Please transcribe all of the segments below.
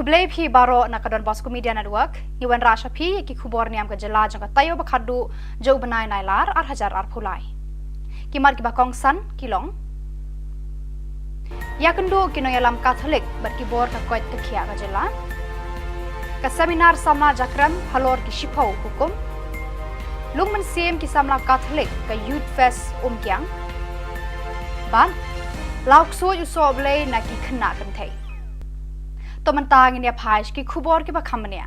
Kublai phi baro na kadon Bosco Media Network, Iwan Rasha phi ki Khubor Niam ka jela jang ka tayo bakhadu jo banai nailar ar hajar ar phulai. Kimar ki bakong san kilong. Yakendo kinoyalam Catholic bar ki bor ka koit ka khia ka jela. Ka seminar samla jakram halor ki shipau hukum. Lungman siem ki samla Catholic ka Youth Fest kyang. Ban lauk so usoblei na ki khna kan thai. Tomantang ini apais ki Khubor ki bakhamania.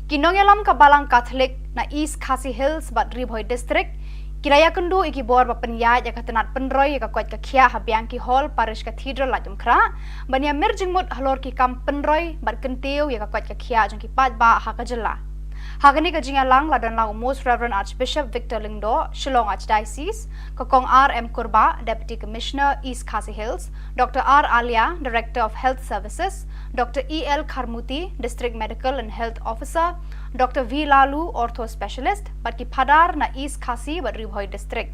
Kinongelam ka balang Catholic na East Khasi Hills bat Ribhoi district kiraya kundu iki bor ba penyai ya katanat penroi ka kwat ka khia habyang ki hall parish cathedral lajum khra bania mirjingmut halor ki kam penroi bat kenteu ya ka kwat ka khia jong ki pat ba ha ka jela. Hagani ka jinga lang ladan lang Most Reverend Archbishop Victor Lingdo, Shillong Archdiocese, Kokong R.M. Kurba, Deputy Commissioner, East Khasi Hills, Dr. R. Alia, Director of Health Services, Dr. E.L. Kharmuti, District Medical and Health Officer, Dr. V. Lalu, Ortho Specialist, Barki Padar na East Khasi but Ribhoi District.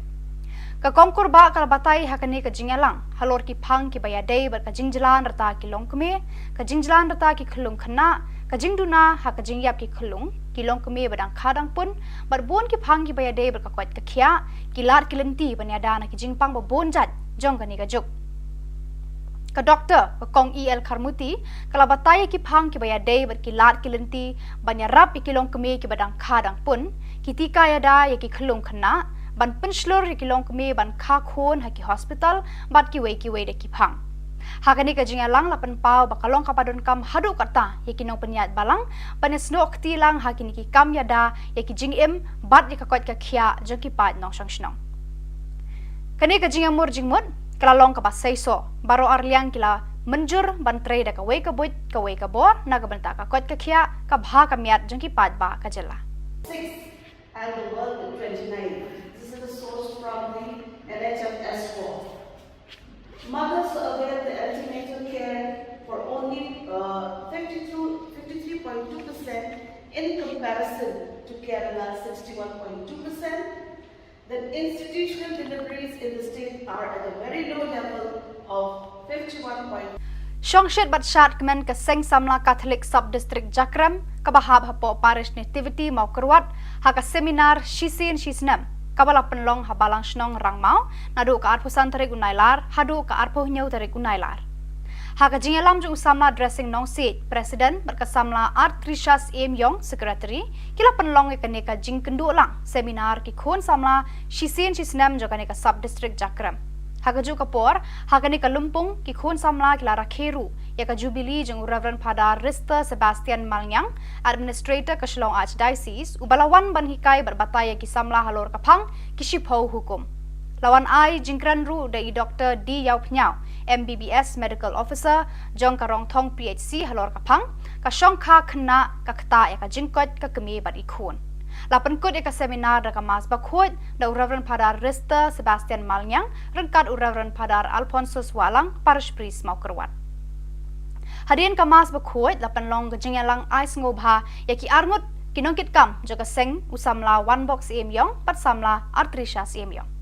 Kokong Kurba kalabatai hakani ka jinga lang, halor ki phang ki bayadei bar ka jingjalan rata ki longkme, ka jingjalan rata ki khulung khana, ka jingduna ha ka jingyap ki khulung, kilong kami badang kadang pun barbon ki phang ki bayade berkakwat ka khia kilar kilenti banyada na ki jingpang babon jat jong kani ka juk ka doctor ka kong el kharmuti kala bataya ki phang ki bayade ber kilar kilenti banyarap ki kilong kami ki badang kadang pun kitika yada ya ki khulung khana ban penslor ki kilong kami ban kha khon ha ki hospital bat ki we de ki phang Hakani ka jinga lang lapan pau bakalong kapadon kam hadu kata yakinong penyat balang panesno akti lang hakini ki kam yada yaki jing im bat yaka kwat ka khia jaki pat nong sang snong kani ka jinga mur jingmut kalalong ka basai so baro arliang kila menjur ban trei da ka wei ka buit ka wei ka bor na ka banta ka kwat ka khia ka bha ka miat jaki pat ba ka jela 6 and the world in 29 this is the source from the NHS4 Mothers avail the antenatal care for only 53.2% in comparison to Kerala 61.2%. The institutional deliveries in the state are at a very low level of 51. Shongshit bat shat kemen ke seng samla Catholic sub-district Jakram kabahab hapo parish nativity mau kerwat haka seminar shisin shisnam kabala penlong habalang snong rangmau nadu ka arpusan tarik unailar hadu ka arpuh nyau tarik unailar haka jingelam jung samla dressing nong seat president berkasamla art Trishas M Yong secretary kila penlong ikane ka jing kendu lang seminar ki khon samla shisin shisnam jokane ka sub district Jakram haka ju kapor haka ni ka lumpung ki khon samla kila rakheru ya ka jubilee jung Reverend Father Rista Sebastian Malnyang administrator ka Shillong Archdiocese ubalawan ban hikai berbataya ki samla halor kapang ki shipho hukum lawan ai jingkran ru dai Dr. D Yau Pnyau MBBS medical officer jong karong thong PHC halor kapang ka shong kha khna ka khta ya ka jingkot ka kemi bat ikhon lapan kod eka seminar da kamas bakhot da Reverend Father Rista Sebastian Malnyang rengkat Reverend Father Alphonsus Walang parish priest mau kerwat Hadian kamas bakhot lapan long gejingalang ais ngobha yaki arngut kinongkit kam joka seng usamla one box yong pat samla artrisha yong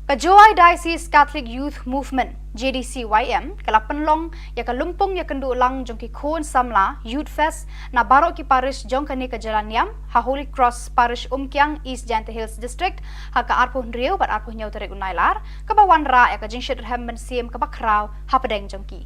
Kajoi Diocese Catholic Youth Movement JDCYM kalapan long ya kalumpong ya kendu lang jong ki khon samla Youth Fest na barok ki parish jong kani ka Jalan Niam ha Holy Cross Parish Umkyang East Jante Hills District ha ka arpo Rio bat arpo nyau tarik unailar ka bawan ra ya ka jing shit hem ben siem ka bakraw ha pedeng jong ki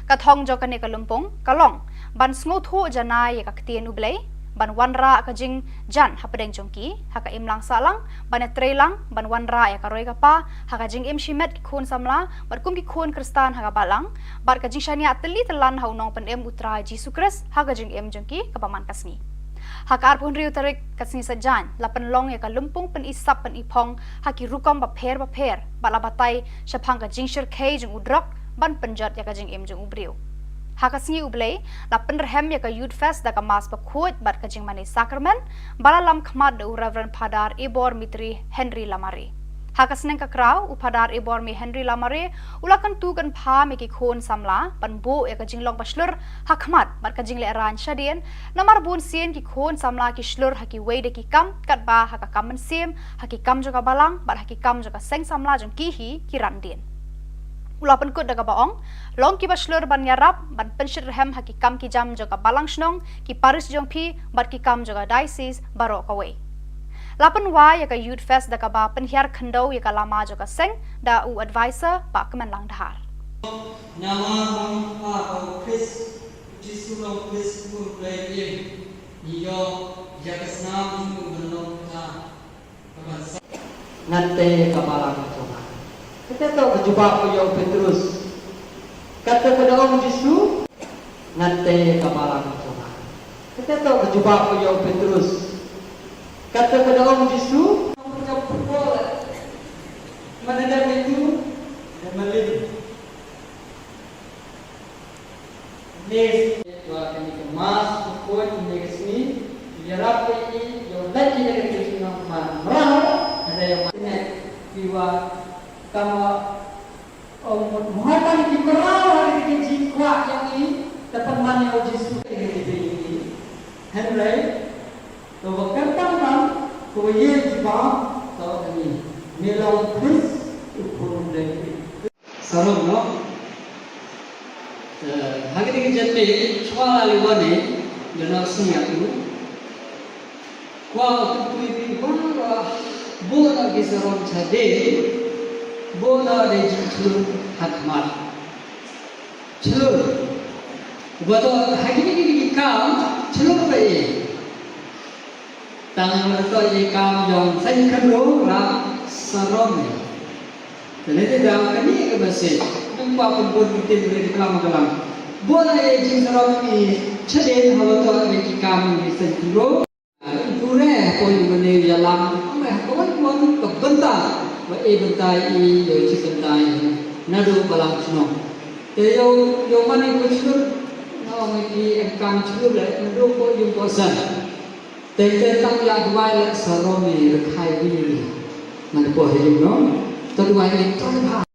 ka thong jong kani kalumpong kalong ban sngo thu janai ya ka ktien ublei ban wanra ka jing jan ha pedeng jongki ha ka imlang salang ban trelang ban wanra ya ka roi ka pa ha ka jing im shimet ki khon samla bat kum ki khon kristan ha ka balang bat ka jing shania teli telan ha unong pen em utra Jesu Kris ha ka jing em jongki ka paman kasni ha ka arpun riu tarik kasni sajan lapan long ya ka lumpung pen isap pen ipong ha ki rukom ba pher bala batai shapang ka jing shir kei jong udrok ban penjat ya ka jing em jong ubriu Hakasngi ublei la penderhem ya ka Youth Fest da ka mas bakhuat bat ka jing mani sakramen bala lam khmat de Reverend Padar Ibor Mitri Henry Lamare Hakasneng ka kraw upadar Ibor mi Henry Lamare ulakan tu kan pha me ki khon samla ban bo ya ka jing long baslur hakmat bat ka jing le ran shadien namar bun sien ki khon samla ki shlur haki wei de ki kam kat ba ha ka kam siem haki kam jo ka balang bat haki kam jo ka seng samla jong ki hi ki randien Ulapan kut daga baong, long ki baslur ban yarap, ban penshir hem haki kam ki jam joga balang shnong, ki paris jong pi, bat ki kam joga diocese baro kawai. Lapan wa ya ka Youth Fest daga ba penhiar khendau ya ka lama joga seng, da u advisor ba kemen lang dahar. Nama bang pa Chris, Jisu long Chris pun play iyo ya kesnam mu belum ka kaban nate kabalang Kita tahu berjumpa dengan Petrus. Kata kepada Om Yesus, nanti kepala Tuhan. Kita tahu berjumpa dengan Petrus. Kata kepada Om Yesus, kamu boleh menendam itu dan melindungi. Ini Tuhan ini kemas, pukul ini kesini. Biar apa ini? Yang lagi dari kesini merah ada yang mana jiwa Kama muhammad di kerana hari ini jiwa yang ini dapat mana Yesus ini Henry to berkembang ko ye jiwa to ini melong Chris upun dari sarung no hari ini jadi soal liwane jangan siap tu kuat tu ini baru bola kisarong cade bola de chulu hakmat chulu bato hakini kam chulu pe tang to ye kam jong sai khro ra sarom ne te da kani ke base tumpa pun tin de kam jong bola ye jing sarom ni chade hawato ye kam ni sai khro pure ko ni yalam me ko ko benta bentai ini, yo bentai nado balang snow. Yo mana kucur, no mesti engkang cukur le, nado ko yung kosan. Tentang yang dua saromi rekai ini, mana ko hidup no, terus ini terus.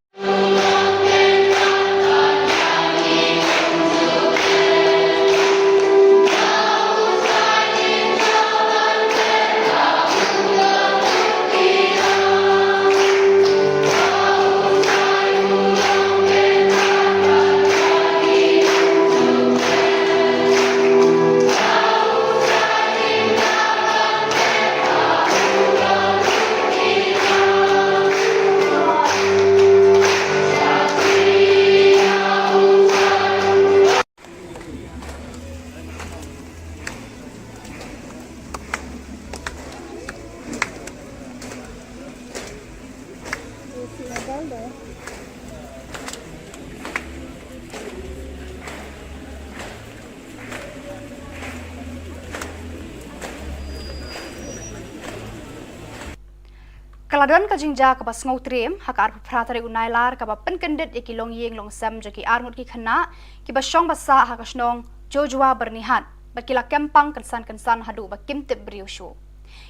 Kaladon ka jingja ka bas ngau trem hakar pratare unailar ka ba penkendit iki long yeng long sam jaki armut ki khana ki ba shong basa ha ka snong jojwa bernihat ba kila kempang kensan hadu ba kimtip briusho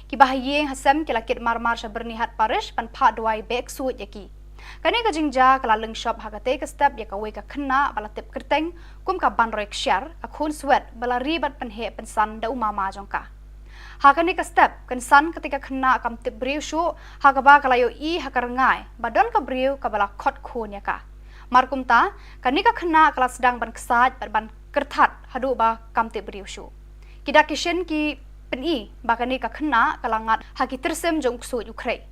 ki ba yeng hasam kila kit marmar sha bernihat parish pan pha dwai bek suit yaki kani ka jingja kala leng shop ha ka te ka step ya ka we ka khana bala tip kerteng kum ka ban rek share ka khun swet bala ribat pan he pensan da umama jongka Hakani ka step kan san ketika kena kam tip beriu syu hakaba kalayo I hakarangai badon ka beriu kabala khot khonya ka markum ta kani ka kena kala sedang ban kesat ban kerthat hadu ba kam tip beriu syu kida kishen ki peni bakani ka kena kalangat haki tersem jong su yukrei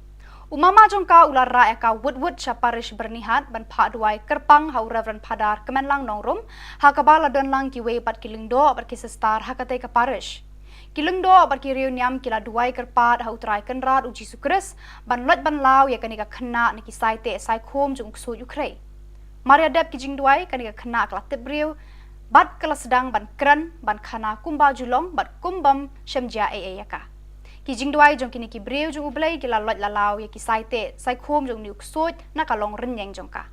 umama jong ka ular ra ka wood chaparish bernihat ban pha duai kerpang hau reverend padar kemenlang nongrum hakaba ladon lang ki we pat kilingdo bat ki star hakate ka parish Kilungdo barki Khubor Niam kila duai kerpat hau trai kenrat uji sukres ban lot ban lau ya kanika kena niki saite sai khom jung su yukrei Maria dep ki jing duai kanika kena kala tebriu bat kala sedang ban kran ban khana kumba julong bat kumbam shemjia yaka ki jing duai jong kini ki breu jung ublai kila lot la lau ya ki saite sai khom jung niuk sut na kalong renyeng jong ka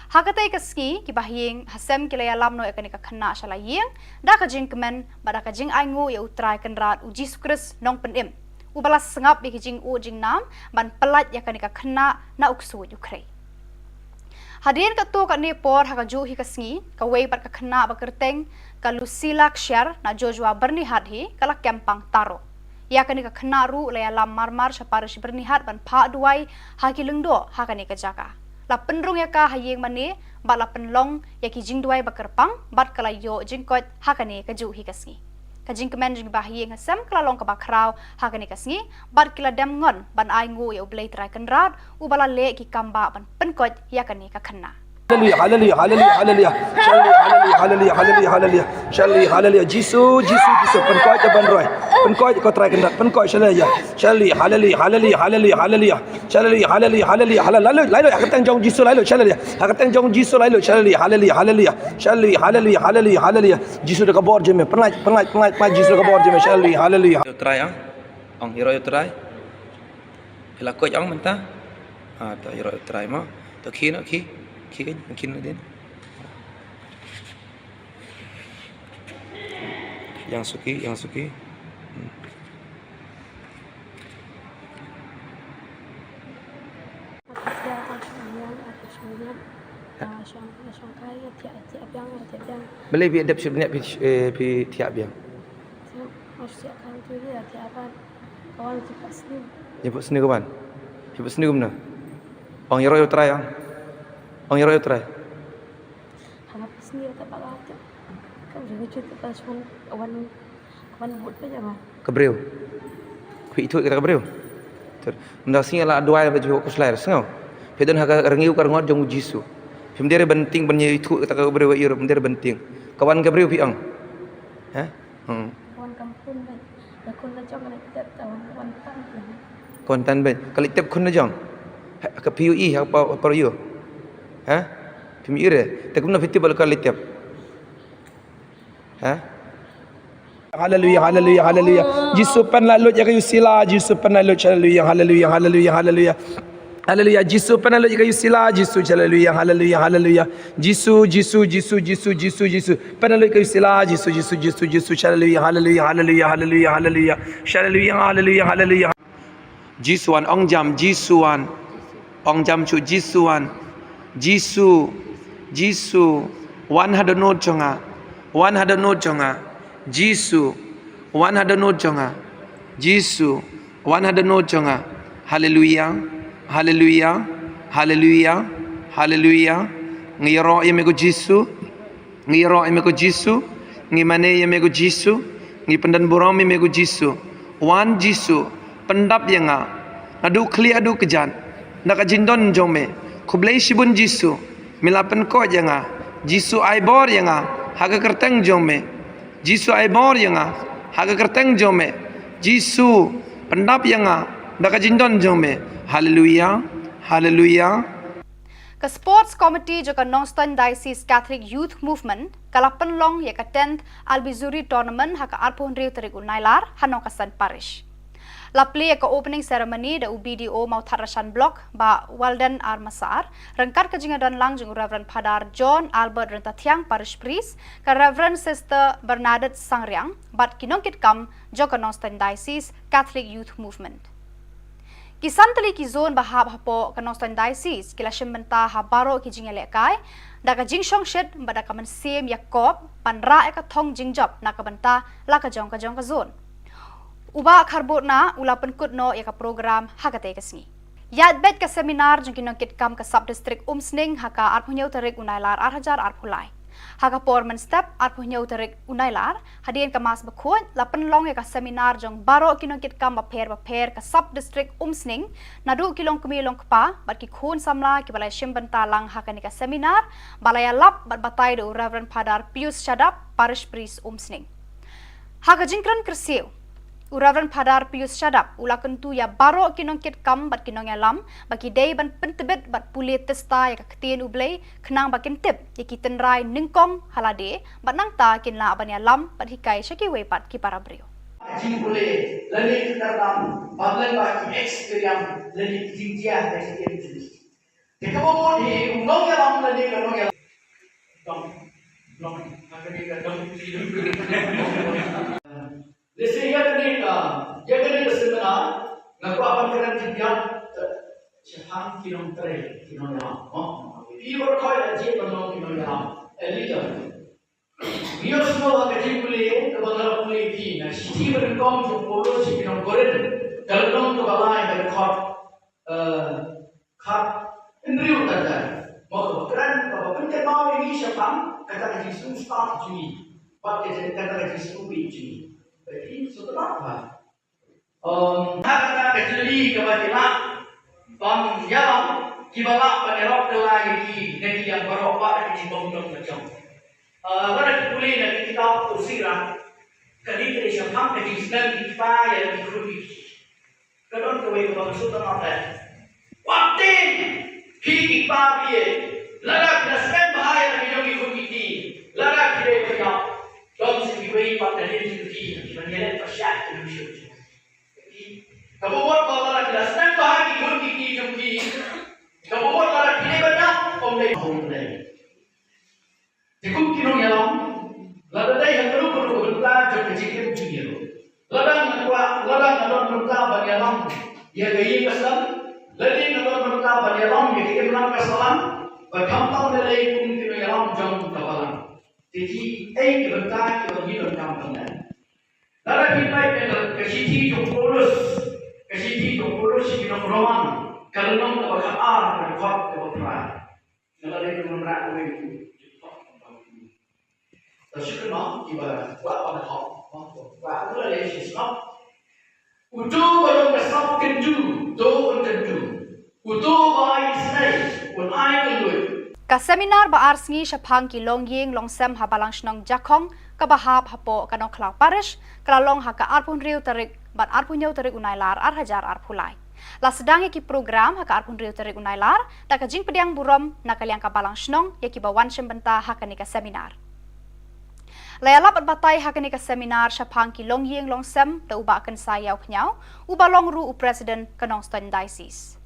Hakatai ka ski ki bahing hasem kila ya lamno ekani ka khana shala yeng da ka jing kemen bada ka jing aingu ya utrai kenrat uji sukres nong penim ubala sengap bi ki jing u jing nam ban pelat ya kani ka khana na uksu yukrei Hadirin ka tu ka ni por haka ju hi ka ski ka wei bat ka khana ba kerteng ka Lucila Kshar na Joshua bernihat hi kala kempang taro ya kani ka khana ru la ya lam marmar saparish bernihat ban pha duai ha ki lungdo ha kani ka jaka la penrung ya ka hayeng mane ba la penlong ya ki jing duai bakerpang bat kala yo jingkot hakane ka ju hi kasngi ka jing kemen jing ba hayeng hasam kala long ka ba krau hakane kasngi bat kila dam ngon ban ai ngu ya ublei trai kenrat u bala le ki kamba ban penkot ya kane ka khanna Hallelujah, hallelujah, hallelujah, hallelujah. Hallelujah, hallelujah, hallelujah. Hallelujah, hallelujah. Jesus, penkoi je ban roi. Penkoi kau try kendat. Penkoi hallelujah. Hallelujah, hallelujah, hallelujah, hallelujah. Hallelujah, hallelujah, hallelujah. Hallelujah, lalu akan tang Jesus lalu hallelujah. Akan tang Jesus lalu hallelujah, hallelujah, hallelujah. Hallelujah, hallelujah, hallelujah. Jesus dekat bawah je me. Penat Jesus dekat bawah je me. Hallelujah, hallelujah. Try ang hero try. Hila ko ang menta. Ta hero try mo. To kino Mungkin din. Yang suki. Boleh bi adap sebenarnya pi tiap biang. Jemput sini kawan. Jemput sini gimana? Ang hero try ang. Ang hero try. Hanap sendiri tak bakal ada. Kan juga cerita pas kawan buat aja mah. Kebreu. Ku itu kita kebreu. Ter. Nda sing ala doa ba ju ko slair sengau. Pedon ha rengiu kar ngot jong jisu. Pemdere benting banyak itu kita kebreu Europe pemdere benting. Kawan kebreu pi ang. Ha? Kawan kampung kan. Lakon na jong na kita kawan tan. Kontan ben. Kali tep kun na jong. Ka PUE apa you? Ha? Pemire. Tak guna fiti bal kali tep. Ha? Hallelujah, hallelujah, hallelujah. Jesus pen lalu jaga yusila, Jesus pen lalu hallelujah, hallelujah, hallelujah, hallelujah. Hallelujah, Jesus pen lalu jaga yusila, Jesus hallelujah, hallelujah, hallelujah. Jesus pen lalu jaga yusila, Jesus hallelujah, hallelujah, hallelujah, hallelujah, hallelujah. Hallelujah, hallelujah, hallelujah. Jisuan ong jam Jisuan. Ong jam chu Jisuan. Jisu 100 note jonga 100 note jonga Jisu 100 note jonga Jisu 100 note jonga hallelujah hallelujah hallelujah hallelujah ngiro yemego Jisu ngimane yemego Jisu ngi pendan borong yemego Jisu wan Jisu pendap yanga adu kli adu kejan naka jindon jome Kublai shibun Jisu milapen ko janga Jisu aibor yanga haga kerteng jome Jisu aibor yanga haga kerteng jome Jisu pendap yanga daka jindon jome hallelujah hallelujah Ka Sports Committee joka Northern Diocese Catholic Youth Movement kalapen long ya ka 10th Albizuri Tournament haka arpon riu terigu nailar hanong kasan parish La play ka opening ceremony da UBDO mau Tharashan Block ba Walden Armasar rengkat ka jingadon lang jung Reverend Padar John Albert Rentatiang Parish Priest ka Reverend Sister Bernadette Sangriang bat kinongkit kam joka Northern Diocese Catholic Youth Movement Kisan tali ki zone bahab hapo ka Northern Diocese kila shembenta habaro ki jingele kai da ka jingshong shed ba da ka man sem Yakob panra ka thong jingjop na ka banta la ka jong ka zone uba kharbot na ula penkut no ya ka program hakate kasni yat bet ka seminar jong kinong kitkam ka sub district umsning haka arpunyau tarik unailar 8,000 arpulai haka porman step arpunyau tarik unailar hadien ka mas bakut la penlong ya ka seminar jong baro kinong kitkam baper ka sub district umsning nadu kilong kumilong kpa bat ki khun samla ki balai shimbentalang haka ni ka seminar balaya lap bat batai do Reverend Padar Pius Shadap parish priest umsning haka jingkran kersiu Reverend Padar Pius Shadap ula kentu ya baro kinong kitkam bat kinong alam bagi day ban pentebet bat pulit testa ya kaketien ublay kenang bakin tip ya kitenrai ningkong halade bat nangta kinla aban alam bat hikai syaki wepat ki para brio Jing boleh learning dalam bablan bagi experience learning jinjia dari jenis. Jika mau ni undang yang learning undang yang dong akan Lesi ya kini seminar ngaku apa kerana jinjia siapa kilometer Ibu kau aje bandung kilometer elite Dia semua kerja kuliah, kebenaran kuliah ini. Nah, sisi berengkau untuk polo sih kita ngoret. Kalau dong kebalai berkat indriu tanda. Mau keren, kalau penting mau ini siapa? Kata kerja semua start juni, pakai kata kerja semua juni. Jadi setelah apa? Kata kerja li kebajikan, yang kibalak penerok lagi negeri yang berobat di bawah macam. Pada kuliah nanti kita usirah kali ini siapa yang sedang dipakai yang dikulik. Kadang kau itu maksud apa? Waktu kita pakai, larak nasib bahaya yang dikulik ini, larak kita punya, dalam segi pada diri kita, menjadi persiapan manusia. Kamu buat kalau larak nasib bahaya dikulik ini jadi, kamu buat larak kita banyak, omlay. Jika kinong yalam, lada yang perlu berita jauh kecil junior. Lada ngadon berita bagi yalam, ia gaya kesan. Lada ngadon berita bagi yalam, ia kita bilang kesalan. Berkampang nilai pun kinong yalam jauh kapalan. Jadi, berita kita hidup kampangnya. Lada kita yang kesiti jauh polos kinong roman. Kalau nong kebakaan berkat kebakan. Lada itu menerak itu. Syukur mak, ibarat buat pada hak, buat tu lah yang sebab. Utu kalau kesap kendu, tu kendu. Utu bayi senai, pun ai kendu. Ka seminar ba arsngi syapang ki longying longsem habalang shnong jakong ka bahap hapo kanong klau parish kalalong haka arpun riu tarik bat arpun yau tarik unailar 8,000 arpulai. La sedangi ki program haka arpun riu tarik unailar tak jing pediang burom nakaliang ka balang shnong yaki ba wan benta haka ni ka seminar. Layalap at batay hakani ka seminar syapang ki longying longsem da uba akan sayaw knyau uba longru u president kanong Ston Diocese.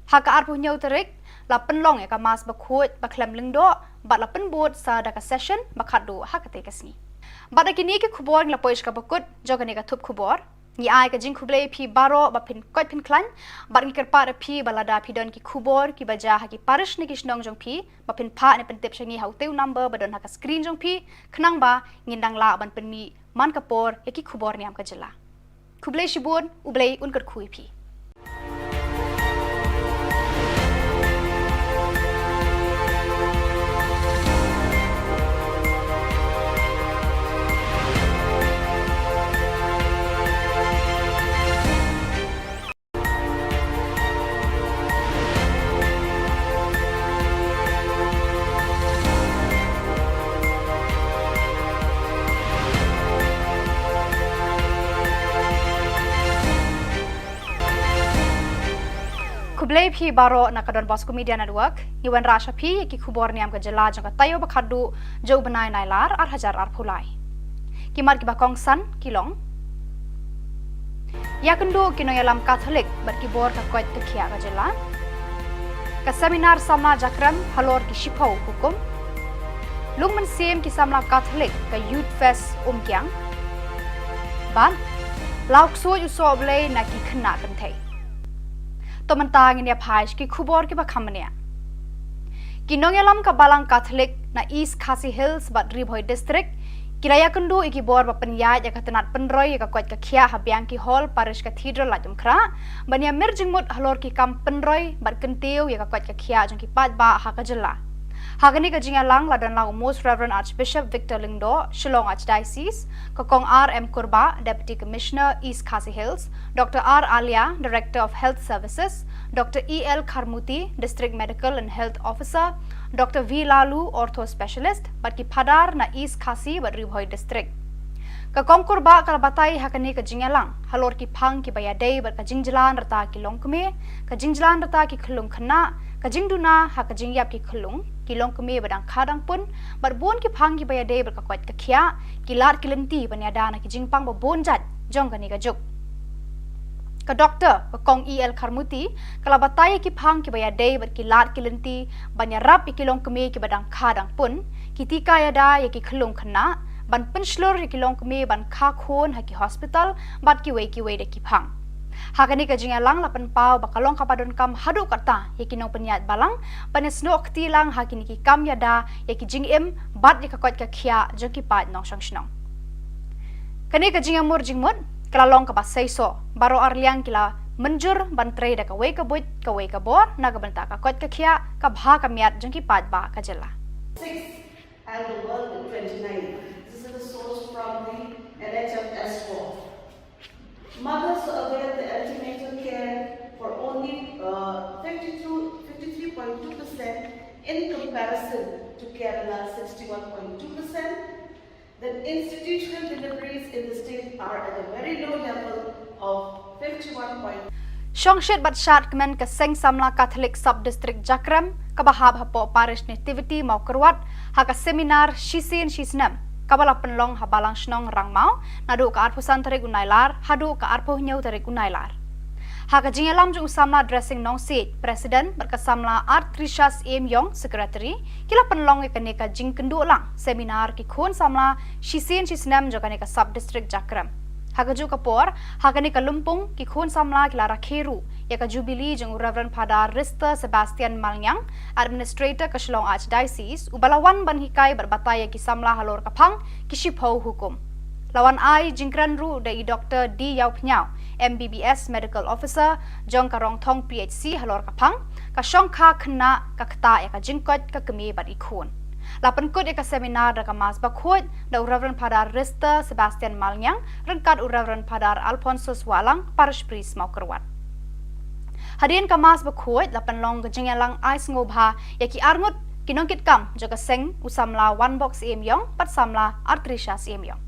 Haka arpu nyau terik la penlong ya ka mas bakut baklem lingdo bat la penbot sa da ka session bakadu hakate kasni. Bat kini ki khubor la poish ka bakut jogani ka thup khubor ni ai ka jing khuble phi baro ba pin kot pin klan bat ni kerpa da phi balada phi don ki khubor ki baja ha ki parish ni kisnong jong phi ba pin pha ni pentip shangi hauteu number ba don ha ka screen jong phi khnang ba ngindang la ban pen mi man kapor ya ki khubor niam ka jela khuble shibun ublei un kat khui phi Kublai phi baro na kadon Bosco Media Network iwan rasha phi ki khubor niam ka jela jang tayo bakhadu jo banai nailar 8,000 arpulai kimar ki bakong san kilong ya kendo kino yalam Catholic bar ki bor ka koit khia ka jela ka seminar sama jakram halor ki shipau hukum lungman sem ki samla Catholic ka youth fest kyang ban lauk so yu so blai na ki khna kan thai to mentang ini apais ki khubor ki bakhamania ki nongelam ka balang Catholic na East Khasi Hills bat Ribhoi district Kiraya kendu iki bor ba penyai ya katenat penroy ya kakwat ka khia habyang ki hall parish cathedral la jumkra bania mirjingmut halor ki kam penroy bat kentiu ya kakwat ka khia jong ki pat ba ha ka jela hagani ka jinga lang la dan la most reverend archbishop Victor Lingdo Shillong Archdiocese kokong RM Kurba deputy commissioner East Khasi Hills Dr R Alia director of health services Dr EL Kharmuti district medical and health officer Dr V Lalu ortho specialist bat ki phadar na East Khasi bat Ribhoi district ka kongkur ba kala batai hakani ka jingalang halor ki phang ki bayadei bat ka jingjalan rata ki longkme ka jingjalan rata ki khulung khna ka jingduna ha ka jingyap ki khulung ki longkme badang khadang pun bat bon ki phang ki bayadei bat ka kwat ka khia ki lar ki lenti banyada na ki jingpang ba bon jat jong kani ka juk ka doctor ka kong EL Kharmuti kala batai ki phang ki bayadei bat ki lar ki lenti banyarap ki longkme ki badang khadang pun ki tika yada ya ki khulung khna ban penslur ki longkme ban kha khon ha ki hospital bat ki wei de ki phang hakani ka jinga lang lapan pau bakalong kapadon kam hadu kata yakinong penyat balang panesnok tilang hakini ki kam yada yaki jingim bat ya kakot ka khia joki pat nong sangshnong kani ka jinga mur jingmut kalalong ka basaiso baro arliang kila menjur ban trade ka wei ka buit ka wei ka bor na ka banta ka kot ka khia ka bha ka miat joki pat ba ka jela 6 and the world in 29. This is the source from the NHS 4. Mothers avail the antenatal care for only 53.2% in comparison to Kerala 61.2%. Then institutional deliveries in the state are at a very low level of 51. Shongshit bat shat kemen ke seng samla Catholic sub district Jakram kabahab hapo parish nativity mau kerwat haka seminar shisin shisnam kabala penlong habalang shnong rangmau nadu ka arpusan tarik unailar hadu ka arpuh nyau tarik unailar haka jingelam jung samla dressing nong seat president berkesamla art Trishas M Yong secretary kila penlong ikane ka jing kendu lang seminar ki khon samla shisin shisnam jokane ka sub district Jakram Hagaju kapor, hagani kalumpung ki khun samla ki lara kheru, ya ka jubilee jeng Reverend Padar Rista Sebastian Malnyang, administrator ka Shillong Archdiocese, ubalawan ban hikai berbataya ki samla halor kapang ki shipho hukum. Lawan ai jingkran ru dai Dr. D Yau Pnyau, MBBS medical officer, jong karong thong PHC halor kapang, ka shong kha khna ka khta ya ka jingkot ka kemi bat ikhun. Lapan kod eka seminar da mas bakhot da Reverend Padar Rista Sebastian Malnyang rengkat Reverend Padar Alphonsus Walang parish priest mau kerwat. Hadirin kamas bakhot lapan long gejengyalang ais ngobha yaki arngut kinongkit kam jaga seng usamla one box emyong pat samla artrisha emyong.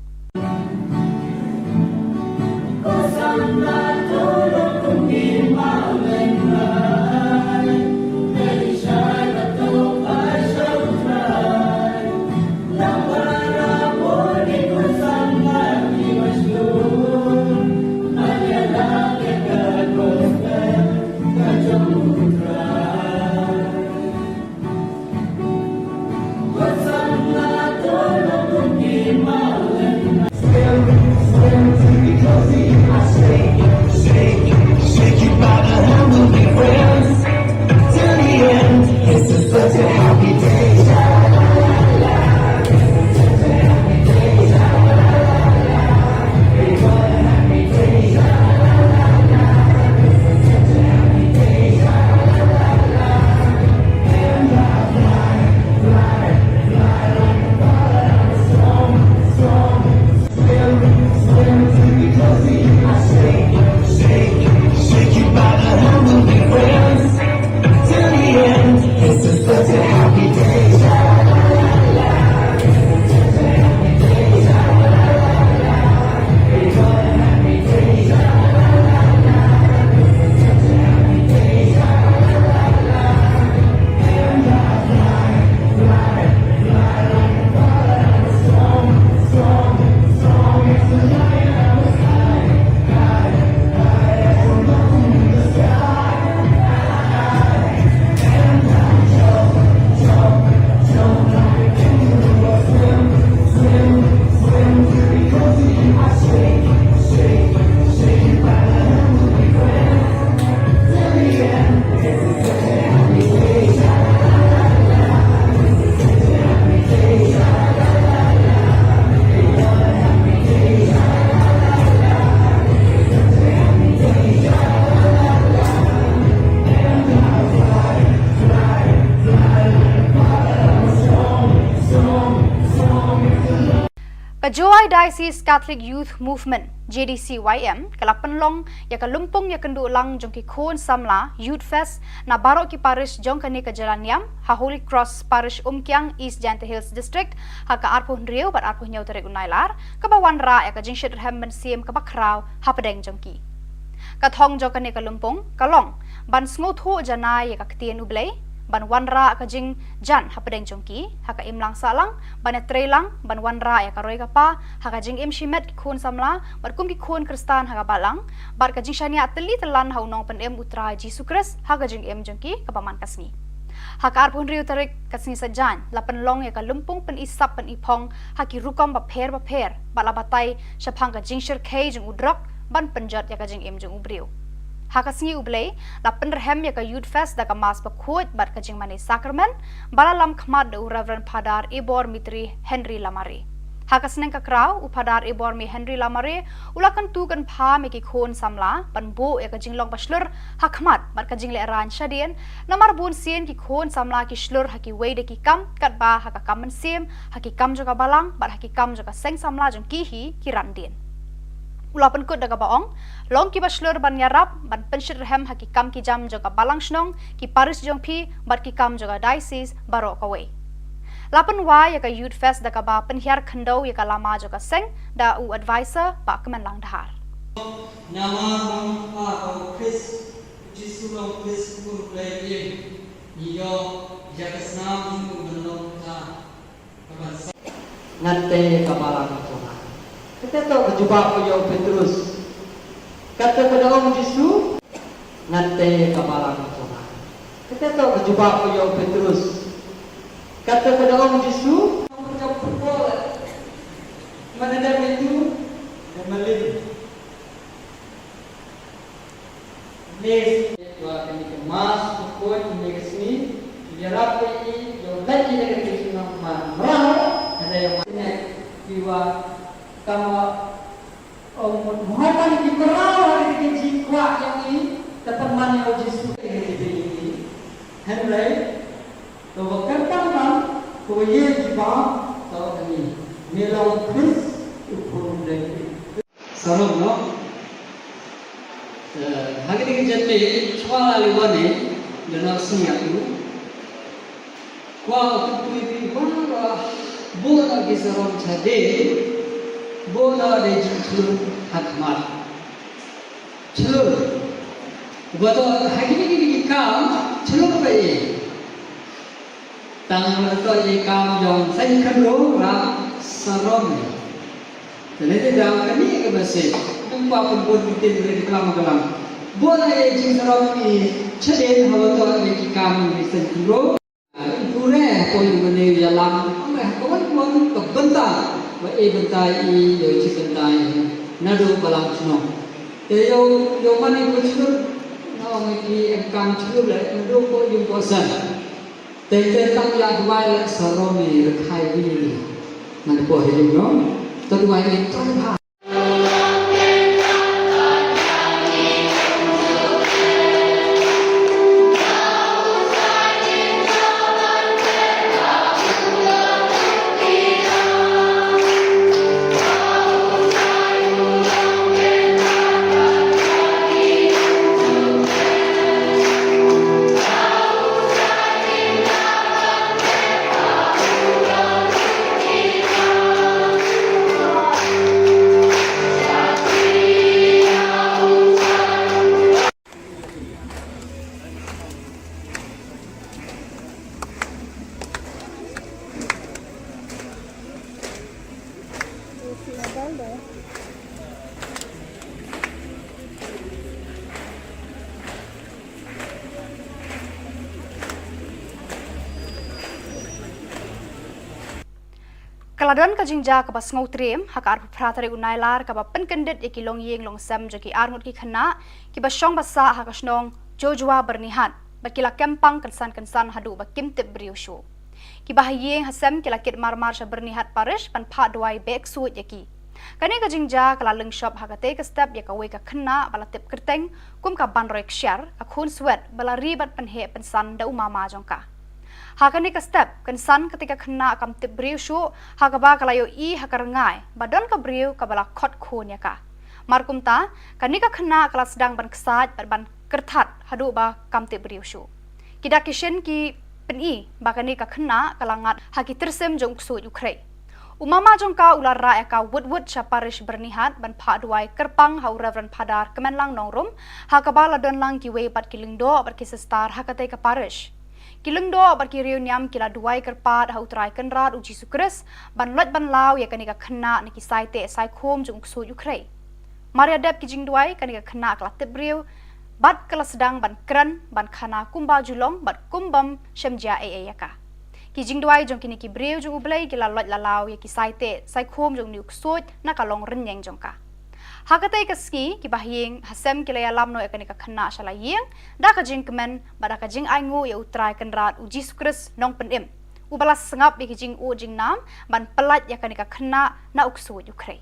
I say Joy Diocese Catholic Youth Movement JDCYM kalapan long ya kalumpong ya kendu lang jong ki khon samla Youth Fest na barok ki parish jong kani ka Jalan Niam ha Holy Cross Parish Umkyang East Jante Hills District ha ka arpuh riau bat arpuh nyau tere unailar ka bawan ra ya ka jingshit hem ben siem ka bakraw ha pedeng jong ki ka thong jong kani kalumpong kalong ban sngo thu janai ya ka ktien ublei ban wanra ka jing jan ha pedeng jongki ha ka imlang salang ban trelang ban wanra ya ka roi ka pa ha ka jing im shimet ki khun samla bar kum ki khun kristan ha ka balang bar ka jing shania teli telan ha unong pen em utra Jesu Kris ha ka jing em jongki ka paman kasni ha ka arpun riu tarik kasni sajan lapan long ya ka lumpung pen isap pen ipong ha ki rukom ba pher bala batai shapang ka jing shir kei jing udrok ban penjat ya ka jing em jong ubriu Hakasngi ublei la penrehem ya ka Youth Fest da ka mas bakhuj bat ka jing mani sakramen bala lam khmat de Reverend Padar Ibor Mitri Henry Lamare Hakasneng ka kraw upadar Ibor mi Henry Lamare ulakan tu kan pha me ki khon samla ban bo ya ka jing long baslur hakmat bat ka jing le ran shadien namar bun sien ki khon samla ki shlur haki wei de ki kam kat ba ha ka kamen sim haki kam jo ka balang bat haki kam jo ka seng samla jong ki hi ki randien Ulapan kut daga baong, long ki baslur ban yarap, ban penshir rehem haki kam ki jam joga balang shnong, ki paris jong pi, bat ki kam joga diocese baro kawe. Lapan wa ya ka Youth Fest daga ba penhiar khandau ya ka lama joga seng, da u advisor ba kemenlang dahar. Nama mama atau Chris, Jesu long Chris pur play iyo jakasnam jung benong ta kabasa. Ngate kabalang Tuhan. Kita tahu berjumpa dengan Petrus. Kata kepada Om Yesus, nanti kabalang Tuhan. Kita tahu berjumpa dengan Petrus. Kata kepada Om Yesus, mana dah itu? Memelih. Nes, dua kali kemas, pukul ini ke sini. Biarlah ini, jauh lagi dari sini merah. Ada yang mana jiwa kama Muhammad di kerau hari ini jikwa yang ini teman yang Yesus ini Henry to berkembang ko ye jiba to ini melau Chris upun lagi sarung no hari ini jadi soal aliwane dan siap itu kwa tu ini bana bola gisaron chade bola de julu hakmat chulu betul hari ini kam chulu bayi tang betul ye kam jong sai khalo ra sarom jadi dah kini ke basi tempat pun bitin dari kelam bola ye jing sarom ni chade betul ye kam ni sai khalo pure ko yu ne jalan kawan kebentar bentai yo ci bentai nadu balang sno yo mani ko chur no ngi engkang chur le nadu ko yung kosan te tang ya dwai saroni khai bi man ko he no to dwai ni to ha Kaladan ka jingja ka bas ngau trem haka arpu pratari unailar ka ba penkendit iki long yeng long sam jaki armut ki khana ki ba shong basa haka snong jojua bernihat ba kila kempang kensan hadu ba kimtip briushu ki ba yeng hasam kila kit marmar sha bernihat parish pan pha dwai bek suit yaki kani ka jingja kala leng shop haka te ka step ya ka we ka khana bala tip kerteng kum ka ban roi kshar ka khun swet bala ribat pan he pensan da umama jongka Hakani ka step kan san ketika kena kam tip briu shu hakaba kalayo I hakarangai badon ka briu kabala khot khun ya ka markum ta kanika kena kala sedang ban kesat ban kertat hadu ba kam tip briu shu kida kishen ki peni bakani ka kena kalangat haki tersem jong su ukrai umama jong ka ular ra ka wud chaparish bernihat ban pha duai kerpang hau reverend padar kemenlang nongrum hakaba ladon lang ki we pat kilingdo bar kisestar hakate ka parish Kilungdo bar Khubor Niam kila duai kerpat hau trai kenrat uji sukres ban lot ban lau ya kanika kena niki saite sai khom jung su ukrai Maria dep kijing duai kanika kena kala tebriu bat kala sedang ban kran ban khana kumba julong bat kumbam shemja yaka kijing duai jong kini ki briu jung ublai kila lot la lau ya ki saite sai khom jung niuk sut na kalong renyeng jong ka Hakatai kaski ki bahying hasem kila ya lamno ya kanika kena shala yeng da ka jing kemen bada ka jing aingu ya utrai kenrat uji sukres nong penim ubalas sengap ya ki jing u jing nam ban pelat ya kanika kena na uksu ukrai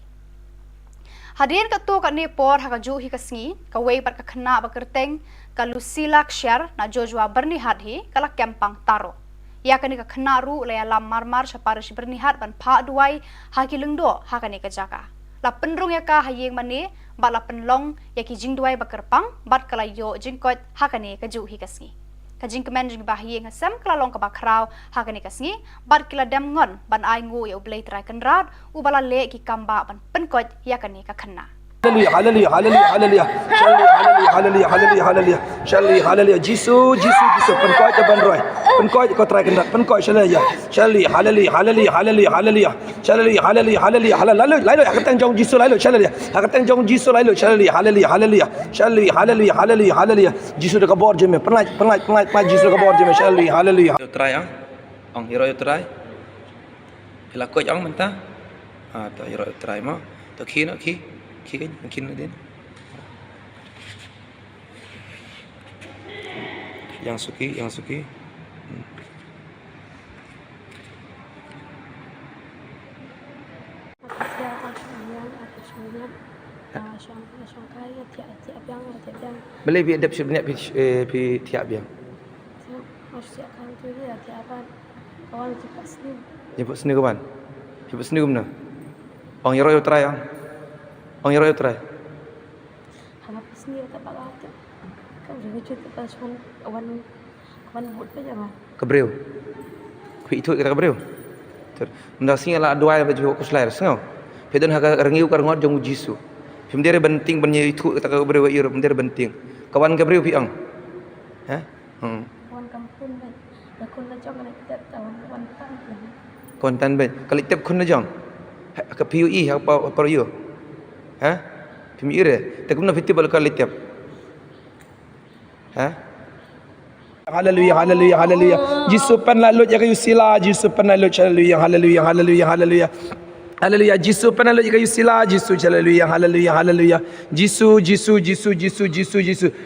Hadirin ka to ka ni por haka ju hi kasngi ka wei bat ka kena ba kerteng ka Lucila share na Joshua bernihat hi kala kempang taro ya kanika kena ru la ya lam marmar saparish bernihat ban pha duai haki lungdo hakanika jaka la penrung ya ka hayeng mani ba la penlong ya ki jing duai bakerpang bat kala yo jingkot hakane ka ju hi kasngi ka jing kemen jing ba hayeng hasam kala long ka ba kraw hakane kasngi bat kila dam ngon ban ai ngu ya ublei trai kenrat u bala le ki kamba ban penkot ya kane ka khanna Hallelujah, hallelujah, hallelujah, hallelujah, hallelujah, hallelujah, hallelujah, hallelujah, Jisu, penkoi jaban roy, penkoi kau try kendak, penkoi hallelujah, hallelujah, hallelujah, hallelujah, hallelujah, hallelujah, hallelujah, hallelujah, lalu, aku tengok Jisu lalu, hallelujah, aku tengok Jisu lalu, hallelujah, hallelujah, hallelujah, hallelujah, hallelujah, Jisu dekat bawah je, penat, Jisu dekat bawah je, hallelujah. Try ang hero try. Hilakot ang mentah. Tu hero try mah. Tu ki kan mungkin din. Yang suki. Boleh bi adap sebenarnya pi tiap yang. Masih akan tu dia tiapan kawan cepat sini. Jemput sini kawan. Jemput sini gimana? Ang hero try ang. Ang hero try. Hanap sini tak bakal tu. Kau jangan cerita pas kawan buat apa jangan. Kebreu. Kui itu kita kebreu. Ter. Mendak sini lah dua baju aku selai sengau. Pedon hak rengiu karangot jong Jisu. Pemdere benting benye itu kita kebreu iro pemdere benting. Kawan kebreu pi ang. Ha? Kawan kampung baik. Lakon la jong kita kawan tan. Kawan tan baik. Kali tep kun la jong. Ke PUI apa yo? Ha? Pemi ire. Tak guna fiti bal kali tiap. Ha? Hallelujah, hallelujah, hallelujah. Jisu pen lalu ya kayu sila, Jisu pen lalu hallelujah, hallelujah, hallelujah, hallelujah. Hallelujah, Jisu pen lalu ya kayu sila, Jisu hallelujah, hallelujah, hallelujah. Jisu.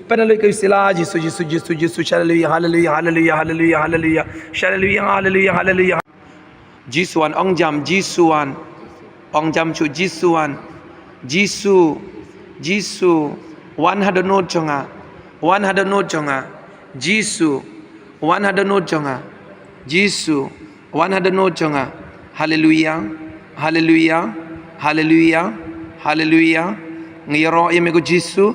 Pen lalu kayu sila, Jisu hallelujah, hallelujah, hallelujah, hallelujah, hallelujah. Hallelujah, hallelujah. Jisuan ong jam Jisuan. Ong jam chu Jisuan. Jisu 100 note chonga 100 note chonga Jisu 100 note chonga Jisu 100 note chonga hallelujah hallelujah hallelujah hallelujah ngiro yemego Jisu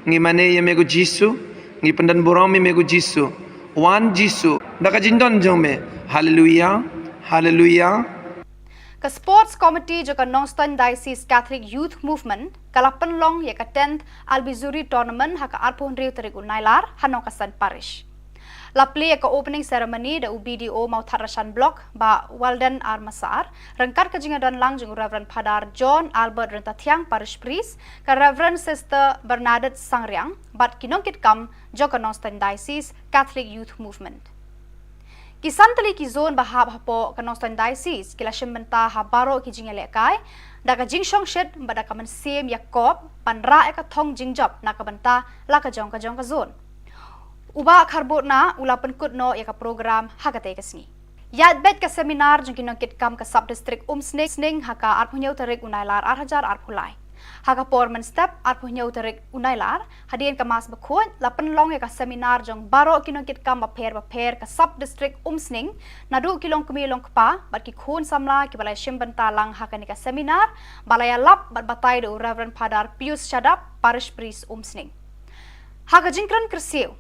ngimane yemego Jisu ngi pendan borong yemego Jisu wan Jisu daka jindon jome hallelujah hallelujah. Ka Sports Committee jo ka Northern Diocese Catholic Youth Movement kalapan long ya ka 10th Albizuri Tournament haka arpon riu terigul nailar hanong kasan parish. Lapli ya ka opening ceremony da UBDO mau Tharashan Block ba Walden Armasar rengkat ka jingadan lang jeng Reverend Padar John Albert Rentatiang parish priest ka Reverend Sister Bernadette Sangriang bat kinongkit kam jo ka Northern Diocese Catholic Youth Movement. Kisantali ki zone bahab hapo ka Northern Diocese kila shembenta habaro ki jingele kai da ka jingshong shed bada ka man sem Yakob panra ka thong jingjop na ka banta la ka jong ka zone uba kharbot na ula penkut no ya ka program hakate kasni yat bet ka seminar jong kinongkit kam ka sub district sning haka arpunyau tarik unailar 8000 arpulai Khubor menstep arpunya utarik unailar hadian ke mas bekut lapan long ya ka seminar jong baro kinong kit kam baper ke sub district umsning nadu kilong kumilong kepa bat ki khun samla ki balai shimbanta lang hakani ka seminar balaya lap bat batai do Reverend Padar Pius Shadap parish priest umsning haga jingkran kersiu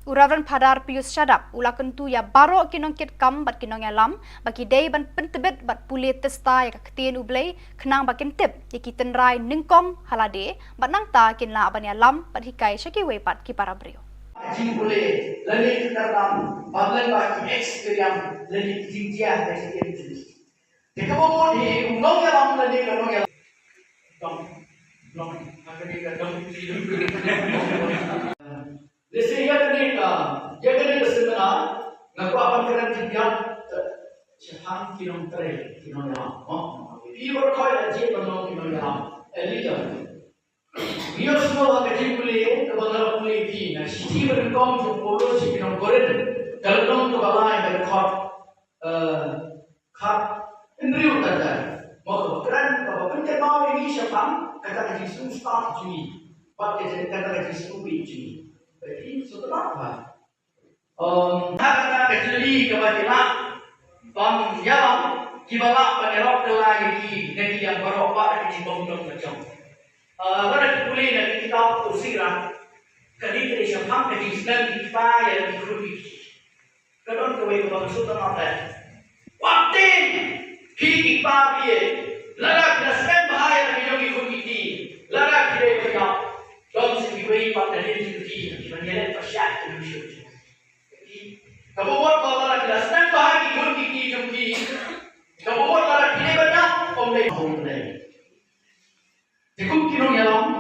Reverend Padar Pius Shadap ulakan tu ya baro kinong kit kam bat kinong ya lam baki day ban pentebet bat puli testa ya ka ketien ublay kenang bakin tip ya ki tenrai ningkong halade bat nang ta kin la ban ya lam bat hikai syaki we pat ki para brio Jing boleh lagi dalam bablan bagi experience lagi jinjia dari sekian jenis. Jika mau di undang yang lam lagi undang yang dong akan dikatakan Desi ya kena seminar ngaku apa kena tiga siapa kinong tere kinong yang ibu kau ada je kinong kinong yang elita Biar semua kerja boleh kebenaran boleh di nah sisi berengkau tu polo si kinong koren kalau nong tu balai berkat indri utara mau kebenaran kalau penting mau ini siapa kata kerja start juni pakai kata kerja juni Jadi setelah apa? Karena kecili kebajikan, yang kibalah penerok lagi negeri yang berobat di bawah macam. Pada kuliah nanti kita usiran, kali ini siapa kerja sedang kita yang dikurupi. Kadang kawai kebawa sudah apa? Waktu kita dia, lalu kita sedang bahaya yang dikurupi, lalu kita kerja. Dalam sebagai pada diri sendiri, menjadi persyaratan Indonesia. Jadi, kalau buat kalau kita senang bahagia pun kita jumpi, kalau buat kalau kita banyak, omlay. Jika kita yang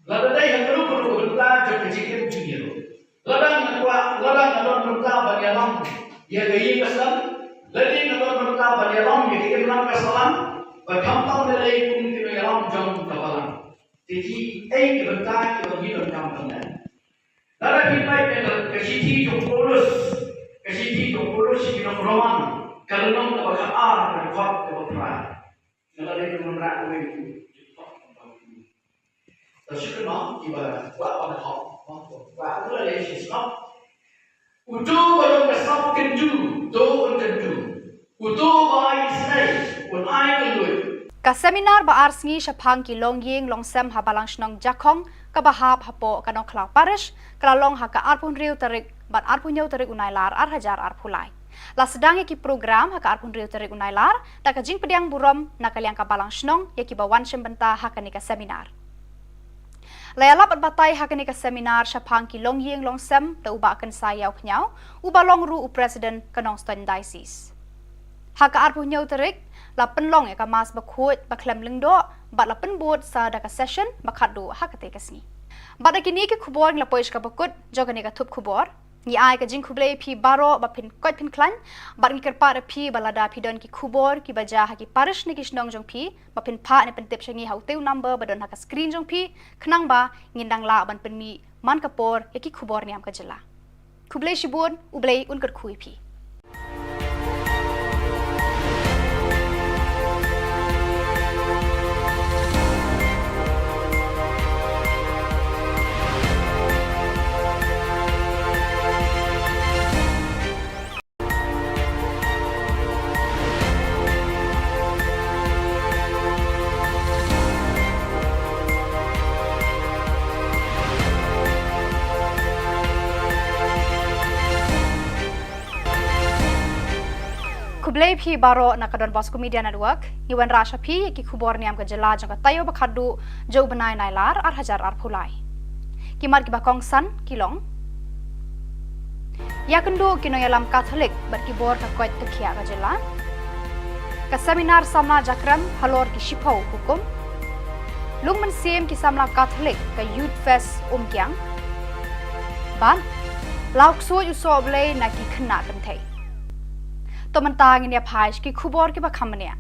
lalu dah yang perlu berita jumpa cikgu junior. Lalu nak berita bagi alam, ia gaya kesan. Lalu nak berita bagi alam, ia kita bilang kesan. Berkampang dari pun kita yang jom kapalan. Jadi, kebentar kita hidup dalam benar. Lalu kita kesiti jompolos kita roman. Kalau nom kita bakar kita kuat kita berperang. Lalu kita menerak itu. Tersyukur mam kita buat pada hal. Buat itu adalah sebab. Utuh kalau kesap kendu, doa kendu. Utuh bayi senai, pun air kendu. Ka seminar ba arsngi syapang ki longying longsem habalang shnong jakong ka bahap hapo kanong klau parish kalalong haka arpun riu tarik bat arpun yau tarik unailar ar hajar arpulai la sedang ki program haka arpun riu tarik unailar ta ka jing pediang burom na kaliang ka balang shnong ya ki bawan syembenta haka ni ka seminar layalap at batay haka ni ka seminar syapang ki longying longsem ta uba akan sayaw knyau uba long ru u president kanong ston diocese haka arpun yau tarik lapan long ya kamas bakut baklem lengdo bat lapan board sa daka session bakadu hakate kasni bat kini ke khubor ng lapoish ka bakut jogani ka thup khubor ni ai ka jing khuble phi baro ba phin kot phin klan bat ni kerpa phi balada phi don ki khubor ki baja ha ki parish ni kisnong jong phi ba phin pha ni pentep shangi hauteu number badon ha ka screen jong phi khnang ba ngindang la ban penmi man kapor ya ki khubor niam ka jela khuble shibun ublei unkar khui phi Kublay phi baro na kadon Bosco Media Network iwan rasha phi ki khubor niam ka jela jang ka tayo bakhadu jo banai nailar ar hajar ar phulai kimar ki bakong san kilong yakendo kinoyalam Catholic bar ki bor ka koit ka khia ka jela ka seminar samna jakram halor ki shipau hukum lungman sem ki samla Catholic ka youth fest kyang ban lauk so usoblei na ki khna kan thei to mentang ini phaish ki khubor ki bakhamania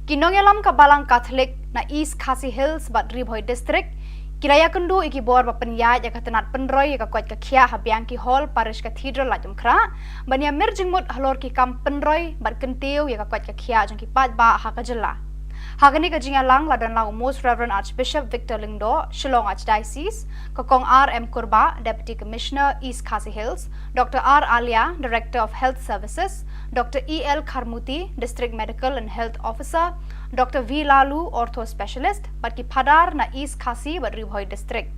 kinongelam ka balang Catholic na East Khasi Hills bat Ribhoi district kiraya kundu iki bor ba penya ya katanat penroi ka kwat ka khia habyang ki hall parish cathedral lajum khra bania mirjingmut halor ki kam penroi bat kenteu ya ka kwat ka khia jong ki pat ba ha ka jela Hagani ka jingalang ladan lang Most Reverend Archbishop Victor Lingdo, Shillong Archdiocese, Kakong R.M. Kurba, Deputy Commissioner, East Khasi Hills, Dr. R. Alia, Director of Health Services, Dr. E.L. Kharmuti, District Medical and Health Officer, Dr. V. Lalu, Ortho Specialist, Barki Padar na East Khasi Badribhoy District.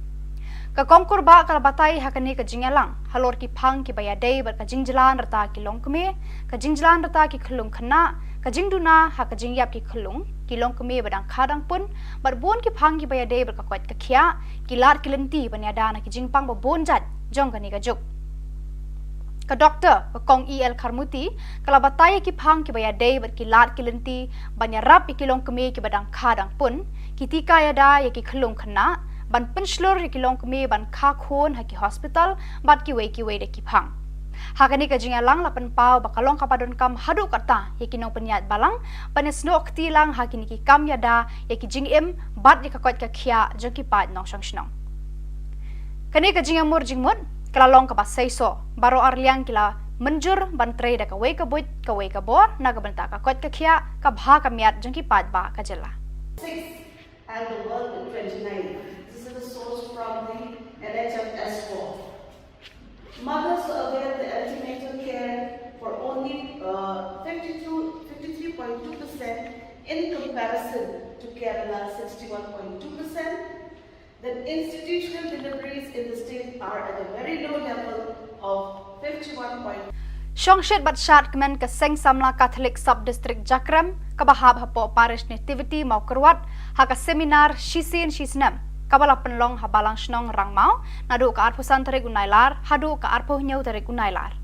Kakong Kurba kalabatay hakani ka jingalang, halor ki pang ki bayadei bar ka jingjalan rata ki longkme, ka jingjalan rata ki khulung khana, ka jingduna ha ka jingyap ki khulung, kilong kami badang kadang pun barbon ki phang ki bayade ber ka kwat ka khia kilar kilenti banyada na ki jingpang ba bon jat jong kani ka juk ka doctor ka kong el kharmuti kala bataya ki phang ki bayade ber kilar kilenti banyarap ki kilong kami ki badang kadang pun kitika yada ya ki khulung khana ban penslor ki kilong kami ban kha khon ha ki hospital bat ki we de ki phang Hakani ka jingalang lapan pau bakalong kapadon kam hadu kata yakinong penyat balang panesno akti lang hakini ki kam yada yaki jingim bat yakakwat ka khia joki pat nong sangsnong kani ka jingamur jingmut kalalong ka basaiso baro arliang kila menjur bantre da ka we ka buit ka we ka bor na ka banta ka kwat ka khia ka bha ka miat joki pat ba ka jela 6 and the world in 29. This is the source from the NHS4. Mothers avail the antenatal care for only 53.2% in comparison to Kerala 61.2%. Then institutional deliveries in the state are at a very low level of 51. Shongshit Batshat Kmen Kaseng Samla Catholic Sub-District Jakram Kabahab Hapo Parish Nativity Maukarwat Haka Seminar Shisin Shisnam Kabala penlong habalang snong rangmau nadu ka arpo san tarik unailar hadu ka arpo nyau tarik unailar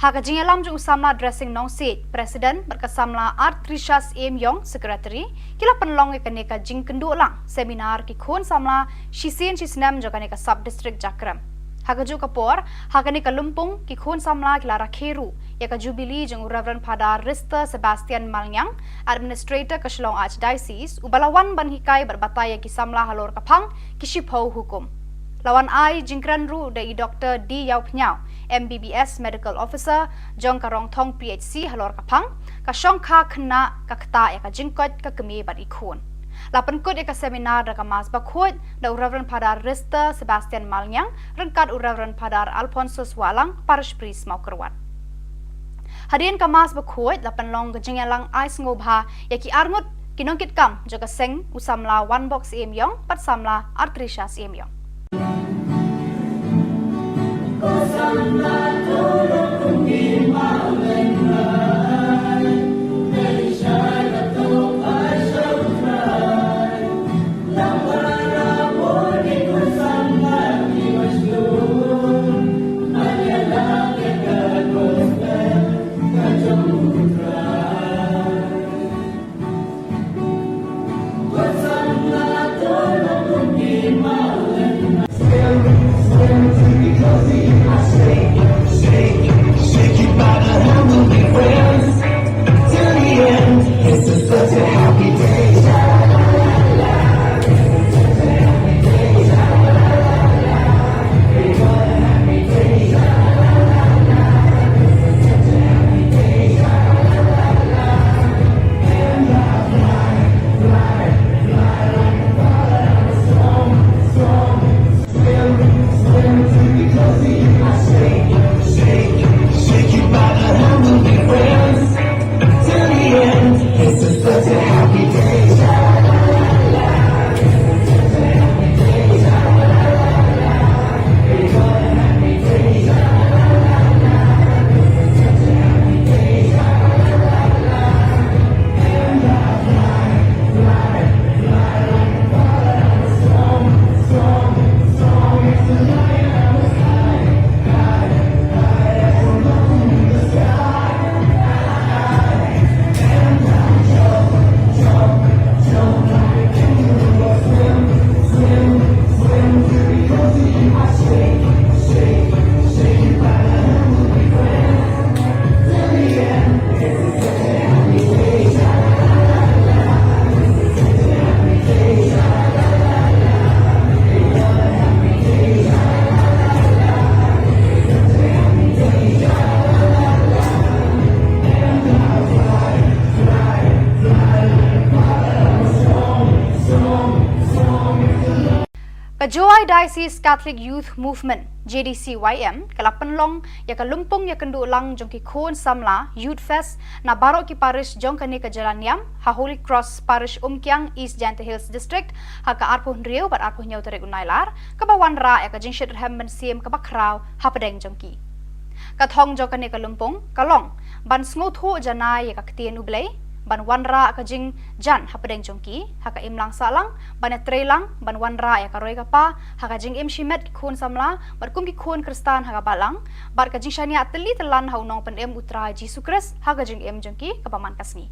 haka jingalam jung samla dressing nong seat president berkasamla art Trishas M Yong secretary kila penlong ikane ka jing kendu lang seminar ki khon samla shisin shisnam jokane ka sub district jakram haka ju kapor haka ni ka lumpung ki khon samla kila rakheru ya ka jubilee jung Reverend Father Rista Sebastian Malnyang administrator ka Shillong Archdiocese ubalawan banhikai berbataya ki samla halor kapang kishipho hukum lawan ai jingkran ru dai Dr. D Yau Pnyao MBBS medical officer jong karong thong PHC halor kapang ka shongkha khna ka khta ya ka jingkot ka kemi bar ikhon lapan kod ka seminar da ka mas bakhot da Reverend Father Rista Sebastian Malnyang rengkat Reverend Father Alphonsus Walang parish priest Maukarwat Hadian kamas bakhot lapan long gajingalang ais ngobha yaki arngut kinongkit kam joka seng usamla one box emyong pat samla artrisha emyong Stay. Kajoi Diocese Catholic Youth Movement JDCYM kalapan long ya kalumpong ya kendu lang jong ki khon samla Youth Fest na barok ki parish jong kani ka Jalan Niam ha Holy Cross Parish Umkyang East Jante Hills District ha ka arpuh riu bat arpuh nyau tarik unailar ka bawan ra ya ka jing shit hem ben siem ka bakrau ha pedeng jong ki ka thong jong kani kalumpong kalong ban sngo thu janai ya ka ktien ublei ban wanra ka jing jan ha pedeng jongki ha ka imlang salang ban trelang ban wanra ya ka roi ka pa ha ka jing im shimet khun samla bar kum ki khun kristan ha ka balang bar ka jing shania teli telan ha unong pen em utra Jesu Kris ha ka jing em jongki ka paman kasni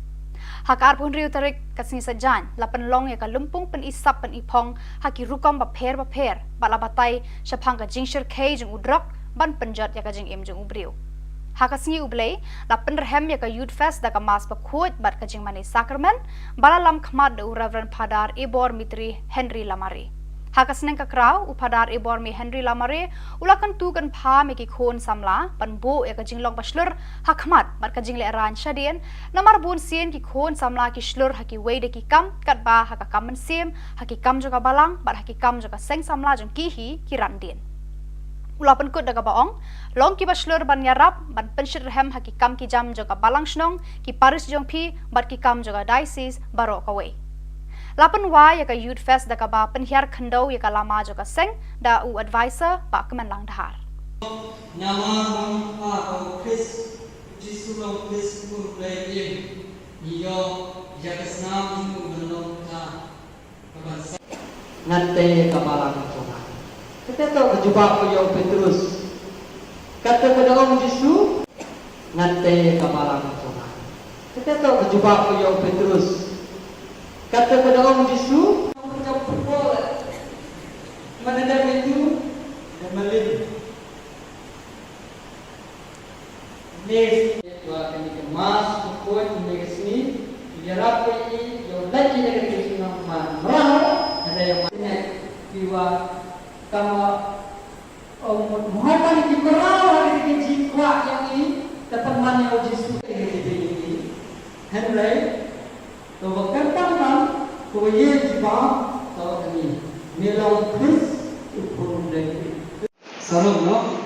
ha ka arpun riu tarik kasni sajan lapan long ya ka lumpung pen isap pen ipong ha ki rukom ba pher bala batai shapang ka jing shir kei jong udrok ban penjat ya ka jing em jong ubriu Hakasngi ublei la penderhem ya ka Youth Fest da ka mas pakhuat bat ka jing mani sakramen bala lam khmat de Reverend Padar Ibor Mitri Henry Lamare Hakasneng ka kraw upadar Ibor mi Henry Lamare ulakan tu kan pha me ki khon samla pan bo ya ka jing long paslur hakmat bat ka jing le ran shadien namar bun sien ki khon samla ki slur ha ki wei de ki kam kat ba ha ka kam siem ha ki kam jo ka balang bat ha ki kam jo ka seng samla jong ki hi ki ran din Ulapan kut daga baong, long ki baslur ban yarap, ban penshir hem haki kam ki jam joga balang snong, ki paris jong pi, bat ki kam joga diocese baro kawe. Lapan wa yaka Youth Fest daga ba penhiar khendau yaka lama joga seng, da u advisor ba kemen lang dahar. Nama mang au Chris, Jesu long Chris pur play iyo yaka snam mu belong ta kaban ngante kabalang ko. Kita tahu jumpa beliau Petrus. Kata kepada Om Yesus, nanti kepala Tuhan. Kita tahu jumpa beliau Petrus. Kata kepada Om Yesus, kamu jauh berbola. Mana dah itu? Dan melin. Nes, tuan kami kemas, pukul ini kesini. Biar apa ini? Yang lagi nak kesini nama merah. Ada yang mana? Biwa Kalau Muhammad di Quran hari ini jiwa yang ini dapat mana Yesus ini Henry to bukan tangan ko ye jiwa to ini melong Chris upun dari sarung no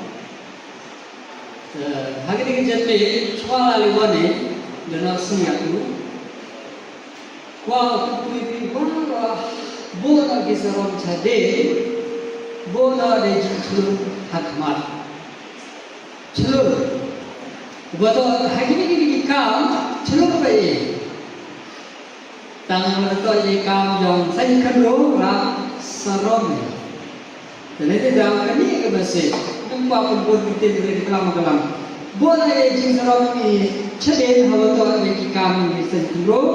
hari ini jadi soal liwane dan senyap tu wah tu ini bola di sarung jadi bola de chulu hakmat chulu bato hakini ki kam chulu pai tang to ye kam jong sai khalo ra sarom tene de dang kani ke base tumpa pun tin de kalam bola ye jing sarom ni chade hawato ye ki kam ni sai khalo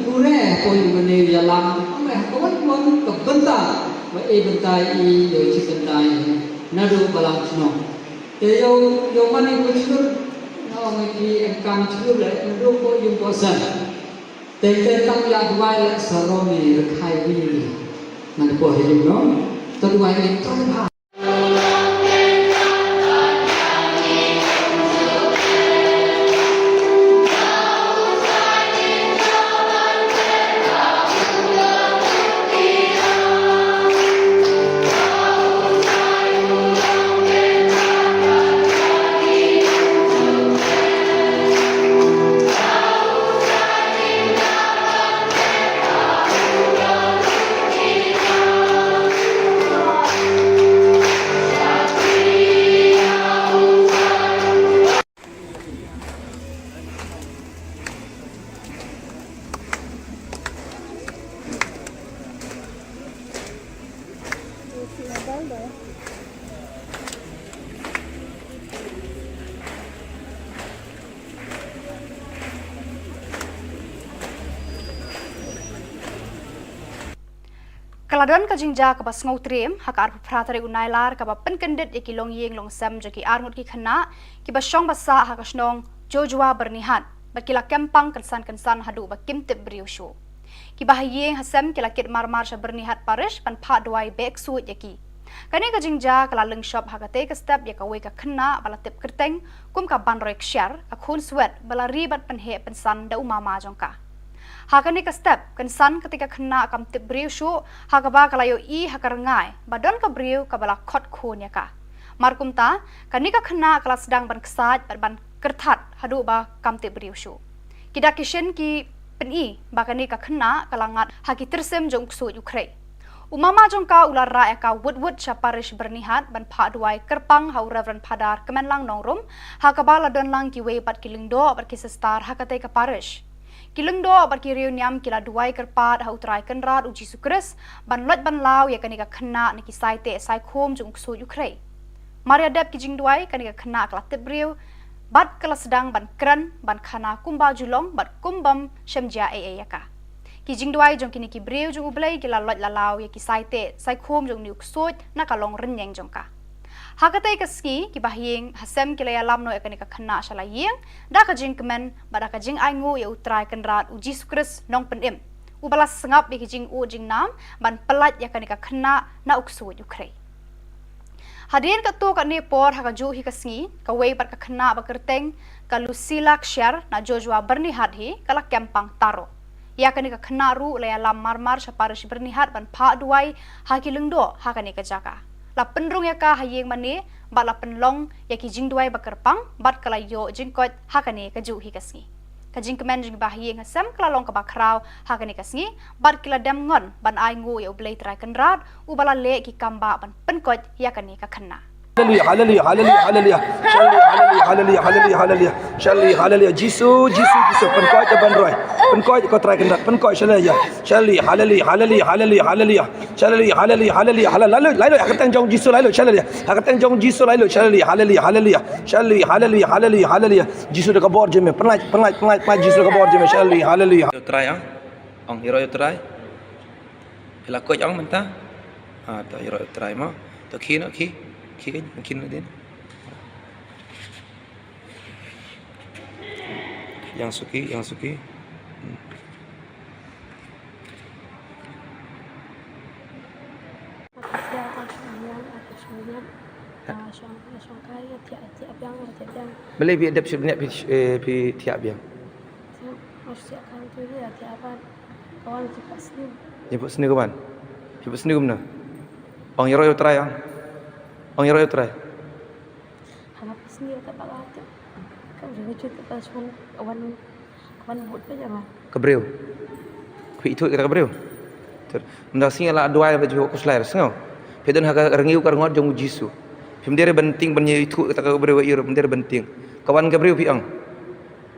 pure ko ni yalam ame ko mon ko banta bentai yo ci bentai nadu balang sno te yo mani ko chur no ngi kam chur le nadu ko yung ko san te tam ya dwai le saromi khai wi nan ko he no to dwai ni to ha Kaladon ka jingja ka bas ngau trem hakar pratare unailar ka ba penkendit iki long yeng long sam jaki arngut ki khana ki ba shong basa ha ka snong jojwa bernihat ba kila kempang kensan hadu ba kimtip briu sho ki ba yeng hasam kila kit marmar sha bernihat parish pan pha dwai bek suit yaki kani ka jingja kala leng shop ha ka te ka step ya ka we ka khana bala tip kerteng kum ka ban rek share ka khun swet bala ribat pan he pensan da umama jongka Hakani ka step kan san ketika kena kam tip briu shu hakaba kalayo I hakarangai badon ka briu kabala khot khon ya ka markum ta kani ka kena kala sedang ban kesat ban kertat hadu ba kam tip briu shu kida kishen ki peni bakani ka kena kalangat haki tersem jong su Ukraine Umama jongka ular ra eka wood syaparish bernihat ban pha duai kerpang hau Reverend Padar kemenlang nongrum hakabala don lang ki we pat kilingdo bat ki sestar hakate ka parish kilingdo bat ki reuniam kila duai kerpat hau trai kenrat uji sukres ban lot ban law ya kanika khna ni ki saite sai khom jung su Ukraine Maria dep ki jing duai kanika khna kla tebriu bat kala sedang ban kran ban khana kumba julong bat kumbam shemjia yaka ki jing duai jong kini ki breu jong ublai ki la lot la law ya ki saite sai khom jong niuk sot na ka long ren yang jong ka hakate ka ski ki bahyeng hasem ki la lam no ekani ka khna shala yeng da ka jing kemen bada ka jing ai ngu ya utrai kenrat uji sukres nong penem ubalas sengap ki jing u jing nam ban pelat ya kani ka khna na uksut Ukraine Hadirin ka tu ka ni por ha ka ju hi ka sngi ka wei par ka khna ba kerteng ka Lucila Kshar na Joshua bernihat hi kala kempang taro ya kani ka khna ru la lam marmar syaparish bernihat ban pha duai ha ki lengdo ha kani ka jaka la penrung ya ka hayeng mani ba la penlong ya ki jing duai ba kerpang bat kala yo jing kot ha kani ka ju hi ka sngi ka jing kemen jing ba hayeng hasam kala long ka ba kraw ha kani ka sngi bat kila dam ngon ban ai ngu ya ublei trai kenrat u bala le ki kamba ban penkot ya kani ka khna Hallelujah, hallelujah, hallelujah, hallelujah. Hallelujah, hallelujah, hallelujah. Hallelujah, hallelujah. Jesus, penkoi je banroi. Penkoi kau try kendat, penkoi hallelujah. Hallelujah, hallelujah, hallelujah, hallelujah. Hallelujah, hallelujah, hallelujah. Lalu akan tengok Jesus lalu, hallelujah. Akan tengok Jesus lalu, hallelujah, hallelujah, hallelujah. Hallelujah, hallelujah, hallelujah. Jesus dah kabor je me, penat, Jesus dah kabor je me, hallelujah. Try ang hero try. Hila ko ang menta. Ta hero try mo. To kino ki mungkin din. Yang suki. Boleh bi adap sebenarnya pi tiap biang. Jemput sini kawan. Jemput sini gimana? Ang hero try ang. Ang hero try. Hanap sendiri tak bakal tu. Kau jangan cerita pasal kawan buat apa jangan. Kebreu. Ku itu kita kebreu. Ter. Ndak sing ala doa baju ku slair sengau. Pedon haga rengiu kar ngot jong jisu. Pemdere benting benye itu kita kebreu ir pemdere benting. Kawan kebreu pi ang.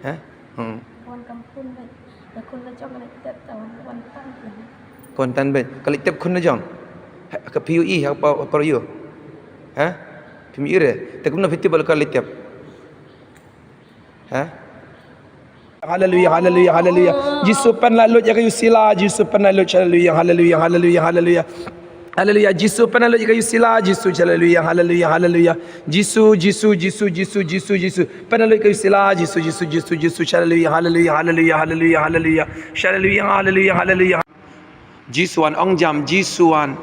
Ha? Kawan kampung ben. Lakon la jong nak tak tahu kawan tan. Kontan ben. Kali tep kun na jong. Ka PUE apa yo. Ha? Pemire. Tak guna fiti bal kali tep. Ha? Hallelujah, hallelujah, hallelujah. Jesus pen lalu ya kayu sila, Jesus pen lalu hallelujah, hallelujah, hallelujah, hallelujah. Hallelujah, Jesus pen lalu ya kayu sila, Jesus hallelujah, hallelujah, hallelujah. Jesus pen lalu kayu sila, Jesus hallelujah, hallelujah, hallelujah, hallelujah, hallelujah. Hallelujah, hallelujah, hallelujah. Jisuan ong jam Jisuan.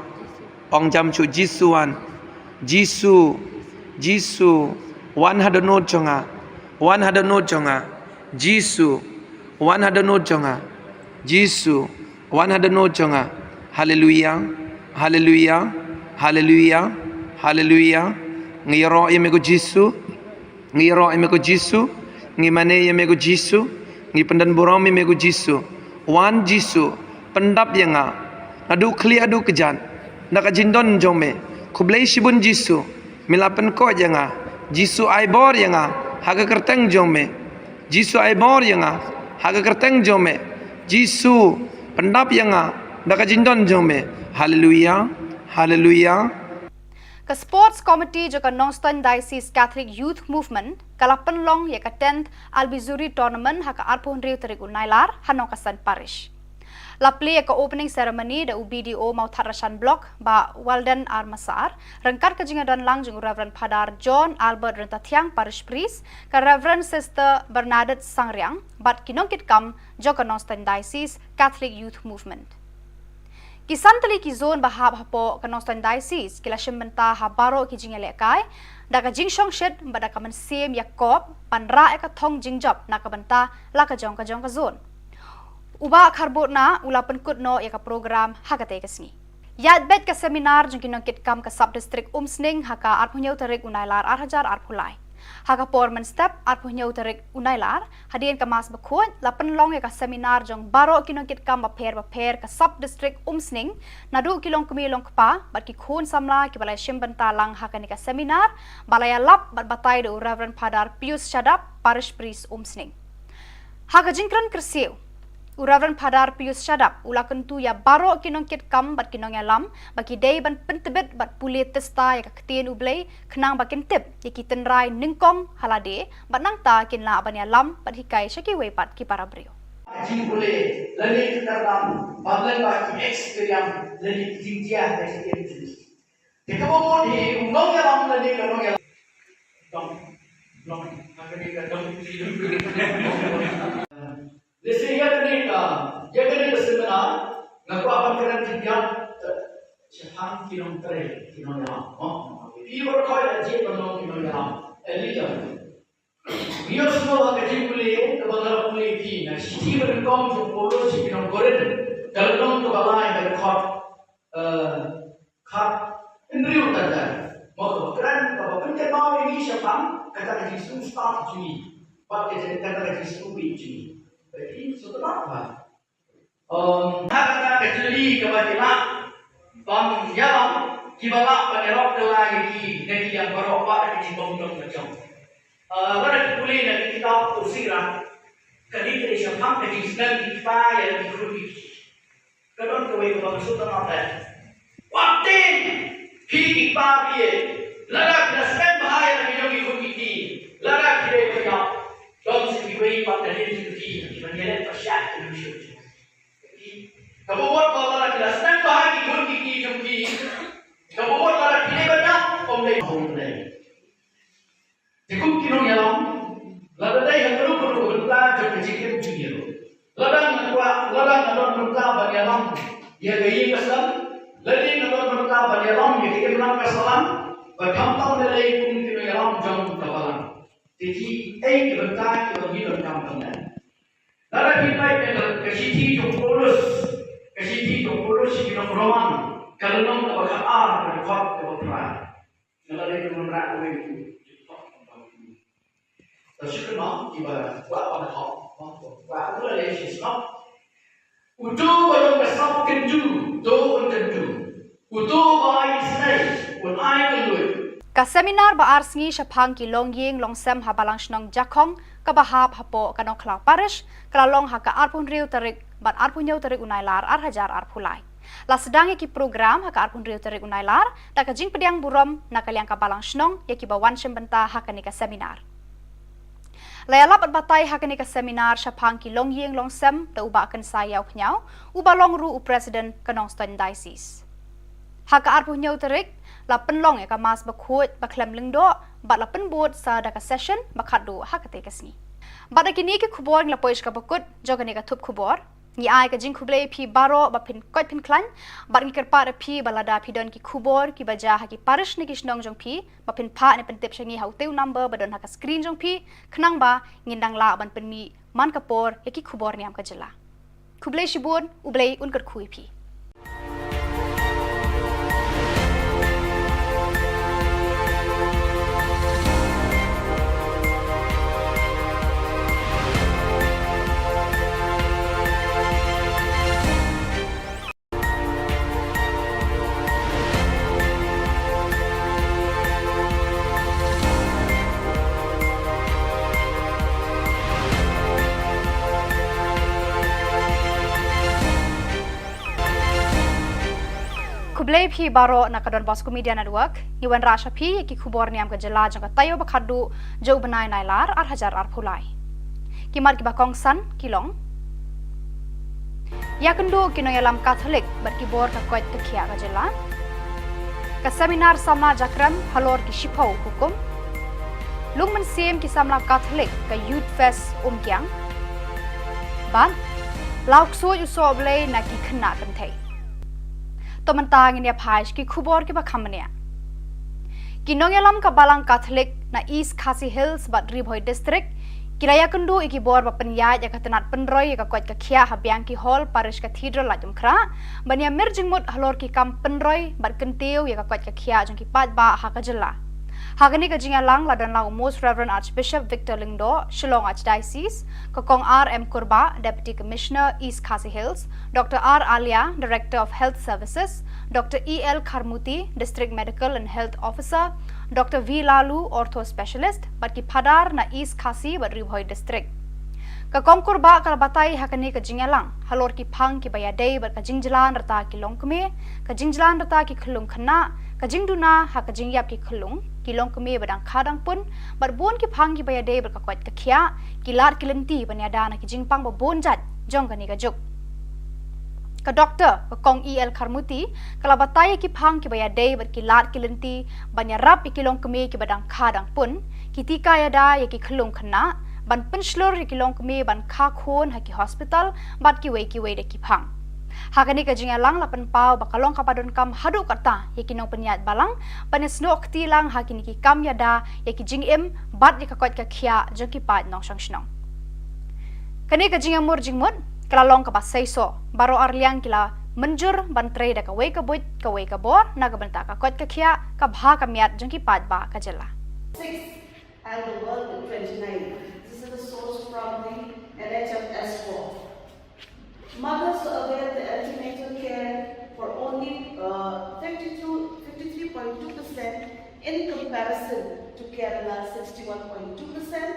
Ong jam chu Jisuan. Jisu 100 no jonga 100 no jonga Jisu 100 no jonga Jisu 100 no jonga hallelujah hallelujah hallelujah hallelujah ngiro yemego Jisu ngiro yemego Jisu ngimane yemego Jisu ngi pendan borong yemego Jisu wan Jisu pendap yanga adu kli adu kejan naka jindon jome Kublai shibun Jisu milapen ko janga Jisu ai bor janga haga kerteng jome Jisu ai bor janga haga kerteng jome Jisu pendap janga daka jindon jome haleluya haleluya Ka Sports Committee joka Nongstoin Diocese Catholic Youth Movement kala penlong ya ka 10th Albizuri Tournament haka arpon riu terigu nailar hanong kasan parish La play ka opening ceremony da UBDO mau Tharashan Block ba Walden Armasar rengkat ka jingadon lang jung Reverend Padar John Albert Rentatiang Parish Priest ka Reverend Sister Bernadette Sangriang bat kinongkit kam joka Nongstoin Diocese Catholic Youth Movement Kisan tali ki zone bahab hapo ka Nongstoin Diocese kila shimenta habaro ki jingale kai da ka jingshong shed ba da ka man sem Yakob panra ka thong jingjop na ka banta la ka jong ka zone Uba kharbot na ula penkut no ya ka program hakate kesni. Yat bet ka seminar jong kinong kam ka sub district umsning haka arpunyau tarik unailar arhajar arpulai. Haka porman step arpunyau tarik unailar hadian ka mas bakut lapen long ya ka seminar jong baro kinong kam baper ka sub district umsning nadu kilong kumilong kpa bat ki khun samla ki balai shimbanta lang haka ni ka seminar balaya lap bat batai do Reverend Padar Pius Shadap parish priest umsning. Haka jingkran kersiu Reverend Padar Pius Shadap ula kentu ya baro kinong kam bat kinong alam bagi day ban pentebet bat pulit testa ya kaketien ublay kenang bakin tip ya kitenrai ningkom halade bat nangta kinla ban alam bat hikai syaki wepat ki para brio. Jing boleh learning dalam bablan bagi experience learning jinjia dari itu. Jika mau di undang yang learning kalau yang dong akan dikatakan Lesi ya kena seminar ngaku apa kena tiga siapa kinong teri kinong yang ibu kau aja kinong yang elija dia semua kerja kuliah kebanyakan kuliah di nah sih berengkong jempol sih kinong goreng kalau nong kebalai berkat indriu tanda mau keren kalau penting mau ini siapa kata kerja susah cumi pakai kata kerja stupid cumi jadi setelah apa? Kata kecili kebajikan, yang kibala penerok lagi dari yang beropak di bawah macam. Pada kuliah dari kitab Ursira, kali ini siapa yang sedang kita yang dikulik. Kadang kau yang maksud apa? Waktu hingga pagi, larak nasib bahaya yang dikulik ini, larak tidak banyak. Dom sebagai pada diri sendiri, menjadi persyat manusia. Kalau buat kalau lagi dasar bahagi pun kiki jumpi, kalau buat kalau tidak banyak, omlay. Jika kinong yalam, lalu dah yang perlu berita jumpa jikim junior. Ladang berita bagi yalam, dia gaya kesal. Lalu berita bagi yalam, dia kirim lang kesalan. Berkampang dari pun kinong yalam jom kapalan. Jadi, kebentar kita hidup dalam benar. Dalam kita kesiti jompolos kita beruang. Kalau nong tak berkar, berkot berperang. Kalau ada yang menerang itu, tersyukur nak kita buat pada hak, buat tu adalah Islam. Untuk kalau kesap kenju, tu kenju. Untuk bayi senai, pun air keluar. Ka seminar ba arsngi syapang ki longying longsem habalang shnong jakong ka bahap hapo kanong klau parish kalalong haka arpun riu tarik bat arpun yau tarik unailar arhajar arpulai. La sedangi ki program haka arpun riu tarik unailar da ka jing pediang burom nakaliang ka balang shnong ya ki bawan syembenta haka ni ka seminar. Layala bat batai haka ni ka seminar syapang ki longying longsem da uba akan sayau pnyau uba long ru u president kanong ston diocese. Haka arpun yau tarik la penlong ya ka mas bakut baklem lengdo bat la penbot sa daka session bakadu hakate kasni bat kini ke khubor la poish ka bakut jogani ka thup khubor ni ai ka jing khuble phi baro ba phin koi phin klan bat ni kerpa phi balada phi don ki khubor ki baja ha ki parish ni kisnong jong phi ba phin pha ni pentep shangi hauteu number badon ha ka screen jong phi khnang ba ngindang la ban penmi man kapor ya ki khubor niam ka jela khuble shibun ublei unkar khui phi Kublai phi baro nakadon Bosco Media Network iwan rasha phi ki khubor niam ka jela jang tayo bakhadu jo banai nailar ar hajar ar phulai kimar ki bakong san kilong yakendo kinoyalam Catholic bar ki bor ka koit ka khia ka jela ka seminar sama jakram halor ki shipau hukum lungman sim ki samla Catholic ka youth fest kyang ban lauk so yu so blai na ki khna kan thai Tomantang ini apa ki khubor ki bakhamnya. Kinongelam ka balang Catholic na East Khasi Hills bat Ribhoi district Kiraya kendu iki bor bapenyai ya katenat penroy ya kakuat kakia habiang ki hall parish cathedral la jumkra bania merjing mut halor ki kam penroy bat kentiu ya kakuat kakia jong ki pat ba hakajela. Hagani ka jingalang la dan la Most Reverend Archbishop Victor Lingdo, Shillong Archdiocese, Kokong R.M. Kurba, Deputy Commissioner East Khasi Hills, Dr. R. Alia, Director of Health Services, Dr. E.L. Kharmuti, District Medical and Health Officer, Dr. V. Lalu, Ortho Specialist, Batki Padar na East Khasi bat Ribhoi District. Kakong kurba kalabatay hakani ka jingalang halor ki phang ki bayadei bat ka jingjalan rata ki longkme ka jingjalan rata ki khulung khana ka jingduna ha ka jingyap ki khulung ki longkme badang khadang pun bat bon ki phang ki bayadei bat ka kwat ka khia ki lar ki lenti banyada na ki jingpang ba bon jat jong kani ka juk ka doctor kakong EL Kharmuti kalabatay ki phang ki bayadei bat ki lar ki lenti banyarap ki longkme ki badang khadang pun ki tika yada ya ki khulung khana ban penslur ki long kemi ban kha khon ha ki hospital bat ki wei de ki phang hakani ka jingalang lapan pau bakalong kapadon kam hadu kata yakinong penyat balang panesno akti lang hakini ki kam yada yaki jingim bat di kakot ka khia jong ki pat nong sang shnong kani ka jingamur jingmut kalalong ka basaiso baro arliang kila menjur ban tre da ka wei ka bot ka wei ka bor na ka banta ka kot ka khia ka bha ka miat jong ki pat ba ka jela 6 and the world in 29. This is the source from the NHS 4. Mothers avail the antenatal care for only 53.2% in comparison to Kerala 61.2%.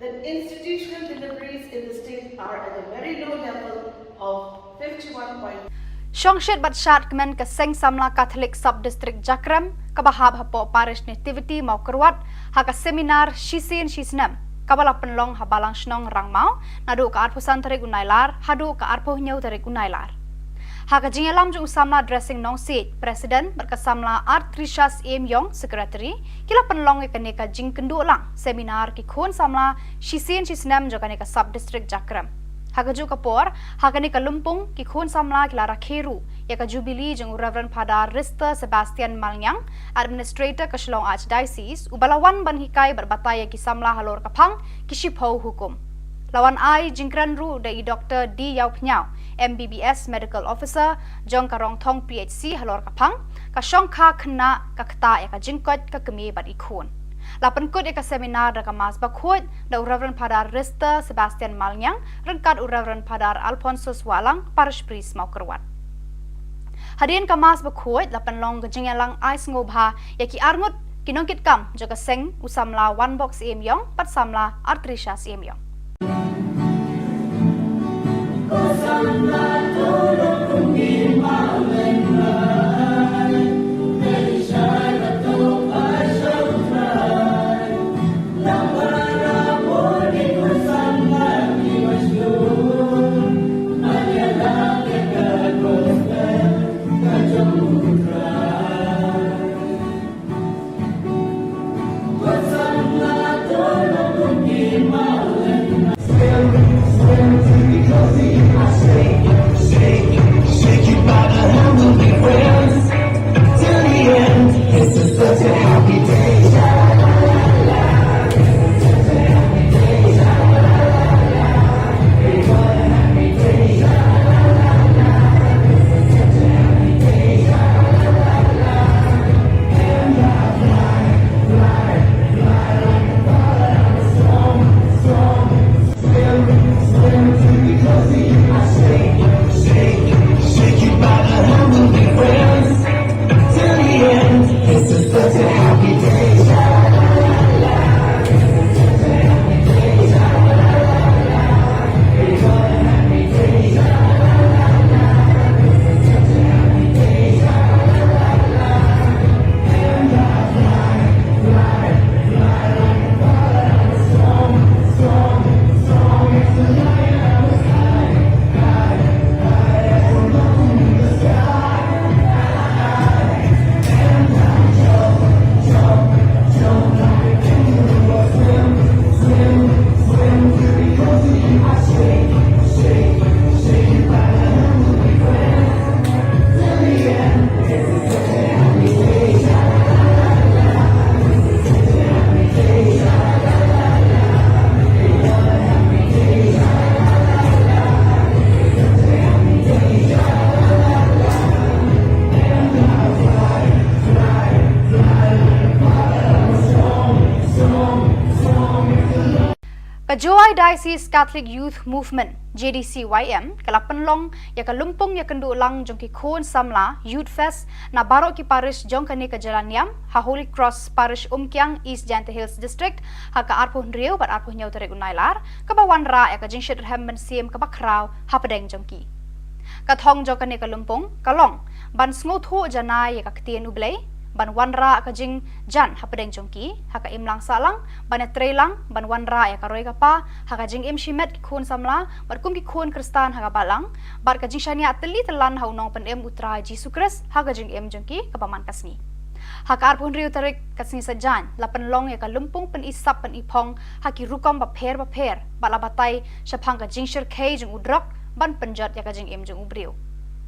Then institutional deliveries in the state are at a very low level of 51.2%. Shongshet batshat kemen ke Seng Samla Catholic Sub-District Jakram kabahab hapo parish nativity mau kerwat haka seminar shisin shisnam kabala penlong habalang shnong rangmau nadu ka arpo santarik unailar hadu ka arpo nyau tarik unailar haka jingalam jung samla dressing nong seat president berkasamla art Trishas M Yong secretary kila penlong ikane ka jing kendu lang seminar ki khon samla shisin shisnam jokane ka sub-district Jakram Hagaju kapor, hagani kalumpung ki khun samla ki lara kheru, ya ka jubilee jeng Reverend Padar Rista Sebastian Malnyang, Administrator ka Shillong Archdiocese, ubalawan ban hikai berbataya ki samla halor kapang ki shipau hukum. Lawan ai jingkran ru dai Dr. D Yau Pnyau, MBBS Medical Officer, jong karong thong PHC halor kapang, ka shong kha khna ka kta ya ka jingkot ka kemi bat ikhun. Lapan kod eka seminar da kamas bakhot da Reverend Padar Rista Sebastian Malnyang rengkat Reverend Padar Alphonsus Walang parish priest mau kerwat. Hadirin kamas bakhot lapan long gejingalang ais ngobha yaki arngut kinongkit kam joka seng usamla one box emyong pat samla artrisha emyong. Joy Diocese Catholic Youth Movement JDCYM kalapan long ya kalumpong ya kendu lang jong ki khon samla Youth Fest na barok ki parish jong kani ka Jalan Niam ha Holy Cross Parish Umkyang East Jante Hills District ha ka arpuh riau bat arpuh nyau terek unailar ka bawan ra ya ka jingshit hem ben siem ka bakrau ha pedeng jong ki ka thong jong kani ka lumpong kalong ban sngo thu janai ya ka ktien ublei ban wanra ka jing jan ha pedeng jongki ha ka imlang salang ban trelang ban wanra ya ka roi ka pa ha ka jing im shimet ki khun samla bar kum ki khun kristan ha ka balang bar ka jing shania teli telan ha unong pen em utra Jesu Christ ha ka jing em jongki ka paman kasni ha ka arpun riu tarik kasni sajan lapan long ya ka lumpung pen isap pen ipong ha ki rukom ba pher bala batai shapang ka jing shir kei jong udrak ban penjat ya ka jing em jong ubriu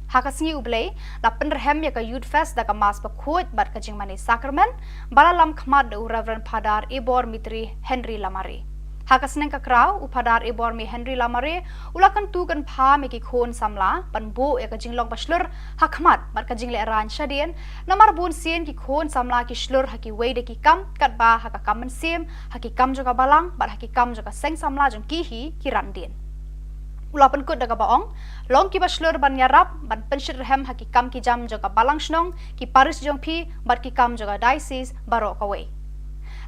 Hakasngi ublei la penrhem ya ka Youth Fest da ka mas pakhuat bat ka jing mani sakramen bala lam khmat de Reverend Padar Ibor Mitri Henry Lamare Hakasneng ka kraw upadar Ibor mi Henry Lamare ulakan tu kan pha me ki khon samla panbo ya ka jing long baslur hakmat bat ka jing le ran shadien namar bun sien ki khon samla ki shlur haki weide ki kam kat ba ha ka kamen sim haki kam jo ka balang bat haki kam jo ka seng samla jong ki hi ki randien Ulapan kut daga baong, long ki baslur ban yarap, ban penshir hem haki kam ki jam joga balang shnong, ki paris jong pi, bat ki kam joga diocese barok away.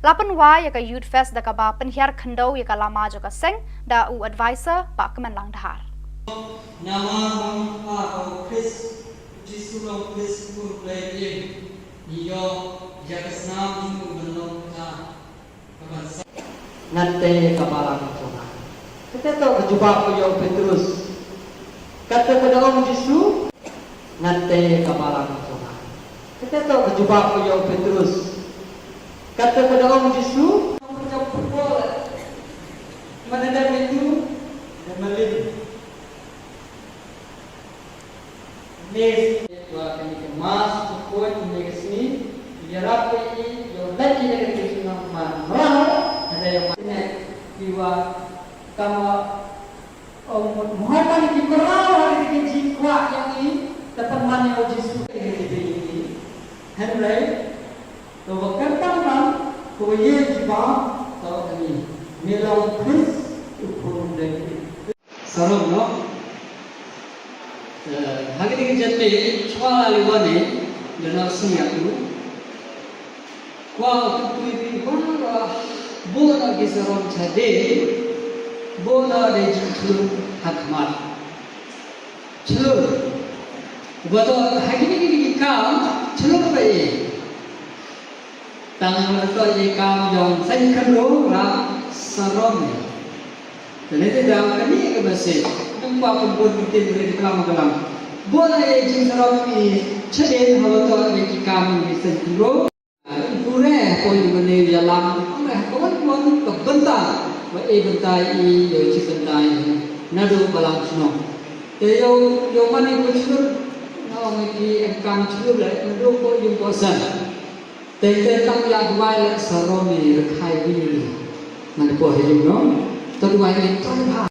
Lapan wa ya ka Youth Fest daga ba penhiar khendau ya ka lama joga seng, da u advisor pa kemen lang dahar. Nama mangpa o Chris, Jesu long Chris pur play iyo jagasnam jung benong ta kabansa. Nante kabalang tona. Kita tahu berjumpa beliau Petrus. Kata kepada Om Yesus, nanti kabalang Tuhan. Kita tahu berjumpa beliau Petrus. Kata kepada Om Yesus, mana ada itu dan melin. Nes dua kali kemas, kuat ini ke sini. Biar apa ini? Yang lagi dari kita nama ada yang mana jiwa Kama Muhammad ki korau hari ki jikwa yang ini tepat mana o Yesus ini Henry to bakantang nam ko ye jiba to ani melau Chris upun dai sarong no hagi ki jette chwala liwane dana singya tu kwa tu bi bona bona ki sarong chade Bola de jingklu hakmat. Chlu. Wato hakini kam chlu pai. Tang to ye kam yong sai khalo ra sarom. Tene dang kani ke base. Tumpa pun bitin dari kelam. Bola ye jing sarom ni chden hawato ye kam ni sai khalo. Pure ko yune yalam. Kawan ke bentar. Wa e bentai I yo chi bentai nadu balang sno te yo mani ko chur no ngi ki kam chur le nadu ko yung ko san te tang ya wai le saroni le khai wi man ko he yung no to wai le to ba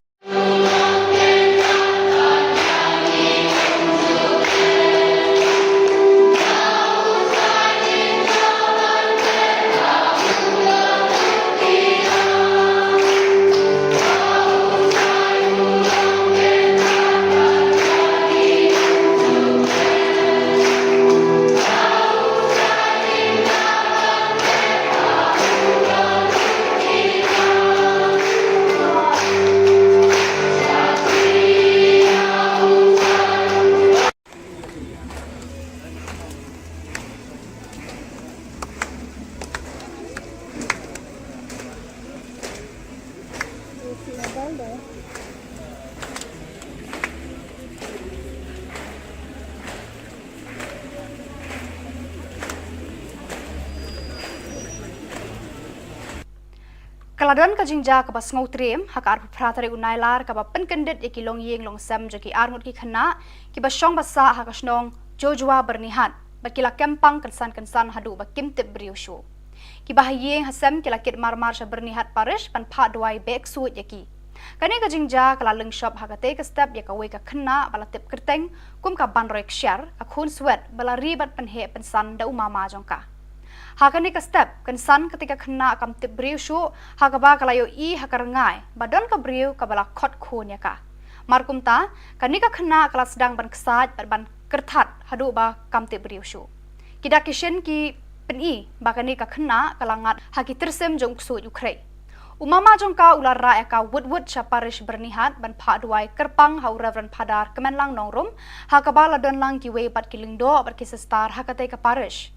Kaladon ka jingja ka bas ngautrem hakar pratare unailar ka ba penkendet iki long yeng long sam jaki arngut ki khana ki ba shong basa hakasnong jojwa bernihat bakila kempang kensan hadu ba kimtip briushu ki ba yeng hasam kila kit marmar sha bernihat parish pan pha dwai bek suit yaki kani ka jingja kala leng shop hakate ka step ya ka we ka khana bala tip kerteng kum ka ban rek share ka khun swet bala ribat pan he pensan da umama jongka Hakani ka step kan san ketika kena kam tip briu shu hakaba kalayo I hakarangai badon ka briu kabala khot khun ya ka. Markum ta kani ka kena kala sedang ban kesaj ban kertat hadu ba kam tip briu shu. Kita kishen ki peni bakani ka kena kalangat haki tersem jong ksu Ukraine. Umama jongka ular ra eka wud syaparish bernihat ban pha duai kerpang hau Reverend Padar kemenlang nongrum hakabala don lang ki we bat kilingdo bat kisestar hakate ka parish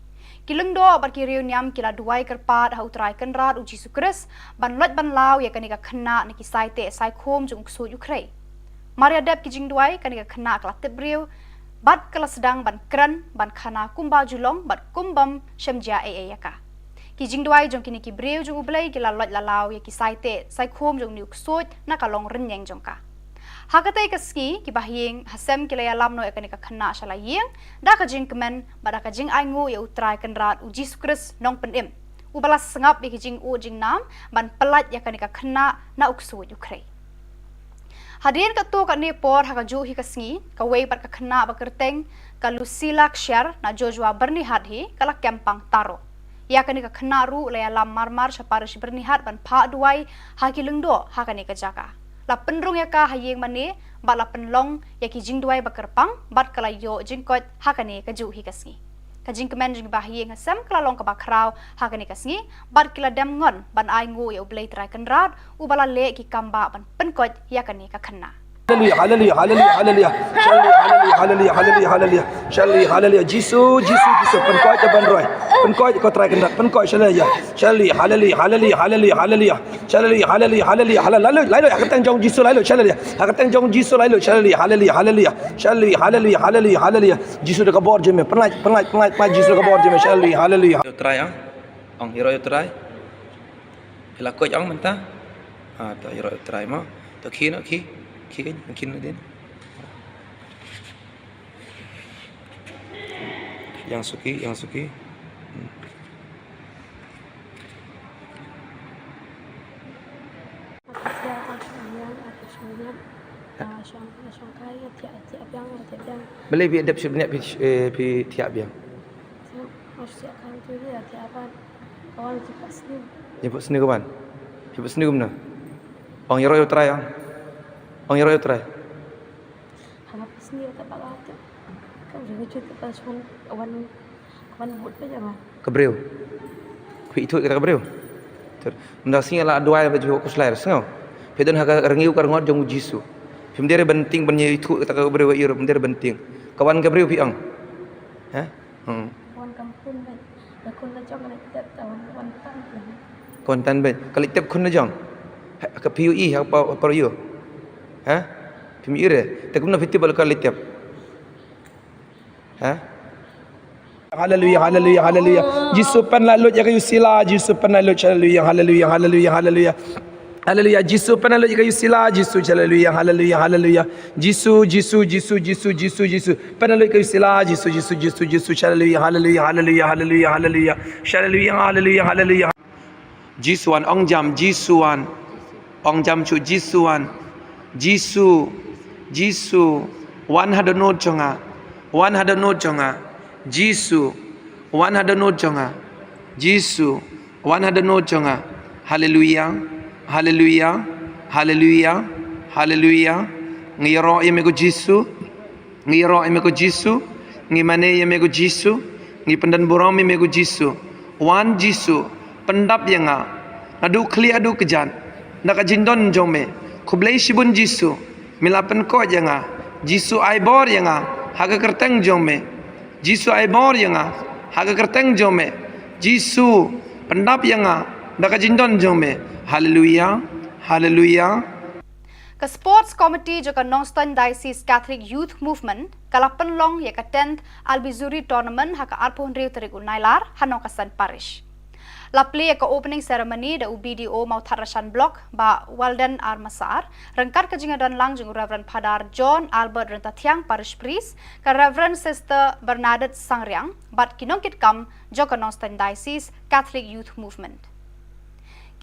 kilingdo bat ki Khubor Niam kila duai kerpat hau trai kenrat uji sukres ban lot ban law ya kanika khna ni ki saite sai khom jung su Ukraine Maria dep ki jing duai kanika khna kala tebriu bat kala sedang ban kran ban khana kumba julong bat kumbam shemja yaka ki jing duai jong kini ki breu jong ublai ki la lot la law ya ki saite sai khom jong niuk sot na kalong renyeng jong ka hakatai ka ski ki bahyeng hasem ki la lam no ekani ka khna shala yeng da ka jing kemen bada ka jing ai ngu ya utrai kenrat uji sukres nong penem ubala sengap ki jing u jing nam ban pelat ya kani ka khna na uksu Ukraine Hadirin ka tu ka ni por haka ju hi ka sngi ka wei par ka khna ba kerteng ka Lucila Kshar na Joshua bernihat hi kala kempang taro ya kani ka khna ru la lam marmar syaparish bernihat ban pha duai ha ki lengdo ha kani ka jaka la penrung ya ka hayeng mane ba la penlong ya ki jing duai ba kerpang bat kala yo jingkot ha kani ka ju hi ka sngi ka jing kemen jing ba hayeng hasam kala long ka ba kraw ha kani ka sngi bat kila dem ngon ban ai ngu ya ublei trai kenrat u bala le ki kamba ban penkot ya kani ka khna Hallelujah, hallelujah, hallelujah, hallelujah. Hallelujah, hallelujah, hallelujah. Shalli, hallelujah. Jisu, penkoi je ban roi. Penkoi kau try kendak, penkoi shalli. Shalli, hallelujah, hallelujah, hallelujah, hallelujah. Shalli, hallelujah, hallelujah, hallelujah. Lalu, aku teng jong Jisu lalu, shalli. Aku teng jong Jisu lalu, shalli, hallelujah, hallelujah. Shalli, hallelujah, hallelujah, hallelujah. Jisu dekat bor je me, penat Jisu dekat bor je me, shalli, hallelujah. Yo try ong hero yo try. Ila ko ong mentah. Ta hero yo try mo. To ki mungkin din. Yang suki. Boleh bi adap sebenarnya pi tiap biang. Jemput sini kawan. Jemput sini ke mana? Ong hero yo try Ong hero yo try. Habis ni tak bakal tu. Kau jangan cerita pasal kawan buat apa jangan. Kebreu. Kui itu kita kebreu. Ter. Mendak sini lah dua baju aku selai sengau. Pedon hak rengiu kar ngot jong Jisu. Pemdere benting benye itu kita kebreu iro pemdere benting. Kawan kebreu pi ong. Ha? Kawan kampung kan. Lakon la jong nak tiap tahun kawan tan. Kontan ben. Kali tiap kun jong. Ke PUE apa yo? Ha? Pemire. Tak guna fiti bal kali tiap. Ha? Hallelujah, hallelujah, hallelujah. Jisu pen lalu ya kayu sila, Jisu pen lalu hallelujah, hallelujah, hallelujah, hallelujah. Hallelujah, Jisu pen lalu ya kayu sila, Jisu hallelujah, hallelujah, hallelujah. Jisu. Pen lalu ya kayu sila, Jisu hallelujah, hallelujah, hallelujah, hallelujah, hallelujah. Hallelujah, hallelujah. Jisuan ong jam Jisuan. Ong jam chu Jisuan. Jisu 100 note jonga 100 note jonga Jisu 100 note jonga Jisu 100 note jonga hallelujah hallelujah hallelujah hallelujah ngiro yemego Jisu ngimane yemego Jisu ngi pendan borong yemego Jisu wan Jisu pendap yanga adu kli adu kejan naka jindon jome Khubor shibun Jisu milapen ko janga Jisu ai bor yanga haga kerteng jome Jisu ai bor yanga haga kerteng jome Jisu pendap yanga daka jindon jome hallelujah hallelujah. Ke Sports Committee joka Nongstoin Diocese Catholic Youth Movement kala penlong ya ka 10th Albizuri Tournament haka arpon riu terigu nailar hanong kasan parish. La play ka opening ceremony da UBDO Mautharashan Block ba Walden Armasar rengkar ka jingadan lang jeng Reverend Padar John Albert Rentathiang Parish Priest ka Reverend Sister Bernadette Sangriang bat kinongkit kam joka Nongstoin Diocese Catholic Youth Movement.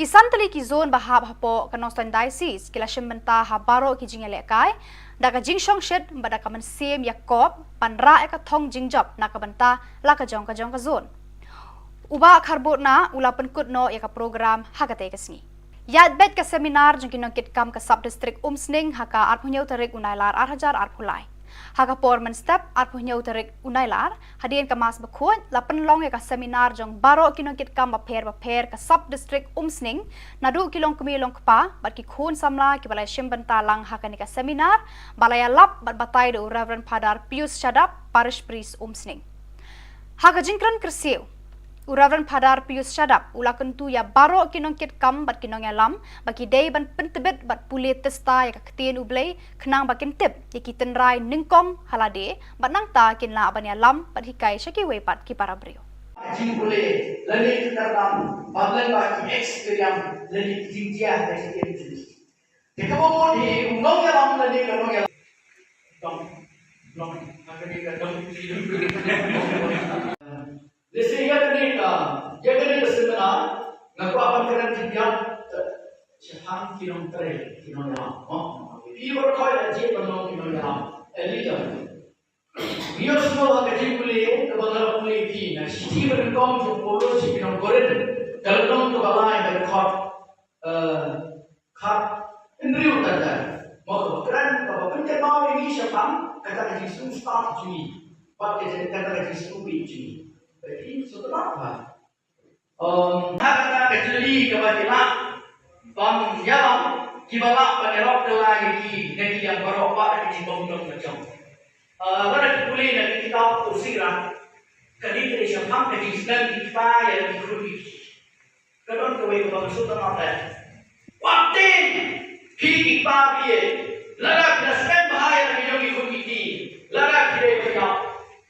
Kisantali ki zone bahab hapo ka Nongstoin Diocese kila shimenta habaro ki jingele kai da ka jingshong shed ba da ka man sem Yakob panra ka thong jingjop na ka banta la ka jong ka zone. Uba karbotna ula penkut no ya ka program hakate kesni. Yat bet ka seminar jong kinongkit kam ka sub district umsning haka arpunyau tarik unailar arhajar arpulai. Haka porman step arpunyau tarik unailar hadian ka mas bakut la penlong ya ka seminar jong baro kinongkit kam baper ka sub district umsning nadu kilong kumilong kpa bat ki khun samla ki balai shimbanta lang haka ni ka seminar balaya lap bat batai do Reverend Padar Pius Shadap parish priest umsning. Haka jingkran kersiu Reverend Padar Pius Shadap ula kentu ya baro kinongkit kam bat kinong ya lam bagi day ban pentebet bat pulih testa ya kaketien ublay kenang bakin tip ya kitenrai ningkong halade bat nang ta kinla ban ya lam bat hikai syaki wepat ki para brio. Jing boleh lani terdalam baglan bagi experience lani jinjia dari jenis. Tekabo di ungong ya lam lani kanong ya dong akan dikatakan Lesi ya kena seminar ngaku apa keren tiap sehang kinong tere kinong yang ibu kau aja penong kinong yang elita biar semua kerja boleh kebanyakan boleh di nah siti berengkong jo polo si kinong koren kalau nong tu balai dari khat indriu tanda mau keren kalau pencet mau ini siapa kata kerja start juni pakai kata kerja juni Jadi setelah apa? Kata kecili kebajikan, yang kibalak penerok lagi negeri yang beropak di bawah macam. Kalau boleh nanti kita usirah, kali ini siapa negeri sedang kita yang dikuruti. Kalau kau itu maksud apa? Waktu kita dia, lalu kita sedang bahaya yang dikuruti, lalu kita berjauh.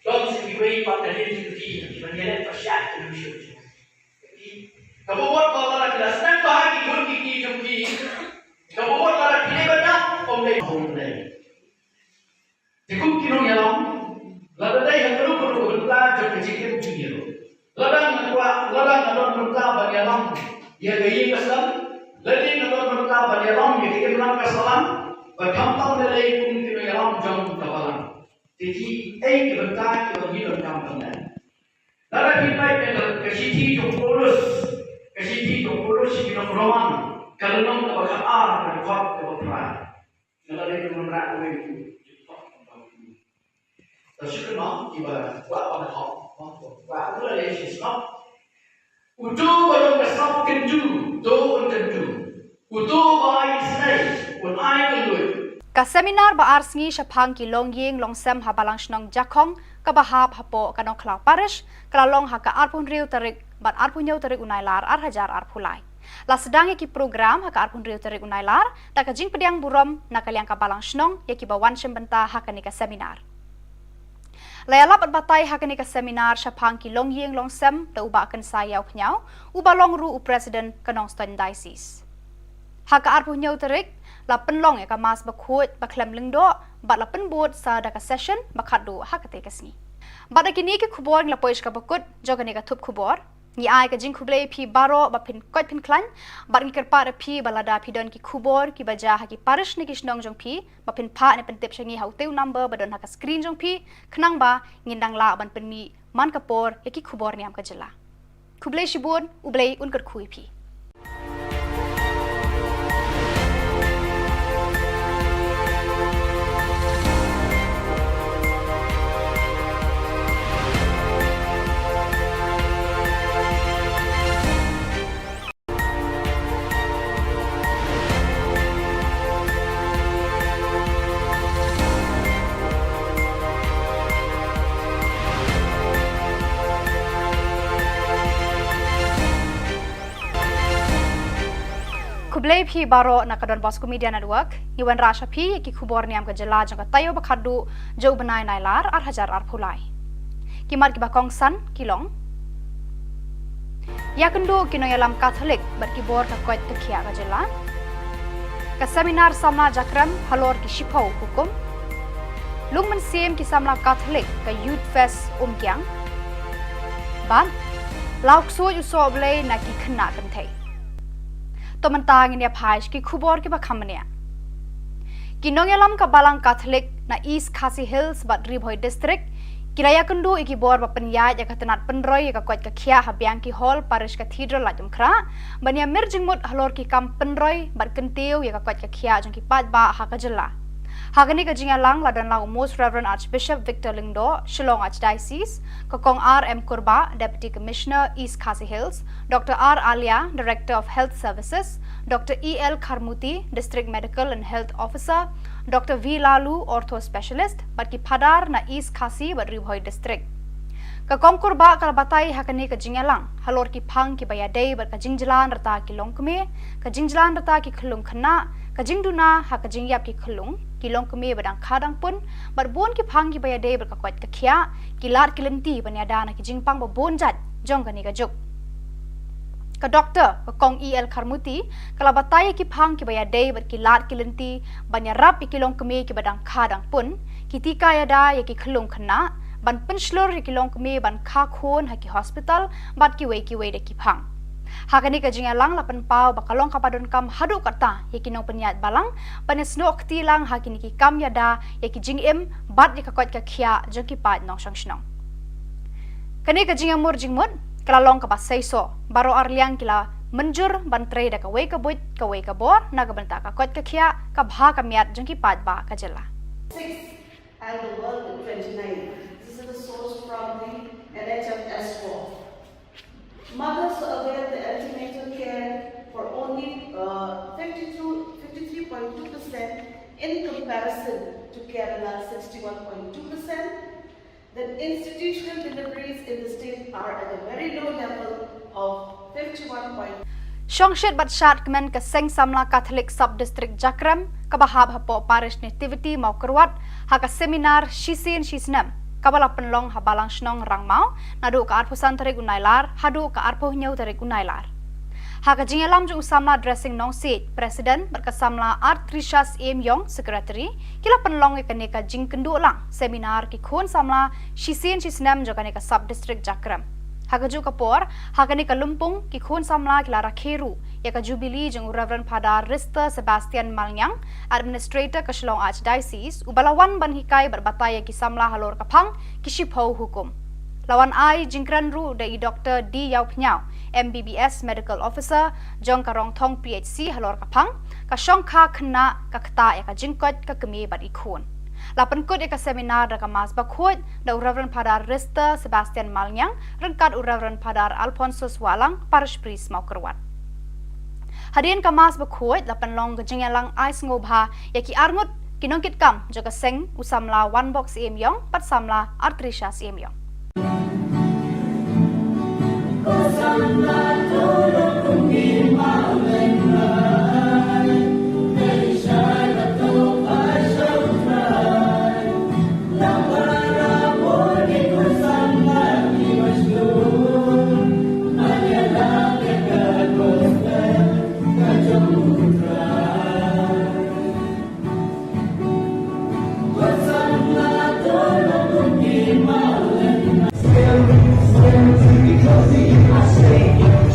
Don't say we pada diri sendiri, menyelet pasyak Indonesia. Jadi, kamu buat kalau kita senang bahagi pun kiki jumpi, kamu buat kalau kita banyak omlay. Cukup kino yalam, lalu dah yang perlu berita jumpa cikgu junior. Ladang nadon berita banyalam, ya gaya kesan, ladang nadon berita banyalam, ya kita bilang kesalan, berkampang dari pun kino yalam jom kapalan. Jadi, kebentar kita hidup dalam benar. Lalu kita kesiti jompolos kita beroman. Kalau nong kita berkata kita kuat kita berperang. Lalu kita menerang itu. Tersyukur nong kita buat pada hal. Buat itu adalah Islam. Utuh pada kesab kenju, doa kenju. Utuh bayi senai, pun air keluar. Ka seminar ba arsngi syapang ki longying longsem habalang snong jakong ka bahap hapo kanong klau parish kalalong haka arpun riu tarik bat arpun yau tarik unailar arhajar arpulai. La sedang ki program haka arpun riu tarik unailar ta ka jing pediang burom nakaliang ka balang snong ya ki bawan syembenta haka ni ka seminar. Layalap at batay haka ni ka seminar syapang ki longying longsem ta uba akan sayaw knyau uba long ru u president kanong Ston Diocese. Haka arpun yau tarik la penlong ya ka mas bakut baklem lengdo bat la penbut sa daka session bakadu hakate kasni bat kini ke khubor la poish ka bakut jogani ka thup khubor ni ai ka jing khuble phi baro ba phin kot phin klan bat ni kerpa phi balada phi don ki khubor ki baja ha ki parish ni kisnong jong phi ba phin pha ne pentep shangi hauteu number badon ha ka screen jong phi khnang ba ngindang la ban penmi man kapor ya ki khubor niam ka jela khuble shibun ublei unkar khui phi Kublai phi baro nakadon Bosco Media Network iwan rasha phi ki khubor niam ka jela jang tayo bakhadu jo banai nailar arhajar arpulai kimar ki bakong san kilong yakendo kinoyalam Catholic bar ki bor ka koit takhia ka jela ka seminar samna jakram halor ki shipau hukum lungman sim ki samla Catholic ka youth fest kyang ban lauk so ju so blai na ki khna kan thai to mentang ini apais ki khubor ki bakhamania ki nongelam ka balang Catholic na East Khasi Hills bat Ribhoi district Kilaya kendu iki bor bapenyai ya katenat penroy ya kakwat kakia habiang ki hall parish cathedral la jumkra bania merjingmut halor ki kam penroy bat kentiu ya kakwat kakia jong ki pat ba hakajela. Hagani ka jingalang ladan lang Most Reverend Archbishop Victor Lingdo, Shillong Archdiocese, Kokong R.M. Kurba, Deputy Commissioner, East Khasi Hills, Dr. R. Alia, Director of Health Services, Dr. E.L. Kharmuti, District Medical and Health Officer, Dr. V. Lalu, Ortho Specialist, Batki Padar na East Khasi bat Ribhoi District. Kakong Kurba kalabatay hakani ka jingalang, halor ki pang ki bayadey bat ka jingjalan rata ki longkme, ka jingjalan rata ki khulung khana, ka jingduna ha ka jingyap ki khulung, kilong kemi badang kadang pun barbon ki phang ki bayade ber ka kwat ka khia kilat kilenti banyada na ki jingpang babon jat jong kani ka juk ka doctor ka kong el kharmuti kala bataya ki phang ki bayade ber kilat kilenti banyarap ikilong kemi ki badang kadang pun kitika yada ya ki khulung khana ban penslor ikilong kemi ban kha khon ha ki hospital bat ki we de ki phang Hakani ka jingalang lapan pau bakalong kapadon kam hadu kata yakinong penyat balang panesno ktilang hakini ki kam yada yaki jingim bat di kakwat ka khia jongki pat nong sangshnong kani ka jingamur jingmut kalalong ka basaiso baro arliang kila menjur ban tre da ka we ka bor na ka banta ka kwat ka khia ka bha ka miat jongki pat ba ka jela 6 and the world at 29. This is the source from the NHS4. Mothers avail the antenatal care for only 53.2% in comparison to Kerala 61.2%. Then institutional deliveries in the state are at a very low level of 51.2%. Shongshit batshat kemen ke Seng Samla Catholic Sub-District Jakram kabahab hapo parish nativity mau kerwat haka seminar shisin shisnam kabala penlong habalang shnong rangmau nadu ka arpo santarik unailar hadu ka arpo nyau tarik unailar haka jingalam jung samla dressing nong seat president berkasamla art trishas em yong secretary kila penlong ikane ka jing kendu lang seminar ki khon samla shisin shisnam jokane ka sub district jakram haka ju kapor haka ni ka lumpung ki khon samla kila rakheru ya ka jubilee jung Reverend Father Rista Sebastian Malnyang administrator ka Shillong Archdiocese ubalawan ban hikai berbataya ki samla halor kapang ki shipho hukum lawan ai jingkran ru dai Dr. D Yau Pnyau MBBS medical officer jong karong thong PHC halor kapang ka shongkha khna ka khta ya ka jingkot ka kemi bat ikhon lapan kod ka seminar da ka mas bakhot da Reverend Father Rista Sebastian Malnyang rengkat Reverend Father Alphonsus Walang parish priest mau kerwat Hadirin kamas bakhot lapan long gejingalang ais ngobha yaki arngut kinongkit kam joka seng usamla one box emyong pat samla artrisha emyong Because he has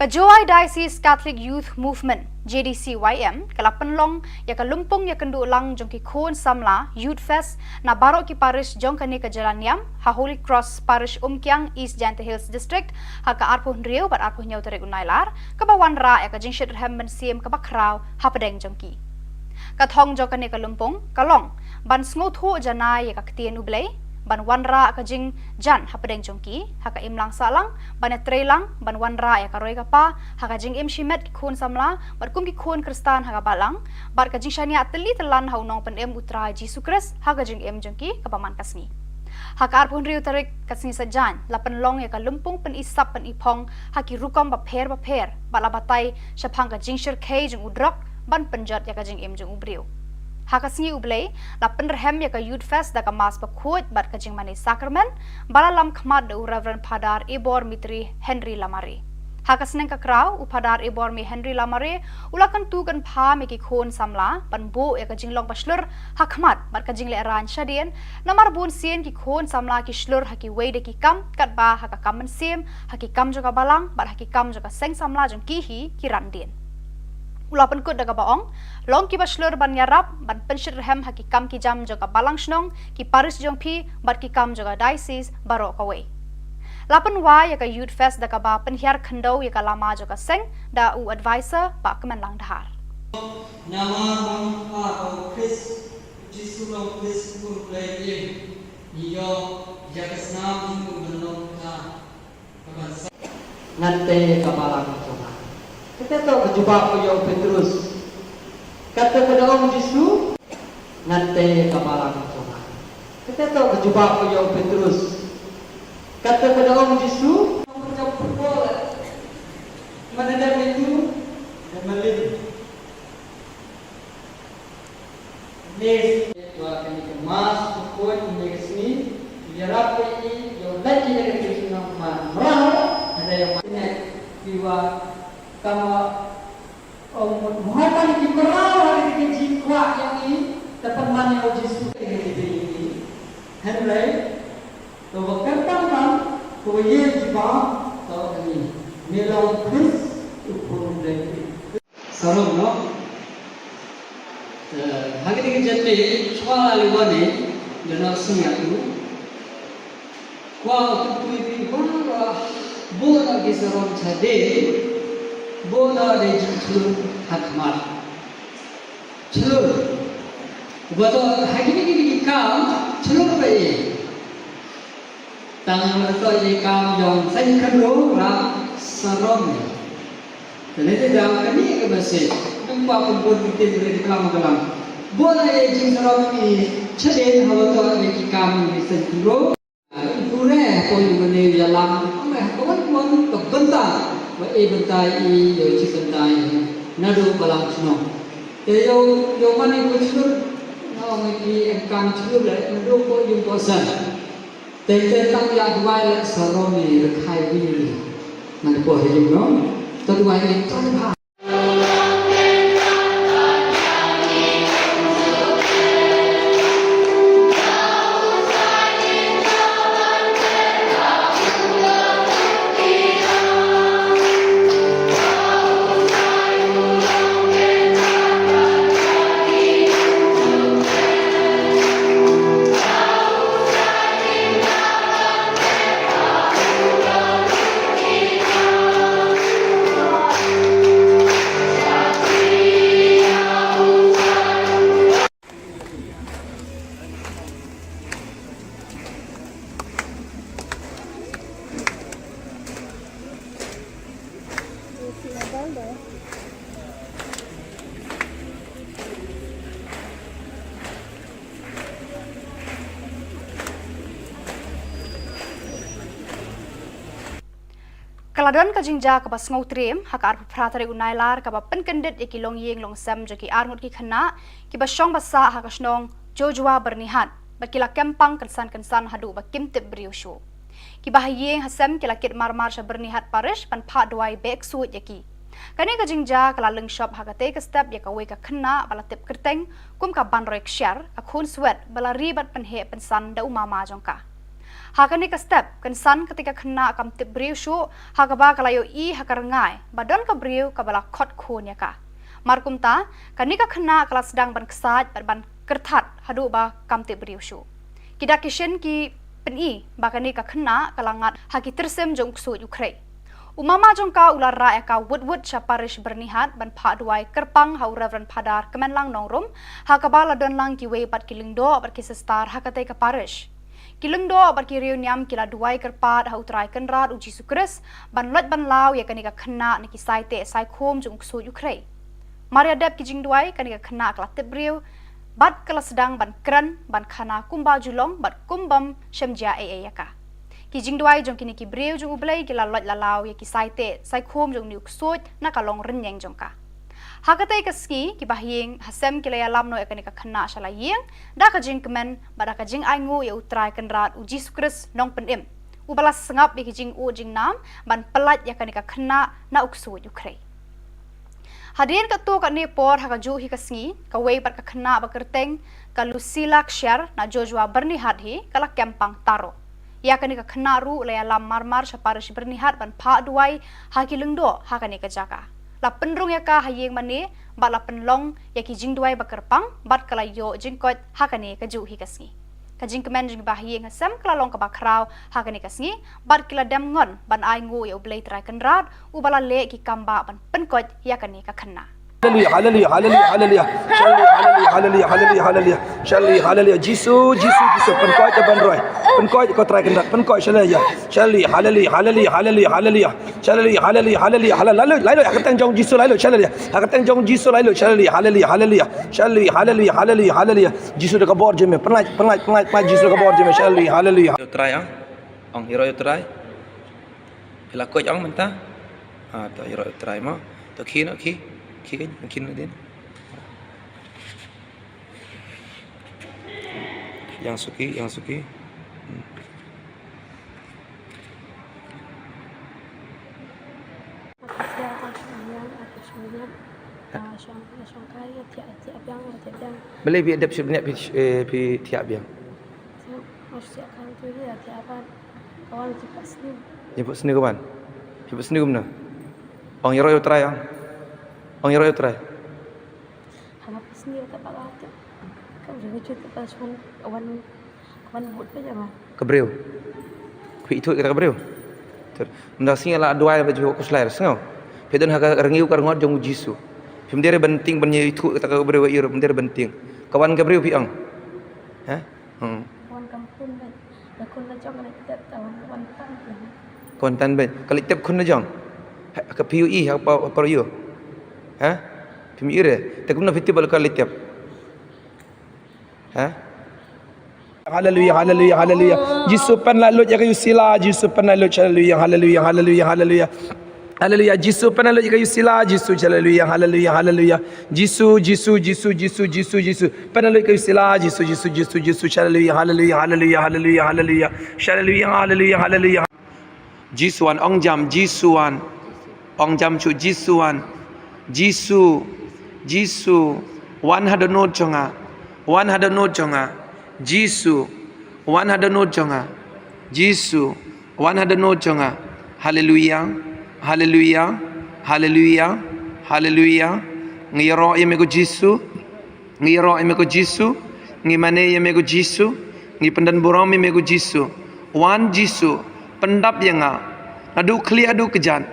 Pajoy Diocese Catholic Youth Movement JDCYM kalapan long ya kalumpong ya kendu lang jong ki khon samla Youth Fest na barok ki parish jong kani ka Jalan Niam ha Holy Cross Parish Umkyang East Jante Hills District ha ka arpo Riau bat arpo nyau tere unailar ka bawan ra ya ka jing shit hem ben siem ka bakraw ha pedeng jong ki ka thong jong kani kalumpong kalong ban sngo thu janai ya ka ktien ublei ban wanra ka jing jan ha pedeng jongki ha ka imlang salang ban trelang ban wanra ya ka roi ka pa ha ka jing im shimet ki khun samla bar kum ki khun kristan ha ka balang bar ka jing shania teli telan ha unong pen em utra Jesu Kris ha ka jing em jongki ka paman kasni ha ka arpun riu tarik kasni sajan lapan long ya ka lumpung pen isap pen ipong ha ki rukom ba pher bala batai shapang ka jing shir khe jing udrak ban penjat ya ka jing em jong ubriu Hakasngi ublei la penrehem ya ka Youth Fest da ka mas pakhut bat ka jing mani sakramen bala lam khmat de Reverend Padar Ibor Mitri Henry Lamare Hakasneng ka kraw upadar Ibor mi Henry Lamare ulakan tu kan pha me ki khon samla pan bo ya ka jing long paslur hakmat bat ka jing le ran shadien namar bun sien ki khon samla ki shlur haki weide ki kam kat ba ha ka kamen sim haki kam jo ka balang bat haki kam jo ka seng samla jong ki hi ki randien Ulapan kut daga baong, long ki baslur ban yarap, ban penshir hem haki kam ki jam joga balang shnong, ki paris jong pi, bat ki kam joga diocese baro kawe. Lapan wa ya ka Youth Fest daga ba penhiar khendau ya ka lama joga seng, da u advisor ba kemen lang dahar. Nama bangsa atau Chris, Jesu long Chris pun play iyo jakasnam pun benong ka kabasa. Nante kabalang coba. Kita tahu berjumpa beliau Petrus. Kata kepada Om Yesus, nanti kabalang coba. Kita tahu berjumpa beliau Petrus. Kata kepada Om Yesus, berjumpa berbola. Mana dah itu? Dan melin. Nes, dua kali kemas, pukul ini ke sini. Biar apa ini? Yang lagi dengan Kristus nama merah. Ada yang mana? Jiwa Kama Muhammad di merah hari ke jiwa yang ini dapat mana yang Yesus ini Henry to berkembang to ye jiwa to ini melau Chris upun lagi sarung no hari ke jati soal aliwane dan asing itu kuah tu ini baru bola kisarong cade bola de jilur hakmat jilur betul hakiki ni kam jilur bayi tangan betul ye kam jong sai khandro ra sarom dan itu dalam ini ke basi nampak pun bikin dari kelam bola ye jing sarom ni ceden hawa to ye kam ni sai khandro pure ko yu ne yalam ame kawan to bentang và e bentai I yo chi bentai nado balang chno yo mani ko chno no ngi ki em kam chno le nado ko yung ko san te tang ya dwai le saroni le khai vi man ko he yung no to dwai ni to ba Kaladan ka jingja ka bas ngau trim haka arpa pratari unailar ka ba penkendit iki long yeng long sem jaki armut ki khana ki ba shong basa haka snong jojua bernihat bakila kempang kensan hadu ba kimtip briushu ki ba yeng hasem kila kit marmar sha bernihat parish pan pha dwai bek suit yaki kani ka jingja kala leng shop haka te ka step ya ka we ka khana bala tip kerteng kum ka ban rek share a khun swet bala ribat pen he pen san da umama jongka Hakani ka step kan san ketika kena kam tip briu shu hakaba kalayo I hakarangai badon ka briu kabala khot khun ya ka. Markum ta kanika kena kala sedang ban kesat ban kertat hadu ba kam tip briu shu. Kida kishen ki peni bakani ka kena kalangat haki tersem jong su Ukraine. Umama jongka ular ra ka wud syaparish bernihat ban pha duai kerpang hau Reverend Padar kemenlang nongrum hakabala don lang ki we bat kilingdo bat kisestar hakate ka parish kilingdo bat ki Khubor Niam kila duai kerpat hau trai kenrat uji sukres ban lot ban law ya kanika khna ni ki saite sai khom jong su Ukraine Maria dep ki jing duai kanika khna kla tebriu bat kala sedang ban kran ban khana kumba julong bat kumbam shemja yaka ki jing duai jong kini ki breu jong ublai ki la lot la law ya ki saite sai khom jong niuk sot na kalong renyeng jong ka hakatai ka ski ki bahyeng hasem ki la lam no ekani ka khna shala yeng da ka jing kemen bada ka jing aingu ya utrai kenrat uji sukres nong penem ubala sengap ki jing u jing nam ban pelat ya kani ka khna na uksu Ukraine Hadirin ka tu ka ni por ha ka ju hi ka sngi ka wei bat ka khna ba kerteng ka Lucila Kshar na Joshua bernihat hi kala kempang taro ya kani ka khna ru le lam marmar syaparish bernihat ban pha duai ha ki lungdo ha kani ka jaka la penrung ya ka hayeng mane ba la penlong ya ki jing duai ba kerpang bat kala yo jing kot ha kani ka ju hi ka sngi ka jing kemen jing ba hayeng hasam kala long ka ba kraw ha kani ka sngi bat kila dam ngon ban ai ngu ya ublei trai kenrat u bala le ki kamba ban penkot ya kani ka khna Hallelujah, hallelujah, hallelujah, hallelujah, hallelujah, hallelujah, hallelujah, hallelujah, Jisu, penkoi je ban roi, penkoi kau try kendat, penkoi hallelujah, hallelujah, hallelujah, hallelujah, hallelujah, hallelujah, hallelujah, hallelujah, lalu akan tengok Jisu lalu, hallelujah, akan tengok Jisu lalu, hallelujah, hallelujah, hallelujah, hallelujah, hallelujah, Jisu dekat bawah je me, penat, Jisu dekat bawah je me, hallelujah. Yo try ang hero yo try. Bila coach ang mentah. Tu hero yo try mo. Tu ki kan mungkin din. Yang suki. Boleh bi adap sebenarnya pi tiap biang. Jemput sini kawan. Jemput sini gimana? Ong hero yo try ang. Ong hero yo try. Habis ni tak apa tu. Kau jangan cerita pasal kawan buat apa jangan. Kebreu. Kui itu kita kebreu. Ter. Mendak sini lah dua baju aku selair sengau. Pedon haka rengiu karngot jong Jisu. Pemdere benting benye itu kita kebreu ir pemdere benting. Kawan kebreu pi ang. Ha? Kawan kampung kan. Lakon la jong nak kita kawan tan. Kawan tan ben. Kalau tip kun na jong. Ke PUE apa yo? Ha? Pemire. Tak guna festival kali tiap. Ha? Hallelujah, hallelujah, hallelujah. Jisu pan lalu ya kayu sila, Jisu pan lalu hallelujah, hallelujah, hallelujah, hallelujah. Hallelujah, Jisu pan lalu ya kayu sila, Jisu hallelujah, hallelujah, hallelujah. Jisu pan lalu ya kayu sila, Jisu hallelujah, hallelujah, hallelujah, hallelujah, hallelujah. Hallelujah, hallelujah, hallelujah. Jisuan ong jam Jisuan. Ong jam chu Jisuan. Jisu 100 note jonga 100 note jonga Jisu 100 note jonga Jisu 100 note jonga hallelujah hallelujah hallelujah hallelujah ngiro yemego Jisu ngimane yemego Jisu ngi pendan borong yemego Jisu wan Jisu pendap yanga adu kli adu kejan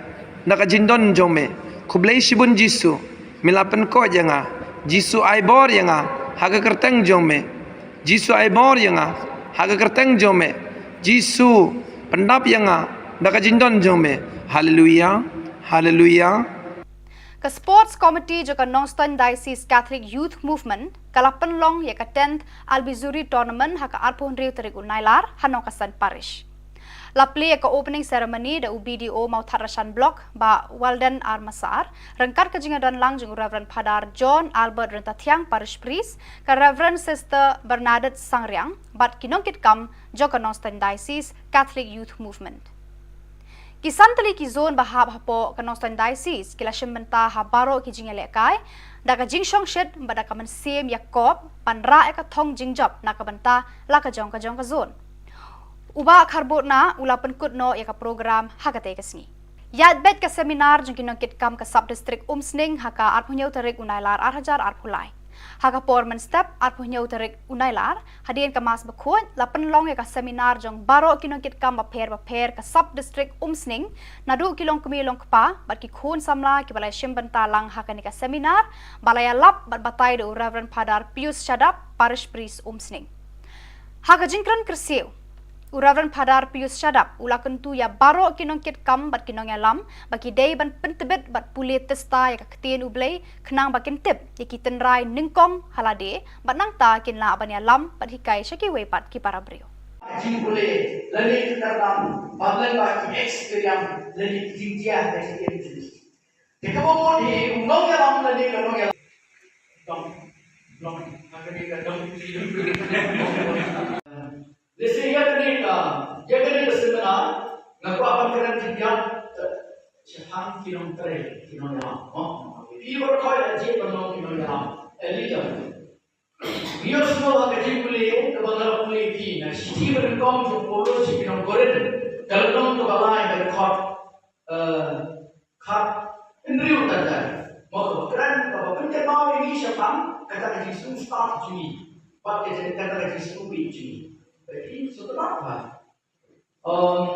naka jindon jome Khubor shibun Jisu milapen ko janga Jisu ai bor yanga haga kerteng jome Jisu ai bor yanga haga kerteng jome Jisu pendap yanga daka jindon jome hallelujah hallelujah. Ke Sports Committee juga Northern Diocese Catholic Youth Movement kala penlong ya ka 10th Albizuri Tournament haka arpon riu terik unailar hanong kasan parish. La play ka opening ceremony da UBDO mau Tharashan Block ba Walden Armasar rengkar ka jingadan lang jung Reverend Padar John Albert Rentathiang Parish Priest ka Reverend Sister Bernadette Sangriang bat kinongkit kam joka Northern Diocese Catholic Youth Movement. Kisantali ki zone bahab hapo ka Northern Diocese kila shembenta habaro ki jingele kai da ka jingshong shed ba da ka man sem Yakob panra ka thong jingjap na ka banta la ka jong ka zone. Uba karbona ula penkut no ya ka program hakate kesni. Yat bet ka seminar jong kinong kitkam ka sub district umsning haka arpunyau tarik unailar arhajar arpulai. Haka porman step arpunyau tarik unailar hadian ka mas bakut la penlong ya ka seminar jong baro kinong kitkam baper ka sub district umsning nadu kilong kumilong kpa bat ki khun samla ki balai shimbanta lang haka ni ka seminar balaya lap bat batai do Reverend Padar Pius Shadap parish priest umsning. Haka jingkran kersiu Reverend Padar Pius Shadap ula kentu ya baro kinong kit kam bat kinong ya lam baki day ban pentebet bat puli testa ya kaketien ublay kenang bakin tip ya kiten rai ningkong halade bat nang ta kin la ban ya lam bat hikai syaki we pat ki para brio. Jing boleh lagi kita dalam bagian bagi experience lagi tinggian dari itu. Jika mau di undang yang lam lagi kalau yang dong akan dikatakan Lesi yang kena seminar, ngaku apa kena tinggal Jepang kinong tere kinong yang, ini berkait aja penong kinong yang, elitan. Biar semua kerja boleh, kebenaran boleh di, nah siti berengkong tu polos kinong koren, kalau nong tu balai berkot, kat, indriu tanda, mau keren, kalau penting mau ini Jepang, kata kerja start Juni, pakai kata kerja Juni. Jadi setelah apa?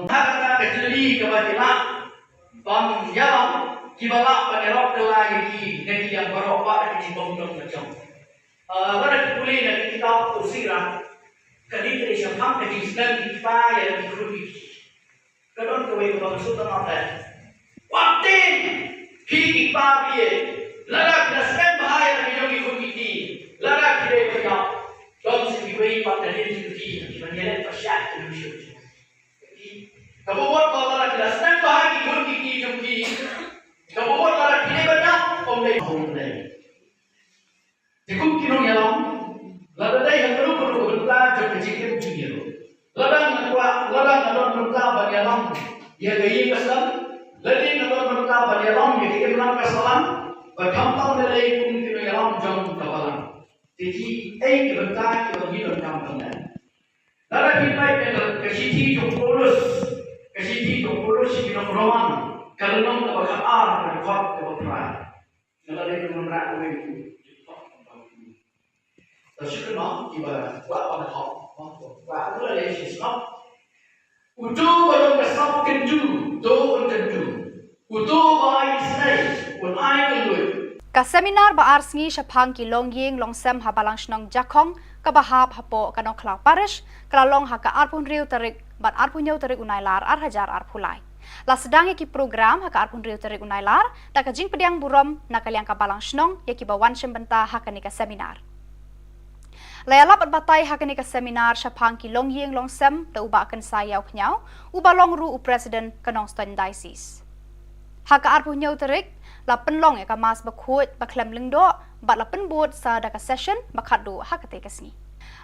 Kata kecili kebajikan, yang kibalak penerok lagi negeri yang beropak di bawah macam. Pada kuliah nanti kita usirah, kali ini siapa yang sedang dipakai yang dikuruki. Kadang kau itu maksud apa? Waktu kita pakai, lalu kita sedang bahaya yang dikuruki, lalu kita berjauh. Don't say we pada diri sendiri, kita ni tersiap terus. Kamu buat kalau nak jelas, nak bahagi pun kiki jumpi. Kamu buat kalau kini banyak, omlay. Jika kini yang lalu dah yang perlu berita jumpa cikgu junior. Lalu nak berita bagi alam, ia gaya kesan. Lalu nak berita bagi alam, ia gaya pulang kesan. Berkampang dari pun kini alam jom kapalan. Jadi, berita kita hidup kampung dan. Lalu kita kesiti jom polos kita beruang kalau nong kita berkar berkot kita berperan. Lalu kita menerang itu. Terus kita kita buat apa nak? Buat apa lagi sesuatu? Utuh kalau kesap kenju, doa kenju. Utuh bayi senai, pun air keluar. Ka seminar ba arsngi Shapang ki longying longsem habalang shnong jakong ka bahap hapo kanong klau parish kalalong haka arpun riu tarik bat arpun yau tarik unailar arhajar arpulai. La sedang ki program haka arpun riu tarik unailar tak jing pediang burom nakaliang ka balang shnong yaki bawan shembenta haka ni ka seminar. Layalap at batay haka ni ka seminar Shapang ki longying longsem ta uba akan sayaw knyau uba long ru u president kanong Ston Diocese. Haka arpun yau tarik la penlong ya ka mas bakut baklem lengdo bat la penbut sa daka session bakadu hakate kasni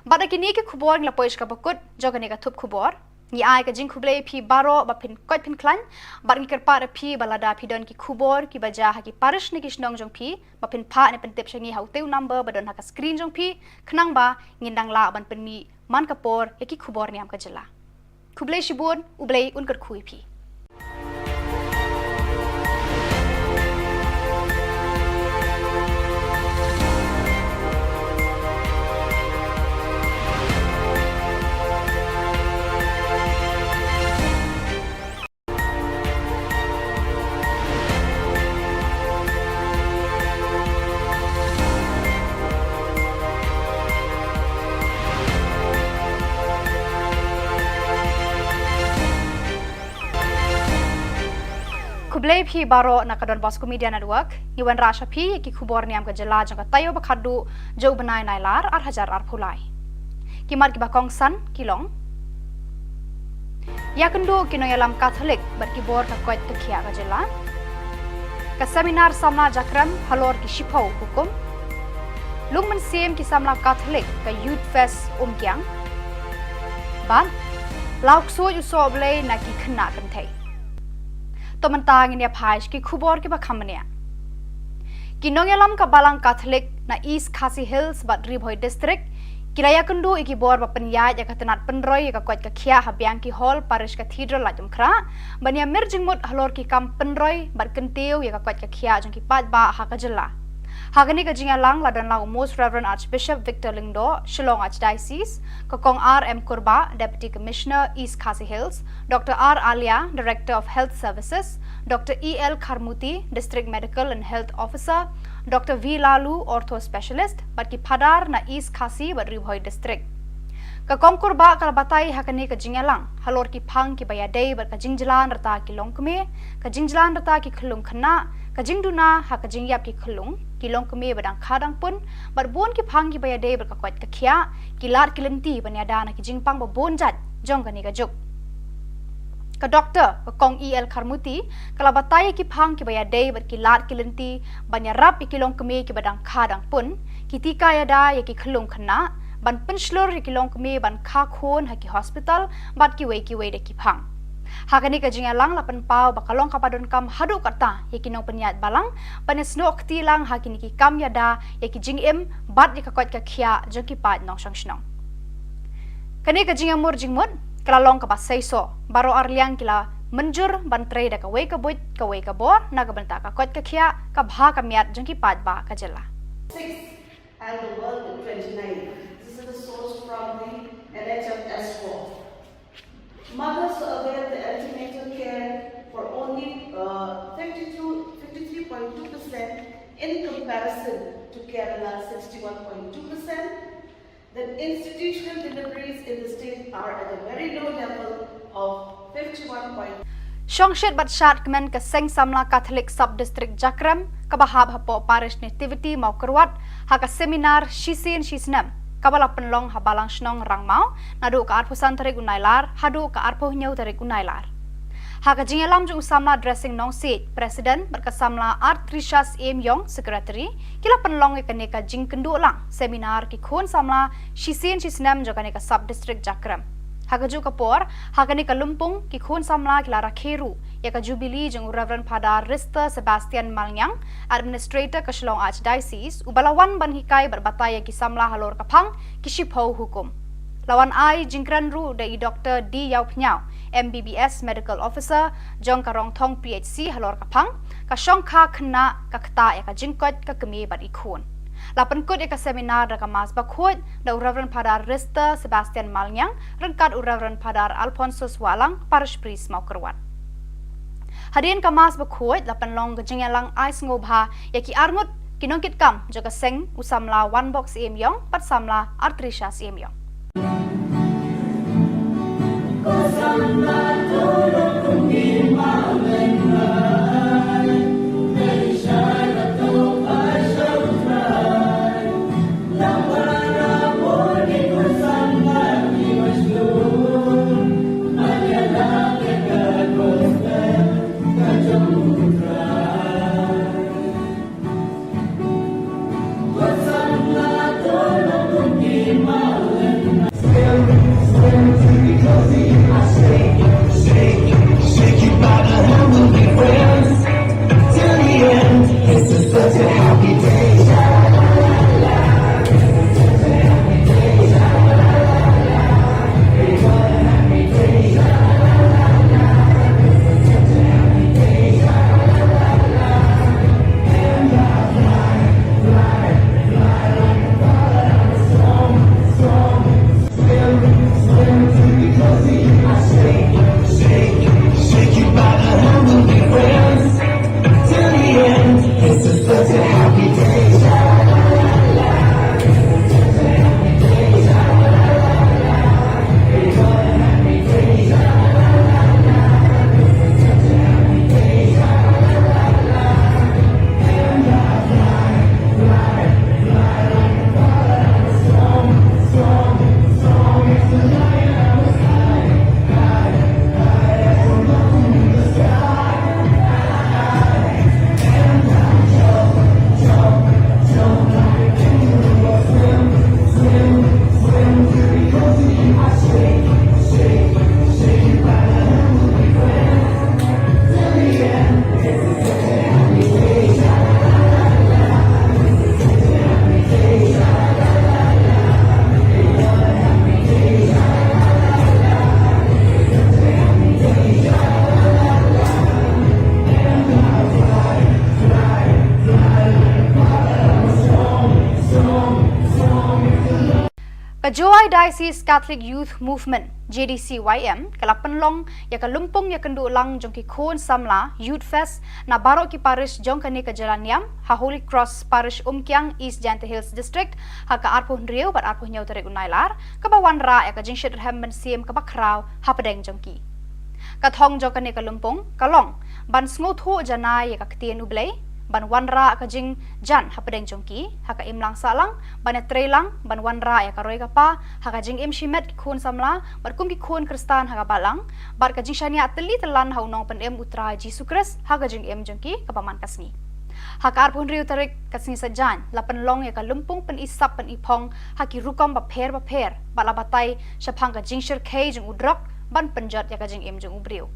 bat kini ke khubor la poish ka bakut jogani ka thup khubor ni ai ka jing khuble phi baro ba phin kot phin klan bat ni kerpa phi balada phi don ki khubor ki baja ha ki parish ni kisnong jong phi ba phin pha ne pen tip shangi hauteu number badon ha ka screen jong phi khnang ba ngindang la ban pen mi man kapor ya ki khubor niam ka jela khuble shibun ublei unkar khui phi Kublay phi baro nakadon Bosco Media Network Iwan Rasha phi ki Khubor Niam ka jela jang ka tayo bakhadu jo banai nailar arhajar arphulai kimar ki bakong san kilong yakendo kinoyalam Catholic bar ki bor ka koit ka khia ka jela ka seminar samna jakram halor ki shipau hukum lungman sem ki samla Catholic ka youth fest umkyang ban lauk so uso blay na ki khna kan thai Tomantang ini apa ki Khubor ki bakamnya. Kinongelam ka balang Catholic na East Khasi Hills bat Ribhoi district Kiraya kendu iki bor ba penyai ya katenat penroy ya kuat ka khia habiang ki hall parish cathedral la jumkra bania merjing mut halor ki kam penroy bar kentiu ya kuat ka khia jong ki pat ba ha ka jela hagani ka jinga lang ladan lang most reverend archbishop Victor Lingdo Shillong Archdiocese kokong RM Kurba deputy commissioner East Khasi Hills Dr R Alia director of health services Dr EL Kharmuti district medical and health officer Dr V Lalu ortho specialist bagi padar na East Khasi Ribhoi district ka kongkur ba kala batai hakani ka jingalang halor ki phang ki bayadei bar ka jingjalan rata ki longkme ka jingjalan rata ki khulung khana ka jingduna ha ka jingyap ki khulung ki longkme badang khadang pun bar bon ki phang ki bayadei bar ka kwat ka khia ki lar ki lenti banyada na ki jingpang ba bon jat jong kani ka juk ka doctor ka kong EL Kharmuti kala batai ki phang ki bayadei bar ki lar ki lenti banyarap ki longkme ki badang khadang pun ki tika yada ya ki khulung khana ban penslor ki longkme ban kha khon ha ki hospital bat ki wei de ki phang hakani ka jingalang lapan pau bakalong kapadon kam hadu kata ya ki nong penyat balang panesno akti lang hakini ki kam yada ya ki jingem bat ya ka kwat ka khia jong ki pat nong sangshnong kani ka jingamur jingmut kalalong ka basaiso baro arliang kila menjur ban trei da ka wei ka buit ka wei ka bor na ka banta ka kwat ka khia ka bha ka miat jong ki pat ba ka jela 6 and the world in 29. This is the source from the NHS 4. Mothers avail the antenatal care for only 53.2% in comparison to Kerala 61.2%. Then institutional deliveries in the state are at a very low level of 51. Shongshet batshat kemen ke seng samla Catholic sub district Jakram kabahab hapo parish nativity mau kerwat haka seminar shisin shisnam kabala penlong habalang shnong rangmau nadu ka arpusan tarik unailar hadu ka arpuh nyau tarik unailar haka jingalam jung samla dressing nong seat president berkesamla Art Trishas Yong secretary kila penlong ke neka jing kendu lang seminar ki khon samla shisin shisnam jo ka sub district Jakram Hagaju kapor, hagani kalumpung ki khun samla kilara kheru, ya ka jubilee jeng Reverend Padar Rista Sebastian Malnyang, administrator ka Shillong Archdiocese, ubalawan ban hikai berbataya ki samla halor kapang ki shipho hukum. Lawan ai jingkran ru dai Dr. D Yau Pnyau, MBBS medical officer, jong karong thong PHC halor kapang, ka shong kha khna ka khta ya ka jingkot ka kemi ban ikhun. Lapan kod eka seminar da kamas bakhot da Reverend Padar Rista Sebastian Malnyang rengkat Reverend Padar Alfonso Walang parish priest mau kerwat. Hadirin kamas bakhot lapan long gejengyalang ais ngobha yaki arngut kinongkit kam jaga seng usamla one box yong pat samla artrisha yong. Shake it, Kajoi Diocese Catholic Youth Movement JDCYM kalapan long ya kalumpong ya kendu lang jong ki khon samla Youth Fest na barok ki parish jong kani ka Jalan Niam ha Holy Cross Parish Umkyang East Janta Hills District ha ka arpuh Riau bat arpuh nyau tarik unailar ka bawan ra ya ka jing shit hem ben siem ka bakrau ha pedeng jong ki ka thong jong kani kalumpong kalong ban sngo thu janai ya ka ktien ublei ban wanra ka jing jan ha pedeng jongki ha ka imlang salang ban trelang ban wanra ya ka roi ka pa ha ka jing im shimet khun samla bat kum ki khun kristan ha ka balang bat ka jing shania teli telan ha unong pen em utra Jesu Kris ha ka jing em jongki ka paman kasni ha ka arpun riu tarik kasni sajan lapan long ya ka lumpung pen isap pen ipong ha ki rukom ba pher bat la batai shapang ka jing shir kei jing udrok ban penjat ya ka jing em jong ubriu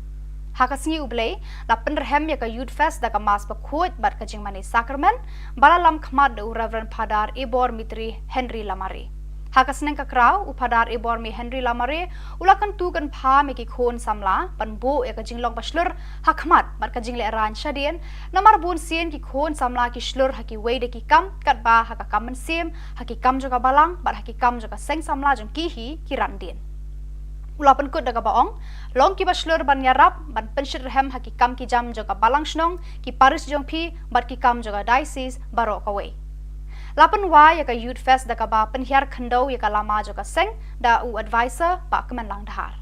Hakasngi ublei la penderhem ya ka Youth Fest da ka mas bakhuat bat ka jing mani sakramen balalam khmat de Reverend Padar Ibor Mitri Henry Lamare Hakasneng ka kraw upadar Ibor mi Henry Lamare ulakan tu kan pha me ki khon samla panbo ya ka jing long paslur hakmat bat ka jing le ran shadien namar bun sien ki khon samla ki shlur haki wei de ki kam kat ba ha ka kam siem haki kam jo ka balang bat haki kam jo ka seng samla jong ki hi ki randien Ulapan kut daga baong, long ki baslur ban yarap, ban penshir rehem haki kam ki jam joga balang shnong, ki paris jong pi, bat ki kam joga diocese baro kawe. Lapan wa yaka Youth Fest daga ba penhiar khandau yaka lama joga seng, da u advisor ba kemen lang dahar.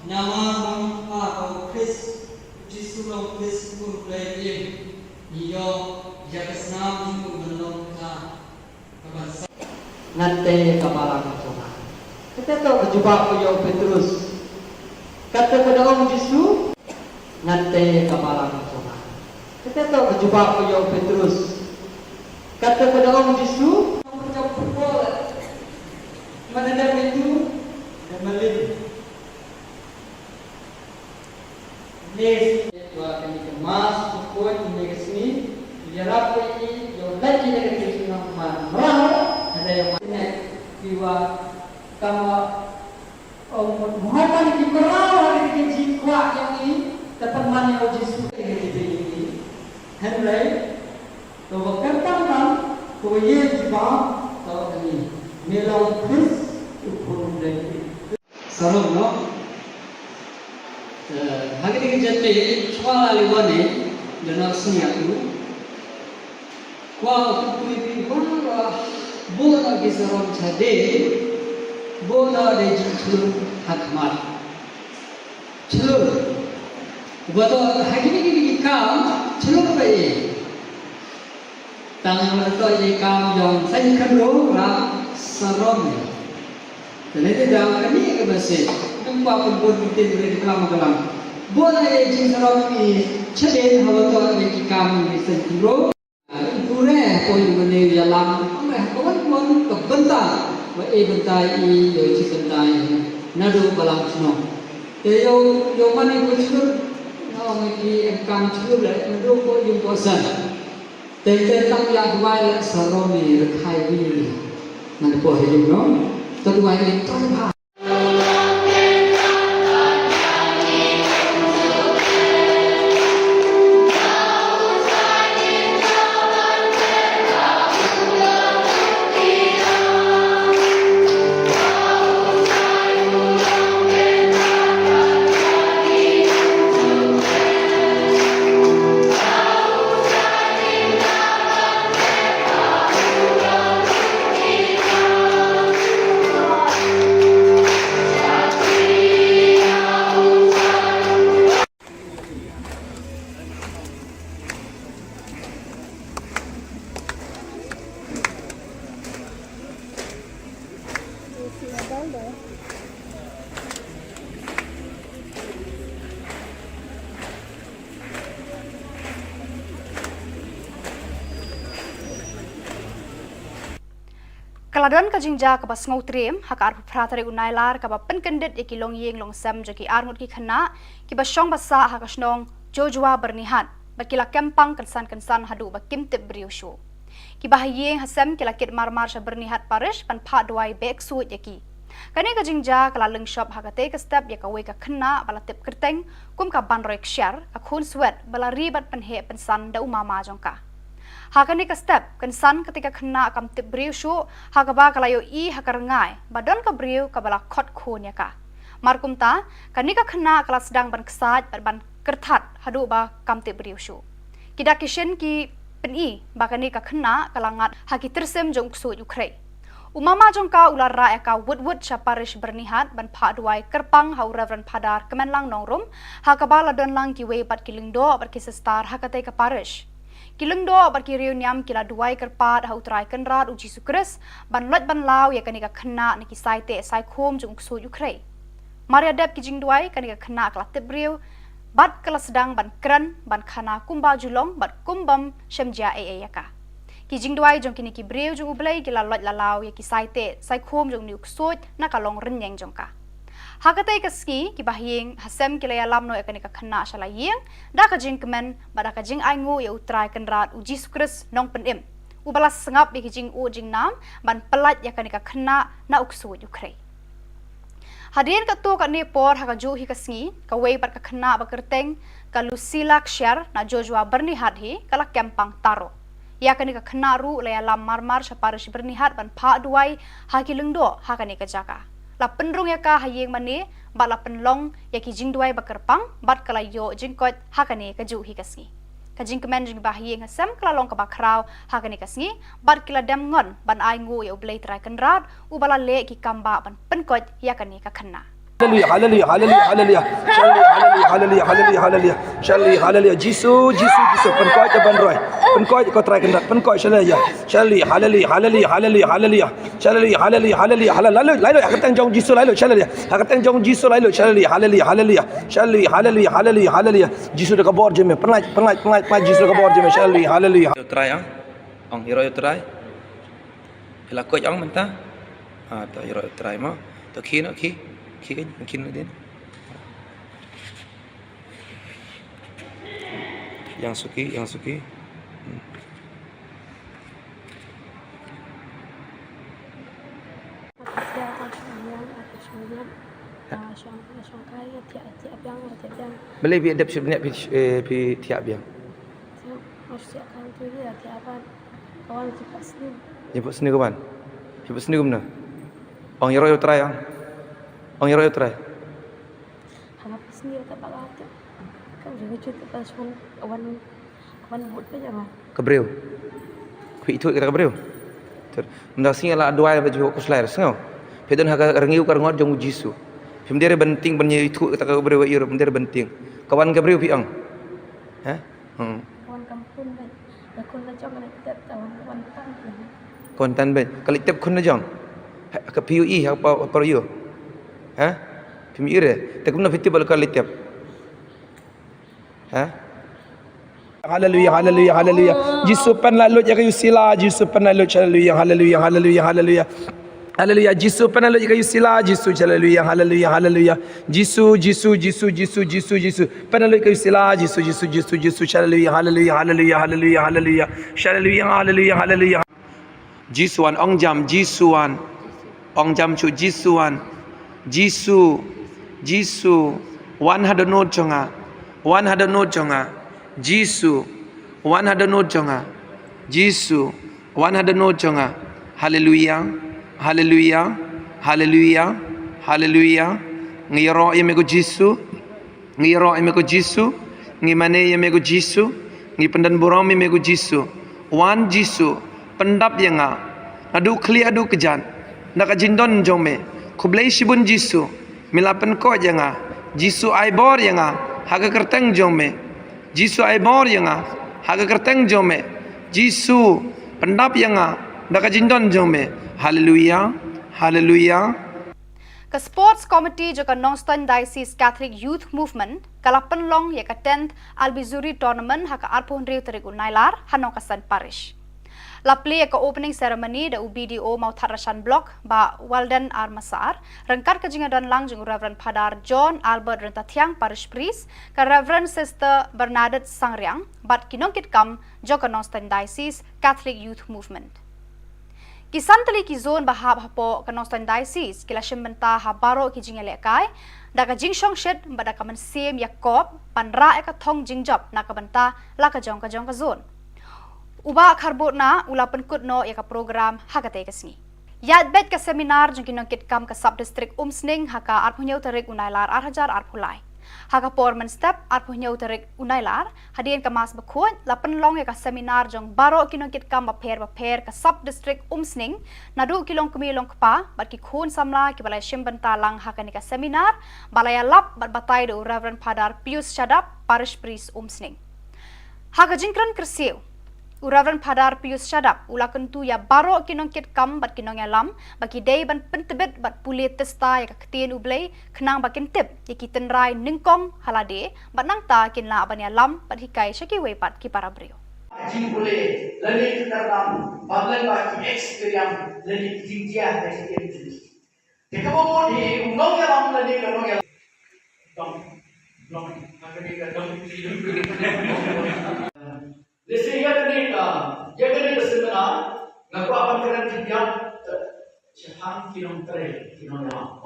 Nama bang atau Chris Jisu long Chris pun play iyo yaka snam jingku belong ka kaban ngante kabalang ka Kita tahu berjumpa dengan Petrus. Kata kepada Om Yesus, nanti kepala mencoba. Kita tahu berjumpa dengan Petrus. Kata kepada Om Yesus, mencoba pukul. Mana ada itu dan melin. Nes, dua kali kemas pukul ini ke sini. Biarlah ini yang lagi dari kita nama merah ada yang mana jiwa Kama Muhammad di Merau hari ini jikwa yang ini dapat mana Yesus ini Henry bahwa kentang bahwa Yesus tahu ini melau Chris upun dari sarung no hari ini jadi soal aliwane dan seni aku kuah kuih bihun bola kisarong cade bola de jilur hakmat jilur buat hakini ni kam jilur bayi tangan mereka ye kam yang saya kenal rak sarom dan itu dah kami ke masjid tempat pun kita boleh dikam kalam bola ye jilur ni cede hawa tu ye kam ni sendiri pure pun mana dalam kawan kebentar bentai yo ci bentai nadu balang sno yo mani ko chur no ngi kam chur le nadu ko yum posan te tam ya dwai le saromi rekhai wi nan ko he no to dwai le ton ba Kaladon ka jingja ka bas ngau trem ha ka arpu pratare unailar ka ba penkendit iki long yeng long sam jaki armut ki khana ki ba shong basa ha ka shnong jojwa bernihat ba kila kempang kensan hadu ba kimtip briosho ki ba yeng hasam kila kit marmar sha bernihat parish pan pha dwai bek suit yaki kani ka jingja kala leng shop ha ka te ka step ya ka we ka khana bala tip kerteng kum ka ban rek share ka khun swet bala ribat pan he pensan da umama jongka Hakani ka step kan san ketika kena kam tip beriu syu hakaba kalayo I hakarengai badon ka beriu ka bala khot khon ya ka. Markum ta kani ka kena kala sedang ban kesat ban kertat hadu ba kam tip beriu syu. Kita kishen ki peni bakani ka kena kalangat haki tersem jong ksu Ukraine. Umama jong ka ular ra ka wood sha parish bernihat ban pha duai kerpang hau Reverend Padar kemenlang nongrum hakaba ladon lang ki we pat kilingdo bat ki star hakate ka parish. Kilingdo bat ki Khubor Niam kila duai kerpat hau trai kenrat uji sukres ban lot ban law ya kani ka kena ni ki saite sai khom jong ksu Ukraine. Maria dep ki jing duai kani ka kena kala tebriu bat kala sedang ban kran ban khana kumba julong bat kumbam shemjia ya ka. Ki jing duai jong kini ki breu jong ublai kila lot lalau ya ki saite sai khom jong niuk sot na kalong renyeng jong ka. Hakatai ka ski ki bahing hasem kila ya lam no ekani ka khana shala yeng da ka jing kemen bada ka jing aingu ya utrai kenrat uji sukres nong penim. Ubalas sengap bi ki jing u jing nam ban pelat ya kani ka khana na uksut Ukraine. Hadirin ka tu ka ni por haka ju hi ka sngi ka wei par ka khana ba kerteng ka Lucila Kshar na Joshua bernihat hi kala kempang taro. Ya kani ka khana ru la ya lam marmar sha parish bernihat ban pha duai ha ki lengdo ha kani ka jaka. La penrung ya ka hayeng mani ba la penlong ya ki jing duai ba kerpang bat kala yo jing kot ha kani ka ju hi ka sngi. Ka jing kemen jing ba hayeng hasem kala long ka ba kraw ha kani ka sngi bat kila dem ngon ban ai ngu ya ublei trai kenrat u bala le ki kamba ban penkot ya kani ka khana. Hallelujah, hallelujah, hallelujah, hallelujah. Hallelujah, hallelujah, hallelujah. Shalli, hallelujah. Jisu, Jisu, Jisu. Penkoi ke ban roi. Penkoi ko try kendat. Penkoi shalaya. Shalli, hallelujah, hallelujah, hallelujah, hallelujah. Shalli, hallelujah, hallelujah, hallelujah. Lalu, hakatang jong Jisu lalu shalaya. Hakatang jong Jisu lalu shalli, hallelujah, hallelujah. Shalli, hallelujah, hallelujah, hallelujah. Jisu dekat bor je me. Penai Jisu dekat bor je me. Shalli, hallelujah. Yo try ong hero yo try. Hila ko ong menta. To hero yo try mo. To ki kan mungkin din. Yang suki. Boleh bi adap sebenarnya pi tiap biang. Jemput sini kawan. Jemput sini gimana? Ong hero yo try Ong hero yo try. Hanap sendiri tak bakal ada. Kau jangan cerita pasal awan buat apa jangan. Kebreu. Kui itu kita kebreu. Mendak sing ala doa baju ko slair sengau. Pedon haga rengiu kar ngot jong Jisu. Pemdere benting penye itu kita kebreu iro pemdere benting. Kawan kebreu pi ang. Ha? Kawan kampung ben. Lakon na jong na tetap kawan tan. Kontan ben. Kali tep kun na jong. Ke PUI apa yo. Ha? Pemire. Tak guna fiti bal kali tep. Ha? Hallelujah, hallelujah, hallelujah. Jisu pen lalu ya kayu sila, Jisu pen lalu hallelujah, hallelujah, hallelujah, hallelujah. Hallelujah, Jisu pen lalu ya kayu sila, Jisu hallelujah, hallelujah, hallelujah. Jisu pen lalu ya kayu sila, Jisu hallelujah, hallelujah, hallelujah, hallelujah, hallelujah. Hallelujah, hallelujah, hallelujah. Jisuan ong jam Jisuan. Ong jam chu Jisuan. Jisu 100 note jonga. 100 note jonga. Jisu 100 note jonga. Jisu 100 note jonga. Hallelujah. Hallelujah. Hallelujah. Hallelujah. Ngiro yemego Jisu. Ngiro yemego Jisu. Ngimane yemego Jisu. Ngi pendan borong yemego Jisu. Wan Jisu pendap yanga. Adu kli adu kejan. Naka jindon jome. Kublai shibun Jisu. Milapen ko yanga. Jisu aibor yanga. Haga kerteng jome. Jisu aibor yanga. Haga kerteng jome. Jisu pendap yanga. Naka jindon jome. Hallelujah. Hallelujah. Ka Sports Committee joka Northern Diocese Catholic Youth Movement kalapan long ya ka 10th Albizuri Tournament haka arpon riu terigul nailar hanong kasan parish. La play ka opening ceremony da UBDO mau Tharashan Block ba Walden Armasar rengkat ka jingadon lang jung Reverend Padar John Albert Rentatiang parish priest ka Reverend Sister Bernadette Sangriang bat kinongkit kam joka Northern Diocese Catholic Youth Movement. Kisan tali ki zone bahab hapo ka Northern Diocese kila shimbenta habaro ki jingele kai da ka jingshong shed bada ka man same Yakob panra ka thong jingjap na ka banta la ka jong ka zone. uba kharbot na ula penkut no ya ka program hakate kasni yat bet ka seminar jong kinong kit kam ka sub district umsning haka arpunyau tarik unailar 8,000 arpulai haka porman step arpunyau tarik unailar hadien ka mas bakut la penlong ya ka seminar jong baro kinong kit kam baper ka sub district umsning nadu kilong kumilong kpa bat ki khun samla ki balai shimban talang haka ni ka seminar balaya lap bat batai do Reverend Padar Pius Shadap parish priest umsning haka jingkran kersiu Reverend Padar Pius Shadap ula kentu ya baro kinong kit kam bat kinong ya lam baki day ban pentebet bat pulit testa ya ketien ublay kenang bakin tip ya kiten rai ningkong halade bat nang ta kin la ban ya lam bat hikai syaki wepat ki para brio Jing boleh learning kita dalam banglan bagi experience learning jing dia dari jenis. Jika mau di undang yang lam learning kalau yang dong akan kita dong. Lesi ya kena seminar ngaku apa kerana dia Jepang kilometer kilometer.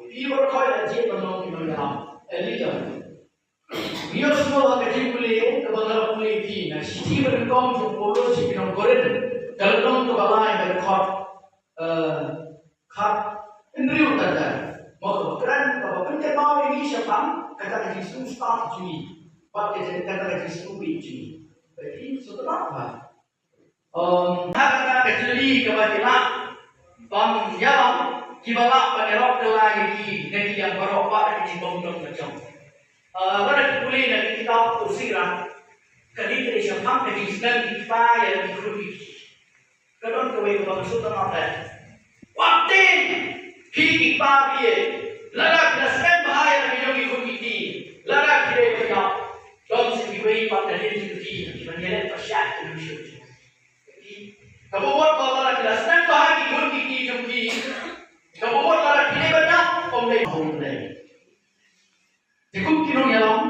Ibu kau je penolong kilometer. Elija. Dia semua kerja boleh kebalan boleh di. Nah, sisi berengkong je polo si pinong koren. Kalau dong kebalan berkat indri utara. Mau kerana kalau penting mau ini siapa kata kerja semua start juni. Pakai kata kerja semua juni. Jadi setelah apa? Hak kecili kebajikan bang yang kibala penerok lagi negeri yang beropak di bawah macam. Pada kuliah dari kitab Usiran, kali ini siapa yang sedang dipayar di kuliah. Kadang kawai bermaksud apa? Waktu hingga pagi, larak nasib bahaya di kuliah, larak tidak berjaya. Don't see way but the little tea, when you let the shack to shoot. Kamu buat kalau nak jelas, nak bahagi pun kiki jumpi. Kamu buat kalau kini banyak, omlay omlay. Cukup kino yalam,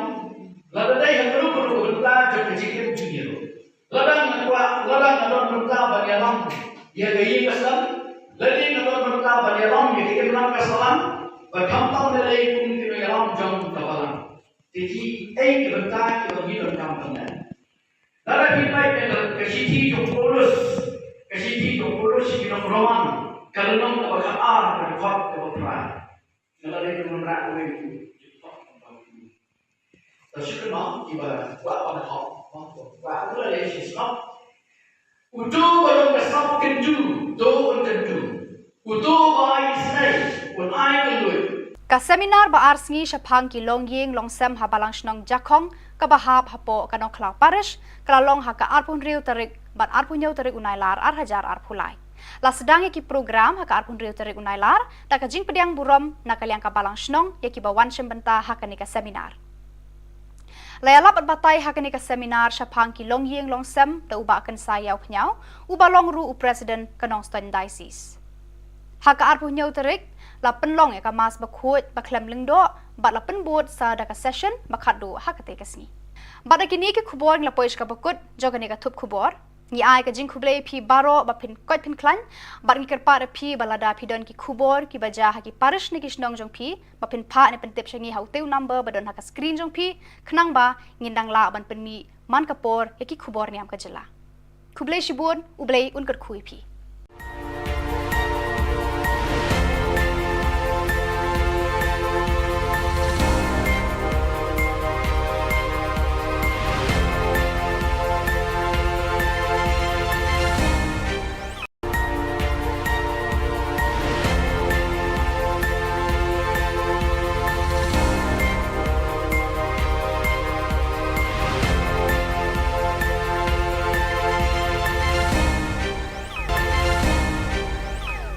lalu dah yang perlu berita jumpa cikgu junior. Ladang nadon berita bagi yalam, dia gaya kesan. Ladang nadon berita bagi yalam, dia kita bilang kesalan. Berkampang nilai pun kino yalam jom kapalan. Jadi, berita kita ni dalam kampanye. Lalu kita dengan kesiti jompolos kita berulang. Kalau nak berkata, berkata berkata. Kalau kita menerang itu, tersyukur nak kita buat pada hal. Buat itu adalah Islam. Untuk orang kesal kendu, do kendu. Untuk bayi senai, pun ayat kendu. Ka seminar ba arsngi Shapang ki longying longsem habalang shnong jakong ka bahap hapo kanong klau parish kalalong haka arpun riu tarik bat arpun yau tarik unailar 8,000 arpulai. La sedang ki program haka arpun riu tarik unailar tak ka jing pediang burom nakaliang ka balang shnong yaki ba wan benta haka ni ka seminar. Layala bat batai haka ni ka seminar Shapang ki longying longsem da uba akan sayau pnyau uba long ru u president kanong ston diocese. Haka arpun yau tarik la penlong ya kamas bakut baklem lengdo bat la penbot sa daka session bakadu hakate kasni bat kini ke khubor la poish ka bakut jogani ka thup khubor ni ai ka jing khuble phi baro ba phin kot phin klan bat ni kerpa ra phi balada phi don ki khubor ki baja ha ki parish ni kisnong jong phi ba phin pha ni pentep shangi hauteu number ba don ha ka screen jong phi khnang ba ngindang la ban penmi man kapor ya ki khubor niam ka jela khuble shibun ublei unkar khui phi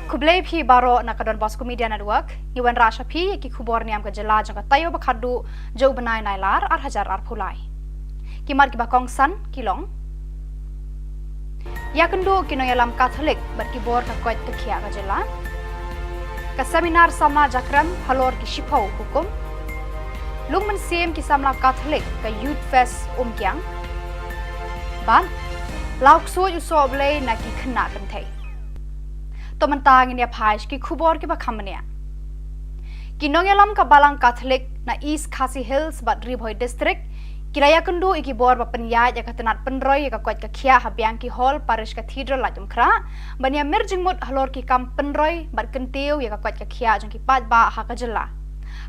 Kublai phi baro nakadon Bosco Media Network iwan rasha phi ki Khubor Niam ka jela jang ka tayo bakhadu jo banai nailar 8,000 arpulai kimar ki bakong san kilong yakendo kino yalam Catholic berkibor ka koit ka khia ka jela ka seminar samna jakram halor ki shipau hukum lungman sem ki samla Catholic ka youth fest kyang ban lauk so ju so blei na ki khna kan thai to mentang ini phais ki Khubor ki bakhamnia ki nongelam ka balang Catholic na East Khasi Hills Badri Bhoi district Kiraya kendu iki bor ba penyai ya katenat penroy ya kakwat kakia habiang ki hall parish cathedral la jumkra bania merjing mut halor ki kam penroy bar kentiu ya kakwat kakia jong ki pat ba ha kajela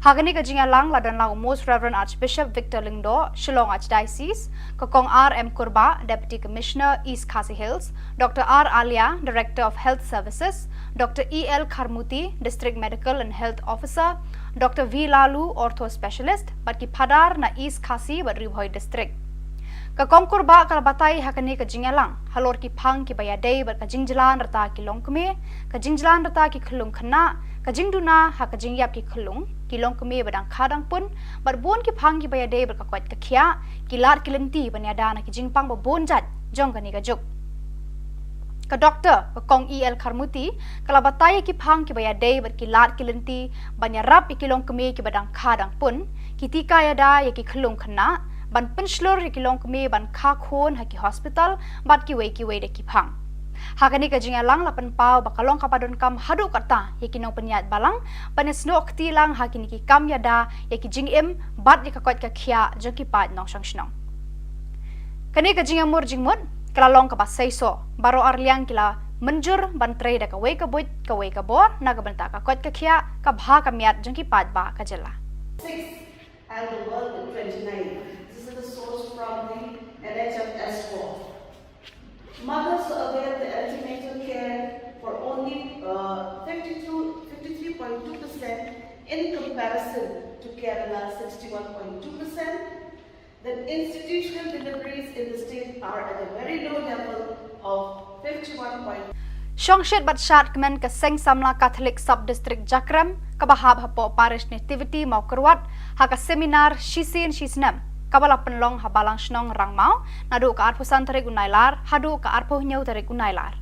hagani ka jinga lang ladan lau most reverend archbishop Victor Lingdo Shillong Archdiocese kokong RM Kurba deputy commissioner East Khasi Hills Dr R Alia director of health services Dr EL Kharmuti district medical and health officer Dr V Lalu ortho specialist bat ki phadar na East Khasi bat Ribhoi district ka kongkur ba kala batai hakani ka jingalang halor ki phang ki baya dei bat ka jingjalan rata ki longkme ka jingjalan rata ki khulung khana ka jingduna ha ka jingyap ki khulung ki longkme badang khadang pun bat bon ki phang ki baya dei bat ka kwat ka khia ki lar ki lenti banyada na ki jingpang ba bon jat jong ka ni ka juk ka doctor ka kong EL Kharmuti kala bataya ki phang ki baya dei ber ki lat ki lenti banya rap ki long keme ki badang khadang pun ki tika ya da ya ki khlung khana ban penslor ki long keme ban kha khon ha ki hospital bat ki wei de ki phang hakani ka jinga lang lapan pau bakalong kapadon kam hadu kata ya ki nong penyat balang panes nok ti lang hakini ki kam ya da ya ki jing em bat ya ka kwat ka khia jo ki pat nong sang snong kani ka jinga mur jing mut kalalong ka pasay so baro arliang kila menjur bantrei da ka wei ka buit ka wei ka bor na ka banta ka kot ka khia ka bha ka miat jong ki pat ba ka jela 6 and the world in 29. This is the source from the NHS 4. Mothers avail the antenatal care for only 53.2% in comparison to Kerala 61.2%. Then institutional deliveries in the state are at a very low level of 51. Shongshet batshat kemen ke Seng Samla Catholic Sub-District Jakram kabahab hapo parish nativity mau kerwat haka seminar shisin shisnam kabala penlong habalang snong rangmau nadu ka arpusan tarik unailar hadu ka arpuh nyau tarik unailar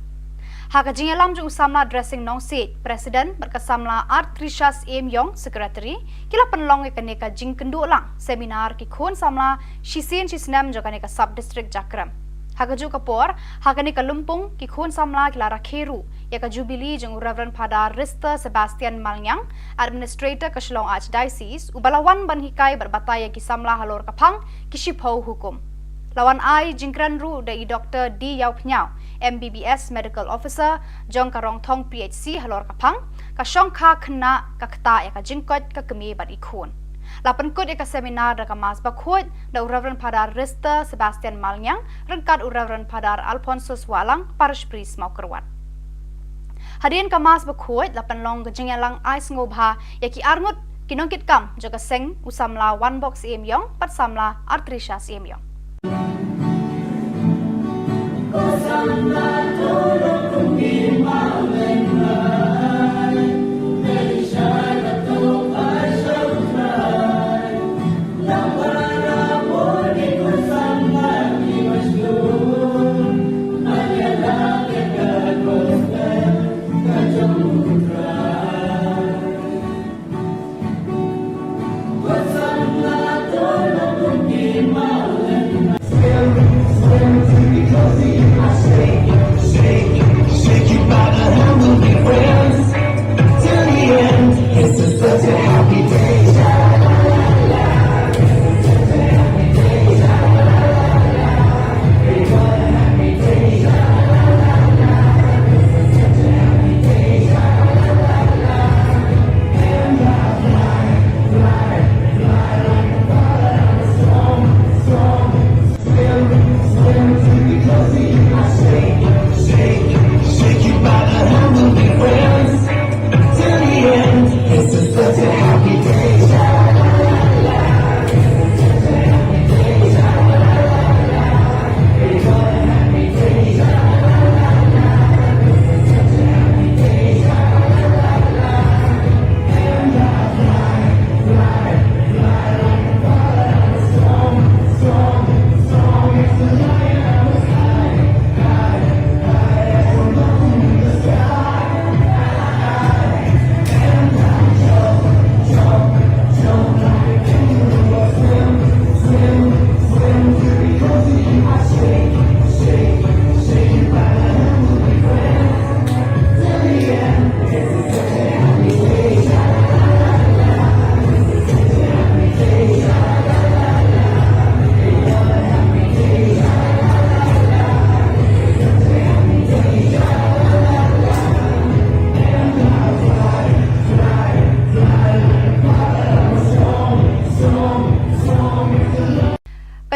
haka jingalam jung samla dressing nong seat president berkesamla Art Trishas M Yong secretary kila penlong ke kaneka jing kendu lang seminar ki khon samla shisin shisnam jo kaneka sub district Jakram haka ju kapor haka ni kalumpung ki khon samla kila rakheru ya ka jubilee jung Reverend Father Rista Sebastian Malnyang administrator ka Shillong Archdiocese ubalawan ban hikai berbataya ki samla halor kapang ki shipho hukum lawan ai jingkran ru dai Dr D Yau Pnyau MBBS medical officer jong karong thong PHC halor kapang ka shong kha khna ka khta ya ka jingkot ka kemi bat ikhon lapan kod ka seminar da ka mas bakhot da Reverend Father Rista Sebastian Malnyang rengkat Reverend Father Alfonso Swalang parish priest mau kerwat hadian ka mas bakhot lapan long ka jingyalang ais ngobha ya ki arngut kinongkit kam jo ka seng usamla one box em yong pat samla artrisha em yong Because he has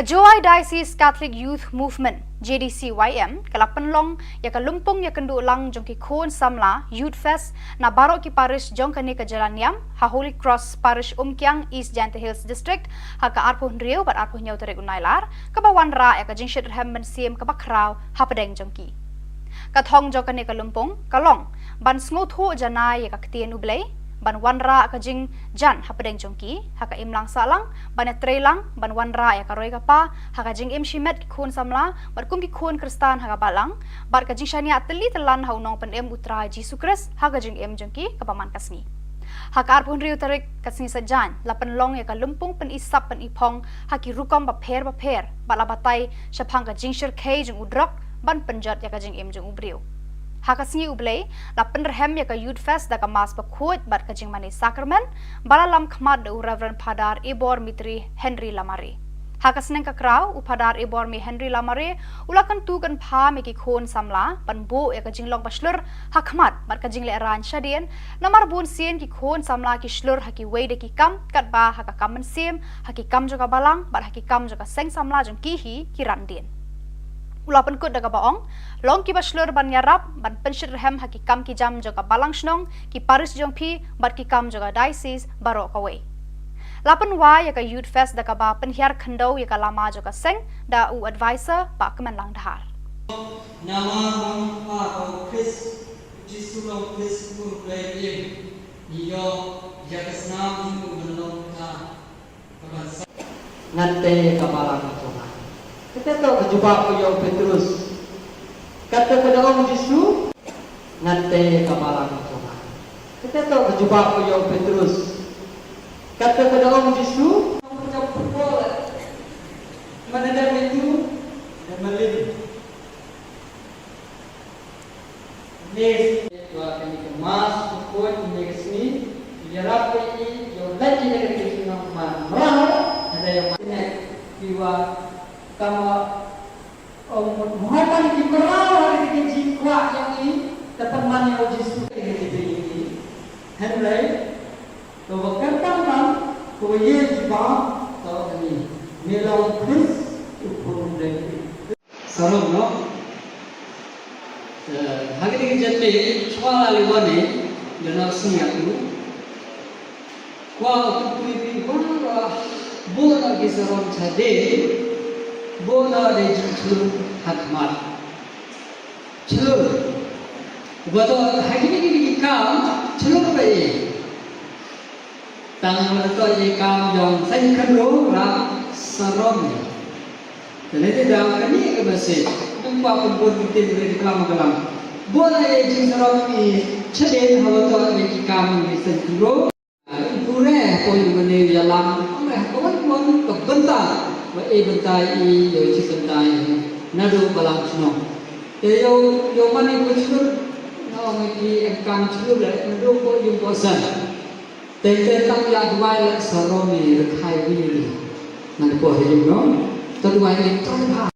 Kajoi Diocese Catholic Youth Movement JDCYM kalapan long ya kalumpong ya kendu lang jong ki khon samla Youth Fest na barok ki parish jong kani ka Jalan Niam ha Holy Cross Parish Umkyang East Jante Hills District ha ka arpuh Rio bat arpuh nyau tarik unailar ka bawan ra ya ka jing shit hem ben siem ka bakrau ha pedeng jong ki kathong jong kani kalumpong kalong ban sngo thu janai ya ka ktien ublei ban wanra ka jing jan ha pedeng jongki ha ka imlang salang ban trelang ban wanra ya ka roi ka pa ha ka jing im shimet khun samla bat kum ki khun kristan ha ka balang bat ka jing shania teli telan ha unong pen em utra Jesu Christ ha ka jing em jongki ka paman kasni ha ka arpun riu tarik kasni sajan lapan long ya ka lumpung pen isap pen ipong ha ki rukom ba pher bat la batai shapang ka jing shir kei jong udrok ban penjat ya ka jing em jong ubriu Hakasngi ublei la penderhem ya ka Youth Fest da ka mas bakhuat bat ka jing mani sakramen balalam khmat de Reverend Padar Ibor Mitri Henry Lamare Hakasneng ka kraw upadar Ibor mi Henry Lamare ulakan tu kan pha me ki khon samla pan bo ya ka jing long baslur hakmat bat ka jing le ran shadien namar bun sien ki khon samla ki slur haki wei de ki kam kat ba ha ka kam siem haki kam jo ka balang bat haki kam jo ka seng samla jong ki hi ki ran dien Ulapan kut daga baong, long ki baslur ban yarap, ban penshir rehem haki kam ki jam joga balang shnong, ki paris jong pi, bat ki kam joga diocese barok away. Lapan wa yaka Youth Fest daga ba penhiar khandau yaka lama joga seng, da u advisor pa kemen lang dahar. Nama pa ko Chris, Jisu long Chris pur play iyo yaka snam ju belong ka kaban ngate kapala ka Kita tahu kejumpa Puyo Petrus. Kata pada Om Yesus, ngate kepala Tuhan. Kita tahu kejumpa Puyo Petrus. Kata pada Om Yesus, kamu pukul mana dah itu dan melin. Nes dua kali kemas pukul ini kesini. Biarlah ini yang lagi dari kesini nama ada yang mana jiwa Kama Muhammad di perawat di jiwa yang ini dapat mana Yesus ini Henry to kentang bang to ye jiwa to ini melong Chris upun dari sarung no hari ini jadi soal liwane jangan siapa Kuah kuih pun bola kisarun cade bola de julu hakmat chulu wato hakini ki kam chulu bai tang wato ye kam yong sai kharo ra sarom tele de dang kani ke base tumpa pun bitin de kam galam bola ye jing sarom ni chade hawato ye ki kam ni sai kharo pure ko yune yalam kawan ke bentang bentai yo ci bentai nadu balang sno yo mani ko chur no ngi engkang chur le nadu ko yung kosan te tam ya dwai le saromi rekhai wi nan ko he no to dwai ni to ba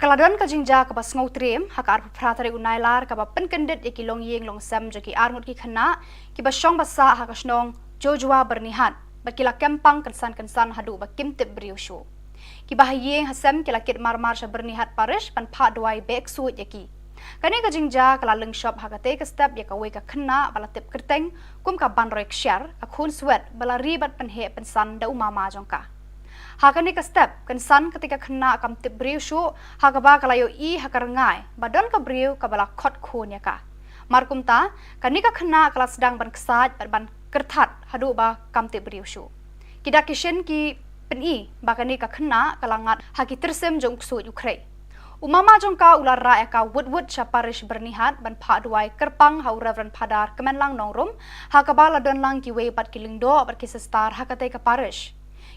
Kaladon ka jingja ka bas ngau trem hakar pratare unailar ka ba penkendit iki long yeng long sam jaki armut ki khana ki ba shong basa ha ka snong jojwa bernihat bakila kempang kensan hadu ba kimtip briosho ki ba yeng hasam kila kit marmar sha bernihat parish pan pha dwai bek su yaki kani ka jingja kala leng shop ha ka te ka step ya ka we ka khana bala tip kerteng kum ka ban rek share ka khun swet bala ribat pan he pensan da umama jongka Hakani ka step kan san ketika kena kam tip briu shu hakaba kalayo I hakarangai badon ka briu ka bala khot khon ya ka markum ta kanika kena kala sedang ban kesat ban kertat hadu ba kam tip briu shu kita kishen ki peni bakani ka kena kalangat haki tersem jong su Ukraine umama jong ka ular ra ka wood sha parish bernihat ban pha duai kerpang hau reverend padar kemenlang nongrum hakaba ladon lang ki we bat kilingdo bat kisestar hakate ka parish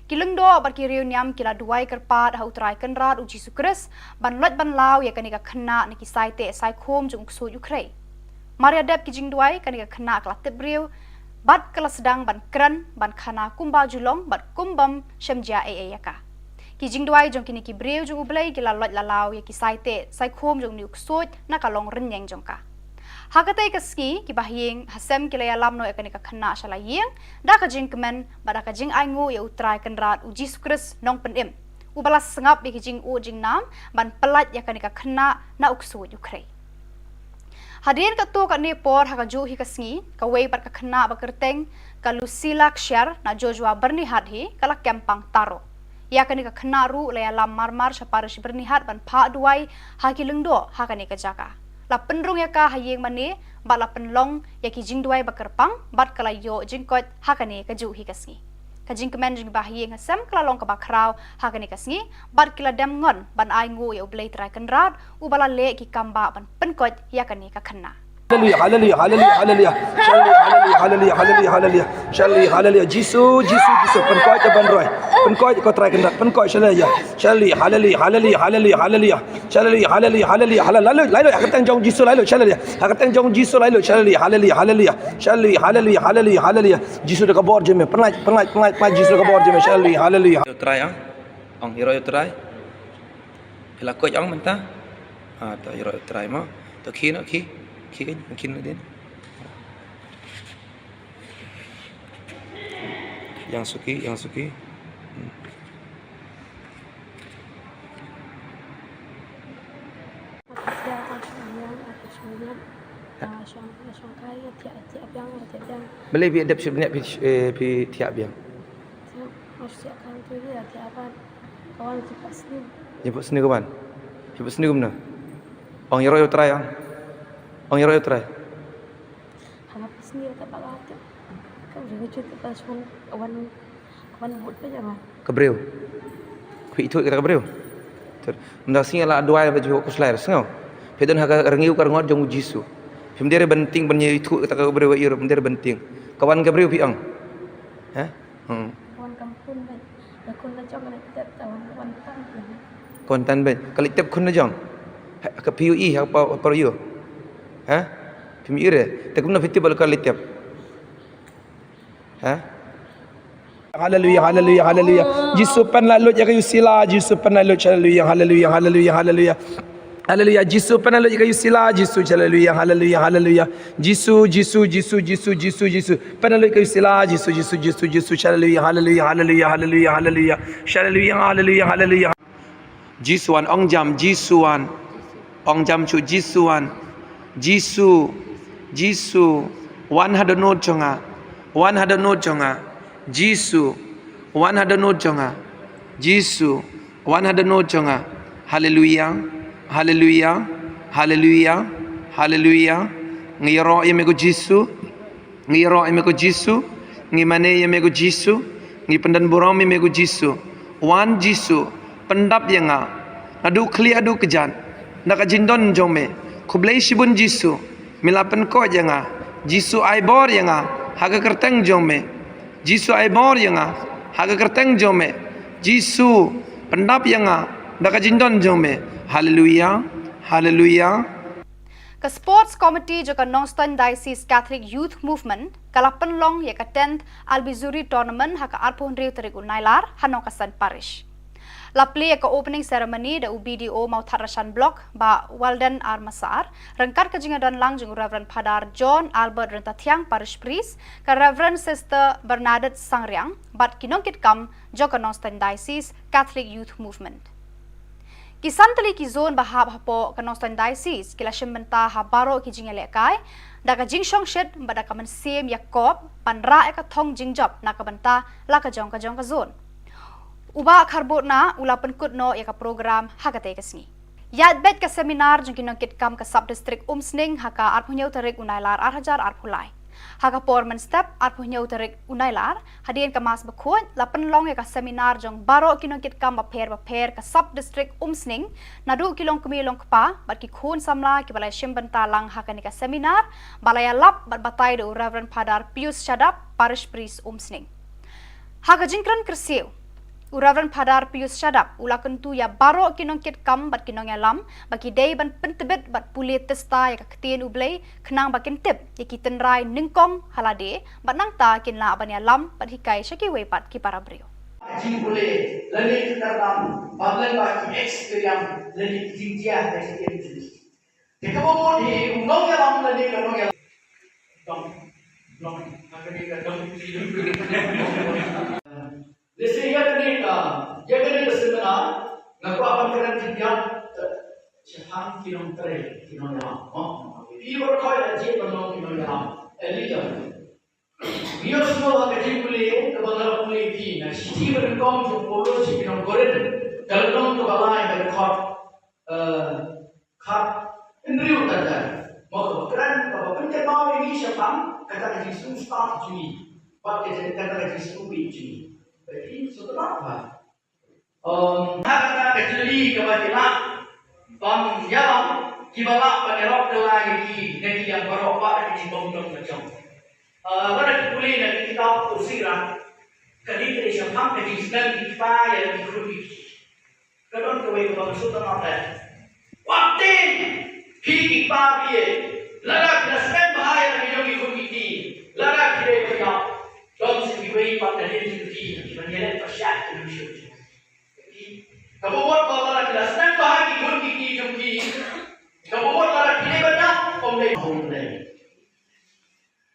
Kilengdo barki Khubor Niam kila duai kerpat hau trai kenrat uji sukres ban lot ban lau ya kanika kena niki saite sai khom jung su Ukraine. Maria dep kijing duai kanika kena kala tebriu bat kala sedang ban kran ban khana kumba julong bat kumbam shemjia yaka. Kijing duai jong kini kibriu jung ublai kila lot lalau ya ki saite sai khom jung niuk suit na kalong renyeng jong ka. Hakatai kaski ki bahing hasem kilaya lamno ekanika kena shala yeng da ka jing kemen bada ka jing aingu ya utrai kenrat uji sukres nong penim ubala sengap bi jing u jing nam ban pelat ya kanika kena na uksu Ukraine Hadirin ka tu ka ni por haka ju hi kasngi ka wei par ka kena ba kerteng ka Lucila Kshar na Joshua bernihat hi kala kempang taro ya kanika kena ru laya lam marmar saparish bernihat ban pha duai haki lengdo hakanika jaka la penrung ya ka hayeng mane ba la penlong ya ki jing duai bakerpang bat kala yo jingkot hakane ka ju hi kasngi ka jing kemen jing ba hayeng hasam kala long ka bakrau hakane kasngi bat kila dam ngon ban ai ngu ya ublei trai kenrat u bala le ki kamba ban penkot ya kane ka kena Hallelujah, hallelujah, hallelujah, hallelujah. Hallelujah, hallelujah, hallelujah. Shalli, hallelujah. Jisu, Jisu, Jisu. Penkoi jaban roy. Penkoi kau try kendak. Penkoi hallelujah. Shalli, hallelujah, hallelujah, hallelujah, hallelujah. Shalli, hallelujah, hallelujah, hallelujah. Lalu, lalu. Hakatang jong Jisu lalu. Hallelujah. Hakatang jong Jisu lalu. Shalli, hallelujah, hallelujah. Shalli, hallelujah, hallelujah, hallelujah. Jisu dekat bawah je me. Penat Jisu dekat bawah je me. Shalli, hallelujah. Try ang hero try. Hila ko ang menta. Ta hero try mo. To ki mungkin din. Yang suki. Boleh bi adap sebenarnya pi tiap biang. Kawan cepat sini. Jemput sini kawan. Jemput sini gimana? Ang hero try ang. Ang hero try. Hanap sini tak bakal ada. Kau jangan cerita pasal kawan buat apa jangan. Kebreu. Kui itu kita kebreu. Ter. Mendak sing ala doa baju ko slair sengau. Pedon haga rengiu karngot jong Jisu. Pemdere benting penye itu kita kebreu iro pemdere benting. Kawan kebreu pi ang. Ha? Kawan kampung kan. Lakon na jong na tetap kawan tan. Kontan ben. Kali tep kun na jong. Ke PUI apa yo. Ha? Pemire. Takum na festival kali tep. Ha? Hallelujah, hallelujah, hallelujah. Jisu pen lalu ya kayu sila, Jisu pen lalu hallelujah, hallelujah, hallelujah, hallelujah. Hallelujah, Jisu pen lalu ya kayu sila, Jisu hallelujah, hallelujah, hallelujah. Jisu pen lalu ya kayu sila, Jisu hallelujah, hallelujah, hallelujah, hallelujah, hallelujah. Hallelujah, hallelujah, hallelujah. Jisuan ong jam Jisuan. Ong jam chu Jisuan. Jisu 100 note jonga. 100 note jonga. Jisu 100 note jonga. Jisu 100 note jonga. Hallelujah. Hallelujah. Hallelujah. Hallelujah. Ngiro yemego Jisu. Ngiro yemego Jisu. Ngimane yemego Jisu. Ngi pendan borong yemego Jisu. Wan Jisu pendap yanga. Adu kli adu kejan. Naka jindon jome. Kublai shibun Jisu. Milapen ko yanga. Jisu aibor yanga. Haga kerteng jome. Jisu aibor yanga. Haga kerteng jome. Jisu pendap yanga. Naka jindon jome. Hallelujah. Hallelujah. Ka Sports Committee joka Northern Diocese Catholic Youth Movement kalapan long ya ka 10th Albizuri Tournament haka arpon riu terigul nailar hanong kasan parish. Lapli ya ka opening ceremony da UBDO mau Tharashan Block ba Walden Armasar rengkar ka jingadan lang jung Reverend Padar John Albert Rentatiang Parish Priest ka Reverend Sister Bernadette Sangriang bat kinongkit kam joka Northern Diocese Catholic Youth Movement. Kisantali ki zone bahab hapo ka Northern Diocese kila shembenta habaro ki jingale kai da ka jingshong shed bada ka mansiem Yakob panra ka thong jingjop na ka banta la ka jong ka zone. Uba karbotna ula penkut no ya ka program hakate kesni. Yat bet ka seminar jung kinongkit kam ka sub district umsning haka arpunyau tarik unailar arhajar arpulai. Haka porman step arpunyau tarik unailar hadian ka mas bakut la penlong ya ka seminar jung baro kinongkit kam baper ka sub district umsning nadu kilong kumilong kpa bat ki khun samla ki balai shimbanta lang haka ni ka seminar balaya lap bat batai do Reverend Padar Pius Shadap parish priest umsning. Haka jingkran kersiu Reverend Padar Pius Shadap ula kentu ya baro kinongkit kam bat kinong ya lam bagi day ban pentebet bat pulit testa ya kaketien ublay kenang bakin tip ya kitenrai ningkong halade bat nangta kinla ban ya lam bat hikai syaki wepat ki para brio. Jing boleh lagi kita dalam bagian bagi experience lagi tinggian dari segi jika mau di undang ya lam lagi kalau ya dong akan Listen, ya kena seminar, ngaku apa kena tiap cahang kilometer kilometer. Ibu kau aje penolong kilometer. Elija. Biar semua kerja boleh, kebenaran boleh di. Nah, sisi berkong tu polo si kilometer. Kalau kamu tu balai berkat indri utara. Mau keren, kalau penting mau ini siapa? Kata kerja semua start juni. Pakai kata kerja semua juni. Jadi setelah apa? Kita kecili kebajikan, yang kibala penerok lagi negeri yang berobat di bawah macam. Pada kulit nanti kita usirah, kali ini siapa yang sedang kita yang dikulik. Kadang kawai kebawa sudah apa? Waktu kita dia, lara kita sedang bahaya yang dikulik ini, lara kita berjauh. Don't see me but the little tea, when you let the shack to shoot. Kamu buat kalau lagi dah senang bahagi pun gigi jumpi. Kamu buat kalau lagi ni banyak omlay omlay.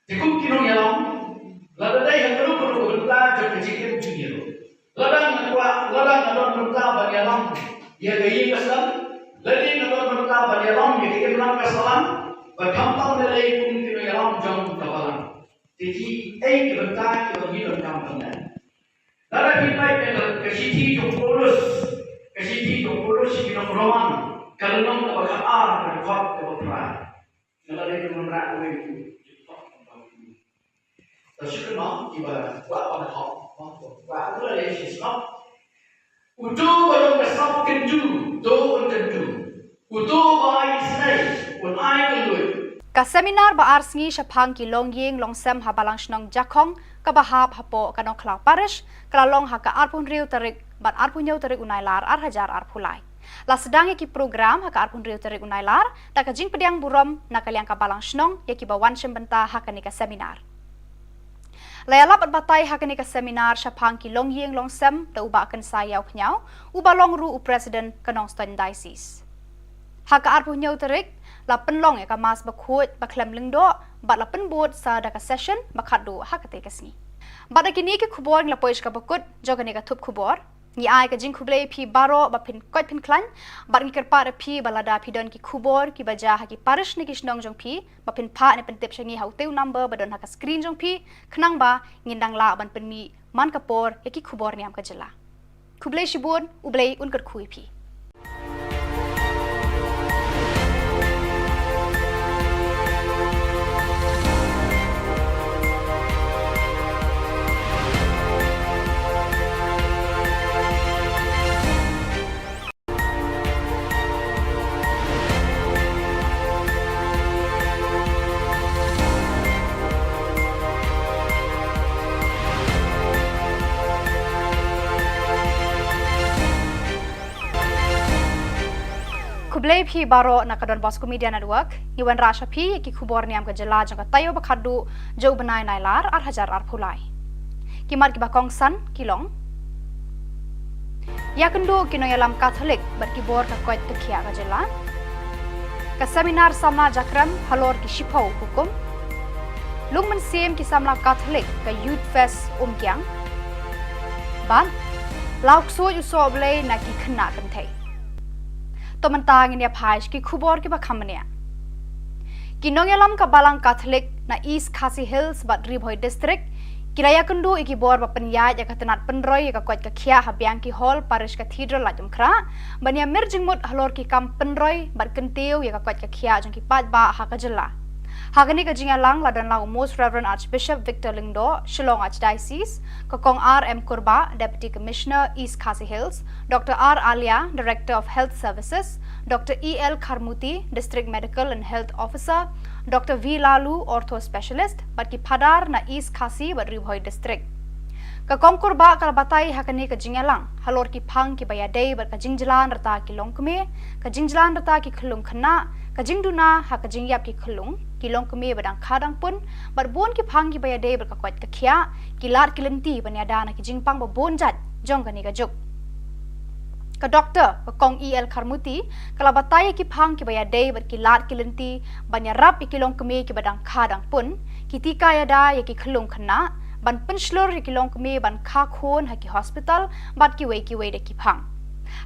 Jika kinong yalam, lalu dah yang perlu berita jom kecil junior. Ladang nadon berita bagi yalam, ia gaya kesan. Ladang nadon berita bagi yalam, ia gaya menang kesalan. Berkampang lelai pun kinong yalam jom kapalan. Jadi, berita kita ni dalam kampanye. Lalu kita kesiti jom polos kita perumahan. Kalau nak berkat dan kuat berperan. Lalu kita menerang itu. Terus kita kita buat apa nak? Buat apa lagi sih? Untuk kalau kesap kenju, tu kenju. Untuk bayi senai, pun air keluar. Ka seminar ba arsngi syapang ki longying longsem habalang shnong jakong ka bahap hapo kanong klau parish kalalong haka arpun riu tarik bat arpun yau tarik unailar ar hajar arpulai. La sedang ki program haka arpun riu tarik unailar tak ka jing pediang burom nakaliang ka balang shnong ya ki bawan syembenta haka ni ka seminar. Layala bat batai haka ni ka seminar syapang ki longying longsem ta uba akan sayau knyau uba longru u president kanong stan diocese. Haka arpun yau tarik la penlong ya ka mas bakut baklem lengdo bat la penbot sa da ka session bakado hakate kasni bat kini ke khubor la poish ka bakut jogane ka thup khubor ni ai ka jing khuble phi baro ba phin kot phin klan bat ni kerpa da phi balada phi don ki khubor ki baja ha ki parish ni kisnong jong phi ba phin pha ne pentep shangi hauteu number ba don ha ka screen jong phi khnang ba ngindang la ban penmi man kapor ya ki khubor niam ka jela khuble shibun ublei unkar khui phi Kublai phi baro nakadon Bosco Media Network iwan rasha phi ki khubor niam ka jela jang tayo bakhadu jau banai nailar ar hajar ar phulai ki mar ki bakong san kilong ya kendo kino yalam Catholic bar ki bor ka koit ka khia ka jela ka seminar samla jakram halor ki shipau hukum lungman sem ki samla Catholic ka youth fest kyang ban lauk so ju so blai na ki khna kan thai Tomantang ini apa ki khubor ki bakhamnya. Kinong yalam ka balang Catholic na East Khasi Hills bat Ribhoi district Kiraya kendu iki bor bapenyai ya katenat penroy ya kakuat kakia habiang ki hall parish cathedral la jumkra bania merjing mut halor ki kam penroy bat kentiu ya kakuat kakia jong ki pat ba ha kajela. Hagani ka jingalang la dan lau Most Reverend Archbishop Victor Lingdo, Shillong Archdiocese, Kokong R.M. Kurba, Deputy Commissioner, East Khasi Hills, Dr. R. Alia, Director of Health Services, Dr. E.L. Karmuti, District Medical and Health Officer, Dr. V. Lalu, Ortho Specialist, Bat ki Padar na East Khasi Bat Ribhoi District. Kakong Kurba kalabatai hakani ka jingalang, halor ki pang ki bayadei bat ka jingjalan rata ki longkme, ka jingjalan rata ki khulung khana, ka jingduna ha ka jingyap ki khulung, kilong kami badang kadang pun barbon ki pang ki bayade berkakwat ka khia kilat kilenti banyada na ki jingpang babon jat jong kani ka juk ka doctor ka kong EL Karmuti kala bataya ki pang ki bayade ber kilat kilenti banyarap ikilong kami ki badang kadang pun kitika yada ya ki khulung khana ban penslor ikilong kami ban kha khon ha ki hospital bat ki we de ki pang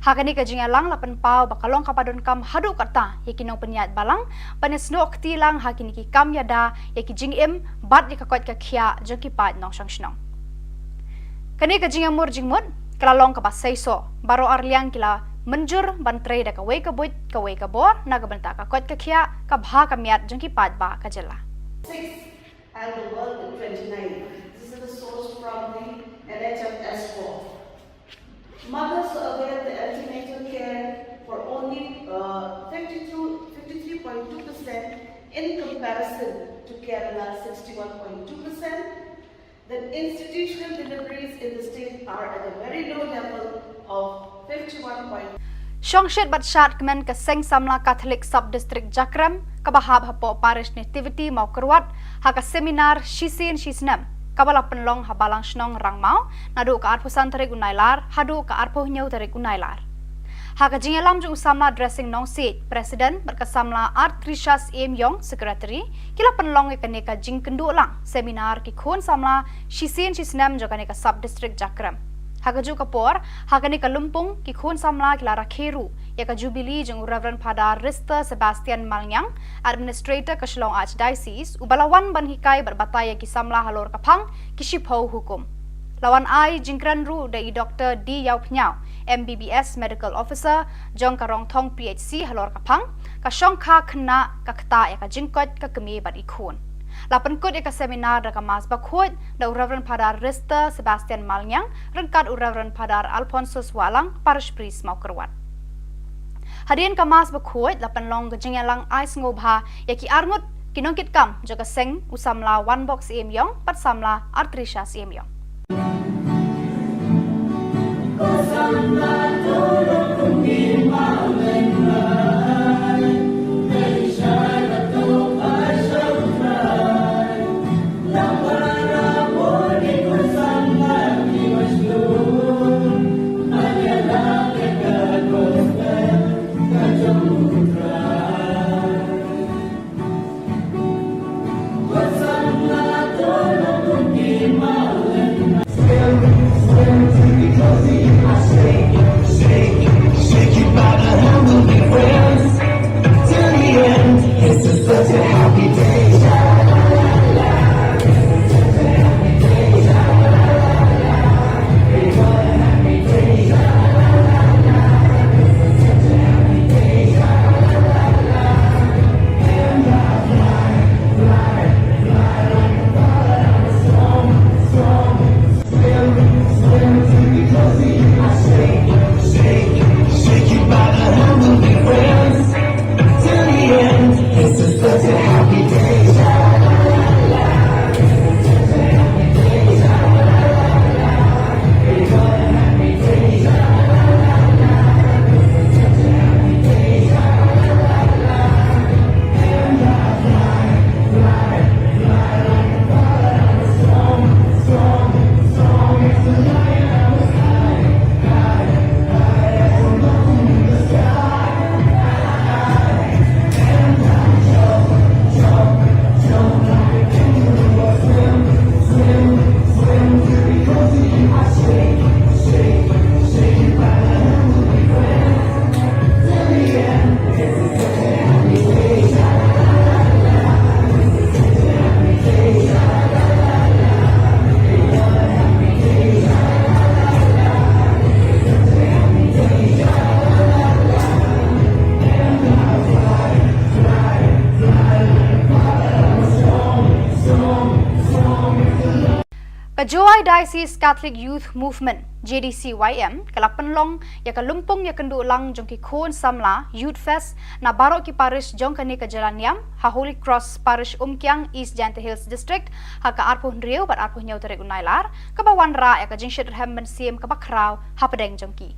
Hakani ka jingalang lapan pau bakalong kapadon kam hadu kata yakinong penyat balang panesno ktilang hakini ki kam yada yaki jingim bat yakakwat ka khia joki pat nong sangshnong kani ka jingamur jingmut kalalong ka basaiso baro arliang kila menjur bantrei da ka we ka buit ka we ka bor na ka banta ka kwat ka khia ka bha ka miat joki pat ba ka jela 6 and the world in 29. This is the source from the NHS4. Mothers avail the antenatal care for only 53.2% in comparison to Kerala 61.2%. Then institutional deliveries in the state are at a very low level of 51.2%. Shongshit Batshat Kmen Kaseng Samla Catholic Sub-District Jakram Kabahab Hapo Parish Nativity Maukerwat Haka Seminar Shisin Shisnam Kabala penlong habalang snong rangmau nadu ka arpo santarik unailar hadu ka arpo nyau tarik unailar haka jingalam ju usamla dressing nong seat president berkasamla art Trishas M Yong secretary kila penlong ikane ka jing kendu lang seminar ki khon samla shisin shisnam jokane ka sub district jakram haka ju kapor haka ni ka lumpung ki khon samla kila rakheru ya ka jubilee jong Reverend Father Rista Sebastian Malnyang administrator ka Shillong Archdiocese ubalawan banhikai berbataya ki samla halor kapang ki shipho hukum lawan ai jingkran ru dai Dr. D Yau Pnyau MBBS medical officer jong ka rongthong PHC halor kapang ka shongkha khna ka khta ya ka jingkot ka kemi bat ikhon lapan kod ka seminar da ka mas bakhot da Reverend Father Rista Sebastian Malnyang rengkat Reverend Father Alphonsus Walang parish priest Maukerwat Hadian kamas bakhoi lapan long gejingalang ais ngobha yaki arngut kinongkit kam jaga seng usamla one box yong pat samla artrisha yong Joy Diocese Catholic Youth Movement JDCYM kalap penlong ya kalumpong ya kendu lang jong ki khon samla Youth Fest na barok ki parish jong kani ka Jalan Niam ha Holy Cross Parish Umkyang East Jante Hills District ha ka arpo Rio bat arpo nyau tere unailar ka bawan ra ya ka jingshit hem ben siem ka bakraw ha pedeng jong ki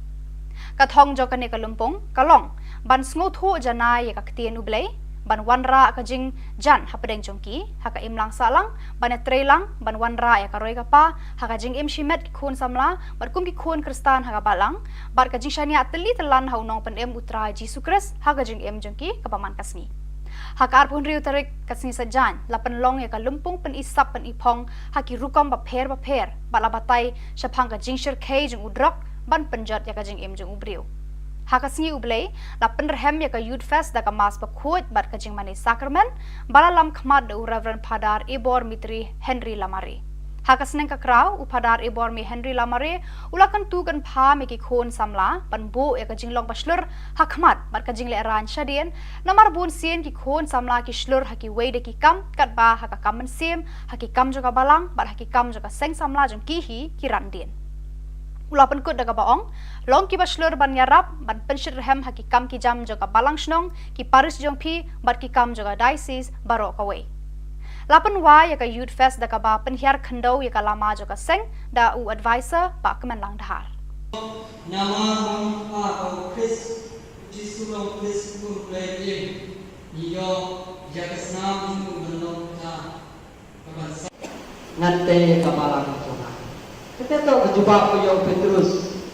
ka thong jong kani ka lumpong kalong ban sngo thu janai ya ka ktien ublei ban wanra ka jing jan ha pedeng jongki ha ka imlang salang ban trelang ban wanra ya ka roi ka pa ha ka jing im shimet khun samla bar kum ki khun kristan ha ka balang bar ka jing shania teli telan ha unong pen em utra jisu kris ha ka jing em jongki ka paman kasni ha ka arpun riu tarik kasni sajan lapan long ya ka lumpung pen isap pen ipong ha ki rukom ba pher bala batai shapang ka jing shir kei jong udrok ban penjat ya ka jing em jong ubriu Hakasngi ublei la penrhem ya ka Youth Fest da ka mas pakhuat bat ka jing mani sakramen bala lam khmat de Reverend Padar Ibor Mitri Henry Lamare Hakasneng ka kraw upadar Ibor mi Henry Lamare ulakan tu kan pha me ki khon samla pan bo ya ka jing long baslur hakmat bat ka jing le ran shadien namar bun sien ki khon samla ki shlur haki wei de ki kam kat ba ha ka kam sim haki kam jo ka balang bat haki kam jo ka seng samla jong ki hi ki randien Ulapan kut daga baong, long ki baslur ban yarap, ban penshir hem haki kam ki jam joga balang shnong, ki paris jong pi, bat ki kam joga diocese baro kawe. Lapan wa ya ka Youth Fest daga ba penhiar khendau ya ka lama joga seng, da u advisor pa kemen lang dahar. Nama kau Chris, Jisu long Chris pun play iyo jakasnam jumbo benong ta kabasa. Ngante kabalang tona. Kita tahu berjumpa Puyo Petrus.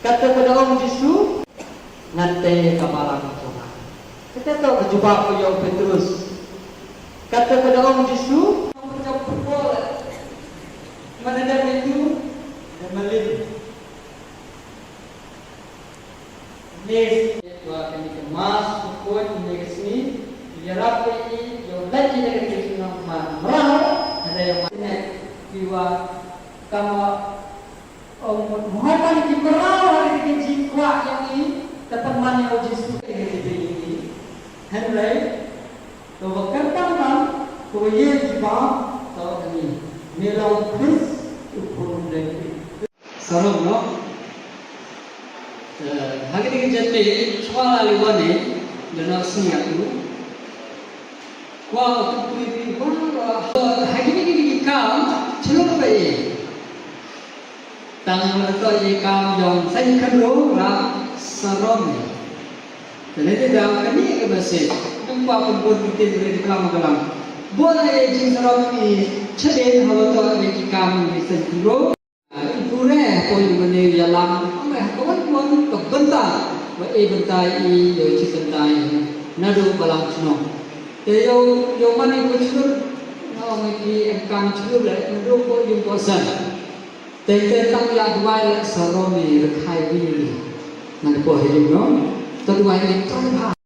Kata pada Om Yesus, ngante kabalang Tuhan. Kita tahu berjumpa Puyo Petrus. Kata pada Om Yesus, berjumpa pukul. Mana ada itu? Dan malin. Nes, dua kali kemas pukul ini ke sini. Biarlah ini yang lagi dari kita nak merah. Ada yang mana jiwa kama Muhammad di merawat di jiwa yang ini dapat mana Yesus ini Henry to berkembang to ye jiwa to ini melau Chris upun dari sarung no hari ini jadi soal liwane dan asing aku wah tu ini baru hari ini kau celok bayi Tang mereka ikam yang saya kenal rak seram. Jadi tidak kini ke bersih. Tempat pun kita boleh kelam. Boleh jin seram ini cedek hawa tu ikam ini sendiri. Pure pun mana jalan. Kawan pun kebentar. Bentar ini yo bentar nado balang seno. Yo mana kucur. Nama ini ikam cukup lah. Nado pun yang bosan. Tentang tanggal dua saroni rekai ini, mana boleh juga. Terdua ini terlihat.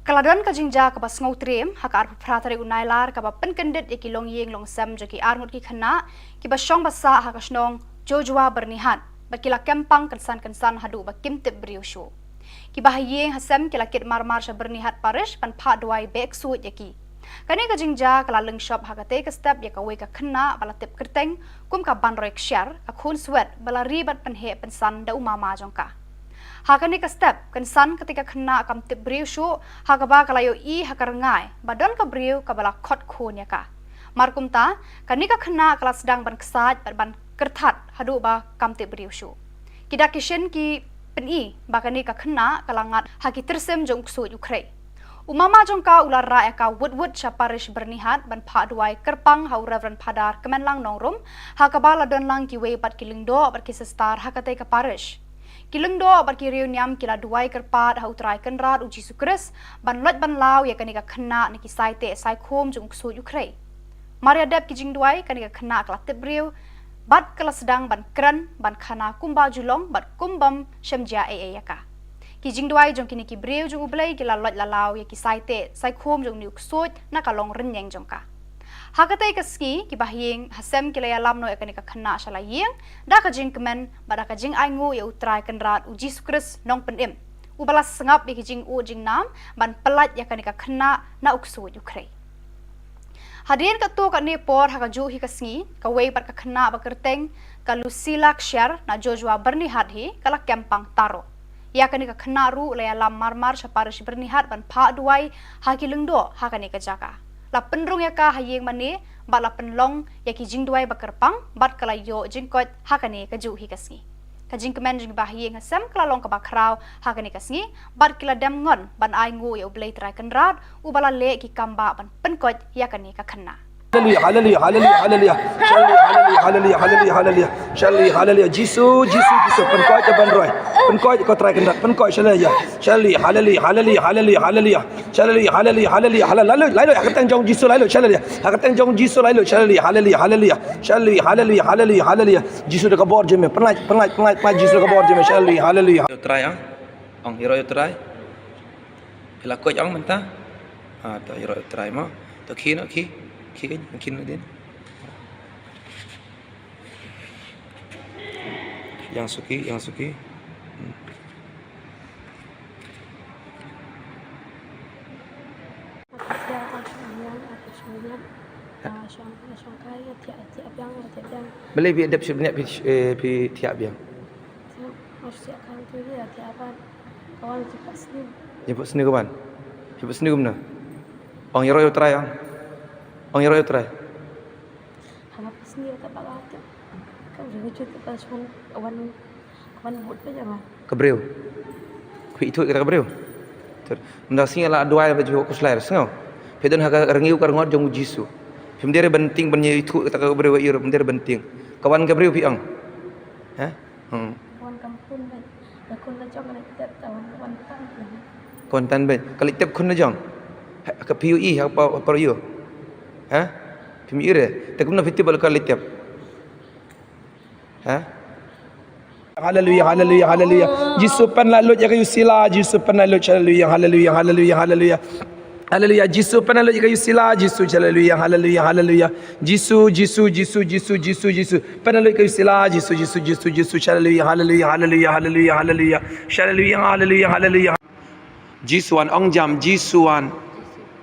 Kaladan ka jingja ka bas ngau trim haka arpu pratari unailar ka ba penkendit iki long yeng long sem jaki arngut ki khana ki ba shong basa haka shnong jojwa bernihat bakila kempang kensan hadu ba kimtip briushu ki ba yeng hasem kila kit marmar sha bernihat parish pan pha dwai bek suit yaki kani ka jingja kala leng shop haka te ka step ya ka we ka khana bala tip kerteng kum ka ban roi kshar ka khun sweat bala ribat penhe pensan da umama jongka Hakani ka step kensan ketika kena akam tip briu shu hakaba kalayo I hakarangai badon ka briu kabala khot khun ya ka markum ta kani ka kena kala sedang ban ksaj ban kerthat hadu ba kam tip briu shu Kita kishin ki peni bakani ka khna kalangat haki tersem jong ksut Ukraine. Umama jongka ular ra eka wud syaparish bernihat ban pha duai kerpang hau Reverend Padar kemenlang nongrum ha kabala don lang ki we bat kilingdo bar ki sestar ha kate ka parish. Kilingdo bar ki Khubor Niam kila duai kerpat hau trai kenrat uji sukres ban lot ban law ya kanika khna ni ki saite sai khom jong ksut Ukraine. Maria dep ki jing duai kanika khna kla tebriu bat kala sedang ban kran ban khana kumba julong bat kumbam shemja yaka. Ki jing duai jong kini ki breu jong ublai kila lot lalau ya ki saite sai khom jong niuk sot na kalong renyeng jong ka. Hakatai ka ski ki bahyeng hasem kila ya lamno ya kanika khana shala yeng da ka jing kemen bada ka jing aingu ya utrai kenrat uji sukres nong penem. Ubalas sengap ya ki jing u jing nam ban pelat ya kanika khana na uksu Ukraine. Hadirin ka tu ka ni por ha ka ju hi ka sngi ka wei par ka khna ba kerteng ka Lucila Kshar na Joshua bernihat hi kala kempang taro. Ya kani ka khna ru la lam marmar syaparish bernihat ban pha duai ha ki lungdo ha kani ka jaka. La penrung ya ka hayeng mani ba la penlong ya ki jing duai ba kerpang bat kala yo jingkot ha kani ka ju hi ka sngi. Ka jing kemen jing ba hayeng hasam kala long ka ba kraw ha kani ka sngi bat kila dem ngon ban ai ngu ya ublei trai kenrat ubala le ki kamba ban penkot ya kani ka khna. Hallelujah, hallelujah, hallelujah, hallelujah. Hallelujah, hallelujah, hallelujah. Shalli, hallelujah. Jisu, penkoi je ban roi. Penkoi ko try kendat, penkoi shalaya. Shalli, hallelujah, hallelujah, hallelujah, hallelujah. Shalli, hallelujah, hallelujah, hallelujah. Lalu hakatang jong Jisu lalu shalaya. Hakatang jong Jisu lalu shalli, hallelujah, hallelujah. Shalli, hallelujah, hallelujah, hallelujah. Jisu de kabor je me. Penat Jisu de kabor je me. Shalli, hallelujah. Yo try ong hero yo try. Bila coach ong mentah. To hero yo try mo. To ki din. Yang suki. Boleh bi adap sebenarnya pi tiap yang. Kawan cepat sini. Jemput sini kawan. Jemput sini gimana? Ong hero yo try ong. Ong hero yo try. Harap sini tak bakal tu. Kau jangan cerita pasal kawan buat apa jangan. Kebreu. Kui itu kita kebreu. Ter. Mendak sini lah dua baju aku selai sengau. Pedon haka rengiu kar ngot jong Jisu. Pemdere benting benye itu kita kebreu ir pemdere benting. Kawan kebreu pi ong. Ha? Kawan kampung kan. Lakon la jong nak kita kawan tan. Kontan ben. Kali tep kun na jong. Ka PUE apa yo. Ha? Pemi ire. Tak guna festival kali tep. Ha? Hallelujah, hallelujah, hallelujah. Jisu pen lalu ya kayu sila, Jisu pen lalu hallelujah, hallelujah, hallelujah, hallelujah. Hallelujah, Jisu pen lalu ya kayu sila, Jisu hallelujah, hallelujah, hallelujah. Jisu. Pen lalu ya kayu sila, Jisu hallelujah, hallelujah, hallelujah, hallelujah, hallelujah. Hallelujah, hallelujah. Jisuan ong jam Jisuan.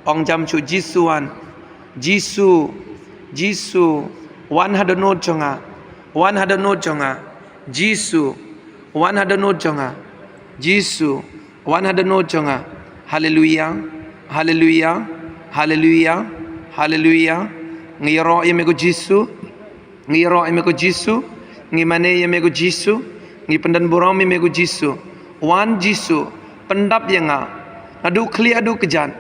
Ong jam chu Jisuan. Jisu 100 note jonga. 100 note jonga. Jisu 100 note jonga. Jisu 100 note jonga. Hallelujah. Hallelujah. Hallelujah. Hallelujah. Ngiro yemego Jisu. Ngiro yemego Jisu. Ngimane yemego Jisu. Ngi pendan borong yemego Jisu. Wan Jisu pendap yanga. Adu kli adu kejan.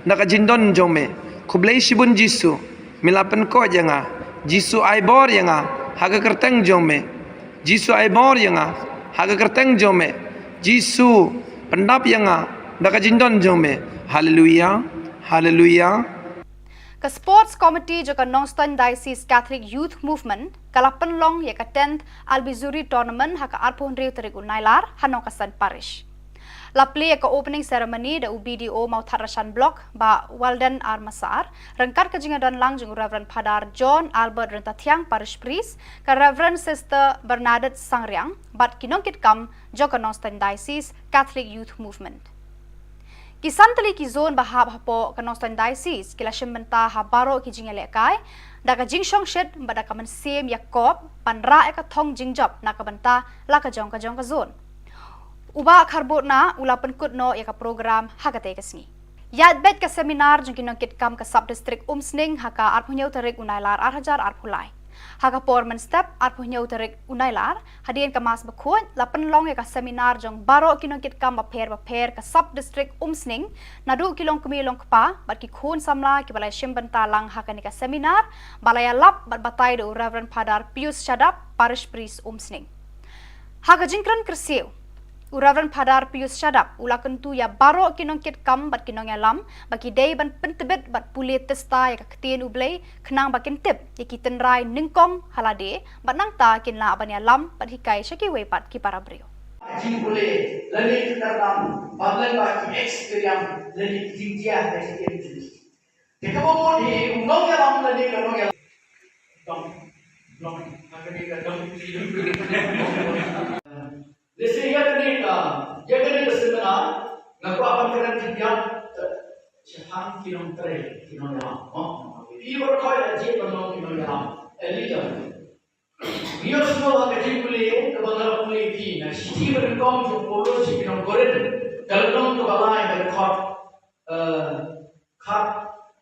Naka jindon jome. Kublai shibun Jisu. Milapen ko yanga. Jisu aibor yanga. Haga kerteng jome. Jisu aibor yanga. Haga kerteng jome. Jisu pendap yanga. Naka jindon jome. Hallelujah. Hallelujah. Ke Sports Committee juga Nongstoin Diocese Catholic Youth Movement kala penlong ya ka 10th Albizuri Tournament haka arpon riu terik unailar hanong kasan parish. La play ka opening ceremony da UBDO Mautharashan Block ba Walden Armasar rengkar ka jingadan lang jung Reverend Padar John Albert Rentathiang Parish Priest ka Reverend Sister Bernadette Sangriang bat kinongkit kam joka Nongstoin Diocese Catholic Youth Movement. Kisantali ki zone bahab hapo ka Nongstoin Diocese kila shimenta habaro ki jingele kai da ka jingshong shed ba da ka man sem Yakob panra ka thong jingjap na ka banta la ka jong ka zone. Uba kharbot na ulapan kutno ya ka program hagate kasngi. Yat bet ka seminar jung kinongkit kam ka sub district umsning haka arpunyau tarik unailar 8,000 arpulai. Khubor menstep arpunya utarik unailar hadian ke mas bekut lapan long ya ka seminar jong baro kinong kit kam baper ke sub district umsning nadu kilong kumilong kpa bat ki khun samla ki balai shimbanta lang hakani ka seminar balaya lap bat batai do Reverend Padar Pius Shadap parish priest umsning haga jingkran kersiu Reverend Padar Pius Shadap ulakan tu ya baro kinong kit kam bat kinong ya lam bagi day ban pentebet bat puli testa ya ka ketien ublay kenang bakin tip ya ki tenrai ningkong halade bat nang ta kin la ban ya lam bat hikai syaki we pat ki para brio Jing boleh lagi kita dalam bagian bagi experience lagi tinggian dari itu. Jika mau di undang yang lama lagi kalau yang dong akan Lesi yang ni seminar ngaku apa kerana tiap siapa kilometer Ibu kau aja kilometer elite Biar semua orang kecil boleh kebenaran boleh di. Nah, sisi berengkau jauh polos sih kita koren. Kalau orang tu balai berkhot, khot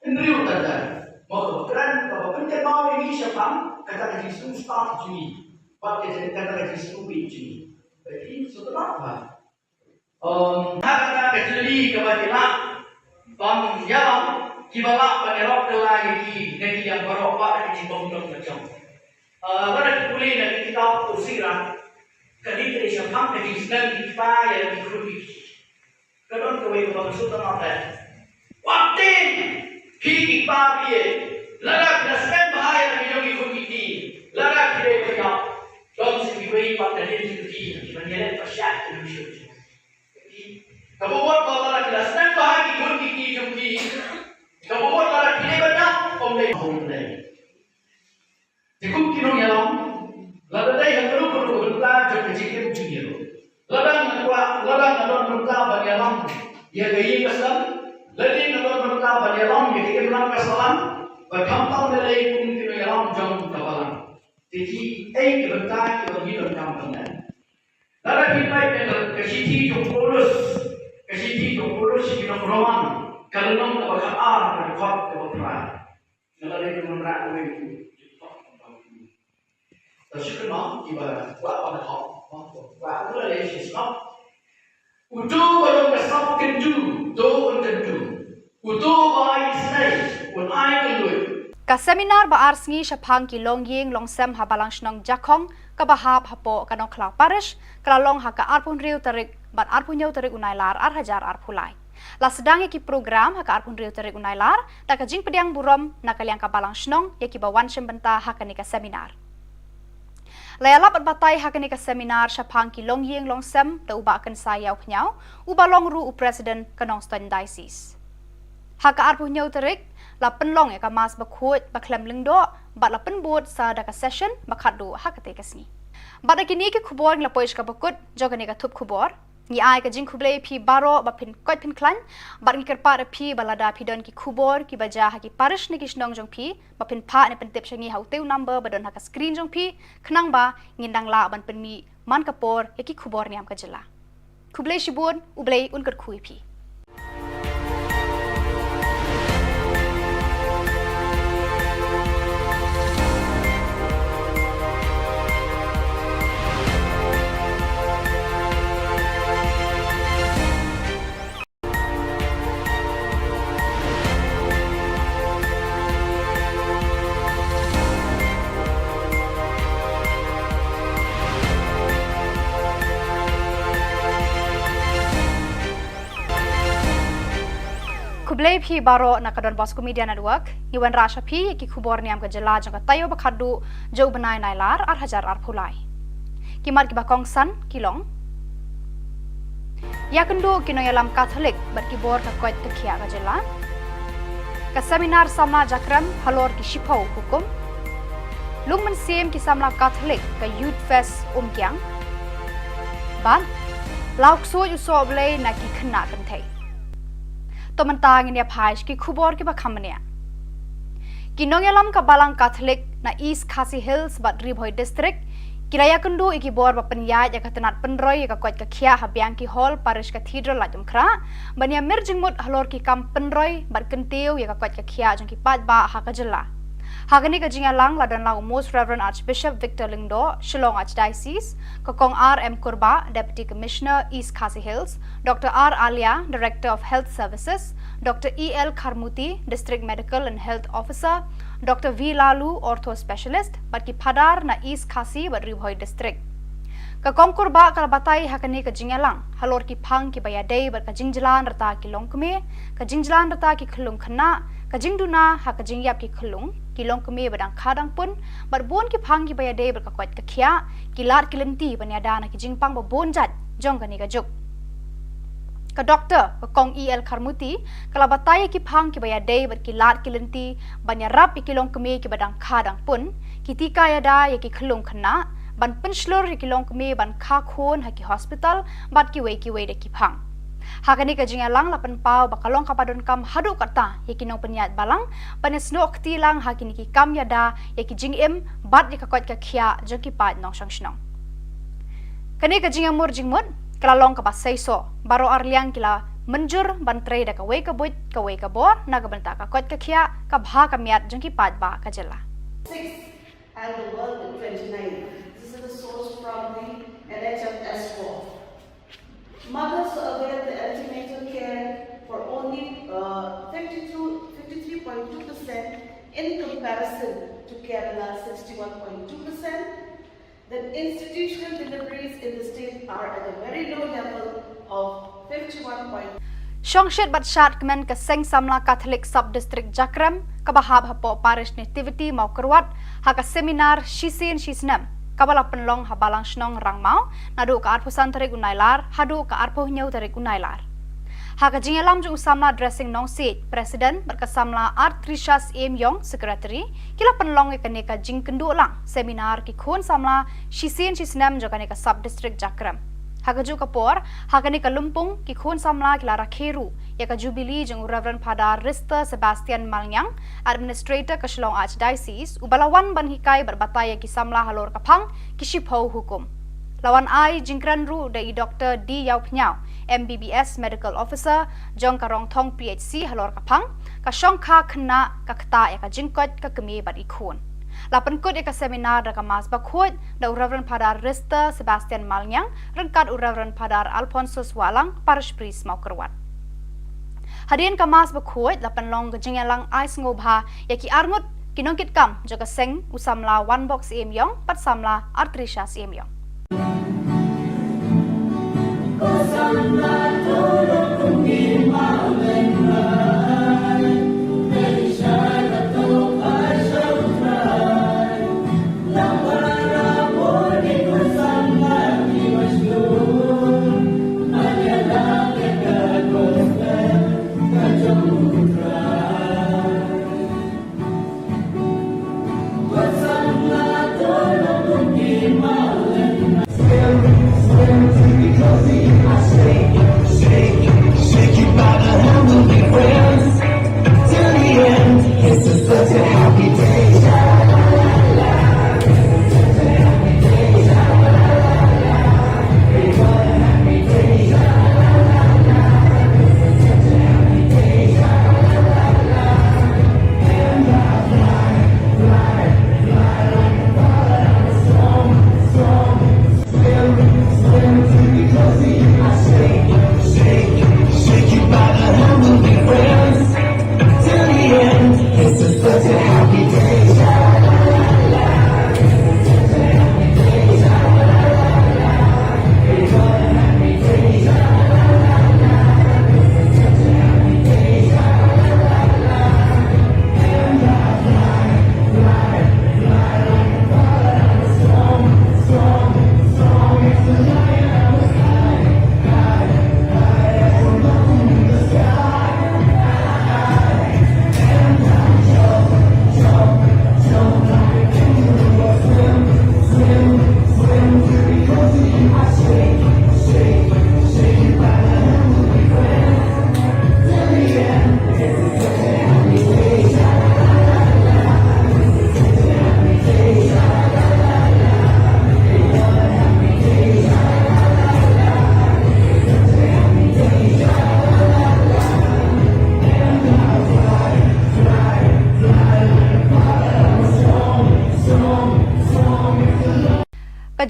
indriu tanda. Mau keran kalau pencet mau ini siapa? Kata kecil start juni. Pakai kata kecil juni. Jadi setelah apa? Kata kecil ni kebetulan bang yang kibalak penerok lagi negeri yang beropak di bawah macam. Pada kuliah nanti kita usiran, kali ini siapa yang sedang dipakai yang dikulik. Kadang kau itu maksud apa? Waktu kita pakai, lalu kita sedang bahaya yang dikulik ini, lalu kita berjauh. Jom sekian pada diri kita, kita ni tersiap Indonesia. Kamu buat kalau kita sedang bahaya dikulik ini jadi, kamu buat kalau kita berjauh, omlay. Cukup kinong yalam, lalu dah yang perlu berita jauh kecil junior. Ladang berita bagi yalam, ia gaya kesan. Ladang berita bagi yalam, ia gaya pulang kesan. Berkampang nilai pun kinong yalam jauh kapalan. Jadi, berita kita hidup kampang dan. Lalu kita kesiti jauh polos kinong roman. Kalau nong kebakaan berkhot kebakan. Lalu itu menerang itu. Tersyukur mak, ibarat buat pada hak, buat apa lagi sebab utu kalau kesap kendu, do kendu, utu bayi senai, pun ai kendu. Ka seminar ba arsngi syapang ki longying longsem habalang shnong jakong ka bahap hapo kanong klau parish kalalong haka arpun riu tarik bat arpun yau tarik unailar ar hajar arpulai. La sedang ki program haka arpun riu tarik unailar tak jing pediang burom nakaliang ka balang shnong ya ki bawan syembenta haka ni ka seminar. Layalap at batay hakani ka seminar syapang ki longying longsem ta uba akan sayaw pnyaw uba longru u president kanong Ston Diocese. Haka arpu nyaw tarik la penlong ka mas bakhut baklem lengdo bat la penbut sa daka session bakhadu hakate kasni. Bat kini ki khubor la poish ka bakut jogani ka thup khubor ni ai ka jing khuble phi baro ba phin koit phin klan bat ni kerpa phi balada phi don ki khubor ki baja ha ki parish ni ki snong jong phi ba phin pha ne pen tip shangi hauteu number badon ha ka screen jong phi khnang ba ngindang la ban pen mi man kapor ki khubor niam ka jela khuble shibun ublei unkar khui phi Kublai phi baro nakadon Bosco Media Network iwan rasha phi ki khubor niam ka jela jang ka tayo bakhadu jo banai nailar ar hajar ar phulai ki mar ki bakong san kilong ya kendo kino yalam Catholic bar ki bor ka koit takhiya ka jela ka seminar samna jakram halor ki shipau hukum lungman sem ki samla Catholic ka youth fest kyang ban lauk so yu so blai na ki khna kan thai to mentang ini phaish ki khubor ki bakhamania kinongelam ka balang Catholic na East Khasi Hills bat Ribhoi district kiraya kundu iki bor ba penyaj ya katenat penroi ka koit ka khia habyang ki hall parish cathedral lajum khra bania mirjingmut halor ki kam penroi bat kentiu ya ka koit ka khia jong ki pat ba ha ka jela Hagani ka jingalang ladan lang Most Reverend Archbishop Victor Lingdo, Shillong Archdiocese, Kakong R.M. Kurba, Deputy Commissioner, East Khasi Hills, Dr. R. Alia, Director of Health Services, Dr. E.L. Kharmuti, District Medical and Health Officer, Dr. V. Lalu, Ortho Specialist, Batki Padar na East Khasi Badribhoi District. Kakong Kurba kalabatay hakani ka jingalang, halor ki pang ki bayadei ber ka jingjalan rata ki longkme, ka jingjalan rata ki khulung khana, ka jingduna ha ka jingyap ki khulung, ki longkme badang khadang pun, bar bon ki pang ki bayadei ber ka kwat ka khia, ki lar ki lenti banyada na ki jingpang ba bon jat, jong kani ka juk. Ka Dr. Kakong E.L. Kharmuti kalabatay ki pang ki bayadei ber ki lar ki lenti, banyarap ki longkme ki badang khadang pun, ki tika yada ya ki khulung khana, ban penslur ki long kami ban kha khon ha ki hospital bat ki we de ki phang hakani ka jingalang lapan pau bakalong kapadon kam hadu kata ye ki nong penyat balang panesno akti lang hakini ki kam yada ye ki jingem bat ye ka kwat ka khia jo ki pat nong sang snong kani ka jingamur jingmut kalalong ka basai so baro arliang kila menjur ban tre da ka we ka buit ka we ka bor na ka banta ka kwat ka khia ka bha ka miat jo ki pat ba ka jela 6 and the world in 29. This is the source from the NHS4. Mothers avail the antenatal care for only 53.2% in comparison to Kerala 61.2%. Then institutional deliveries in the state are at a very low level of 51.2%. Shongshit Batshat Kmen ka Seng Samla Catholic Sub-District Jakram kabahab hapo parish nativity mau kerwat haka seminar shisin shisnam kabala penlong habalang snong rangmau nadu ka arpusan tarik unailar hadu ka arpuh nyau tarik unailar haka jingalam jung samla dressing nong seat president berkasamla art Trishas M Yong secretary kila penlong ikane ka jing kendu lang seminar ki khon samla shisin shisnam jokane ka sub-district Jakram Hagaju kapor, hagani kalumpung ki khon samla kila rakheru, yaka jubilee jeng Reverend Father Rista Sebastian Malnyang, Administrator Kashlong Archdiocese, ubalawan banhikai berbataya ki samla halor kapang ki shipho hukum. Lawan ai jingkran ru dai Dr. D Yau Pnyao, MBBS Medical Officer, jong karong thong PHC halor kapang, ka shong kha khna ka khta yaka jingkot ka kemi bat ikhon. Lapan kod eka seminar da kamas bakhot da Reverend Father Rista Sebastian Malnyang rengkat Reverend Father Alphonsus Walang parish priest mau kerwat. Hadian kamas bakhot lapan long gejingalang ais ngobha yaki arngut kinongkit kam jaga seng usamla one box em yong pat samla artrisha em yong.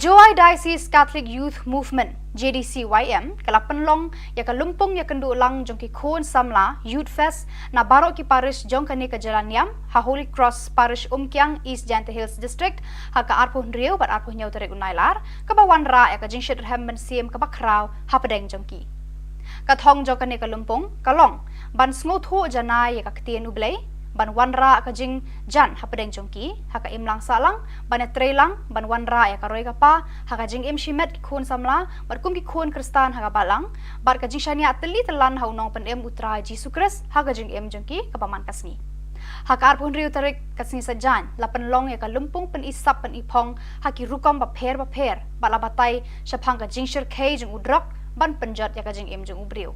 Joy Diocese Catholic Youth Movement JDCYM kalapan long ya kalumpong ya kendu lang jong ki khon samla Youth Fest na baro ki parish jong kani ka Jalan Niam ha Holy Cross Parish Umkyang East Jante Hills District ha ka arpo Riau bat arpo nyau tere unailar ka bawan ra ya ka jing shit hem men siem ka bakrau ha pedeng jong ki ka thong jong kani kalumpong kalong ban sngo tho janai ya ka ktien ublei ban wanra ka jing jan ha pedeng jongki ha ka imlang salang ban trelang ban wanra ya ka roi ka pa ha ka jing im shimet ki khun samla bar kum ki khun kristan ha ka balang bar ka jing shania teli telan ha unong pen em utra jisu kris ha ka jing em jongki ka paman kasni ha ka arpun riu tarik kasni sajan lapan long ya ka lumpung pen isap pen ipong ha ki rukom ba pher bala batai shapang ka jing shir khe jing udrak ban penjat ya ka jing em jong ubriu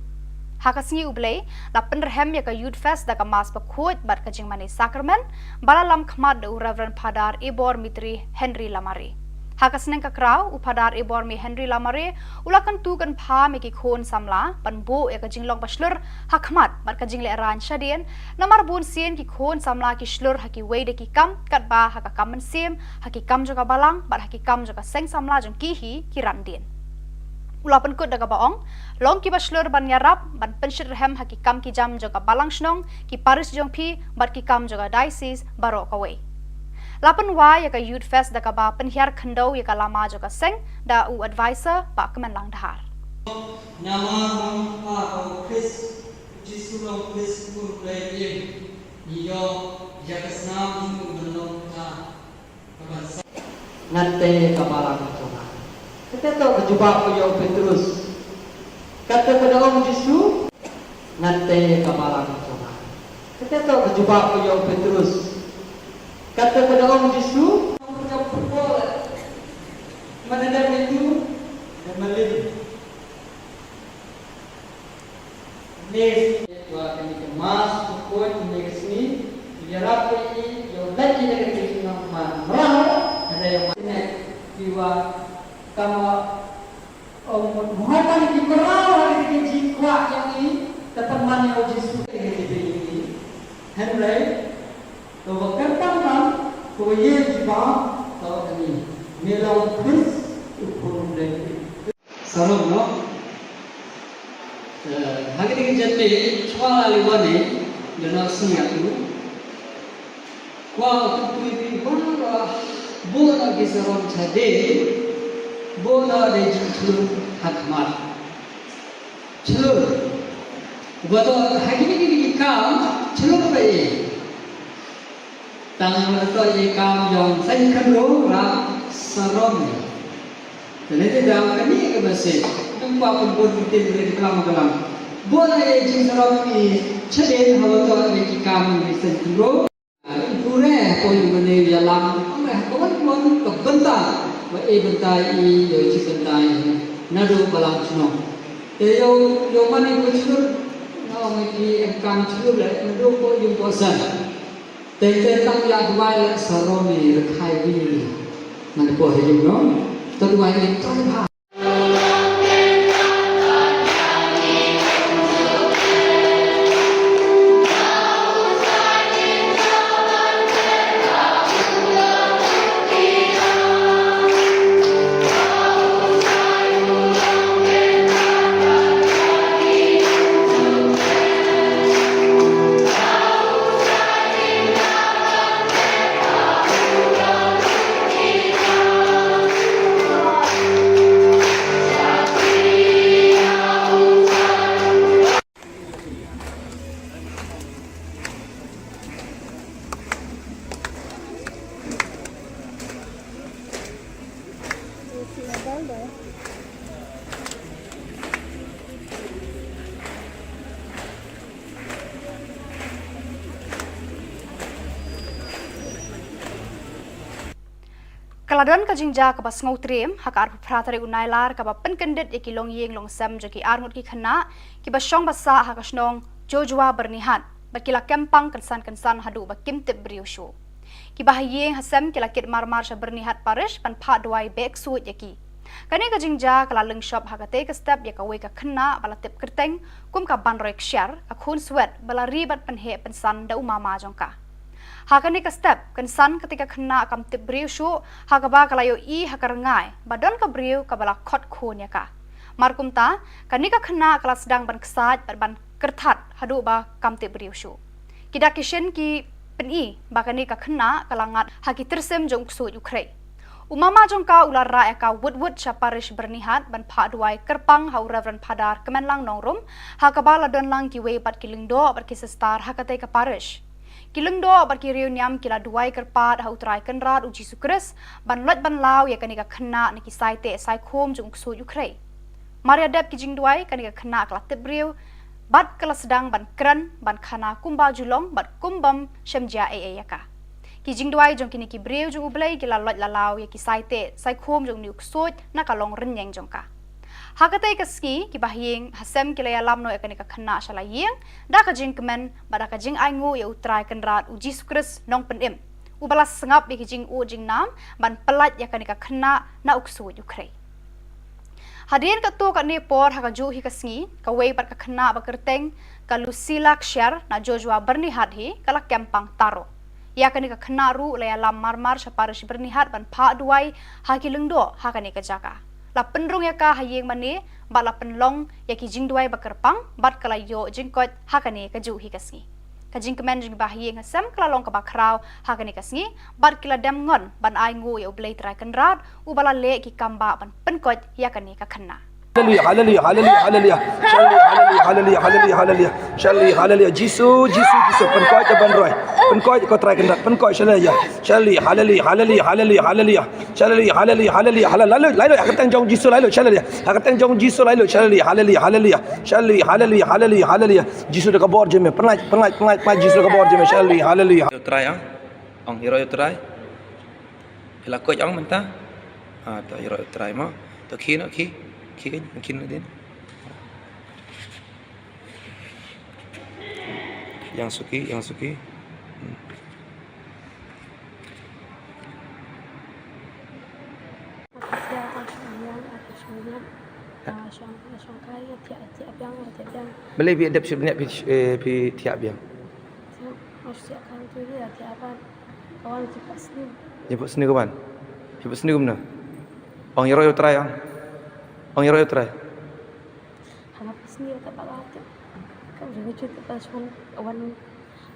Hakasngi ublei la penderhem ya ka Youth Fest da ka mas pakhut bat ka jing mani sakramen bala lam khmat de Reverend Padar Ibor Mitri Henry Lamare Hakasneng ka kraw upadar Ibor mi Henry Lamare ulakan tu kan pha me ki khon samla pan bo ya ka jing long baslur hakmat bat ka jing le ran shadien namar bun sien ki khon samla ki shlur ha ki wei de ki kam kat ba ha ka kam siem ha ki kam jo ka balang bat ha ki kam jo ka seng samla jong ki hi ki ran dien Ulapan kut daga baong, long ki baslur ban yarap, ban penshir rehem haki kam ki jam joga balang shnong, ki paris jong pi, bat ki kam joga diocese baro kawai. Lapan wa yaka Youth Fest daga ba penhiar khendau yaka lama joga seng, da u advisor ba kemen lang dahar. Nama mangpa au Chris, Jisu long Chris pur play iyo yaka snam mu belong ka kabasa. Ngante kabalang joga. Kita tahu berjumpa dengan Petrus. Kata kepada Om Yesus, nanti kabalang coba. Kita tahu berjumpa dengan Petrus. Kata kepada Om Yesus, kamu berbola. Mana dah itu? Dan malam. Nes, buat kami kemas, pukul kami kesini. Biar apa ini? Yang lagi dengan kita nama merah. Ada yang mana? Jiwa kama muhammad di kerana hari ini jiwa yang ini teman yang Yesus ini Henry to berkembang to ye jiwa to ini melau Chris upun dari salam no hari ini jadi soal aliwane dan semuanya tu wah tu ini baru bola gisaron cade bola de julu hakmat chulu bato hakini ki kam chulu bai tang to ye kam yong sai khan ro ra sarom tene te dam kani ke base tumpa pun tin re kam kalam bola ye jing sarom ki chade hawa to ye ki kam ni sai ro pure ko yu ne yalam ame ko kon ko banta wa e bentai I yo chi bentai na do balang chno te yo mane ko chur no me ki kam chur le na do ko yum ko san te tang ya dwai le saro me khai wi man ko he yum no to dwai le to ha Kaladon ka jingja ka bas ngau trem hakar pratare unailar ka ba penkendit iki long yeng long sam jaki arnut ki khana ki ba shong basa ha ka snong jojwa bernihat ba kila kempang kensan hadu ba kimtip briusho ki ba yeng hasam kila kit marmar sha bernihat parish pan pha dwai bek suit yaki kani ka jingja kala leng shop ha ka te ka step ya ka we ka khana bala tip kerteng kum ka ban rek share ka khun swet bala ribat pan he pan san da umama jongka Hakani ka step kan san ketika kena kam tip beriu syu hakaba kalayo I hakarengai badon ka beriu ka bala khot khun ya ka. Markum ta kani ka kena kala sedang ban kesat ban kertat hadu ba kam tip beriu syu. Kida kishin ki peni bakani ka kena kalangat haki tersem jong su Ukraine. Umama jongka ular ra eka wud syaparish bernihat ban pha duai kerpang hau Reverend Padar kemenlang nongrum hakabala don lang ki we pat kilingdo bat ki sestar hakate ka parish. Kilingdo bat ki reuniam kila duai kerpat hau trai kenrat uji sukres ban lot ban lau ya kanika kena ni ki saite sai khom jong su Ukraine. Maria dep ki jing duai kanika kena kala tebriu bat kala sedang ban kran ban khana kumba julong bat kumbam shemja yaka. Ki jing duai jong kini ki breu jong ublai ki la lot la lau ya ki saite sai khom jong niuk sot na kalong renyeng jong ka. Hakatai ka ski ki bahyeng hasem ki la lam no ekani ka khana shala yeng da ka jing kemen bada ka jing aingu ya utrai kenrat uji sukres nong penim. Ubalas sengap ki jing u jing nam ban pelat ya kani ka khana na uksu Ukraine. Hadirin ka tu ka ni por haka ju hi ka sngi ka wei bat ka khana ba kerteng ka Lucila Kshar na Joshua bernihat hi kala kempang taro. Ya kani ka khana ru la lam marmar syaparish bernihat ban pha duai haki lengdo hakani ka jaka. La penrung ya ka hayeng mani ba la penlong ya ki jing duai ba kerpang bat kala yo jing kot hakani ka ju hi ka sngi. Ka jing kemen jing ba hayeng hasam kala long ka ba kraw hakani ka sngi bat kila dem ngon ban ai ngu ya ublei trai kenrat ubala le ki kamba ban penkot ya kani ka khana. Hallelujah, hallelujah, hallelujah, hallelujah. Hallelujah, hallelujah, hallelujah. Hallelujah, hallelujah. Jisu, penkoi je banroi. Penkoi kau try kendak. Penkoi hallelujah. Hallelujah, hallelujah, hallelujah, hallelujah. Hallelujah, hallelujah, hallelujah. Lalu, aku teng jong Jisu lalu. Hallelujah. Aku teng jong Jisu lalu. Hallelujah, hallelujah, hallelujah. Hallelujah, hallelujah, hallelujah, hallelujah. Jisu dekat bor je me. Penat Jisu dekat bor je me. Hallelujah, hallelujah. Yo try ang. Ang hero yo try. Ila ko ang mentah. Ta hero yo try mo. To ki no ki. Ki kan mungkin din. Yang suki. Boleh bi adap sebenarnya pi tiap biang. Jemput sini kawan. Jemput sini gimana? Ong hero yo try ang. Ong hero yo try. Hanap sini tak bagat. Kau jangan cerita pasal kawan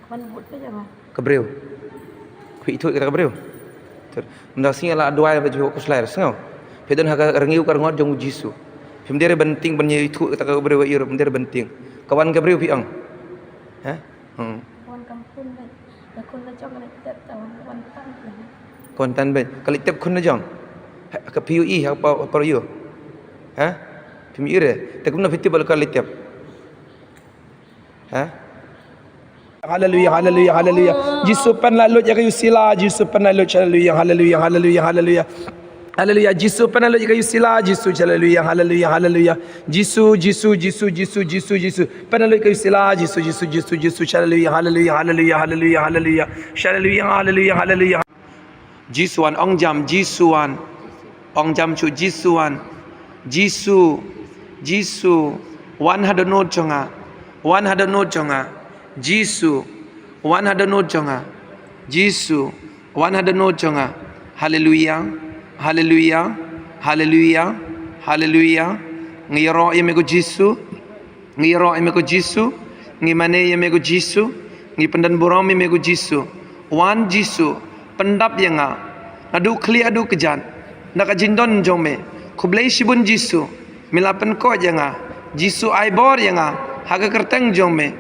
buat apa jangan. Kebreu. Ku itu kira kebreu. Ter. Mendak sini lah dua yang baju ku selai sengau. Pedon hak rengiu kar ngot jong Jisu. Pemdere benting benye itu kata kebreu ir pemdere benting. Kawan kebreu pi ang. Ha? Kawan kampung kan. Lakon la jong nak kita tahu kawan tan. Kawan tan ben. Kali tep kun na jong. Ke PUE apa yo? Ha? Pimi ire. Tak guna fiti bal kali tiap. Ha? Hallelujah, hallelujah, hallelujah. Jisu pen lalu ya kayu sila. Jisu pen lalu hallelujah, hallelujah, hallelujah, hallelujah. Hallelujah. Jisu pen lalu ya kayu sila. Jisu hallelujah, hallelujah, hallelujah. Jisu. Pen lalu kayu sila. Jisu hallelujah, hallelujah, hallelujah, hallelujah, hallelujah. Hallelujah, hallelujah, hallelujah. Jisuan ong jam Jisuan. Ong jam chu Jisuan. Jisu 100 note chonga 100 note chonga Jisu 100 note chonga Jisu 100 note chonga hallelujah hallelujah hallelujah hallelujah ngiro yemego Jisu ngimane yemego Jisu ngi pendan borong yemego Jisu wan Jisu pendap yanga adu kli adu kejan naka jindon jome kublai shibun Jisu milapen ko janga Jisu ai bor yanga haga kerteng jome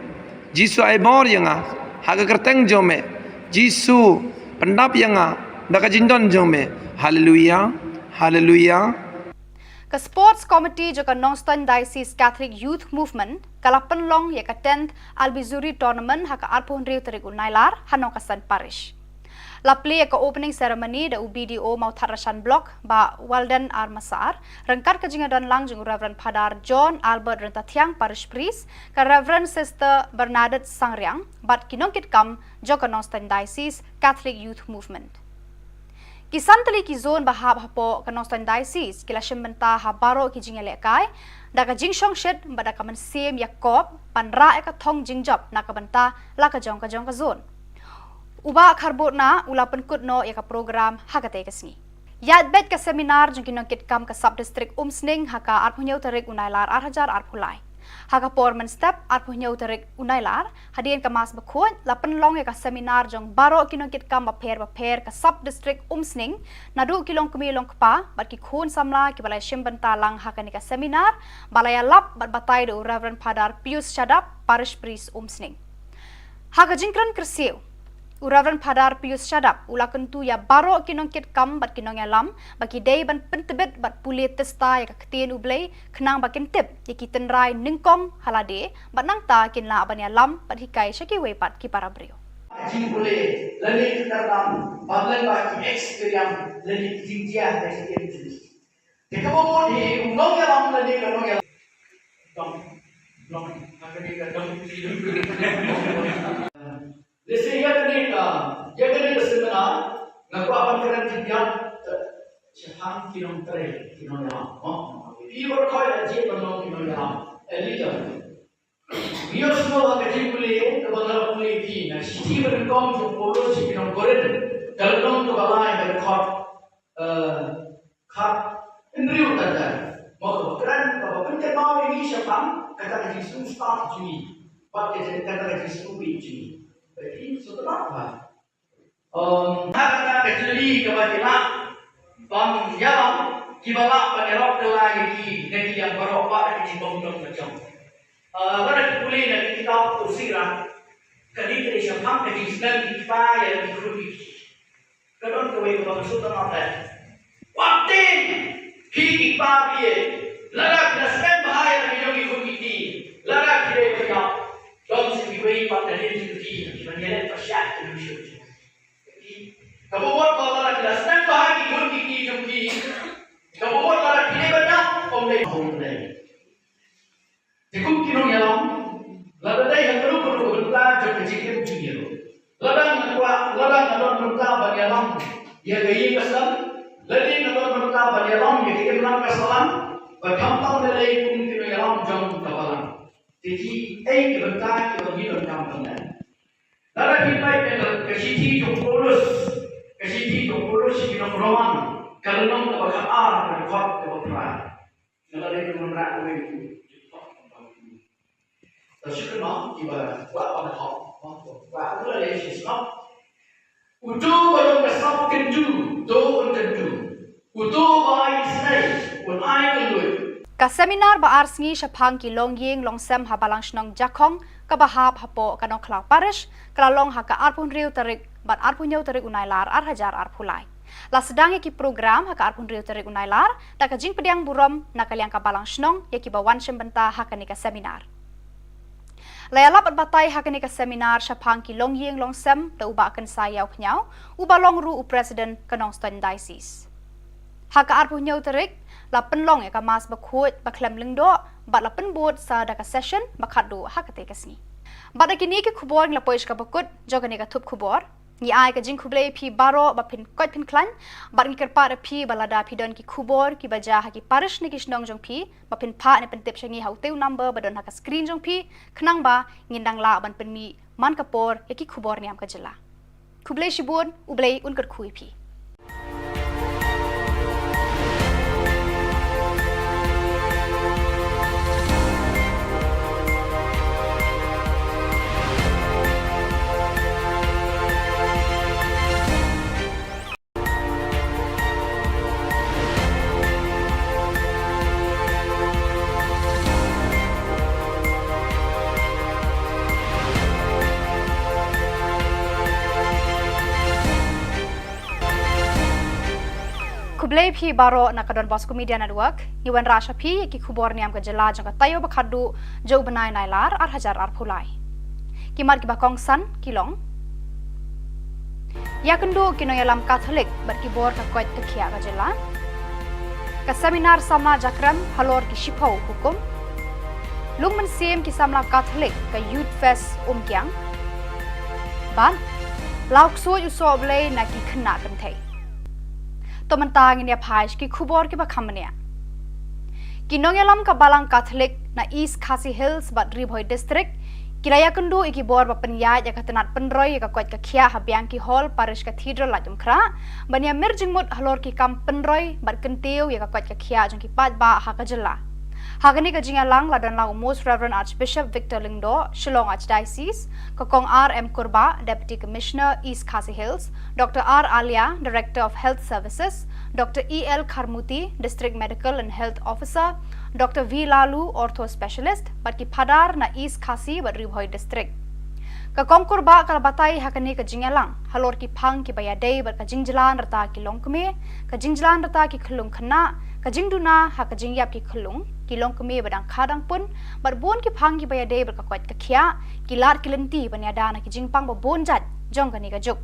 Jisu ai bor yanga haga kerteng jome Jisu pendap yanga daka jindon jome hallelujah hallelujah. Ka sports committee jo ka Nongstoin Diocese Catholic Youth Movement kala penlong ya ka 10th Albizuri tournament haka arpon riu terigu nailar hanong kasan parish. La play ka opening ceremony da UBDO mau Tharashan block ba Walden Armasar rengkat ka jingadan lang jung Reverend Padar John Albert Rentatiang parish priest ka Reverend Sister Bernadette Sangriang bat kinongkit kam jo ka Nongstoin Diocese Catholic Youth Movement. Kisan tali ki zone bahab hapo ka Nongstoin Diocese kila shimenta habaro ki jingale kai da ka jingshong shed bada ka man sim Yakob panra ka thong jingjap na ka banta la ka jong ka zone. Uba karbutna ula penkut no ya ka program hakate kesni. Yat bet ka seminar jong kinongkit kam ka sub district umsning haka arpunyau tarik unailar arhajar arpulai. Haka porman step arpunyau tarik unailar hadian ka mas bakut la penlong ya ka seminar jong baro kinongkit kam baper ka sub district umsning nadu kilong kumilong kpa bat ki khun samla ki balai shimbanta lang haka ni ka seminar balaya lap bat batai do Reverend Padar Pius Shadap parish priest umsning. Haka jingkran kersiu Reverend Padar Pius Shadap ulakan tu ya baro kinongkit kam bat kinong yalam baki day ban pentebet bat pulit testa ya kaktin ublay kenang bakin tip ya kitenrai ningkong halade bat nangta kinla aban yalam bat hikai syaki wepat ki para brio. Jing boleh learning dalam bablan baki experience learning jinjia dari sekian jenis. Jika mau di undang yalam learning kalau yalam dong akan dikatakan Lesi ya kena seminar ngaku apa kena tiap siapa kilometer ini berkait aja dengan kilometer elita dia semua kerja boleh kebenaran boleh di nah sisi berengkau tu polo si kilometer kalau dong tu balai berkait ini utara mau keren kalau penting mau ini siapa kata kerja susah jadi pakai kata kerja stupid jadi jadi setelah apa? Kata kecili kebajikan bang jalan kibala penerok lagi negeri yang beropak di bawah macam. Pada kuliah dari kitab usiran kali dari siapa dari sedang kita yang dikulik. Kadang kawai bang sudah apa? Waktu kita dia larak nasib bahaya yang dikulik di larak dia berjauh. Don't see me way but the little tea, when you let the shack and you shoot. Kamu buat kalau nak jelas, nak bahagi pun kiki jumpi. Kamu buat kalau pilih banyak, om leh. Jika kinong yalam, lalu dah yang perlu berita jom kecil junior. Ladang berita bagi yalam, dia gaya kesal. Ladang berita bagi yalam, dia kira kesalan. Berkampang lelai pun kinong yalam jom kapalan. Jadi, kebentar kita hidup dalam benar. Lalu kita kesiti jompolos kita beruang. Kalau nom kita berkar, berkot kita berperang. Kalau kita menerang itu, tersyukur nak kita buat pada hak, buat apa lagi sesuatu. Utu baru kesap kendu, do kendu. Utu bayi senai, pun air kendu. Ka seminar ba arsngi syapang ki longying longsem habalang snong jakong ka bahap hapo kanong klau parish kalalong haka arpun riu tarik bat arpun yau tarik unailar arhajar arpulai. La sedang ki program haka arpun riu tarik unailar da ka jing pediang burom nakaliang ka balang snong ya ki bawan syembenta haka ni ka seminar. Layalap at batay haka ni ka seminar syapang ki longying longsem da uba akan sayaw pnyaw uba long ru u president kanong stan diocese. Haka arpun yau tarik la penlong ya ka mas bakut baklem lengdo bat la penbot sa daka session bakadu hakate kasni bat kini ke khubor la poish ka bakut jogani ka thup khubor ni ai ka jing khuble phi baro ba phin kot phin klan bat ni kerpa phi balada phi don ki khubor ki baja ha ki parish ni kisnong jong phi ba phin pha ne pen tip shangi hauteu number badon ha ka screen jong phi khnang ba ngindang la ban pen mi man kapor ya ki khubor niam ka jela khuble shibun ublei unkar khui phi Kublai phi baro nakadon Bosco Media Network Iwan Rasha phi ki Khubor Niam ka jela jang ka tayo bakhadu jo banai nailar ar hajar ar phulai kimar ki bakong san kilong yakendo kinoyalam Catholic bar ki bor ka koit takhia ka jela ka seminar samna jakram halor ki shipau hukum lungman sim ki samla Catholic ka youth fest kyang ban lauk so ju so blai na ki khna kan thai to mentang ini phais ki khubor ki bakhamnia kinongelam ka balang Catholic na East Khasi Hills Badri Bhoi district Kiraya kendu iki bor bapenyai ya katenat penroy ya kakuat kakia habiang ki hall parish cathedral la jumkra banya merjing mut halor ki kam penroy bat kentiu ya kakuat kakia jong ki pat ba hakajela. Hagani ka jingalang ladan lau Most Reverend Archbishop Victor Lingdo, Shillong Archdiocese, Kokong R.M. Kurba, Deputy Commissioner, East Khasi Hills, Dr. R. Alia, Director of Health Services, Dr. E.L. Karmuti, District Medical and Health Officer, Dr. V. Lalu, Ortho Specialist, Batki Padar na East Khasi bat Ribhoi District. Kakong kurba kalabatay hakani ka jingalang halor ki phang ki bayadei bat ka jingjalan rata ki longkme ka jingjalan rata ki khulung khana ka jingduna ha ka jingyap ki khulung ki longkme badang khadang pun bat bon ki phang ki bayadei bat ka kwat ka khia ki lat ki lenti banyada na ki jingpang ba bon jat jong kani ka juk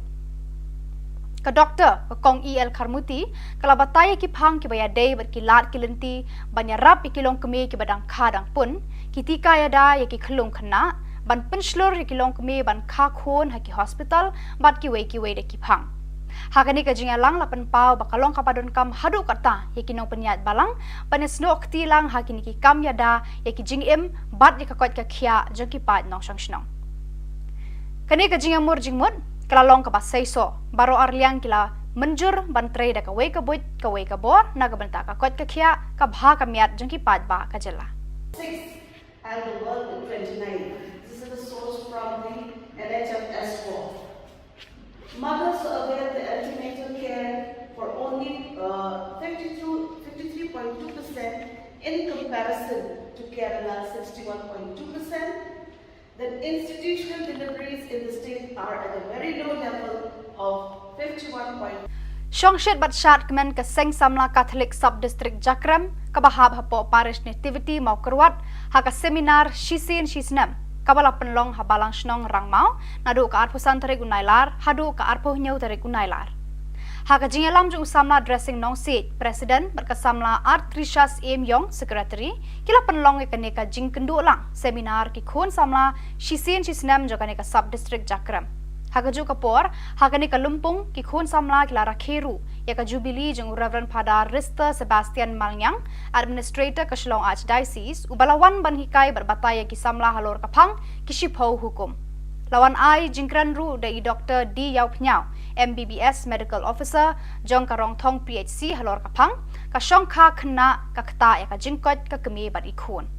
ka doctor kakong EL Karmuti kalabatay ki phang ki bayadei bat ki lat ki lenti banyarap ki longkme ki badang khadang pun ki tika yada ya ki khulung khana ban penslur ki long kme ban kha khon ha ki hospital bat ki wei de ki phang hakani ka jingalang lapan pau bakalong kapadon kam hadu kata yakinong penyat balang panesno ktilang hakini ki kam yada yaki jingim bat ni ka kwat ka khia joki pat nong sang snong kani ka jingamur jingmut kalalong ka basaiso baro arliang kila menjur ban trei da ka wei ka bor na ka banta ka kwat ka khia ka bha ka miat joki pat ba ka jela 6 and the world in 29. This is the source from the NHS4. Mothers avail the antenatal care for only 53.2% in comparison to Kerala 61.2%. Then institutional deliveries in the state are at a very low level of 51.2%. Shongshit Batshat Kmen Kaseng Samla Catholic Sub-District Jakram Kabahab Hapo Parish Nativity Mau Kerwat Haka Seminar Shisin Shisnam Kabala Penlong Habalang Shnong Rangmau Nadu ka Arpusan Tarik Unailar Hadu ka Arpuh Nyau Tarik Unailar Haka Jingalam Jung Samla Dressing Nong Seat President Berkasamla Artrishas M Yong Secretary Kila Penlong Ekaneka Jing Kendu Lang Seminar Ki Khun Samla Shisin Shisnam Jokaneka Sub-District Jakram Hagaju kapor, hagani kalumpung ki khun samla ki lara kheru, ya ka Jubilee jeng Reverend Padar Rister Sebastian Malnyang, Administrator ka Shillong Archdiocese, ubalawan ban hikai berbataya ki samla halor kapang ki shipho hukum. Lawan ai jingkran ru dai Dr. D. Yau Pnyau, MBBS Medical Officer, jong karong thong PHC halor kapang, ka shong kha khna ka kta ya ka jingkot ka kemi bat ikhun.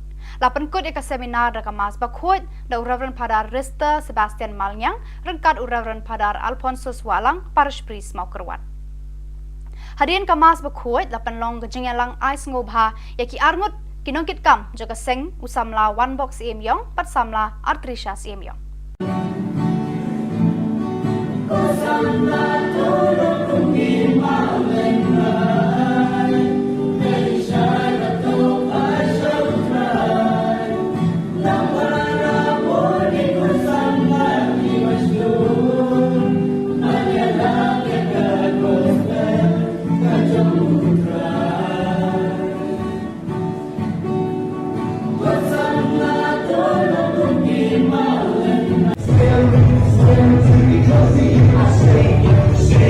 Lapan kod eka seminar da kamas bakhot da Reverend Padar Rister Sebastian Malnyang rengkat Reverend Padar Alphonsus Walang parish priest mau kerwat. Hadirin kamas bakhot lapan long gejingalang ais ngobha yaki arngut kinongkit kam jaga seng usamla one box emyong pat samla artrisha emyong. Say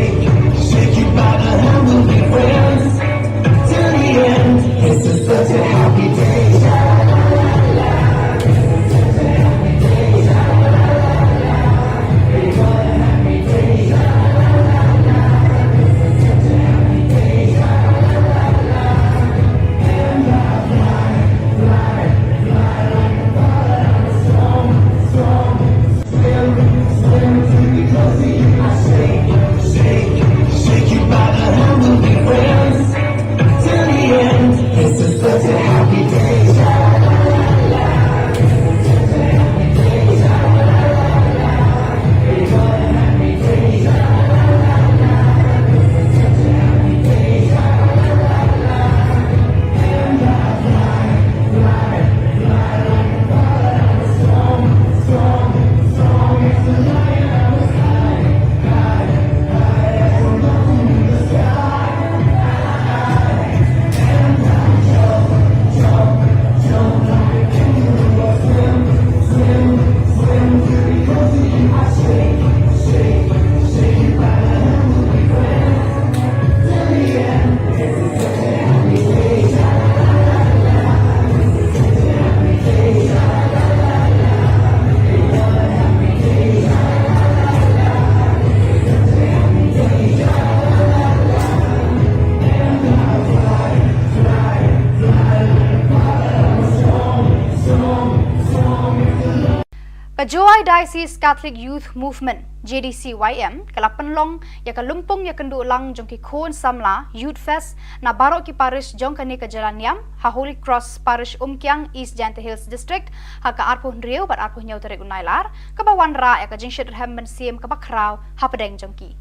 Kajoy Diocese Catholic Youth Movement JDCYM kalapan long ya kalumpong ya kendu lang jong ki khon samla Youth Fest na barok ki parish jong kani ka Jalan Niam ha Holy Cross Parish Umkyang East Jante Hills District ha ka arpuh Riau bar arpuh nyau tarik unailar ka bawan ra ya ka jing shit hem ben siem ka bakrau ha pedeng jong ki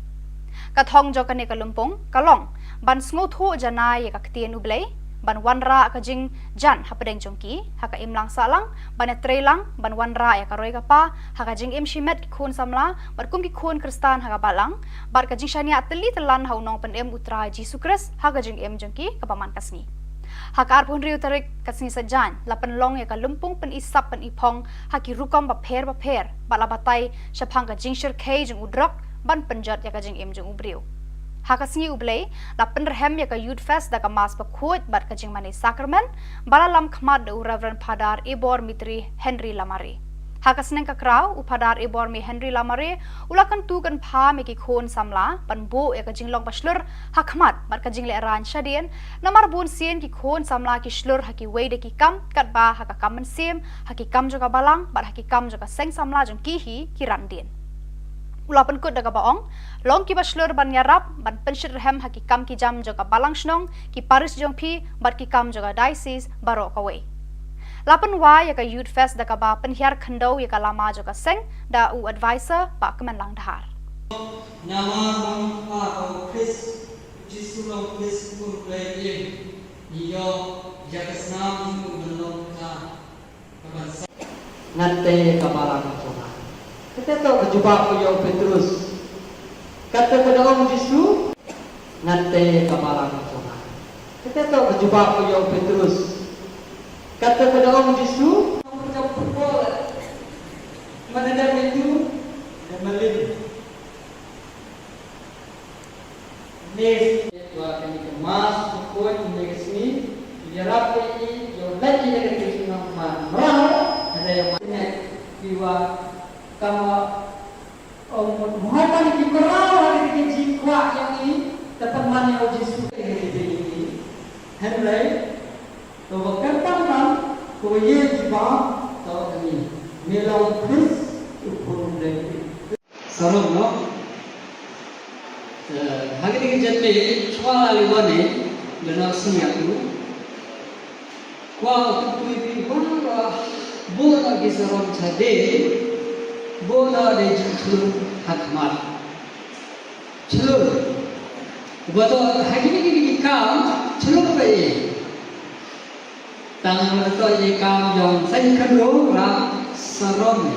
ka thong jong kani kalumpong kalong ban sngo thu janai ya ka ktien ublei ban wanra ka jing jan ha pedeng jongki ha ka imlang salang ban trelang ban wanra ya ka roi ka pa ha ka jing im shimet ki khun samla bar kum ki khun kristan ha ka balang bar ka jing shania teli telan ha unong pen em utra Jesu Kris ha ka jing em jongki ka paman kasni ha ka arpun riu tarik kasni sajan lapan long ya ka lumpung pen isap pen ipong ha ki rukom ba pher bala batai shapang ka jing shir kei jong udrak ban penjat ya ka jing em jong ubriu Hakasngi ublei la penrhem ya ka Youth Fest da ka mas pakut bat ka jing mani sakramen bala lam khmat de Reverend Padar Ibor Mitri Henry Lamare Hakasneng ka kraw upadar Ibor mi Henry Lamare ulakan tu kan pha me ki khon samla pan bo ya ka jing long paslur hakmat bat ka jing le ran shadien namar bun sien ki khon samla ki slur haki wei de ki kam kat ba ha ka kam sim haki kam jo ka balang bat haki kam jo ka seng samla jong ki hi ki randien Ulapan kut daga baong, long ki baslur ban nyarap, ban pensyir rehem haki kam ki jam juga balang snong, ki paris jong pi, bat ki kam juga diocese barok kawe. Lapan wa ya ka Youth Fest daga ba penhiar khendau ya ka lama juga seng, da u advisor ba kemenlang dahar. Nama bang pa Chris Jesu long Chris pur play iyo jakasnam mu belong ka kabansa. Nante kabalang ko. Kita tahu berjumpa punya Petrus. Kata kepada orang Yesus, nanti kepala Tuhan. Kita tahu berjumpa punya Petrus. Kata kepada orang Yesus, kamu jauh berbola. Mana ada itu? Dan melin. Nih, dua kali kemas, pukul ini kesini. Biarlah ini, yang lagi dengan kesini nama. Ada yang mana? Biwa. Kama Muhammad di Quran hari ini jikwa yang ini tetap mana yang Yesus ini Henry to berkata nam koye jiba to ini melau Chris upun dari sarung no hari ini jadi soal liwane lena siatu kwa tu ibi bara bola di sarung cade bola de julu hakmat chulu bato hakini kam chulu pe tang bato ye kam jong sai khalo ra sarom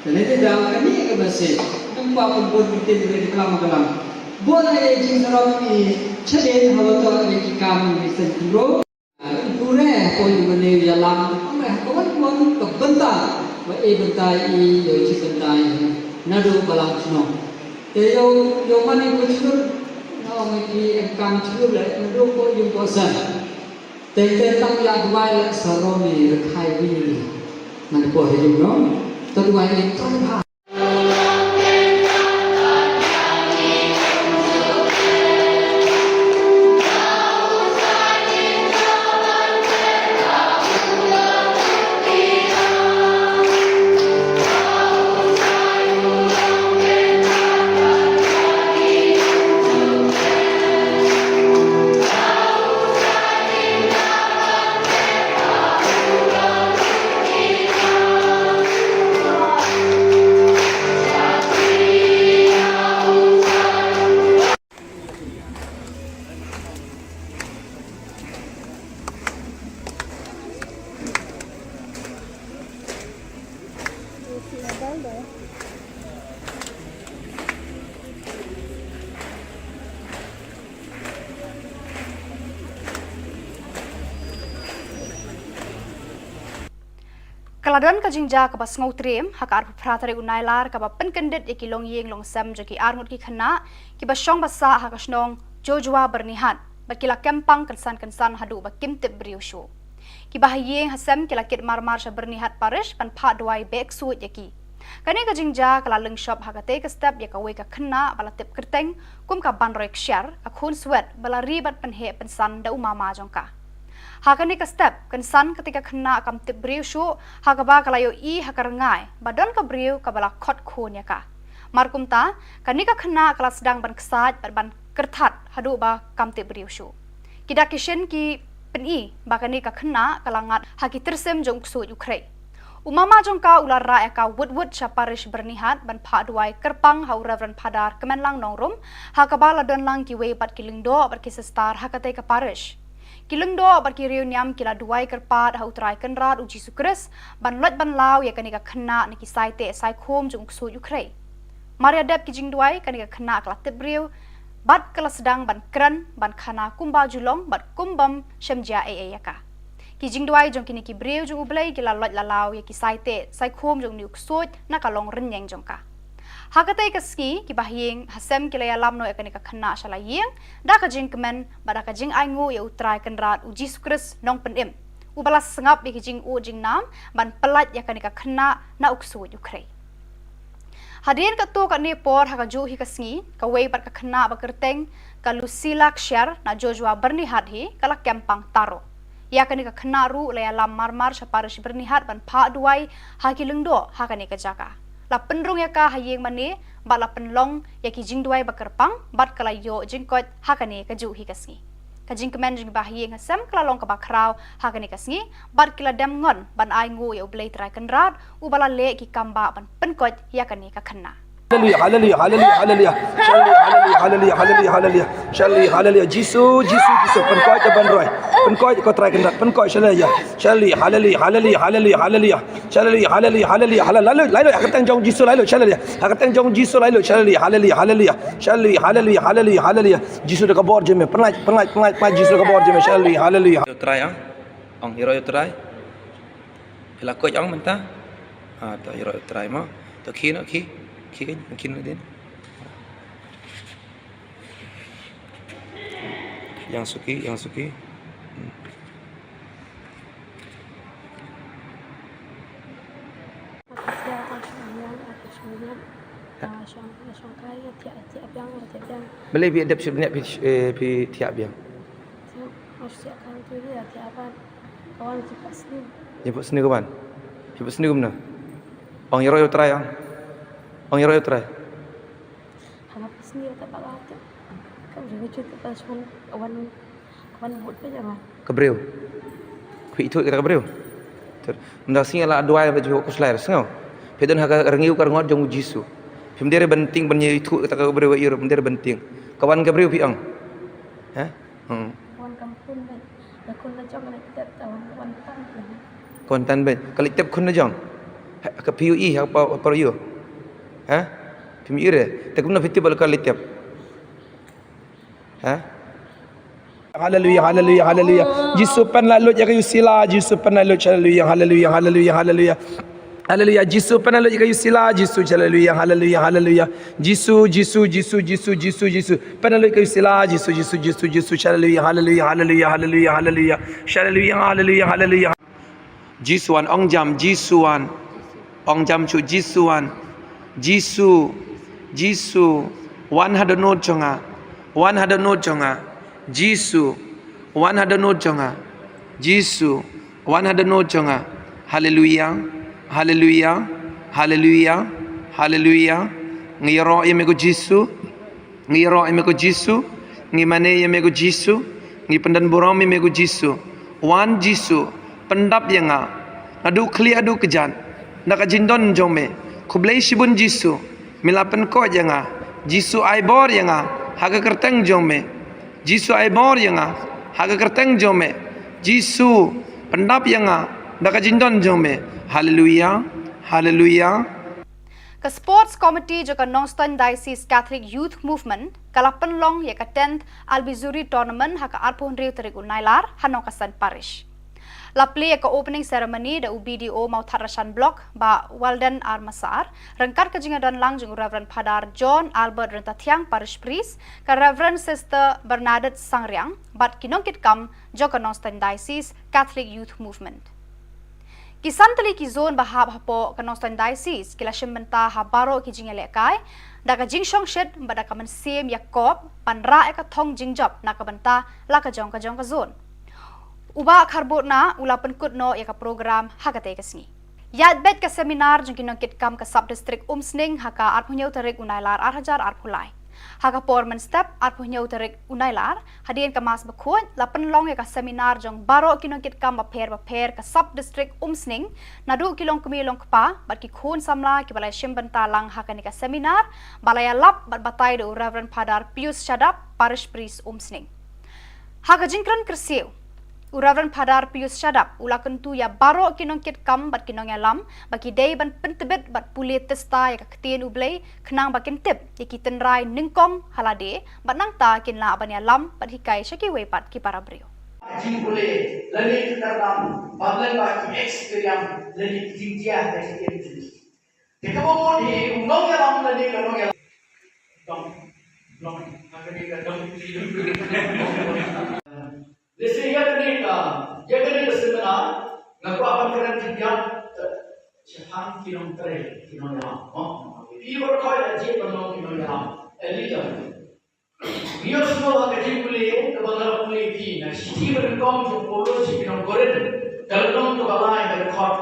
tele de dang kani ke base tumpa pun bitin de kam kalam bola ye jing sarom ni chale hawato ye kam ni sai khalo pure ko yune yalam ame kawan ko bentang và bentai i yo chi bentai nadu balang chno te yo mani ko chur no me ki kam chur le nadu ko yum ko san te tang ya dwai la saro ni khai wi man ko he yum no to dwai ni to ba Kaladan ka jingja ka bas ngau trem hakar pratare unailar ka ba penkendit iki long yeng long sam jaki armut ki khana ki ba shong basa ha ka snong jojwa bernihat ba kila kempang kensan hadu ba kimtip briosho ki ba yeng hasam kila kit marmar sha bernihat parish pan pha dwai bek su yaki kane ka jingja kala leng shop ha ka te ka step ya ka we ka khana bala tip kerteng kum ka ban rek share ka khun swet bala ribat pan he pensan da umama jongka Hakani ka step kan san ketika kena kam tip briu shu hakaba kalayo I hakarangai badon ka briu ka bala khot khon ya ka. Markum ta kani ka kena kala sedang ban kesat ban kertat hadu ba kam tip briu shu. Kita kishen ki peni bakani ka kena kalangat haki tersem jong ksu Ukraine. Umama jongka ular ra eka wud sha parish bernihat ban pha duai kerpang hau Reverend Padar kemenlang nongrum hakabala don lang ki we bat kilingdo bat kisestar hakate ka parish. Kilingdo bat ki Niam kila duai kerpat hau trai kenrat uji sukres ban lot ban law ya kanika khna ni ki saite sai khom jong ksu Ukraine. Maria dep ki jing duai kanika khna kala tebriu bat kala sedang ban kran ban khana kumba julong bat kumbam shemja ya ka. Ki jing duai jong kini ki breu jong ublai ki la lot la law ya ki saite sai khom jong niuk sot na kalong renyeng jong ka. Hakatai ka ski ki bahyeng hasem ki la lam no ekani ka khana shala yeng da ka jing kemen bada ka jing aingu ya utrai kenrat uji sukres nong penim. Ubala sengap bi ki jing u jing nam ban pelat ya kani ka khana na uksu Ukraine. Hadirin ka tu ka ni por haka ju hi ka sngi ka wei pat ka khana ba kerteng ka Lucila Kshar na Joshua bernihat hi kala kempang taro. Ya kani ka khana ru la lam marmar sha parish bernihat ban pha duai ha ki lungdo ha kani ka jaka. La penrung ya ka hayeng mane ba la penlong ya ki jing duai ba kerpang bat kala yo jing kot ha kani ka ju hi ka sngi. Ka jing kemen jing ba hayeng hasam kala long ka ba kraw ha kani ka sngi bat kila dam ngon ban ai ngu ya ublai trai kenrat u bala le ki kamba ban penkot ya kani ka khana. Hallelujah, hallelujah, hallelujah, hallelujah. Hallelujah, hallelujah, hallelujah. Shalli, hallelujah. Jisu, penkoi jaban roy. Penkoi ko try kendat, penkoi shalaya. Shalli, hallelujah, hallelujah, hallelujah, hallelujah. Shalli, hallelujah, hallelujah, hallelujah. Lalu hakatang jong Jisu lalu shalaya. Hakatang jong Jisu lalu shalli, hallelujah, hallelujah. Shalli, hallelujah, hallelujah, hallelujah. Jisu dekat bor jeme, penai Jisu dekat bor jeme, shalli, hallelujah. Yo try ong hero yo try. Hela ko ong menta. To hero yo try mo. To ki mungkin din. Yang suki. Boleh bi adap sebenarnya pi tiap biang. Kawan cepat sini. Jemput sini kawan. Jemput sini gimana? Ong hero yo try Ong hero yo try. Hanap sini tak bakal tu. Kau jangan cerita pasal kawan buat apa jangan. Kebreu. Kui itu kita kebreu. Ter. Mendak sing ala doai baju ko slair sengau. Pedon haka rengiu kar ngot jong Jisu. Pemdere benting benye itu kita kebreu iro pemdere benting. Kawan kebreu pi ong. Ha? Kawan kampung kan. Lakon na jong na kita kawan tan. Kontan ben. Kali tep kun na jong. Ka PUE apa yo. Ha? Pimi ire. Takum na fiti bal kali tep. Ha? Hallelujah, hallelujah, hallelujah. Jisu pen lalu ya kayu sila, Jisu pen lalu hallelujah, hallelujah, hallelujah, hallelujah. Hallelujah, Jisu pen lalu ya kayu sila, Jisu hallelujah, hallelujah, hallelujah. Jisu pen lalu ya kayu sila, Jisu hallelujah, hallelujah, hallelujah, hallelujah, hallelujah. Hallelujah, hallelujah, hallelujah. Jisuan ong jam Jisuan. Ong jam chu Jisuan. Jisu 100 note chonga. 100 note chonga. Jisu 100 note chonga. Jisu 100 note chonga. Hallelujah. Hallelujah. Hallelujah. Hallelujah. Ngiro yemego Jisu. Ngiro yemego Jisu. Ngimane yemego Jisu. Ngi pendan borong yemego Jisu. Wan Jisu. Pendap yang adu kli adu kejan. Nak jindon jome. Kublai shibun Jisu. Milapen ko yang Jisu aibor yang haga kerteng jome. Jisu aibor yang haga kerteng jome. Jisu pendap yang nak jindon jome. Hallelujah. Hallelujah. Ke Sports Committee juga Northern Diocese Catholic Youth Movement kalapan long ya ke 10th Albizuri Tournament haka arpon riu terikul nailar hanokasan parish. Lapli ke opening ceremony da UBDO mau Tharashan Block ba Walden Armasar rengkar ke jingadan lang jeng Reverend Padar John Albert Rentatiang Parish Priest ke Reverend Sister Bernadette Sangriang bat kinongkit kam joka Northern Diocese Catholic Youth Movement. Kisan tali ki zone bahab hapo ke Northern Diocese kila shembenta habaro ki jingelekai da ka jingshong shed ba da ka mensem Yakob panra ka thong jingjop na ka benta la ka jong ka zone. Uba karbotna ula penkut no ya ka program hakate kesni. Yat bet ka seminar jong kinongkit kam ka sub district umsning haka arpunyau tarik unailar arhajar arpulai. Haka porman step arpunyau tarik unailar hadian ka mas bakut la penlong ya ka seminar jong baro kinongkit kam baper ka sub district umsning nadu kilong kumilong kpa bat ki khun samla ki balai shimbanta lang haka ni ka seminar balaya lap bat batai do Reverend Padar Pius Shadap parish priest umsning. Haka jingkran kersiu Reverend Padar Pius Shadap ula kentu ya baro kinongkit kam bat kinong ya lam bagi day ban pentebet bat pulit testa ya kaktin ublay kenang bakin tip ya kitenrai ningkong halade bat nang ta kin la ban ya lam bat hikai syaki wepat ki para brio. Jing boleh lagi kita dalam bagian bagi experience lagi tinggiah dari itu. Jika mau di undang ya lam lagi kalau ya dong akan dikatakan Listen, ya kena seminar, ngaku apa keren tiap cahang kinong tere kinong yang, ibu kau aja penong kinong yang, elita. Biar semua kerja boleh, kebanyakan boleh pi, nah sih berkom je polo sih kinong koren, kalau nong tu balai berkot,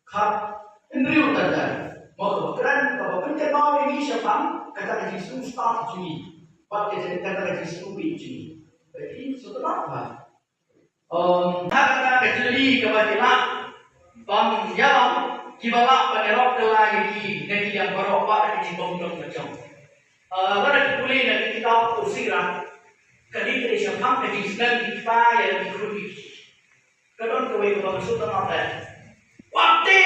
kap, indri utara, mau keren, kalau penting mau ini siapa, kata kerja semua start juni, pakai kata kerja semua juni. Jadi setelah apa? Karena kejeli kebajikan, yang kibalak penerok lagi negeri yang berobat di bawah macam. Pada kulit nanti kita usirah, kediri siapa kediri sedang kita yang dikuruti. Kadang kawai kebajikan sudah apa? Waktu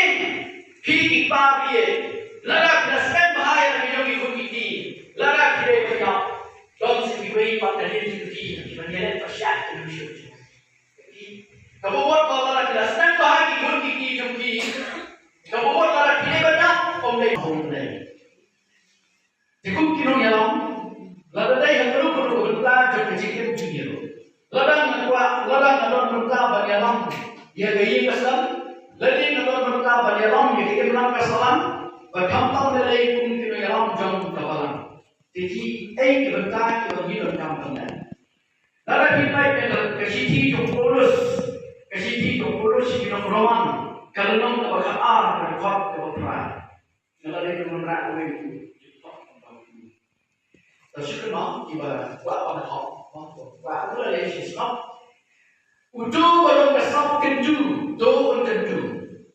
kita dia, larak nasib bahaya yang dikuruti, larak dia punya. Don't see me pada diri sendiri, menjadi tersyat di manusia. Jadi, kamu buat kalau lagi dah senang bahagia pun kiki jumpi, kamu buat kalau kini banyak omlay. Cukup kinong yalam, lalu dah yang perlu berita jumpa cikir junior. Ladang nadon berita bagi yalam, ia gaya kesan, ladang nadon berita bagi yalam, ia kita menang kesalan, berkampang nilai pun kinong yalam jom kapalan. Jadi, berita kita hidup dalam benar. Lalu kita kesiti jempolus kita beruang. Kalau nong kita berkata, berkot kita berperang. Lalu kita menerang itu. Terus kita kita buat pada hal, buat apa lagi sih? Utuh kalau kesap kenju, doa kenju.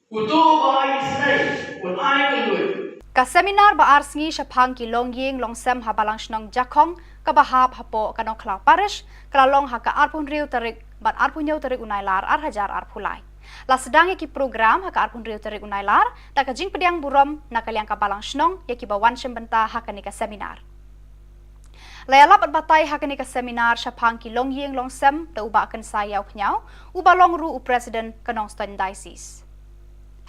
Utuh bayi senai, pun air keluar. Ka seminar ba arsngi syapang ki longying longsem habalang shnong jakong ka bahap hapo kanong klau parish kalalong haka arpun riu tarik bat arpun yau tarik unailar arhajar arpulai. La sedang ki program haka arpun riu tarik unailar tak ka jing pediang burom nakaliang ka balang shnong ya ki bawan syembenta haka ni ka seminar. Layalap at batay haka ni ka seminar syapang ki longying longsem ta uba akan sayaw knyau uba longru u president kanong Ston Diocese.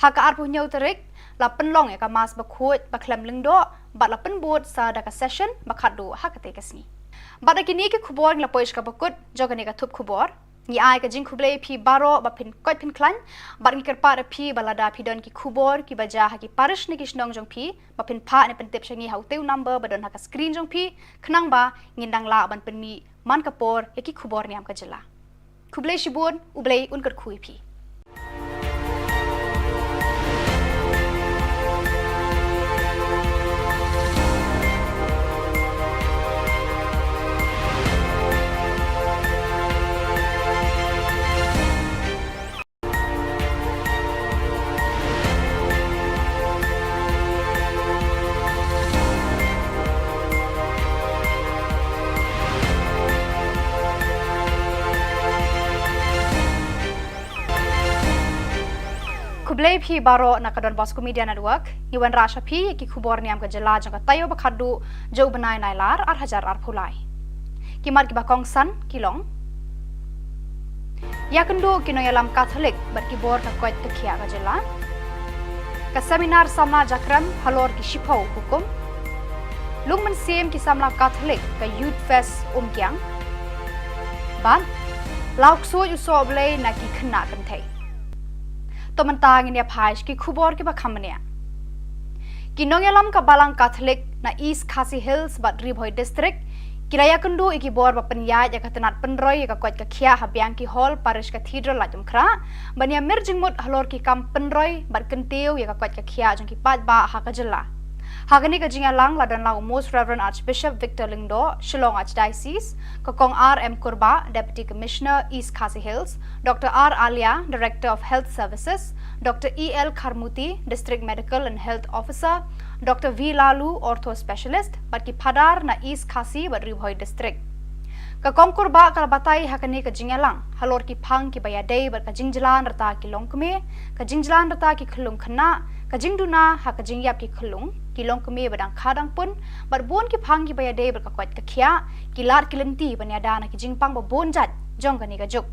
Haka arpun yau tarik la penlong ya ka mas bakut baklem lengdo bat la penbot sa da ka session bakadu hakate kasni bat kini ke khubor la poish ka bakut jogani ka thup khubor ni ai ka jing khuble phi baro ba phin kot phin klan bat ni kerpa da phi balada phi don ki khubor ki baja ha ki parish ni kisnong jong phi ba phin pha ni pentep shangi hauteu number ba don ha ka screen jong phi khnang ba ngindang la ban penmi man kapor ya ki khubor niam ka jela khuble shibun ublei unkar khui phi Kublai phi baro nakadon Bosco Media Network iwan rasha phi ki khubor niam ka jela jang ka tayo bakhadu jo banai nailar arhajar arpulai kimar ki bakong san kilong ya kendo kino yalam Catholic bar ki bor ka koit ka khia ka jela ka seminar samna jakram halor ki shipau hukum lungman sem ki samla Catholic ka youth fest kyang ban lauk so yu so blai na ki khna kan thai to mentang ini apais ki khubor ki bakhamania ki nongyalam ka balang Catholic na East Khasi Hills bat Ribhoi district Kiraya kendu iki bor ba penyai ya katenat penroy ya kuat ka khia habiang ki hall parish cathedral la jumkra bania merjingmut halor ki kam penroy bat kentiu ya kuat ka khia jong ki pat ba ha ka jela hagani ka jinga lang la dan la most reverend archbishop Victor Lingdo Shillong Archdiocese kokong RM Kurba deputy commissioner East Khasi Hills Dr R Alia director of health services Dr EL Kharmuti district medical and health officer Dr V Lalu ortho specialist bat ki phadar na East Khasi bat Ribhoi district ka kongkur ba kala batai hakani ka jingalang halor ki phang ki bayadei bat ka jingjalan rata ki longkme ka jingjalan rata ki khulung khna ka jingduna ha ka jingyap ki khulung ki longkme badang khadang pun bat bon ki phang ki bayadei bat ka kwat ka khia ki lar ki lenti banyada na ki jingpang ba bon jat jong kani ka juk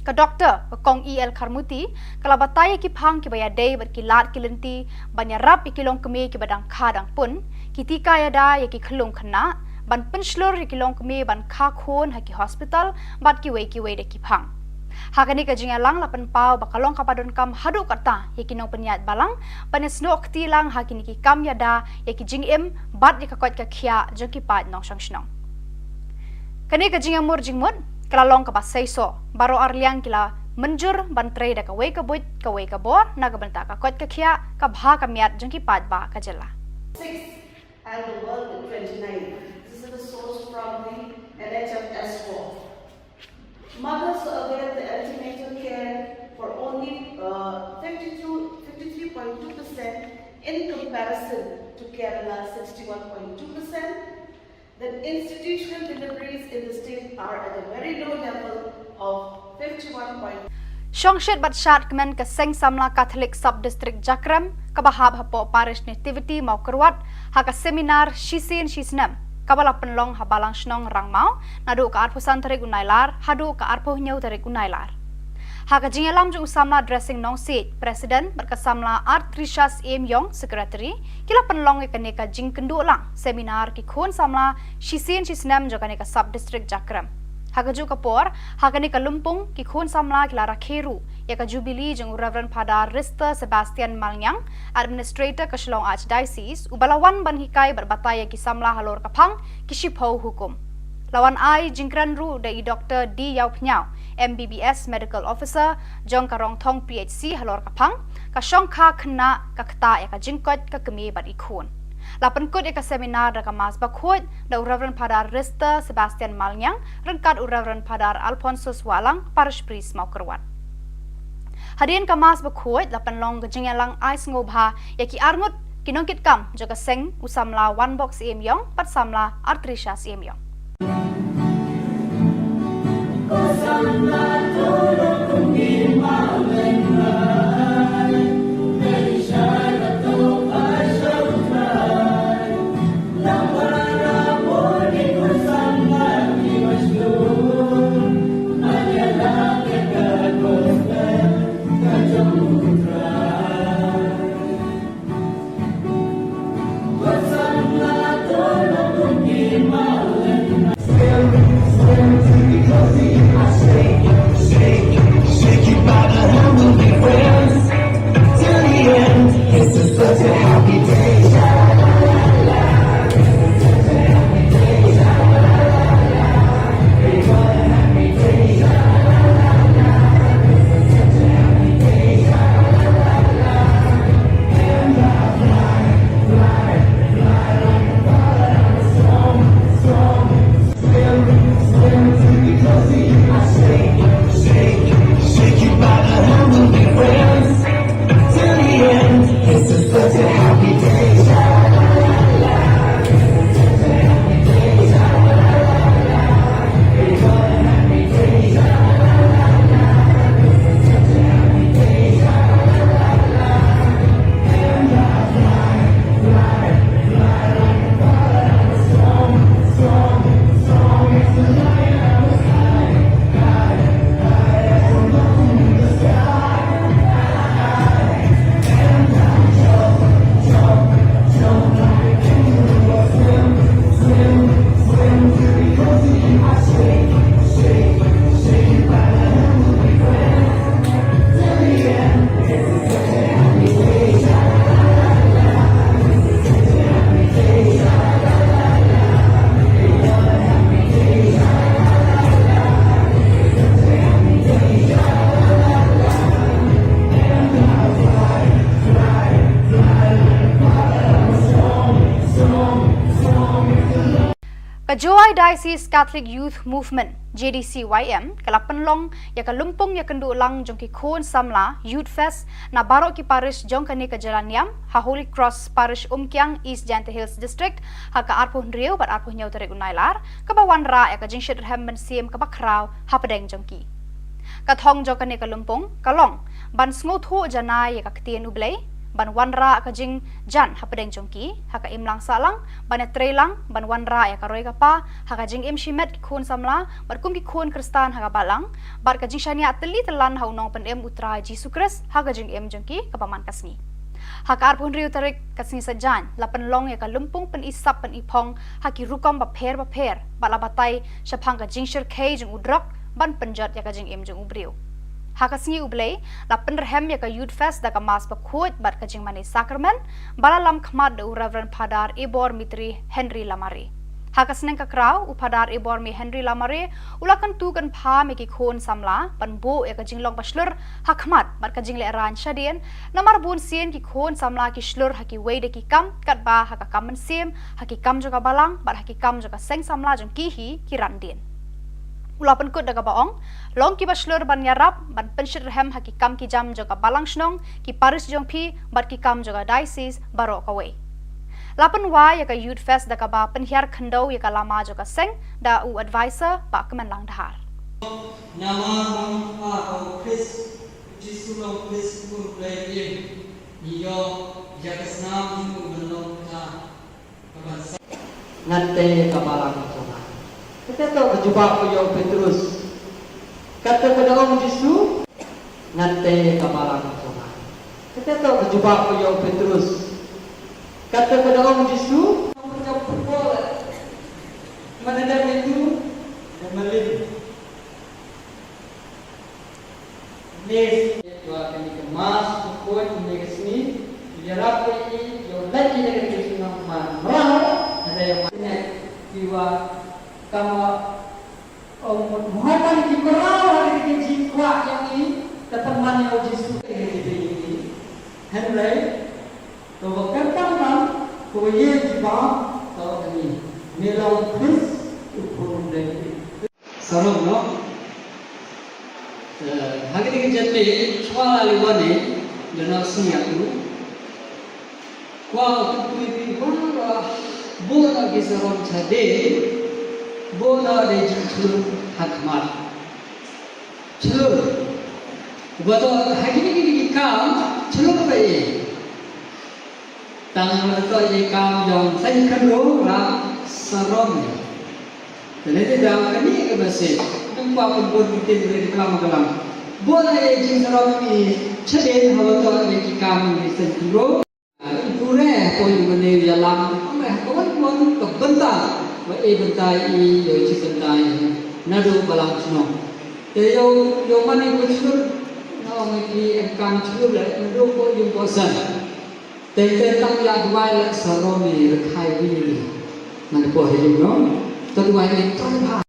ka doctor kong EL Kharmuti kala batai ki phang ki bayadei bat ki lar ki lenti banyarap ki longkme ki badang khadang pun ki tika yada ya ki khulung khna ban penslur ki longkme ban kha khon ha ki hospital bat ki wei de ki phang hakani ka jinga lang lapan pau bakalong kapadon kam hadu kata yakinong penyat balang panesnok tilang hakini ki kam yada yaki jingim bat ka kwat ka khia joki pat nong sangshnong kani ka jinga mur jingmut kalalong ka basaiso baro arliang kila menjur ban trade ka wei ka buit ka wei ka bor na ka banta ka kwat ka khia ka bha ka miat joki pat ba ka jela 6th and the world in 29. This is the source from the NHS4. Mothers avail the antenatal care for only 53.2% in comparison to Kerala 61.2%. Then institutional deliveries in the state are at a very low level of 51. Shongshit bat shat kemen ke seng samla Catholic sub district Jakram kabahab hapo parish nativity mau kerwat ha ka seminar shisin shisnam kabala penlong ha balang snong rangmau nadu ka arpusan tarik unailar hadu ka arpuh nyau tarik unailar ha ka jingelam ju samla dressing nong seat president berkasamla Artrishas M Yong secretary kila penlong ke neka jing kendu lang seminar ki khon samla shisin shisnam jo ka neka sub district Jakram Hagaju kapor, hagani kalumpung ki khun samla kilara kheru, ya ka jubilee jeng Reverend Father Rista Sebastian Malnyang, administrator ka Shillong Archdiocese, ubalawan ban hikai berbataya ki samla halor kapang ki shipho hukum. Lawan ai jingkran ru dai Dr. D Yau Pnyau, MBBS medical officer, jong karong thong PHC halor kapang, ka shong kha khna ka kta ya ka jingkot ka kemi bat ikhun. Lapan kut eka seminar da kamas bakhut da Reverend Father Rista Sebastian Malnyang rengkat Reverend Father Alphonsus Walang parish priest mau kerwat. Hadirin kamas bakhut lapan long gejingalang ais ngobha yaki armut kinongkit kam jaga seng usamla one box emyong pat samla Artrishas emyong. Stay. Kajoi Diocese Catholic Youth Movement JDCYM kalapan long ya kalumpong ya kendu lang jong ki khon samla Youth Fest na baro ki parish jong kani ka Jalan Niam ha Holy Cross Parish Umkyang East Jante Hills District ha ka arpo Riau bat arpo nyau tere unailar ka bawan ra ya ka jing shit hem ben siem ka bakraw ha pedeng jong ki ka thong jong kani kalumpong kalong ban sngo thu janai ya ka ktien ublei ban wanra ka jing jan ha pedeng jongki ha ka imlang salang ban trelang ban wanra ya ka roi ka pa ha ka jing im shimet ki khun samla bar kum ki khun kristan ha ka balang bar ka jing shania teli telan ha unong pen em utra Jesu Kris ha ka jing em jongki ka paman kasni ha ka arpun riu tarik kasni sa jan lapan long ya ka lumpung pen isap pen ipong ha ki rukom ba pher bala batai shapang ka jing shir khe jing udrak ban penjat ya ka jing em jong ubriu Hakasngi ublei la penrehem ya ka Youth Fest da ka mas pakhut bat ka jing mani sakramen bala lam khmat de Reverend Padar Ibor Mitri Henry Lamare Hakasneng ka kraw upadar Ibor mi Henry Lamare ulakan tu kan pha me ki khon samla pan bo ya ka jing long paslur hakmat bat ka jing le ran shadien namar bun sien ki khon samla ki slur ha ki wei de ki kam kat ba ha ka kamen sim ha ki kam jo ka balang bat ha ki kam jo ka seng samla jong ki hi ki randien Ulapan kut daga baong, long ki baslur ban yarap, ban penshir rehem haki kam ki jam joga balang snong, ki paris jong pi, bat ki kam joga diocese baro kawe. Lapan wa ya ka Youth Fest daga ba penhiar khandau ya ka lama joga seng, da u advisor ba kemen lang dahar. Nama mangpa au Chris, Jisu long Chris pun play iyo jakasnam jimu belong ka kabasa. Ngante kabalang joga. Kita tahu berjumpa dengan Petrus. Kata kepada orang Yesus, ngante kabalang Tuhan. Kita tahu berjumpa dengan Petrus. Kata kepada orang Yesus, orang berbuat mana dah itu dan melim. Nes dua kali kemas, pukul ini ke sini. Jarap ini, yang lagi dengan Yesus nama merah ada yang mana jiwa kama muhammad ki koraw hari ki jikwa yang ini teman yang Yesus ini henry to bakar tamam ko ye jiba to ini melau Chris upun de sarong no hagri ki jatte swala liwane dana sunya tu kwa tu bi wala bola ki sarong chade bola de jitu hakmat chulu betul hakini ni kam chulu bayi tang to ye kam jong sai khalo ra sarom jadi dah ini ke basi tempat pun kita beri kelam bola ye jing sarom ni cheden hawa to ye kam ni senturo pure poi mane yalam ame kawan pun kebentar và y bên tai y rồi chỉ bên tai nó đâu bao lâu nữa thì yêu mình đi một chút nó mới đi em càng chút lại nó đâu có dùng có sẵn thì tăng giá vay lại sau đó mình khai vi mình có thể dùng nó tôi vay mình tôi phá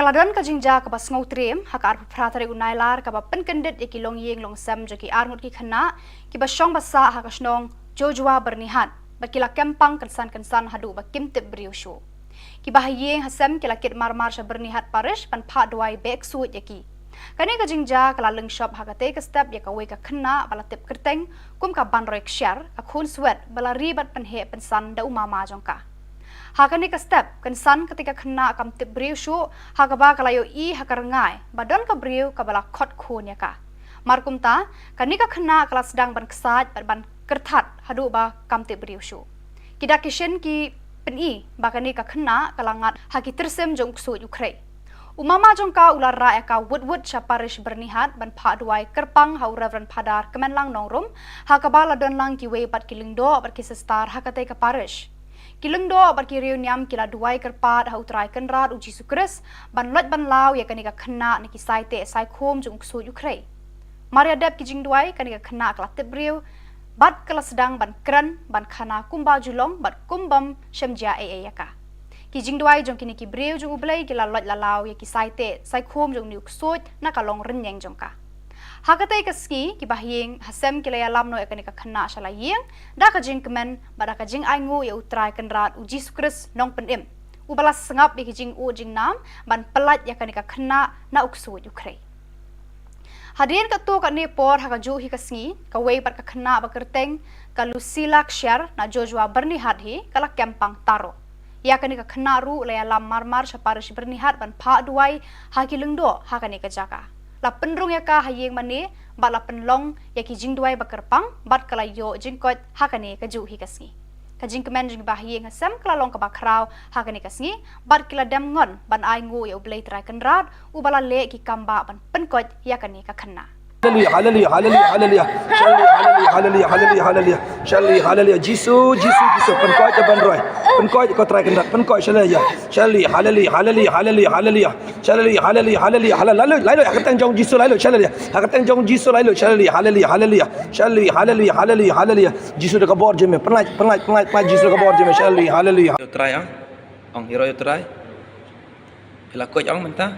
Kaladan ka jingja ka bas ngautrem haka arpu pratare unailar ka ba penkendit iki long yeng long sam joki armut ki khana ki ba shong basa haka snong jojua bernihat ba kila kempang kensan hadu ba kimtip briusho ki ba yeng hasam kila kit marmar sha bernihat parish pan pha dwai bek suit yaki kani ka jingja kala leng shop haka te ka step ya ka we ka khana bala tip kerteng kum ka ban roi kshar ka khun swet bala ribat pan he pensan da umama jongka Hakani ka step kan san ketika kena kam tip briu shu hakaba kalayo I hakarangai badon ka briu kabala khot khun ya ka. Markum ta kanika kena kala sedang ban kesat ban kertat hadu ba kam tip briu shu. Kida kishen ki peni bakani ka kena kalangat haki tersem jong su Ukraine. Umama jongka ular ra eka wud syaparish bernihat ban pha duai kerpang hau Reverend Padar kemenlang nongrum hakabala don lang ki we pat kilingdo bar ki sestar hakate ka parish. Kilingdo bar ki reuniam kila duai kerpat hau trai kenrat uji sukres ban lot ban lau ya kanika kena niki saite sai khom jong su Ukraine. Maria dep ki jing duai kanika kena kala tebriu bat kala sedang ban kran ban khana kumba julong bat kumbam shemja yaka. Ki jing duai jong kini ki breu jong ublai kila lot lalau ya ki saite sai khom jong niuk sot na kalong renyeng jong ka. Hakatai ka ski ki bahyeng hasem kila ya lamno ya kanika khana shala yeng da ka jing kemen bada ka jing aingu ya utrai kenrat uji sukres nong penim. Ubalas sengap ya ki jing u jing nam ban pelat ya kanika khana na uksu Ukraine. Hadirin ketua kat Nepal hakaju hi kasngi ka wei bat ka khana ba kerteng ka Lucila Kshar na Joshua bernihat hi kala kempang taro. Ya kani ka khana ru la lam marmar syaparish bernihat ban pha duai haki lengdo hakani ka jaka. La penrung ya ka hayeng mani ba la penlong ya ki jing duai ba kerpang bat kala yo jingkot hakani ka ju hi kasngi. Ka jing kemen jing ba hayeng hasam kala long ka ba kraw hakani kasngi bat kila dam ngon ban ai ngu ya ublei trai kenrat ubala le ki kamba ban penkot ya kani ka khana. Hallelujah, hallelujah, hallelujah, hallelujah, hallelujah, hallelujah, hallelujah, hallelujah, Jisu, penkoi jaban roy, penkoi kau try kendak, penkoi hallelujah, hallelujah, hallelujah, hallelujah, hallelujah, hallelujah, hallelujah, hallelujah, lalu akan tengok Jisu lalu, hallelujah, akan tengok Jisu lalu, hallelujah, hallelujah, hallelujah, hallelujah, hallelujah, Jisu dekat bawah je, penat, Jisu dekat bawah je, hallelujah. Try ang hero try. Ila ko ang menta.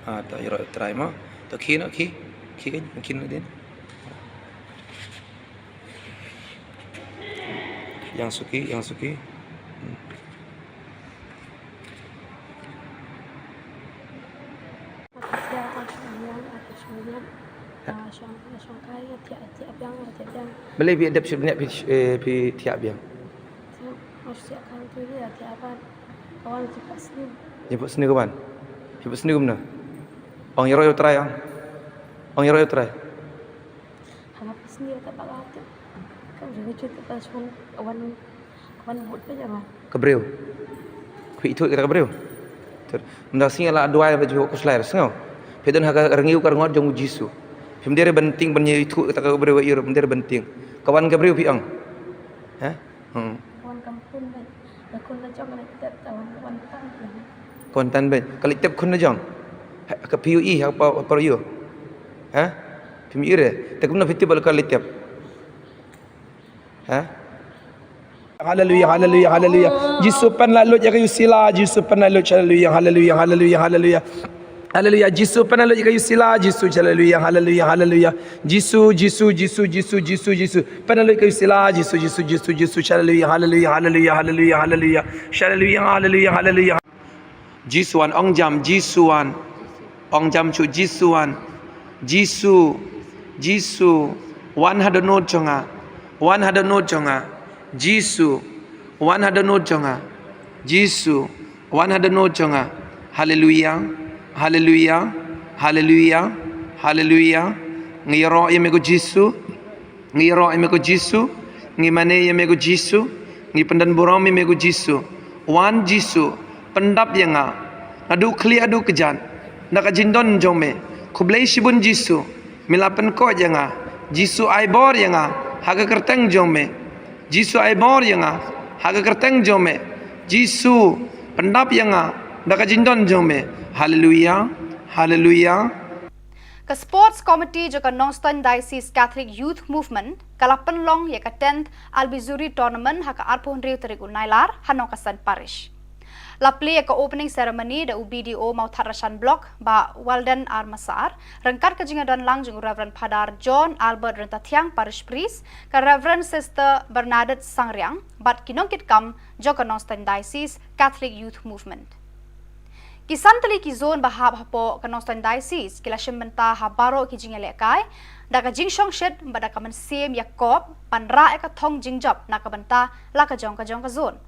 Ta hero try mo. To ki kan mungkin din. Yang suki. Boleh bi adap sebenarnya pi tiap yang. Masih akan tu dia tiap kawan cepat sini. Jemput sini kawan. Jemput sini gimana? Ang hero try ang. Ang hero try. Hanap sini tak bakal tu. Kau jangan cerita pasal kawan buat apa jangan. Kebreu. Kui itu kita kebreu. Ter. Mendak sini ala dua yang baju kus lahir sengau. Pedon haga rengiu karngot jong Jisu. Pemdere benting penye itu kita kebreu iro pemdere benting. Kawan kebreu piang. Ha? Kawan kampung baik. Lakon la jong kita kawan tan. Kontan ben. Kali tiap kun jong. Ke PUI apa yo? Ha? PUI re. Tak guna fiti bal kali tiap. Ha? Hallelujah, hallelujah, hallelujah. Jisu pen lalu ya kayu sila, Jisu pen lalu hallelujah, hallelujah, hallelujah, hallelujah. Hallelujah, Jisu pen lalu ya kayu sila, Jisu hallelujah, hallelujah, hallelujah. Jisu. Pen lalu kayu sila, Jisu hallelujah, hallelujah, hallelujah, hallelujah, hallelujah. Hallelujah, hallelujah. Jisuan ong jam chu Jisuan. Jisu. Wan hada no jonga. Jisu. Wan hada no jonga. Jisu. Wan hada no jonga. Hallelujah. Ngiro yemego Jisu. Ngimane yemego Jisu. Ngipendan borong yemego Jisu. Wan Jisu. Pendap yanga. Adu kli adu kejan. Naka jindon jome. Kublai shibun Jisu. Milapen ko yanga. Jisu aibor yanga. Haga kerteng jome. Jisu aibor yanga. Haga kerteng jome. Jisu pendap yanga. Naka jindon jome. Hallelujah. Ke Sports Committee juga Nongstoin Diocese Catholic Youth Movement kalapen long ya ke 10th Albizuri Tournament haka arpun riu terik unailar Hanokasan Parish. Lapli ke opening ceremony da UBDO mau Tharashan Block ba Walden Armasar rengkat ke jingadan lang jeng Reverend Padar John Albert Rentatiang Parish Priest ke Reverend Sister Bernadette Sangriang bat kinongkit kam joka Nongstoin Diocese Catholic Youth Movement. Kisan tali ki zone bahab hapo ke Nongstoin Diocese kila shembenta habaro ki jingele kai da ka jingshong shed ba da ka man sem Yakob panra ka thong jingjap na ka benta la ka jong ka zone.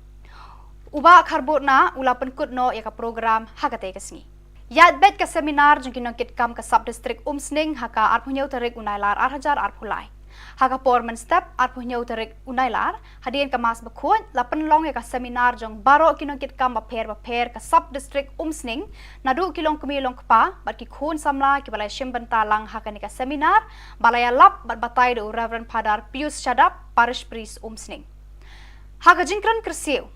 Uba karbutna ula penkut no ya ka program hakate kesni. Yat bet ka seminar jeng kinong kitkam ka sub district umsning haka arpunyau tarik unailar arhajar arpulai. Haka porman step arpunyau tarik unailar hadian ka mas bakut la penlong ya ka seminar jeng baro kinong kitkam baper ka sub district umsning nadu kilong kumilong kpa bat ki khun samla ki balai shimbentalang haka ni ka seminar balaya lap bat batai do Reverend Padar Pius Chadap parish priest umsning. Haka jingkran kersiu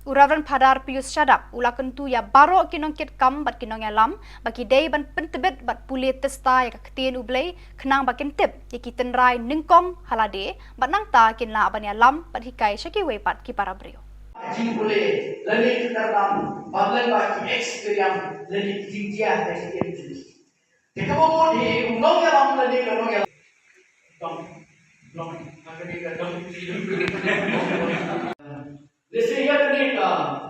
Reverend Padar Pius Chadap ulakan tu ya baro kinong kit kam bat kinong ya lam baki day ban pentebet bat puli testa ya kaketien ublay kenang bakin tip ya kiten rai ningkong halade bat nang ta kin la ban ya lam bat hikai syaki wepat ki para brio. Jing boleh lani dalam bablan baki experience lani jinjia dari jenis. Jika mau di undang ya lam lani kalau ya dong akan Desi ya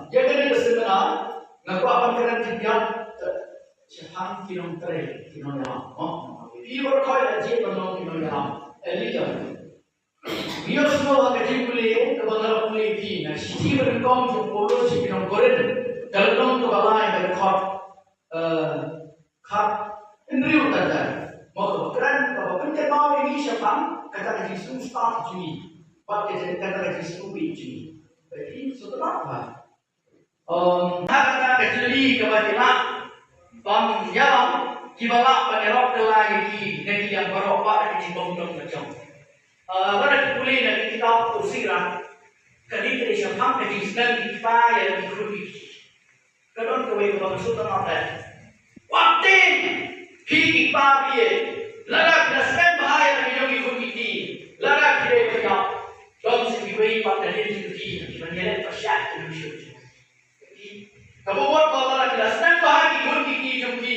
kini seminar ngaku akan keren tiga siapa kinong tere kinong yang ini berkait aja dengan kinong yang elijan dia semua kerja boleh kebenaran boleh di nah sisi berengkong jempol si kinong koren dalam kebalai berkat indri utara mau keren kalau penting mau ini siapa kata kerja susah juni pakai kata kerja stupid juni jadi setelah apa? Kata kecili kebajikan, yang kibalak penerok lagi negeri yang beropak di bawah macam. Pada kuliah negeri kita usiran, kali ini siapa negeri sedang kita yang dikurupi. Kadang kau itu maksud apa? Waktu kita dia, larak nasib bahaya yang dikurupi, larak dia berjauh. Dalam sebagai pada dia sendiri, menyelet persyat Indonesia. Kamu buat kalau nak jelas, nak bahagi pun kiki jumpi.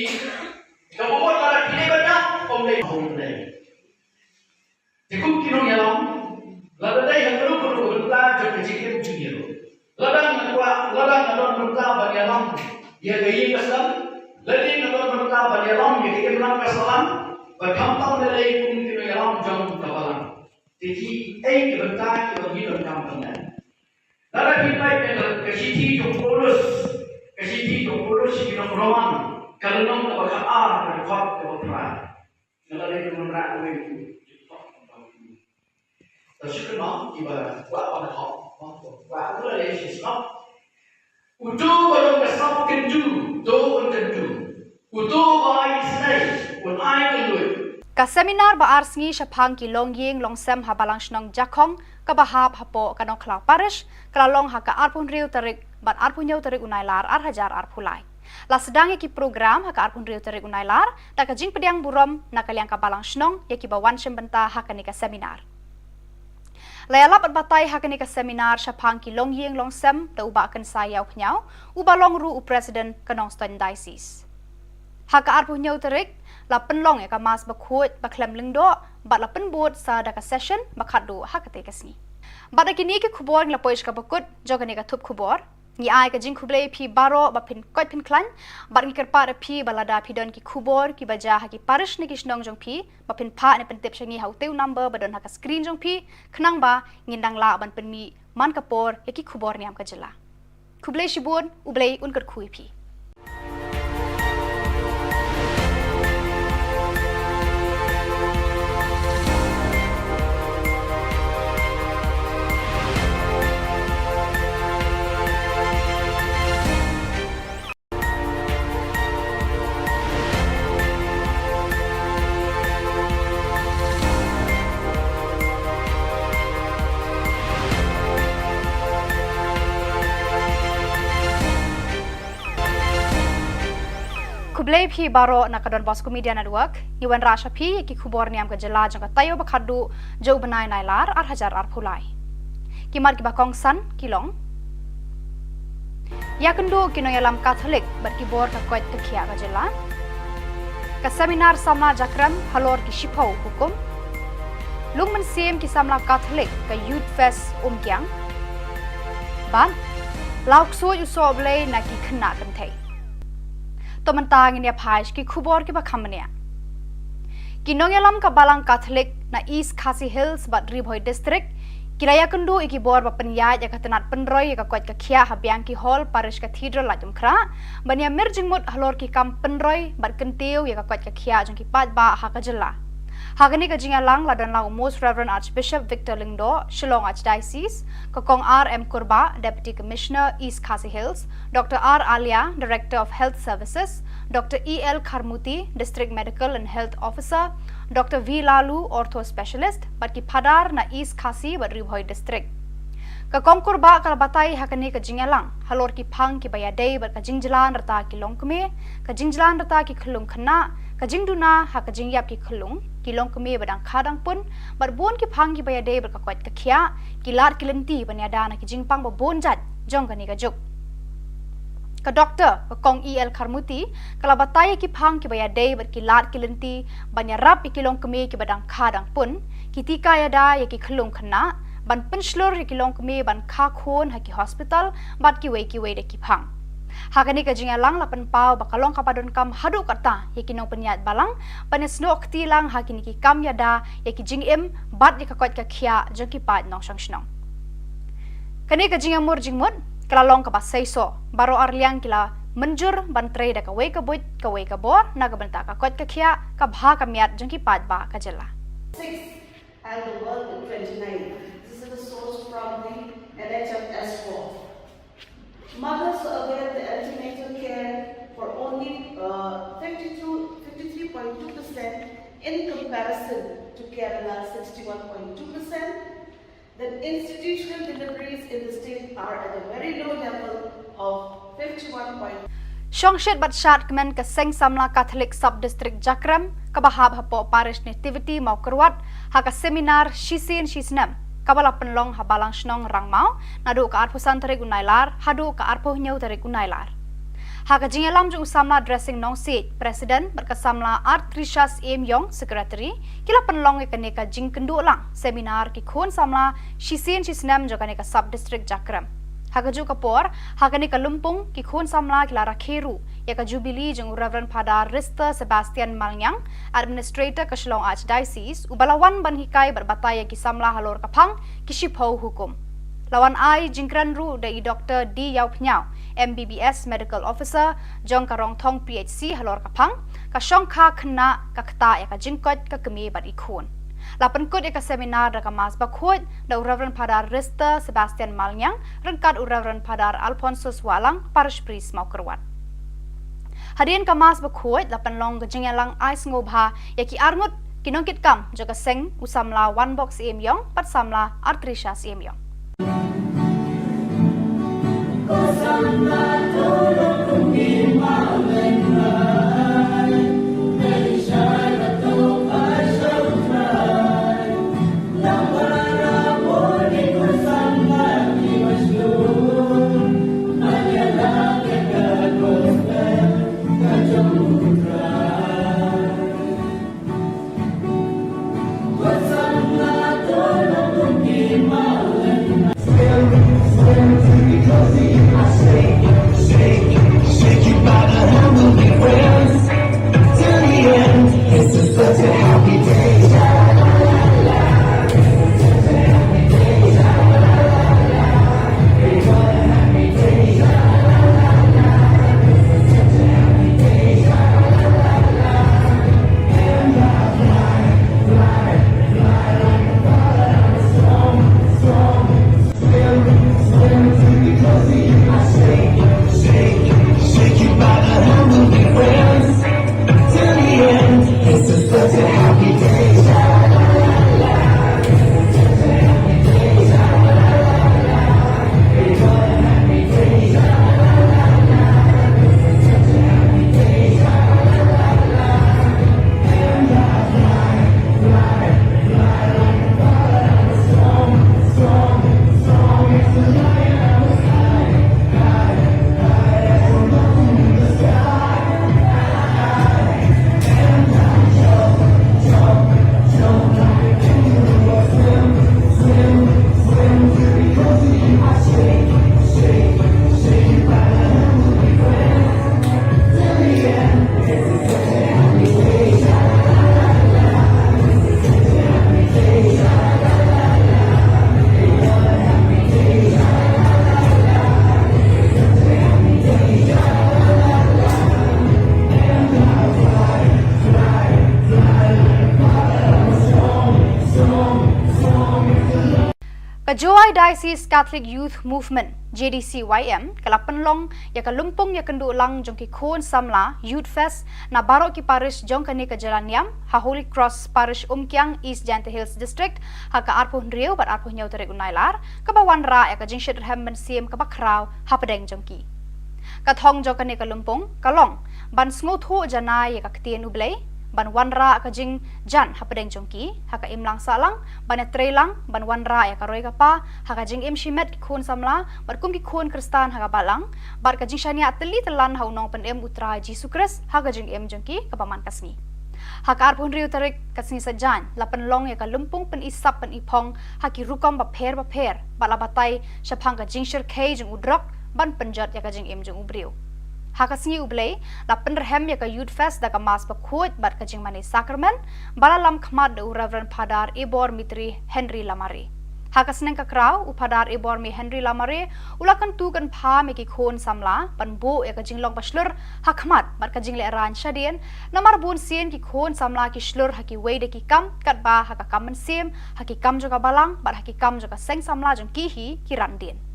Kamu buat kalau kini banyak, omlay omlay. Jika kinong yalam, lalu yang perlu berita jauh kecil junior. Ladang berita bagi yalam, dia gaya kesal. Ladang berita bagi yalam, dia gaya menang kesalan. Berkampang nilai pun kinong yalam jauh kapalan. Jadi, kebentar kita hidup dalam benar. Lalu kita kesiti jumpolos kita beruang kalau nom kita berkar berkot kita berperang. Lalu kita menerang itu. Terus kita kita buat pada hal, buat apa lagi sesuatu. Utuh kalau kesal kenju, doa kenju. Utuh bayi senai, pun ayat kenju. Ka seminar ba arsngi syapang ki longying longsem habalang shnong jakong ka bahap hapo kanong klau parish kalalong haka arpun riu tarik bat arpun yau tarik unailar arhajar arpulai. La sedang ki program haka arpun riu tarik unailar da ka jing pediang burom nakaliang ka balang shnong ya ki bawan syembenta haka ni ka seminar. Layalap at batay haka ni ka seminar syapang ki longying longsem da uba akan sayaw pnyaw uba long ru u president kanong Ston Diocese. Haka arpun yau tarik la penlong ya ka mas bakut baklem lengdo bat la penbot sa da ka session bakadu hakate kasni bat kini ke khubor la poish ka bakut jogani ka thup khubor ni ai ka jing khuble phi baro ba phin kot phin klan bat ni kerpa phi balada phi don ki khubor ki baja ha ki parish ni kisnong jong phi ba phin pha ne pen tip shangi hauteu number ba don ha ka screen jong phi khnang ba ngindang la ban pen mi man kapor ya ki khubor niam ka jela khuble shibun ublei unkar khui phi Kublay phi baro nakadon Bosco Media Network iwan rasha phi ki khubor niam ka jela jang ka tayo bakhadu jo banai nailar arhajar arphulai kimar ki bakong san kilong yakendo kinoyalam Catholic bar ki bor ka koit ka khia ka jela ka seminar samna jakram halor ki shipau hukum lungman sim ki samla Catholic ka youth fest umkyang ban laukso usoblei na ki khna kan thei Tomantang ini apais ki khubor ki bakhamania. Kinongelam ka balang Catholic na East Khasi Hills bat Ribhoi district Kiraya kendu iki bor ba penyat ya katenat penroy ya kuat kia habiang ki hall parish cathedral la jumkra bania merjing mut halor ki kam penroy bar kentiu ya kuat kia jong ki pat ba ha ka jela hagani ka jinga lang ladan lang most reverend archbishop Victor Lingdo Shillong Archdiocese kokong RM Kurba deputy commissioner East Khasi Hills Dr R Alia director of health services Dr EL Kharmuti district medical and health officer Dr V Lalu ortho specialist barki phadar na East Khasi Baribhoi district ka kongkur ba kala batai hakani ka jingalang halor ki phang ki baya dei bar ka jingjalan rata ki longkme ka jingjalan rata ki khulung khana ka jingduna ha ka jingyap ki khulung ki longkme badang khadang pun bar bon ki phang ki baya dei bar ka kwat ka khia ki lar ki lenti banyada na ki jingpang ba bon jat jong kani ka juk ka doctor ka kong EL Kharmuti kala batai ki phang ki baya dei bar ki lar ki lenti banyarap ki longkme ki badang khadang pun ki tika ya da ya ki khulung khana ban penslor ki longkme ban kha khon ha ki hospital bat ki wei de ki phang hakani ka jinga lang lapan pau bakalong kapadon kam hadu kata ya ki nong penyat balang panes no akti lang hakini ki kam ya da ya ki jing em bat ya ka kwat ka khia jong ki pat nong sang snong kani ka jinga mur jingmut kala long ka basai so baro arliang kila menjur ban tre da ka wei ka buit ka wei ka bor na ka banta ka kwat ka khia ka bha ka miat jong ki pat ba ka jela 6 and the world in 29. This is the source from the NHS4. Mothers avail the antenatal care for only 53.2% in comparison to Kerala 61.2%. Then institutional deliveries in the state are at a very low level of 51. Shongshet bat shat kemen ke seng samla Catholic sub district Jakram kabahab hapo parish nativity mau kerwat ha ka seminar shisin shisnam kabala penlong ha balang snong rangmau nadu ka arpusan tarik unailar hadu ka arpuh nyau tarik unailar ha ka jingalam jung samla dressing nong seat president berkasamla art Trishas M Yong secretary kila penlong ke neka jing kendu lang seminar ki khon samla shisin shisnam jo ka neka sub district Jakram Hagaju kapor, hagani ka lumpung ki khun samla kila rakheru, ya ka jubilee jung Reverend Padar Rista Sebastian Malnyang, administrator ka Shillong Archdiocese, ubalawan ban hikai berbataya ki samla halor kapang ki shipho hukum. Lawan ai jingkran ru dai Dr. D Yau Pnyao, MBBS medical officer, jong karong thong PHC halor kapang, ka shong kha khna ka kta ya ka jingkot ka kemi bar ikhun. Lapan kod eka seminar da kamas bakhot da Reverend Padar Rista Sebastian Malnyang rengkat Reverend Padar Alphonsus Walang parish priest mau kerwat. Hadian kamas bakhot lapan long gejingalang ais ngobha yaki arngut kinongkit kam jaga seng usamla one box emyong pat samla artrisha emyong. Duai Diocese Catholic Youth Movement JDCYM kalapan long ya kalumpong ya kendu lang jong ki khon samla Youth Fest na barok ki parish jong kani ka Jalan Niam ha Holy Cross Parish Umkyang East Jante Hills District ha ka arpuh riau bat arpuh nyau tarik unailar ka bawan ra ya ka jing shit hem siem ka bakraw ha pedeng jong ki ka thong jong kani kalumpong kalong ban sngo thu janai ya ka ktien ublei ban wanra ka jing jan ha pedeng jongki ha ka imlang salang ban trelang ban wanra ya ka roi ka pa ha ka jing im shimet ki khun samla bar kum ki khun kristan ha ka balang bar ka jing shania teli telan ha unong pen em utra Jesu Kris ha ka jing em jongki ka paman kasni ha ka arpun riu tarik kasni sajan lapan long ya ka lumpung pen isap pen ipong ha ki rukom ba pher bala batai shapang ka jing shir kei jing udrok ban penjat ya ka jing em jong ubriu Hakasngi ublei la penderhem ya ka Youth Fest da ka mas pakhuat bat ka jing mani sakramen bala lam khmat de Reverend Padar Ibor Mitri Henry Lamare Hakasneng ka kraw upadar Ibor mi Henry Lamare ulakan tu kan pha me ki khon samla pan bo ya ka jing long paslur hakmat bat ka jing le ran shadien namar bun sien ki khon samla ki slur ha ki wei de ki kam kat ba ha ka kam siem ha ki kam jo ka balang bat ha ki kam jo ka seng samla jong ki hi ki ran din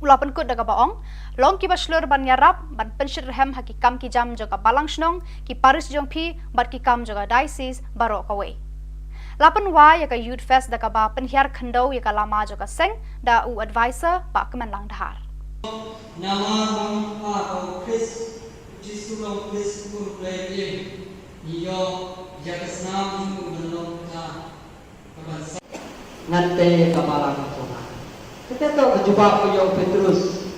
Ulapan kut daga baong, long ki baslur ban yarap, ban penshir hem haki kam ki jam joga balang snong, ki paris jong pi, bat ki kam joga diocese baro kawe. Lapan wa yaka Youth Fest daga ba penhiar khendau yaka lama joga seng, da u advisor ba kemen lang dahar. Nama bang atau Chris, Jesu long Chris pun play iyo jaka senam ju belum ta kabasa. Ngante kabalang ko. Kita tahu berjumpa dengan Petrus.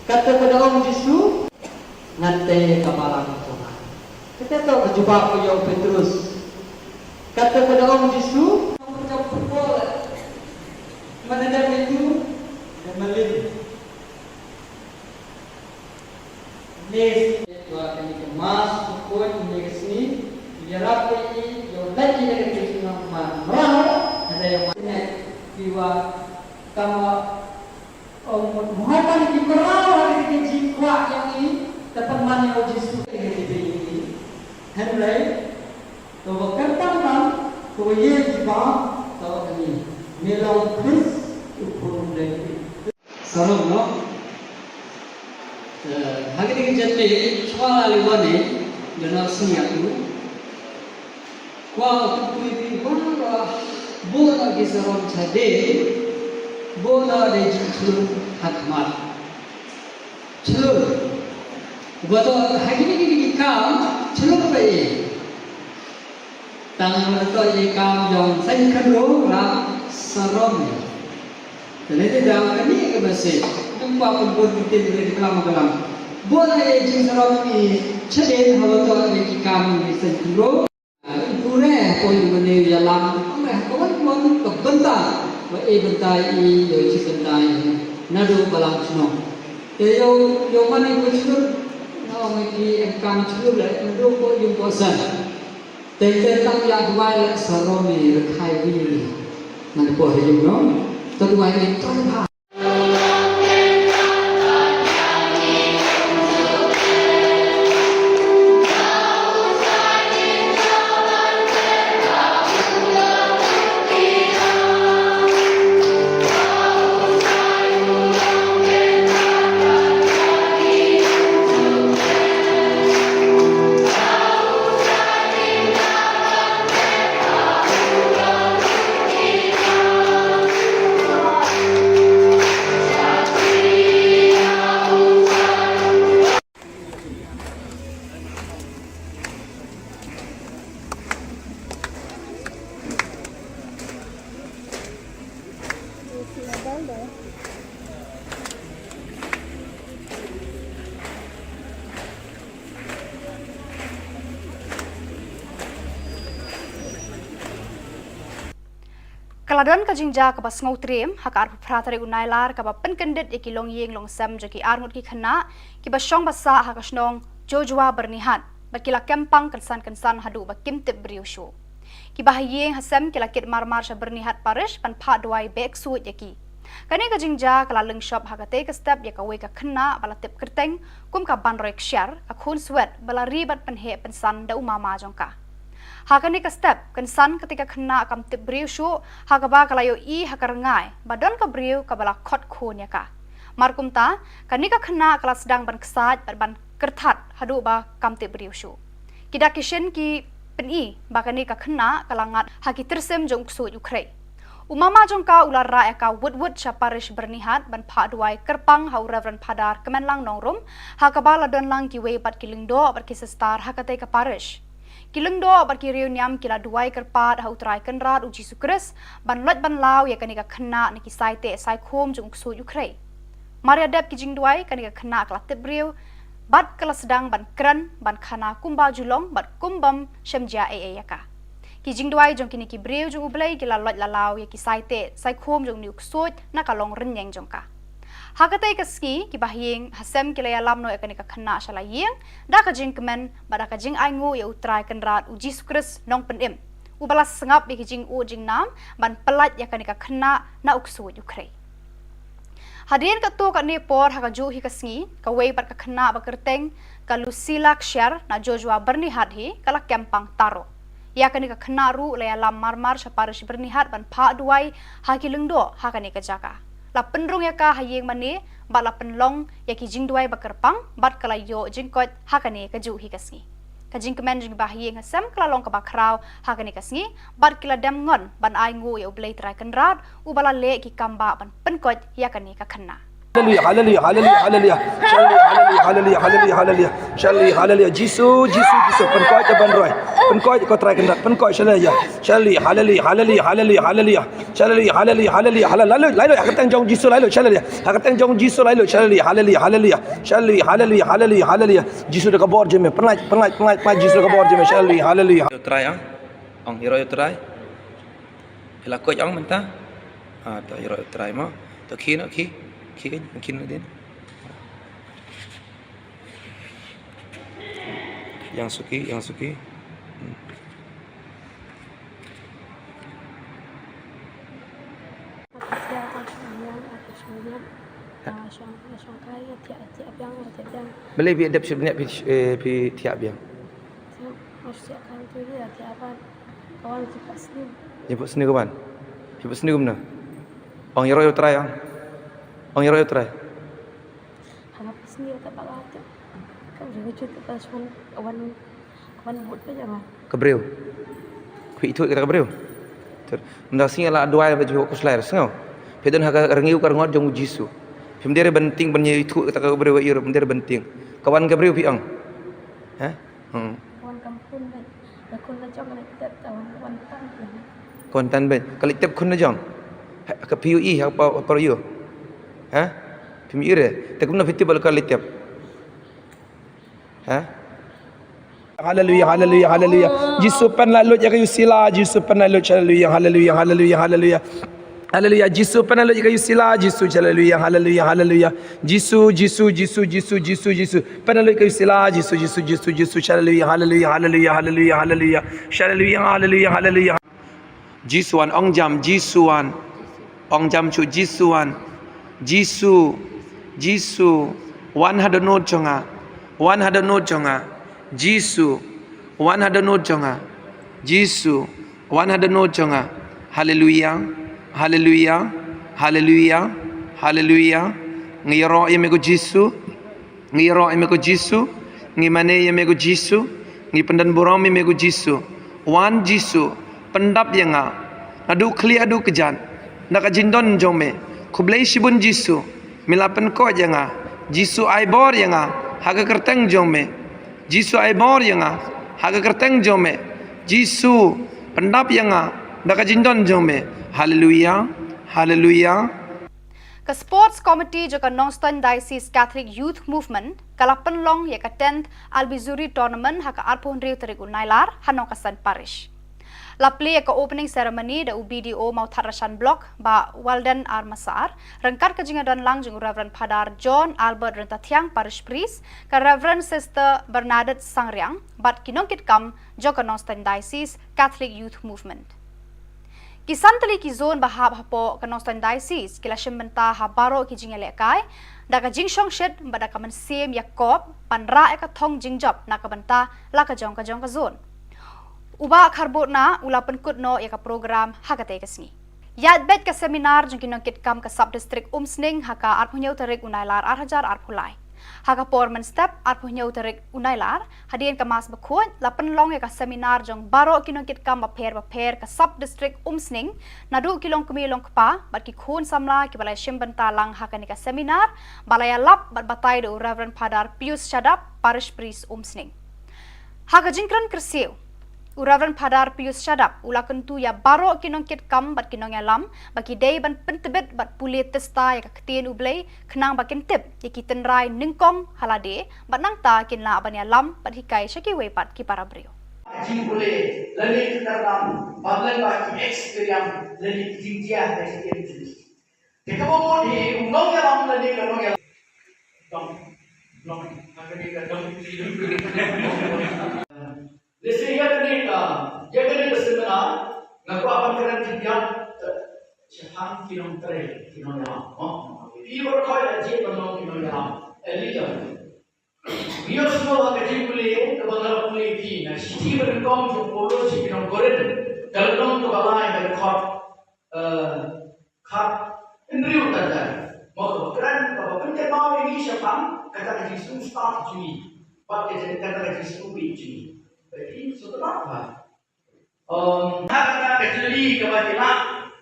Kata kepada Om Yesus, nanti kepala Tuhan. Kita tahu berjumpa dengan Petrus. Kata kepada Om Yesus, kamu jauh berbola. Mana ada itu? Dan melin. Nes, Tuhan ini kemas, pukul ini kesini. Biar apa ini? Yang lagi dari Yesus nama merah. Ada yang mana? Jiwa Kama Muhammad di Quran hari ini jiwa yang ini dapat mana Yesus ini Henry to berkatakan bahwa ia jiwa tahu ini melong Chris upun dari sarung no hari ini jadi soal aliwane dengan seniatu kuat itu bangga bola di sarung cade bola de chulu hakmat chulu bato hakini ki kam chulu pe tang to ye kam jong san khro ra sarom tene de dang ani ke base tumpa pun tin de kam kalam bola ye jing sarom ni chade hawato ye ki kam ni san khro pure ko yune yalam ame ko mon ko banta bentai i yo ci bentai nadu balang sno te yo mana ko chur no me ki kam chur le nadu ko yung ko san te tam ya dwai le saromi le khai wi nan ko he yung no to dwai ni ton ha Kaladon ka jingja ka bas ngau trem hakar pratare unailar ka ba penkendit iki long yeng long sam jaki arngut ki khana ki ba shong basa ha ka snong jojwa bernihat ba kila kempang kensan hadu ba kimtip briusho ki ba yeng hasam kila kit marmar sha bernihat parish pan pha dwai bek suit yaki kani ka jingja kala leng shop ha ka te ka step ya ka we ka khana bala tip kerteng kum ka ban rek share ka khun swet bala ribat pan he pensan da umama jongka Hakani ka step kan san ketika kena kam tip briu shu hakaba kalayo I hakarangai badon ka briu kabala khot khon ya ka markum ta kani ka kena kala sedang ban kesat ban kertat hadu ba kam tip briu shu kida kishen ki peni bakani ka kena kalangat haki tersem jong su Ukraine umama jong ka ular ra ka wood parish bernihat ban pha duai kerpang hau reverend padar kemenlang nongrum hakaba ladon lang ki we bat kilingdo bat ki star hakate ka parish Kilengdo barki Khubor Niam kila duai kerpat hau trai kenrat uji sukres ban lot ban lau ya kanika kena niki saite sai khom jung su Ukraine Maria dep ki jing duai kanika kena kala tebriu bat kala sedang ban kran ban khana kumba julong bat kumbam shemja yaka ki jing duai jong kini ki briu jung ublai kila lot la lau ya ki saite sai khom jung niuk sut na kalong renyeng jong ka Hakatai ka ski ki bahing hasem kila ya lamno ekani ka khana shala yeng da ka jing kemen bada ka jing aingu ya utrai kenrat uji sukres nong penim ubalas sengap ki jing u jing nam ban pelat ya kani ka khana na uksu Ukraine Hadirin ka tu ka ni por haka ju hi ka ski ka wei par ka khana ba kerteng ka Lucila Kshar na Joshua bernihat hi kala kempang taro ya kani ka khana ru la ya lam marmar saparish bernihat ban pha duai haki lengdo hakani ka jaka la penrung ya ka hayeng mani ba la penlong ya ki jingduai ba kerpang bat kala yo jingkot hakani ka ju hi kasngi ka jing kemen jing ba hayeng hasam kala long ka ba kraw hakani kasngi bat kila dam ngon ban ai ngu ya ublei trai kenrat u bala le ki kamba ban penkot ya kani ka khanna Hallelujah, hallelujah, hallelujah, hallelujah. Hallelujah, hallelujah, hallelujah. Hallelujah, hallelujah. Jesus, penkoi je ban roi. Penkoi kau try kendat, penkoi hallelujah. Hallelujah, hallelujah, hallelujah, hallelujah. Hallelujah, hallelujah, hallelujah. Hallelujah, lalu aku teng jong Jesus lalu hallelujah. Aku teng jong Jesus lalu hallelujah, hallelujah, hallelujah. Hallelujah, hallelujah, hallelujah. Jesus dah kabor je me. Penat Jesus dah kabor je me. Hallelujah. Try ang hero try. Hila ko ang menta. Ta hero try mo. To ki kan mungkin din. Yang suki. Boleh bi adap sebenarnya pi tiap biang. Jemput sini kawan. Jemput sini gimana? Ang hero try ang. Ang hero try. Hanap sendiri tak bakal tu. Kau jangan cerita pasal kawan buat apa jangan. Kebreu. Ku itu kita kebreu. Nda singa la doa ba ju ko slair singa. Pedon ha rengiu kar ngot jong jisu. Pemdere benting benye itu kita kebreu ir pemdere benting. Kawan kebreu pi ang. Ha? Kawan kampung ben. Lakon la jong la kita kawan tan. Kawan tan ben. Kali tep kun na jong. Ka PUE apa yo. Ha? Pemire. Tak guna fiti bal kali tep. Ha? Hallelujah, hallelujah, hallelujah. Jesus pen lalu ya kayu sila, Jesus pen lalu hallelujah, hallelujah, hallelujah, hallelujah. Hallelujah, Jesus pen lalu ya kayu sila, Jesus hallelujah, hallelujah, hallelujah. Jesus pen lalu kayu sila, Jesus hallelujah, hallelujah, hallelujah, hallelujah, hallelujah. Hallelujah, hallelujah, hallelujah. Jisuan ong jam Jisuan. Ong jam chu Jisuan. Jisu 100 no jonga 100 no jonga Jisu 100 no jonga Jisu 100 no jonga hallelujah hallelujah hallelujah hallelujah ngiro yemego Jisu ngiro yemego Jisu ngimane yemego Jisu ngi pendan borong yemego Jisu wan Jisu pendap yanga adu khli adu kejan naka jindon jome Khubor shibun Jisu milapen ko janga Jisu ai bor janga haga kerteng jome Jisu ai bor janga haga kerteng jome Jisu pendap janga daka jindon jome hallelujah hallelujah Ka Sports Committee joka Northern Diocese Catholic Youth Movement kalapen long ya ka 10th Albizuri Tournament haka arpon riu terigu nailar hanong kasan parish La play ka opening ceremony da UBDO mau Tharashan Block ba Walden Armasar rengkar ka jingadon lang jung Reverend Padar John Albert Rentatiang Parish Priest ka Reverend Sister Bernadette Sangriang bat kinongkit kam joka Northern Diocese Catholic Youth Movement Kisan tali ki zone bahab hapo ka Northern Diocese kila shimenta habaro ki jingale kai da ka jingshong shed bada ka man sem Yakob panra ka thong jingjop na ka banta la ka jong ka zone uba kharbot na ula penkut no ya ka program hakate kesni yat bet ka seminar jong kinong kit kam ka sub district umsning haka arpunyau tarik unailar 8,000 arpulai haka porman step arpunyau tarik unailar hadien ka mas bakut la penlong ya ka seminar jong baro kinong kit kam baper ka sub district umsning nadu kilong kumilong kpa bat ki khun samla ki balai shimbentalang haka ni ka seminar balaya lap bat batai do Reverend Padar Pius Shadap parish priest umsning haka jingkran kersiu Reverend Padar Pius Shadap ula kentu ya baro kinong kit kam bat kinong alam baki day ban pentebet bat pulit testa ya kaktin ublay kenang bakin tip ya kitenrai ningkom halade bat nangta kinla ban alam bat hikai syaki wepat ki para brio Jing boleh learning dalam bablan bagi experience learning jinjia dari sekian jenis. Jika mau di undang yang learning kalau yang dong akan dikatakan Lesi ya kena seminar ngaku apa kena tiap siapa kilometer Ibu kau ada je bandung kilometer elija Dia semua kerja boleh kebangaran boleh di nah siti berengkong je polo si kilometer koren kalau dong tu balai dari kap indri utara mau keren kalau penting mau ini siapa kata kerja start juni pakai kata kerja juni Jadi setelah apa? Kata kecili kebajikan,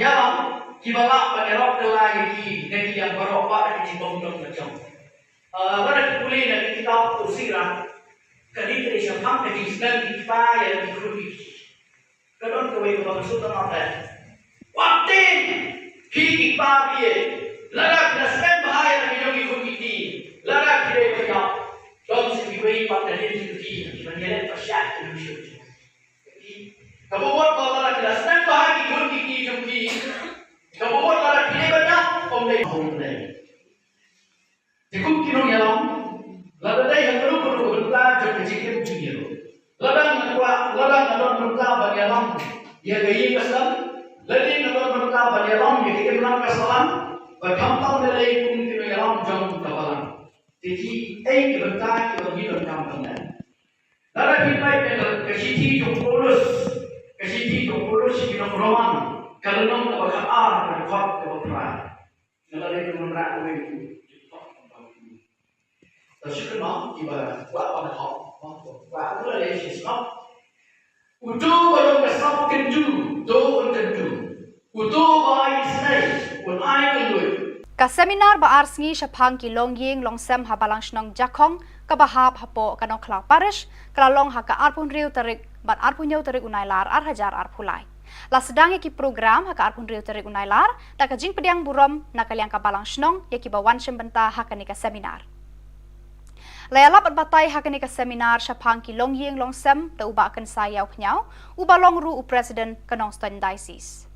yang kibala penerok lagi negeri yang beropak di bawah macam. Pada kuliah nanti kita usirah, kali ini siapa yang sedang kita yang dikulik. Kadang kau yang maksud apa? Waktu kita dia, larak nasib bahaya yang dikulik ini, larak dia berjauh. Dom sebagai pada diri sendiri, menjadi persyat manusia. Kalau buat kalau kita senang bahagi pun kiki jumpi, kalau buat kalau kita banyak, omlay. Cukup kinong yalam, lalu dah yang perlu berita jumpa cikir cikir. Ladang berita bagi yalam, dia gaya kesal, lalu berita bagi yalam, dia kita bilang kesalan, berkampang dari pun kinong yalam jauh kapalan. Jadi, kebentar kita hidup dalam benar. Dalam kita kesiti yang polos kita beruang. Kalau nom kita berkar, kita kuat, kita berperang. Kalau kita menerang itu, tersyukur nom kita buat pada hak. Buat itu adalah Islam. Untuk kalau kesam kenju, doa kenju. Untuk bayi senai, pun air kendu. Ka seminar ba arsngi syapang ki longying longsem habalang shnong jakong ka bahap hapo kanong klau parish kalalong haka arpun riu tarik bat arpun yau tarik unailar 8,000 arpulai. La sedangi ki program haka arpun riu tarik unailar da ka jing pediang burom nakaliang ka balang shnong ya ki bawan syembenta haka ni ka seminar. Layala bat batai haka ni ka seminar syapang ki longying longsem da uba akan sayau pnyau uba longru u president kanong stan diocese.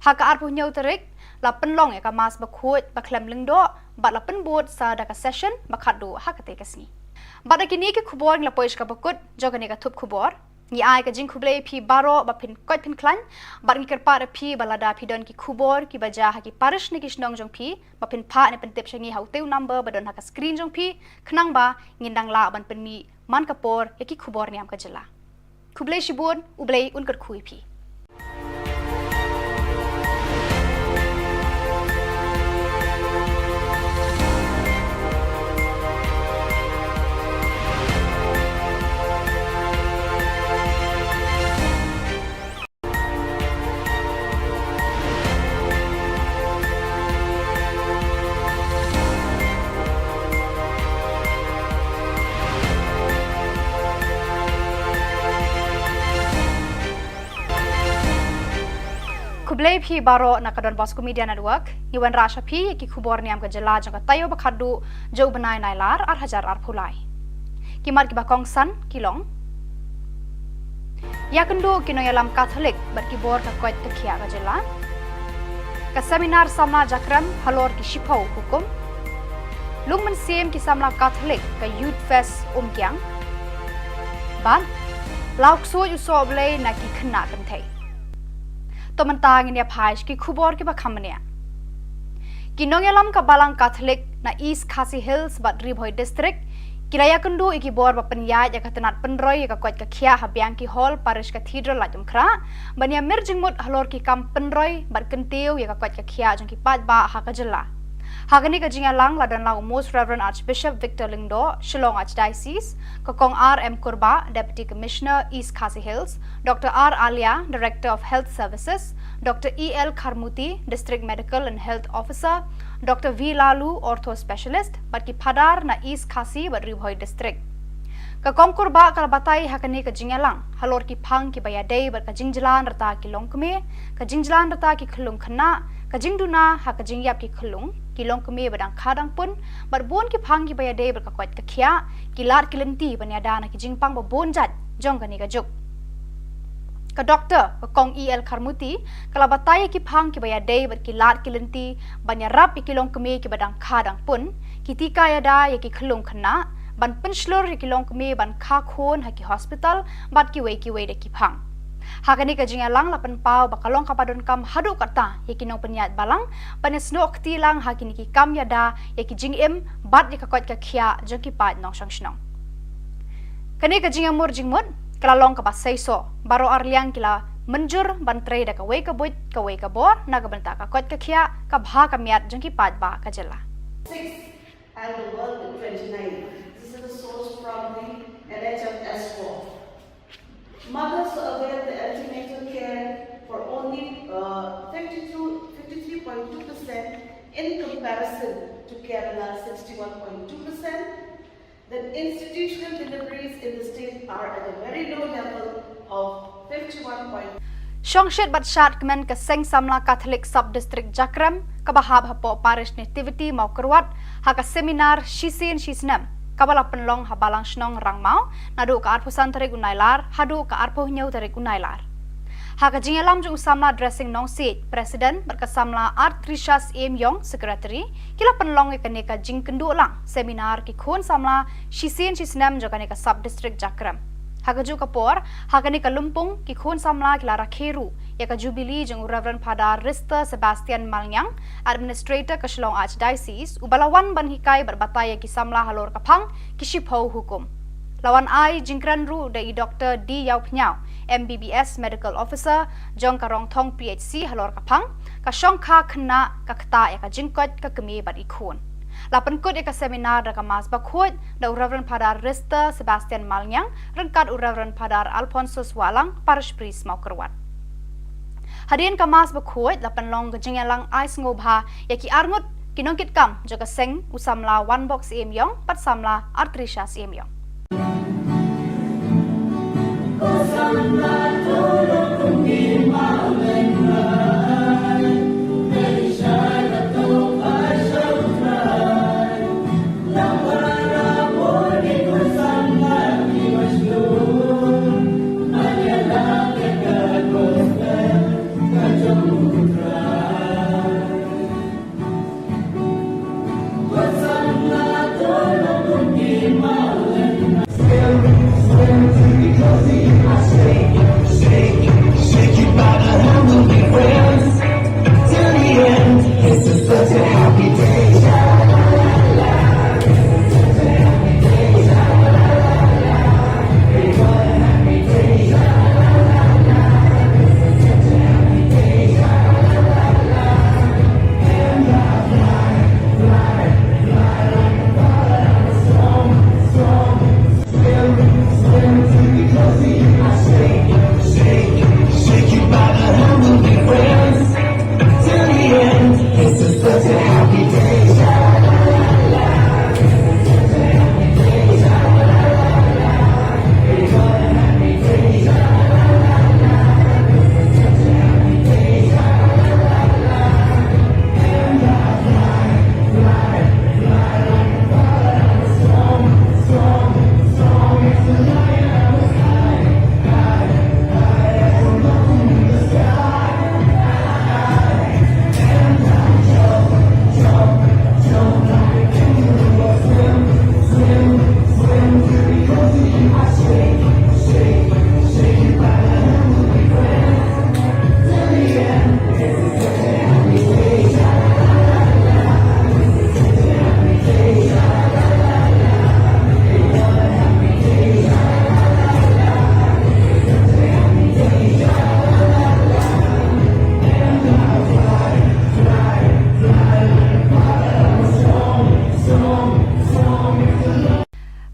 Haka arpun yau tarik la penlong ya ka mas bakut baklem lengdo bat la penbot sa daka session bakadu hakate kasni bat kini ke khubor la poish ka bakut jogani ka thup khubor ni ai ka jing khuble phi baro ba phin koi phin klan bat ni kerpa phi balada phi don ki khubor ki baja ha ki parish ni kisnong jong phi ba phin pha ne pen tip shangi hauteu number ba don ha ka screen jong phi khnang ba ngindang la ban pen mi man kapor ya ki khubor niam ka jela khuble shibun ublei un kar khui phi Kublai phi baro na kadon Bosco Media Network Iwan Rasha phi ki Khubor Niam ka jela jang ka tayo bakhadu jo banai nailar 8,000 arphulai kimar ki bakong san kilong yakendo kino yalam Catholic bar ki bor ka koit ka khia ka jela ka seminar samna jakram halor ki shipau hukum lungman sem ki samla Catholic ka youth fest kyang ban lauk so yu so blai na ki khna kan thai Tomantang ini apa ki Khubor ki bakamnya. Kinong yalam ka balang Catholic na East Khasi Hills bat Ribhoi district Kiraya kendu iki bor ba penyai ya katenat penroy ya kuat ka khia habiang ki hall parish cathedral la jumkra bania merjing mut halor ki kam penroy bar kentiu ya kuat ka khia jong ki pat ba ha ka jela hagani ka jinga lang ladan lau most reverend archbishop Victor Lingdo Shillong Archdiocese kokong RM Kurba deputy commissioner East Khasi Hills Dr R Alia director of health services Dr EL Kharmuti district medical and health officer Dr V Lalu ortho specialist barki phadar na East Khasi Badribhoi district ka kongkur ba kala batai hakani ka jingalang halor ki phang ki baya dei bar ka jingjalan rata ki longkme ka jingjalan rata ki khulung khana ka jingduna ha ka jingyap ki khulung ki longkme badang khadang pun bar bon ki phang ki baya dei bar ka kwat ka khia ki lar ki lenti banya dana ki jingpang ba bon jat jong kani ka juk ka doctor ka kong EL Kharmuti kala batai ki phang ki baya dei bar ki lar ki lenti banya rap ki longkme ki badang khadang pun ki tika ya da ya ki khulung khana ban penslor ki longkme ban kha khon ha ki hospital bat ki wei de ki phang hakani ka jinga lang la pen pau bakalong kapadon kam hadu kata ya ki nong penyat balang panes nok ti lang hakini ki kam ya da ya ki jing em bat ya ka kwat ka khia jong ki pat nong sang snong kani ka jinga mur jing mut kala long ka basai so baro arliang kila menjur ban tre da ka wei ka buit ka wei ka bor na ka banta ka kwat ka khia ka bha ka miat jong ki pat ba ka jela 6 and the world in 29. This is the source from the NHS4. Mothers avail the antenatal care for only 53.2% in comparison to Kerala 61.2%. Then institutional deliveries in the state are at a very low level of 51. Shongshet Batshat Kmen ka Seng Samla Catholic Sub-District Jakram kabahab hapo parish nativity mau kerwat haka seminar shisin shisnam kabala penlong habalang snong rangmau nadu ka arpo santare gunailar hadu ka arpo nyau tare gunailar haka jingalam jung samla dressing nong seat president berkasamla Artrishas Yong secretary kila penlong ka neka jing kendu lang seminar ki khon samla shisin shisnam jogane ka sub-district Jakram Hagaju kapor, hagani kalumpung ki khun samla kila rakheru, ya ka jubilee jeng Reverend Padar Rista Sebastian Malnyang, administrator ka Shillong Archdiocese, ubalawan ban hikai berbataya ki samla halor kapang ki shipho hukum. Lawan ai jingkran ru dai Dr. D Yau Pnyau, MBBS medical officer, jong karong thong PHC halor kapang, ka shong kha khna ka khta ya ka jingkot ka kemi bat ikhun. Lapan kod eka seminar da kamas bakhut da Reverend Padar Rista Sebastian Malnyang rengkat Reverend Padar Alfonso Swalang parish priest mau kerwat. Hadirin kamas bakhut lapan long gejengyalang ais ngobha yaki arngut kinongkit kam joka seng usamla one box yong pat samla Artrishas yong. Stay.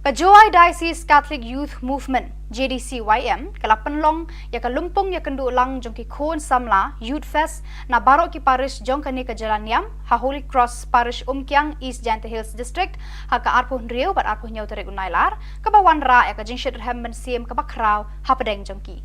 Kajoi Diocese Catholic Youth Movement JDCYM kalapan long ya kalumpong ya kendu lang jong ki khon samla Youth Fest na barok ki parish jong kani ka Jalan Niam ha Holy Cross Parish Umkyang East Janta Hills District ha ka arpuh Riau bat arpuh nyau tarik unailar ka bawan ra ya ka jing shit hem ben siem ka bakrau ha pedeng jong ki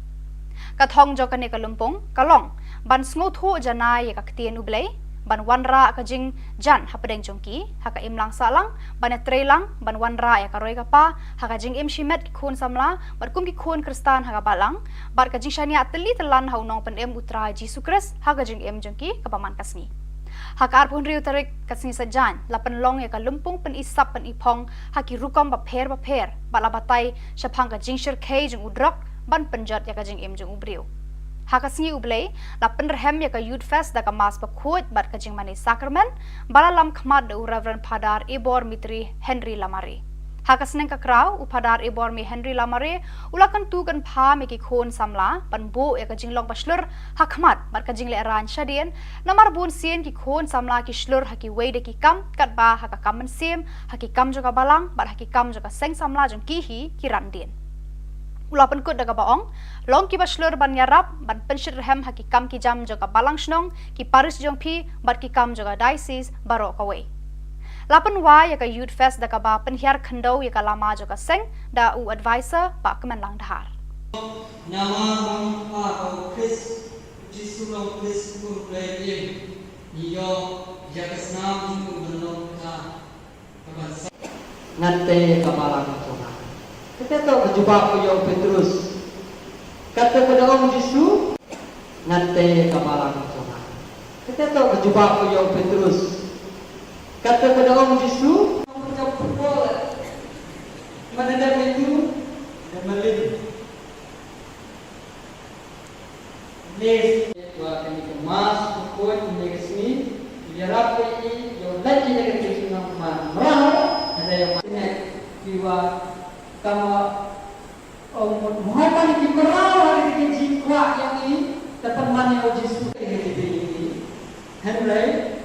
ka thong jong kani kalumpong kalong ban sngo thu janai ya ka ktien ublei ban wanra ka jing jan ha pedeng jongki ha ka imlang salang ban trelang ban wanra ya ka roi ka pa ha ka jing im shimet ki khun samla bat kum ki khun kristan ha ka balang bat ka jing shania teli telan ha unong pen em utra Jesu Kris ha ka jing em jongki ka paman kasni ha ka arpun riu tarik kasni sajan lapan long ya ka lumpung pen isap pen ipong ha ki rukom ba pher bat labatai shapang ka jing shir kei jong udrok ban penjat ya ka jing em jong ubriu Hakasngi ublei la penderhem ya ka Youth Fest da ka mas pakut bat ka jing mani sakramen balalam khmat de Reverend Padar Ibor Mitri Henry Lamare Hakasneng ka kraw upadar Ibor mi Henry Lamare ulakan tu kan pha me ki khon samla pan bo ya ka jing long paslur hakmat bat ka jing le ran shadien namar bun sien ki khon samla ki shlur haki wei de ki kam kat ba ha ka kam sim haki kam jo ka balang bat haki kam jo ka seng samla jong ki hi ki randien Ulapan kut daga baong, long ki baslur ban yarap, ban penshir rehem haki kam ki jam joga balang shnong, ki paris jong pi, bat ki kam joga diocese baro kawai. Lapan wa ya ka Youth Fest daga ba penhiar khendau ya ka lama joga seng, da u advisor ba kemen lang dahar. Nama bang kau Chris, Jisu long Chris kurplay niyo jakasnam jiku benong ka kabasa. Ngante kabalang Tuhan. Kita tahu berjumpa punya Petrus. Kata pada Om Yesus, nanti kepala Tuhan. Kita tahu berjumpa punya Petrus. Kata pada Om Yesus, punya pukul. Mana dah itu? Dan melin. Les, dua kali kemas pukul ini kesini. Biar apa ini? Yang lagi nak kita nak merah. Ada yang mana? Jiwa Kama Muhammad di merawat di jiwa yang ini dapat mana Yesus ini Henry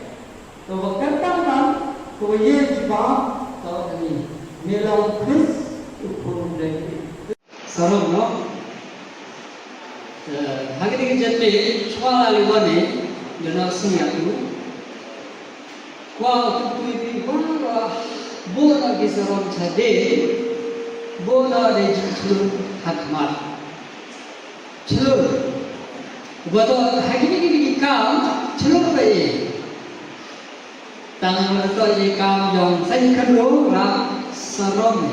to berkatakan bahwa Yesus tahu ini melalui Kristus ukur dari sarung no hari ini jadi soal aliwane jangan siap tu kuat tu ini baru bola kisarong cade bola de chulu hakmat chulu bato hakini ki kam chulu pai tang to ye kam yong sai khalo ra sarom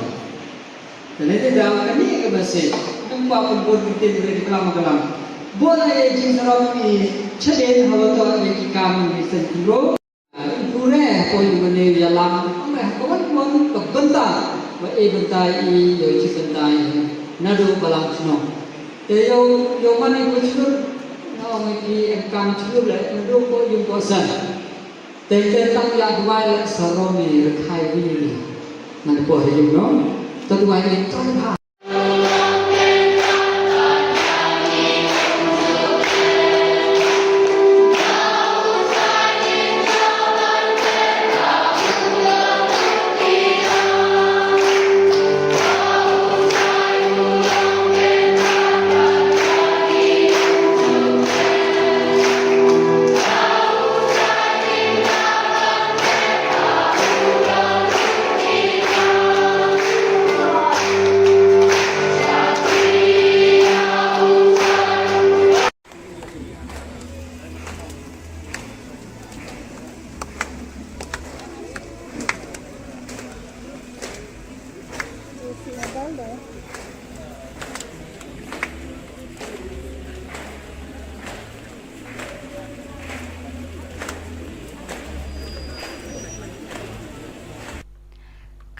tene de dam kani ke base tumpa pun kitin de kam kalam bola ye jing sarom ni chade hawato ye ki kam ni sai khalo pure ko yune yalam me kawan to bentang và bentai i yo chi bentai nadu balang chno te yo mani ko chno no me ki em kam chno le nadu ko yum ko san te tang ya dwai le saromi khai wi nan ko he yum no to dwai le ton ba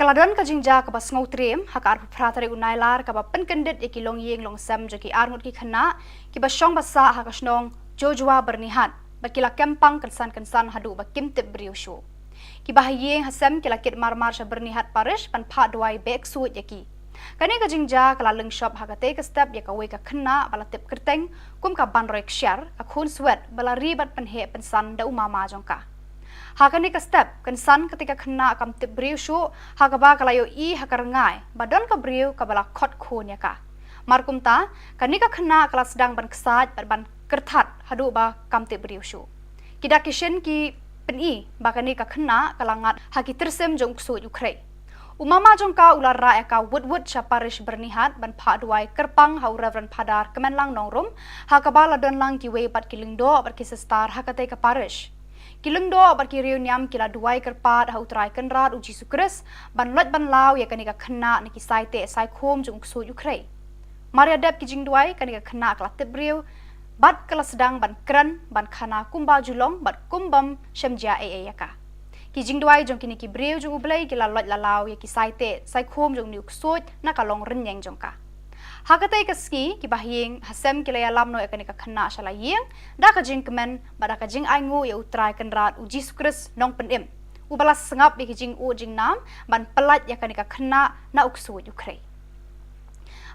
Kaladon ka jingja ka bas ngau trem ha ka ar pratare unailar ka ba penkendit ki long yeng long sam je ki arngut ki khana ki ba shong basa ha ka snong jojwa bernihat ba kila kempang kensan hadu ba kimtip brio show ki ba yeng hasam kila kit marmar sha bernihat parish pan pha dwai bek su ye ki kani ka jingja kala leng shop ha ka te ka step ye ka we ka khana bala tip kerteng kum ka ban rek share ka khun swet bala ribat pan he pensan da umama jong ka Hakan ni ka step kan san ketika kena kam tip beriu syu hakaba kalayo I hakarangai badon ka beriu ka bala khot khon ya ka. Markum ta kan ni ka kena kala sedang ban kesat ban kertat hadu ba kam tip beriu syu. Kita kishen ki peni ba kan ni ka kena kalangat haki tersem jong ksu Ukraine. Umama jong ka ular ra ka wud sha parish bernihat ban pha duai kerpang hau Reverend Padar kemenlang nongrum hakaba la don lang ki we bat kilingdo bat ki sestar hakate ka parish. Kilengdo barki Khubor Niam kila duai kerpat hau trai kenrat uji sukres ban lot ban lau ya kanika kena niki saite sai khom jung ksu Ukraine. Maria dep ki jing duai kanika kena kala tebriu bat kala sedang ban kran ban khana kumba julong bat kumbam shemjia ya ka. Ki jing duai jong kini ki briu jung ublai kila lot la lau ya ki saite sai khom jung niuk sut na kalong renyeng jong ka. Hakatai ka ski ki bahing hasem kila ya lamno ekanika kena shala yeng da ka jing kemen bada ka jing aingu ya utrai kenrat uji sukres nong penim ubala sengap bi ki jing u jing nam ban pelat ya kanika kena na uksu Ukraine.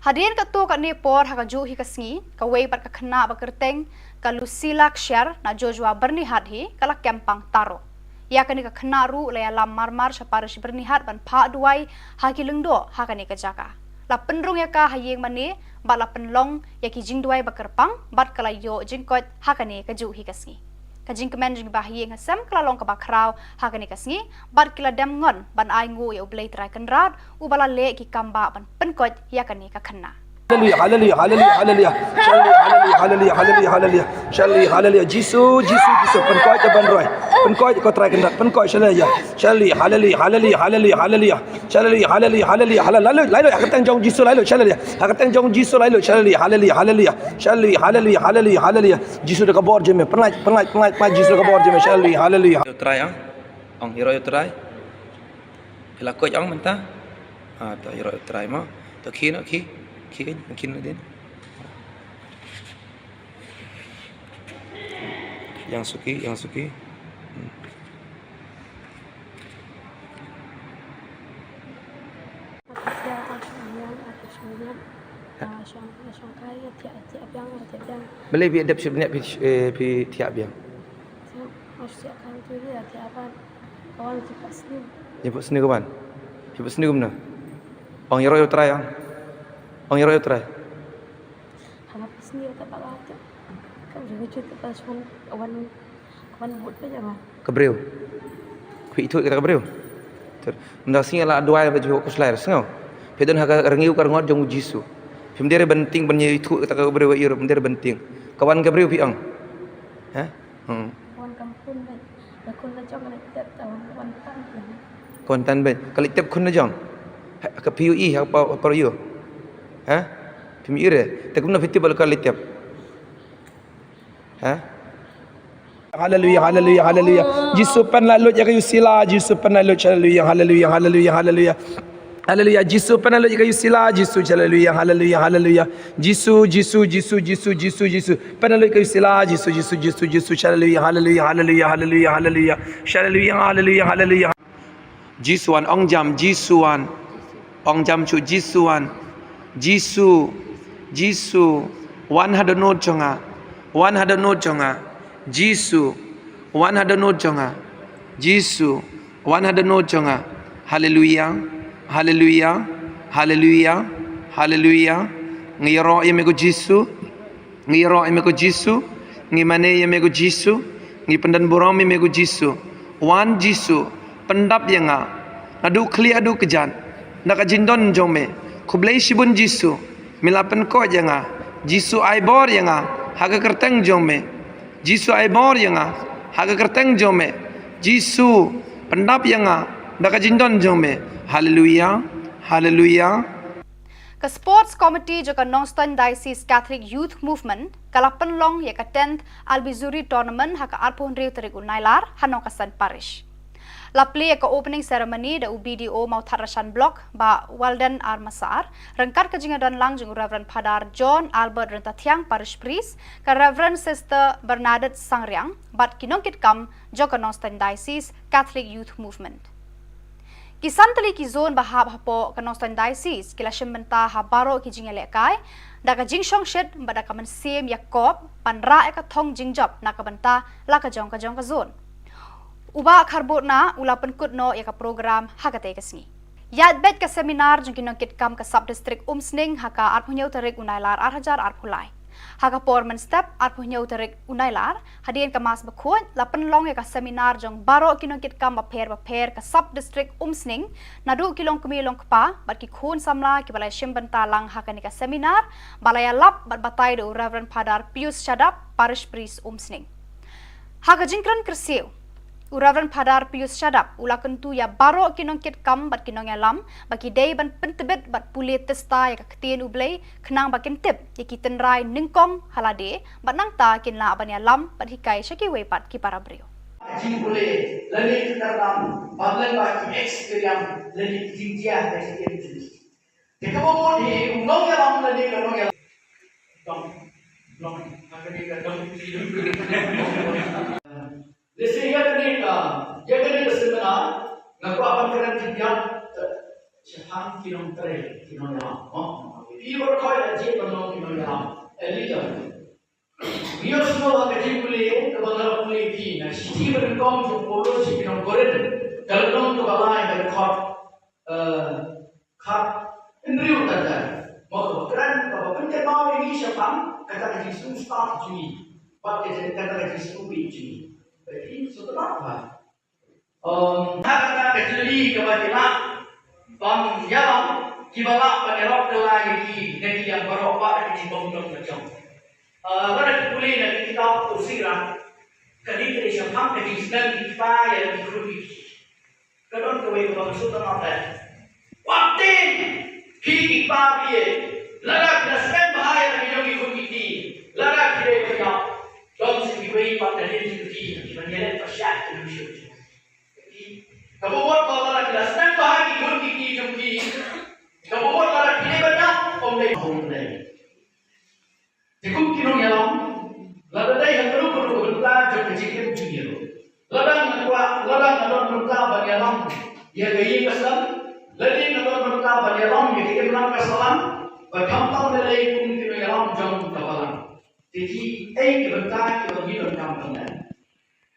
Hadirin ka tu ka ni por haka ju hi ka ski ka wei bat ka kena ba kerteng ka Lucila Kshar na Joshua bernihat hi kala kempang taro. Ya kanika kena ru la ya lam marmar syaparish bernihat ban pha duai ha ki lengdo ha kanika jaka. La penrung ya ka hayeng mani bat la penlong ya ki jing duai bakerpang bat kala yo jingkot hakane ka ju hi kasngi ka jing kemen jing bahiyeng hasam kala long ka bakrau hakane kasngi bat kila dam ngon ban ai ngu ya ublei trai kenrat ubala le ki kamba ban penkot ya kane ka khanna. Hallelujah, hallelujah, hallelujah, hallelujah. Hallelujah, hallelujah, hallelujah. Hallelujah, hallelujah. Jesus, penkoi te ban roi. Penkoi ko try kendat, penkoi hallelujah. Hallelujah, hallelujah, hallelujah, hallelujah. Hallelujah, hallelujah, hallelujah. Lalu hakatang jong Jesus lalu hallelujah. Hakatang jong Jesus lalu hallelujah, hallelujah, hallelujah. Hallelujah, hallelujah, hallelujah. Jesus dekat bor je me, penat Jesus dekat bor je me. Hallelujah. Yo try ong hero yo try. Hila ko ong menta. To hero yo try mo. To ki kan din. Yang suki. Boleh bi adap sebenarnya pi tiap biang. Jemput sini kawan. Jemput sini gimana? Ong hero yo try Ong hero yo try. Hanap sini tak bakal ada. Kau jangan cerita pasal kawan buat apa jangan. Kebreu. Kui itu kita kebreu. Nda sing ala doai ba jo ko slair sngau. Pedon ha rengiu kar ngot jong jisu. Pemdere benting benye itu kita kebreu iro pemdere benting. Kawan kebreu pi ong. Ha? Kawan kampung ben. Lakon na jong na tep kawan tan. Kontan ben. Kali tep kun na jong. Ka PUE apa yo. Ha? Pimi ire. Tak guna fitibal kali tep. Ha? Hallelujah, hallelujah, hallelujah. Jesus pen lalu ya kayu sila, Jesus pen lalu hallelujah, hallelujah, hallelujah, hallelujah. Hallelujah, Jesus pen lalu ya kayu sila, Jesus hallelujah, hallelujah, hallelujah. Jesus pen lalu kayu sila, Jesus hallelujah, hallelujah, hallelujah, hallelujah, hallelujah. Hallelujah, hallelujah, hallelujah. Jisuan ong jam Jisuan. Ong jam chu Jisuan. Jisu 100 note chonga. 100 note chonga. Jisu 100 note chonga. Jisu 100 note chonga. Hallelujah. Hallelujah. Hallelujah. Hallelujah. Ngiro yemego Jisu. Ngiro yemego Jisu. Ngimane yemego Jisu. Ngi pendan borong yemego Jisu. Wan Jisu pendap yanga. Adu kli adu kejan. Naka jindon jome. Kublai shibun Jisu. Milapen ko yanga. Jisu aibor yanga. Haga kerteng jome. Jisu aibor yanga. Haga kerteng jome. Jisu pendap yanga. Naka jindon jome. Hallelujah. Hallelujah. Ka Sports Committee jo ka Northern Diocese Catholic Youth Movement kala penlong ya ka 10th Albizuri Tournament haka arpon riu terigul nailar hanong kasan parish. La play ka opening ceremony da UBDO mau Tharashan Block ba Walden Armasar rengkat ka jinga don lang jung Reverend Padar John Albert Rentatiang Parish Priest ka Reverend Sister Bernadette Sangriang bat kinongkit kam jo ka Northern Diocese Catholic Youth Movement. Kisan tali ki zone bahab hapo ka Northern Diocese kila shembenta ha baro ki jinga lekai da ka jingshong shed ba da ka man sem Yakob panra ka thong jingjop na ka banta la ka jong ka zone. uba kharbot na ula penkut no ya ka program hakate kasni yat bet ka seminar jung kinong kit kam ka sub district umsning haka arpunyau tarik unailar 8,000 arpulai haka porman step arpunyau tarik unailar hadian ka mas bakhot la penlong ya ka seminar jung baro kinong kit kam baper ka sub district umsning nadu kilong kumilong kpa bat ki khun samla ki balai shimban talang haka ni ka seminar balaya lap bat batai do Reverend Padar Pius Shadap parish priest umsning haka jingkran kersiu Reverend Padar Pius Shadap ula kentu ya baro kinong kit kam bat kinong ya lam bagi day ban pentebet bat pulit testa ya ketien ublay kenang bakin tip ya kiten rai ningkong halade bat nang ta kin la ban ya lam bat hikai syaki wepat ki para brio Jing boleh lagi kita dalam bagian bagi experience lagi jinjia dari jenis. Jika mau di undang yang lama lagi kalau yang dong akan dikatakan Lesi ya kini seminar ngaku apa keren jinjia sehan kilometer Ibu kau aja penolong kilometer elita Dia semua kerja kuliah kebenaran kuliah ini. Nah, sisi berengkong jumpa polo si pinong koren. Kalau nong kebalai dari kap indri utara. Mau keren kalau pencet mau ini siapa? Kata kerja semua staff juni. Pakai kata kerja semua juni. Jadi setelah apa? Kata kerja lagi kebajikan. Bang yang kibalak penerok lagi negeri yang berobat di bawah macam. Pada kuliah nanti kita usirah kali ini siapa yang sedang dipakai yang dikulik. Kadang kau itu maksud apa? Waktu kita dia larak nasib bahaya yang dikulik ini larak dia punya dalam segi pada diri sendiri menjadi pasien manusia. Jadi kamu buat kalau larak nasib bahaya dikulik ini jadi kamu buat larak dia banyak omlay. Cukup kinong yalam, lalu dah yang perlu berita jauh kecil junior. Ladang berita bagi yalam, ia gaya kesan. Ladang berita bagi yalam, ia gaya menang kesalan. Berkampang lelai pun kinong yalam jauh kapalan. Jadi, berita kita hidup kampang dan.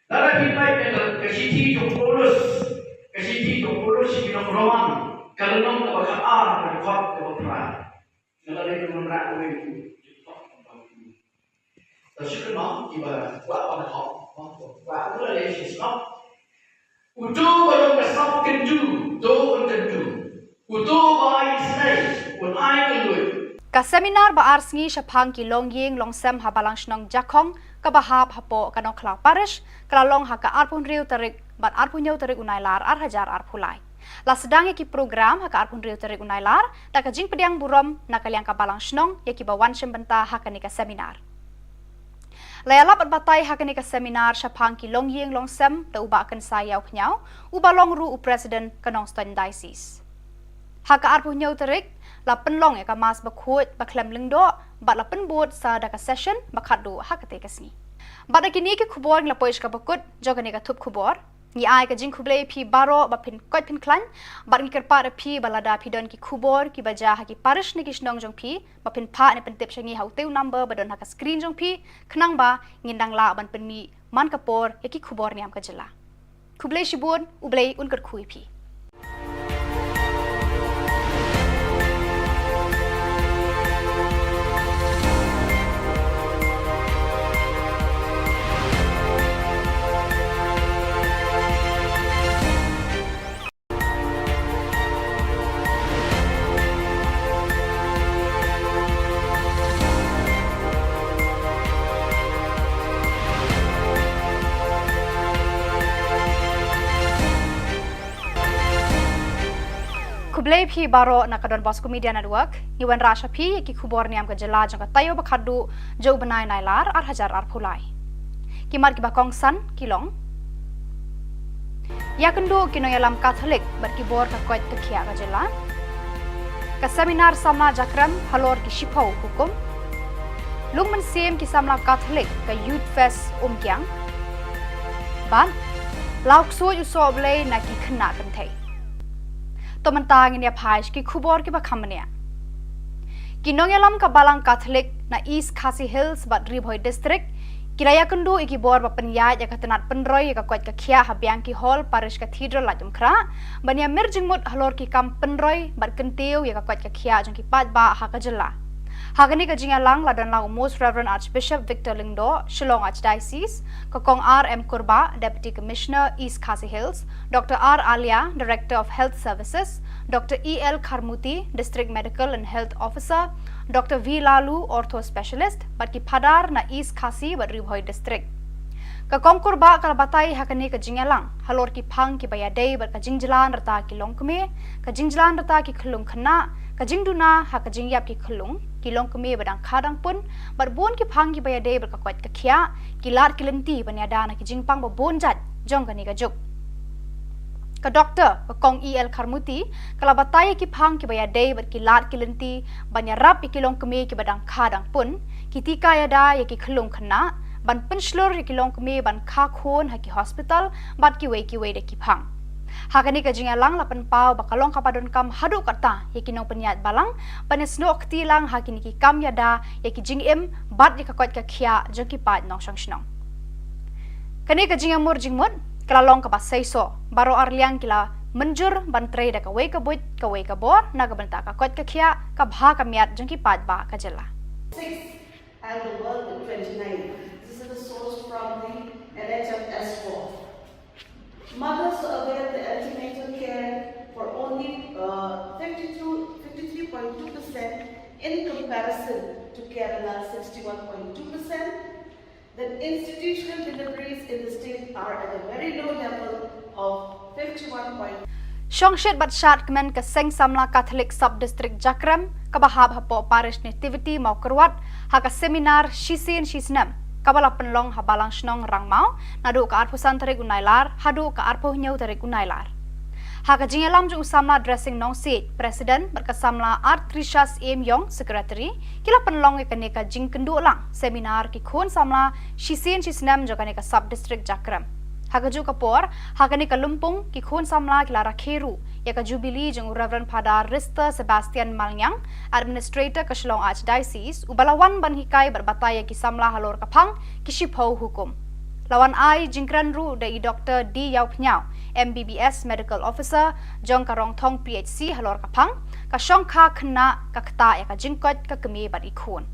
Lalu kita kesiti jauh polos kinong roman. Kalau nong kebakan berkot kebakan. Lalu itu menerak itu. Syukur nak ibarat buat pada hak, buat tu lah yang sebab. Utu kalau kesap kenju, tu kenju. Utu bayi senai, pun ai kendu. Ka seminar ba arsngi syapang ki longying longsem habalang shnong jakong ka bahap hapo kanong klau parish kalalong haka arpun riu tarik bat arpun nyau tarik unailar 8,000 arpulai. La sedang ki program haka arpun riu tarik unailar tak jing pediang burom nakaliang ka balang shnong yaki bawan syembenta haka ni ka seminar. Layalap at batay hakani ka seminar syapang ki longying longsem ta uba akan sayaw knyau uba longru u president kanong Ston Diocese. Haka arpu nyau tarik la penlong ya ka mas bakhut baklem lingdo bat la penbot sa daka session bakhadu hakate kasni. Bat kini ki khubor la poish ka bakut jogani ka thup khubor ni ai ka jing khuble phi baro ba pin kot pin klan bat ni kerpa da phi balada phi don ki khubor ki baja ha ki parish ni ki snong jong phi ba pin pha ni pen tip shangi hau teu number ba don ha ka screen jong phi khnang ba ngindang la ban pen mi man kapor ya ki khubor niam ka jela khuble shibun ublei un kar khui phi Kublai phi baro nakadon Bosco Media Network iwan rasha phi ki khubor niam ka jela jang ka tayo bakhadu jo banai nailar 8,000 arpulai kimar ki bakong san kilong ya kendo kino yalam Catholic bar ki bor ka koit takhia ka jela ka seminar samna jakram halor ki shipau hukum lungman sem ki samla Catholic ka youth fest kyang ban lauk so yu so blai na ki khna kan thai to mentang ini apais ki khubor ki bakhamania ki nongelam ka balang Catholic na East Khasi Hills bat Ribhoi district Kiraya kendu iki bor ba penyai ya katenat penroy ya kakwat ka khia habyang ki hall parish cathedral la jumkra bania mirjingmut halor ki kam penroy bat kentiu ya kakwat ka khia jong ki pat ba ha ka jela hagani ka jinga lang la dan lang most reverend archbishop Victor Lingdo Shillong Archdiocese kokong RM Kurba deputy commissioner East Khasi Hills Dr R Alia director of health services Dr EL Kharmuti district medical and health officer Dr V Lalu ortho specialist bat ki phadar na East Khasi bat Ribhoi district ka kongkur ba kala batai hakani ka jingalang halor ki phang ki bayadei bat ka jingjalan rata ki longkme ka jingjalan rata ki khulung khna ka jingduna ha ka jingyap ki khulung ki longkme badang khadang pun bat bon ki phang ki bayadei bat ka kwat ka khia ki lar ki lenti banyada na ki jingpang ba bon jat jong ka ni ka juk ka doctor ka kong EL Kharmuti kala batai ki phang ki bayadei bat ki lar ki lenti banyarap ki longkme ki badang khadang pun ki tika yada ya ki khulung khna ban penslur ki longkme ban kha khon ha ki hospital bat ki wei de ki phang hakani ka jinga lang lapan pau bakalong kapadon kam hadu kata yakinong penyat balang panesnok tilang hakini ki kam yada yaki jingim bat di kakwat ka khia joki pat nong sangshnong kani ka jinga mur jingmut kalalong ka basaiso baro arliang kila menjur ban trade ka wei ka buit ka wei ka bor na ka banta ka kwat ka khia ka bha ka miat joki pat ba ka jela 6 and the world at 29. This is the source from the NHS 4. Mothers avail the antenatal care for only 53.2% in comparison to Kerala 61.2%. Then institutional deliveries in the state are at a very low level of 51.2%. Shongshit bat shat kemen ke seng samla Catholic sub district Jakram kabahab hapo parish nativity mau kerwat haka seminar shisin shisnam kabala penlong habalang shnong rangmau nadu ka arpusan tarik unailar hadu ka arpuh nyau tarik unailar haka jingelam ju samla dressing nong seat president berkesamla art Trishas M Yong secretary kila penlong ikane ka jing kendu lang seminar ki khon samla shisin shisnam jokane ka sub district Jakram Hagaju kapor, hagani kalumpung ki khun samla ki lara kheru, ya ka jubilee jeng Reverend Father Rista Sebastian Malnyang, administrator ka Shillong Archdiocese, ubalawan ban hikai berbataya ki samla halor kapang ki shipho hukum. Lawan ai jingkran ru dai Dr. D Yau Pnyau, MBBS medical officer, jong karong thong PHC halor kapang, ka shong kha khna ka kta ya ka jingkot ka kemi bat ikhun.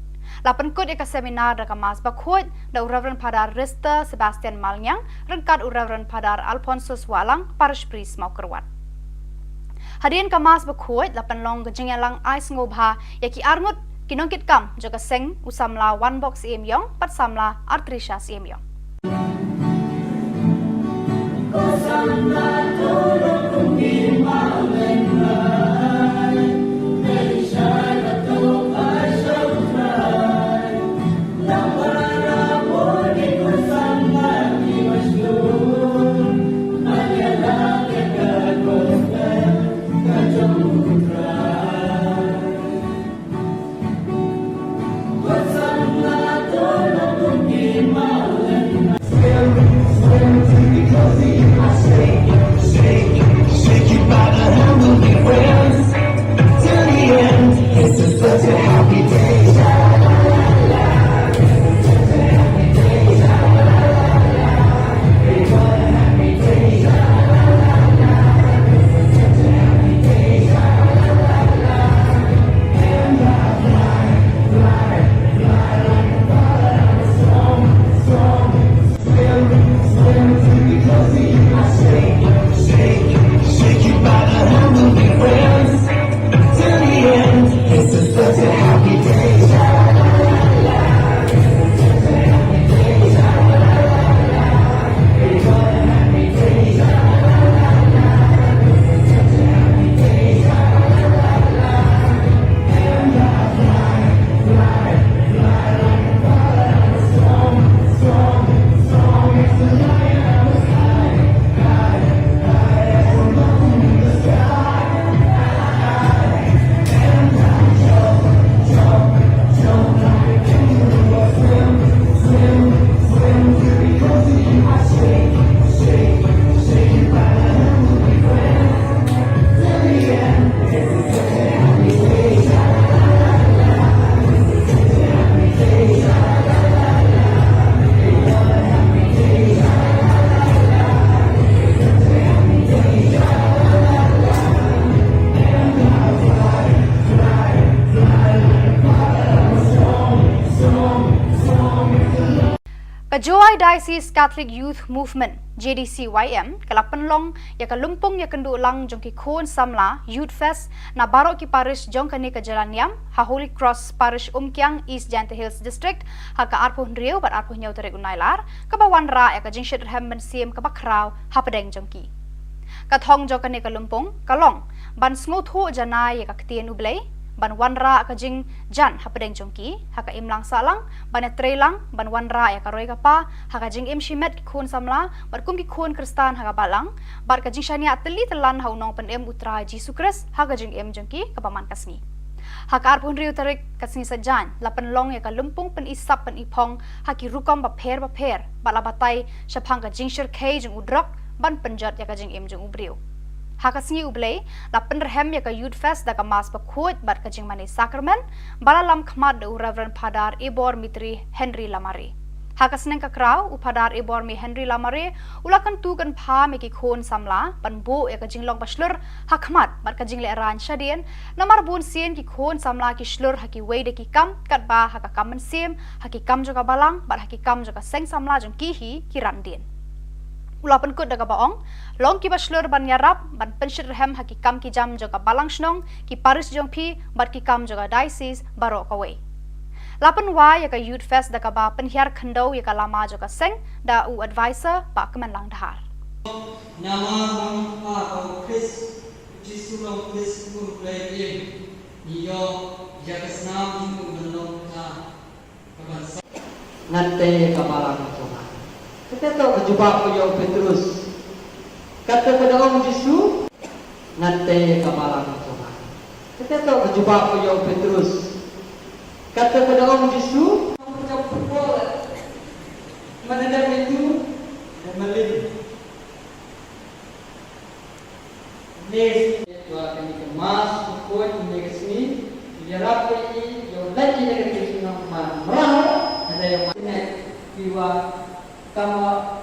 Lapan kod eka seminar da mas bakhot da Reverend Father Rista Sebastian Malnyang rengkat Reverend Father Alphonsus Walang parish priest mau kerwat. Hadirin kamas bakhot lapan long gejengyalang ais ngobha yaki armut kinongkit kam joka seng usamla one box emyong pat samla artrisha emyong. Because he has saved you. Pajoy Diocese Catholic Youth Movement JDCYM kalapan long ya kalumpong ya kendu lang jong ki khon samla Youth Fest na barok ki parish jong kani ka Jalan Niam ha Holy Cross Parish Umkyang East Jante Hills District ha ka arpo Rio bat arpo nyau tere unailar ka bawan ra ya ka jingshit hem ben siem ka bakraw ha pedeng jong ki ka thong jong kani kalumpong kalong ban sngo tho janai ya ka ktien ublei ban wanra ka jing jan ha pedeng jongki ha ka imlang salang ban trelang ban wanra ya ka roi ka pa ha ka jing im shimet ki khun samla bar kum ki khun kristan ha ka balang bar ka jing shania teli telan ha unong pen em utra Jesu Christ ha ka jing em jongki ka paman kasni ha ka arpun riu tarik kasni sajan lapan long ya ka lumpung pen isap pen ipong ha ki rukom ba pher bala batai shapang ka jing shir khe jing udrak ban penjat ya ka jing em jong ubriu Hakasngi ublei la penrehem ya ka Youth Fest da ka mas pakhoj bat ka jing mani sakramen bala lam khmat de Reverend Padar Ibor Mitri Henry Lamare Hakasneng ka kraw upadar Ibor mi Henry Lamare ulakan tu kan pha me ki khon samla panbo ya ka jing long baslur hakmat bat ka jing le ran shadien namar bun sien ki khon samla ki shlur haki wei de ki kam kat ba ha ka kamen sim haki kam jo ka balang bat haki kam jo ka seng samla jong ki hi ki randien Ulapan kut daga baong, long ki baslur ban yarap, ban penshir hem haki kam ki jam joga balang shnong, ki paris jong pi, bat ki kam joga diocese baro kawe. Lapan wa ya ka Youth Fest daga ba penhiar khandau ya ka lama joga seng, da u advisor ba kemen lang dahar. Nama mang pa ko Chris, Jisu long Chris pur play niyo ya ka snam ju belong ka kaban ngate ka balang ko. Kita tahu berjumpa beliau Petrus. Kata pada Om Yesus, nanti kapalang Tuhan. Kita tahu berjumpa beliau Petrus. Kata pada Om Yesus, menjawab pukul. Menendam itu dan melin. Nes dua kali kemas pukul ini ke sini. Biarlah ini yang lagi dengan Kristus merah. Ada yang mana jiwa kama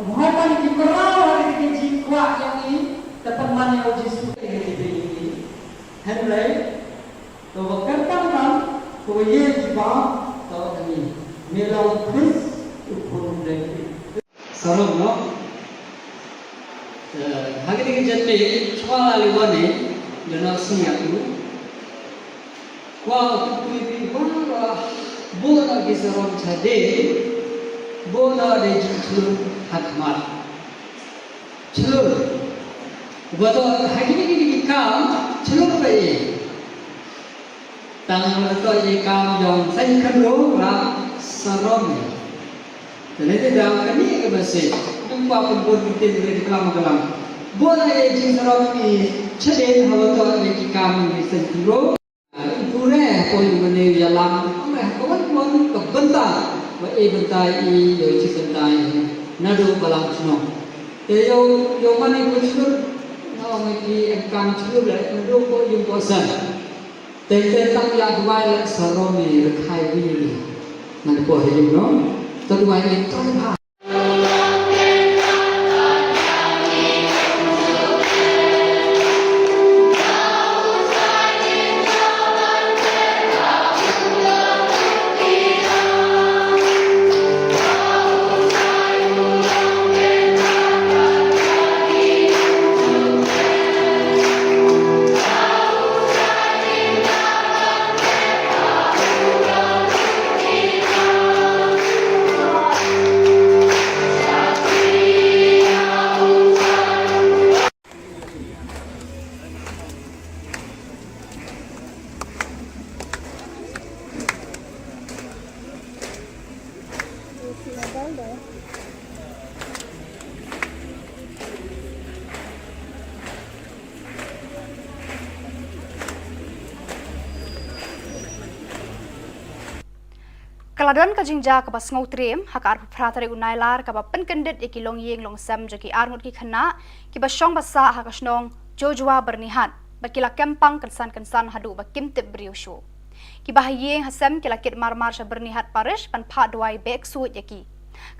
Muhammad di kerau hari ini jikwa yang ini dapat mana Yesus ini Henry to berkata kan to ye jiwa to ini melau Chris upun lagi sarung no hari ini jadi soal aliwane dan siap tu wah tu ini wah bola kisarong cade bola de jilur hakmat jilur betul hakini ni kam jilur bayi tang betul ye kam jong sai khandro ra sarom jadi dah kini ke basi jumpa pun kita di kelam bola ye jing sarom ni chade hawa ye kam ni sai khandro pure poi mane yalam kawan ke bentar Wei bentai I yo ci bentai nadu balang sno te yo mani ko chur no me ki engkang chur le nadu ko yung ko san te tang ya dwai le saro ni khai wi nan ko he yung no to dwai ni to ha Kaladan ka jingja ka bas ngau trem haka arpu pratare unailar ka ba penkendit iki long yeng long sam jaki armut ki khana ki ba shong basa haka snong jojua bernihat bakila kempang kensan hadu ba kimtip briushu ki ba yeng hasam kila kit marmar sha bernihat parish pan pha dwai bek suit yaki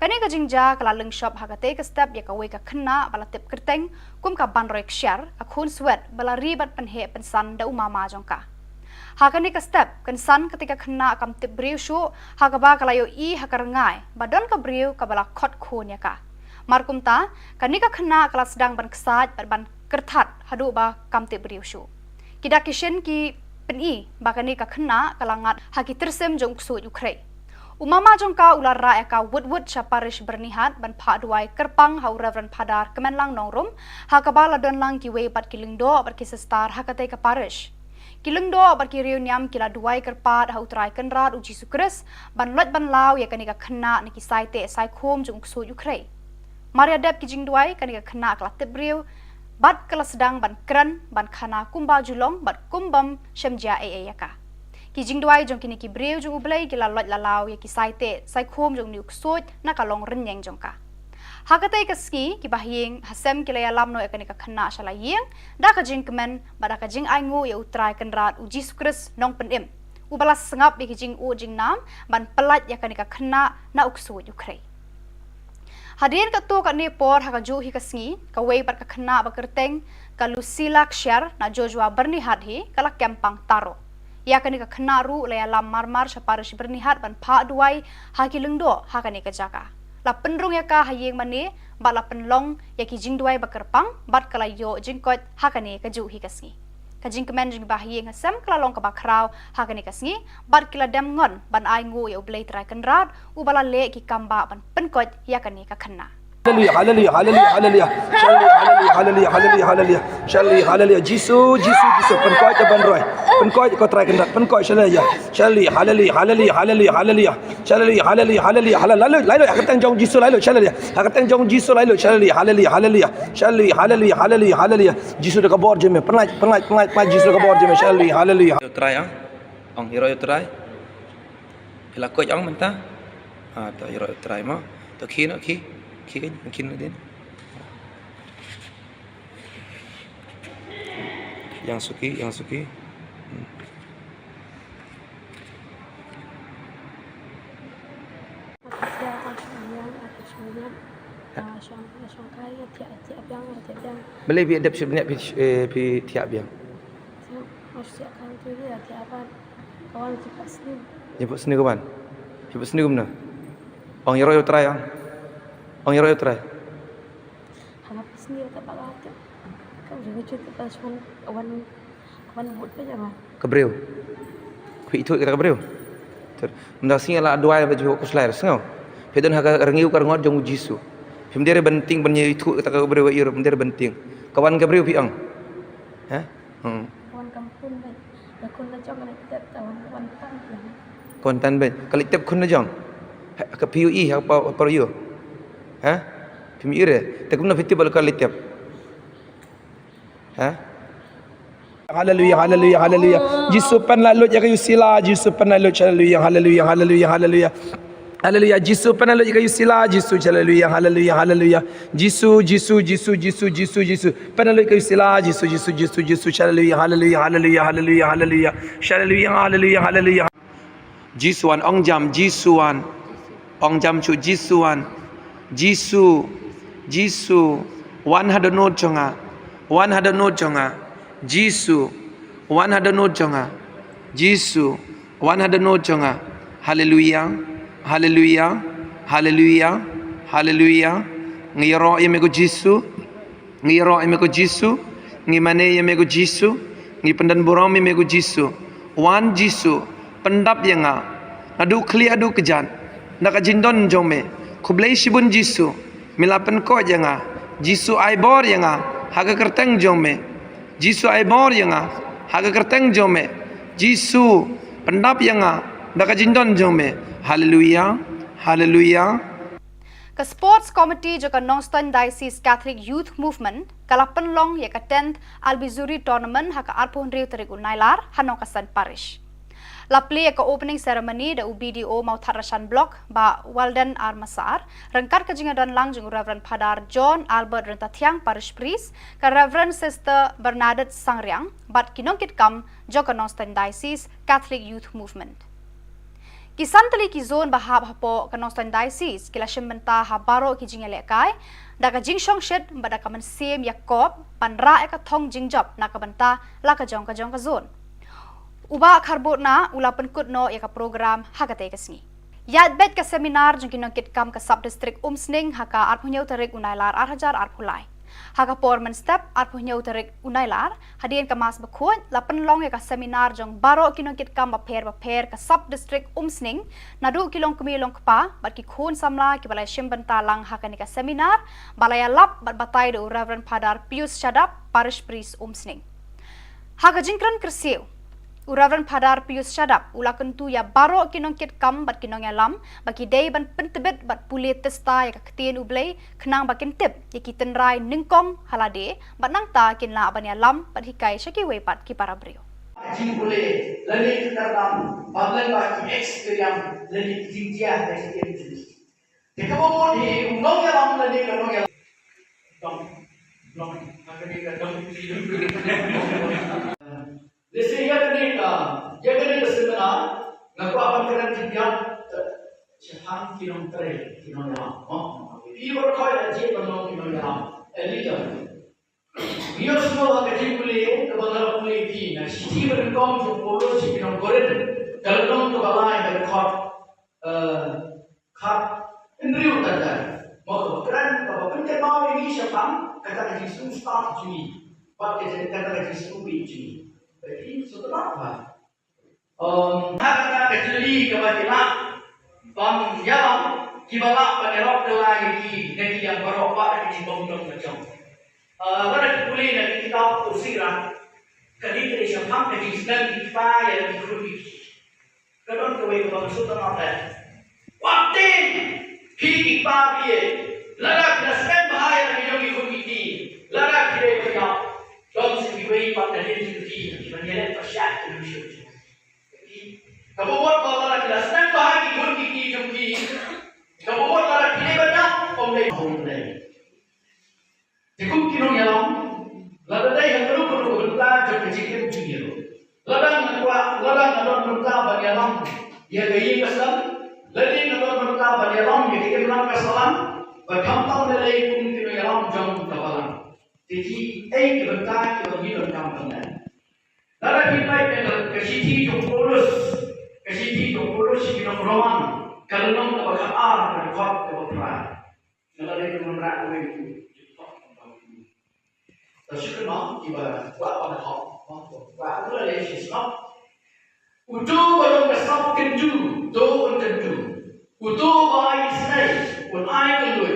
kani ka jingja kala leng shop haka te ka step yaka we ka khana bala tip kerteng kum ka ban roi kshar ka khun swet bala ribat pan he pensan da umama jongka Hakani ka step kan san ketika kena kam tip briu shu hakaba kalayo hakarangai badon ka briu kabala khot khun ya ka. Markum ta kanika kena kala sedang ban kesat ban kertat hadu ba kam tip briu shu. Kida kishen ki peni bakani ka kena kalangat haki tersem jong su ukrai. Umama jongka ular ra ka wud syaparish bernihat ban pha duai kerpang hau Reverend Padar kemenlang nongrum hakabala don lang ki we bat kilingdo bat kisestar hakate ka parish kilingdo bat ki reuniam kila duai kerpat hau trai kenrat uji sukres ban lot ban law ya kanika khna ni ki saite sai khom jung su ukrai Maria dep ki jing duai kanika khna kla tebriu bat kala sedang ban kran ban khana kumba julong bat kumbam shemja yaka ki jing duai jong kini ki breu jong ublai kila lot lalau ya ki saite sai khom jong niuk sot na kalong renyeng jong ka hakatai ka ski ki bahyeng hasem kila ya lamno ya kanika khna shala yeng da ka jing kemen bada ka jing aingu ya utrai kenrat uji sukres nong penem ubala sengap ya ki jing u jing nam ban pelat ya kanika khna na uksu ukrai Hadirin ka tu ka ni por haka ju hi ka sngi ka wei bat ka khna ba kerteng ka Lucila Kshar na Joshua bernihat hi kala kempang taro ya kanika khna ru le lam marmar syaparish bernihat ban pha duai haki lengdo hakani ka jaka la penrung ya ka hayeng mane ba la penlong ya ki jing duai ba kerpang bat kala yo jingkot hakani ka ju hi ka sngi ka jing kemen jing ba hayeng hasam kala long ka ba kraw hakani ka sngi bat kila dam ngon ban ai ngu ya ublei trai kenrat ubala le ki kamba ban penkot ya kani ka khna Hallelujah, hallelujah, hallelujah, hallelujah, hallelujah, hallelujah, hallelujah, hallelujah, Jisu, penkoi jaban roy, penkoi kau try kendat, penkoi hallelujah, hallelujah, hallelujah, hallelujah, hallelujah, hallelujah, hallelujah, hallelujah, lalu, aku tengok jong Jisu lalu, hallelujah, aku tengok jong Jisu lalu, hallelujah, hallelujah, hallelujah, hallelujah, hallelujah, Jisu dekat bawah je, penat, Jisu dekat bawah je, hallelujah. You try ang hero you try. Ila ko ang manta. To hero you try mo. To kino ki mungkin din. Yang suki. Boleh bi adap sebenarnya pi tiap yang. Kawan cepat sini. Jemput sini kawan. Jemput sini gimana? Ang hero you try ang. Ang hero you try. Hanap sini tak bakal tu. Kau jangan cerita pasal kawan buat apa jangan. Kebreu. Kui itu kita kebreu. Ter. Mendak sini lah dua yang baju kus lahir sengau. Pedon haka rengiu karangot jong Jisu. Pemdere benting benye itu kita kebreu iru pemdere benting. Kawan kebreu piang. Ha? Kawan kampung baik. Lakon na jong kita kawan tan. Kawan tan baik. Kali tep kun na jong. Ke PUE apa you? Ha? Pemire. Tak guna festival kali tep. Ha? Hallelujah, hallelujah, hallelujah. Jisu pan lalut ya kayu sila, Jisu pan lalut, hallelujah, hallelujah, hallelujah, hallelujah. Hallelujah, Jisu pan lalut ya kayu sila, Jisu, hallelujah, hallelujah, hallelujah. Jisu. Pan lalut kayu sila, Jisu, hallelujah, hallelujah, hallelujah, hallelujah, hallelujah. Hallelujah, hallelujah, hallelujah. Jisuan ong jam Jisuan. Ong jam chu Jisuan. Jisu 100 note jonga. 100 note jonga. Jisu 100 note jonga. Jisu 100 note jonga. Hallelujah. Hallelujah. Hallelujah. Hallelujah. Ngiro yemego Jisu. Ngiro yemego Jisu. Ngimane yemego Jisu. Ngi pendan borong yemego Jisu. Wan Jisu pendap yanga. Adu kli adu kejan. Naka jindon jome. Kublai shibun Jisu. Milapen ko janga. Jisu aibor yanga. Haga kerteng jome. Jisu aibor yanga. Haga kerteng jome. Jisu pendap yanga. Naka jindon jome. Hallelujah. Hallelujah. Ke Sports Committee juga Northern Diocese Catholic Youth Movement kalapan long ya ke 10th Albizuri Tournament haka arpun riu terik unailar hanokasan parish. Lapli ke opening ceremony da UBDO mau Tharashan Block ba Walden Armasar rengkar ke jingadan langjung Reverend Padar John Albert Rentatiang Parish Priest ke Reverend Sister Bernadette Sangriang bat kinongkit kam juga Northern Diocese Catholic Youth Movement. Kisan tali ki zone bahab hapo ke Northern Diocese kila shimenta habaro ki jingele kai da ka jingshong shed bada ka man sem Yakob panra ka thong jingjop na ka banta la ka jong ka zone. Uba karbona ula penkut no ya ka program hakate kesni. Yat bet ka seminar jong kinong kitkam ka sub district umsning haka arpunyau tarik unailar arhajar arpulai. Haka porman step arpunyau tarik unailar hadian ka mas bakut la penlong ya ka seminar jong baro kinong kitkam baper ka sub district umsning nadu kilong kumilong kpa bat ki khun samla ki balai shimbanta lang haka ni ka seminar balaya lap bat batai do Reverend Padar Pius Shadap parish priest umsning. Haka jingkran kersiu Reverend Padar Pius Shadap ula kentu ya baro kinong kit kam bat kinong ya lam baki day ban pentebet bat puli testa ya kaketien ublay kenang bakin tip ya kiten rai ningkong halade bat nang ta kin la ban ya lam bat hikai syaki wepat ki para brio. Jing boleh lani dalam bablan baki experience lani jinjia dari sekian jenis. Jika mau di unong ya lam lani unong ya dong akan Desi ya kini seminar ngaku apa keren tiga Jepang kinong tere kinong yang ini berkait aja dengan kinong yang elita. Biar semua kerja boleh kebenaran boleh di. Nah, sisi berengkau tu polos kinong koren kalau nong tu balai berkait kat indriu tanda. Mau keren kalau penting mau ini Jepang kata kerja start Juni, pakai kata kerja Juni. Jadi setelah apa? Karena kecili kebajikan, yang kibalah penerok lagi negeri yang berobat di bawah macam. Pada kuliah negeri kita usiran, kali ini siapa negeri sedang kita yang dikulik. Kadang kawai kebajikan sudah apa? Waktu kita dia, larak nasib bahaya yang dikulik ini, larak dia kerja. Jom sebagai pada diri sendiri, menyelet persyat Indonesia. Kamu buat kalau nak jelas, nak bahagi pun kiki jumpi. Kamu buat kalau pilih banyak, omlay omlay. Jika kinong yalam, ladai yang perlu berita jom kecil junior. Ladang nadon berita bagi yalam, ia gaya kesal. Ladang nadon berita bagi yalam, ia gaya menang kesalan. Berkampang nilai pun kinong yalam jom kapalan. Jadi, kebentar kita hidup dalam benar. Dalam kita kesiti jompolos kita roman. Kalau nong kita berkar berkot kita berperan. Kalau kita menerak itu. Tersyukur mak kita buat pada hak. Buat itu adalah Islam. Utuh belum kesap kenju, doa kenju. Utuh bayi senai, pun air kendu.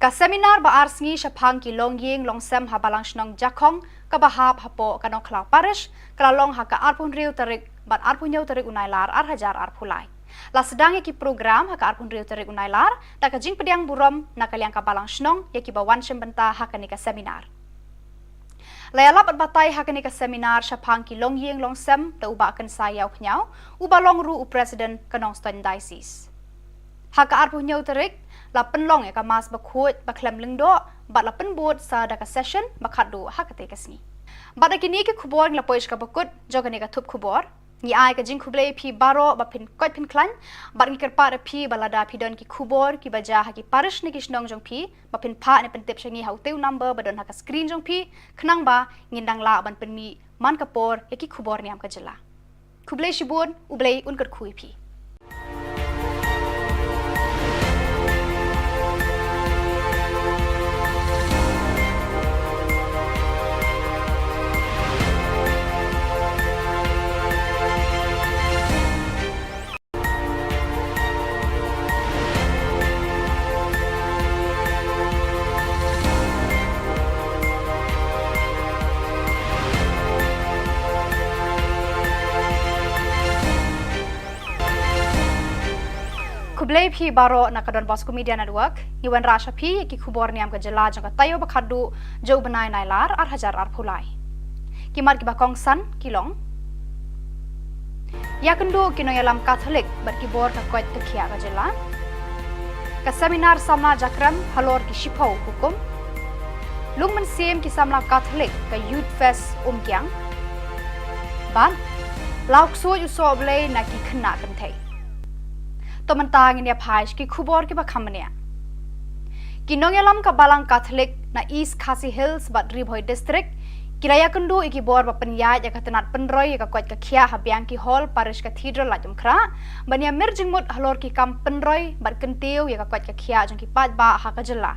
Ka seminar ba arsngi Shapang ki longying longsem habalang shnong jakong ka bahap hapo kanong klau parish kalalong haka arpun riu tarik bat arpun yau tarik unailar arhajar arpulai. La sedang ki program haka arpun riu tarik unailar ta ka jing pediang burom nakaliang ka balang shnong yaki bawan shembenta haka ni ka seminar. Layalap at batay haka ni ka seminar Shapang ki longying longsem ta uba akan sayaw knyau uba long ru u president kanong Ston Diocese. Haka arpun yau tarik la penlong ya ka mas bakut baklem lengdo bat la penbut sa daka session bakadu hakate kasni bat kini ke khubor la poish ka bakut jogani ka thup khubor ni ai ka jing khuble phi baro ba phin kot phin klan bat ni kerpa phi balada phi don ki khubor ki baja ha ki parish ni kisnong jong phi ba phin pha ne pen tip shangi hauteu number badon ha ka screen jong phi khnang ba ngindang la ban pen mi man kapor ya ki khubor niam ka jela khuble shibun ublei unkar khui phi Kublai phi baro nakadon Bosco Media Network, Iwan Rasha phi ki Khubor Niam ka jela jang tayo bakadu jo banai nailar arhajar arpulai. Kimar ki bakong san kilong. Ya kendo kino yalam Catholic bar ki bor ka koit kia ka jela. Ka seminar sama jakram halor ki shipau hukum. Lungman siem ki samla Catholic ka Youth Fest kyang. Ban lauk so yu so blay na ki khna kan thai. Tomantang ini apais ki Khubor ki bakhamania. Kinong yalam ka balang Catholic na East Khasi Hills bat Ribhoi district Kiraya kendu iki bor ba penyai ya katenat penroy ya kuat ka khia habiang ki hall parish cathedral la jumkra bania merjingmut halor ki kam penroy bat kentiu ya kuat ka khia jong ki pat ba ha ka jela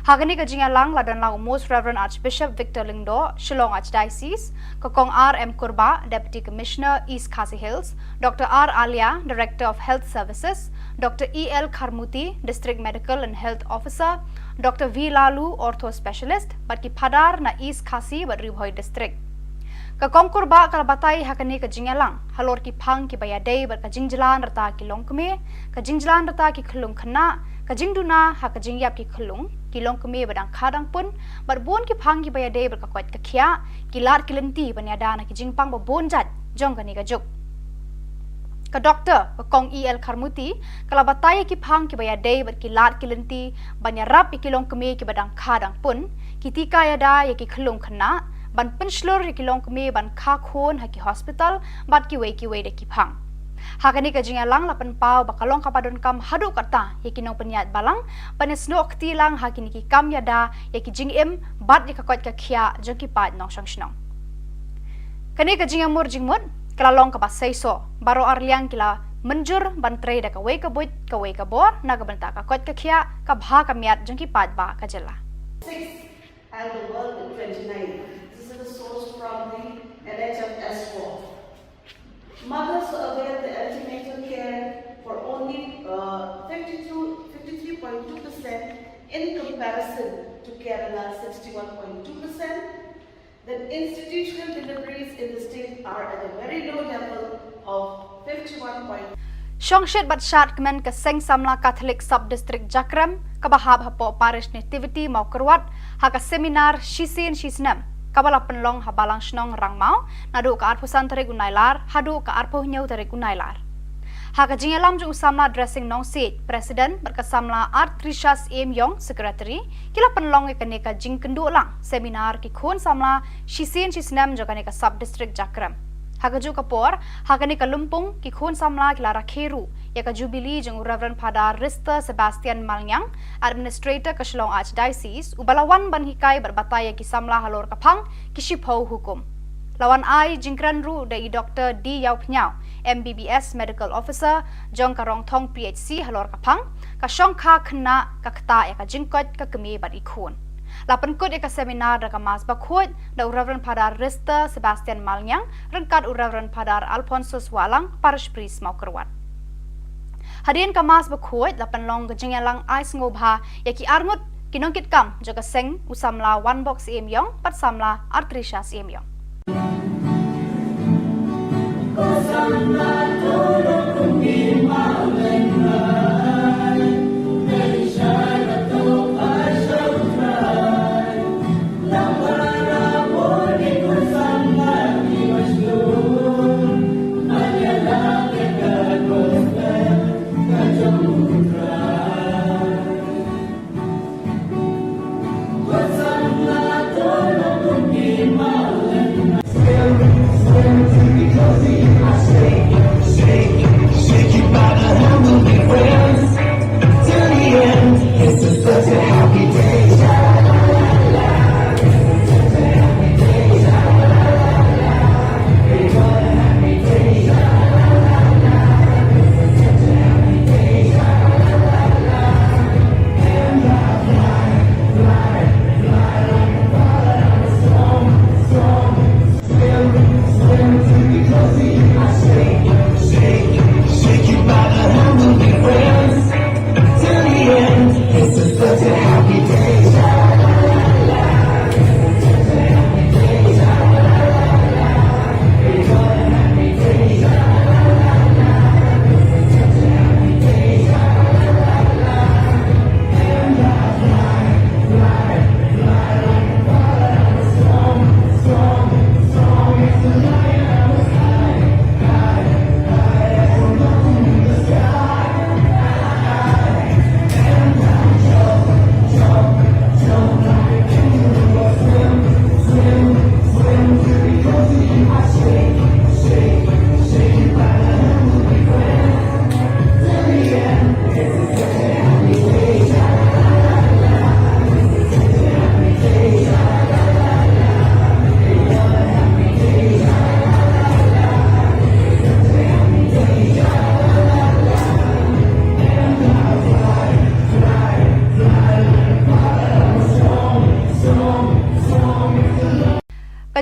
hagani ka jinga lang la dan lang most reverend archbishop Victor Lingdo Shillong Archdiocese kokong RM Kurba deputy commissioner East Khasi Hills Dr R Alia director of health services Dr EL Kharmuti district medical and health officer Dr V Lalu ortho specialist bat ki phadar na East Khasi bat Ribhoi district ka kongkur ba kala batai hakani ka jingalang halor ki phang ki bayadei bat ka jingjalan rata ki longkme ka jingjalan rata ki khulung khana ka jingduna ha ka jingyap ki khulung ki longkme badang khadang pun bat bon ki phang ki bayadei bat ka kwat ka khia ki lar ki lenti banyada na ki jingpang ba bon jat jong kani ka juk ka doctor ka kong EL Kharmuti kala batai ki phang ki bayadei bat ki lar ki lenti banyarap ki longkme ki badang khadang pun ki tika yada ya ki khulung khana ban penslur ki long kme ban kha khon ha ki hospital bat ki wei de ki phang hakani ka jinga lang lapan pau bakalong kapadon kam hadu kata yakinong penyat balang panesno kti lang hakini ki kam yada yaki jing em bat ni ka kwat ka khia joki pat nong sang snong kani ka jinga mur jingmut kala long ka basai so baro arliang kila menjur ban tre da ka wei ka buit ka wei ka bor na ka banta ka kwat ka khia ka bha ka miat joki pat ba ka jela 6 and the world in 29. This is the source from the NHS 4. Mothers avail the antenatal care for only 53.2% in comparison to Kerala 61.2%. Then institutional deliveries in the state are at a very low level of 51.2%. Shongshit bat shat kemen ke seng samla Catholic sub district Jakram kabahab hapo parish nativity mau kerwat haka seminar shisin shisnam kabala penlong habalang snong rangmau nadu ka arpusan tarik unailar hadu ka arpuh nyau tarik unailar haka jingelam ju samla dressing nong seat president berkesamla Artrishas M Yong secretary kila penlong ke neka jing kendu lang seminar ki khun samla shisin shisnam joka neka sub district Jakram Hagaju kapor, hagani kalumpung ki khun samla ki lara kheru, ya ka jubilee jeng Reverend Father Rista Sebastian Malnyang, administrator ka Shillong Archdiocese, ubalawan ban hikai berbataya ki samla halor kapang ki shipho hukum. Lawan ai jingkran ru dai Dr. D Yau Pnyau, MBBS medical officer, jong karong thong PHC halor kapang, ka shong kha khna ka khta ya ka jingkot ka kemi bat ikhun. Lapan kut eka seminar da kamas bakhut da Reverend Father Rista Sebastian Malnyang rengkat Reverend Father Alphonsus Walang parish priest mau kerwat. Hadirin kamas bakhut lapan long gejengyalang ais ngobha yaki armut kinongkit kam jaga seng usamla one box emyong pat samla Artrishas emyong.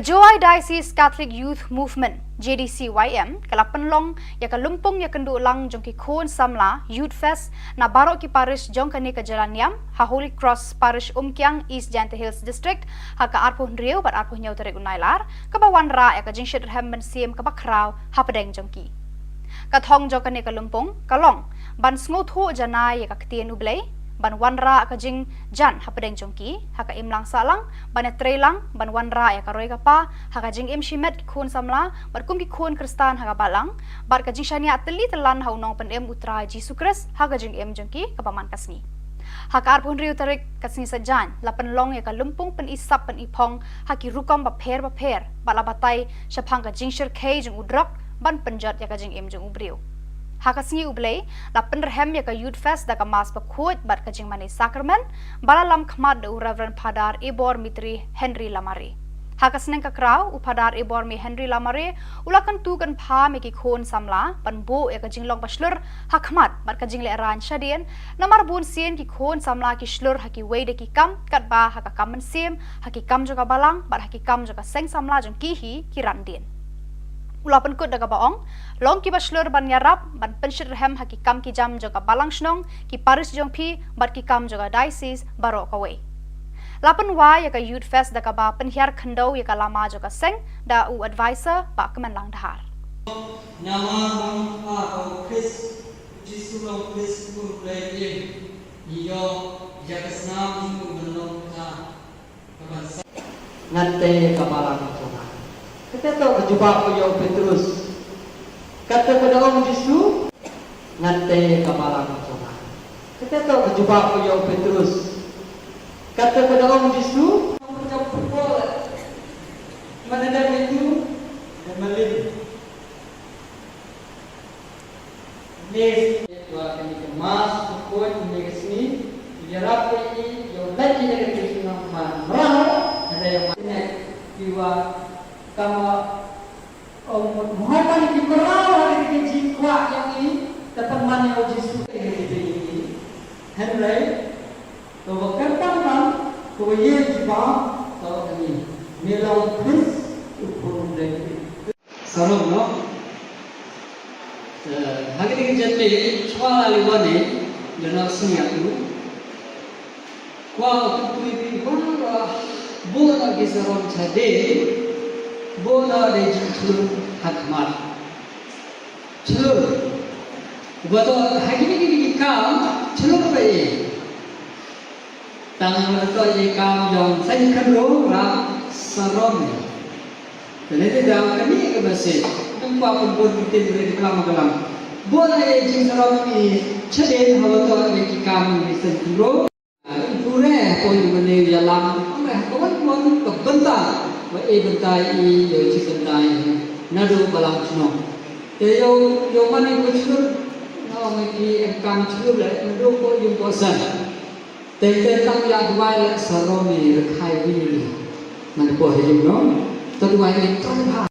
Joy Diocese Catholic Youth Movement JDCYM kalapan long ya kalumpong ya kendu lang jong ki khon samla Youth Fest na barok ki parish jong kani ka Jalan Niam ha Holy Cross Parish Umkyang East Jante Hills District ha ka arpuh riau bat arpuh nyau tere unailar ka bawan ra ya ka jingshit hem ben siem ka bakrau ha pedeng jong ki ka thong jong kani kalumpong kalong ban sngo thu janai ya ka ktien ublei ban wanra ka jing jan ha pedeng jongki ha ka imlang salang ban trelang ban wanra ya ka roi ka pa ha ka jing im shimet khun samla bar kum ki khun kristan ha ka balang bar ka jing shania teli telan ha unong pen em utra jisu kris ha ka jing em jongki ka paman kasni ha ka arpun riu tarik kasni sa jan lapan long ya ka lumpung pen isap pen ipong ha ki rukom ba pher bala batai shapang ka jing shir khe jing udrak ban penjat ya ka jing em jong ubriu Hakasngi ublei la penrehem ya ka Youth Fest da ka mas pakhut bat ka jing mani sakramen bala lam khmat de Reverend Padar Ibor Mitri Henry Lamare Hakasneng ka kraw upadar Ibor mi Henry Lamare ulakan tu kan pha me ki khon samla pan bo ya ka jing long baslur hakmat bat ka jing le ran shadien namar bun sien ki khon samla ki shlur ha ki wei de ki kam kat ba ha ka kamen sim ha ki kam jo ka balang bat ha ki kam jo ka seng samla jong ki hi ki randien Ulapan kut daga baong, long ki baslur ban yarap, ban penshir rehem haki kam ki jam joga balang shnong, ki paris jong pi, bat ki kam joga diocese baro kawe. Lapan wa ya ka Youth Fest daga ba penhiar khandau ya ka lama joga seng, da u advisor ba kemen lang dahar. Nama bang au Chris, Jisu long Chris pun play iyo jakasnam jingku belum ka kabansa. Ngante kabalang ko. Kata tahu kejumpa beliau Petrus. Kata pada orang Yesus, ngante kabalang Tuhan. Kata tahu kejumpa beliau Petrus. Kata pada orang Yesus, macam pukul. Mana dah itu? Dan malim. Nes dua kali kemas pukul ini kesini. Jarap ini, yang lagi dari kesini nama merah. Ada yang mana jiwa kama Muhammad di kerana hari ini jikwa yang ini dapat mana Yesus ini Henry to berkata man to ye jiwa to ini melau Chris upun dari sarung no hari ini jadi soal aliwane dan semuanya itu kuah kuih kuah bola kisarong cade bola de julu hakmat chulu betul hakini ni kam chulu bayi tang betul ye kam jong sai khalo ra sarom jadi dah kami ke masjid tempat pun kita boleh kelam bola ye jing sarom ni chade hawa ye kam ni senturo pure pun mene jalan ameh kawan pun kebentar và y bentai y yo chi bentai nadu balang chno te yo mani ko chno no me ki kam chno le nadu ko yung ko san te tang ya dwai le saromi khai wi man ko he yung no to dwai le ton ha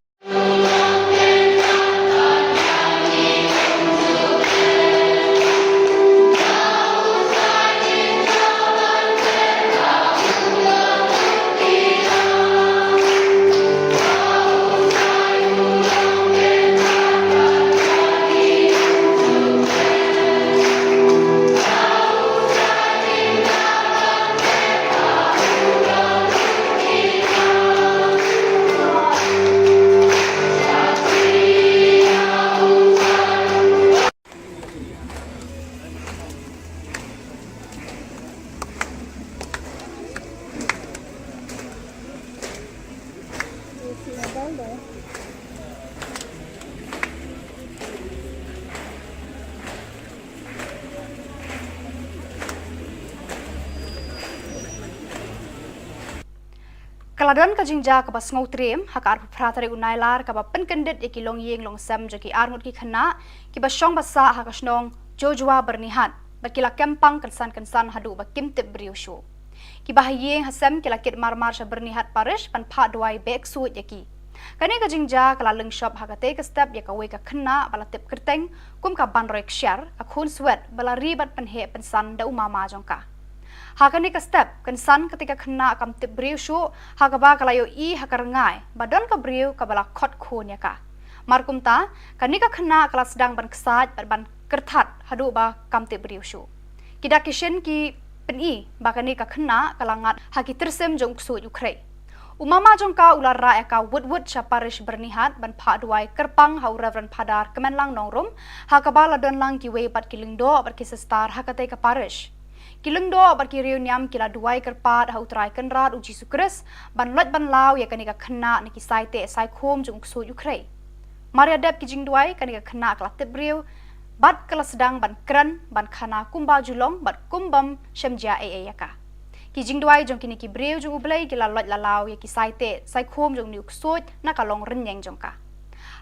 Kaladan ka jingja ka bas ngau trim ha ka arpu pratari unailar ka ba penkendit iki long yeng long sam jaki armut ki khana ki ba shong basa ha ka snong jojua bernihat ba kila kempang kensan hadu ba kimtip briushu ki ba yeng hasam kila kit marmar sha bernihat parish pan pha dwai bek suit yaki kani ka jingja kala leng shop ha ka te ka step ya ka we ka khana bala tip kerteng kum ka ban roi kshar ka khun swet bala ribat pan he pan san da umama jongka Hakani ka step kan san ketika kena kam tip briu shu hakaba kalayo I hakarangai badon ka briu kabala khot khun ya ka. Markum ta kanika kena kala sedang ban kesat ban kertat hadu ba kam tip briu shu. Kida kishin ki peni bakani ka kena kalangat haki tersem jong su Ukraine. Umama jongka ular ra eka wud syaparish bernihat ban pha duai kerpang hau Reverend Padar kemenlang nongrum hakabala don lang ki we pat kilingdo bar ki sestar hakate ka parish. Kilingdo bar ki reuniam kila duai kerpat hau trai kenrat uji sukres ban lot ban law ya kanika kena niki saite sai khom jong su Ukraine. Maria dep ki jing duai kanika kena kala tebriu bat kala sedang ban kran ban khana kumba julong bat kumbam shemja yaka. Ki jing duai jong kini ki breu jong ublai kila lot lalau ya ki saite sai khom jong niuk sot na kalong renyeng jong ka.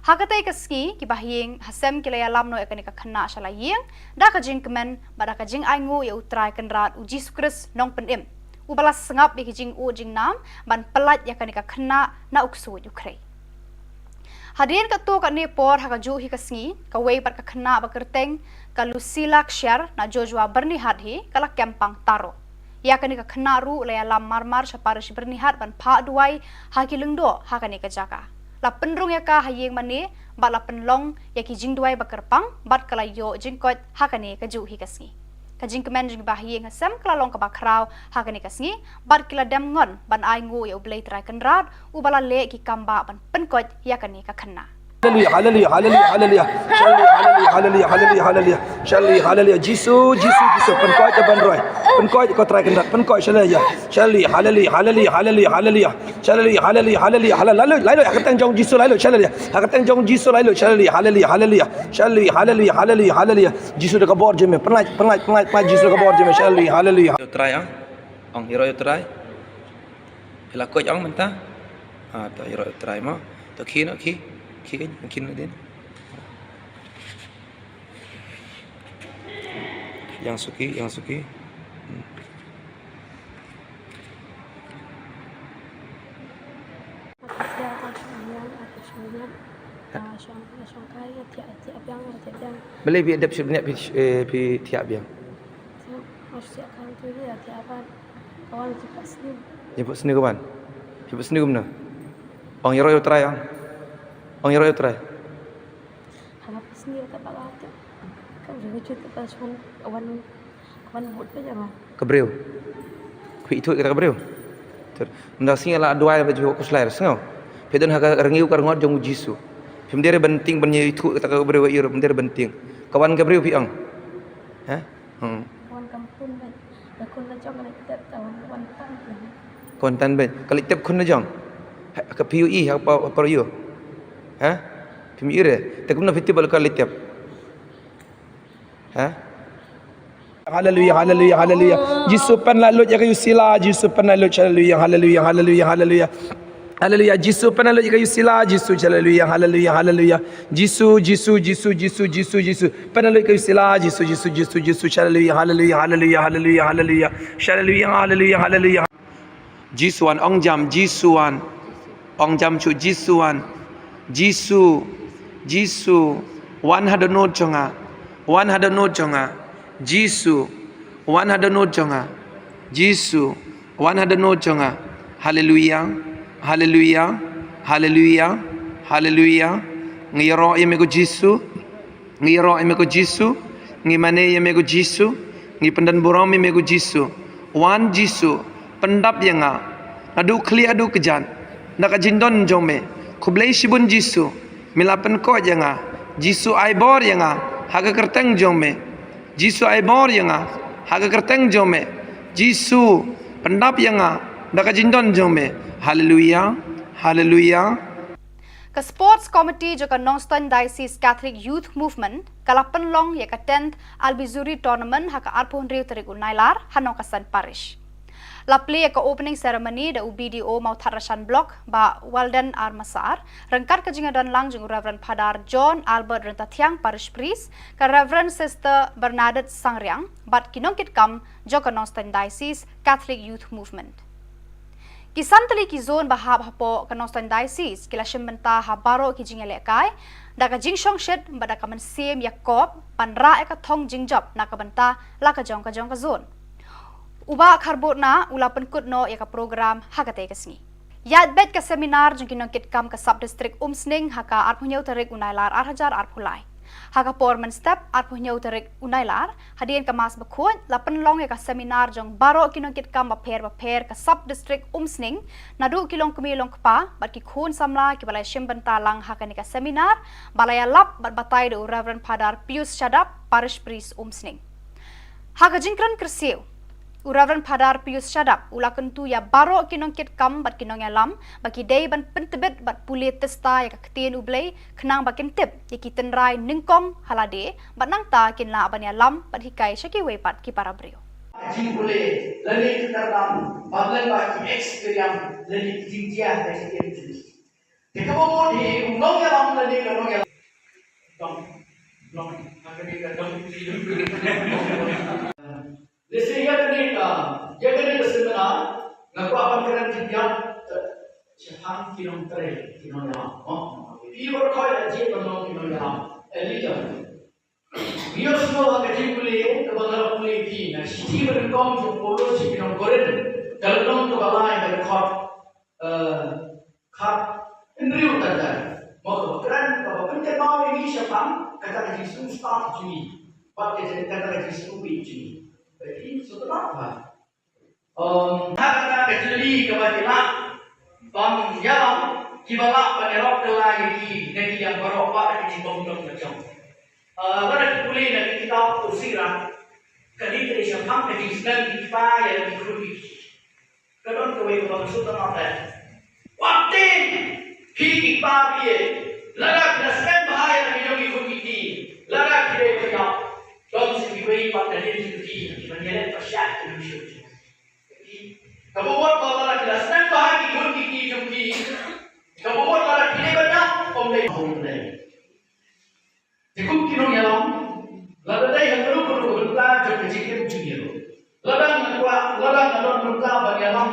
Hakatai ka ski ki bahyeng hasem kila ya lamno ya kanika khana shala yeng da ka jing kemen bada ka jing aingu ya utrai kenrat uji sukres nong penim. Ubalas sengap ya ki jing u jing nam ban pelat ya kanika khana na uksu Ukraine. Hadirin ka tu ka ni por haka ju hi ka sngi ka wei par ka khana ba kerteng ka Lucila Kshar na Joshua bernihat hi kala kempang taro. Ya kanika khana ru la ya lam marmar syaparish bernihat ban pha duai haki lengdo hakani ka jaka. La penrung ya ka hayeng mani ba la penlong ya ki jing duai ba kerpang bat kala yo jingkot hakani ka ju hi ka sngi. Ka jing kemen jing ba hayeng hasem kala long ka ba kraw hakani ka sngi bat kila dem ngon ban ai ngu ya ublei trai kenrat ubala le ki kamba ban penkot ya kani ka khana. Hallelujah, hallelujah, hallelujah, hallelujah, hallelujah, hallelujah, hallelujah, hallelujah, Jisu, penkoi je ban roi, penkoi kau try kendat, penkoi hallelujah, hallelujah, hallelujah, hallelujah, hallelujah, hallelujah, hallelujah, hallelujah, lalu, aku tengok jong Jisu lalu, hallelujah, aku tengok jong Jisu lalu, hallelujah, hallelujah, hallelujah, hallelujah, hallelujah, Jisu dekat bawah je me, penat, Jisu dekat bawah je me, hallelujah. Yo try ang, hero yo try. Hela coach ang mentah. Ta hero yo try mo. To ki no ki kan mungkin din. Yang suki. Boleh bi adap sebenarnya pi tiap biang. Masih akan tu dia tiap kawan cepat sini. Jemput sini kawan. Jemput sini gimana? Ong hero yo try ang. Ong hero yo try. Harap sini tak bakal tu. Kau jangan cerita pasal kawan buat apa jangan. Kebreu. Kui itu kita kebreu. Ter. Ndak sini lah dua yang baju kus lahir sengau. Pedon haka rengiu karangot jong Jisu. Pemdere benting banyak itu kita kebreu iro pemdere benting. Kawan kebreu piang. Ha? Kawan kampung kan. Lakon la jong kita kawan tan. Kontan ben. Kali tep kun na jong. Ke PUE apa yo. Ha? PUE re. Tak guna festival kali tep. Ha? Hallelujah, hallelujah, hallelujah. Jisu pen lalu ya kayu sila, Jisu pen lalu hallelujah, hallelujah, hallelujah, hallelujah. Hallelujah, Jisu pen lalu ya kayu sila, Jisu hallelujah, hallelujah, hallelujah. Jisu. Pen lalu kayu sila, Jisu hallelujah, hallelujah, hallelujah, hallelujah, hallelujah. Hallelujah, hallelujah. Jisuan ong jam ong jam chu Jisuan Jisu 100 no chonga Jisu 100 no chonga Jisu 100 no chonga hallelujah ngiro yemego Jisu ngi mane yemego Jisu ngi pendan borong yemego Jisu wan Jisu pendap yanga adu kli adu kejan naka jindon jome kublai shibun Jisu milapen ko yanga Jisu aibor yanga haga kerteng jome Jisu aibor yanga haga kerteng jome Jisu pendap yanga naka jindon jome hallelujah Ka Sports Committee joka Nongstoin Diocese Catholic Youth Movement kalapen long ya ka 10th Albizuri Tournament haka arpun riu terik unailar hanong kasan parish. La play ka opening ceremony da UBDO Mautharashan Block ba Walden Armasar rengkat ka jingadan lang jung Reverend Padar John Albert Rentatiang Parish Priest ka Reverend Sister Bernadette Sangriang bat kinongkit kam joka Nongstoin Diocese Catholic Youth Movement. Kisantali ki zone bahab hapo ka Nongstoin Diocese kila shimenta habaro ki jingele kai da ka jingshong shed ba da ka man sem Yakob panra ka thong jingjop na ka banta la ka jong ka zone. Uba karbona ula penkut no ya ka program hakate kesni. Ya bet ka seminar jong kinong kitkam ka sub district umsning haka arpunyau tarik unailar arhajar arpulai. Haka porman step arpunyau tarik unailar hadian ka mas bakut la penlong ya ka seminar jong baro kinong kitkam baper ka sub district umsning nadu kilong kumilong kpa bat ki khun samla ki balai shimbentalang haka ni ka seminar balaya lap bat batai do Reverend Padar Pius Shadap parish priest umsning. Haka jingkran kersiu Reverend Padar Pius Shadap ulakan tu ya baro kinong kit kam bat kinong alam baki day ban pentebet bat puli testa ya kaktin ublay kenang bakin tip ya kiten rai ningkong halade bat nang ta kin la ban alam bat hikai syaki we pat ki para brio. Jing boleh lagi terdalam bablan bagi experience lagi tinggian dari itu. Jika mau di undang yang lagi undang yang dong akan dikatakan Desi yang ni seminar ngaku akan kena tiga siapa kinong tere kinong yang ini berkait aja dengan kinong yang elijan dia semua akan dipilih kepada pilih di nah sisi berkong tu polo si kinong koren dalam tu balai berkot kat indri utara mau keren kalau penting mau ini siapa kata Yesus start juni pakai kata Yesus juni jadi setelah apa? Kata kecili kebajikan, yang kibalak penerok lagi negeri yang beropak di bawah macam. Pada kuliah negeri kita usirah, kali ini siapa negeri sedang kita yang dikulik. Kadang kau itu maksud apa? Waktu kita dia, larak nasib bahaya yang dikulik ini, larak dia punya. Dalam sebagai pada diri sendiri, menjadi tersyat Indonesia. Jadi, kalau buat kalau kita senang bahagia pun kiki jumpi, kalau buat kalau kita banyak, omlay. Jika kita nyalam, lalu dah yang perlu berita jumpa cikir dunia. Ladang berita bagi alam,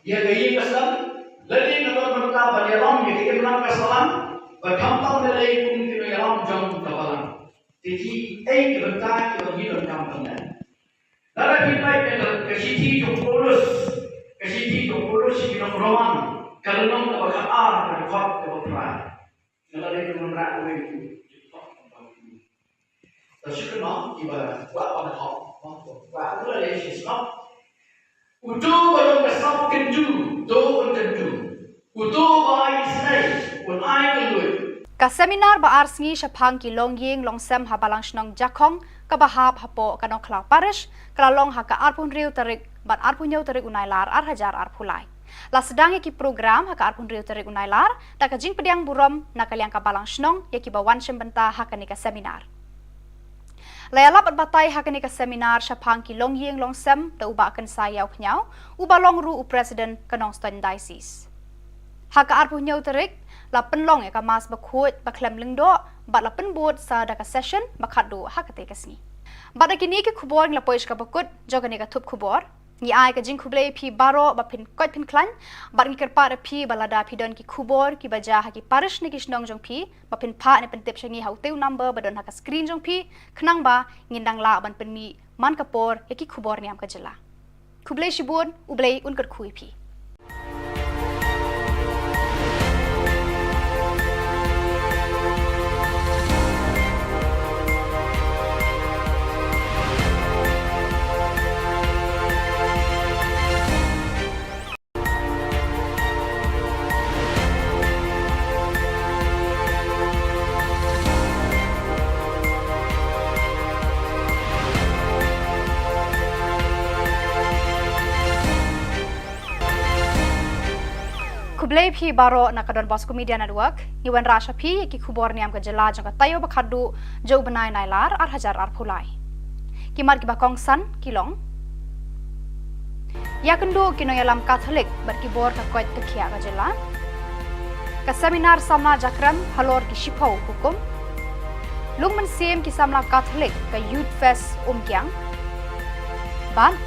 ia gaya kesal. Ladang berita bagi alam, ia kita menang kesalan. Berkampang nilai pun kita nyalam jam kapalan. Jadi, berita kita hidup dalam benar. Lalu kita kesiti jom polos kita beruang. Kalau nom kita berkar, berkot, berperang. Lalu kita menerang itu. Tersyukur nak kita buat pada hal. Buat itu adalah sesuatu. Untuk kalau kesap kenju, doa kenju. Untuk bayi senai, pun ayat kenju. Ka seminar ba arsngi syapang ki longying longsem habalang shnong jakong ka bahap hapo kanong klau parish kalalong haka arpun riu tarik bat arpun yau tarik unailar arhajar arpulai. La sedang ki program haka arpun riu tarik unailar da ka jing pediang burom nakaliang ka balang shnong ya ki bawan syembenta haka ni ka seminar. Layalap at batay haka ni ka seminar syapang ki longying longsem da uba akan sayaw pnyaw uba long ru u president kanong Ston Diocese. Haka arpun yau tarik la penlong ya ka mas bakut baklem lengdo bat la penbot sa da ka session bakadu hakate kasni bat kini ke khubor la poish ka bakut jogani ka thup khubor ni ai ka jing khuble phi baro ba phin kot phin klan bat ni kerpa phi balada phi don ki khubor ki baja ha ki parish ni kisnong jong phi ba phin pha ne pen tip shangi hauteu number ba don ha ka screen jong phi khnang ba ngindang la ban pen mi man kapor ya ki khubor niam ka jela khuble shibun ublei unkar khui phi Kublay phi baro nakadon Bosco Media Network iwan rasha phi ki khubor niam ka jela jang ka tayo bakhadu jo banai nailar ar hajar ar phulai kimar ki bakong san kilong yakendo kinoyalam Catholic bar ki bor ka koit ka khia ka jela ka seminar samna jakram halor ki shipau hukum lungman sem ki samla Catholic ka youth fest kyang ban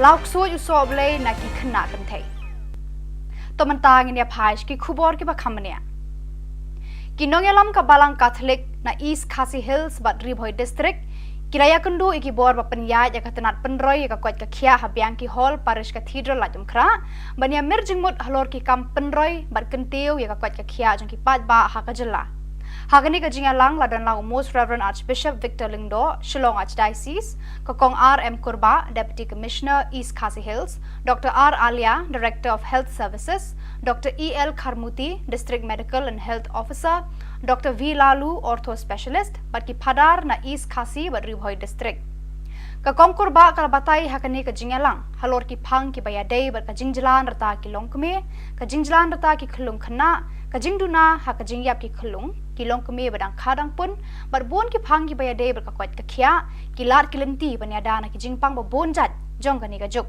lauk so usoblei na ki khna kan thai Tomantang ini apais ki khubor ki bakhamania. Ki nongelam ka balang Catholic na East Khasi Hills bat Ribhoi district Kiraya kendu iki bor ba penyat ya katenat penroy ya kuat kia habiang ki hall parish cathedral la jumkra bania merjing mut halor ki kam penroy bar kentiu ya kuat kia jong ki pat ba ha ka jela hagani ka jinga lang ladan lang most reverend archbishop Victor Lingdo Shillong Archdiocese kokong RM Kurba deputy commissioner East Khasi Hills Dr R Alia director of health services Dr EL Kharmuti district medical and health officer Dr V Lalu ortho specialist bagi padar na East Khasi Ribhoi district ka kongkur ba kalabatai hakani ka jingalang halor ki phang ki bayadei bar ka jingjalan rata ki longkme ka jingjalan rata ki khulung khana ka jingduna ha ka jingyap ki khulung ki longkme badang khadang pun bar bon ki phang ki bayadei bar ka kwat ka khia ki lar ki lenti banyada na ki jingpang ba bon jat jong kani ka juk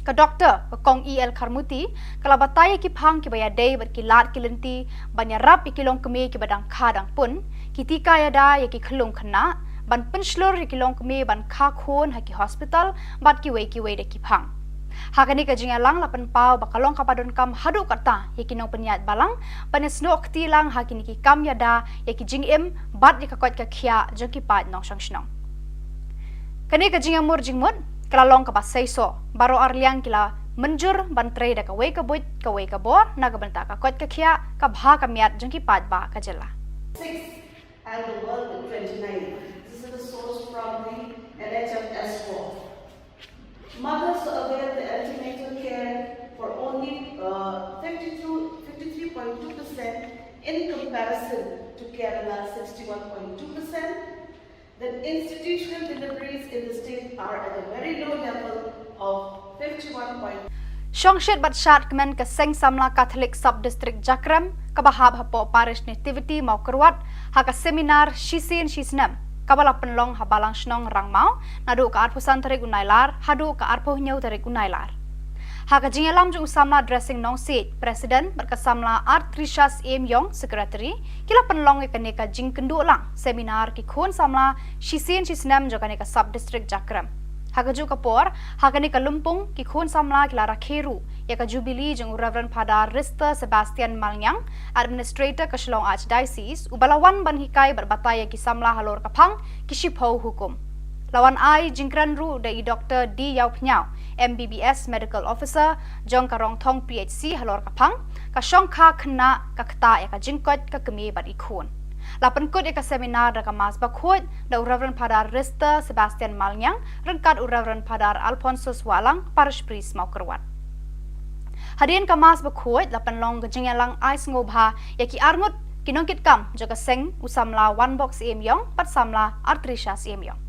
ka doctor ka kong EL Kharmuti kalabatai ki phang ki bayadei bar ki lar ki lenti banyarap ki longkme ki badang khadang pun ki tika yada ya ki khulung khana ban penslor ki longkme ban kha khon ha ki hospital bat ki wei de ki phang hakani ka jinga lang lapan pau bakalong kapadon kam hadu kata ya ki nong penyat balang panesno akti lang hakini ki kam yada ya ki jingem bat ya ka kwat ka khia jo ki pat nong sang snong kani ka jinga mur jingmut kalalong ka basai so baro arliang kila menjur ban trei da ka wei ka buit ka wei ka bor na ka banta ka kwat ka khia ka bha ka miat jo ki pat ba ka jela 6 and the world in 29. This is the source from the NHS4. Mothers avail the antenatal care for only 53.2% in comparison to Kerala 61.2%. Then institutional deliveries in the state are at a very low level of 51.2%. Shongshit bat shat kemen ke seng samla Catholic sub district Jakram kabahab hapo parish nativity mau kerwat ha ka seminar shisin shisnam kabala penlong ha balang snong rangmau nadu ka arpusan tarik unailar hadu ka arpuh nyau tarik unailar ha ka jingalam jung samla dressing nong seat president berkasamla art Trishas M Yong secretary kila penlong ke neka jing kendu lang seminar ki khon samla shisin shisnam jo ka neka sub district Jakram Hagaju kapor, hagani ka lumpung ki khun samla kila rakheru, ya ka jubilee jeng Reverend Padar Rista Sebastian Malnyang, administrator ka Shillong Archdiocese, ubalawan ban hikai berbataya ki samla halor kapang ki shipho hukum. Lawan ai jingkran ru dai Dr. D Yau Pnyao, MBBS medical officer, jong ka rong thong PHC halor kapang, ka shong kha khna ka kta ya ka jingkot ka kemi bat ikhun. Lapan kod eka seminar da kamas bakhot da Reverend Padar Rista Sebastian Malnyang rengkat Reverend Padar Alphonsus Walang parish priest mau kerwat. Hadirin kamas bakhot lapan long gejingalang ais ngobha yaki armut kinongkit kam jaga seng usamla one box emyong pat samla artrisha emyong.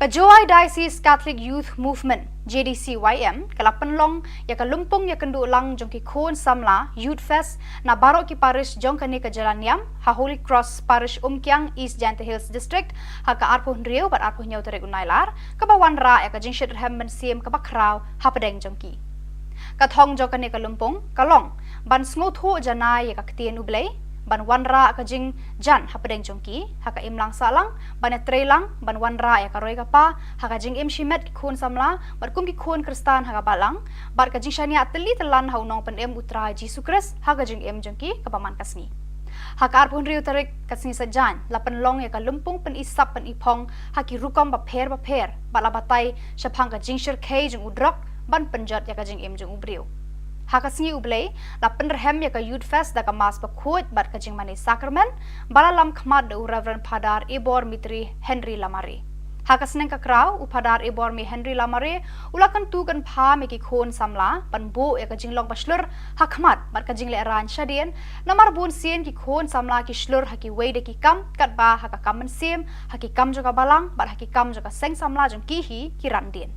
Kajoi Diocese Catholic Youth Movement JDCYM kalapan long ya kalumpong ya kendu lang jong ki khon samla Youth Fest na barok ki parish jong kani ka Jalan Niam ha Holy Cross Parish Umkyang East Jante Hills District ha ka arpo Rio bat arpo nyau tere unailar ka bawan ra ya ka jing shit hem ben siem ka bakraw ha pedeng jong ki ka thong jong kani kalumpong kalong ban sngo tho janai ya ka ktien ublei ban wanra ka jing jan ha pedeng jongki ha ka imlang salang ban trelang ban wanra ya ka roi ka pa ha ka jing im shimet ki khun samla bat kum ki khun kristan ha ka balang bar ka jing shania teli telan ha unong pen em utra Jesu Kris ha ka jing em jongki ka paman kasni ha ka arpun riu tarik kasni sajan lapan long ya ka lumpung pen isap pen ipong ha ki rukom ba pher bala batai shapang ka jing shir kei jing udrok ban penjat ya ka jing em jong ubriu Hakasngi ublei la penderhem ya ka Youth Fest da ka mas bakhuat bat ka jing mani sakramen bala lam khmat de Reverend Padar Ibor Mitri Henry Lamare Hakasneng ka kraw upadar Ibor mi Henry Lamare ulakan tu kan pha me ki khon samla pan bo ya ka jing long baslur hakmat bat ka jing le ran shadien namar bun sien ki khon samla ki shlur ha ki wei de ki kam kat ba ha ka kam siem ha ki kam jo ka balang bat ha ki kam jo ka seng samla jong ki hi ki ran dien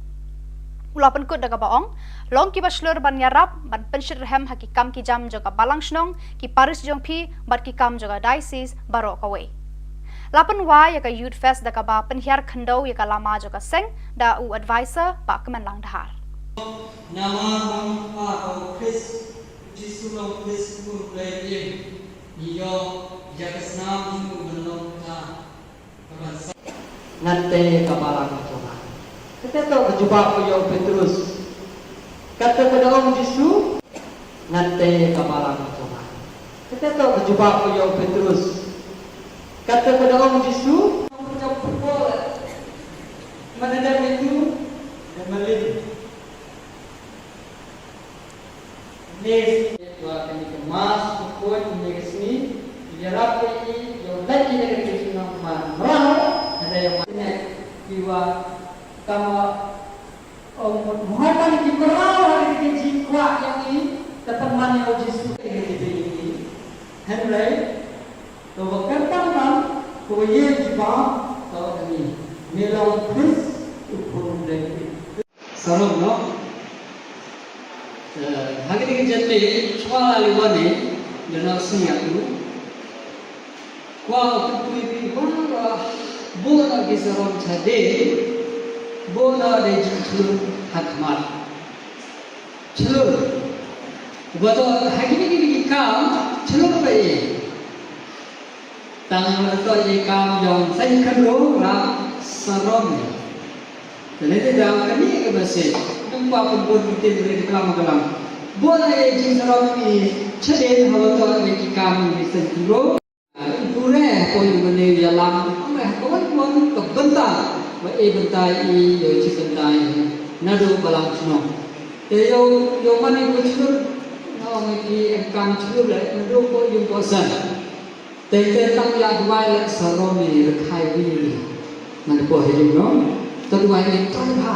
Ulapan kut daga baong, long ki baslur ban yarap, ban penshir hem haki kam ki jam joga balang shnong, ki paris jong pi, bat ki kam joga diocese baro kawai. Lapan wa ya ka Youth Fest daga ba penhiar khandau ya ka lama joga seng, da u advisor ba kemen lang dahar. Nama bang au Chris Jesu long Chris pun play iyo ya kesnam ju belum ta kaban nante kabala ko Kita tahu berjumpa dengan Petrus. Kata kepada Om Yesus, nanti kepala kau. Kita tahu berjumpa dengan Petrus. Kata kepada Om Yesus, macam football. Mana ada itu? Emelin. Ini dua kali kemas, pukul ini kesini. Biar ini yang lagi dari kesini nama merah. Ada yang mana jiwa Kama Muhammad di Quran hari ini jiwa yang ini dapat mana Yesus ini Henry to berkata nam ko ye jiwa to ini melong Chris upun dari sarung no hari ini jadi soal liwane dan siap tu kuah kuih bunda bola di sarung cade bola de chulu hakmat chulu bato hakini ki kam chulu pe tang to ye kam jong sai khalo ra sarom ne te dang kani ke base tumpa pun tin re kam kalam bola ye jing sarom ni chade hawa to ye ki kam ni sai khalo pure ko yu ne ya lam me ko ko to banta wa e bentai I yo chi bentai nadu balang chno te yo mani ko chno no me ki kam chno le nadu ko yung ko san te tam ya dwai le saro ni le khai wi man ko he no to dwai ni to ha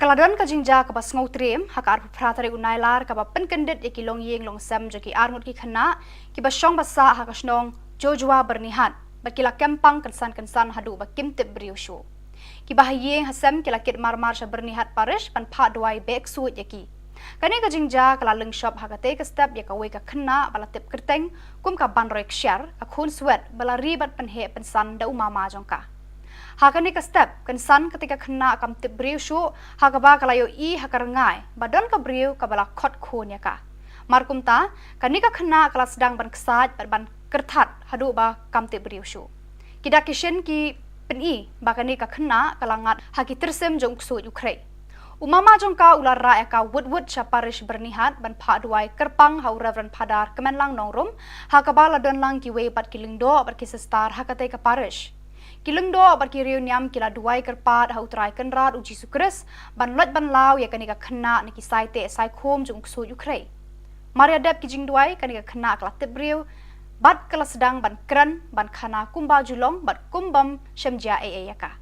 Kaladon ka jingja ka bas ngau trem hakar pratare unailar ka ba penkendit iki long yeng long sam jaki arngut ki khana ki ba shong basa ha ka snong jojwa bernihat ba kila kempang kensan hadu ba kimtip briosho ki ba yeng hasam kila kit marmar sha bernihat parish pan pha dwai bek suit yaki kani ka jingja kala leng shop ha ka te ka step ya ka we ka khana bala tip kerteng kum ka ban rek share ka khun swet bala ribat pan he pensan da umama jongka Hakani ka step kan san ketika kena kam tip briu shu hakaba kalayo I hakarangai badon ka briu kabala khot khonya ka markum ta kani ka kena kala sedang ban kesat ban kertat hadu ba kam tip briu shu kida kishen ki peni bakani ka kena kalangat haki tersem jong su Ukraine Umama jongka ular rakyat ka wood syaparish bernihat ban pak duai kerpang hau Reverend Padar kemenlang nongrum hakabala don lang kiwe bat kilingdo bat kisestar hakatai ka parish kilingdo bat Khubor Niam kila duai kerpat hau trai kenrat uji sukres ban lot ban lau ya kanika kena niki saite sai khom jung su Ukraine Maria dep kijing duai kanika kena kala tebriu bat kala sedang ban kran ban khana kumba julong bat kumbam shemjia yaka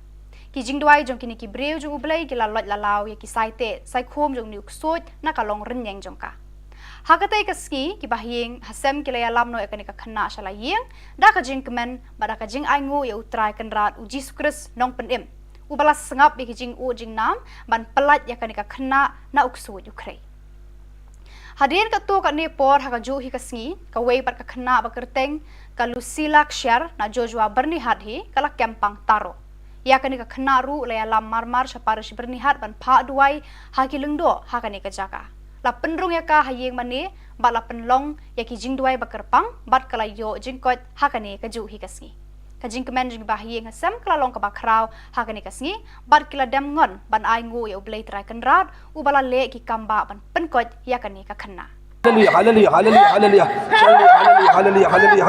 Kijing duai jong kini ki breu jong ublai kila lot lalau ya ki saite sai khom jong niuk sot na kalong renyeng jong ka hakatai ka ski ki bahing hasem kila ya lamno ekani ka khana shala yeng da ka jing kemen bada ka jing aingu ya utrai kenrat uji sukres nong penim ubalas sengap bi kijing u jing nam ban pelat ya kani ka khana na uksu Ukraine Hadirin ka tu ka ni por haka ju hi ka sngi ka wei par ka khana ba kerteng ka Lucila Kshar na Joshua bernihat hi kala kempang taro Ya kani ka khenaru laya lam marmar syaparish bernihat ban pak duai haki lengdo hakani ka jaka la penrung ya ka hayeng mani ba la penlong ya ki jing duai bakerpang bat kala yo jingkot hakani ka ju hi kasngi ka jing kemen jing ba hayeng hasam kala long ka ba kraw hakani kasngi bat kila dam ngon ban ai ngu ya ublei trai kenrat ubala le ki kamba ban penkot ya kani ka khena Hallelujah, hallelujah, hallelujah, hallelujah. Hallelujah, hallelujah, hallelujah.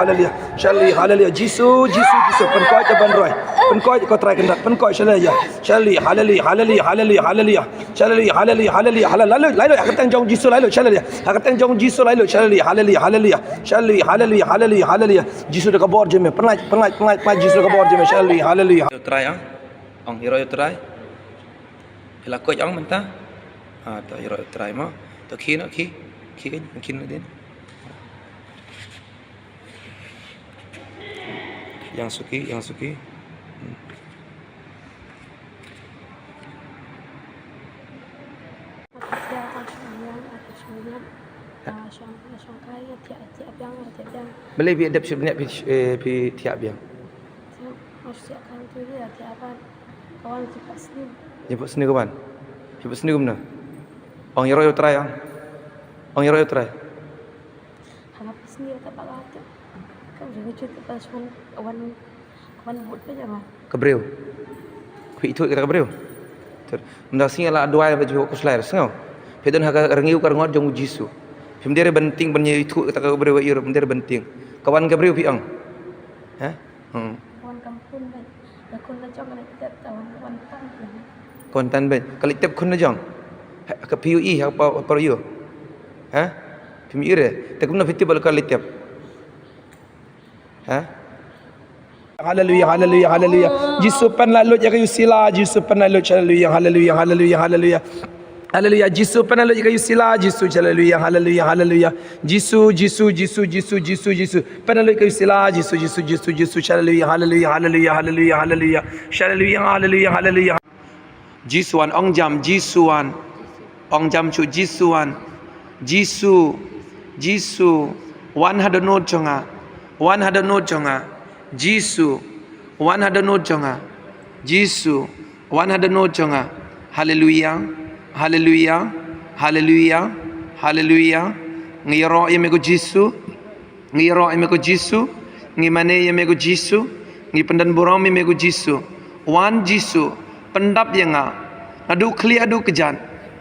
Hallelujah, hallelujah. Jesus, penkoi je ban roi. Penkoi kau try kendak, penkoi hallelujah. Hallelujah, hallelujah, hallelujah, hallelujah. Hallelujah, hallelujah, hallelujah. Lalu akan tang jong Jesus lalu hallelujah. Akan tang jong Jesus lalu hallelujah, hallelujah, hallelujah. Hallelujah, hallelujah, hallelujah. Jesus dah kabor je me. Penat Jesus dah kabor je me. Hallelujah. Try ang hero try. Hila ko ang menta. Ta hero try mo. To kino ki kan mungkin din. Yang suki. Boleh bi adap sebenarnya pi tiap biang. Kawan cepat sini. Jemput sini kawan. Jemput sini gimana? Ang hero try ang. Ang hero try. Hanap sini tak bagai tu. Kau jangan cerita pasal kawan buat apa jangan. Kebreu. Ku itu kita kebreu. Menda singa la doa baju ku selai sengau. Pedon haga rengiu kar ngot jong jisu. Pemdere benting benye itu kita kebreu ir pemdere benting. Kawan kebreu pi ang. Ha? Kawan kampung kan. Lakon na jong na kita tawan kawan tan. Kontan ben. Kali tep kun na jong. Ka PUE apa yo. Ha? Pemire. Tak guna fiti bal kali tep. Ha? Hallelujah, hallelujah, hallelujah. Jesus pan lalu jaga yusila, Jesus pan lalu hallelujah, hallelujah, hallelujah, hallelujah. Hallelujah, Jesus pan lalu jaga yusila, Jesus hallelujah, hallelujah, hallelujah. Jesus pan lalu jaga yusila, Jesus hallelujah, hallelujah, hallelujah, hallelujah, hallelujah. Hallelujah, hallelujah, hallelujah. Jisuan ong jam Jisuan. Ong jam chu Jisuan. Jisu 100 note jonga. 100 note jonga. Jisu 100 note jonga. Jisu 100 note jonga. Hallelujah. Hallelujah. Hallelujah. Hallelujah. Ngiro yemego Jisu. Ngiro yemego Jisu. Ngimane yemego Jisu. Ngi pendan borong yemego Jisu. Wan Jisu pendap yanga. Adu kli adu kejan.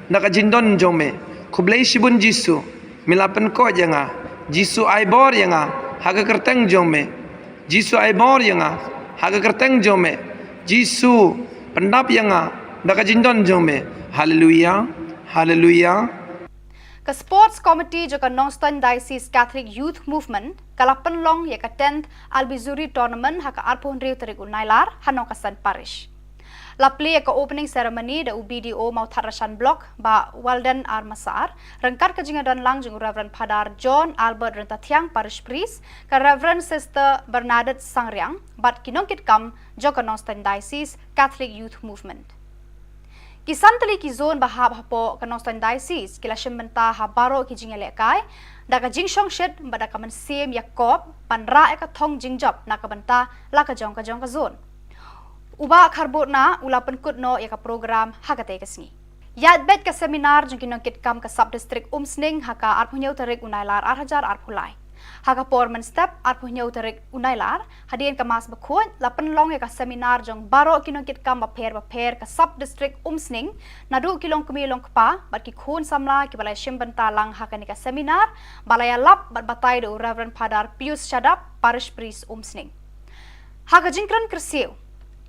Naka jindon jome. Kublai shibun Jisu. Milapen ko yanga. Jisu aibor yanga. Haga kerteng jome. Jisu aibor yanga. Haga kerteng jome. Jisu pendap yanga. Naka jindon jome. Hallelujah. Hallelujah. Ka Sports Committee joka Northern Diocese Catholic Youth Movement kala penlong ya ka 10th Albizuri Tournament haka arpon riu terikul nailar hanong kasan parish. La play ka opening ceremony da UBDO mau Tharashan Block ba Walden Armasar rengkar ka jinga don lang jung Reverend Padar John Albert Rentatiang Parish Priest ka Reverend Sister Bernadette Sangriang bat kinongkit kam joka Northern Diocese Catholic Youth Movement. Kisan tali ki zone bahab hapo ka Northern Diocese kila shementa habaro ki jinga lekai da ka jingshong shed bada ka man sem Yakob panra ka thong jingjop na ka banta la ka jong ka zone. uba kharbot na ula penkut no ya ka program hakate kesni yat bet ka seminar jong kinong kit kam ka sub district umsning haka arpunyau tarik unailar 8,000 arpulai haka porman step arpunyau tarik unailar hadien ka mas bakhot la penlong ya ka seminar jong baro kinong kit kam baper ka sub district umsning nadu kilong kumilong kpa bat ki khun samla ki balai shimbanta lang haka ni ka seminar balaya lap bat batai do Reverend Padar Pius Shadap parish priest umsning haka jingkran kersiu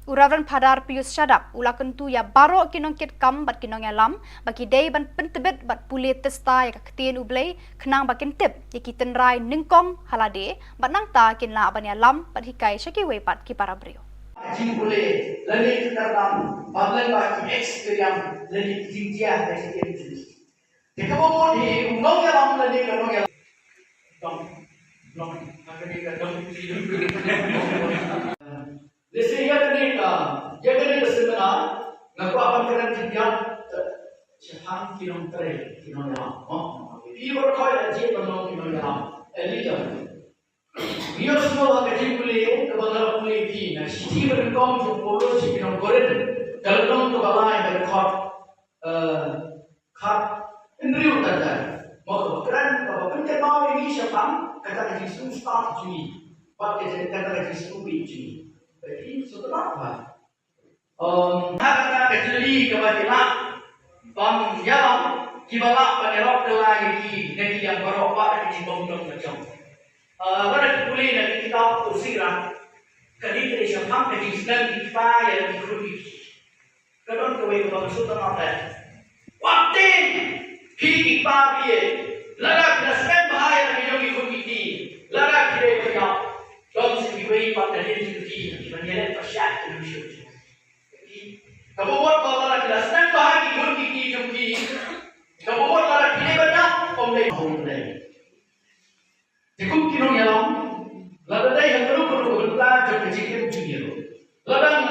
Reverend Padar Pius Shadap ula kentu ya baro kinong kit kam bat kinong ya lam baki day ban pentebet bat pulit testa ya kaketien ublay kenang bakin tip ya kiten rai ningkong halade bat nang ta kin la ban ya lam bat hikai syaki wepat ki para brio Jing boleh lani terdalam badlan baki experience lani jinjia dari jenis. Jika mau di undang ya lam lani kalau ya dong akan kita dong Lesi ya kena seminar ngaku apa kena jinjia Siapa kilometer Ibu kau ada je bandung kilometer elija Biar semua kerja boleh, kebenaran boleh di. Nah, sisi berengkau jumpa polo sih kita goreng. Kalau dong kebalai berkat indri utara. Mau keren, kalau penting mau ini siapa? Kata kerja start Juni, pakai kata kerja Juni. Jadi setelah apa? Kata kerja li kebajikan, bang jalan, kibala penerok lagi negeri yang berubah dari bom-bom macam. Pada kuliah dari kitab Usiran, kali ini siapa yang sedang dipayar di kuliah. Kadang kau itu maksud apa? Waktu pergi pagi, larak nasib bahaya di kuliah, larak tidak berjaya. Dalam sebuah pada diri sendiri, menjadi persyaratan manusia. Kalau buat larak nasib bahaya di kuliah, kalau buat larak tidak berjaya, omlay. Cukup kinong yalam, lalu dah yang perlu berita jauh kecil junior. Ladang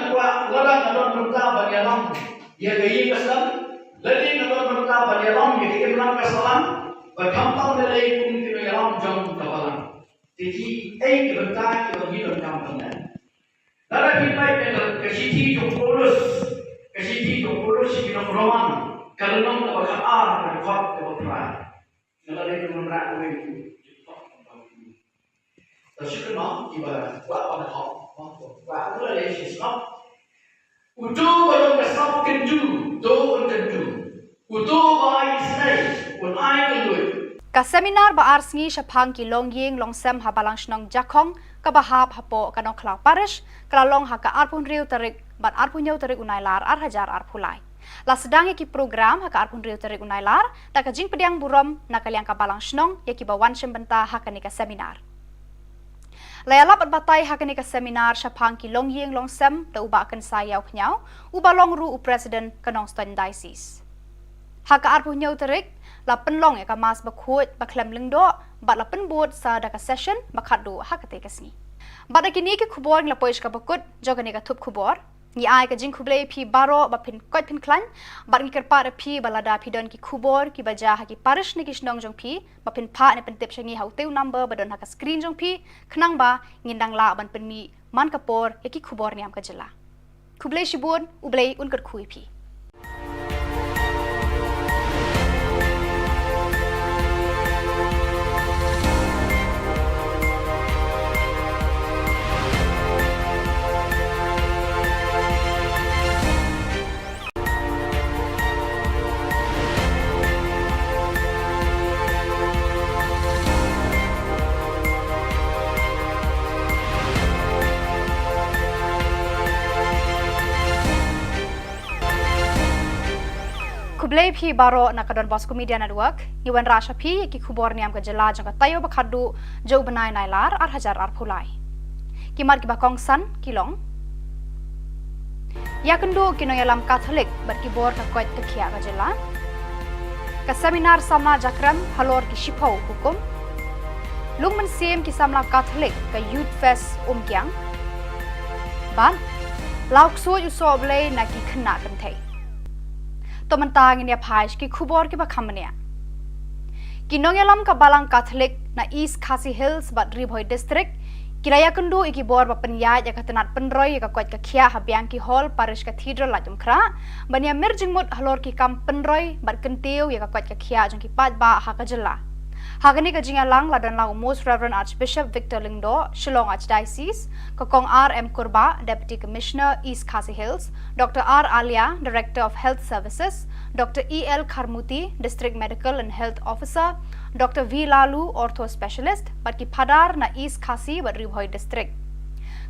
berita bagi yalam, dia gaya kesal. Lalu berita bagi yalam, dia kira kesalan. Berkampang dari pun kinong yalam jauh kapalan. Jadi, berita kita hidup kampangnya. Lalu kita dengan kesiti jauh polos kinong roman. Kalau nong terbaca berkat kebetulan. Lalu itu menerak itu. Syukur mak, ibarat buat pada hak, buat tu adalah Islam. Utu belum kesal kenju, tu kenju. Utu bayi senai, pun ai kendui. Ka seminar ba arsngi syapang ki longying longsem habalang shnong jakong ka bahap hapo kanong klau parish kalalong haka arpun riu tarik bat arpun yau tarik unailar 8,000 arpulai. La sedangi ki program haka arpun riu tarik unailar tak jing pediang burom nakaliang ka balang shnong yaki bawan syembenta haka ni ka seminar. Layalap at batay hakan ni ka seminar syapang ki longying longsem da uba akan sayaw knyao uba long ru u president kanong Ston Diocese. Haka arpu nyau terik la penlong ya ka mas bakhut baklem lengdo bat la penbut sa da ka session bakhadu hakate kasni. Bat kini ki khubor la poish ka bakut jogani ka thup khubor ni ai ka jing khuble phi baro ba phin kot phin klan bat ngi kerpa da phi balada phi don ki khubor ki baja ha ki parish ni kisnong jong phi ba phin pha ne pentip shangi hauteu number ba don ha ka screen jong phi khnang ba ngindang la ban penmi man kapor ya ki khubor niam ka jela khuble shibun ublei un kat khui phi Kublai phi baro nakadon Bosco Media Network iwan rasha phi ki khubor niam ka jela jang ka tayo bakhadu jo banai nailar 8,000 arphulai kimar ki bakong san kilong yakendo kinoyalam Catholic bar ki bor ka koit ka khia ka jela ka seminar samna jakram halor ki shipau hukum lungman sem ki samla Catholic ka youth fest kyang ban lauk so uso blai na ki khna kan thai to mentang ini phaish ki khubor ki bakhamania ki nongelam ka balang Catholic na East Khasi Hills but Ribhoi district Kiraya kendu iki bor ba penyat ya katenat penroy ya kuat kia habiang ki hall parish cathedral la jumkra bania merjing mut halor ki kam penroy bar kentiu ya kuat kia jong ki pat ba ha ka jela hagani ka jinga lang ladan lang most reverend archbishop Victor Lingdo Shillong Archdiocese kokong RM Kurba deputy commissioner East Khasi Hills Dr R Alia director of health services Dr EL Kharmuti district medical and health officer Dr V Lalu ortho specialist barki phadar na East Khasi Baribhoi district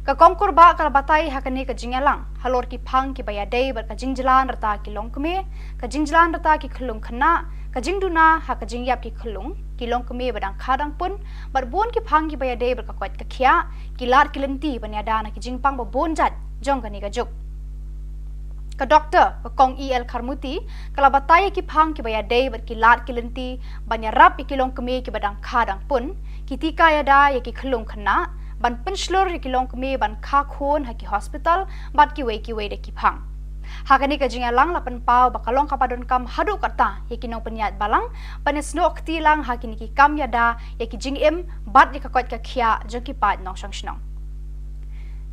ka kongkur ba kala batai hakani ka jingalang halor ki phang ki bayadei bar ka jingjalan rata ki longkme ka jingjalan rata ki khulung khana ka jingduna ha ka jingyap ki khulung ki longkme badang khadang pun bar bon ki phang ki bayadei bar ka kwat ka khia ki lar ki lenti banyada na ki jingpang ba bon jat jong kani ka juk ka doctor ka kong EL Kharmuti kala batai ki phang ki bayadei bar ki lar ki lenti banyarap ki longkme ki badang khadang pun ki tika yada ya ki khulung khana ban penslor ki long kme ban kha khon ha ki hospital bat ki wei de ki phang hakani ka jinga lang lapan pau bakalong kapadon kam hadu kata ya ki nong penyat balang panes nok ti lang hakini ki kam yada ya ki jing em bat ya ka kwat ka khia jo ki pat nong sang snong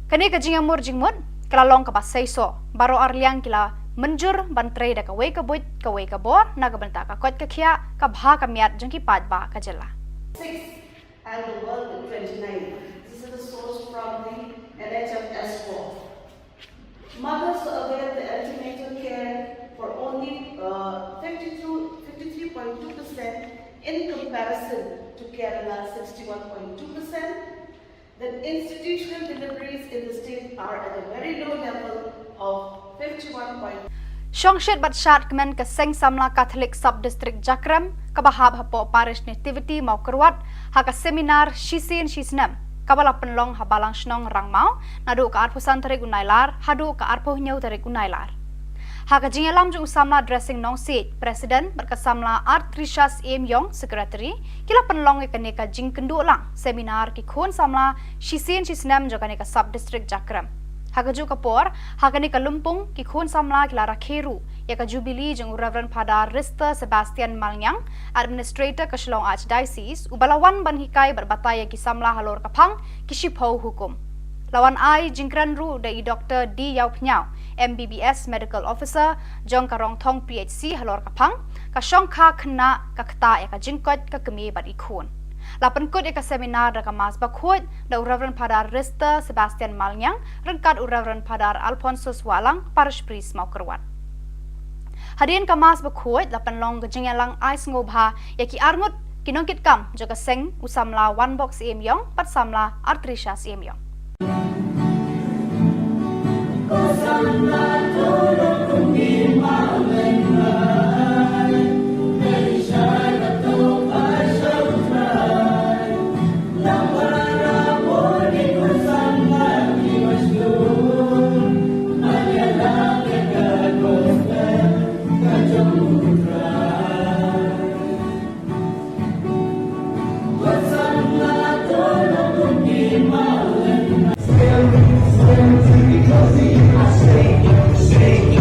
kani ka jinga mur jingmut kala long ka basai so baro arliang kila menjur ban tre da ka wei ka buit ka wei ka bor na ka banta ka kwat ka khia ka bha ka miat jo ki pat ba ka jela 6 and the world in 29. This is the source from the NHS4. Mothers avail the antenatal care for only 53.2% in comparison to Kerala 61.2%. Then institutional deliveries in the state are at a very low level of 51.2%. Shongshet bat shat kemen ke seng samla Catholic sub district Jakram kabahab hapo parish nativity mau kerwat ha ka seminar shisin shisnam kabala penlong ha balang snong rangmau nadu ka arpusan tarik unailar hadu ka arpuh nyau tarik unailar ha ka jingalam jung samla dressing nong seat president berkasamla Artrishas M Yong secretary kila penlong ke neka jing kendu lang seminar ki khon samla shisin shisnam jo ka neka sub district Jakram Hagaju kapor, hagani kalumpung ki khun samla kila rakheru, ya ka jubilee jeng Reverend Padar Rista Sebastian Malnyang, administrator ka Shillong Archdiocese, ubalawan ban hikai berbataya ki samla halor kapang ki shipau hukum. Lawan ai jingkran ru dai Dr. D Yau Pnyau, MBBS medical officer, jong karong thong PHC halor kapang, ka shong kha khna ka kta ya ka jingkot ka kemi bat ikhun. Lapan kod eka seminar da kamas bakhot da Reverend Padar Rista Sebastian Malnyang rengkat Reverend Padar Alphonsus Walang parish priest mau kerwat. Hadirin kamas bakhot lapan long gejingalang ais ngobha yaki arngut kinongkit kam joka seng usamla one box emyong pat samla Artrishas emyong. Stay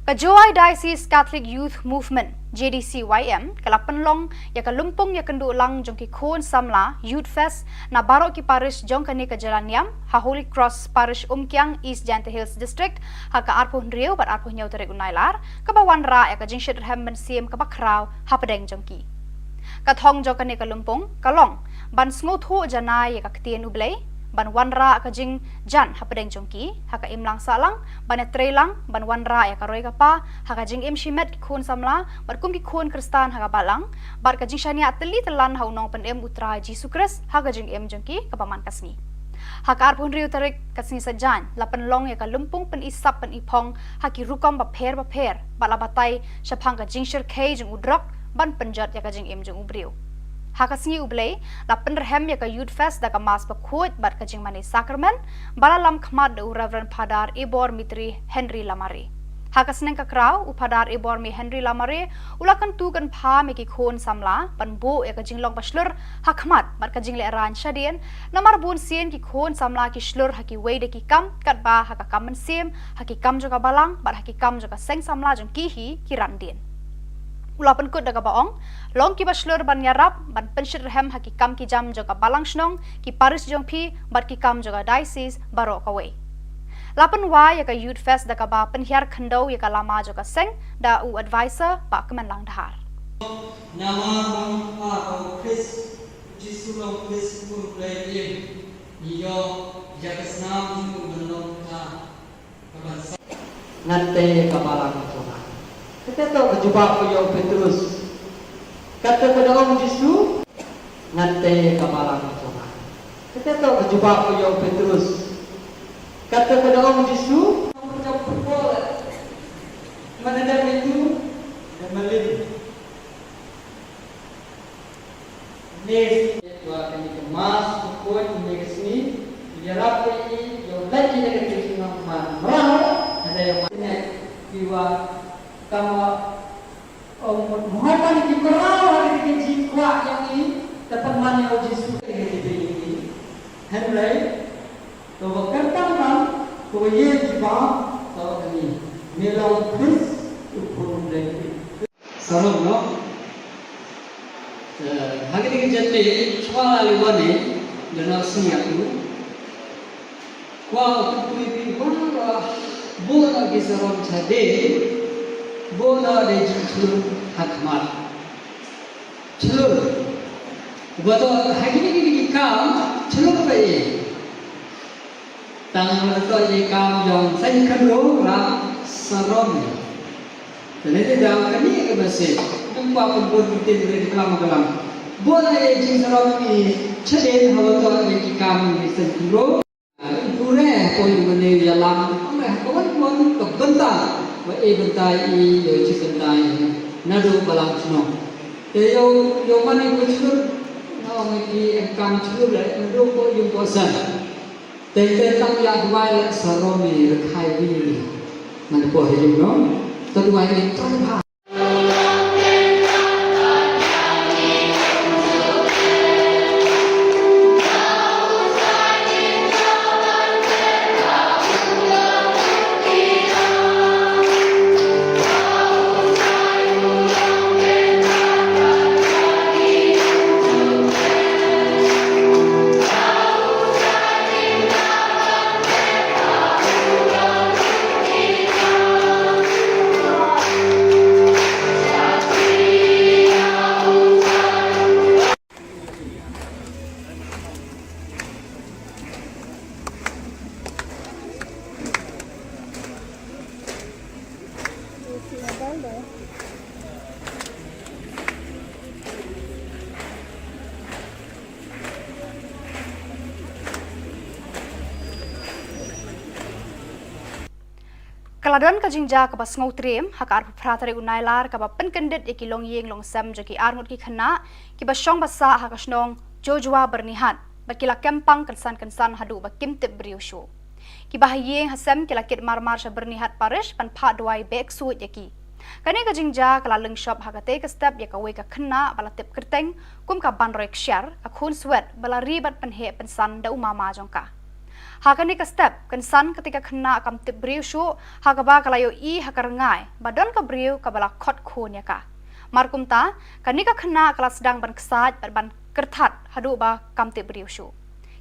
Kajoi Diocese Catholic Youth Movement JDCYM kalapan long ya kalumpong ya kendu lang jong ki khon samla Youth Fest na barok ki parish jong kani ka Jalan Niam ha Holy Cross Parish Umkyang East Jante Hills District ha ka arpo Rio bat arpo nyau tere unailar ka bawan ra ya ka jing shit hem ben siem ka bakraw ha pedeng jong ki ka thong jong kani kalumpong kalong ban sngo tho janai ya ka ktien ublei ban wanra ka jing jan ha pedeng jongki ha ka imlang salang ban trelang ban wanra ya ka roi ka pa ha ka jing im shimet ki khun samla bar kum ki khun kristan ha ka balang bar ka jing shania teli telan ha unong pen em utra Jesu Christ ha ka jing em jongki ka paman kasni ha ka arpun riu tarik kasni sajan lapan long ya ka lumpung pen isap pen ipong ha ki rukom ba pher bala batai shapang ka jing shir kei jing udrok ban penjat ya ka jing em jong ubriu Hakasngi ublei la penderhem ya ka Youth Fest da ka mas bakut bat ka jing mani sakramen bala lam khmat de Reverend Padar Ibor Mitri Henry Lamare Hakasneng ka kraw upadar Ibor mi Henry Lamare ulakan tu kan pha me ki khon samla pan bo ya ka jing long paslur hakmat bat ka jing le ran shadien namar bun sien ki khon samla ki slur ha ki wei de ki kam kat ba ha ka kam siem ha ki kam jo ka balang bat ha ki kam jo ka seng samla jong ki hi ki ran dien Ulapan kut daga baong, long ki baslur ban yarap, ban penshir hem haki kam ki jam joga balang snong, ki paris jong pi, bat ki kam joga diocese baro kawe. Lapan wa ya ka Youth Fest daga ba penhiar khendau ya ka lama joga seng, da u advisor ba kemen lang dahar. Nama bang atau Chris Jisu long Chris pun play iyo jakasnam ju belum ta kaban nante kapala ko Kita tahu berjumpa dengan Petrus. Kata kepada Om Yesus, nanti kepala kau. Kita tahu berjumpa dengan Petrus. Kata kepada Om Yesus, kamu jauh berbola. Mana dah itu? Dan melin. Nes, tuan kami kemas, pukul ini kesini. Biar apa ini? Yang lagi dengan kesini merah. Ada yang mana? Biwa Kama Muhammad di Quran hari ini jiwa yang ini dapat mana Yesus ini Henry to berkata nam ko ye jiwa to ini melong Chris upun dari sarong no hari ini jadi soal liwane dan siap tu kwa tu ibu bana bola di sarong chade Bola de julu hakmat. Chulu. Betul. Hari ini kam chulu apa ye? Tangan betul ye kam yang saya kenal ram sarom. Jadi dia kami ke masjid. Tempat pun kita boleh kelam. Bola ye jing sarom ni cedek betul ye kam ni sendiri. Pure pun mana jalan. Kawan pun kebentar. Bentai bentai nadu balang sunong. Yo mana ko chur no ngi engkang chur le nadu ko yung kosan. Te tam ya dwai saromi rekhai wi. Man ko he no. To dwai ni tong ha. Kaladon ka jingja ka bas ngau trem hakar pratare unailar ka ba penkendit iki long yeng long sam jaki arngut ki khana ki ba shong basa hakasnong jojwa bernihat bakila kempang kensan hadu ba kimtip briusho ki ba yeng hasam kila kit marmar sha bernihat parish pan pha dwai bek suit yaki kani ka jingja kala leng shop hakate ka step ya ka we ka khana bala tip kerteng kum ka ban rek share ka khun swet bala ribat pan he pensan da umama jongka Hakani ka step kan san ketika kena kam tip briu shu hakaba kalayo I hakarangai badon ka briu kabala khot khon ya ka. Markum ta kani ka kena kala sedang ban kesat ban kertat hadu ba kam tip briu shu.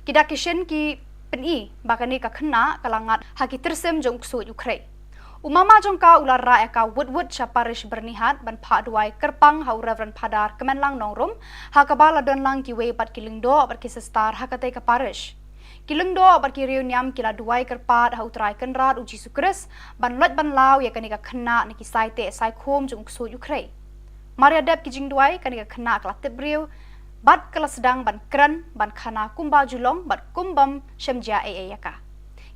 Kida kishen ki peni bakani ka kena kalangat haki tersem jong su Ukraine. Umama jongka ular ra eka wood syaparish bernihat ban pa duai kerpang hau Reverend Padar kemenlang nongrum hakabala don lang kiwe bat kilingdo bat kisestar hakate ka parish. Kilingdo bat ki reuniam kila duai kerpat hau trai kenrat uji sukres ban lot ban lau ya kanika kena niki saite sai khom jung su Ukraine. Maria dep ki jing duai kanika kena kala tebriu bat kala sedang ban kran ban khana kumba julong bat kumbam shemjia yaka.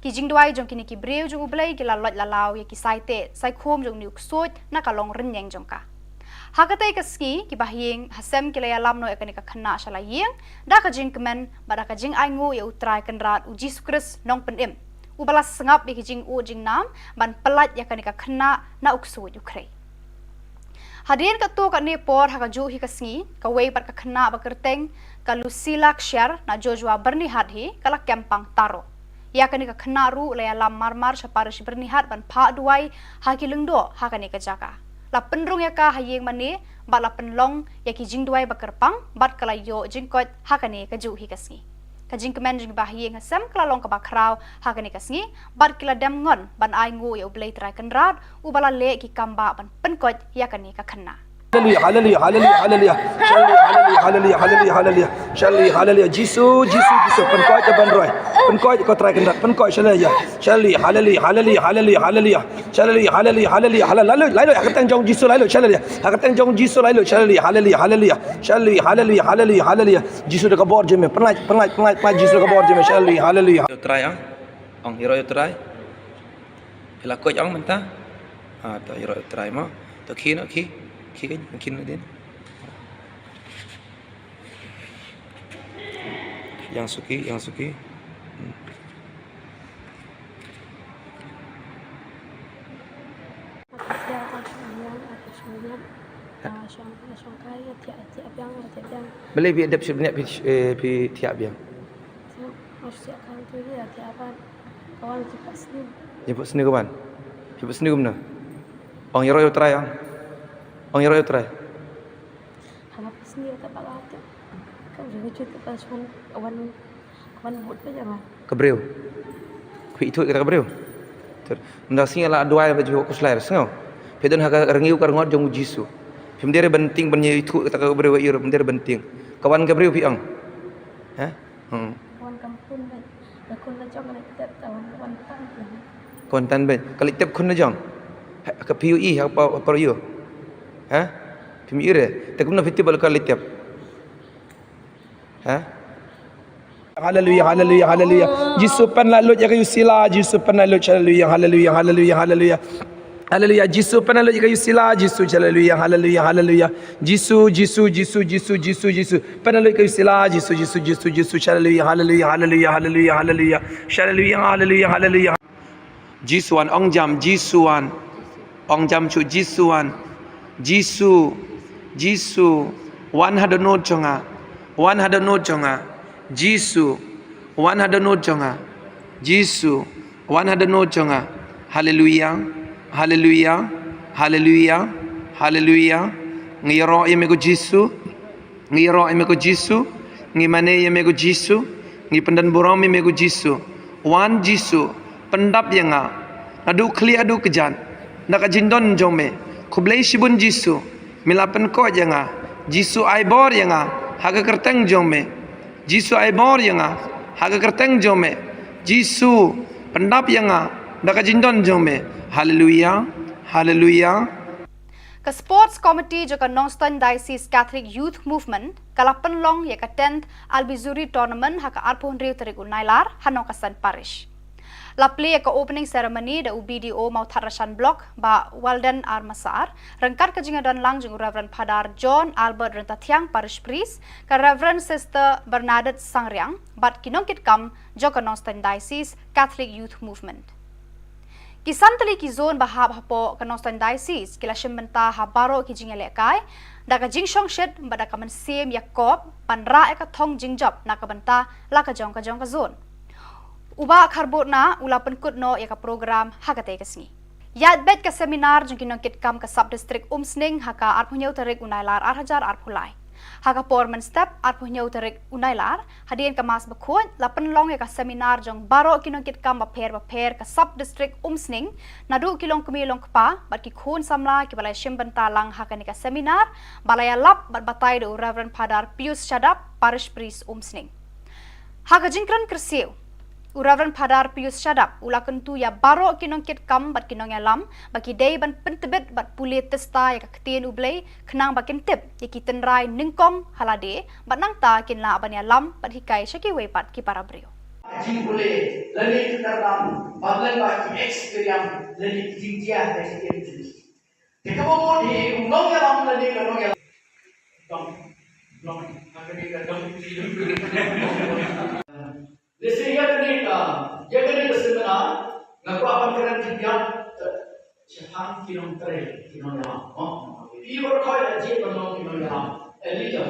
Kijing duai jong kini ki breu jong ublai kila lot lalau ya ki saite sai khom jong niuk sot na kalong renyeng jong ka. Hakatai ka ski ki bahyeng hasem kila ya lam no ekani ka khana shala yeng da ka jing kemen bada ka jing aingu ya utrai kenrat uji sukres nong penim. Ubalas sengap ya ki jing u jing nam ban pelat ya kani ka khana na uksut Ukraine. Hadirin ka tu ka ni por haka ju hi ka sngi ka wei par ka khana ba kerteng ka Lucila Kshar na Joshua bernihat hi kala kempang taro. Ya kani ka khenaru laya lam marmar syaparish bernihat ban pa duai haki lengdo hakani ka jaka. La penrung ya ka hayeng mani bat la penlong ya ki jing duai bakerpang bat kala yo jingkot hakani ka ju hi kasngi. Ka jing kemen jing bahiyeng hasem kala long ka bakraw hakani kasngi bat kila dem ngon ban ai ngu ya ublei trai kenrat ubala le ki kamba ban penkot ya kani ka khena. Hallelujah, hallelujah, hallelujah, hallelujah. Hallelujah, hallelujah, hallelujah. Hallelujah, hallelujah. Jesus, penkoi je ban roi. Penkoi kau try kendat, penkoi hallelujah. Hallelujah, hallelujah, hallelujah, hallelujah. Hallelujah, hallelujah, hallelujah. Lalu, aku teng jong Jesus lalu, hallelujah. Aku teng jong Jesus lalu, hallelujah, hallelujah, hallelujah. Hallelujah, hallelujah, hallelujah. Jesus dah kabor je me, penat Jesus dah kabor je me, hallelujah. Try ang hero try. Hila ko ang menta. Ta hero try mo. To kino ki kan mungkin din. Yang suki. Boleh bi adap sebenarnya pi tiap biang. Kawan cepat sini. Jemput sini kawan. Jemput sini gimana? Ang hero try ang. Ang hero try. Hanap sini tak bakal tu. Kau jangan cerita pasal kawan buat apa jangan. Kebreu. Ku itu kita kebreu. Ter. Ndasi ala dua yang baju ku slayer sengau. Pedon haka rengiu kar ngot jong jisu. Pemdere benting benye itu kita kebreu ir pemdere benting. Kawan kebreu pi ang. Ha? Kawan kampung ben. Lakon la jong nak kita kawan tan. Kontan ben. Kali tep kun na jong. Ka PUE apa yo. Ha? Pemire. Tak guna fiti bal kali tep. Ha? Hallelujah, hallelujah, hallelujah. Jesus pen lalu ya kayu sila, Jesus pen lalu hallelujah, hallelujah, hallelujah, hallelujah. Hallelujah, Jesus pen lalu ya kayu sila, Jesus hallelujah, hallelujah, hallelujah. Jesus pen lalu kayu sila, Jesus hallelujah, hallelujah, hallelujah, hallelujah, hallelujah. Hallelujah, hallelujah, hallelujah. Jisuan ong jam Jisuan. Ong jam chu Jisuan. Jisu 100 no chonga. 100 no chonga. Jisu 100 no chonga. Jisu 100 no chonga. Hallelujah. Hallelujah. Hallelujah. Hallelujah. Ngiro yemego Jisu. Ngiro yemego Jisu. Ngimane yemego Jisu. Ngi pendan borong yemego Jisu. Wan Jisu pendap yanga. Adu kli adu kejan. Naka jindon jome. Kublai shibun Jisu. Milapen ko yanga. Jisu aibor yanga. Haga kerteng jome. Jisu aibor yanga. Haga kerteng jome. Jisu pendap yanga. Naka jindon jome. Hallelujah. Hallelujah. Ka Sports Committee joka Northern Diocese Catholic Youth Movement kala penlong ya ka 10th Albizuri Tournament haka arpon riu terikul nailar hanong kasan parish. La play ka opening ceremony da UBDO mau Tharashan Block ba Walden Armasar rengkat ka jingadon lang jung Reverend Padar John Albert Rentatiang Parish Priest ka Reverend Sister Bernadette Sangriang bat kinongkit kam joka Northern Diocese Catholic Youth Movement. Kisan tali ki zone bahab hapo ka Northern Diocese kila shimenta habaro ki jingale kai da ka jingshong shed bada ka man sem Yakob panra ka thong jingjop na ka banta la ka jong ka zone. uba kharbot na ula penkut no ya ka program hakate kesni yat bet ka seminar jong kinong kit kam ka sub district umsning haka arpunyau tarik unailar arhajar arpulai haka porman step arpunyau tarik unailar hadien ka mas bakut la penlong ya ka seminar jong baro kinong kit kam baper ka sub district umsning nadu kilong kumilong kpa bat ki khun samla ki balai shimbanta lang haka ni ka seminar balaya lap bat batai do Reverend Padar Pius Shadap parish priest umsning haka jingkran kersiu Reverend Padar Pius Shadap ula kentu ya baro kinong kit kam bat kinong alam baki day ban pentebet bat pulit testa ya kaktin ublay kenang bakin tip ya kiten rai ningkom halade bat nang ta kin la ban alam bat hikai syaki wepat ki para brio Jing boleh lari kita dalam bagian bagi experience lari tinggian dari jenis. Jika mau di undang yang lari kalau yang dong akan dikatakan Lesi ya kena seminar ngaku apa kena tiap siapa kilometer Ibu kau aja kilometer elija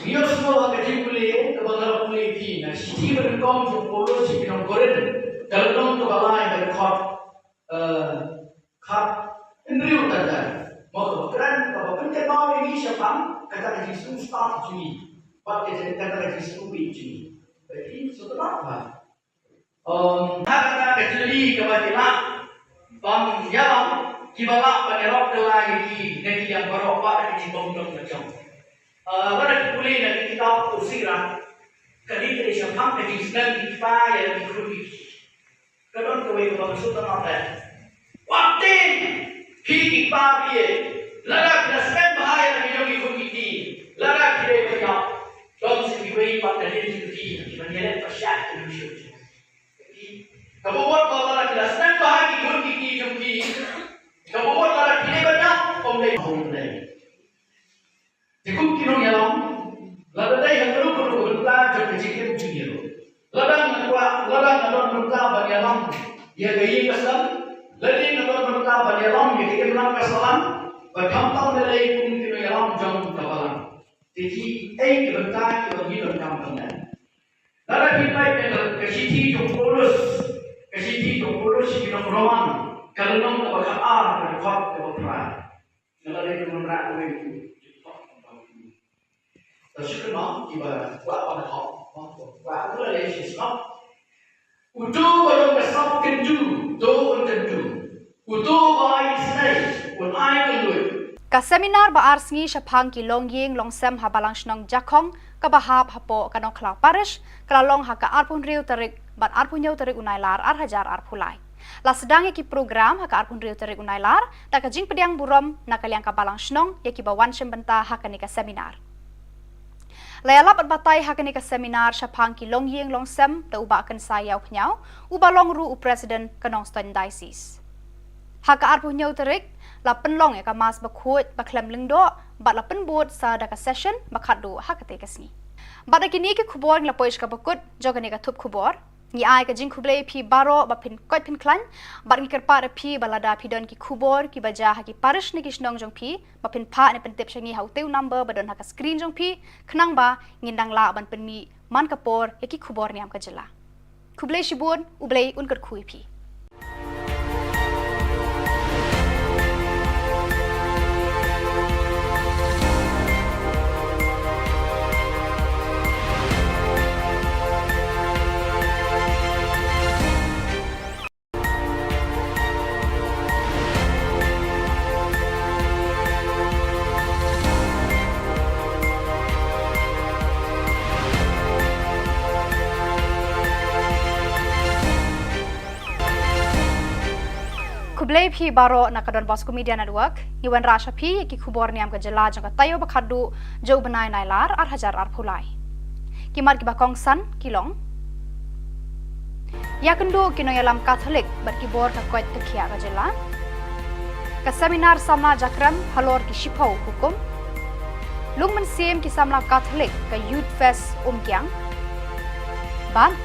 Dia semua kerja boleh kebalan boleh di nah siti berengkong jempolo si kilometer koren kalau dong kebalan dari kap indri utara mau keren kalau penting mau ini siapa kata kerja susah juni pakai kata kerja stupid juni jadi setelah apa? Kata kecili kebajikan, yang kibala penerok lagi negeri yang beropak di bawah macam. Pada kulit dari kita usiran, kali ini siapa yang sedang kita yang dikulik. Kadang kau yang maksud apa? Waktu kita dia, larak nasib bahaya yang dikulik ini, larak dia berjauh. Dom sebagai pada diri sendiri, menjadi persyat manusia. Kalau buat kalau lagi dasar bahagi pun kiki jumpi, kalau buat kalau kini banyak omlay. Jika kinong yalam, lalu dah yang perlu berita jumpa jikir junior. Ladang berita bagi yalam, dia gaya kesal. Lalu berita bagi yalam, dia kira kesalan. Berkampang dari pun kinong yalam jauh kapalan. Jadi, berita bagi dalam kampanye. Lalu kita kesiti jumpolos kita perumahan. Kalau nong tak berkata, berkot berperang. Kalau dia menerang itu. Terus kenapa kita buat pada hal? Buat itu adalah sistem. Untuk kalau kesal kenju, tu kenju. Untuk bayi senai, pun air kendu. Ka seminar ba arsngi syapang ki longying longsem habalang shnong jakong ka bahap hapo kanong klau parish kalalong haka arpun riu tarik bat arpun yau tarik unailar arhajar arpulai la sedangi ki program haka arpun riu tarik unailar tak jing pediang burom nakaliang ka balang shnong ya ki bawan syembenta haka ni ka seminar layala bat batai haka ni ka seminar syapang ki longying longsem ta uba akan sayau pnyau uba longru u president kanong stan diocese haka arpun yau tarik la penlong ya ka mas bakut baklem lingdo bat la penbut sa daka session bakadu hakate kasni bat kini ke khubor la poish ka bakut jogani ka thup khubor ni ai ka jing khuble phi baro ba phin koi phin klan bat ni kerpa phi balada phi don ki khubor ki baja ha ki parish ni kisnong jong phi ba phin pha ne pentep shangi hauteu number badon ha ka screen jong phi khnang ba ngindang la ban penmi man kapor ya ki khubor niam ka jela khuble shibun ublei unkar khui phi Kublai phi baro nakadon Bosco Media Network iwan rasha phi ki khubor niam ka jela jang ka tayo bakhadu jo banai nailar ar hajar ar phulai kimar ki bakong san kilong yakendo kino yalam Catholic bar ki bor ka koit ka khia ka jela ka seminar samna jakram halor ki shipau hukum lungman sim ki samla Catholic ka youth fest kyang ban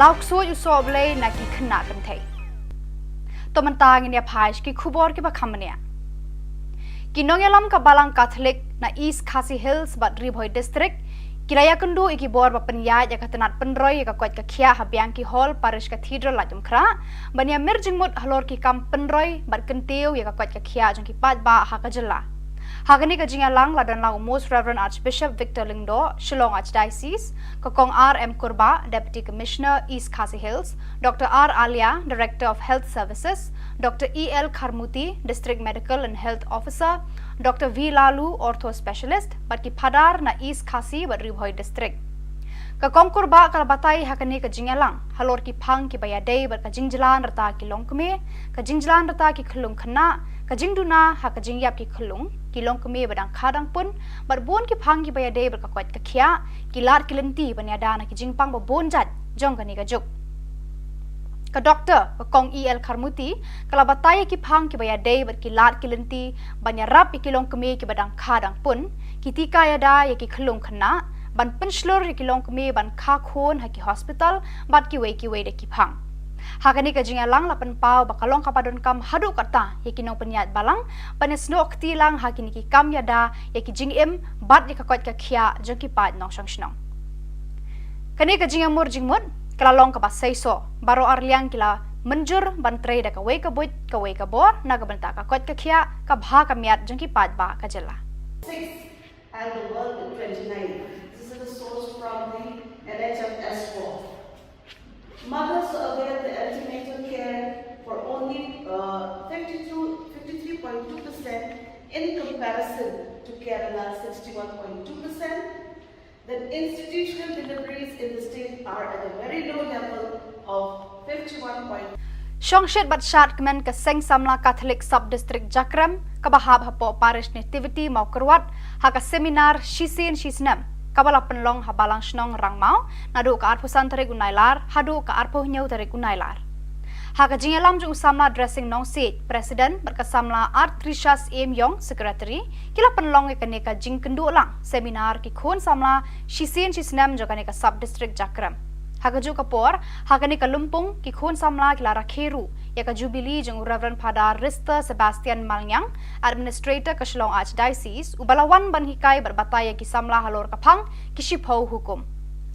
lauk so yu so blai na ki khna kan thai to mentang ini apais ki khubor ki bakhamania ki nongelam ka balang Catholic na East Khasi Hills bat Ribhoi district Kiraya kendu iki bor ba penyat ya katenat penroy ya kuat kia habiang ki hall parish cathedral la jumkra bania merjing mut halor ki kam penroy bar kentiu ya kuat kia jong ki pat ba ha ka jela hagani ka jinga lang ladan lang most reverend archbishop Victor Lingdo Shillong Archdiocese kokong RM Kurba deputy commissioner East Khasi Hills Dr R Alia director of health services Dr EL Kharmuti district medical and health officer Dr V Lalu ortho specialist barki phadar na East Khasi Baribhoi district ka kongkur ba kala batai hakani ka jingalang halor ki phang ki baya dei bar ka jingjalan rata ki longkme ka jingjalan rata ki khulung khana ka jingduna ha ka jingyap ki khulung ki longkme badang khadang pun bar bon ki phang ki baya dei bar ka kwat ka khia ki lar ki lenti banya dana ki jingpang ba bon jat jong kani ka juk ka doctor ka kong EL Kharmuti kala batai ki phang ki baya dei bar ki lar ki lenti banya rap ki longkme ki badang khadang pun ki tika ya da ya ki khulung khana ban penslor ki longkme ban kha khon ha ki hospital bat ki wei de ki phang hakani ka jinga lang lapan pau bakalong kapadon kam hadu kata ya ki nong penyat balang panes no akti lang hakini ki kam ya da ya ki jing em bat ya ka kwat ka khia jo ki pat nong sang snong kani ka jinga mur jingmut kala long ka basai so baro arliang kila menjur ban trei da ka wei ka buit ka wei ka bor na ka banta ka kwat ka khia ka bha ka miat jong ki pat ba ka jela 6 and the world in 29. This is the source from the NHS4. Mothers avail the antenatal care for only 53.2% in comparison to Kerala 61.2%. Then institutional deliveries in the state are at a very low level of 51.2%. Shongshet bat shat kemen ke seng samla Catholic sub district Jakram kabahab hapo parish nativity mau kerwat ha ka seminar shisin shisnam kabala penlong ha balang snong rangmau nadu ka arpusan tarik unailar hadu ka arpuh nyau tarik unailar ha ka jingalam jung samla dressing nong seat president berkasamla art Trishas M Yong secretary kila penlong ke neka jing kendu lang seminar ki khon samla shisin shisnam jo ka neka sub district Jakram Hakaju kapor, hakani kalumpung ki khun samla kilara kheru, ya ka jubilee jeng Reverend Padar Rista Sebastian Malnyang, administrator ka Shillong Archdiocese, ubalawan ban hikai berbataya ki samla halor kapang ki shipho hukum.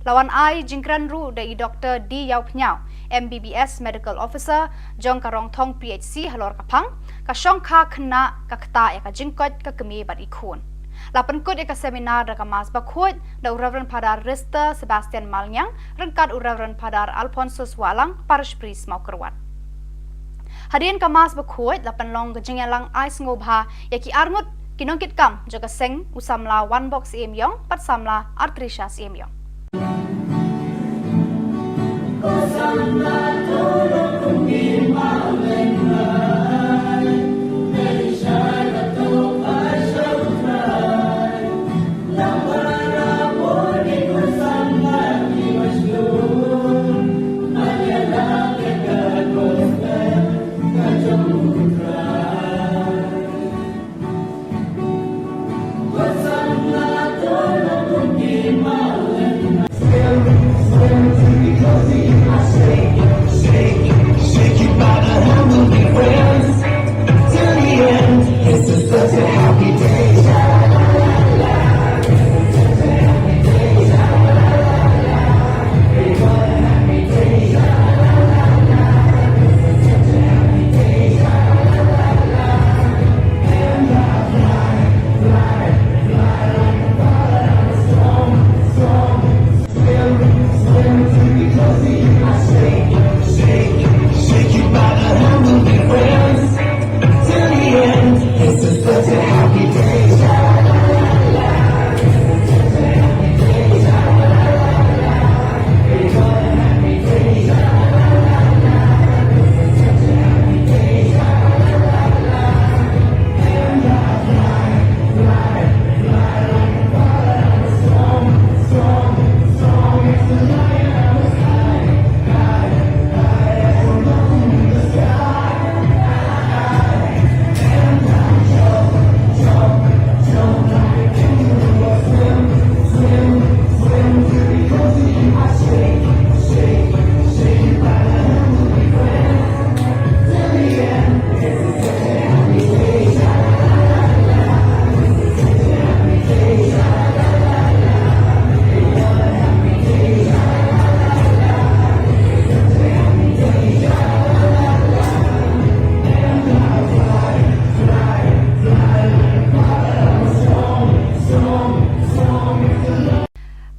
Lawan ai jingkran ru dai Dr. D Yau Pnyau, MBBS medical officer, jong karong thong PHC halor kapang, ka shong kha khna ka kta ya ka jingkot ka kemi bar ikhun. Lapan kod eka seminar da kamas bakhot da Reverend Padar Rista Sebastian Malnyang rengkat Reverend Padar Alphonsus Walang parish priest mau kerwat. Hadian kamas bakhot lapan long gejingalang ais ngobha yaki arngut kinongkit kam jaga seng usamla one box emyong pat samla artrisha emyong. Stay.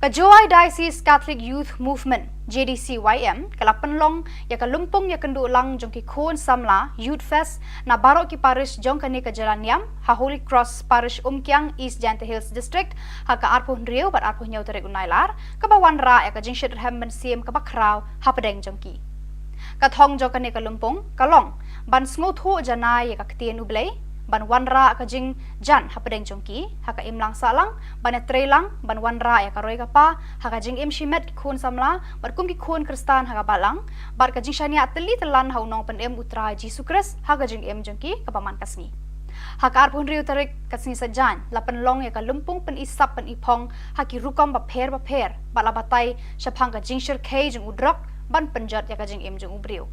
Kajoi Diocese Catholic Youth Movement JDCYM kalapan long ya kalumpong ya kendu lang jong ki khon samla Youth Fest na barok ki parish jong kani ka Jalan Niam ha Holy Cross Parish Umkyang East Janta Hills District ha ka arpuh Riau bat arpuh nyau tarik unailar ka bawan ra ya ka jing shit hem ben siem ka bakrau ha pedeng jong ki ka thong jong kani kalumpong kalong ban sngo thu janai ya ka ktien ublei ban wanra ka jing jan ha pedeng jongki ha ka imlang salang ban trelang ban wanra ya ka roi ka pa ha ka jing im shimet khun samla bar kum ki khun kristan ha ka balang bar ka jing shania teli telan ha unong pen em utra Jesu Kris ha ka jing em jongki ka paman kasni ha ka arpun riu tarik kasni sajan lapan long ya ka lumpung pen isap pen ipong ha ki rukom ba pher bala batai shapang ka jing shir khe jing udrok ban penjat ya ka jing em jong ubriu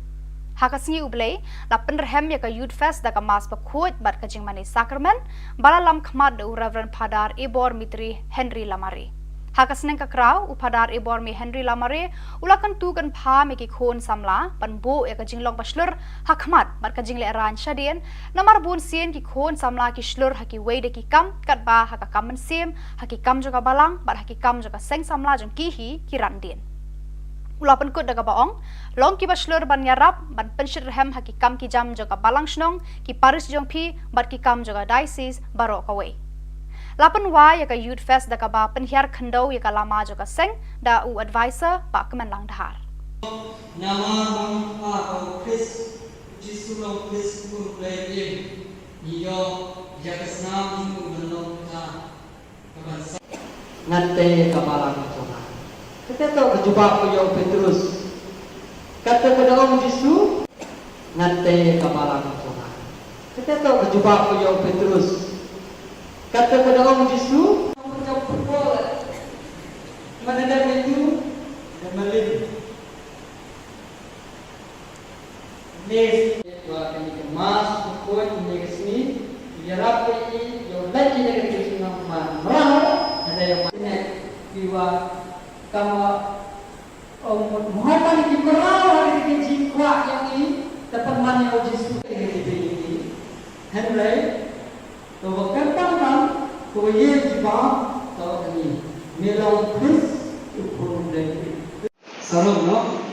Hakasngi ublei la penderhem ya ka Youth Fest da ka mas pakhuat bat ka jing mani sakramen bala lam khmat de Reverend Padar Ibor Mitri Henry Lamare Hakasneng ka kraw upadar Ibor mi Henry Lamare ulakan tu kan pha me ki khon samla pan bo ya ka jing long paslur hakmat bat ka jing le ran shadien namar bun sien ki khon samla ki slur ha ki wei de ki kam kat ba ha ka kam siem ha ki kam jo ka balang bat ha ki kam jo ka seng samla jong ki hi ki ran dien Ulapan kut daga baong, long ki baslur ban yarap, ban penshir hem haki kam ki jam joga balang shnong, ki paris jong pi, bat ki kam joga diocese baro kawai. Lapan wa ya ka Youth Fest daga ba penhiar khendau ya ka lama joga seng, da u advisor ba kemen lang dahar. Nama bang atau Chris Jisu long Chris pun play iyo jakasna minggu belum ka kaban ngante kabalang joga. Kita tahu berjumpa dengan Petrus. Kata kepada Om Yesus, nanti kepala Tuhan. Kita tahu berjumpa dengan Petrus. Kata kepada Om Yesus, kamu jauh berbola. Mana ada itu dan melin. Nes, dua kali kemas, pukul ini kesini. Biar ini, yang lagi dari kesini merah. Ada yang mana jiwa Kama Muhammad di Quran hari ini jiwa yang ini dapat mana Yesus ini Henry to bukan tangan to ye jiwa to ini melau Chris upun dari sarung no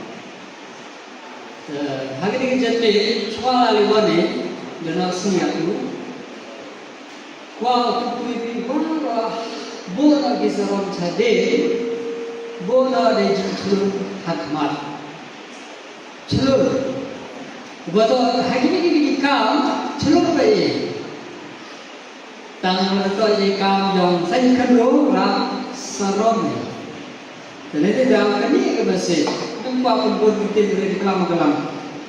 hari ini jadi soal liwane dengan siapa tu wah tu ini baru bola kisarong cade bola de chulu hakmat chulu betul hakini ni kam chulu pe tang to ye kam yong san kharu ra sarom ne te jam kani ke base tumpa pun tin re kam kalam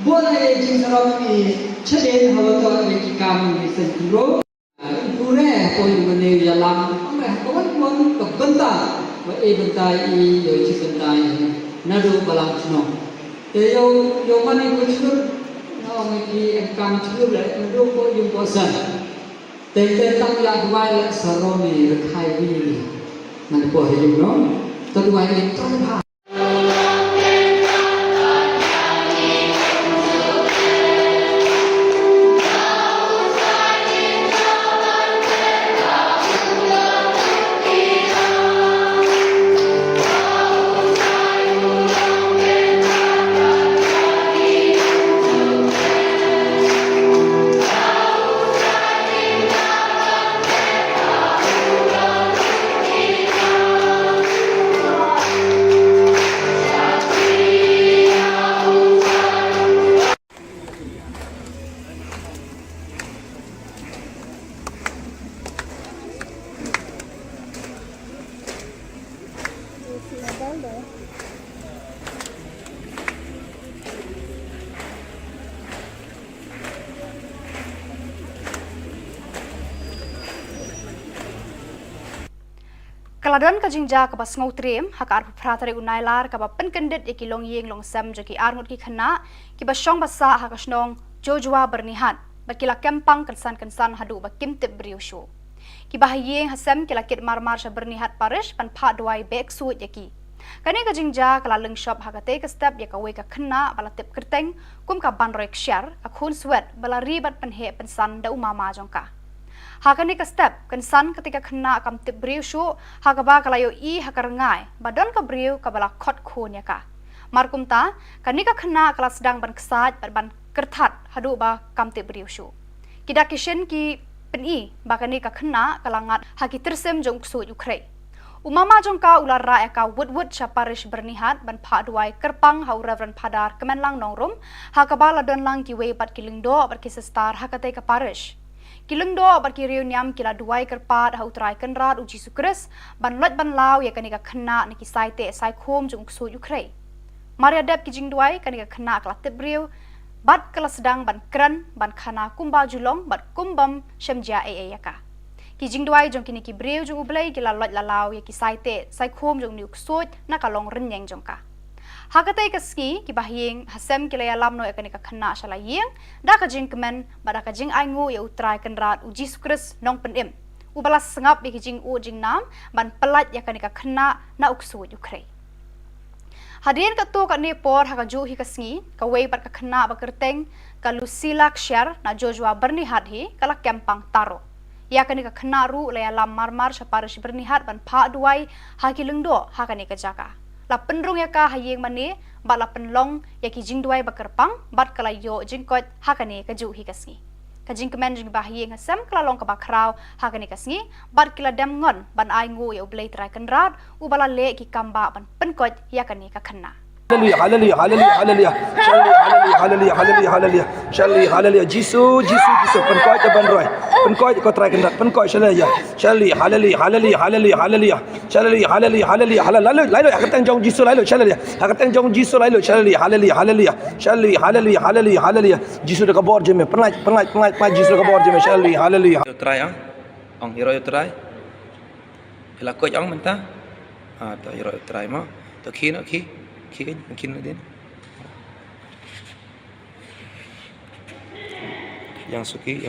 bola ye jing sarom ni chade hawa to ye kam ni san kharu pure ko yune yalam amre ko kon ko banta bentai yo ci bentai nadu balang chno te yo mani ko chno no ngi kam chno le nadu ko yum ko san te tam la dwai la saroni khai wi nan ko he yum no to dwai ni tong ha Kaladon ka jingja ka bas ngau trem hakar pratare unailar ka ba penkendit iki long yeng long sam jaki arngut ki khana ki ba shong basa ha ka snong jojwa bernihat ba kila kempang kensan hadu ba kimtip briu show ki ba yeng hasam kila kit marmar sha bernihat parish pan pha dwai bek suit yaki kani ka jingja kala leng shop ha ka te ka step ya ka we ka khana bala tip kerteng kum ka ban rek share ka khun swet bala ribat pan he pensan da umama jongka Hakani ka step kan san ketika kena kam tip beriu syu hakaba kalayo I hakarengai badon ka beriu kabala khot khon ya ka markum ta kani ka kena kala sedang ban kesat ban kertat hadu ba kam tip beriu syu kida kishen ki peni bakani ka kena kalangat haki tersem jong su Ukraine Umama jongka ular ra eka wud syaparish bernihat ban pha duai kerpang hau Reverend Padar kemenlang nongrum hakabala don lang ki we bat kilingdo bat ki sestar hakate ka parish kilingdo bat ki reuniam kila duai kerpat hau trai kenrat uji sukres ban lot ban law ya kanika khna ni ki saite sai khom jung su Ukraine Maria dep ki jing duai kanika khna kala tebriu bat kala sedang ban kran ban khana kumba julong bat kumbam shemja yaka Kijing duai jong kini ki breu jong ublay kila lot lalaw ya ki saite sai khom jong niuk sot na kalong renyeng jong ka. Hakatay kaski ki bahing hasem kila ya lamno ya kanika khana shala yeng da ka jing kemen bada ka jing aingu ya utrai kenrat uji sukres nong penim. Ubalas sengap ya ki jing u jing nam ban pelat ya kanika khana na uksut Ukraine. Hadirin ketu kat ni por hakaju hi kasngi ka wei bat ka khana ba kerteng ka Lucila Kshar na Joshua bernihat hi kala kempang taro. Ya kani ka khenaru laya lam marmar syaparish bernihat ban pha duai haki lengdo hakani ka jaka la penrung ya ka hayeng mani ba la penlong ya ki jing duai bakerpang bat kala yo jingkot hakani ka ju hi kasngi ka jing kemen jing ba hayeng hasam kala long ka ba kraw hakani kasngi bat kila dam ngon ban ai ngu ya ublei trai kenrat ubala le ki kamba ban penkot ya kani ka khena Hallelujah, hallelujah, hallelujah, hallelujah. Hallelujah, hallelujah, hallelujah. Hallelujah, hallelujah. Jesus, penkoi je ban roi. Penkoi kau try kendat, penkoi hallelujah. Hallelujah, hallelujah, hallelujah, hallelujah. Hallelujah, hallelujah, hallelujah. Lalu, aku teng jong Jesus lalu, hallelujah. Aku teng jong Jesus lalu, hallelujah, hallelujah, hallelujah. Hallelujah, hallelujah, hallelujah. Jesus dah kabor je me, penat Jesus dah kabor je me, hallelujah. Try ang hero try. Hila ko ang menta. Ta hero try mo. To kino ki kan din. Yang suki.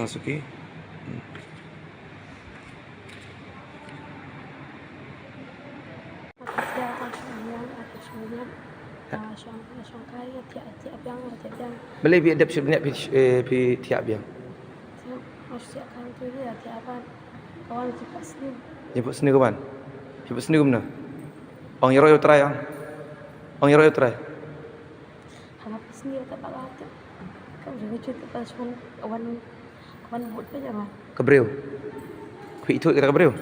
Boleh bi adap sebenarnya pi tiap biang. Kawan cepat sini. Jemput sini kawan. Jemput sini gimana? Ang hero try ang. Ang hero try. Hanap sini tak bakal tu. Kau jangan cerita pasal kawan buat apa jangan. Kebreu. Ku itu kita kebreu.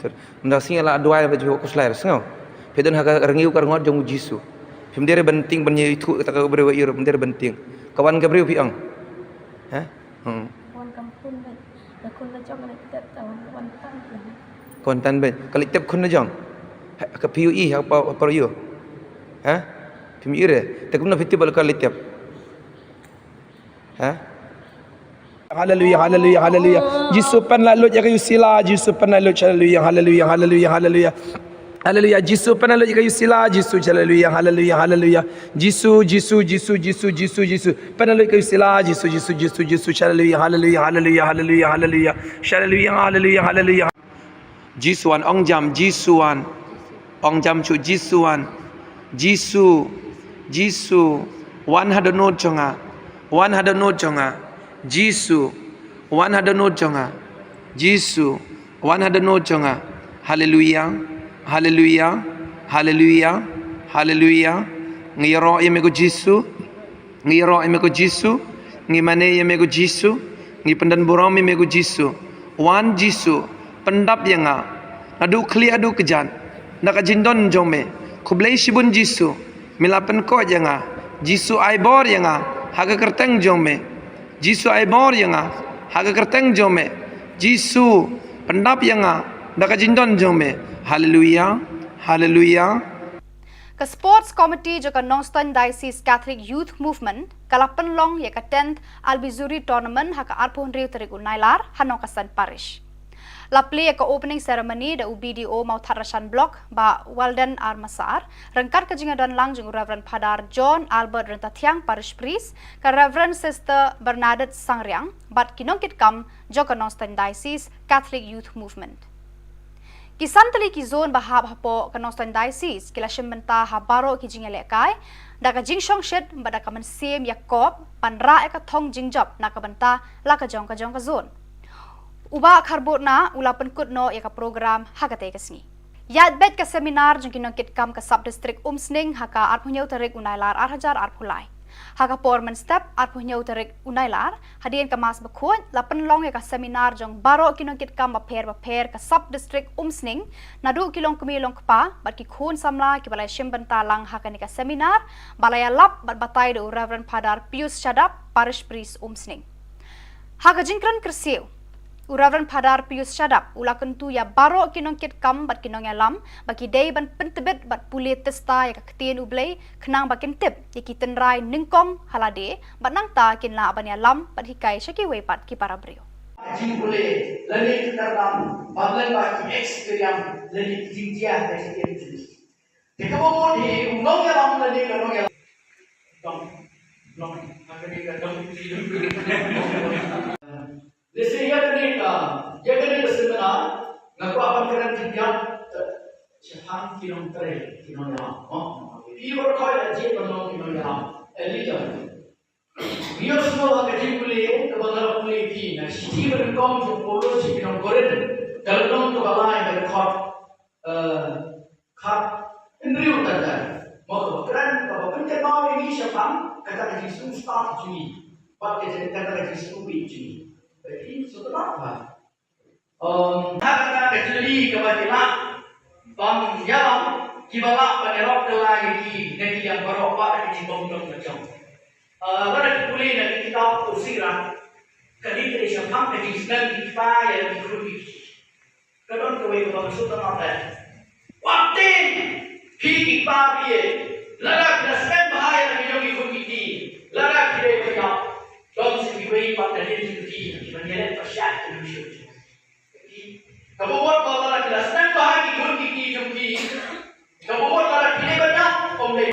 Ter. Nda sing ala doa baju ku slair sengau. Pedon haga rengiu kar ngot jong jisu. Pemdere benting benye itu kita kebreu ir pemdere benting. Kawan kebreu pi ang. Ha? Kawan kampung ben. Lakon la jong nak kita tahu kawan tan. Kontan ben. Kali tep kun na jong. Ka PUE apa yo? Ha? Pemire. Tak guna fiti bal kali tep. Ha? Hallelujah, hallelujah, hallelujah. Jesus pen lalu ya kayu sila, Jesus pen lalu hallelujah, hallelujah, hallelujah, hallelujah. Hallelujah, Jesus pen lalu ya kayu sila, Jesus hallelujah, hallelujah, hallelujah. Jesus pen lalu kayu sila, Jesus hallelujah, hallelujah, hallelujah, hallelujah, hallelujah. Hallelujah, hallelujah, hallelujah. Jisuan ong jam Jisuan. Ong jam chu Jisuan. Jisu wan hada no jonga. Jisu wan hada no jonga. Hallelujah, hallelujah, hallelujah, hallelujah. Ngiro yemego Jisu, ngimane yemego Jisu, ngi pendan borong yemego Jisu. Wan Jisu pendap yanga. Adu kli adu kejan. Naka jindon jome. Kublai shibun Jisu. Milapen ko yanga. Jisu aibor yanga. Haga kerteng jome. Jisu aibor yanga. Haga kerteng jome. Jisu pendap yanga. Naka jindon jome. Hallelujah. Hallelujah. Ka Sports Committee joka Nongstoin Diocese Catholic Youth Movement kala penlong ya ka 10th Albizuri Tournament haka arpon riu terigu nailar hanong kasan parish. La play ka opening ceremony da UBDO mau Tharashan Block ba Walden Armasar rengkat ka jingadon lang jung Reverend Padar John Albert Rentatiang Parish Priest ka Reverend Sister Bernadette Sangriang bat kinongkit kam joka Nongstoin Diocese Catholic Youth Movement. Kisan tali ki zone bahab hapo ka Nongstoin Diocese kila shembenta habaro ki jingale kai da ka jingshong shed bada ka mansem Yakob panra ka thong jingjop na ka banta la ka jong ka zone. uba kharbot na ula penkut no ya ka program hakate kesni yat bet ka seminar jong kinong kit kam ka sub district umsning haka arpunyau tarik unailar 8,000 arpulai haka porman step arpunyau tarik unailar hadien ka mas bakut la penlong ya ka seminar jong baro kinong kit kam baper ka sub district umsning nadu kilong kumilong kpa bat ki khun samla ki balai shimbentalang haka ni ka seminar balaya lap bat batai do Reverend Padar Pius Shadap parish priest umsning haka jingkran kersiu Reverend Padar Pius Shadap ula kentu ya baro kinong kit kam bat kinong alam bagi day ban pentebet bat pulit testa ya ketien ublay kenang bakin tip yakiten rai ningkom halade bat nangta kinla ban alam bat hikai syaki wepat ki para brio Jing boleh lagi kita dalam bagian bagi experience lagi tinggian dari itu. Jika mau di undang yang lagi kalau yang dong akan dikatakan Lesi ya kini seminar ngaku apa keren tiga siapa kilometer Ibu kau aja kilometer elija Dia semua kerja kuliah kebenaran kuliah ini. Nah, setiap orang yang polo sih kita koren kalau orang tu balai dari kap indri utara. Mau keren kalau penting mau ini siapa kata kerja susah cumi, pakai kata kerja sulit cumi. Jadi setelah apa? Kata kerja ni kebetulan bang yang kibala penerok lagi negeri yang beropak di bawah macam. Pada kuliah nanti kita usiran kali ini siapa yang sedang kita yang dikulik. Kadang kau itu maksud apa? Waktu kita dia, larak nasib bahaya yang dikulik ini, larak dia punya, dalam sebagai pada diri sendiri, menjadi persyaratan manusia. Kamu buat kalau larak nasib bahaya dikulik ini jadi, kamu buat larak dia banyak, omlay.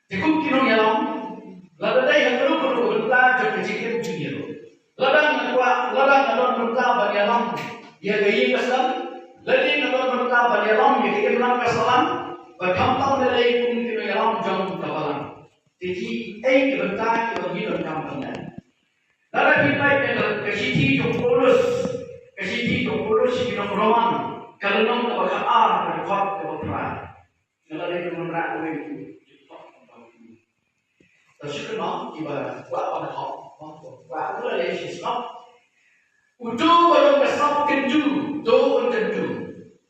Cukup kinong yalam, lalu dah yang perlu berita jauh kecil begini. Ladang nadon berita bagi yalam, dia gaya kesal. Lalu nadon berita bagi yalam, dia kita bilang kesalan. Berkampung dari pun kinong yalam jauh kapalan. Jadi, berita kita hidup kampungnya. Lalu kita yang kesiti jauh polos kinong roman. Kalau nong kebakaan berkot kebakan. Lalu kita menerang itu. Terus kenal ibarat buat pada hak, buat tu adalah sistem. Utu kalau kesal kenju, tu kenju.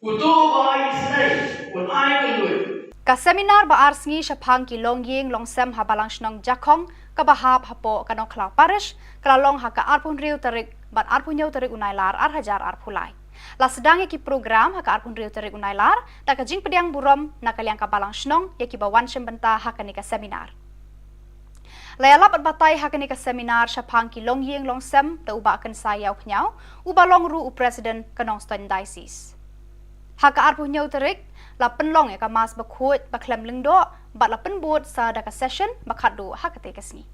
Utu bayi senai, pun air kendu. Ka seminar ba arsngi syapang ki longying longsem habalang shnong jakong ka bahap hapo kanong klau parish kalalong haka arpun riu tarik bat arpun yau tarik unailar 8,000 arpulai. La sedangi ki program haka arpun riu tarik unailar tak jing pediang burom nakaliang ka balang shnong yaki ba wan syembenta haka ni ka seminar. Layalap at batay hakani ka seminar syapang ki longying longsem ta uba akan sayaw pnyaw uba longru u president kanong stan diocese. Haka arpu nyaw tarik la penlong ya ka mas bakhut baklem lingdo bat la penbut sa daka session bakhadu hakate kasni.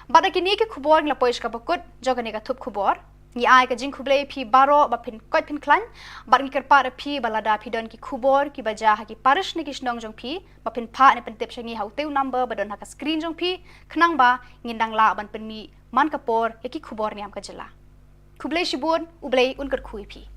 Bat kini ki khubor la poish ka bakut jogani ka thup khubor ni ai ka jing khuble phi baro ba phin koit phin klan bat ni kerpa phi balada phi don ki khubor ki baja ha ki parish ni kisnong jong phi ba phin pha ni pentep shangi hau teu number ba don ha ka screen jong phi khnang ba ngindang la ban pen mi man kapor ya ki khubor niam ka jela khuble shibun ublei un kar khui phi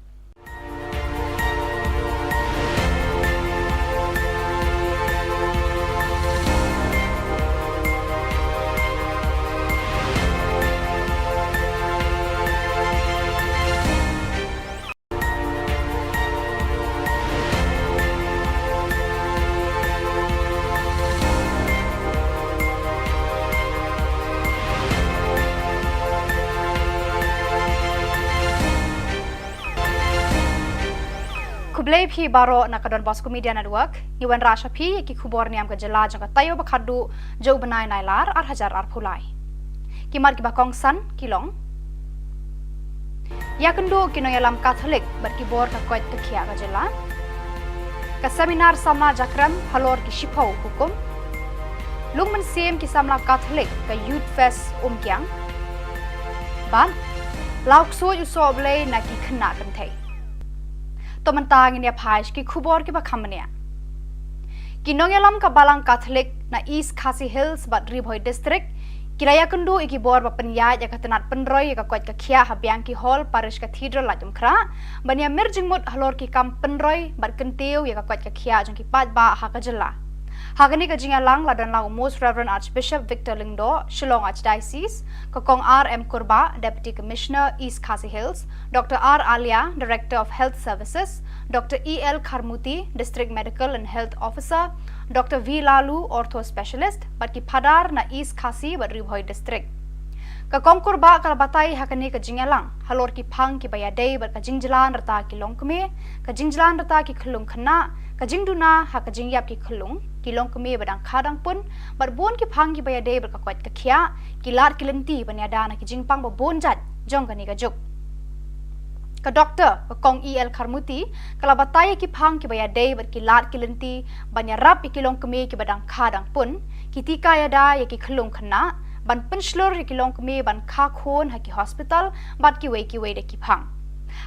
Kublai phi baro nakadon Bosco Media Network iwan rasha phi ki khubor niam ka jela jang ka tayo bakhadu jo banai nailar 8,000 arphulai kimar ki bakong san kilong yakendo kinoyalam Catholic berkibor ka koit ka khia ka jela ka seminar samna jakram halor ki shipau hukum lungman sem ki samla Catholic ka youth fest kyang ban lauk so ju soble na ki khna kan thai to mentang ini phaish ki khubor ki bakhamnia kinongelam ka balang Catholic na East Khasi Hills Badri Bhoi district Kiraya kendu iki bor ba penyai ya katenat penroy ya kuat ka khia habiang ki hall parish cathedral la jumkra bania merjing mut halor ki kam penroy bar kentiu ya kuat ka khia jong ki pat ba ha ka jela hagani ka jinga lang la dan la most reverend archbishop Victor Lingdo Shillong Archdiocese kokong RM Kurba deputy commissioner East Khasi Hills Dr R Alia director of health services Dr EL Kharmuti district medical and health officer Dr V Lalu ortho specialist bat ki phadar na East Khasi bat Ribhoi district ka kongkur ba kala batai hakani ka jingalang halor ki phang ki baya dei bat ka jingjalan rata ki longkme ka jingjalan rata ki khulung khana ka jingduna ha ka jingyap ki khulung ki longkme badang khadang pun bat bon ki phang ki baya dei bat ka kwat ka khia ki lar ki lenti banyada na ki jingpang ba bon jat jong ka ni ka juk ka doctor ka kong EL Kharmuti kala bataya ki phang ki baya dei ber ki lat ki lenti banya rap ki long keme ki badang khadang pun ki tika ya da ya ki khlung khana ban penslor ki long keme ban kha khon ha ki hospital bat ki wei de ki phang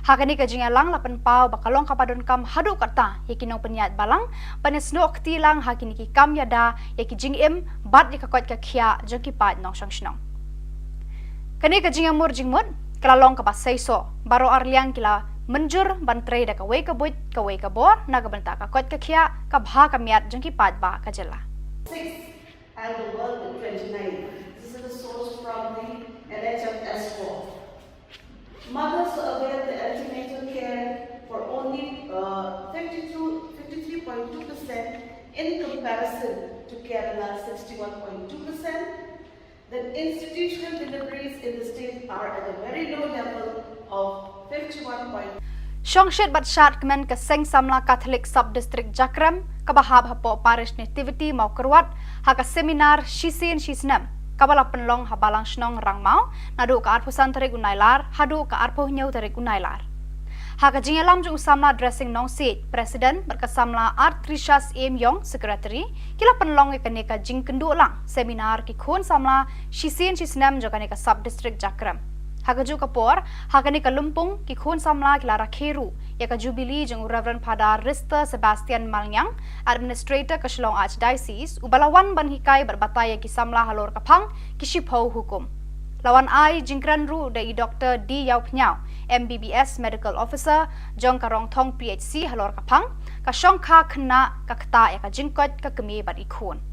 hakani ka jinga lang lapan pau bakalong kapadon kam hadu kata ya ki nong penyat balang panes nok ti lang hakini ki kam ya da ya ki jing em bat ya ka kwat ka khia jong ki pat nong sang snong kani ka jinga mur jing mut kalalong ka pasay so baro arliang kila menjur bantrei da ka wei ka buit ka wei ka bor na ka banta ka kot ka khia ka bha ka miat jong ki pat ba ka jela 6 and the world in 29. This is the source from the NHS4. Mothers avail the antenatal care for only 53.2% in comparison to Kerala 61.2%. The institutional deliveries in the state are at a very low level of 51. Shongshet batshat kemen ke Seng Samla Catholic Sub-District Jakram kabahab hapo parish nativity mau kerwat haka seminar shisin shisnam kabala penlong habalang snong rangmau nadu ka arpusan tarik unailar hadu ka arpuh nyau tarik unailar haka jingalam jung samla dressing nong seat president berkesamla Art Trishas M Yong secretary kila penlong ke kaneka jing kendu lang seminar ki khon samla shisin shisnam jo kaneka sub district Jakram haka ju kapor haka ni kalumpung ki khon samla kila rakheru ya ka jubilee jung Reverend Father Rister Sebastian Malnyang administrator ka Shillong Archdiocese ubalawan ban hikai berbataya ki samla halor kapang ki shipho hukum lawan ai jingkran ru dai Dr D Yau Pnyau MBBS medical officer jong karong thong PHC halor kapang ka shong kha khna ka khta ya ka jingkot ka kemi bar ikhon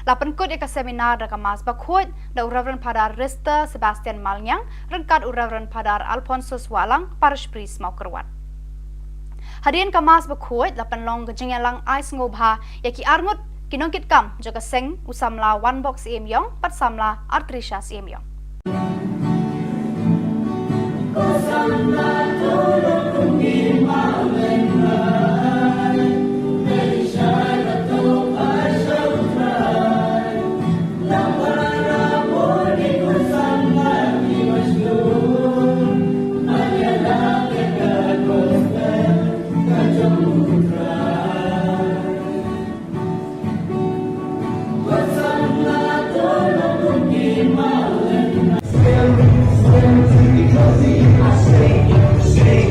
lapan kod ka seminar da ka mas bakhot da Reverend Father Rister Sebastian Malnyang rengkat Reverend Father Alfonso Swalang parish priest mau kerwat hadian ka mas bakhot lapan long ka jingalang ais ngobha ya ki arngut kinongkit kam jo ka seng usamla one box em yong pat samla artrisha em yong Stay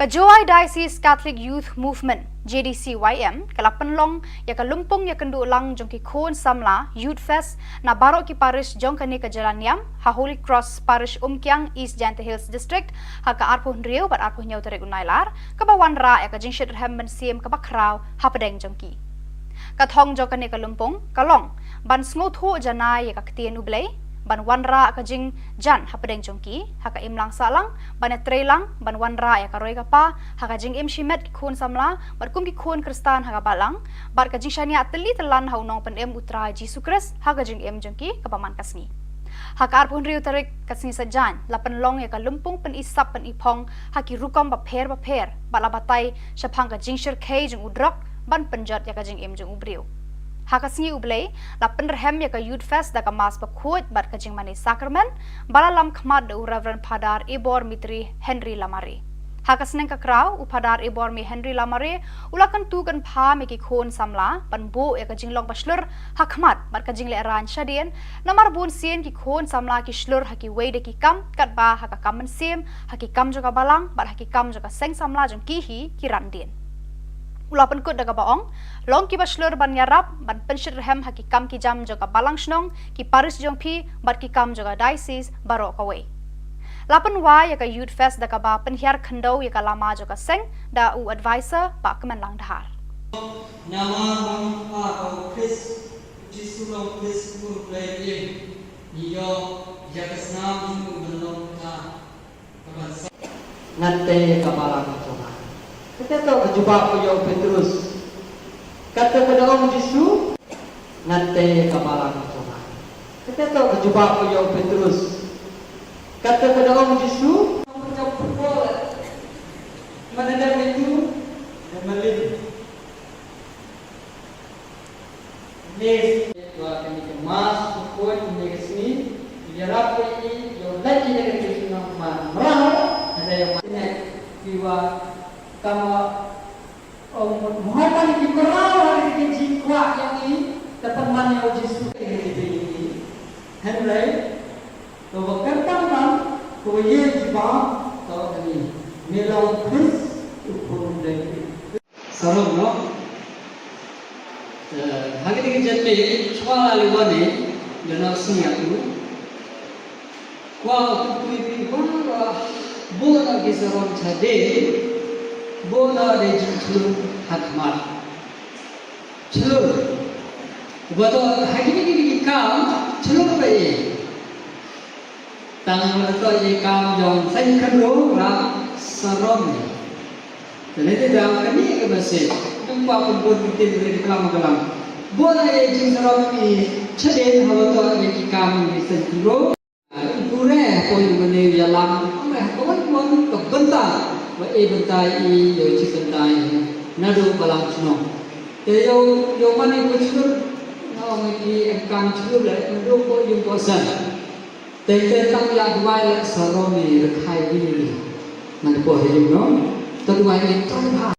Kajoi Diocese Catholic Youth Movement JDCYM kalapan long ya kalumpong ya kendu lang jong ki khon samla Youth Fest na barok ki parish jong kani ka Jalan Niam ha Holy Cross Parish Umkyang East Jante Hills District ha ka arpuh Rio bat arpuh nyau tarik unailar ka bawan ra ya ka jingshit hem siem ka bakraw ha pedeng jong ki kathong jong kani kalumpong kalong ban sngoth janai ya ka ktien ublei ban wanra ka jing jan ha pedeng jongki ha ka imlang salang ban trelang ban wanra ya ka roi ka pa ha ka jing im shimet ki khun samla bat kum ki khun kristan ha ka balang bat ka jing shania teli telan ha unong pen em utra Jesu Kris ha ka jing em jongki ka paman kasni ha ka arpun riu tarik kasni sajan lapan long ya ka lumpung pen isap pen ipong ha ki rukom ba pher bala batai shapang ka jing shir kei jong udrok ban penjat ya ka jing em jong ubriu Hakasngi ublei la penderhem ya ka Youth Fest da ka mas bakhuat bat ka jing mani sakramen bala lam khmat de Reverend Padar Ibor Mitri Henry Lamare Hakasneng ka kraw upadar Ibor mi Henry Lamare ulakan tu kan pha me ki khon samla pan bo ya ka jing long baslur hakmat bat ka jing le ran shadien namar bun sien ki khon samla ki slur haki wei de ki kam kat ba ha ka kam siem haki kam jo ka balang bat haki kam jo ka seng samla jong ki hi ki ran dien Ulapan kut daga baong, long ki baslur ban yarap, ban penshit rehem haki kam ki jam joga balang shnong, ki paris jong pi, bat ki kam joga diocese barok away. Lapan wa yaka Youth Fest daga ba penhiar khando yaka lama joga seng, da u advisor pa kemen lang dahar. Nama bang pa Chris, Jesu long Chris pur play game. Iyo yaka snam jung belong ka kaban ngate kapala ka Kita tahu jumpa punya Petrus. Kata pada Om Yesus, nanti kepala kacau. Kita tahu jumpa punya Petrus. Kata pada Om Yesus, punya pukul. Mana ada itu? Dan malin. Nes, dua kali kemas pukul ini kesini. Biarlah ini yang lagi dengan Yesus nama merah. Ada yang mana jiwa kama Muhammad di merawat di jiwa yang ini dapat mana Yesus ini Henry bahwa kentang bahwa Yesus bahwa ini melalui Kris ukur dari sarung no hari ini jadi soal aliwane dan siapa tu kuah tu ini bahwa bola kisarun cade bola de julu hakmat chulu wato hakini kam chulu pai tang wato ye kam jong sai kharo ra sarom ne te dang kani ke base tumba pun tin de kam galam bola ye jing sarom ni chade hawato ye kam ni sai kharo pure ko mane yalam ko mon ko banta và bentai i yo chi bentai nadu balang chno te yo mani ko chur no ngi engkang chur le ndu ko yung ko san te tang ya dwai le saroni le khai ni nan ko he no to dwai ni to ba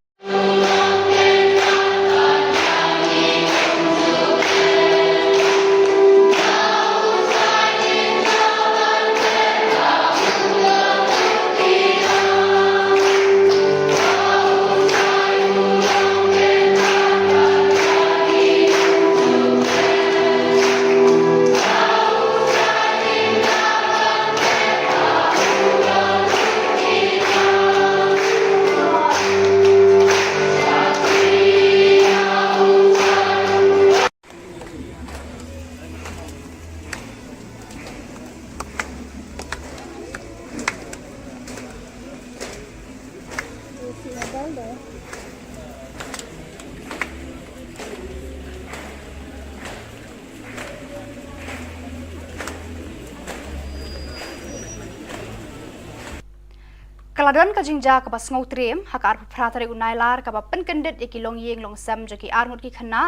Kaladon ka jingja ka bas ngau trem ha ka ar pratare unailar ka ba pen kendit ki long yeng long sam jo ki arngut ki khana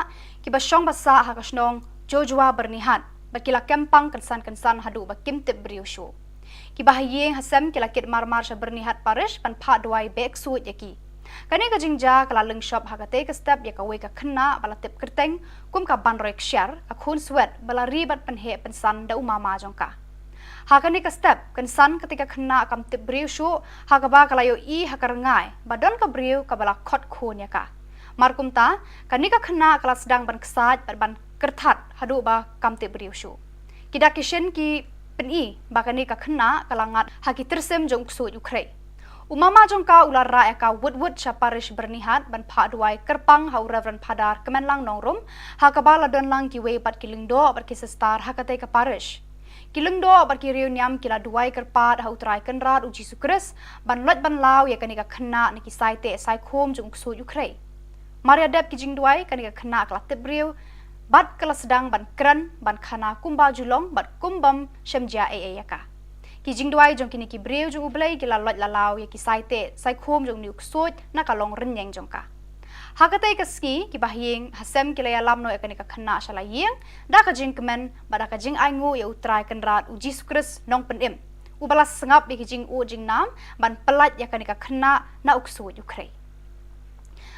ki ba shong basa ha ka snong jojwa bernihat ba kila kempang kensan hadu ba kimtip briosho ki ba yeng hasam kila kit marmar sha bernihat parish pan pha dwai bek suit yaki kani ka jingja kala leng shop ha ka te ka step ya ka we ka khana bala tip kerteng kum ka ban rek share ka khun swet bala ribat pan he pensan da umama jong ka Hakani ka step kan san ketika kena kam tip briu shu hakaba kalayo I hakarangai badon ka briu ka bala khot khon ya ka markum ta kanika kena kala sedang ban kesat ban kertat hadu ba kam tip briu shu kida kishen ki peni bakani ka kena kalangat haki tersem jong su Ukraine umama jongka ular ra ka wood sha parish bernihat ban pha duai kerpang hau reverend padar kemenlang nongrum hakaba ladon lang ki we bat kilingdo bat kisestar hakate ka parish Kilungdo barki Khubor Niam kila duai kerpat hau trai kenrat uji sukres ban lot ban lau ya kanika kena niki saite sai khom jung su Ukraine. Maria dep kijing duai kanika kena kala tebriu bat kala sedang ban kran ban khana kumba julong bat kumbam shemja yaka. Kijing duai jong kini kibriu jung ublai kila lot lalau ya ki saite sai khom jung niuk sut na kalong renyeng jongka. Hakatai kaski ki bahing hasem kilaya lamno ekanika kena shala yeng da ka jing kemen bada ka jing aingu ya utrai kenrat uji sukres nong penim ubalas sengap bi jing u jing nam ban pelat ya kanika kena na uksu Ukraine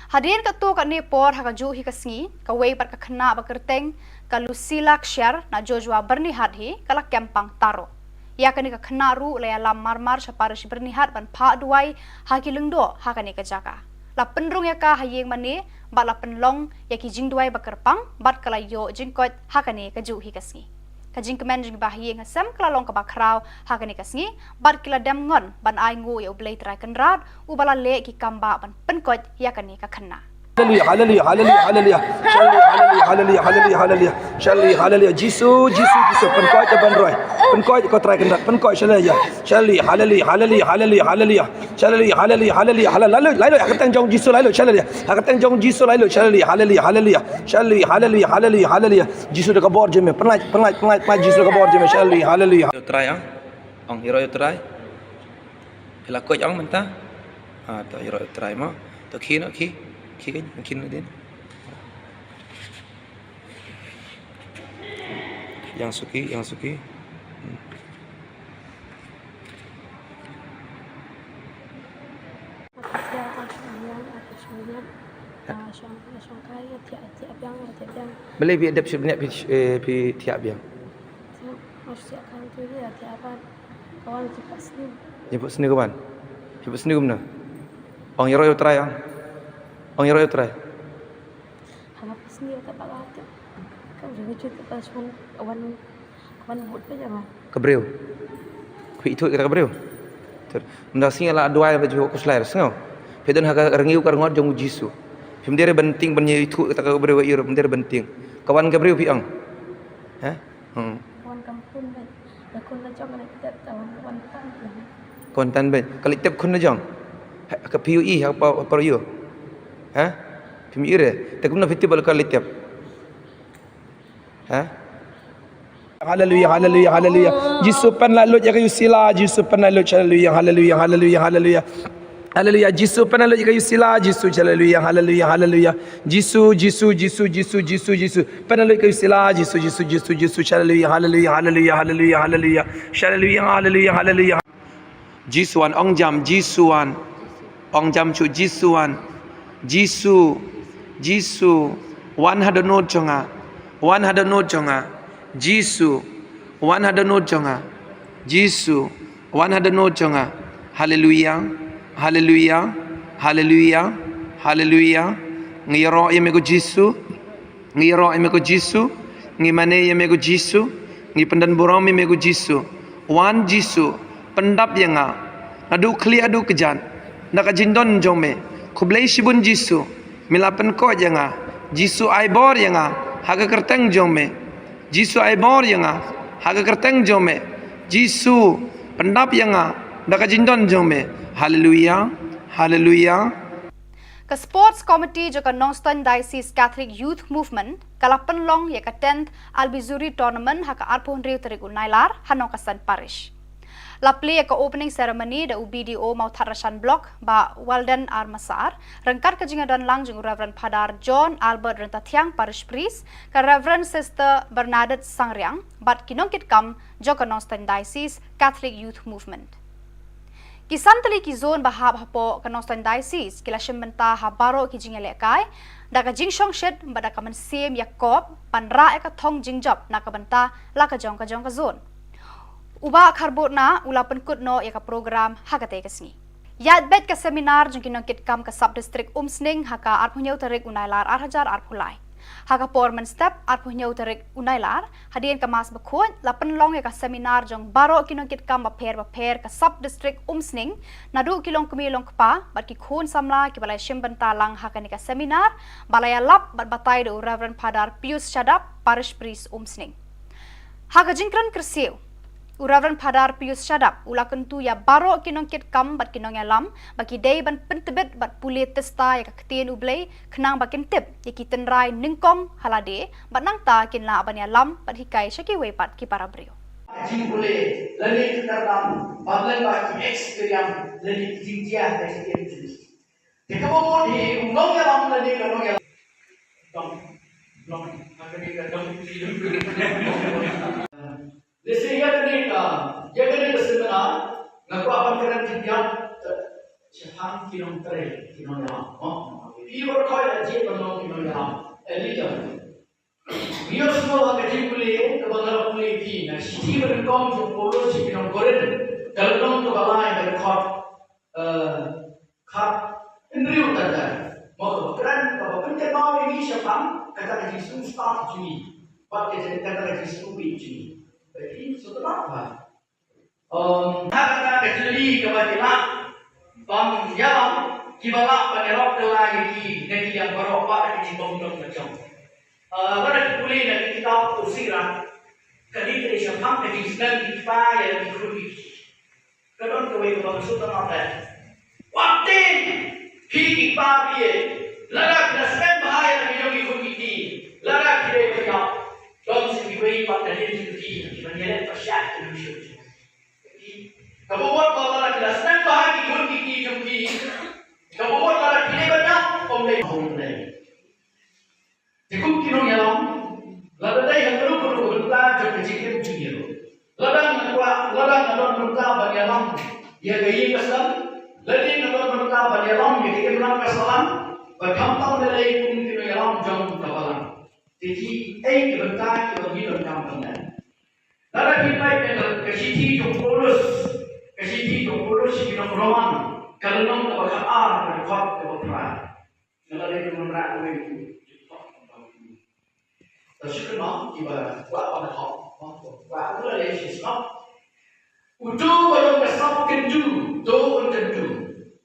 Hadirin ka tu ka ni por haka ju hi kasngi ka wei par ka kena ba kerteng ka Lucila Kshar na Joshua bernihat hi kala kempang taro ya kanika kena ru laya lam marmar saparish bernihat ban pha duai hakilungdo hakanika jaka la penrung ya ka hayeng mani ba la penlong ya ki jing duai bakerpang bat kala yo jingkot hakane ka ju hi kasngi ka jing kemen jing ba hayeng hasam kala long ka bakrau hakane kasngi bat kila dam ngon ban ai ngu ya ublei trai kenrat u bala le ki kamba ban penkot ya kane ka kena Hallelujah, hallelujah, hallelujah, hallelujah. Hallelujah, hallelujah, hallelujah. Shalli, hallelujah. Jisu, Jisu, Jisu. Penkoi jaban roy. Penkoi kau try kendak. Penkoi shalaya. Shalli, hallelujah, hallelujah, hallelujah, hallelujah. Shalli, hallelujah, hallelujah, hallelujah. Lalu, aku teng jong Jisu lalu, shalaya. Aku teng jong Jisu lalu, shalli, hallelujah, hallelujah. Shalli, hallelujah, hallelujah, hallelujah. Jisu dekat bawah je me. Penat Jisu dekat bawah je me. Shalli, hallelujah. Try ang hero try. Hela ko ang menta. To hero try mo. To kino ki. Mungkin din. Yang suki. Boleh bi adap sebenarnya pi tiap biang. Kawan cepat sini. Jemput sini kawan. Jemput sini gimana? Ang hero try ang. Ang hero try. Hanap sini tak bagat. Kau jangan cerita pasal kawan buat apa jangan. Kebreu. Kui itu kita kebreu. Ter. Menda sing ala doa baju ko slair sengo. Pedon ha rengiu kar ngot jong Jisu. Pemdere benting benye itu kita kebreu iro pemdere benting. Kawan kebreu pi ang. Ha? Kawan kampung kan. Lakon na jong na kita kawan tan. Kontan ben. Kali tep kun na jong. Ka PUE apa yo. Ha? Pemire. Tak guna fiti bal kali tep. Ha? Hallelujah, hallelujah, hallelujah. Jisu pen lalu ya kayu sila, Jisu pen lalu hallelujah, hallelujah, hallelujah, hallelujah. Hallelujah, Jisu pen lalu ya kayu sila, Jisu hallelujah, hallelujah, hallelujah. Jisu pen lalu ya kayu sila, Jisu hallelujah, hallelujah, hallelujah, hallelujah, hallelujah. Hallelujah, hallelujah, hallelujah. Jisuan ong jam Jisuan. Ong jam chu Jisuan. Jisu 100 note jonga 100 note jonga Jisu 100 note jonga Jisu 100 note jonga hallelujah hallelujah hallelujah hallelujah ngiro yemego Jisu ngimane yemego Jisu ngi pendan borong yemego Jisu wan Jisu pendap yanga adu kli adu kejan naka jindon jome Khubor shibun Jisu milapen ko janga Jisu aibor yanga haga kerteng jome Jisu aibor yanga haga kerteng jome Jisu pendap yanga daka jindon jome hallelujah hallelujah. Ka Sports Committee joka Northern Diocese Catholic Youth Movement kala penlong ya ka 10th Albizuri Tournament haka arpon riu terigul nailar hanong kasan parish. La play ka opening ceremony da UBDO mau Tharashan Block ba Walden Armasar rengkar ka jingadan lang jung Reverend Padar John Albert Rentatiang Parish Priest ka Reverend Sister Bernadette Sangriang bat kinongkit kam joka Northern Diocese Catholic Youth Movement. Kisantali ki zone bahab hapo ka Northern Diocese kila shembenta habaro ki jingale kai da ka jingshong shed ba da ka man sem Yakob panra ka thong jingjop na ka banta la ka jong ka zone. Uba karbotna ula penkut no ya ka program hakate kesni. Yat bet ka seminar jung kinong kitkam ka sub district umsning haka arpunyau tarik unailar arhajar arpulai. Haka porman step arpunyau tarik unailar hadian ka mas bakut la penlong ya ka seminar jung baro kinong kitkam baper ka sub district umsning nadu kilong kumilong kpa bat ki khun samla ki balai shimbanta lang haka ni ka seminar balaya lap bat batai do Reverend Padar Pius Shadap parish priest umsning. Haka jingkran kersiu Reverend Padar Pius Shadap ula kentu ya baro kinong kit kam bat kinong ya lam bagi day ban pentebet bat pulit testa ya kaktin ublay kenang bakin tip ya kiten rai ningkong halade bat nang ta kin la ban ya lam bat hikai syaki wepat ki para brio. Jing boleh lagi kita dalam bagian bagi experience lagi tinggiah dari itu. Jika mau di undang ya lam lagi kalau ya dong akan dikatakan Lesi ya kena seminar ngaku apa kena tiap cahang kinong tere kinong yang ibu kau aja penong kinong yang elita biar semua kerja kuliah kebenaran kuliah ini nah sih berkong jauh polos kinong koren kalau nong tu balai berkot kap indri utara mau keren kalau penting mau ini siapa kata kerja start juni pakai kata kerja juni Jadi setelah apa? Karena kecili kebajikan, yang kibala penerok lagi negeri yang berobat di bawah macam. Pada kuliah nanti kita usirah, kali ini siapa yang sedang dibayar di kuliah. Kadang kawai kebawa setelah apa? Waktu kiri pagi, larak nasib bahaya di dalam kuliah, larak kiri berjam. Don't see me but the little tea, when you let the shack to shoot. Kamu buat kalau nak jelas, nak bahagi pun kiki jumpi. Kamu buat kalau pilih banyak, omlay omlay. Cukup kinong yalam, lalu dah yang perlu berita jom kecil junior. Ladang nadon berita bagi yalam, ia gaya kesan. Ladang nadon berita bagi yalam, ia gaya menang kesalan. Berkampang lelai pun kinong yalam jom kapalan. Jadi, kebentar kita hidup dalam benar. Lalu kita kesiti jom polos kita roman. Kalau nong kita berkata berkot berperang. Lalu kita menerang itu. Terus kita kita buat apa nak? Buat apa lagi sih? Untuk kalau kesap kendu, tu kendu.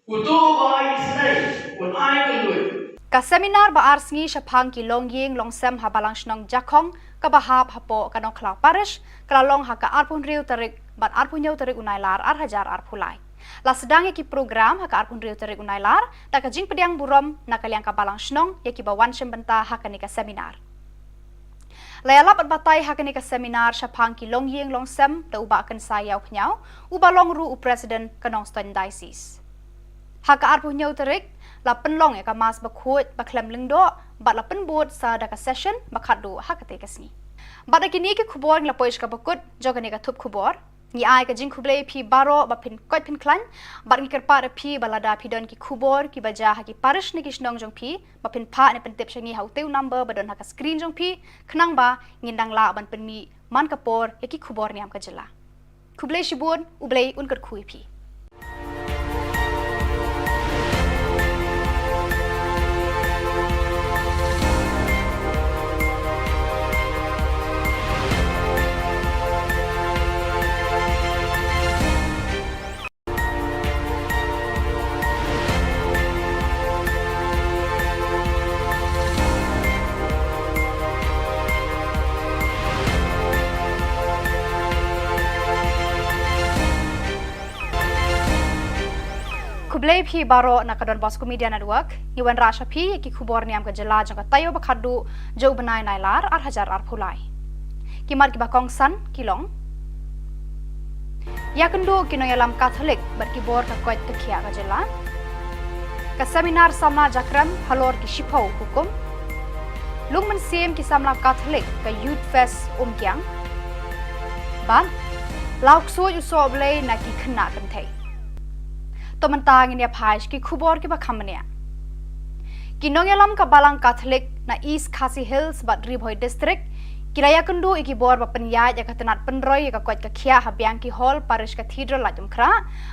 Untuk bayi senai, pun air kendu. Ka seminar ba arsngi syapang ki longying longsem habalang shnong jakong ka bahap hapo kanong klau parish kalalong haka arpun riu tarik bat arpun yau tarik unailar ar hajar arpulai. La sedang ki program haka arpun riu tarik unailar tak ka jing pediang burom nakaliang ka balang shnong ya ki bawan syembenta haka ni ka seminar. Layala bat batai haka ni ka seminar syapang ki longying longsem da uba akan sayau knyau uba longru u president kanong ston diocese. Haka arpun yau tarik la penlong ya ka mas bakut baklem lengdo bat la penbot sa da ka session bakadu hakate kasni bat kini ke khubor la poish ka bakut jogani ka thup khubor ni ai ka jing khuble phi baro ba phin kot phin klan bat ni kerpa da phi balada phi don ki khubor ki baja ha ki parish ni kisnong jong phi ba phin pha ne pentep shangi hauteu number ba don ha ka screen jong phi khnang ba ngindang la ban penmi man kapor ya ki khubor niam ka jela khuble shibun ublei unkar khui phi Kublai phi baro nakadon Bosco Media Network iwan rasha phi ki khubor niam ka jela jang tayo bakhadu jo banai nailar ar hajar ar phulai kimar ki bakong san kilong yakendo kinoyalam Catholic bar ki bor ka koit takhia ka jela ka seminar samna jakram halor ki shipau hukum lungman sim ki samla Catholic ka youth fest kyang ban lauk so ju so blai na ki khna kan thai Tomantang ini apa ki khubor ki bakhamnya. Kinongelam ka balang Catholic na East Khasi Hills bat Ribhoi district Kilaya kendu iki bor bapenyai ya katenat penroy ya kakwat kakia habiang ki hall parish cathedral la jumkra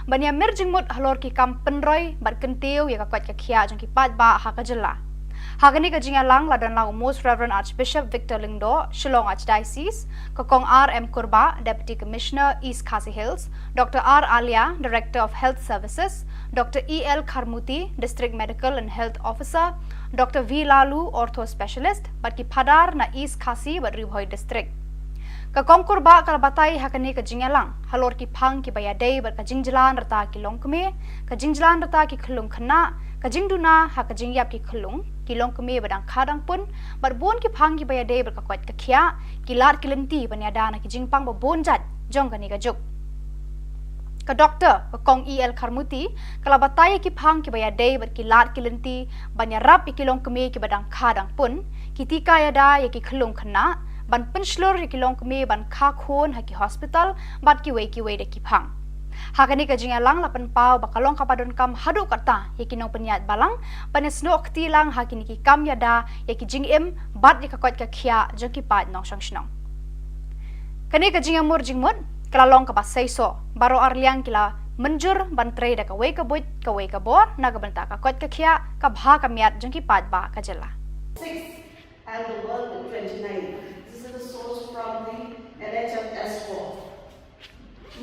bania merjingmut halor ki kam penroy bat kentiu ya kakwat kakia jong ki pat ba hakajela. Hagani ka jingalang ladan lang Most Reverend Archbishop Victor Lingdo, Shillong Archdiocese, Kokong R.M. Kurba, Deputy Commissioner, East Khasi Hills, Dr. R. Alia, Director of Health Services, Dr. E.L. Kharmuti, District Medical and Health Officer, Dr. V. Lalu, Ortho Specialist, Batki Padar na East Khasi bat Ribhoi District. Kakong Kurba kalabatay hakani ka jingalang, halor ki pang ki bayadei bat ka jingjalan rata ki longkme, ka jingjalan rata ki khulung khana, ka jingduna ha ka jingyap ki khulung, kilong kami badang kadang pun barbon ki phang ki bayade ber ka kwat ka khia kilat kilenti banyada na ki jingpang babon jat jong kani ka juk ka doctor ka kong el kharmuti kala bataya ki phang ki bayade ber kilat kilenti banyarap kilong kami ki badang kadang pun kitika yada ya ki khulung khana ban penslor ki kilong kami ban kha khon ha ki hospital bat ki wei de ki phang Hakani ka jingalang lapan pau bakalong kapadon kam hadu kata yakinong penyat balang panesno akti lang hakini ki kam yada yaki jingim bat di kakwat ka khia jongki pat nong sangshnong kani ka jingamur jingmut kalalong ka basaiso baro arliang kila menjur bantre da ka wei ka bor na ka banta ka kwat ka khia ka bha ka miat jongki pat ba ka jela 6 and the world at 29. This is the source from the NHS4.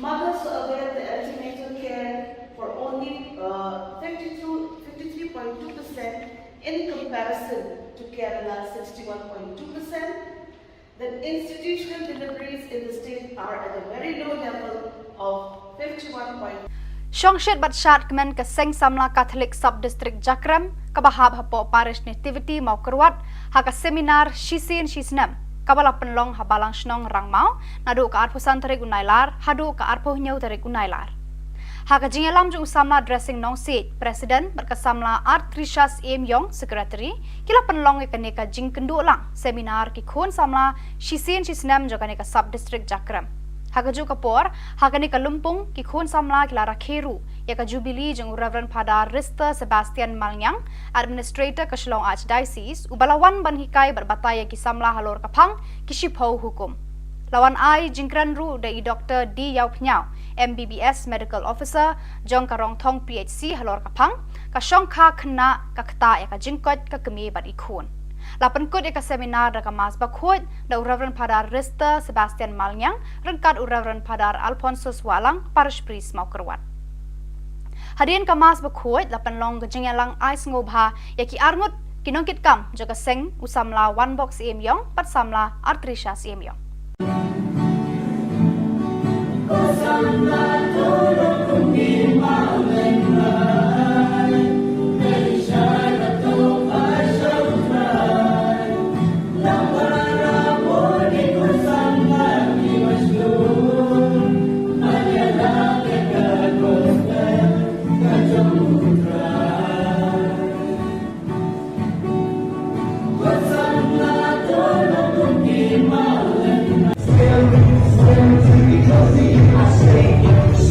Mothers avail the antenatal care for only 53.2% in comparison to Kerala's 61.2%. Then institutional deliveries in the state are at a very low level of 51.2%. Shongshet batshat kemen ke Seng Samla Catholic Sub-District Jakram kabahab hapo parish nativity mau kerwat haka seminar shisin shisnam kabala penlong habalang shnong rangmau nadu ka arpo santarik unailar hadu ka arpo nyau tarik unailar haka jingalam jung samla dressing nong seat president berkasamla art trishas em yong secretary kila penlong ikane ka jing kendu lang seminar ki khon samla shisin shisnam jogane ka sub district jakram haka ju kapor haka ni ka lumpung ki khon samla kila rakheru ya ka jubilee jung Reverend Father Rista Sebastian Malnyang administrator ka Shillong Archdiocese ubalawan ban hikai berbataya ki samla halor kapang ki shipho hukum lawan ai jingkran ru dai Dr. D Yau Pnyau MBBS medical officer jong karong thong PHC halor kapang ka shongkha khna ka khta ya ka jingkot ka kemi bat ikhon lapan kod ya ka seminar da ka mas bakhot da Reverend Father Rista Sebastian Malnyang rengkat Reverend Father Alphonsus Walang parish priest mau kerwat Hadirin kamas bakhot lapan long gejingalang ais ngobha yaki arngut kinongkit kam jaga seng usamla one box emyong pat samla artrisha emyong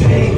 Say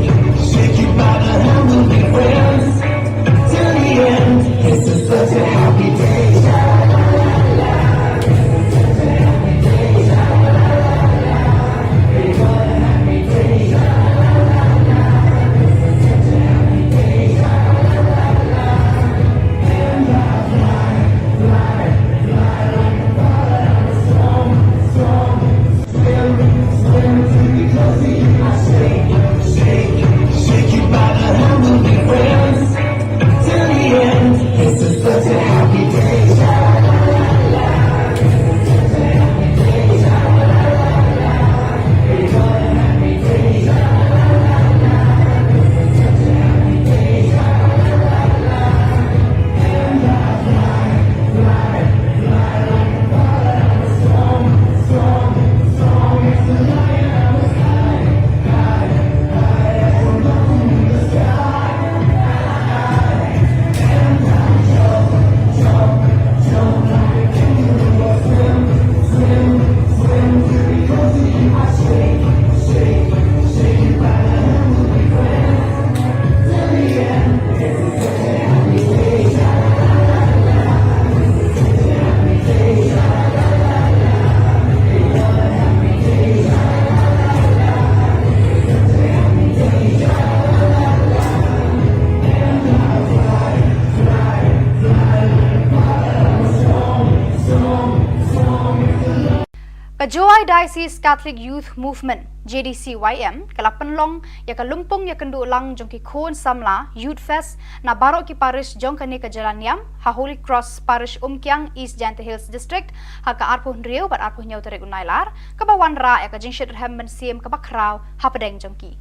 Joy Diocese Catholic Youth Movement JDCYM kalapan long ya kalumpong ya kendu lang jong ki khon samla Youth Fest na barok ki parish jong kani ka Khubor Niam ha Holy Cross Parish Umkyang East Jante Hills District ha ka arpuh riu bat arpuh nyau tere unailar ka bawan ra ya ka jing shit hem ben siem ka bakraw ha pedeng jong ki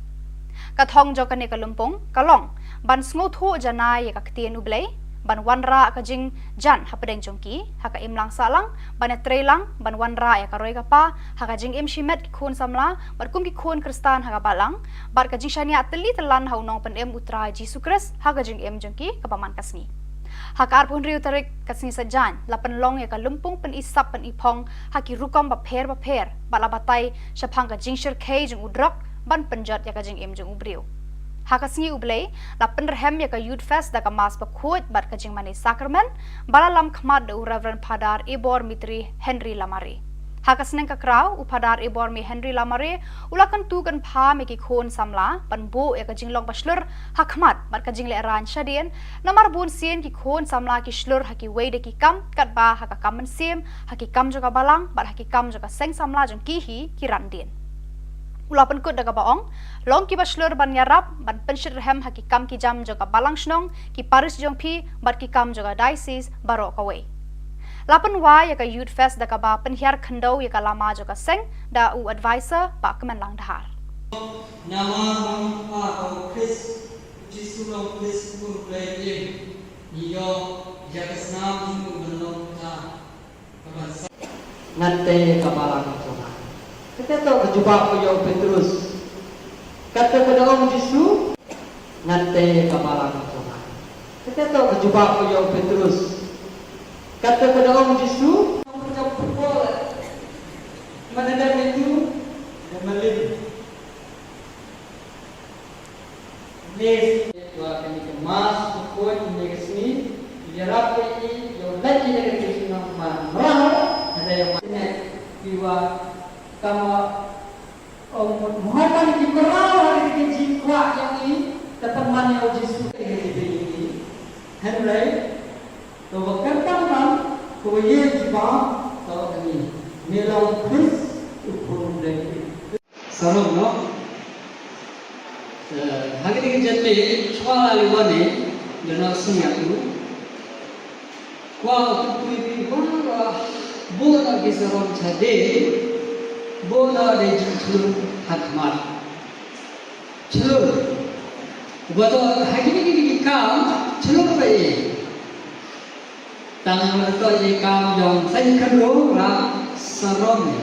ka thong jong kani ka lumpong kalong ban sngo thu janai ya ka ktien ublei ban wanra ka jing jan ha pedeng jongki ha ka imlang salang ban trelang ban wanra ya ka roi ka pa ha ka jing im shimet ki khun samla bar kum ki khun kristan ha ka balang bar ka jing shania teli telan ha unong pen em utra Jesu Kris ha ka jing em jongki ka paman kasni ha ka arpun riu tarik kasni sajan lapan long ya ka lumpung pen isap pen ipong ha ki rukom ba pher bala batai shapang ka jing shir kei jing udrak ban penjat ya ka jing em jong ubriu Hakasngi ublei la penrehem ya ka Youth Fest da ka mas pakhuat bat ka jing mani sakramen bala lam khmat de Reverend Padar Ibor Mitri Henry Lamare Hakasneng ka kraw upadar Ibor mi Henry Lamare ulakan tu kan pha me ki khon samla panbo ya ka jing long baslur hakmat bat ka jing le ran shadien namar bun sien ki khon samla ki shlur haki weide ki kam kat ba haka kamen sim haki kam joka balang bat haki kam joka seng samla jong ki hi ki randien Ulapan kut daga baong, long ki baslur ban yarap, ban penshir hem haki kam ki jam joka balang shnong, ki paris jong pi, bat ki kam joka diocese baro kawe. Lapan wa ya ka Youth Fest daga ba penhiar khandau ya ka lama joka seng, da u advisor ba kemen lang dahar. Nama mama au Chris, Jesu long Chris pun play niyo ya kesnam jung belong ta. Ngate ka balang joka. Kita tahu berjumpa punya Petrus. Kata kepada Om Yesus, nanti kepala kita. Kita tahu berjumpa punya Petrus. Kata kepada Om Yesus, punya pukul. Mana ada itu? Memelih. Nes dua kali kemas pukul ini ke sini. Dia rapi ini, yang lagi dari sini nama merah. Ada yang mana jiwa kama muhammad ki korau hari ki jikwa yang ini dapat mani au Jesu ke ini henry to bakar tam ko ye jiba to ini melau Chris upun dai sarong no hagi ki jatte swala liwane dana sunya tu kwa tu bi ba bola ki sarong chade bola de julu hakmat chulu bato hakimi ki kam chulu pai tang to ye kam jong sai khalo ra sarom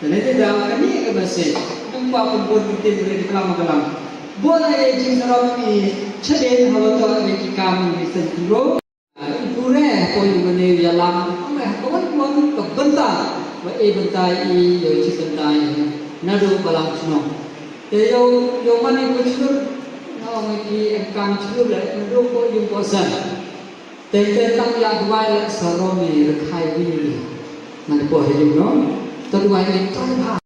ne te dam kani ke base tumpa pun tin re kam galam bola ye jing sarom ni chade hawato ye ki kam ni sai khalo pure ko ni ya lam ko ko ko benta và bentai I yo chi bentai nado balang sno te yo mani ko chur no ngi ki kam chur le nado ko yung ko san te tang ya dwai le saro ni re khai vi man ko he yung no to dwai ni to ba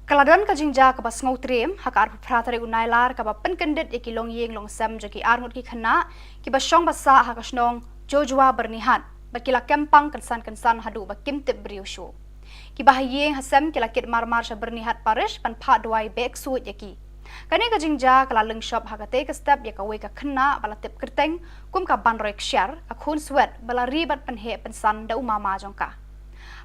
Kaladan ka jingja ka bas ngau trim haka ar pratare unailar ka ba penkendit iki long yeng long sam jaki armut ki khana ki ba shong basa haka snong jojwa bernihat bakila kempang kensan hadu ba kimtip briushu ki ba yeng hasam kila kit marmar sha bernihat parish pan pha dwai bek suit yaki kani ka jingja kala leng shop haka te ka step ya ka we ka khana bala tip kerteng kum ka ban roi kshar a khun swet bala ribat pan he pensan da umama jongka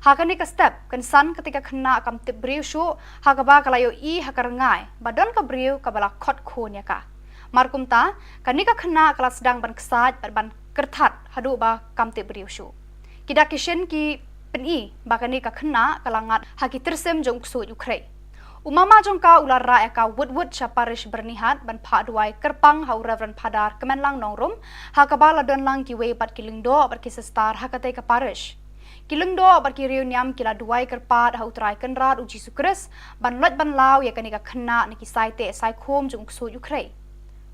Hakani ka step kan san ketika kena kam tip briu shu hakaba kalayo I hakarangai badon ka briu kabala khot khun ya ka. Markum ta kanika kena kala sedang ban kesaj ban kertat hadu ba kam tip briu shu. Kida kishen ki peni bakani ka kena kalangat haki tersem jong ksut Ukraine. Umama jongka ular ra eka wud syaparish bernihat ban pha duai kerpang hau Reverend Padar kemenlang nongrum hakabala don lang ki wei bat kilingdo bat kisestar hakate ka parish kilingdo bat ki Khubor Niam kila duai kerpat hau trai kenrat uji sukres ban lot ban law ya kanika khna ni ki saite sai khom jung su Ukraine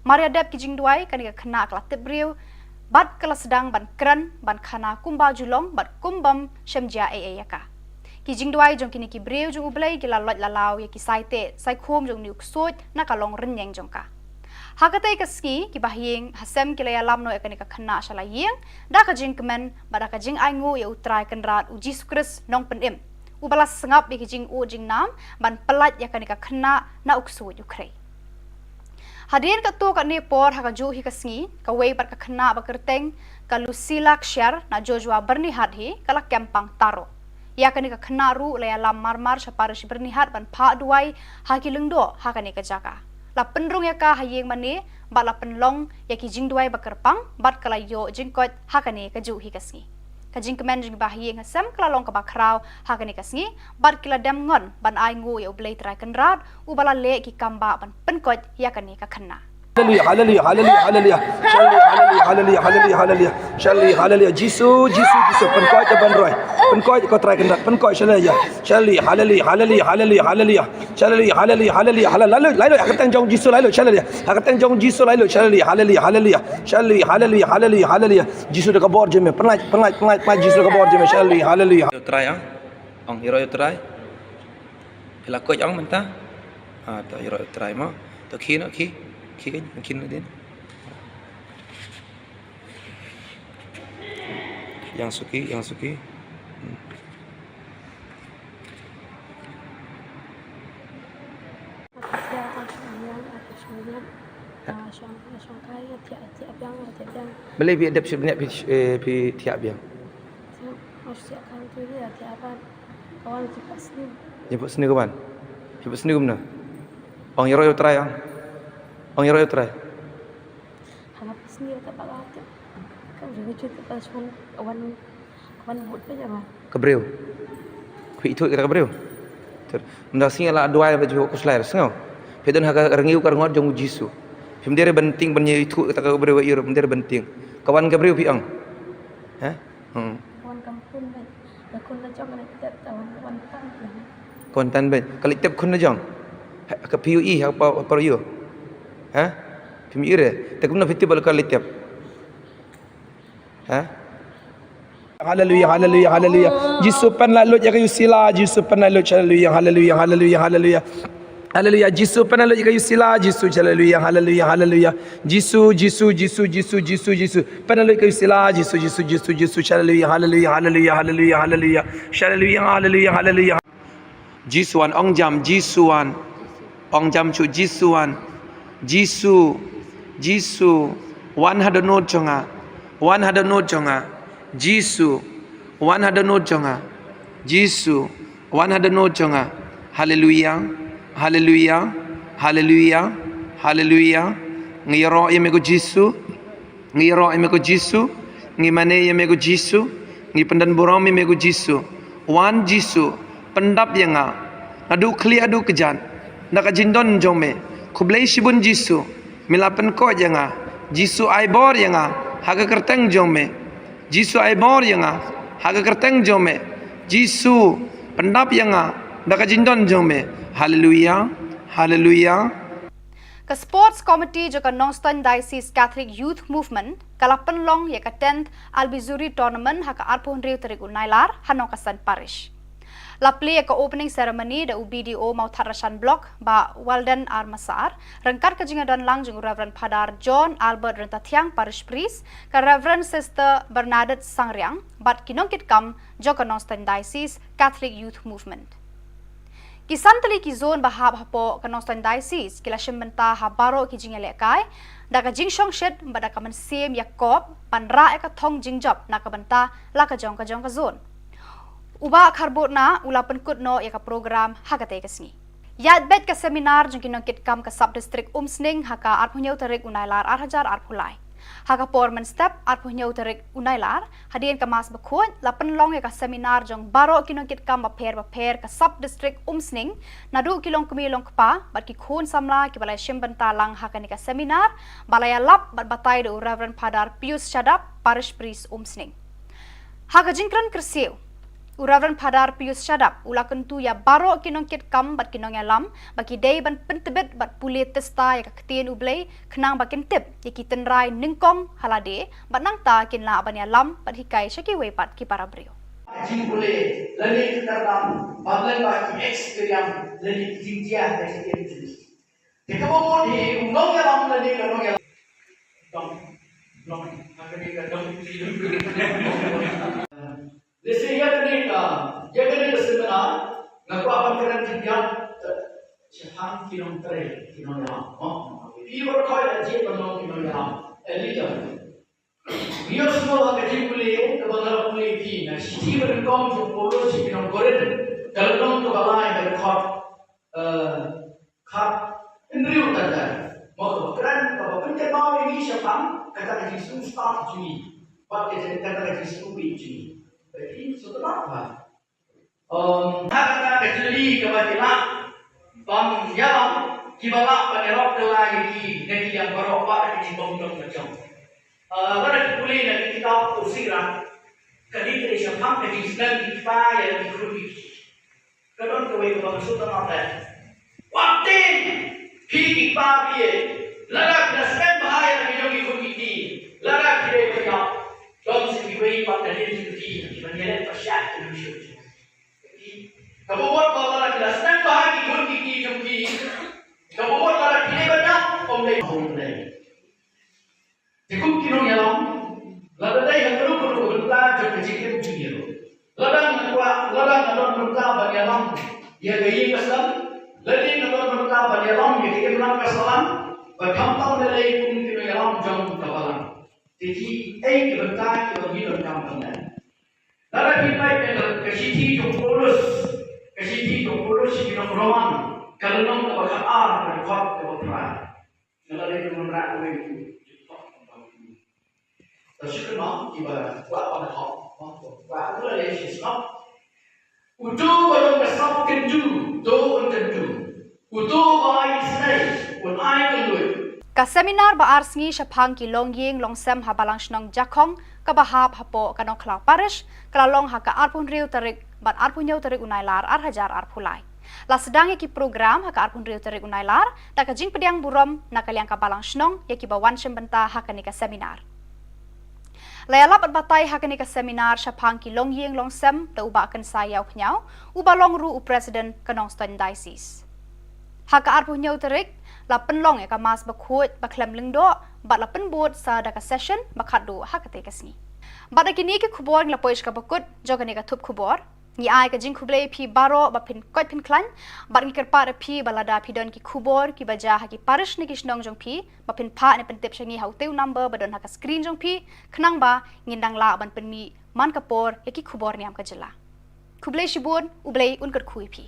Maria dep ki jing duai kanika khna kala tebriu bat kala sedang ban kran ban khana kumba julong bat kumbam shemja yaka ki jing duai jong kini ki breu jong ublai ki la lot la law ya ki saite sai khom jong niuk sot na kalong renyeng jong ka hakatai ka ski ki bahyeng hasem ki la lam no ekani ka khna shala yeng da ka jing kemen bada ka jing aingu ya utrai kenrat uji sukres nong penem ubala sengap ki jing u jing nam ban pelat ya kani ka khna na uksu Ukraine Hadirin ka tu ka ni por ha ka ju hi ka sngi ka wei par ka khna ba kerteng ka Lucila Kshar na Joshua bernihat hi kala kempang taro ya kani ka khna ru la lam marmar syaparish bernihat ban pha duai ha ki lengdo ha kani ka jaka la penrung ya ka hayeng mani ba la penlong ya ki jing duai ba kerpang bat kala yo jing kot ha kani ka ju hi ka sngi ka jing kemen jing ba hayeng hasam kala long ka ba kraw ha kani ka sngi bat kila dem ngon ban ai ngu ya ublei trai kenrat u bala le ki kamba ban penkot ya kani ka khna Hallelujah, hallelujah, hallelujah, hallelujah, hallelujah, hallelujah, hallelujah, hallelujah, Jisu, penkoi je ban roi, penkoi kau try kendat, penkoi hallelujah, hallelujah, hallelujah, hallelujah, hallelujah, hallelujah, hallelujah, hallelujah, lalu akan jong Jisu lalu, hallelujah, akan jong Jisu lalu, hallelujah, hallelujah, hallelujah, hallelujah, hallelujah, Jisu dekat bawah je me, penat, Jisu dekat bawah je me, hallelujah. Yo try ang hero yo try. Ila ko ang menta. To hero yo try mo. To ki din. Yang suki. Boleh bi adap sebenarnya pi tiap yang. Jemput sini kawan. Jemput sini gimana? Ong hero yo try ang. Ong hero yo try. Habis ni tak bakal tu. Kan juga cerita pas kawan buat aja mah. Kebreu. Kui itu kita kebreu. Ter. Mendak sini lah dua baju aku selai sengau. Pedon haka rengiu kar ngot jong Jisu. Pemdere benting benye itu kita kebreu iro pemdere benting. Kawan kebreu pi ang. Ha? Kawan kampung baik. Lakon la jong nak tak kawan tan. Kontan ben. Kali tep kun na jong. Ka PUE apa yo. Ha? Pemire. Tak guna fiti bal kali tep. Ha? Hallelujah, hallelujah, hallelujah. Jisu pen lalu jaga yusila, Jisu pen lalu hallelujah, hallelujah, hallelujah, hallelujah. Hallelujah, Jisu pen lalu jaga yusila, Jisu hallelujah, hallelujah, hallelujah. Jisu. Pen lalu jaga yusila, Jisu hallelujah, hallelujah, hallelujah, hallelujah, hallelujah. Hallelujah, hallelujah. Jisuan ong jam Jisuan. Ong jam chu Jisuan. Jisu 100 note jonga. 100 note jonga. Jisu 100 note jonga. Jisu 100 note jonga. Hallelujah. Hallelujah. Hallelujah. Hallelujah. Ngiro yemego Jisu. Ngiro yemego Jisu. Ngimane yemego Jisu. Ngi pendan borong yemego Jisu. Wan Jisu pendap yanga. Adu kli adu kejan. Naka jindon jome. Kublai shibun Jisu. Milapen ko yanga. Jisu aibor yanga. Haga kerteng jome. Jisu aibor yanga. Haga kerteng jome. Jisu pendap yanga. Naka jindon jome. Hallelujah. Hallelujah. Ke Sports Committee juga Northern Diocese Catholic Youth Movement kala penlong ya ke 10th Albizuri Tournament haka arpun riu terigu nailar hanong kasan parish. La play ke opening ceremony da UBDO mau Tharashan Block ba Walden Armasar rengkar ke jingadan lang jeng Reverend Padar John Albert Rentatiang Parish Priest ke Reverend Sister Bernadette Sangriang bat kinongkit kam joka Northern Diocese Catholic Youth Movement. Kisan tali ki zone bahab hapo ke Northern Diocese kila shembenta habaro ki jingele kai da ka jingshong shed bada ka man sem Yakob panra ka thong jingjop na ka benta la ka jong ka zone. Uba karbotna ula penkut no ya ka program hakate kesni. Yat bet ka seminar jong kinong kitkam ka sub district umsning haka arpunyau tarik unailar arhajar arpulai. Haka porman step arpunyau tarik unailar hadian ka mas bekut la penlong ya ka seminar jong baro kinong kitkam baper ka sub district umsning nadu kilong kumilong kpa bat ki khun samla ki balai shimbanta lang haka ni ka seminar balaya lap bat batai do Reverend Padar Pius Shadap parish priest umsning. Haka jingkran kersiu Reverend Padar Pius Shadap ula kentu ya baro kinong kit kam bat kinong ya lam bagi day ban pentebet bat puli testa ya kaketien ublay kenang bakin tip ya kiten rai ningkong halade bat nang ta kin la ban ya lam bat hikai syaki wepat ki para brio. Jing boleh lani terdalam baglan bagi experience lani jinjia dari jenis. Jika mau di undang ya lam lani kalau ya dong akan Lesi ya kena seminar ngaku apa kena tiga siapa kinong tere kinong yang ibu kau aja penong kinong yang elita dia semua kerja boleh kebenaran boleh di nah sisi berengkau tu polos kinong koren kalau nong tu balai berkot kap indriu tanda mau keren kalau pencet mau ini siapa kata kerja start juni pakai kata kerja juni jadi setelah apa? Kata kecili kebajikan, yang kibalak penerok telah di negeri yang beropak di bawah macam. Pada kulit negeri kita usiran, kediri siapa negeri sedang kita yang dikurubi. Kadang kau itu bagus sudah apa? Waktu kiri pagi, larak nasib bahaya yang dikurubi di, larak kiri kerja. Jom sekian pada diri sendiri, menyelet persiap Indonesia. Kamu buat kalau nak jelas, nak bahagi pun kiki jumpi. Kamu buat kalau kini banyak, omlay. Jika kini yang lalu dah yang perlu berita jumpa cikgu junior. Ladang berita bagi alam, ia gaya kesan. Ladang berita bagi alam, ia gaya menang kesan. Berkampang nilai pun kini yang jom kapalan. Jadi, berita kita hidup kampung dan. Lalu kita kesiti kita roman kalau nong kita berkar berkot berperan. Lalu kita menerang itu. Terus kita kita buat apa nak? Buat apa lagi sih? Udu kalau kesap kendu, do kendu. Udu bayi senai, pun air kendu. Ka seminar ba arsngi syapang ki longying longsem habalang shnong jakong ka bahap hapo kanong klau parish kalalong haka arpun riu tarik bat arpun yau tarik unailar arhajar arpulai. La sedang ki program haka arpun riu tarik unailar tak ka jing pediang burom nakaliang ka balang shnong ya ki bawan syembenta haka ni ka seminar. Layalap at batay haka ni ka seminar syapang ki longying longsem ta uba akan sayaw knyau uba long ru u president kanong Ston Diocese. Haka arpun yau tarik la penlong ya ka mas bakut baklem lengdo bat la penbut sa daka session bakadu hakate kasni bat kini ke khubor la poish ka bakut jogani ka thup khubor ni ai ka jing khuble phi baro ba phin kot phin klan bat ni kerpa phi balada phi don ki khubor ki baja ha ki parish ni kisnong jong phi ba phin pha ne pen tip shangi hauteu number badon ha ka screen jong phi khnang ba ngindang la ban pen mi man kapor ya ki khubor niam ka jela khuble shibun ublei unkar khui phi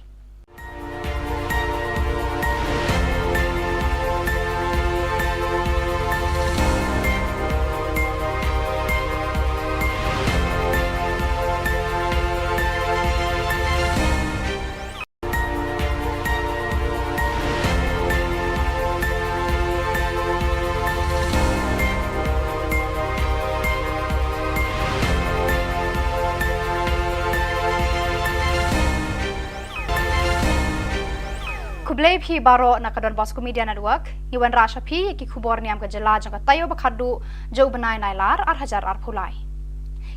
Kublay phi baro nakadon Bosco Media Network iwan rasha phi ki khubor niam ka jela jang ka tayo bakhadu jo banai nailar arhajar arphulai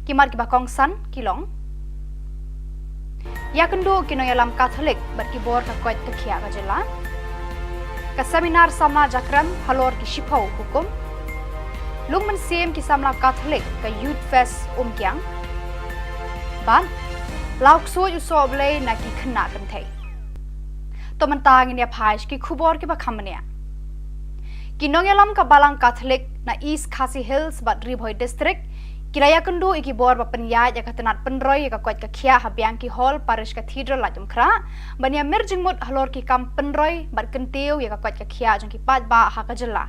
kimar ki bakong san kilong yakendo kinoyalam Catholic bar ki bor ka koit takhia ka jela ka seminar samna jakram halor ki shipau hukum lungman sem ki samla Catholic ka youth fest kyang ban lauk so yu so blay na ki khna kan thai to mentang ini apais ki khubor ki bakhamnia ki nongelam ka balang Catholic na East Khasi Hills bat Ribhoi district Kiraya kendu iki bor ba penyat ya katenat penroy ya kuat ka khia habyang ki hall parish cathedral la jumkra bania mirjingmut halor ki kam penroy bar kentiu ya kuat ka khia jong ki pat ba ha ka jela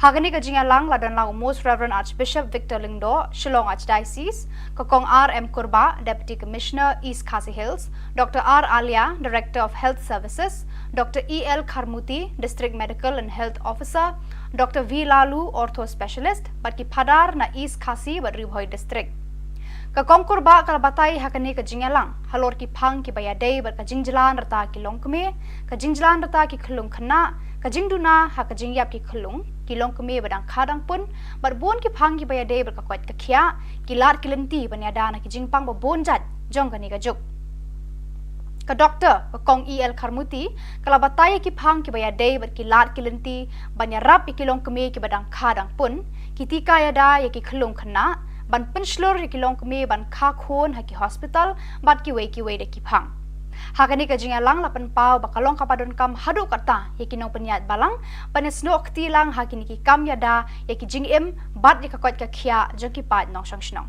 hagani ka jinga lang la dan lang most reverend archbishop Victor Lingdo Shillong Archdiocese kokong RM Kurba deputy commissioner East Khasi Hills Dr R Alia director of health services Dr EL Kharmuti district medical and health officer Dr V Lalu ortho specialist barki phadar na East Khasi Ribhoi district ka kongkur ba kala batai hakani ka jingalang halor ki phang ki baya dei bar ka jingjalan rata ki longkme ka jingjalan rata ki khulung khna ka jingduna ha ka jingyap ki khulung ki longkme badang khadang pun bar bon ki phang ki baya dei bar ka kwat ka khia ki lar ki lenti banya dana ki jingpang ba bon jat jong kani ka juk ka doctor ka kong EL Kharmuti kala batai ki phang ki baya dei bar ki lar ki lenti banya rap ki longkme ki badang khadang pun ki tika ya da ya ki khulung khna ban penslur ki long kami ban kha khon ha ki hospital bat ki we de ki phang hakani ka jinga lang lapan pau bakalong kapadon kam hadu kata ya ki nong penyat balang ban snok ti lang hakini ki kam ya da ya ki jing em bat ni ka kwat ka khia jong ki pat nong sang snong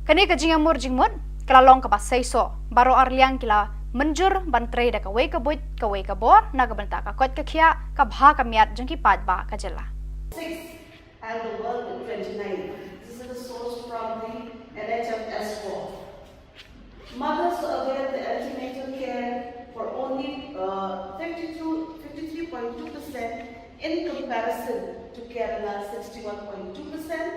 kani ka jinga mur jingmut kala long ka ba saiso baro arliang kila menjur ban tre da ka we ka buit ka we ka bor na ka banta ka kwat ka khia ka bha ka miat jong ki pat ba ka jela 6 and the world in 29. This is the source from the NHS4. Mothers avail the antenatal care for only 53.2% in comparison to Kerala 61.2%.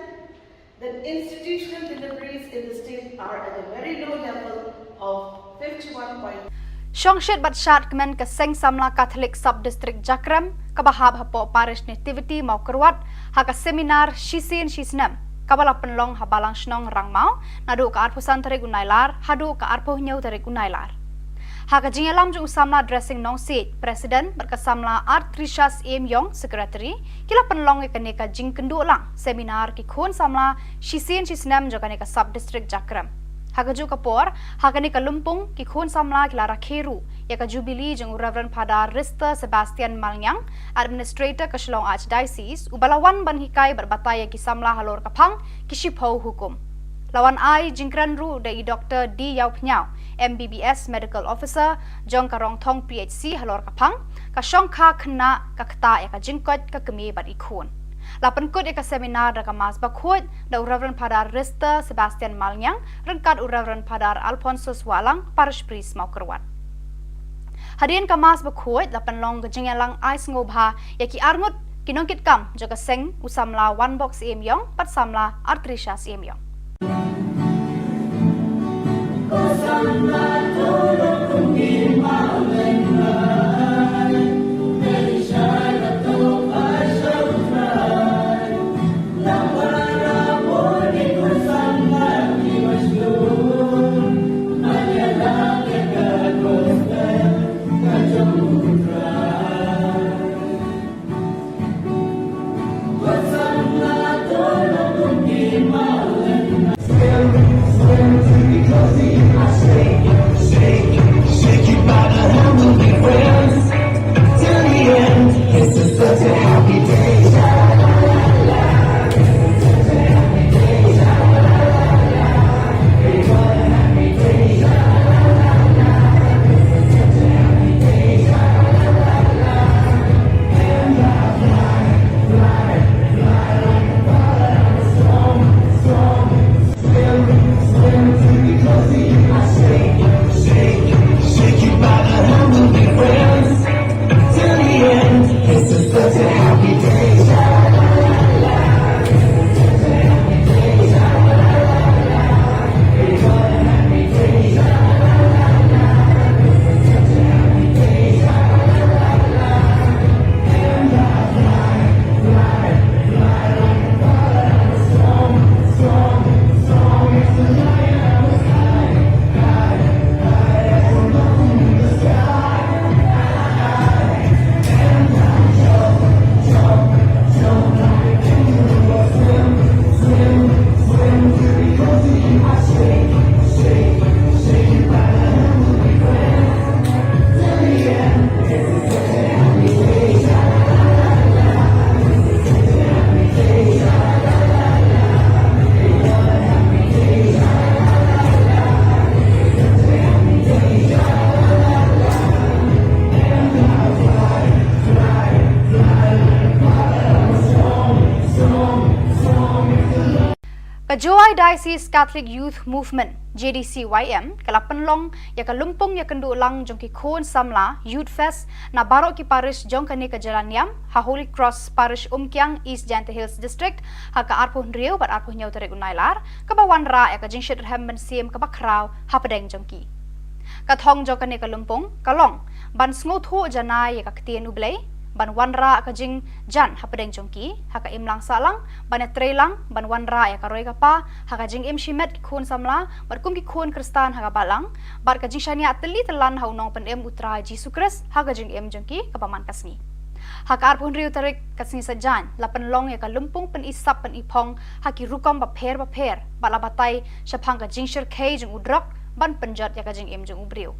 Then institutional deliveries in the state are at a very low level of 51.2%. Shongshet bat shat kemen ke seng samla Catholic sub district Jakram kabahab hapo parish nativity mau kerwat ha ka seminar shisin shisnam kabala penlong ha balang snong rangmau nadu ka arpusan tare gunailar hadu ka arpo nyau tare gunailar ha ka jingalam jung samla dressing nong seat president berkasamla Artrishas Em Yong secretary kila penlong ke neka jing kendu lang seminar ki khon samla shisin shisnam jogane ka sub district Jakram Hagaju kapor, hagani kalumpung ki khon samla kilara kheru, ya ka jubilee jeng Reverend Father Rista Sebastian Malnyang, administrator ka Shillong Archdiocese, ubalawan ban hikai berbataya ki samla halor kapang ki shipho hukum. Lawan ai jingkran ru dai Dr. D Yau Pnyao, MBBS medical officer, jong karong thong PHC halor kapang, ka shong kha khna ka khta ya ka jingkot ka kemi bar ikhon. Lapan kod eka seminar da kamas bakhot da Reverend Father Rista Sebastian Malnyang rengkat Reverend Father Alphonsus Walang parish priest mau kerwat. Hadian kamas bakhot lapan long gejingalang ais ngobha yaki armut kinongkit kam jaga seng usamla one box em yong pat samla Artrishas em yong. Because he has saved you. Joy Diocese Catholic Youth Movement JDCYM kalapan long ya kalumpong ya kendu lang jong ki khon samla Youth Fest na baro ki parish jong kani ka Jalan Niam ha Holy Cross Parish Umkyang East Jante Hills District ha ka arpo Rio bat arpo nyau tere unailar ka bawan ra ya ka jingshit hem ben sim ka bakraw ha pedeng jong ki ka thong jong kani kalumpong kalong ban sngo thu janai ya ka ktien ublei ban wanra ka jing jan ha pedeng jongki ha ka imlang salang ban trelang ban wanra ya ka roi ka pa ha ka jing im shimet ki khun samla bar kum ki khun kristan ha ka balang bar ka jing shania teli telan ha unong pen em utra jisu kris ha ka jing em jongki ka paman kasni ha ka arpun riu tarik kasni sajan lapan long ya ka lumpung pen isap pen ipong ha ki rukom ba pher bala batai shapang ka jing shir khe jing udrok ban penjat ya ka jing em jong ubriu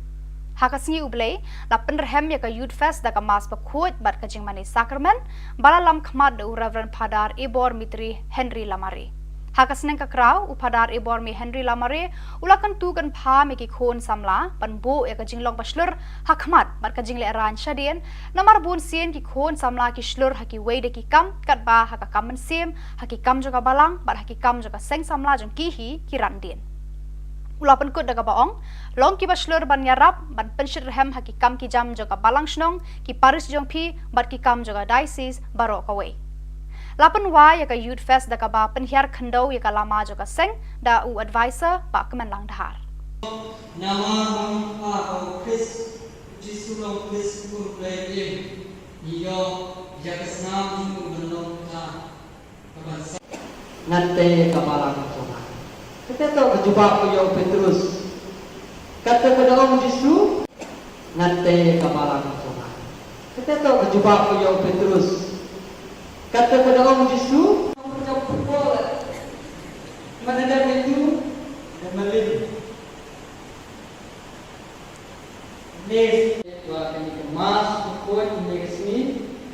Hakasngi ublei la penrehem ya ka Youth Fest da ka mas pakhuat bat ka jing mani sakramen bala lam khmat de Reverend Padar Ibor Mitri Henry Lamare Hakasneng ka kraw upadar Ibor mi Henry Lamare ulakan tu kan pha me ki khon samla pan bo ya ka jing long baslur hakmat bat ka jing le ran shadien namar bun sien ki khon samla ki shlur ha ki wei de ki kam kat ba ha ka kam sim ha ki kam jo ka balang bat ha ki kam jo ka seng samla jong ki hi ki ran dien ulapan kut daga baong long ki baslur ban yarap ban penshir hem haki kam ki jam joga balang snong ki paris jong phi bat ki kam joga diocese baro ka we lapan wa ya ka Youth Fest daga ba penhiar khando ya ka lama joga seng da u advisor ba kemen lang dhar nama bang ko Chris jisu long Chris pur play yo ya kasnam ju belum ta kaban nante kabalang ko Kata jumpa ko yung Petrus. Kata pada orang Yesus, nanti kabalang Tuhan. Kata jumpa ko yung Petrus. Kata pada orang Yesus, macam pukul. Mana dah itu? Dan malin. Nes, dua kali kemas, pukul ini kesini.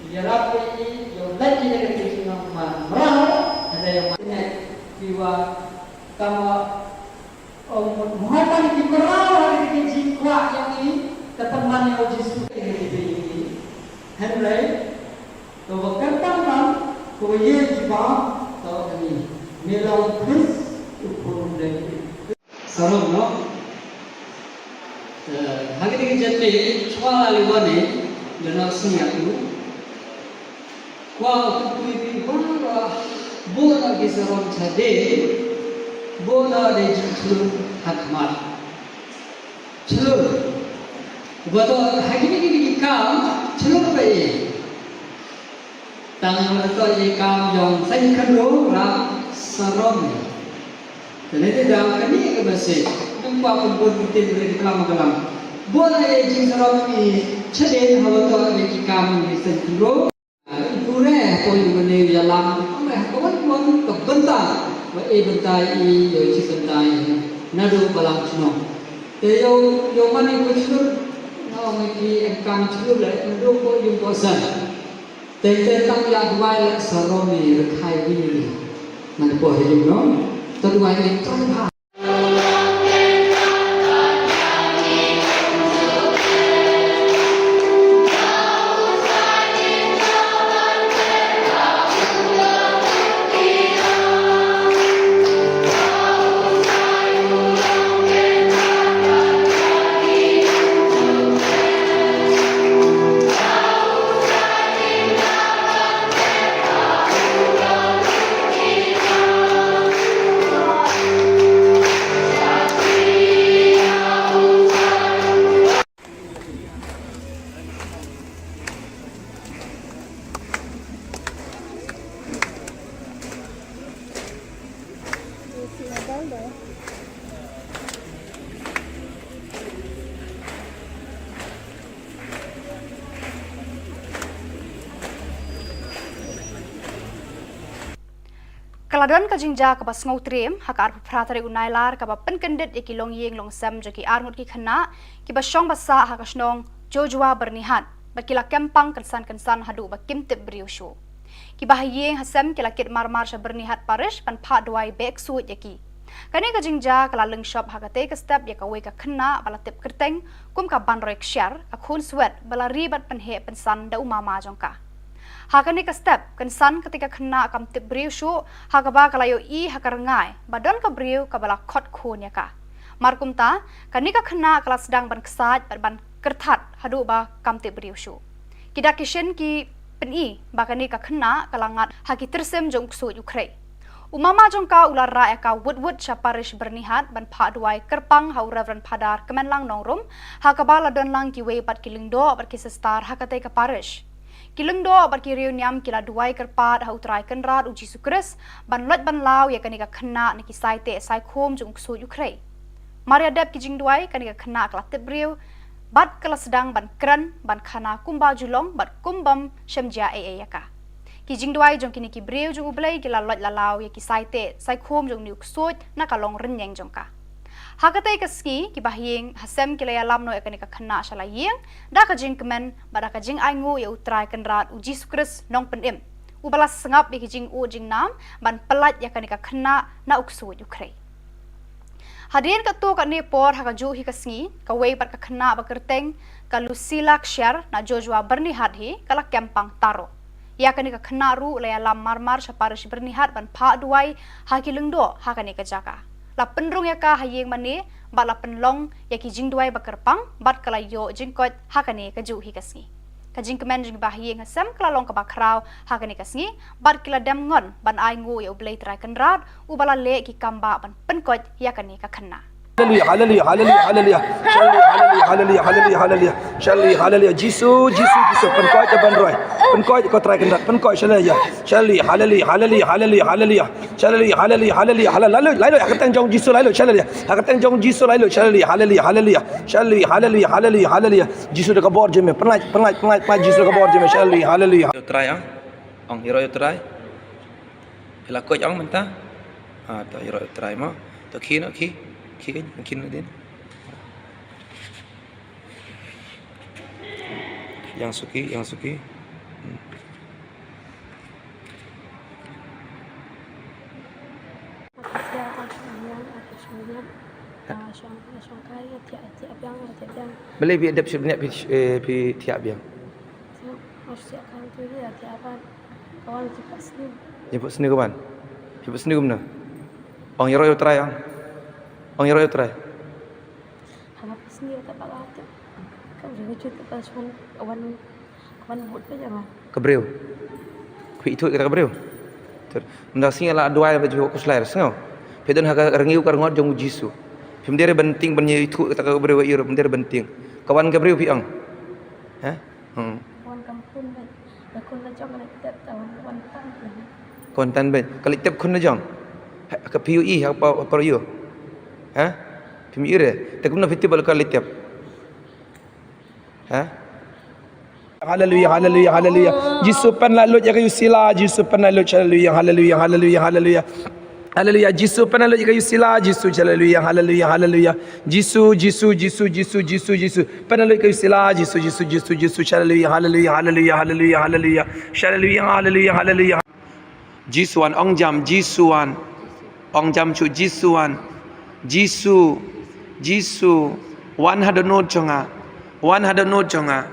Yarap ini, yang lagi ada kesini nama merah. Ada yang mana? Jiwa kama muhammad di korau hari ini jikwa yang ini keteman yang Yesus ini Henry to berkata nam ko ye jiba to ini melau Chris upur dari sarung no hari ini jadi soal aliwane dan semuanya itu wah itu bangga bola kisarong cade bola de julu hakmat chulu bodo hakini ki kam chulu pai tang to ye kam yong sai khalo ra sarom tene de dang kani ke base tumpa pun bitin re kam kalam bola ye jing sarom ni chade hawa to ye ki kam ni sai khalo pure ko yu ne yalam ame kawan kawan ke bentar wa e bentai I yo chi bentai nadu balang chno te yo mani ko chur no me ki engkang chur le nadu ko yung ko san te tang ya duai le saromi khai wi man ko he yung no to duai le tong ha Kaladon ka jingja ka bas ngau trem hakar pratare unailar ka ba penkendit iki long yeng long sam joki armut ki khana ki ba shong basa ha ka snong jojua bernihat ba kila kempang kensan hadu ba kimtip briushu ki ba yeng hasam kila kit marmar sha bernihat parish pan pha dwai bek suit yaki kani ka jingja kala leng shop ha ka te ka step ya ka we ka khana bala tip kerteng kum ka ban roi share ka khun swet bala ribat pen he pen san da umama jongka Hakani ka step kan san ketika kena kam tip briu shu hakaba kalayo I hakarangai badon ka briu kabala khot khun ya ka. Markum ta kanika kena kala sedang ban kesat ban kertat hadu ba kam tip briu shu. Kida kishin ki peni bakani ka kena kalangat haki tersem jong su Ukraine. Umama jongka ular ra eka wud syaparish bernihat ban pha duai kerpang hau Reverend Padar kemenlang nongrum hakabala don lang ki we pat kilingdo bat ki star hakate ka parish. Kilingdo bat ki Khubor Niam kila duai kerpat hau trai kenrat uji sukres ban lot ban lau ya kanika kena ni ki saite sai khom jong su Ukraine. Maria dep ki jing duai kanika kena kala tebriu bat kala sedang ban kran ban khana kumba julong bat kumbam shemja yaka. Ki jing duai jong kini ki breu jong ublai kila lot lalau ya ki saite sai khom jong niuk suit na kalong renyeng jong ka. Hakatai ka ski ki bahyeng hasem kila ya lamno ya kanika kena shala yeng da ka jing kemen bada ka jing aingu ya utrai kenrat uji sukres nong penim. Ubalas sengap ya ki jing u jing nam ban pelat ya kanika kena na uksuit Ukraine. Hadirin ketua kat ni por hakaju hi kasngi ka wei bat ka kena ba kerteng ka Lucila share na Joshua bernihat hi kala kempang taro. Ya kani ka kena ru la lam marmar syaparish bernihat ban pha duai haki lengdo hakani ka jaka. La penrung ya ka hayeng mani ba la penlong ya ki jing duai ba kerpang bat kala yo jingkot hakani ka ju hi kasngi. Ka jing kemen jing ba hayeng hasam kala long ka ba kraw hakani kasngi bat kila dem ngon ban ai ngu ya ublei trai kenrat ubala le ki kamba ban penkot ya kani ka kena. Hallelujah, hallelujah, hallelujah, hallelujah. Hallelujah, hallelujah, hallelujah. Shalli, hallelujah. Jisu, penkoi jaban roy. Penkoi kau try kendat. Penkoi shalli, hallelujah, hallelujah, hallelujah, hallelujah. Shalli, hallelujah, hallelujah, hallelujah. Lalu, aku teng jong Jisu lalu, shalli. Aku teng jong Jisu lalu, shalli, hallelujah, hallelujah. Shalli, hallelujah, hallelujah, hallelujah. Jisu dekat bor je me. Penat Jisu dekat bor je me. Shalli, hallelujah. Yo try ang. Ang hero yo try. Hela coach ang mentah. Ta hero yo try mo. To ki no ki. Ki kan mungkin din. Yang suki. Boleh bi adap sebenarnya pi tiap biang. Jemput sini kawan. Jemput sini gimana? Ong hero yo try ang. Ong hero yo try. Habis ni tak apa tu. Kau jangan cerita pasal kawan buat apa jangan. Kebreu. Kui itu kita kebreu. Ter. Ndak sing ala dua baju ko slayer sengo. Pedon ha rengiu kar ngot jong Jisu. Pemdere benting benye itu kita kebreu iro pemdere benting. Kawan kebreu pi ang. Ha? Kawan kampung ben. Kon la jong kita tahu kawan tan. Kontan ben. Kali tep kun na jong. Ke PUE apa yo. Ha? Pimi ire. Tak guna fiti bal kali tiap. Ha? Hallelujah, hallelujah, hallelujah. Jisu pen lalu ya kayu sila, Jisu pen lalu hallelujah, hallelujah, hallelujah, hallelujah. Hallelujah, Jisu pen lalu ya kayu sila, Jisu hallelujah, hallelujah, hallelujah. Jisu. Pen lalu kayu sila, Jisu hallelujah, hallelujah, hallelujah, hallelujah, hallelujah. Hallelujah, hallelujah, hallelujah. Jisuan ong jam Jisuan. Ong jam chu Jisuan. Jisu 100 no chonga 100 no chonga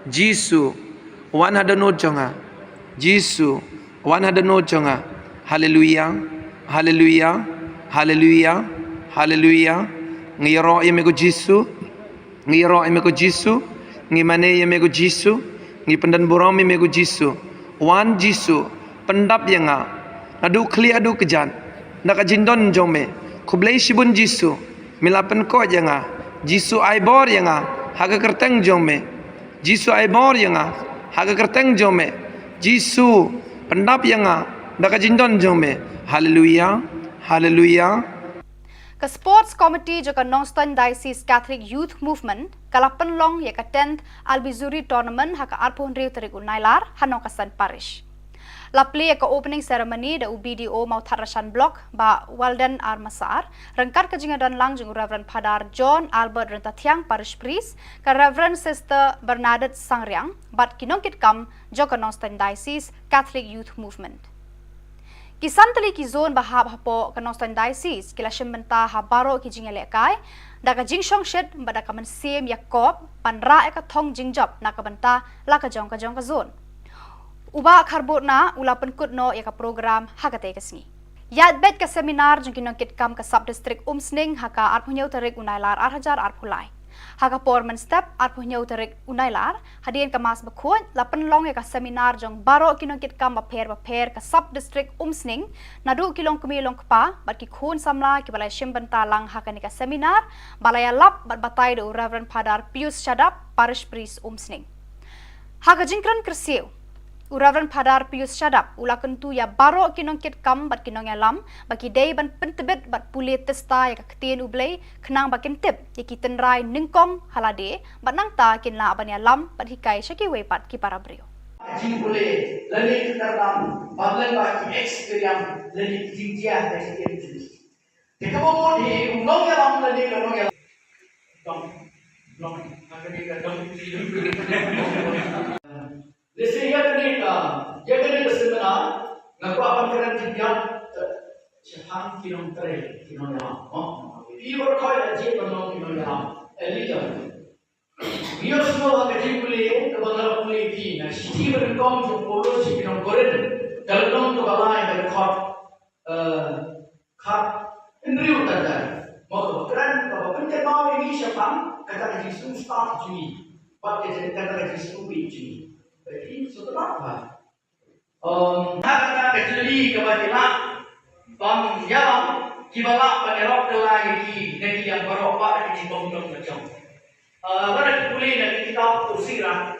Jisu 100 no chonga Jisu 100 no chonga hallelujah hallelujah hallelujah hallelujah ngiro yemego Jisu ngi mane yemego Jisu ngi pendan borom yemego Jisu wan Jisu pendap yanga adu kli adu kejan naka jindon jome Khubor shibun Jisu milapen ko janga Jisu ai bor janga haga kerteng jome Jisu ai bor janga haga kerteng jome Jisu pendap janga daka jindon jome hallelujah hallelujah. Ke Sports Committee joka Nongstoin Diocese Catholic Youth Movement kalapen long ya ka 10th Albizuri Tournament haka arpun riu terik unailar hanong kasan parish. La play ka opening ceremony da UBDO mau Tharashan Block ba Walden Armasar rengkar ka jingadan lang jeng Reverend Padar John Albert Rentatiang Parish Priest ka Reverend Sister Bernadette Sangriang bat kinongkit kam joka Nongstoin Diocese Catholic Youth Movement. Kisan tali ki zone bahab hapo ka Nongstoin Diocese kila shembenta habaro ki jingale kai da ka jingshong shed ba da ka man sem Yakob panra ka thong jingjap na ka banta la ka jong ka zone. Uba kharbut na ula penkut no ya ka program hakate kesni. Yat bet ka seminar jeng kinong kitkam ka sub district umsning haka arpunyau tarik unailar arhajar arpulai. Haka porman step arpunyau tarik unailar hadian ka mas bakut la penlong ya ka seminar jeng baro kinong kitkam baper ka sub district umsning nadu kilong kumilong kpa bat ki khun samla ki balai shimbanta lang haka ni ka seminar balaya lap bat batai do Reverend Padar Pius Shadap parish priest umsning. Haka jingkran kersiu Reverend Padar Pius Shadap ula kentu ya baro kinong kit kam bat kinong yalam baki day ban pentebet bat puli testa ya kaktin ublay kenang bakin tip ya kiten rai ningkong halade bat nang ta kin la ban yalam bat hikai syaki wepat ki para brio. Jing boleh learning dalam bablan baki experience learning jinjia dari sekian. Jika mau di undang yalam learning yalam dong akan Listen here ni dia kena seminar ngaku apa kena tiga siapa kinong teri kinong yang ini berkait aja dengan kinong yang elita dia semua kerja boleh kebanyakan boleh di nah siti berengkong jo polo si kinong koren dalam kebalai berkot kat indri utara mau keren kalau penting mau ini siapa kata kerja semua juni pakai kata kerja semua juni Jadi setelah apa? Kata kecili kebajikan, yang kibala penerok lagi negeri yang beropak di bawah macam. Pada kuliah negeri kita usirah,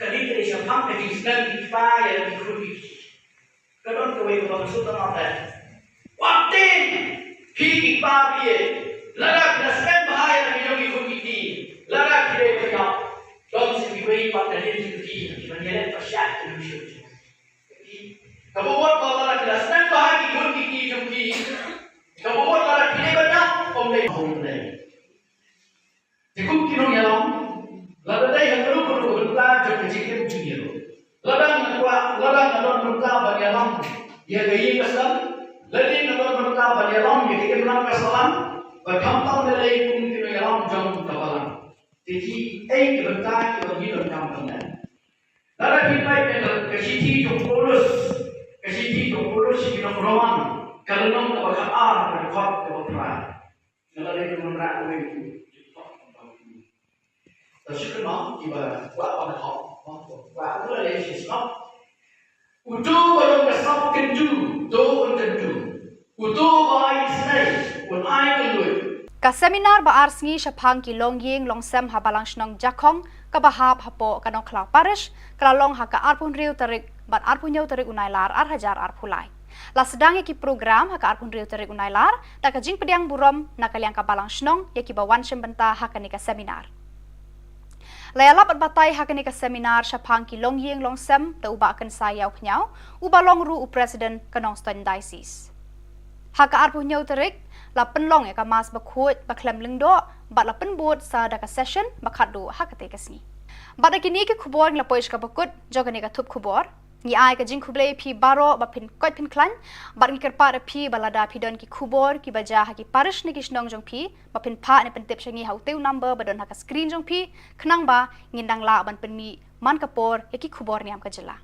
kali ini siapa negeri sedang kita yang dikulik. Kadang kawai bermaksud apa? Waktu kita dia, larak nasib bahaya yang dikulik di, larak dia berjauh. Dalam sebagai pada dia tinggi, menyelet persiap Indonesia. Kalau buat kalau kita senang bahagi pun tinggi. Kalau buat kalau kita banyak, omlay. Jika kita nyalam, lalu yang perlu berita jauh kecil junior. Ladang berita bagi alam, dia gaya kesan. Lalu berita bagi alam, dia kita menang kesan. Berkampang dari pun kita nyalam jauh kapalan. Jadi, kebentar kita hidup dalam benar. Lalu kita kesiti jompolos kita beruang. Kalau kita berkata berkata berkata. Kalau kita menerang itu, terus kita kita buat apa nak? Buat apa lagi sesuatu? Untuk orang kesal kenju, doa kenju. Untuk bayi senai, pun air kenju. Ka seminar ba arsngi syapang ki longying longsem habalang shnong jakong ka bahap hapo kanong klau parish kalalong haka arpun riu tarik bat arpun yau tarik unailar arhajar arpulai. La sedang ki program haka arpun riu tarik unailar da ka jing pediang burom nakaliang ka balang shnong ya ki bawan syembenta haka ni ka seminar. Layalap at batay haka ni ka seminar syapang ki longying longsem da uba akan sayaw pnyaw uba long ru u president kanong Stone Diocese. Haka arpun yau tarik la penlong ya ka mas bakut baklem lengdo bat la penbut sa da ka session bakadu hakate kasni bat kini ke khubor la poish ka bakut jogani ka thup khubor ni ai ka jing khuble phi baro ba phin koi phin klan bat ni kerpa phi balada phi don ki khubor ki baja ha ki parish ni kisnong jong phi ba phin pha ni pentep shangi hauteu number badon ha ka screen jong phi khnang ba ngindang la ban penmi man kapor ya ki khubor niam ka jela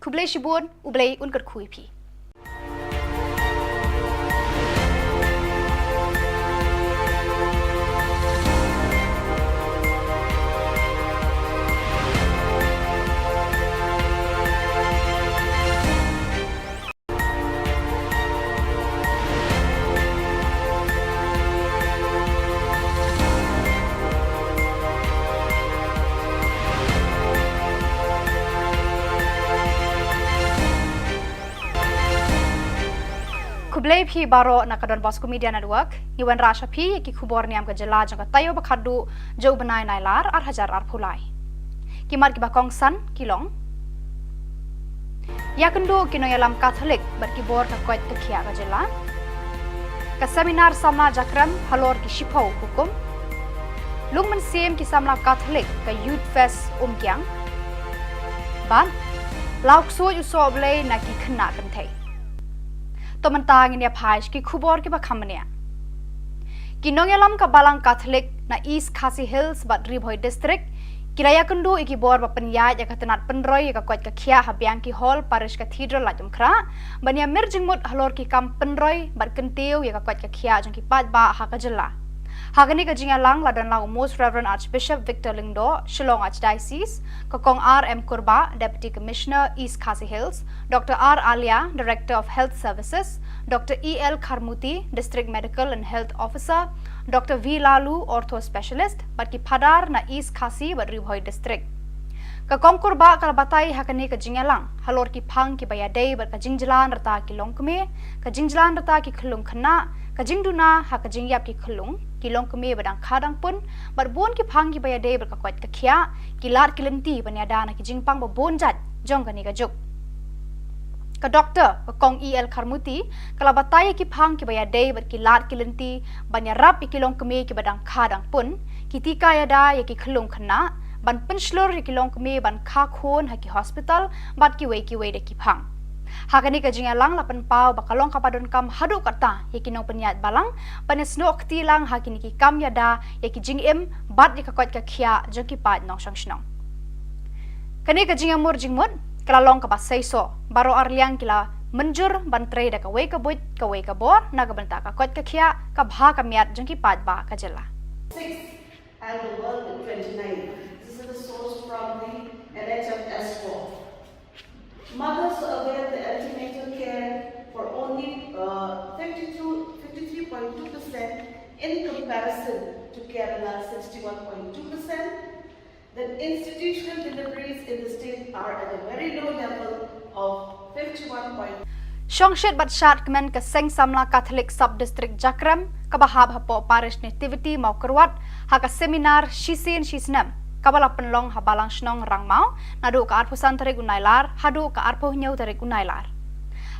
khuble shibun ublei unkar khui phi Kublai phi baro nakadon Bosco Media Network iwan rasha phi ki khubor niam ka jela jang ka tayo bakhadu jo banai nailar arhajar arphulai kimar ki bakong san kilong yakendo kinoyalam Catholic berkibor ka koit tekhia ka jela ka seminar samna jakram halor ki shipau hukum lungman sim ki samla Catholic ka youth fest umkyang ban laukso usoble na ki khna kan thai Tomantang ini apais ki khubor ki bakhamania. Kinongelam ka balang Catholic na East Khasi Hills bat Ribhoi district Kiraya kendu iki bor ba penyai ya katenat penroy ya kuat ka khia habiang ki hall parish cathedral la jumkra bania mirjing mut halor ki kam penroy bar kentiu ya kuat ka khia jong ki pat ba ha ka jela hagani ka jinga lang la dan lang most reverend archbishop Victor Lingdo Shillong Archdiocese kokong RM Kurba deputy commissioner East Khasi Hills Dr R Alia director of health services Dr EL Kharmuti district medical and health officer Dr V Lalu ortho specialist barki phadar na East Khasi Badribhoi district ka kongkurba kalabatai hakani ka jingalang halor ki phang ki bayadei bar ka jingjalan rata ki longkme ka jingjalan rata ki khulung khana ka jingduna ha ka jingyap ki khulung ki longkme badang khadang pun bar bon ki phang ki bayadei bar ka kwat ka khia ki lar ki lenti banyada na ki jingpang ba bon jat jong kani ka juk ka doctor ka kong EL Kharmuti kalabatai ki phang ki bayadei bar ki lar ki lenti banyarap ki longkme ki badang khadang pun ki tika yada ya ki khulung khana ban penslor ki long kme ban kha khon ha ki hospital bat ki we de ki phang hakani ka jinga lang lapan pau bakalong kapadon kam hadu kata ye ki nong penyat balang panes nok ti lang hakini ki kam yada ye ki jing em bat ye ka kwat ka khia jo ki pat nong sang snong kani ka jinga mur jingmut kala long ka basai so baro arliang kila menjur ban tre da ka we ka buit ka we ka bor na ka banta ka kwat ka khia ka bha ka miat jong ki pat ba ka jela 6 and the world in 29. This is the source from the NHS4. Mothers avail the antenatal care for only 53.2% in comparison to Kerala 61.2%. Then institutional deliveries in the state are at a very low level of 51. Shongshit Batshat Kmen ka Seng Samla Catholic Sub-District Jakram kabahab hapo parish nativity mau kerwat haka seminar shisin shisnam kabala penlong habalang snong rangmau nadu ka arpusan tarik unailar hadu ka arpuh nyau tarik unailar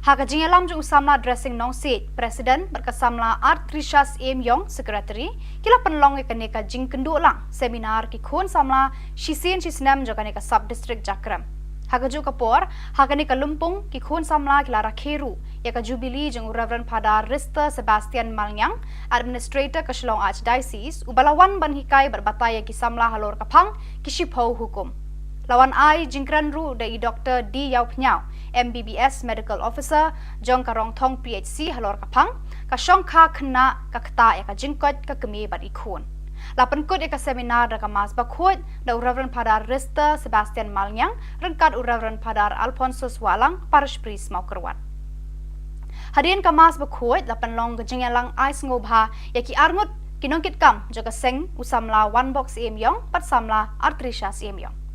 haka jingalam jung samla dressing nong seat president berkasamla art Trishas M Yong secretary kila penlong ikane ka jing kendu lang seminar ki khon samla shisin shisnam jokane ka sub-district Jakram Hagaju kapor, hagani kalumpung ki khun samla kilara kheru, yaka jubilee jeng Reverend Padar Rista Sebastian Malnyang, administrator Kashlong Archdiocese, ubalawan ban hikai berbataya ki samla halor kapang ki shipho hukum. Lawan ai jingkran ru dai Dr. D Yau Pnyao, MBBS Medical Officer, jong karong thong PHC halor kapang, ka shong kha khna ka kta yaka jingkot ka kemi bat ikhun. Lapan kod eka seminar da kamas bakhot da Reverend Padar Rista Sebastian Malnyang rengkat Reverend Padar Alphonsus Walang parish priest mau kerwat. Hadian kamas bakhot lapan long gejingalang ais ngobha yaki arngut kinongkit kam jaga seng usamla one box emyong pat samla artrisha emyong.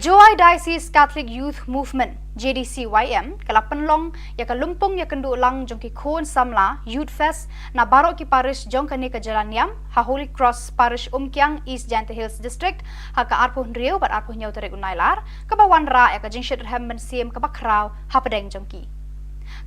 Kajoi Diocese Catholic Youth Movement JDCYM kalapan long ya kalumpong ya kendu lang jong ki khon samla Youth Fest na baro ki parish jong kani Khubor Niam ha Holy Cross Parish Umkyang East Jante Hills District ha ka arpo Riau bat arpo nyau tere unailar ka bawan ra ya ka jing shit hem ben siem ka bakrau ha pedeng jong ki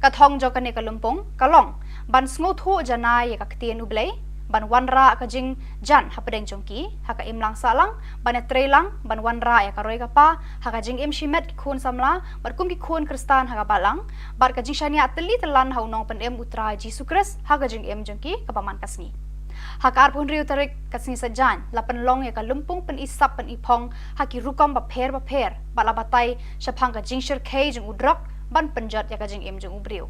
ka thong jong kani kalumpong kalong ban sngo tho janai ya ka ktien ublei ban wanra ka jing jan ha pedeng jongki ha ka imlang salang ban trelang ban wanra ya ka roi ka pa ha ka jing im shimet khun samla bar kum ki khun kristan ha ka balang bar ka jing shania teli telan ha unong pen em utra Jesu Kris ha ka jing em jongki ka paman kasni ha ka arpun riu tarik kasni sajan lapan long ya ka lumpung pen isap pen ipong ha ki rukom ba pher bala batai shaphang ka jing shir khei jing udrak ban penjat ya ka jing em jong ubriu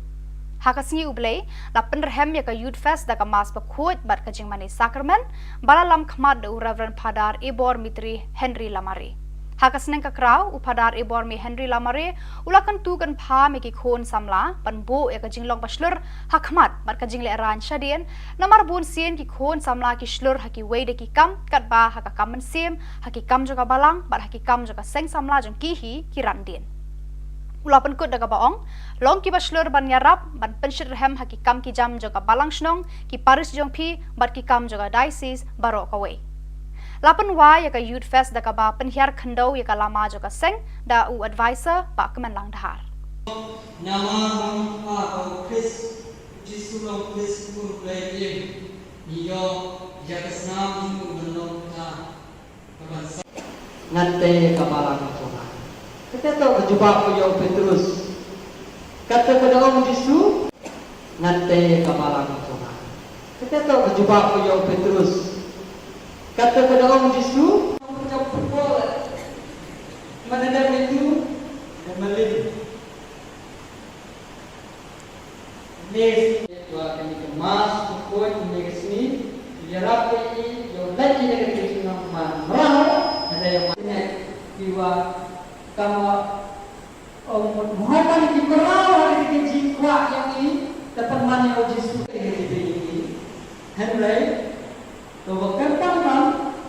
Hakasngi ublei la penderhem ya ka Youth Fest da ka mas bakhuat bat ka jing mani sakramen bala lam khmat de Reverend Padar Ebor Mitri Henry Lamare Hakasneng ka kraw upadar Ebor mi Henry Lamare ulakan tu kan pha me ki khon samla panbo ya ka jing long paslur hakmat bat ka jing le ran shadien namar bun sien ki khon samla ki slur haki wei de ki kam kat ba ha ka kam siem haki kam jo ka balang bat haki kam jo ka seng samla jong ki hi ki ran den Ulapan kut daga baong, long ki baslur ban yarap, ban penshir hem haki kam ki jam joga balang snong, ki paris jong pi, bat ki kam joga diocese baro kawai. Lapan wa ya ka Youth Fest daga ba penhiar khendau ya ka lama joga seng, da u advisor ba kemen lang dahar. Nama bang atau Chris Jesu long Chris pun play iyo jagas nam ju menolong ta kaban ngante kabalang ko. Kita tahu berjumpa dengan Petrus. Kata kepada orang Yesus, nanti kabalang Tuhan. Kita tahu berjumpa dengan Petrus. Kata kepada orang Yesus, macam football. Mana dah itu? Memelih. Nes, dua kali kemas, pukul ini kesini. Jarap ini, jauh lagi dengan kita merah. Ada yang mana jiwa kamu Muhammad di perawat di jiwa yang ini dapat mana Yesus ini Henry to berkata man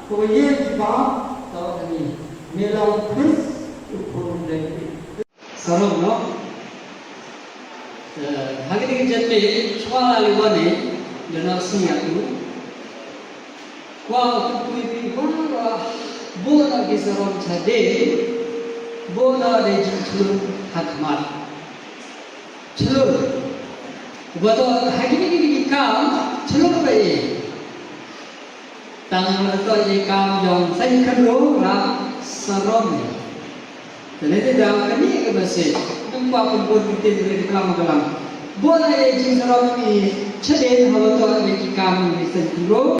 ko ye jiwa to ini melau Chris upur dari sarung no hari ini jadi soal aliwane dan siap tu kuat tu ibu bapa bola di sarung cade bola de jilur hakmat jilur betul hari ini kam jilur bayi tangan betul ye kam yang saya kenal ram sarom jadi tidak ini ke masih jumpa pun kita beri kam kalam bola ye jilur ini cedek betul ye kam ini sendiri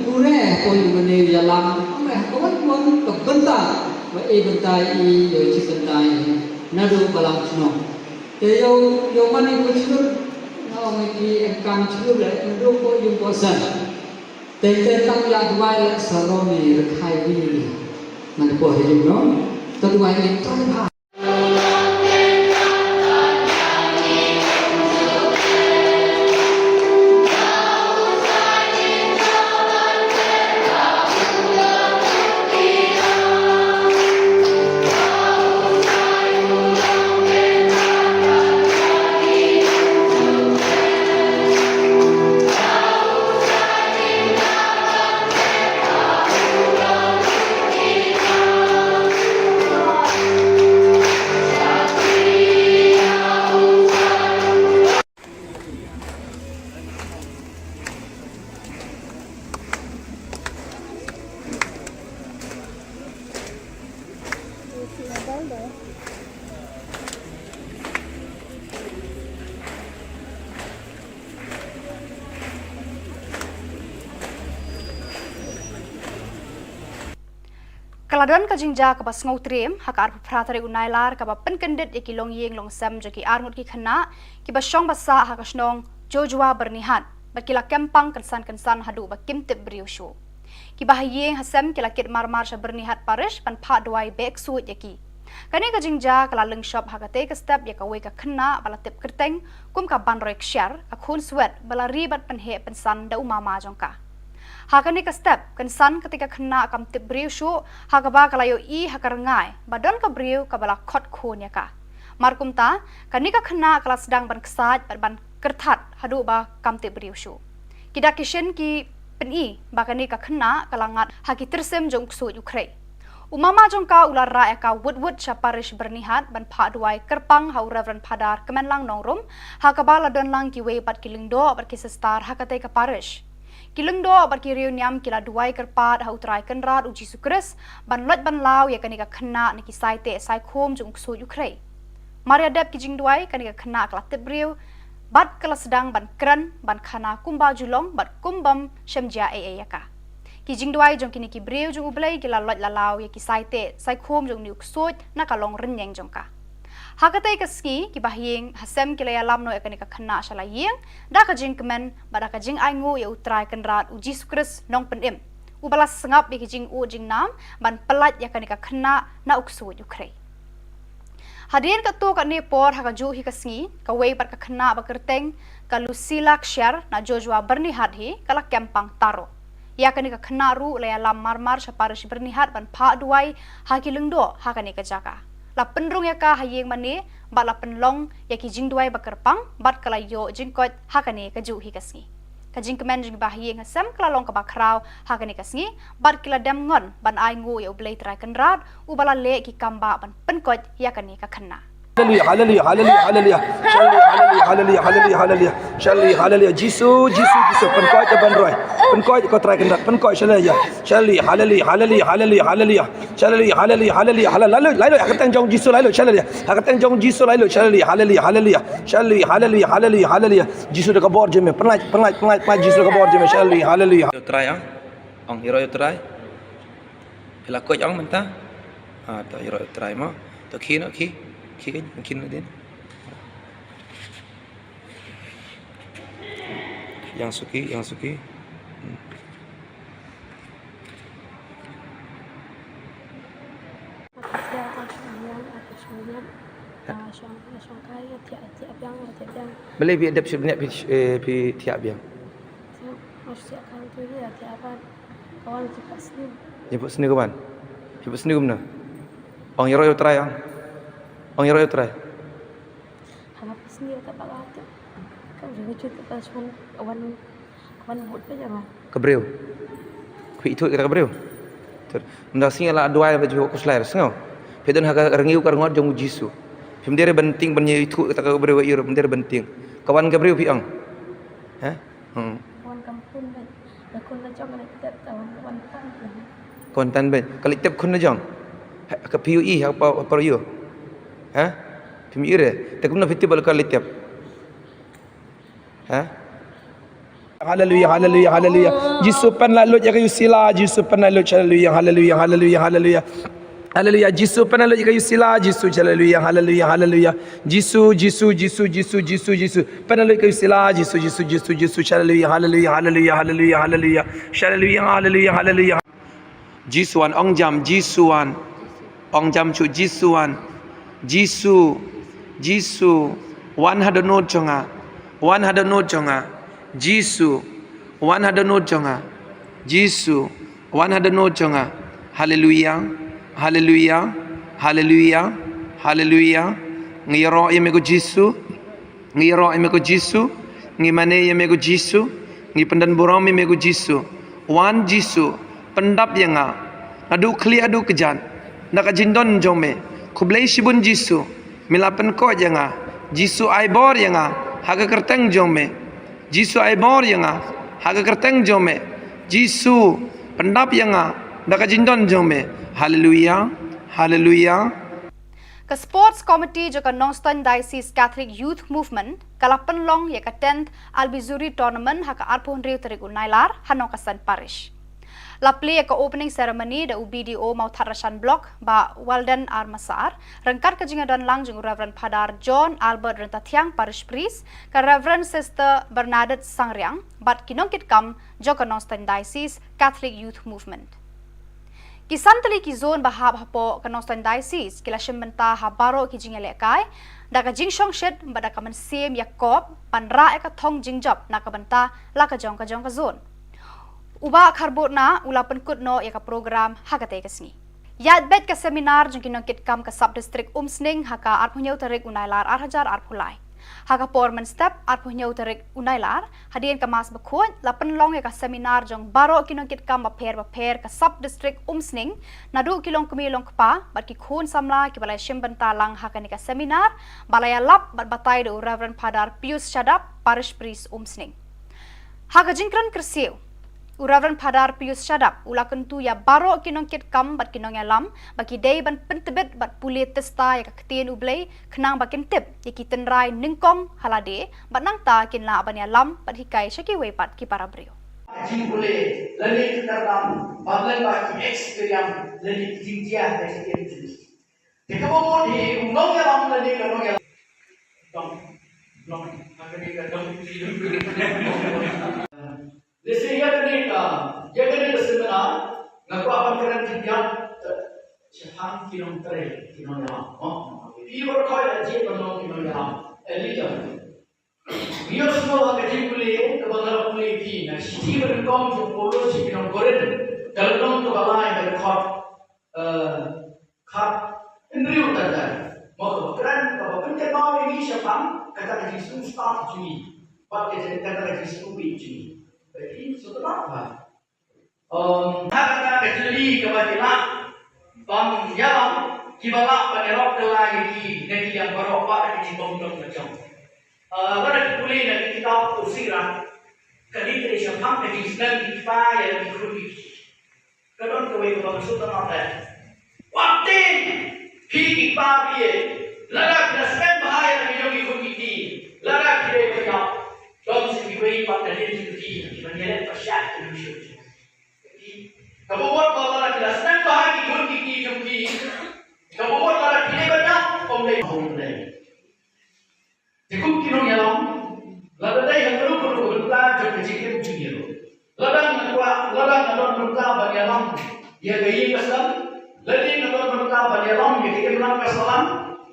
pure koi bene jalan kawan kawan kebentar bentai yo ci bentai nadu balang sno te yo mani ko chur no me ki kam chur le ndu ko yung posan te tang ya dwai le saroni khai wi man ko he no to dwai le to ha Kaladon ka jingja ka bas ngau trem hakar pratare unailar ka ba penkendit iki long yeng long sam jaki armut ki khana ki ba shong basa ha ka snong jojua bernihat ba kila kempang kensan hadu ba kimtip briushu ki ba yeng hasam kila kit marmar sha bernihat parish pan pha dwai bek suit yaki kani ka jingja kala leng shop ha ka te ka step ya ka we ka khana bala tip kerteng kum ka ban rek share ka khun swet bala ribat pan he pensan da umama jongka Hakani ka step kan san ketika kena kam tip briu shu hakaba kalayo I hakarangai badon ka briu kabala khot khon ya ka. Markum ta kani ka kena kala sedang ban kesat ban kertat hadu ba kam tip briu shu. Kida kishen ki peni bakani ka kena kalangat haki tersem jong ksu Ukraine. Umama jongka ular ra eka wood parish bernihat ban pha duai kerpang hau Reverend Padar kemenlang nongrum hakabala don lang ki we bat kilingdo bat ki star hakate ka parish. Kilingdo bat ki reuniam kila duai kerpat hau trai kenrat uji sukres ban lot ban lau ya kanika kena niki saite sai khom jong ksu Ukraine. Maria dep ki jing duai kanika kena kala tebriu bat kala sedang ban kran ban khana kumba julong bat kumbam shemja yaka. Ki jing duai jong kini ki breu jong ublai ki la lot la lau ya ki saite sai khom jong niuk sot na kalong renyeng jong ka. Hakate ka ski ki bahyeng hasem ki la lam no ekani ka khana shala yeng da ka jing kemen bada ka jing aingu ya utrai kenrat uji sukres nong penem. Ubalas sengap ki jing u jing nam ban pelat ya kani ka khana na uksu Ukraine. Hadirin ka tu ka ni por ha ka ju hi ka sngi ka wei par ka khana ba kerteng ka Lucila Kshar na Joshua bernihat hi kala kempang taro. Ya kani ka khana ru la lam marmar sa parish bernihat ban pha duai ha ki lengdo ha kani ka jaka. La penrung ya ka hayeng mani ba la penlong ya ki jing duai ba kerpang bat kala yo jing kot ha kani ka ju hi ka sngi. Ka jing kemen jing ba hayeng hasem kala long ka ba kraw ha kani ka sngi bat kila dem ngon ban ai ngu ya ublei trai kenrat u bala le ki kamba ban penkot ya kani ka khana. Hallelujah, hallelujah, hallelujah, hallelujah. Hallelujah, hallelujah, hallelujah. Hallelujah, hallelujah. Jesus, penkoi te banroi. Penkoi ko try kendat, penkoi hallelujah. Hallelujah, hallelujah, hallelujah, hallelujah. Hallelujah, hallelujah, hallelujah. Hallelujah, hakatang jong Jesus lalu, hallelujah. Hakatang jong Jesus lalu, hallelujah, hallelujah, hallelujah. Hallelujah, hallelujah, hallelujah. Jesus de kabor je me, penlai Jesus de kabor je me, hallelujah. Try ang hero try. Hila ko ang menta. Ta hero try mo. To kino ki mungkin din. Yang suki. Boleh bi adap sebenarnya pi tiap biang. Masih akan tu dia tiap kawan cepat sini. Jemput sini kawan. Jemput sini gimana? Ang hero try ang. Ang hero try. Harap sini tak bakal tu. Kau jangan cuci pas kawan buat aja mah. Kebreu. Ku itu kita kebreu. Ter nda singa la dua yang baju ku slayer sengo. Pedon haga rengiu kar ngot jong jisu. Pemdere benting benye itu kita kebreu iro pemdere benting. Kawan kebreu pi ang. Ha? Kawan kampung ben. Lakon la jong nak kita kawan tan. Kontan ben. Kali tep kun na jong. Ka PUE apa yo. Ha? Pemi ire. Tak guna fiti bal kali tep. Ha? Hallelujah, hallelujah, hallelujah. Jesus pen lalu ya kayu sila, Jesus pen lalu hallelujah, hallelujah, hallelujah, hallelujah. Hallelujah, Jesus pen lalu ya kayu sila, Jesus hallelujah, hallelujah, hallelujah. Jesus pen lalu kayu sila, Jesus hallelujah, hallelujah, hallelujah, hallelujah, hallelujah. Hallelujah, hallelujah, hallelujah. Jisuan ong jam Jisuan. Ong jam chu Jisuan. Jisu 100 no chonga. 100 no chonga. Jisu 100 no chonga. Jisu 100 no chonga. Hallelujah. Hallelujah. Hallelujah. Hallelujah. Ngiro yemego Jisu. Ngiro yemego Jisu. Ngimane yemego Jisu. Ngi pendan borong yemego Jisu. Wan Jisu pendap yanga. Adu kli adu kejan. Naka jindon jome. Kublai shibun Jisu. Milapen ko yanga. Jisu aibor yanga. Haga kerteng jome. Jisu aibor yanga. Haga kerteng jome. Jisu pendap yanga. Naka jindon jome. Hallelujah. Hallelujah. Ka Sports Committee jo ka Nongstoin Diocese Catholic Youth Movement kala penlong ya ka 10th Albizuri Tournament haka arpon riu terigu nailar hanong kasan parish. La play ka opening ceremony da UBDO mau Tharashan Block ba Walden Armasar rengkat ka jingadan lang jung Reverend Padar John Albert Rentatiang Parish Priest ka Reverend Sister Bernadette Sangriang bat kinongkit kam jo ka Nongstoin Diocese Catholic Youth Movement. Kisan tali ki zone bahab hapo ka Nongstoin Diocese kila shimenta habaro ki jingale kai da ka jingshong shed bada ka man sem Yakob panra ka thong jingjap na ka banta la ka jong ka zone. Uba kharbut na ula penkut no ya ka program hakate kesni. Yat bet ka seminar jong kinong kam ka sub district umsning haka arpunyau tarik unailar arhajar arpulai. Haka porman step arpunyau tarik unailar hadian ka mas bakut la penlong ya ka seminar jong baro kinong kam baper ka sub district umsning nadu kilong kumilong kpa bat ki khun samla ki balai shimbentalang haka ni ka seminar balaya lap bat batai do Reverend Padar Pius Shadap parish priest umsning. Haka jingkran kersiu Reverend Padar Pius Shadap ula kentu ya baro kinong kam bat kinong alam baki day ban pentebet bat pulit testa ya kaktin ublay kenang bakin tip ya kitenrai ningkong halade bat nangta kinla aban alam bat hikai syaki wepat ki para brio. Jing boleh learning dalam bablan baki experience learning jinjia dari jenis. Jika mau di unong alam learning unong alam akan Lesi ya kena seminar ngaku akan kena tiap sepang kilometer kilometer. Ibu kau ada je kalau kilometer. Elija. Biar semua kerja boleh kebanyakan boleh di. Nah, siti berengkong je polo si kilometer. Kalau kamu kebalai berkot kat indriu tanda. Mau keren kalau penting mau ini sepang kata kerja susah juni. Pakai kata kerja supi juni. Jadi setelah apa? Kata kecili kebajikan, yang kibalak penerok lagi negeri yang beropak di bawah macam. Pada kuliah dari kitab usiran, kali ini siapa yang sedang dipakai yang dikulik. Kadang kau yang maksud apa? Waktu pergi pagi, larak nasib bahaya yang dikulik ini, larak tidak berjauh. Dalam sebuah pada diri sendiri, menjadi persyaratan manusia. Jadi, kalau buat kalau kita senang bahagi pun kiki jumpi, kalau buat kalau kita banyak, omlay. Jika kita nyalam, lalu dah yang perlu berita jumpa jika begini. Ladang berita bagi alam, dia gaya kesan. Ladang berita bagi alam, dia kita bilang kesalan.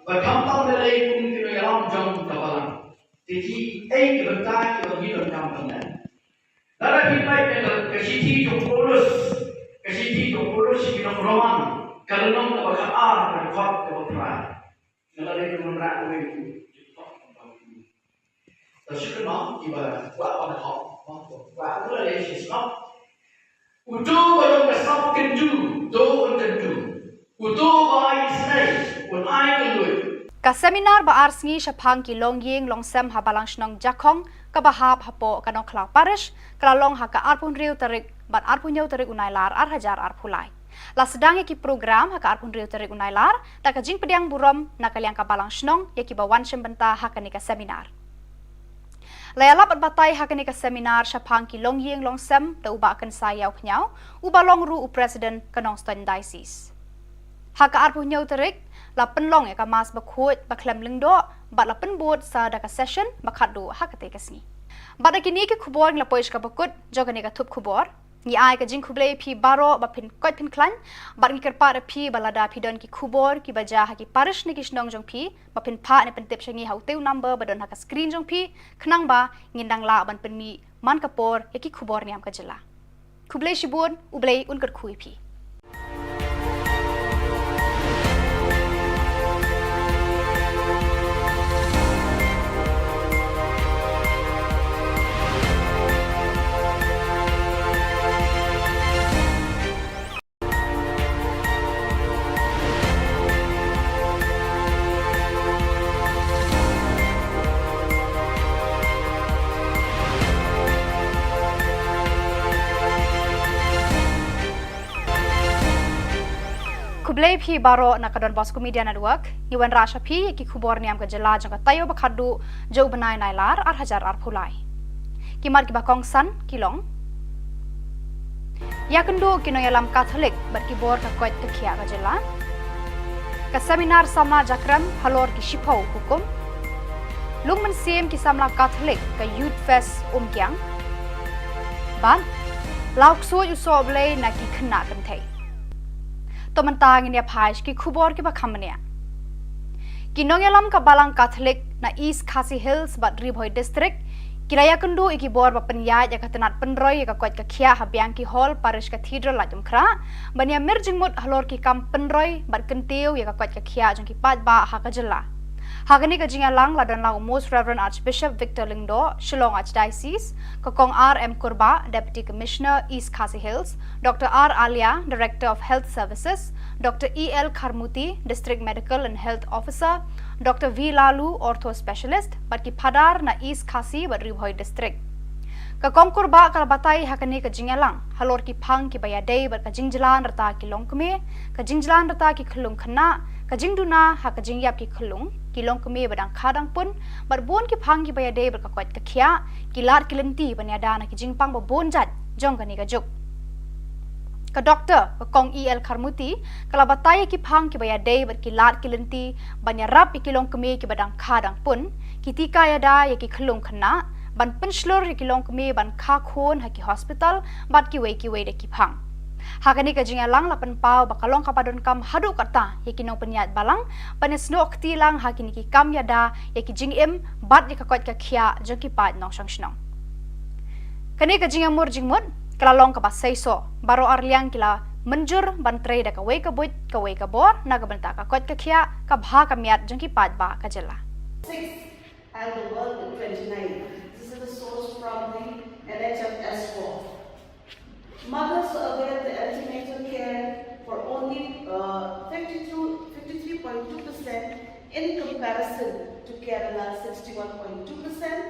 Berkampang dari pun kita alam jauh kapalan. Jadi, kebentar kita hidup dalam benar. Dalam kita dengan kesiti jompolos kita berulang. Kalau nom kita berkar berkot berperang. Kalau ada yang menerak itu, terus kenal kita buat pada hal, buat itu adalah sistem. Untuk orang kesal kenju, untuk bayi senai, pun ayat kendui. Ka seminar ba arsngi syapang ki longying longsem habalang shnong jakong ka bahap hapo kanong klau parish kalalong haka arpun riu tarik bat arpun yau tarik unailar arhajar arpulai. La sedang ki program haka arpun riu tarik unailar da ka jing pediang burom nakaliang ka balang shnong ya ki bawan syembenta haka ni ka seminar. Layalap at batay haka ni ka seminar syapang ki longying longsem da uba akan sayaw pnyaw uba long ru u president kanong stan diocese. Haka arpun yau tarik la penlong ya ka mas bakut baklem lengdo bat la penbut sa da ka session bakadu hakate kasni bat kini ke khubor la poish ka bakut jogani ka thup khubor ni ai ka jing khuble phi baro ba phin koi phin klan bat ni kerpa phi balada phi don ki khubor ki baja ha ki parish ni kisnong jong phi ba phin pha ne pen tip shangi hauteu number ba don ha ka screen jong phi khnang ba ngindang la ban pen mi man kapor ya ki khubor niam ka jela khuble shibun ublei un kut khui phi Kublai phi baro nakadon Bosco Media Network iwan rasha phi ki khubor niam ka jela jang tayo bakhadu jo banai nailar ar hajar ar phulai kimar ki bakong san kilong yakendo kinoyalam Catholic bar ki bor ka koit khia ka jela ka seminar sama jakram halor ki shipau hukum lungman sim ki samla Catholic ka youth fest kyang ban lauk so yu so blai na ki khna kan thai Tomantang ini apa ki khubor ki bakhamnya. Kinongelam ka balang Catholic na East Khasi Hills bat Ribhoi district Kiraya kendu iki bor bapenyai ya katenat penroy ya kakwat kakia habiang ki hall parish cathedral la jumkra bania merjing mut halor ki kam penroy bat kentiu ya kakwat kakia jong ki pat ba hakajela. Hagani ka jingalang la dan la Most Reverend Archbishop Victor Lingdo, Shillong Archdiocese, Kokong R.M. Kurba, Deputy Commissioner East Khasi Hills, Dr. R. Alia, Director of Health Services, Dr. E.L. Kharmuti, District Medical and Health Officer, Dr. V. Lalu, Ortho Specialist, Batki Padar na East Khasi bat Ribhoi District. Kakong kurba kalabatay hakani ka jingalang, halor ki pang ki bayadey bat ka jingjalan rata ki longkme, ka jingjalan rata ki khulung khana, ka jingduna ha ka jingyap ki khulung, ki longkme badang khadang pun, bat bon ki pang ki bayadey bat ka kwat ka khia, ki lat ki lenti banyada na ki jingpang ba bon jat, jong kani ka juk. Ka doktor kakong E.L. Kharmuti kalabatay ki pang ki bayadey bat ki lat ki lenti banyarap ki longkme ki badang khadang pun, ki tika yada ya ki khulung khana, ban penslur ki long kemi ban kha khon ha ki hospital bat ki wei de ki phang hakani ka jingalang lapan pau bakalong kapadon kam hadu kata yakinong penyat balang panesno ktilang hakini ki kam yada yaki jingim bat ni kakot ka khia joki pat nong sangshnong kani ka jingamur jingmut kalalong ka basaiso baro arliang kila menjur ban trei da ka wei ka bor na ka banta ka kot ka khia ka bha ka miat joki pat ba ka jela 6 and the world in 29. This is the source from the NHS 4. Mothers avail the antenatal care for only 53.2% in comparison to Kerala 61.2%.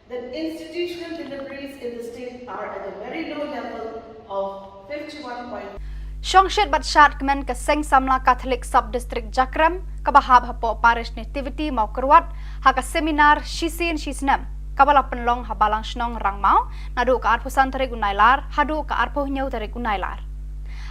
Then institutional deliveries in the state are at a very low level of 51.2%. Shongshet batshat kemen ke Seng Samla Catholic Sub-District Jakram kabahab hapo parish nativity mau kerwat haka seminar shisin shisnam kabala penlong habalang snong rangmau nadu ka arpo santarik unailar hadu ka arpo nyau tarik unailar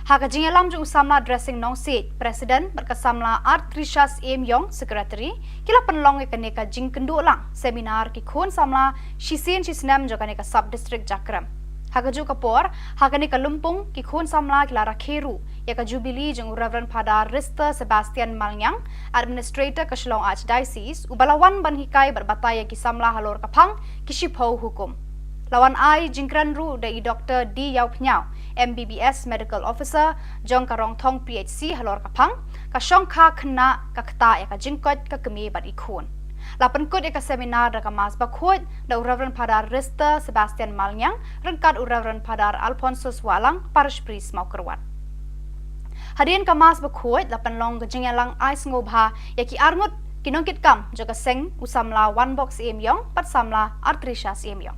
haka jingalam jung samla dressing nong seat president berkasamla art Trishas M Yong secretary kila penlong ikane ka jing kendu lang seminar ki khon samla shisin shisnam jokane ka sub-district Jakram Hagaju kapor, hagani kalumpung ki khun samla ki lara kheru, ya ka jubilee jeng Reverend Padar Rista Sebastian Malnyang, administrator ka Shillong Archdiocese, ubalawan ban hikai berbataya ki samla halor kapang ki shipau hukum. Lawan ai jingkran ru dai Dr. D Yau Pnyau, MBBS Medical Officer, jong karong thong PHC halor kapang, ka shong kha khna ka kta ya ka jingkot ka kemi bat ikhun. Lapan kod eka seminar da kamas bakhod da Reverend Padar Rista Sebastian Malnyang rengkat Reverend Padar Alphonsus Walang parish priest mau kerwat. Hadirin kamas bakhod lapan long gejingalang ais ngobha yaki arngut kinongkit kam jaga seng usamla one box emyong pat samla artrishas emyong.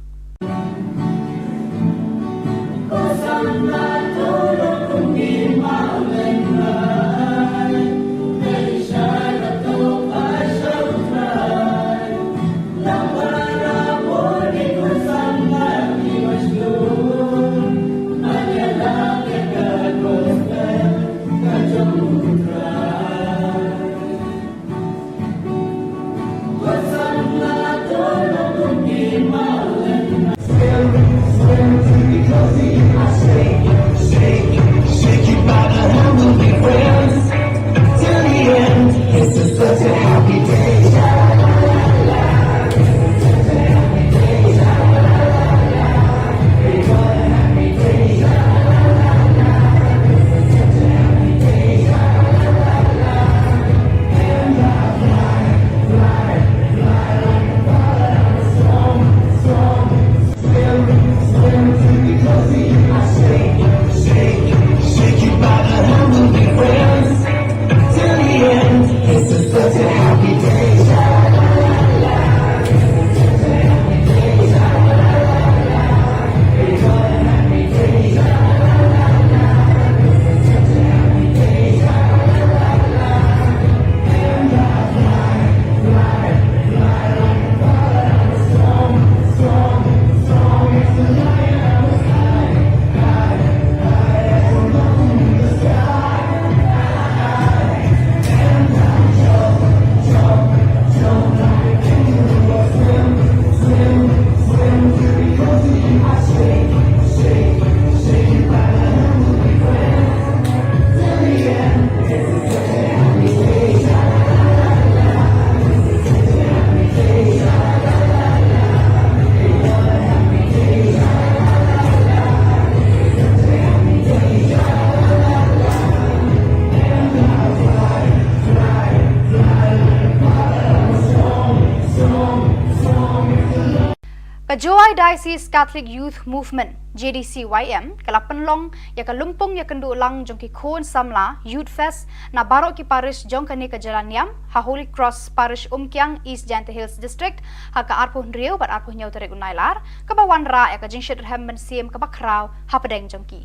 Joy Diocese Catholic Youth Movement JDCYM kalapan long ya kalumpong ya kendu lang jong ki khon samla Youth Fest na barok ki parish jong kani ka Jalan Niam ha Holy Cross Parish Umkyang East Jante Hills District ha ka arpuh riau bat arpuh nyau terek unailar ka bawan ra ya ka jingshit hem ben siem ka bakrau ha pedeng jong ki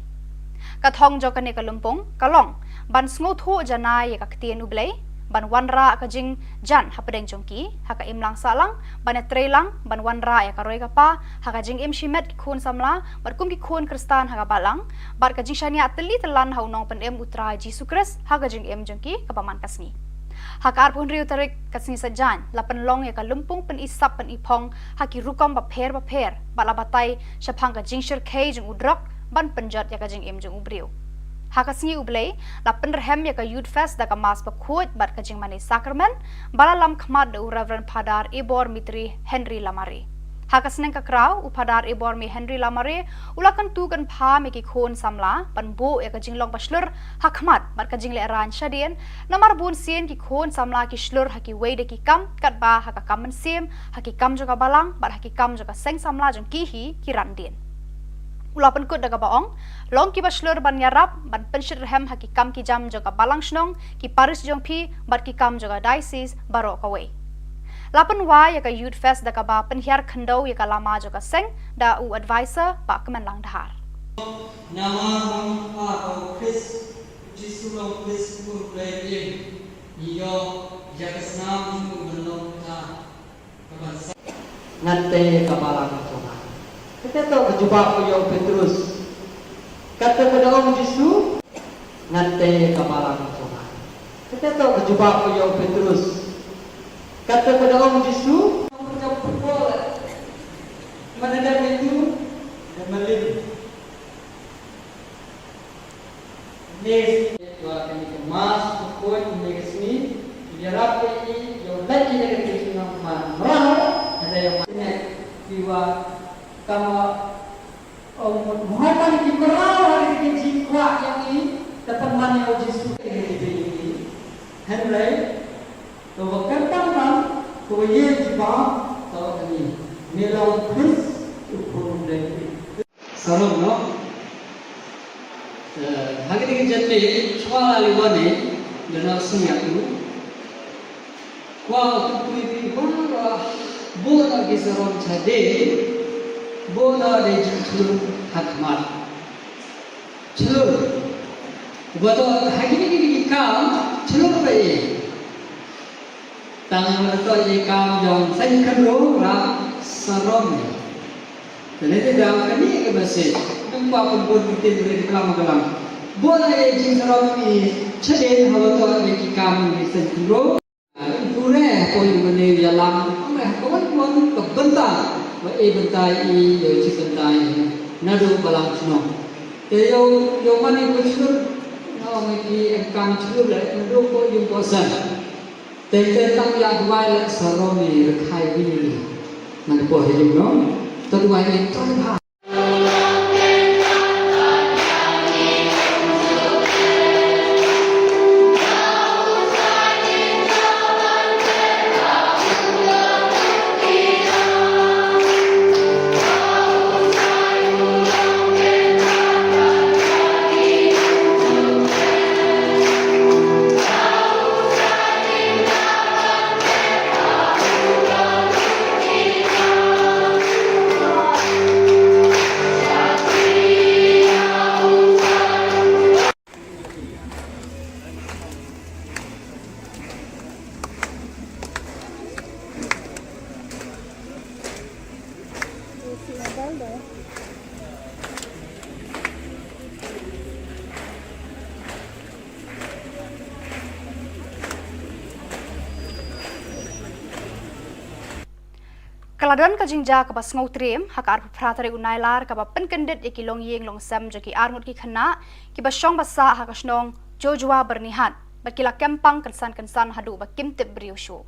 ka thong jong kani ka lumpong kalong ban sngo thu janai ya ka ktien ublei ban wanra ka jing jan ha pedeng jongki ha ka imlang salang ban trelang ban wanra ya ka roi ka pa ha ka jing im shimet ki khun samla bar kum ki khun kristan ha ka balang bar ka jing shania teli telan ha unong pen em utra Jesu Christ ha ka jing em jongki ka paman kasni ha ka arpun riu tarik kasni sajan lapan long ya ka lumpung pen isap pen ipong ha ki rukom ba pher bala batai shapang ka jing shir khe jing udrak ban penjat ya ka jing em jong ubriu Hakasngi ublei la penrhem ya ka Youth Fest da ka mas pakhuat bat ka jing mani sakramen bala lam khmat de Reverend Padar Ibor Mitri Henry Lamare Hakasneng ka kraw upadar Ibor mi Henry Lamare ulakan tu kan pha me ki khon samla pan bo ya ka jing long baslur hakmat bat ka jing le ran shadien namar bun sien ki khon samla ki shlur haki weide ki kam kat ba ha ka kamen sim haki kam jo ka balang bat haki kam jo ka seng samla jong ki hi ki randien Ulapan kut daga baong, long ki baslur ban yarap, ban penshir hem haki kam ki jam joga balang shnong, ki paris jong pi, bat ki kam joga diocese baro kawe. Lapan wa ya ka Youth Fest daga ba penhiar khendau ya ka lama joga seng, da u advisor ba kemen lang dahar. Nama mengapa kau Chris, Jesu long Chris pun belajar, iyo jaga senam pun belum ta, kebansa. Nanti kabalang Tuhan. Kita tahu berjumpa beliau Petrus. Kata kepada orang Yesus, nanti kabalang Tuhan. Kita tahu berjumpa beliau Petrus. Kata kepada orang Yesus, orang berjumpa mana dia itu dan melim. Nes dua kali kemas, pukul mereka sini. Dia rapi ini, yang lagi dia kecil nama merah. Ada yang mana jiwa Kama Muhammad ki merawat ki jiwa yang ini dapat mana Yesus ini Henry to wakatan kan ko ye jiwa to ini melawan Chris upun dari salam no hari ini jadi soal liwane dan semuanya itu kuat itu bara bola kisaran jadi Bola de jumlah hakmat. Celur. Betul. Hari ini kam celur bayi. Tangan betul ini kam jom saya kenal ram sarom. Dan itu dalam ini kebasi. Nampak pun bukti dari kelam. Bola de jing sarom ini cedek betul ini kam ini saya kenal. Pure kau yang mana jalan. Kawan kebentar. Và e bentai I yo chi bentai nadu balang chno te yo mani ko chur no me ki kam chur le nadu ko yung ko san te tang ya dwai le saroni khai vi man ko he yung no to dwai le to ha Kaladan ka jingja ka bas ngau trim hakar pratare unailar ka ba penkendit iki long yeng long sam jaki armut ki khana ki ba shong basa ha ka snong jojwa bernihat ba kila kempang kansan hadu ba kimtip briusho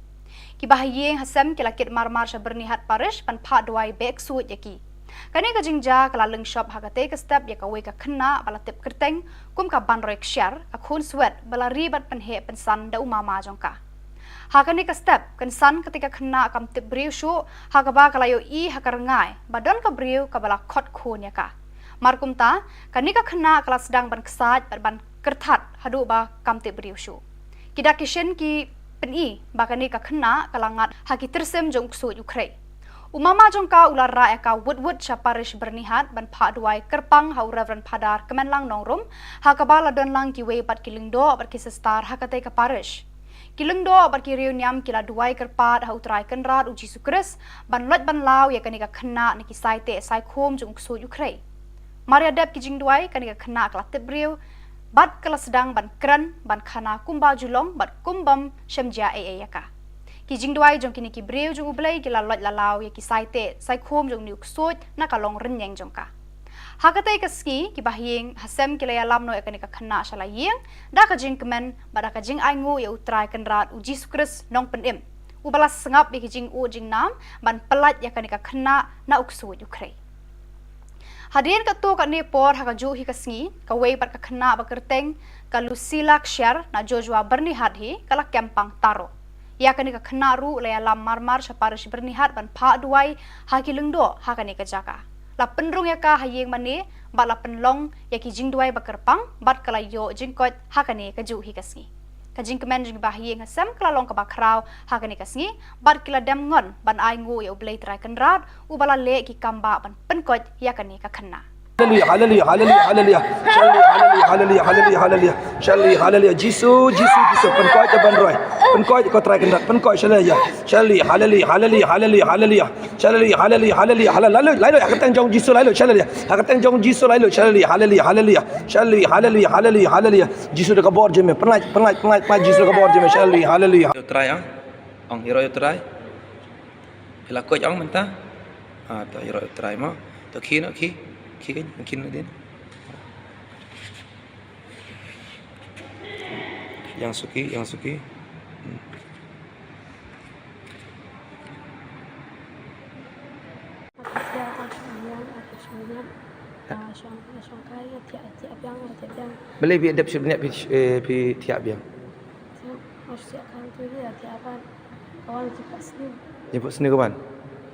ki ba yeng hasam kila kit marmar sha bernihat parish pan pha dwai bek suit yaki kani ka jingja kala leng shop ha ka te ka step ya ka we ka khana bala tip kerteng kum ka ban rek shar a khun swet bala ribat pan he pan san da umama jongka Hakani ka step kan san ketika kena kam tip briu shu hakaba kalayo I hakarangai badon ka briu kabala khot khun ya ka. Markum ta kani ka kena kala sedang ban kesaj ban kertat hadu ba kam tip briu shu. Kita kishen ki peni bakani ka kena kalangat haki tersem jong ksu Ukraine. Umama jongka ular ra eka wud syaparish bernihat ban pha duai kerpang hau Reverend Padar kemenlang nongrum hakabala don lang ki we bat kilingdo bat kisestar hakate ka parish kilingdo bat ki Khubor Niam kila duai kerpat hau trai kenrat uji sukres ban lot ban law ya kanika khna ni ki saite sai khom jung ksu Ukraine Maria dep ki jing duai kanika khna kala tebriu bat kala sedang ban kran ban khana kumba julong bat kumbam shemja yaka ki jing duai jong kini ki breu jong ublai ki la lot la law ya ki saite sai khom jong niuk sot na kalong renyeng jong ka hakatai ka ski ki bahyeng hasem ki la lam no ekani ka khna shala yeng da ka jing kemen bada ka jing ai ngu ya utrai kenrat uji sukres nong penem ubala sengap ki jing u jing nam ban pelat ya kani ka khna na uksu Ukraine Hadirin ka to ka ni por ha ka ju hi ka sngi ka wei par ka khna ba kerteng ka Lucila Kshar na Joshua bernihat hi kala kempang taro ya kani ka khna ru la lam marmar syaparish bernihat ban pha duai ha ki lungdo ha kani ka jaka la penrung ya ka hayeng mane ba la penlong ya ki jing duai ba kerpang bat kala yo jing kot ha kani ka ju hi ka sngi ka jing kemen jing ba hayeng hasam kala long ka ba kraw ha kani ka sngi bat kila dem ngon ban ai ngu ya ublei trai kenrat u bala le ki kamba ban penkot ya kani ka khna Hallelujah, hallelujah, hallelujah, hallelujah, hallelujah, hallelujah, hallelujah, hallelujah, Jisu, penkoi je ban roi, penkoi kau try kendat, penkoi hallelujah, hallelujah, hallelujah, hallelujah, hallelujah, hallelujah, hallelujah, hallelujah, lalu akan jong Jisu lalu, hallelujah, akan jong Jisu lalu, hallelujah, hallelujah, hallelujah, hallelujah, hallelujah, Jisu dekat bawah je me, penat, Jisu dekat bawah je me, hallelujah. Yo try ang hero yo try. Bila coach ang mentah. Tu hero yo try mo. Tu ki din. Yang suki. Boleh bi adap sebenarnya pi tiap biang. Jemput sini kawan.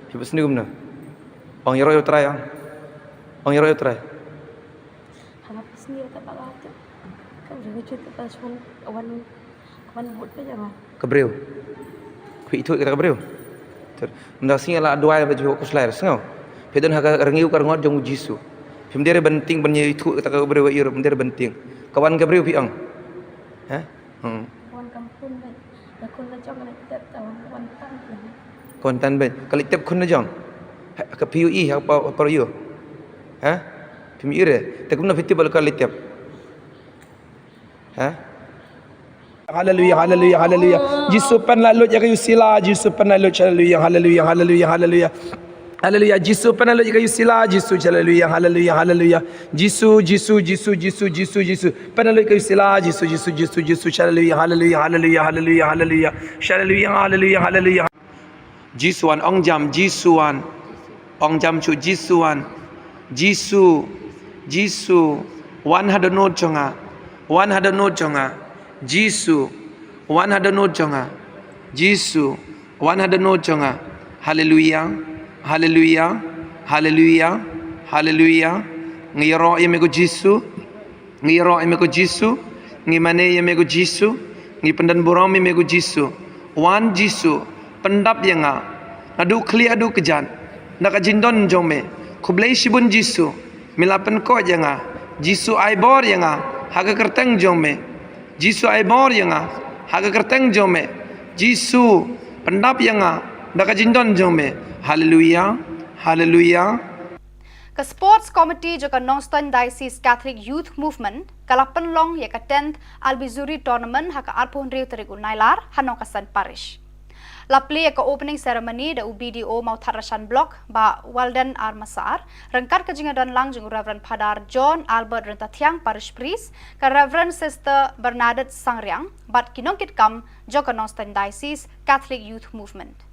Jemput sini ke mana? Orang hero yo try ang. Orang hero yo try. Harap sendiri tak bakal tu. Kau jangan cerita pasal kawan buat apa jangan. Kebreu. Kui itu kita kebreu. Mendak sini lah dua baju aku selai sengau. Pedon hak rengiu karngot jong Jisu. Pemdere benting benye itu kita kebreu iro pemdere benting. Kawan kebreu piang. Ha? Kawan kampung baik. Lakon la jong nak tiap tahun kawan tan. Kawan tan ben. Kali tiap kun jong. Ke PUE apa yo? Ha? Pemire. Tak guna fiti bal kali tiap. Ha? Hallelujah, hallelujah, hallelujah. Jisu pen lalu jaga yusila, Jisu pen lalu hallelujah, hallelujah, hallelujah, hallelujah. Hallelujah, Jisu pen lalu jaga yusila, Jisu hallelujah, hallelujah, hallelujah. Jisu. Pen lalu jaga yusila, Jisu hallelujah, hallelujah, hallelujah, hallelujah, hallelujah. Hallelujah, hallelujah. Jisuan ong jam ong jam chu Jisuan Jisu 100 note chonga Jisu 100 note chonga hallelujah ngiro yemego Jisu ngimane yemego Jisu ngi pendan borong yemego Jisu wan Jisu pendap yanga adu kli adu kejan naka jindon jome kublai shibun Jisu milapen ko janga Jisu aibor yanga haga kerteng jome Jisu aibor yanga haga kerteng jome Jisu pendap yanga naka jindon jome hallelujah Ke Sports Committee juga Nongstoin Diocese Catholic Youth Movement kala penlong ya ka 10th Albizuri Tournament haka arpon riu terigu nailar hanong kasan parish. La play ka opening ceremony da UBDO Mautharashan Block ba Walden Armasar rengkar ka jingadan lang jeng Reverend Padar John Albert Rentatiang Parish Priest ka Reverend Sister Bernadette Sangriang bat kinongkit kam joka Nongstoin Diocese Catholic Youth Movement.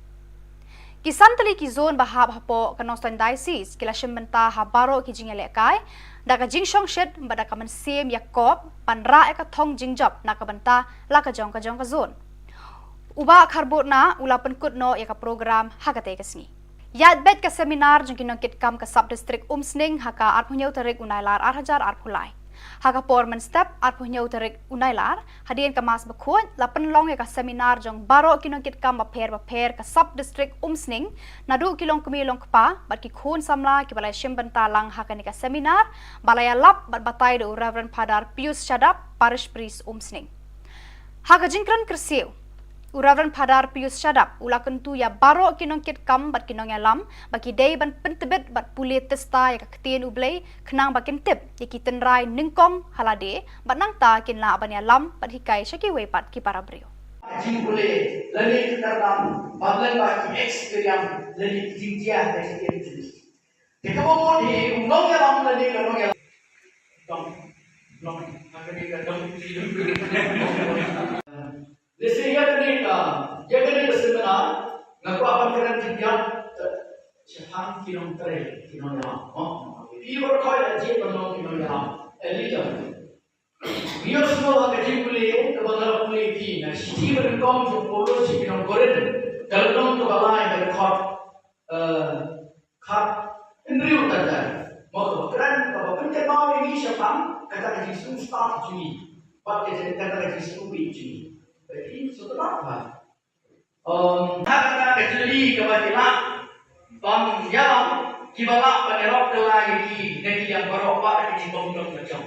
Kisantali ki zone bahab hapo ka Nongstoin Diocese kila shembenta habaro ki jingele kai da ka jingshong shed bada ka man same Yakob panra ka thong jingjop na ka banta la ka jong ka zone Uba karbotna ula penkut no ya ka program hakate kesni. Yat bet ka seminar jong kinongkit kam ka sub district umsning haka arpunyau tarik unailar arhajar arpulai. Haka porman step arpunyau tarik unailar hadian ka mas bekut la penlong ya ka seminar jong baro kinongkit kam baper ka sub district umsning nadu kilong kumilong kpa bat ki khun samla ki balai shimbanta lang haka ni ka seminar balaya lap bat batai do Reverend Padar Pius Shadap parish priest umsning. Haka jingkran kersiu Reverend Padar Pius Shadap ula kentu ya baro kinongkit kam bat kinong ya lam bagi day ban pentebet bat puli testa ya kaketien ublay kenang bakin tip ya kitenrai ningkong halade bat nang ta kin la ban ya lam bat hikai syaki wepat ki para brio. Jing boleh lagi terdalam bagian bagi experience lagi tinggian dari itu. Jika mau di undang ya lam lagi undang ya lam akan Lesi ya kena seminar ngaku apa keren tiga Jepang kinong tere kinong yang ibu kau aja penong kinong yang elita biar semua kerja boleh kebenaran boleh di nah siti berengkong jo polo si kinong koren kalau nong tu balai berkot kap indriu tanda mau keren kalau penting mau ini Jepang kata kerja start Juni pakai kata kerja Juni jadi setelah apa? Kata kecili kebajikan, yang kibalak penerok lagi negeri yang beropak di bawah macam.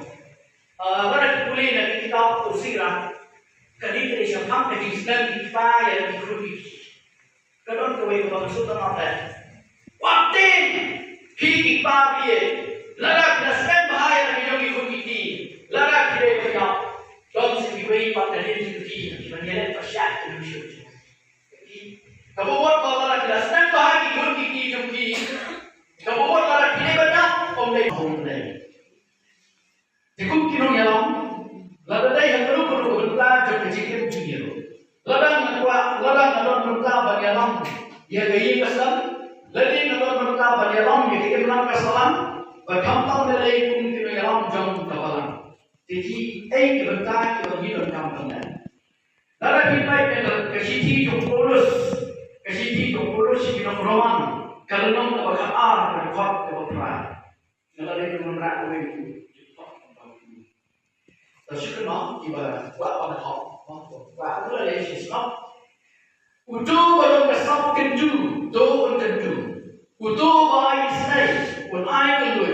Pada kuliah negeri kita usirah, kali ini siapa negeri sedang kita yang dikruti. Kadang kau itu maksud apa? Waktu kita dia, larak nasib bahaya yang dikruti, larak dia berjauh. Don't say we pada dia dikruti, mana tersiap dulu. Kamu buat kalau kita senang bahagia pun kiki jumpi. Kamu buat kalau kita banyak omlay. Jika kita yang lalu dah yang perlu berita jumpa jika jumpa. Ladang berita banyak lam. Ya gaya kesan. Ladang berita banyak lam. Ya kita bilang kesan. Berkampang dari pun kita yang jauh kapalan. Jadi berita kita hidup kampang. Lalu kita kesiti jumpa Kasih topolog si kinong kalau nong napag-aar ng kot ng pera. Nalalay ng mga ko yung Tapos yun no, iba wala pa na hop. Wala ko na si snap. Uto walang kasap kendu, do on kendu. Uto ba isnay, on ay keluy.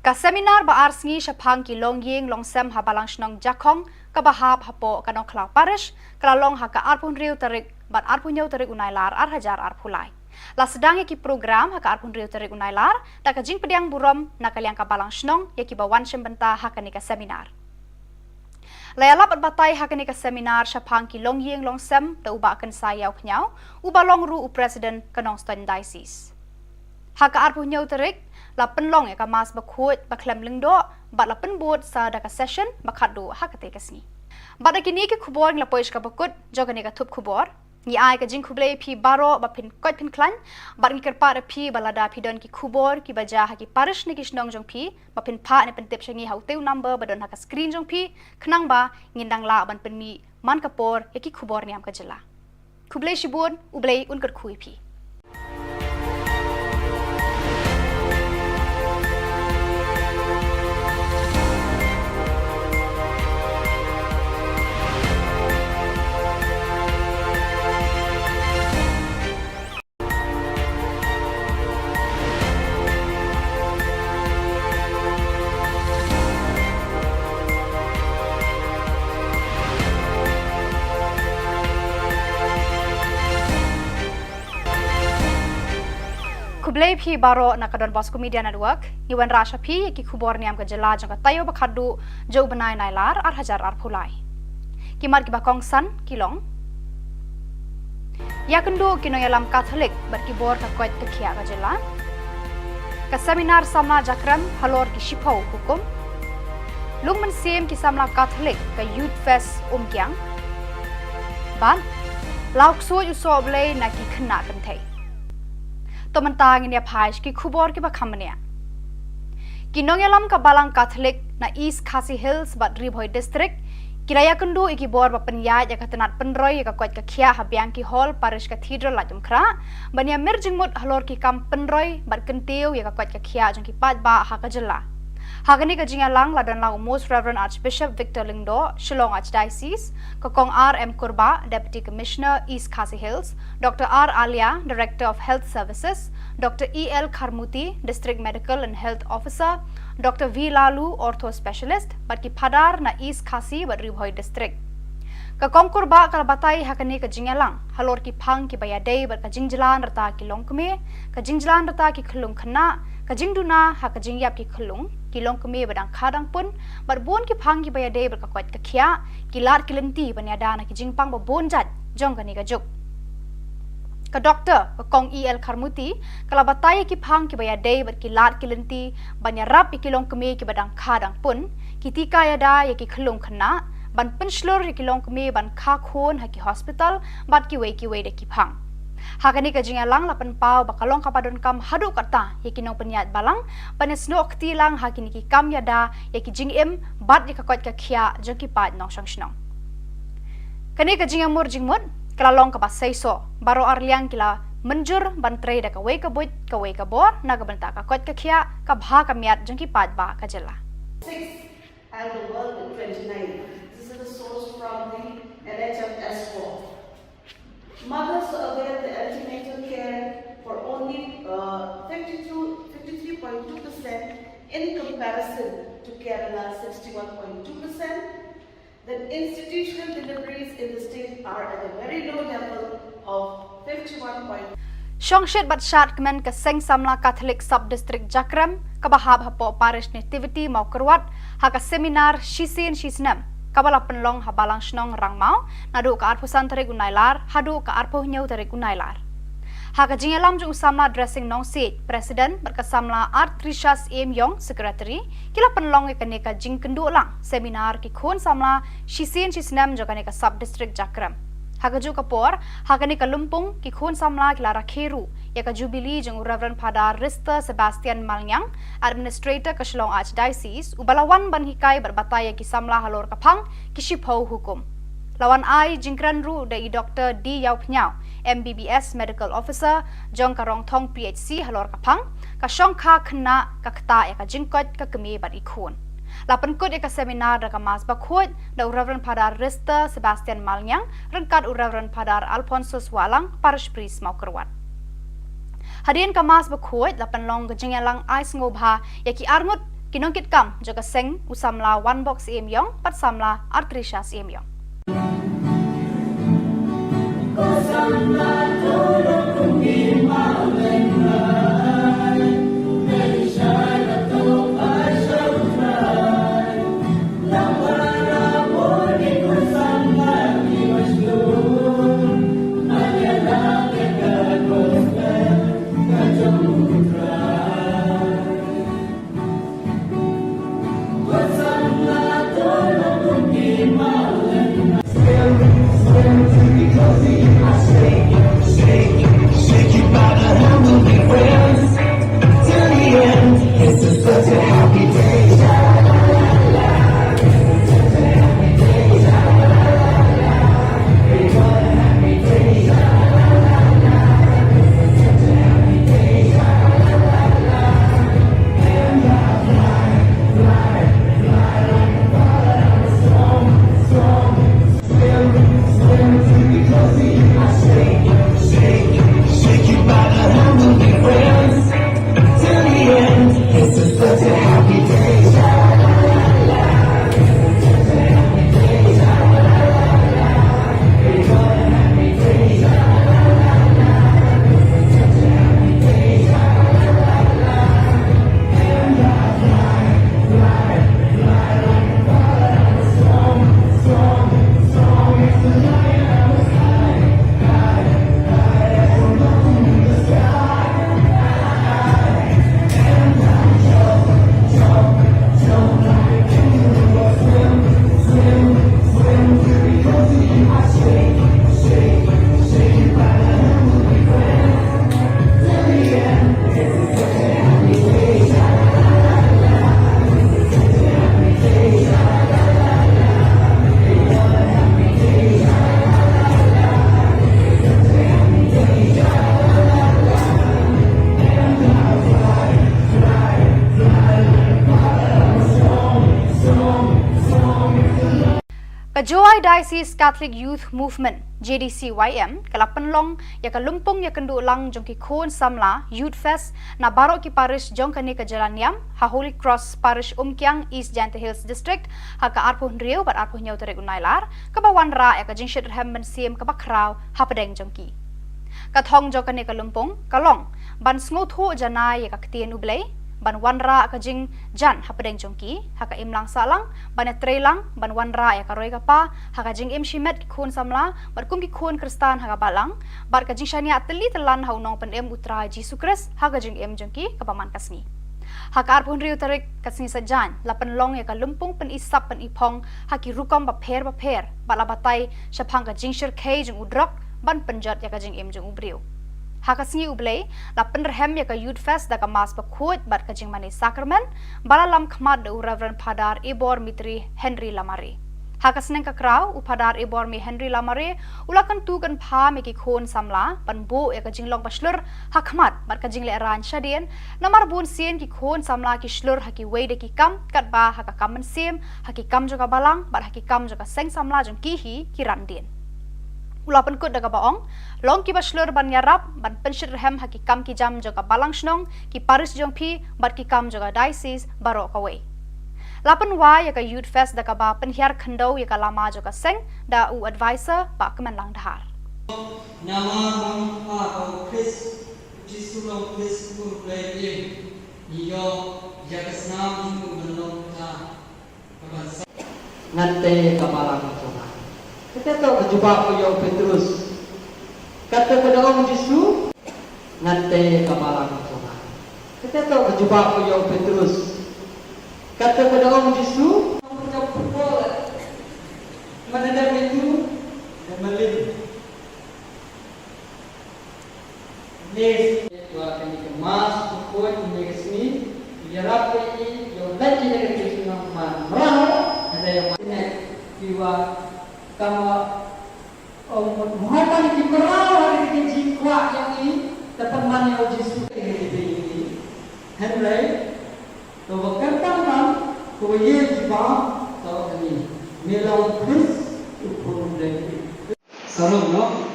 Ka seminar ba arsngi syapang ki longying longsem habalang shnong jakong kabahap hapo kanong klau parish kalalong haka arpun riu tarik bat arpunyau tarik unailar arhajar arpulai. La sedang yaki program haka arpun riu tarik unailar tak jing pediang burom nakaliang kabalang shnong yaki bawan syembenta haka nika seminar. Layalap at batay haka nika seminar syapang ki longying longsem ta uba akan sayaw knyau uba longru u president kanong ston diocese. Haka arpunyau tarik la penlong yaka mas bakut baklem lingdo bat la penbut sa daka session bakadu haka tekasni. Bat kini ke Khubor la poish ka bakut joga nika Thup Khubor ni ai ka jing khublei phi baro ba phin kot phin klan bat ni kerpa phi balada phi don ki Khubor ki baja ha ki parish ni kisnong jong phi ba phin pha ni pentep shangi hauteu number badon ha ka screen jong phi khnang ba ngindang la ban penmi man kapor yaki Khubor Niam ka jela khublei shibun ublei unkar khui phi Kublai phi baro nakadon Bosco Media Network Iwan Rasha phi ki Khubor Niam ka jela jang ka tayo bakhadu jo banai nailar arhajar arphulai kimar ki bakong san kilong ya kendo kinoyalam Catholic bar ki bor ka koit khia ka jela ka seminar samna jakram halor ki shipau hukum lungman sem ki samla Catholic ka youth fest kyang ban lauk so yu so blai na ki khna kan thai Tomantang ini apais ki Khubor ki bakhamnya. Kinongelam ka balang Catholic na East Khasi Hills bat Ribhoi district Kiraya kendu iki bor ba penyai ya katenat penroy ya kuat kia habiang ki hall parish cathedral la jumkra bania merjingmut halor ki kam penroy bar kentiu ya kuat kia jong ki pat ba ha ka jela hagani ka jinga lang ladan lang most reverend archbishop Victor Lingdo Shillong Archdiocese kokong RM Kurba deputy commissioner East Khasi Hills Dr R Alia director of health services Dr EL Kharmuti district medical and health officer Dr V Lalu ortho specialist barki phadar na East Khasi Ribhoi district ka kongkur ba kalabatai hakani ka jingalang halor ki phang ki bayadei bar ka jingjalan rata ki longkme ka jingjalan rata ki khulung khana ka jingduna ha ka jingyap ki khulung ki longkme badang khadang pun bar bon ki phang ki bayadei bar ka kwat ka khia ki lar ki lenti banyada na ki jingpang ba bon jat jong kani ka juk ka doctor ka kong EL Kharmuti kalabatai ki phang ki bayadei bar ki lar ki lenti banyarap ki longkme ki badang khadang pun ki tika yada ya ki khulung khana ban penslur ki long kami ban kha khon ha ki hospital bat ki we de ki phang hakani ka jinga lang lapan pau bakalong kapadon kam hadu kata ye ki nong penyat balang panes nok ti lang hakini ki kam yada ye ki jing em bat ye ka kwat ka khia jong ki pat nong sang snong kani ka jinga mur jingmut kala long ka basai so baro arliang kila menjur ban tre da ka we ka buit ka we ka bor na ka banta ka kwat ka khia ka bha ka miat jong ki pat ba ka jela 6 and the world in 29. This is the source from the NHS4. Mothers avail the antenatal care for only 53.2% in comparison to Kerala 61.2%. Then institutional deliveries in the state are at a very low level of 51.2%. Shongshit bat shat kemen ke seng samla Catholic sub district Jakram kabahab hapo parish nativity mau kerwat ha ka seminar shisin shisnam kabala penlong ha balang snong rangmau nadu ka arpusan tarik unailar hadu ka arpuh nyau tarik unailar ha ka jingelam jung samla dressing nong seat president berkesamla Artrishas Em Yong secretary kila penlong ke neka jing kendu lang seminar ki khon samla shisin shisnam joka neka sub district Jakram Hakaju kapor, hakani kalumpung ki khon samla kila rakheru, ya ka jubilee jeng Reverend Father Rista Sebastian Malnyang, administrator ka Shillong Archdiocese, ubalawan ban hikai berbataya ki samla halor kapang ki shiphau hukum. Lawan ai jingkran ru dai Dr. D Yau Pnyau, MBBS medical officer, jong karong thong PHC halor kapang, ka shong kha khna ka khta ya ka jingkot ka kemi bar ikhon. Lapan kod eka seminar da kamas bakhot da Reverend Father Rista Sebastian Malnyang rengkat Reverend Father Alphonsus Walang parish priest mau kerwat. Hadirin kamas bakhot lapan long gejengyalang ais ngobha yaki arngut kinongkit kam jaga seng usamla one box em yong pat samla Artrishas em yong. Such a happy day. Kajoi Diocese Catholic Youth Movement JDCYM kalapan long ya kalumpong ya kendu lang jong ki khon samla Youth Fest na baro ki parish jong kani ka Jalan Niam ha Holy Cross Parish Umkyang East Jante Hills District ha ka arpo Riau bat arpo nyau tere unailar ka bawan ra ya ka jing shit hem siem ka bakraw ha pedeng jong ki ka thong jong kani kalumpong kalong ban sngo tho janai ya ka ktien ublei ban wanra ka jing jan ha pedeng jong ki ha ka imlang salang ban trelang ban wanra ya ka roi ka pa ha ka jing im shimet ki khon samla bar kum ki khon kristan ha ka balang bar ka jing shania teli telan ha unong pen em utra Jesu Christ ha ka jing em jong ki ka paman kasni ha ka arpun riu tarik kasni sa jan lapan long ya ka lumpung pen isap pen ipong ha ki rukom ba pher bala batai shapang ka jing shir khe jong udrok ban penjat ya ka jing em jong ubriu Hakasngi ublei la penrehem ya ka Youth Fest da ka mas bakhuat bat ka jing mani sakramen bala lam khmat de Reverend Padar Ibor Mitri Henry Lamare Hakasneng ka kraw upadar Ibor mi Henry Lamare ulakan tu kan pha me ki khon samla pan bo ya ka jing long baslur hakmat bat ka jing le ran shadien namar bun sien ki khon samla ki shlur ha ki wei de ki kam kat ba ha ka kamen sim ha ki kam jo ka balang bat ha ki kam jo ka seng samla jong ki hi ki ran dien Ulapan kut daga baong, long ki baslur ban yarap, ban penshir rehem haki kam ki jam joga balang shnong, ki paris jong pi, bat ki kam joga diocese baro kawai. Lapan wa yaka Youth Fest daga ba penhiar khandau yaka lama joga seng, da u advisor ba kemen lang dahar. Nama bang atau Chris Jisulo Chris Kurplay iyo jagasnam hingu belum ta kabansa ngante kabalang ko. Kata jumpa ko yung Petrus. Kata pada orang Yesus, ngante kabalang ko. Kata jumpa ko yung Petrus. Kata pada orang Yesus, ang pagkakapol. Manadam itu, malim. Nes, itu akan dikemas, pukul, ini kesini. Yarap ini, yung lagi dari Yesus yang marah. Ada yang mana, jiwa kama Muhammad di kerana hari ini jikwa yang ini dapat mana Yesus ini Henry to berkata man ko ye jiba to ini melau Chris upun dari sarung no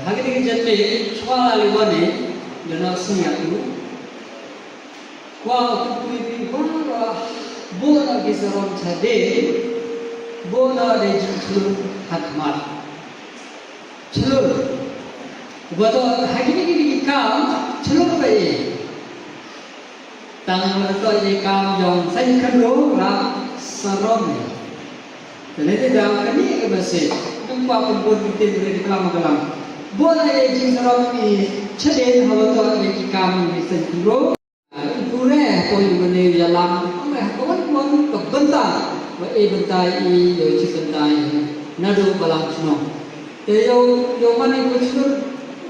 hari ini jadi soal aliwane dan semuanya itu wah itu ibarat bola kisarong cade bola de chulu hakmat chulu buat hari ini kam chulu bayi tangan mereka ini kam yang saya kenal ram sarom dan itu dalam ini kemasih jumpa pun kita boleh kelam bola de jing sarom ini ceden hawa tu ini kam ini saya kenal pure koi bene jalan amre kawan kawan kebentar bentai i yo ci bentai nadu balang sno te yo mane ko chur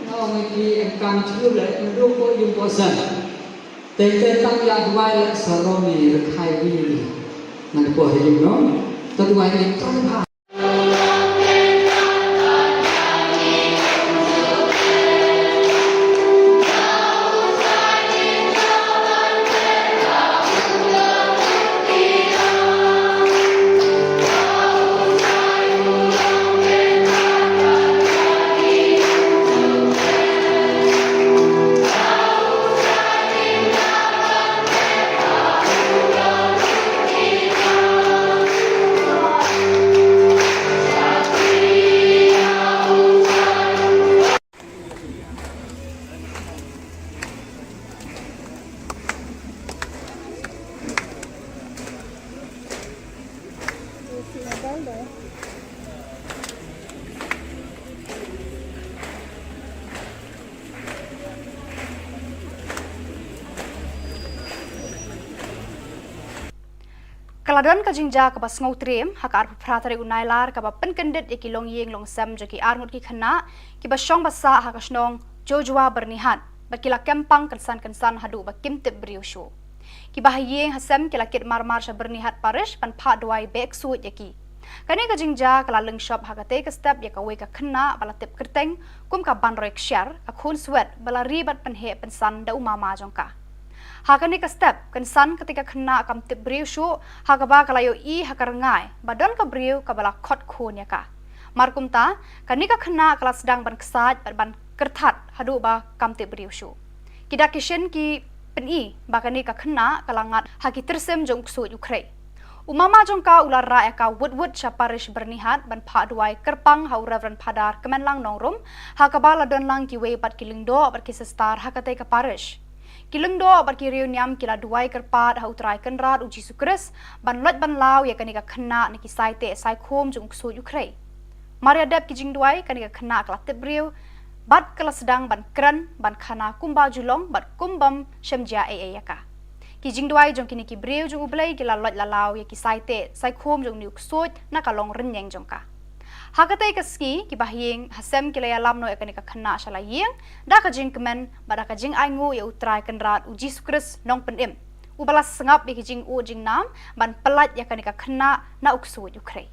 no me ki engkang chur le nadu ko yung posan te tang ya duai saromi khai wi man ko he no to duai ni tong ha Kaladon ka jingja ka bas ngau trem hakar pratare unailar ka ba penkendit iki long yeng long sam jaki armut ki khana ki ba shong basa hakasnong jojwa bernihat bakila kempang kensan hadu ba kimtip briusho ki ba yeng hasam kila kit marmar sha bernihat parish pan pha dwai bek suit yaki kani ka jingja kala leng shop hakate ka step ya ka we ka khana bala tip kerteng kum ka ban rek share ka khun swet bala ribat pen he pen san da umama jongka Hakani ka step kan san ketika kena kam tip beriu syu hakaba kalayo I hakarengai badon ka beriu ka bala khot khun ya ka. Markum ta kani ka kena kala sedang ban kesat ban kertat hadu ba kam tip beriu syu. Kida kishin ki peni bakani ka kena kalangat haki tersem jong ksu Ukraine. Umama jongka ular ra ka wud syaparish bernihat ban pha duai kerpang hau Reverend Padar kemenlang nongrum hakabala don lang ki we bat kilingdo bat ki star hakate ka parish. Kilingdo bat ki Khubor Niam kila duai kerpat hau trai kenrat uji sukres ban lot ban law ya kani ka kena ni ki saite sai khom jong ksu Ukraine. Maria dep ki jing duai kani ka kena kala tebriu bat kala sedang ban kran ban khana kumba julong bat kumbam shemja yaka. Ki jing duai jong kini ki breu jong ublai kila lot lalau ya ki saite sai khom jong niuk sot na kalong renyeng jong ka. Hakatai ka ski ki bahyeng hasem kila ya lamno ya kani ka khana shala yeng da ka jing kemen bada ka jing aingu ya utrai kenrat uji sukres nong penim. Ubalas sengap ya ki jing u jing nam ban pelat ya kani ka khana na uksut Ukraine.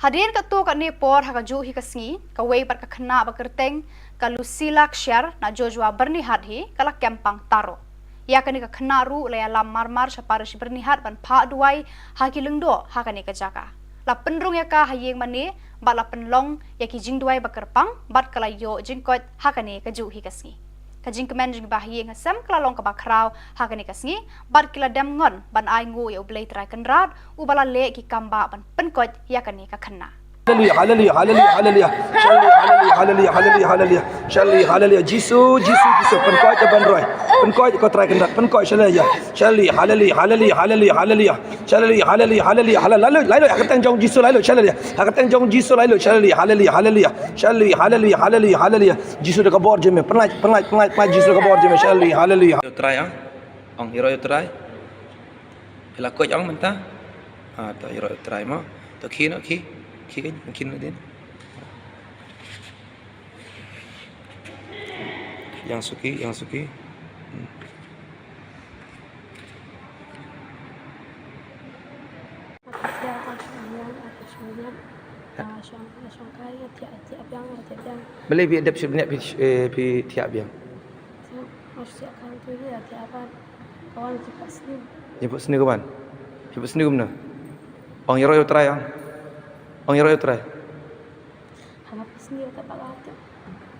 Hadirin ketua kat ni por hakaju hi kasngi ka wei bat ka khana ba kerteng ka Lucila share na Joshua bernihat hi kala kempang taro. Ya kani ka khana ru la lam marmar syaparish bernihat ban pha duai haki lengdo hakani ka jaka. La penrung ya ka hayeng mani ba la penlong ya ki jing duai ba kerpang bat kala yo jingkot hakani ka ju hi kasngi. Ka jing kemen jing ba hayeng hasam kala long ka ba kraw hakani kasngi bat kila dem ngon ban ai ngu ya ublei trai kenrat ubala le ki kamba ban penkot ya kani ka khana. Hallelujah, hallelujah, hallelujah, hallelujah. Hallelujah, hallelujah, hallelujah. Shalli, hallelujah. Jisu, Jisu, Jisu. Penkoi je ban roy. Penkoi kau try kendat. Penkoi shalli. Shalli, hallelujah, hallelujah, hallelujah, hallelujah. Shalli, hallelujah, hallelujah, hallelujah. Lalu, aku teng jong Jisu lalu, shalli. Aku teng jong Jisu lalu, shalli, hallelujah, hallelujah. Shalli, hallelujah, hallelujah, hallelujah. Jisu dekat bor je me. Penat Jisu dekat bor je me. Shalli, hallelujah. Yo try ang. Ang hero yo try. Ila ko yang mentah. Ta hero yo try mo. To ki no ki. Ki kan mungkin din. Yang suki. Boleh bi adap sebenarnya pi tiap biang. Jemput sini kawan. Jemput sini gimana? Ong hero yo try ang. Ong hero yo try. Habis ni tak bakal tu.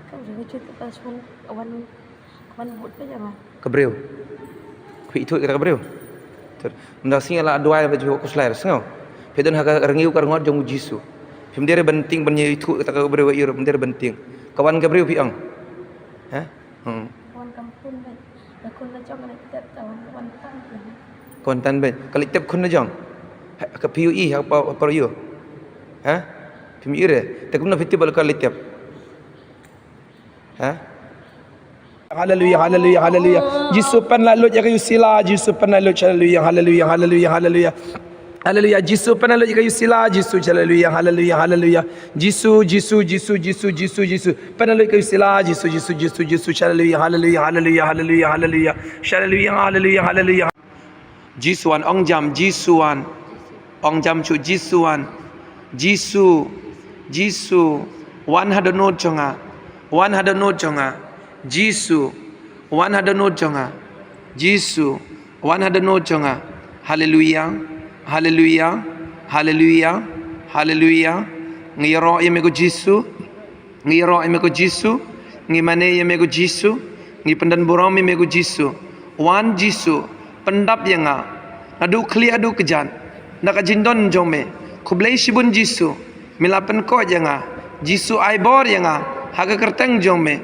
Kau jangan cerita pasal kawan buat apa jangan. Kebreu. Ku itu kira kebreu. Ter ndak sing ala doa ba jo ko slair sengo. Pedon ha rengiu kar ngot jong Jisu. Pemdere benting benye itu kata kebreu iro pemdere benting. Kawan kebreu pi ang. Ha? Kawan kampung kan. Lakon la jong kita kawan tan. Kawan tan ben. Kali tep kun na jong. Ka PUE apa yo. Ha? Pimi ire. Tak guna fiti bal kali tiap. Ha? Hallelujah, hallelujah, hallelujah. Jisu pen lalu ya kayu sila, Jisu pen lalu hallelujah, hallelujah, hallelujah, hallelujah. Hallelujah, Jisu pen lalu ya kayu sila, Jisu hallelujah, hallelujah, hallelujah. Jisu pen lalu kayu sila, Jisu hallelujah, hallelujah, hallelujah, hallelujah, hallelujah. Hallelujah, hallelujah, hallelujah. Jisuan ong jam Jisuan. Ong jam chu Jisuan. Jisu 100 no chonga 100 no chonga Jisu 100 no chonga Jisu 100 no chonga hallelujah hallelujah hallelujah hallelujah ngiro yemego Jisu ngimane yemego Jisu ngi pendan borong yemego Jisu wan Jisu pendap yanga adu khli adu kejan naka jindon jome Khublei shibun Jisu milapen ko janga Jisu aibor yanga haga kerteng jome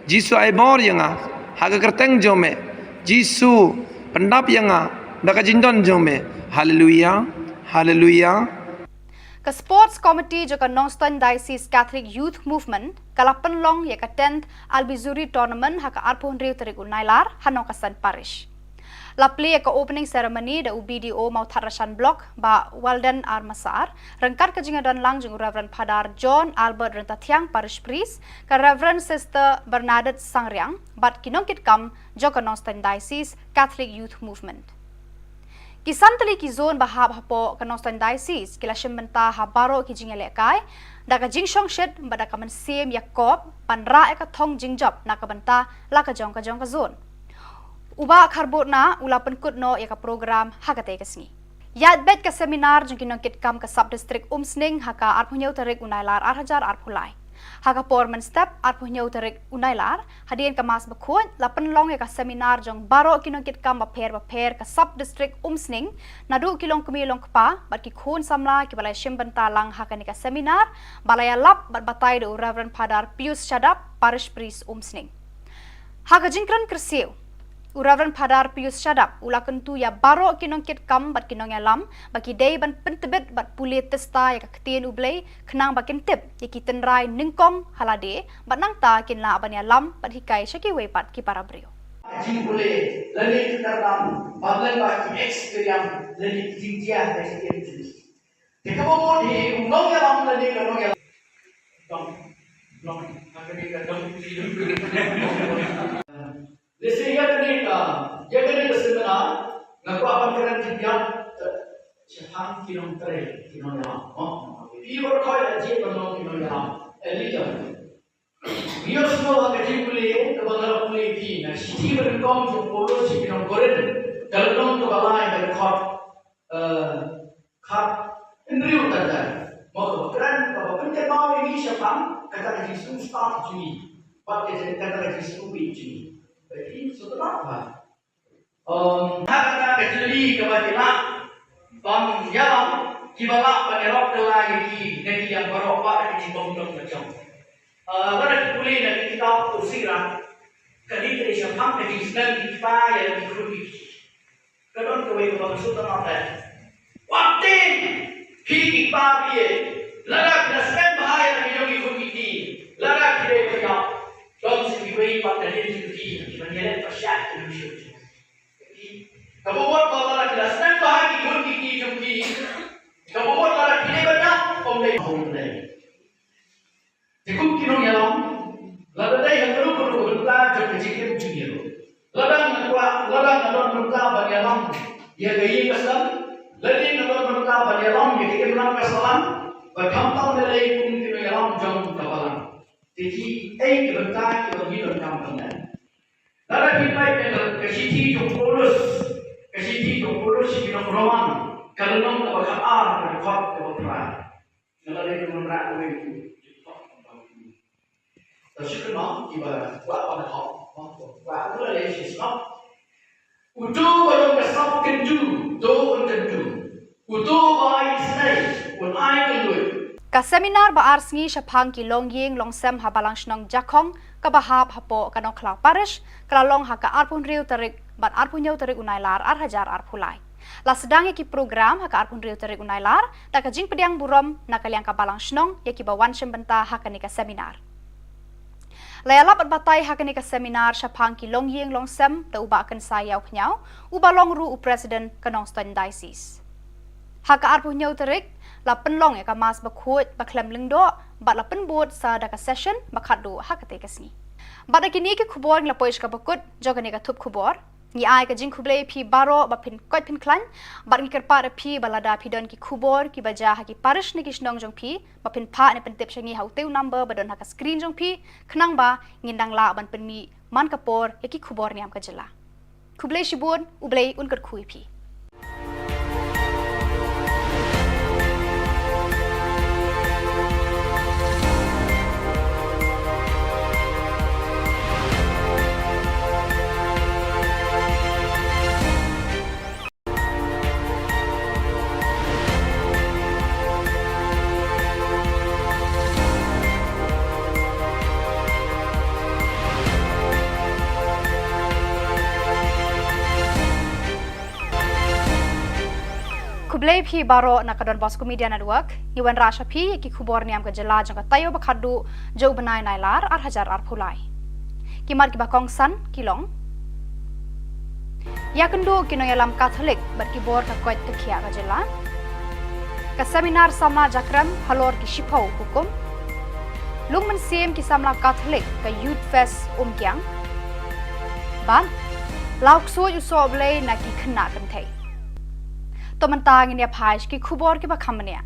Jisu aibor yanga haga kerteng jome Jisu pendap yanga daka jindon jome hallelujah hallelujah. Ka sports committee jo ka Nongstoin Diocese Catholic Youth Movement kala penlong ya ka 10th Albizuri tournament haka arpon riu terikul nailar hanong kasan parish. La play ka opening ceremony da UBDO mau Tharashan block ba Walden Armasar rengkar ka jingadan lang jung Reverend Padar John Albert Rentatiang parish priest ka Reverend Sister Bernadette Sangriang bat kinongkit kam jo ka Nongstoin Diocese Catholic Youth Movement. Kisantali ki zone bahab hapo ka Nongstoin Diocese kila shimenta habaro ki jingale kai da ka jingshong shed ba da ka man sem Yakob panra ka thong jingjop na ka banta la ka jong ka zone. Uba karbut na ula penkut no ya ka program hakate kesni. Yat bet ka seminar jeng kinong kitkam ka sub district umsning haka arpunyau tarik unailar arhajar arpulai. Haka porman step arpunyau tarik unailar hadian ka mas bakut la penlong ya ka seminar jeng baro kinong kitkam baper ka sub district umsning nadu kilong kumilong kpa bat ki khun samla ki balai shimbanta lang haka ni ka seminar balaya lap bat batai do Reverend Padar Pius Shadap parish priest umsning. Haka jingkran kersiu Reverend Padar Pius Shadap ula kentu ya baro kinong kit kam bat kinong yalam baki day ban pentebet bat puli testa ya kaketien ublay kenang bakin tip ya kiten rai ningkong halade bat nang ta kin la ban yalam bat hikai syaki wepat ki para brio. Jing boleh learning dalam bablan baki experience learning jinjia dari sekian jenis. Jika mau di undang yalam learning undang yalam. Dong, akan dikatakan Lesihnya mereka, jika mereka seminar, ngaku akan keren tiga, siapa kilometer kilometer, ini berkait aja dengan kilometer, elijar. Biar semua kerja boleh, kebanyakan boleh di, nah sisi berengkau jauh puluh kilometer koren, kalau kebalai berkat, kat, ini utara. Maka keren, kalau penting mau ini siapa, kata kerja semua juni, pakai kata kerja semua juni. Jadi setelah apa? Kata kecili kebajikan, yang kibalak penerok lagi negeri yang beropak di bawah macam. Pada kuliah dari kitab usiran, kali ini siapa negeri sedang kita yang dikulik. Kadang kawai kebangsaan apa? Waktu kita dia, larak nasib bahaya yang dikulik di, larak dia berjauh. Dalam sebagai pada diri sendiri, menjadi tersyat Indonesia. Jadi, kalau buat kalau kita senang bahagi pun kiki jumpi, kalau buat kalau kita banyak, omlay. Jika kita nyalam, lalu yang perlu berita jumpa jikir jumpa. Ladang berita bagi alam, dia gaya kesan. Lalu berita bagi alam, dia kita menang kesan. Berkampang dari pun kita alam jauh kapalan. Jadi, kebentar kita hidup kampungnya. Lalu kita kesiti jom polus kita beruang. Kalau nong kita berkar, berkot, kita berperang. Kalau kita menerak itu, terus kita kita buat pada hal, buat itu adalah sesuatu. Untuk orang kesal kenju, doa kenju. Untuk bayi senai, pun air kenju. Ka seminar ba arsngi syapang ki longying longsem habalang shnong jakong ka bahap hapo kanong klau parish kalalong haka arpun riu tarik bat arpun yau tarik unailar arhajar arpulai. La sedang ki program haka arpun riu tarik unailar da ka jing pediang burom nakaliang ka balang shnong ya ki bawan syembenta haka ni ka seminar. Layalap at batay haka ni ka seminar syapang ki longying longsem da uba akan sayaw knyau uba long ru u president kanong stan diocese. Haka arpun yau tarik la penlong ya ka mas bakut baklem lengdo bat la penbot sa daka session bakadu hakate kasni bat kini ke khubor la poish ka bakut jogani ka thup khubor ni ai ka jing khuble phi baro ba phin koi phin klan bat ni kerpa phi balada phi don ki khubor ki baja ha ki parish ni kisnong jong phi ba phin pha ne pen tip shangi hauteu number badon ha ka screen jong phi khnang ba ngindang la ban pen mi man kapor ya ki khubor niam ka jela khuble shibun ublei unkar khui phi Kublai phi baro nakadon Bosco Media Network iwan rasha phi ki khubor niam ka jela jang ka tayo bakhadu jo banai nailar arhajar arphulai kimar ki bakong san kilong yakendo kino yalam Catholic bat ki bor ka koit ka khia ka jela ka seminar samna jakram halor ki shipau hukum lungman sim ki samla Catholic ka youth fest kyang ban lauk so yu so blai na ki khna kan thai to mentang ini apais ki khubor ki bakhamnia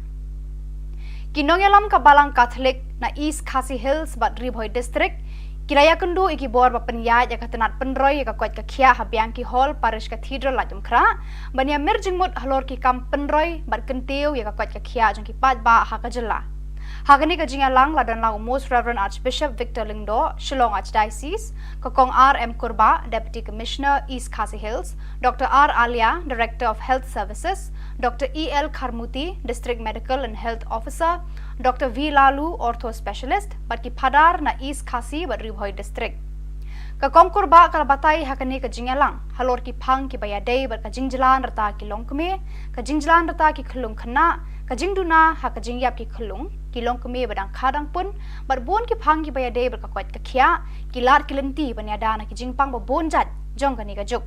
ki nongelam ka balang Catholic na East Khasi Hills bat Ribhoi district Kiraya kendu iki bor ba penyat ya katenat penroy ya kuat kia habiang ki hall parish cathedral la jumkra bania merjing mut halor ki kam penroy bar kentiu ya kuat kia jong ki pat ba ha ka jela hagani ka jinga lang ladan lang most reverend archbishop Victor Lingdo Shillong Archdiocese kokong RM Kurba deputy commissioner East Khasi Hills Dr R Alia director of health services Dr EL Kharmuti district medical and health officer Dr V Lalu ortho specialist bagi padar na East Khasi Ribhoi district ka kongkur ba kala batai hakani ka jingalang halor ki phang ki bayadei bar ka jingjalan rata ki longkme ka jingjalan rata ki khulung khana ka jingduna ha ka jingyap ki khulung ki longkme badang khadang pun bar bon ki phang ki bayadei bar ka kwat ka khia ki lar ki lenti banyada na ki jingpang ba bon jat jong kani ka juk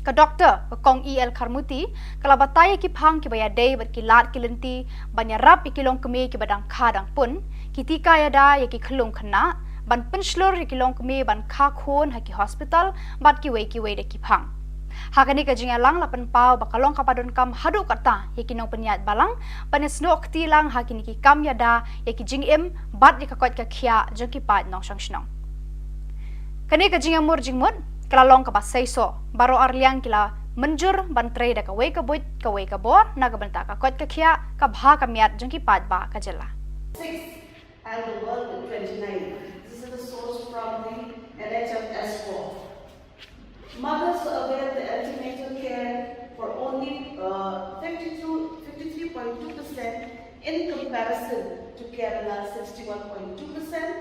ka doctor ka kong EL Kharmuti kala batai ki phang ki bayadei bar ki lar ki lenti banyarap ki longkme ki badang khadang pun ki tika yada ya ki khulung khana ban penslor ki long kme ban kha khon ha ki hospital bat ki wei de ki phang hakani ka jinga lang lapan pau bakalong kapadon kam hadu kata ye ki nong penyat balang panes nok ti lang hakini ki kam yada ye ki jing em bat ye ka kwat ka khia jo ki pat nong sang snong kani ka jinga mur jingmut kala long ka basai so baro arliang kila menjur ban tre da ka wei ka buit ka wei ka bor na ka banta ka kwat ka khia ka bha ka miat jo ki pat ba ka jela 6 and the world in 29. This is the source from the NHS4. Mothers avail the antenatal care for only 53.2% in comparison to Kerala 61.2%.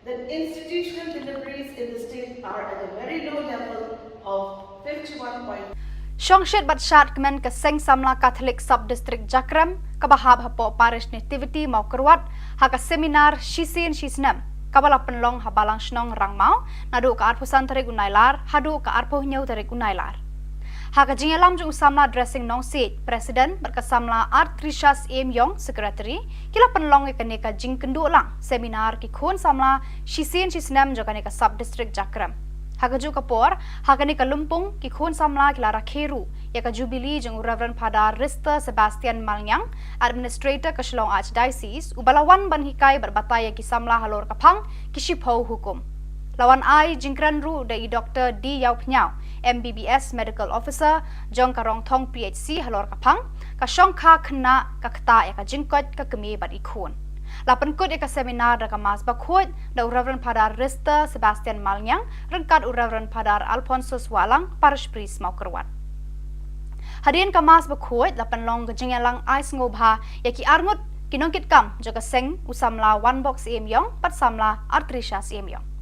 Then institutional deliveries in the state are at a very low level of 51.2%. Shongshet bat shat kemen ke seng samla Catholic sub district Jakram kabahab hapo parish nativity mau kerwat ha ka seminar shisin shisnam kabala penlong ha balang snong rangmau nadu ka arpusan tarik unailar hadu ka arpuh nyau tarik unailar ha ka jingelam jung samla dressing nong seat president berkasamla art Trishas M Yong secretary kila penlong ke neka jing kendu lang seminar ki khon samla shisin shisnam jo ka neka sub district Jakram Hagaju kapor, hagani kalumpung ki khun samla kilara kheru, ya ka jubilee jeng Reverend Padar Rista Sebastian Malnyang, administrator ka Shillong Archdiocese, ubalawan ban hikai berbataya ki samla halor kapang ki shipho hukum. Lawan ai jingkran ru dai Dr. D Yau Pnyau, MBBS medical officer, jong karong thong PHC halor kapang, ka shong kha khna ka kta ya ka jingkot ka kemi bat ikhun. Lapan kod eka seminar da kamas bakhot da Reverend Padar Rista Sebastian Malnyang rengkat Reverend Padar Alphonsus Walang parish priest mau kerwat. Hadian kamas bakhot lapan long gejingalang ais ngobha yaki arngut kinongkit kam jaga seng usamla one box emyong pat samla artrisha emyong.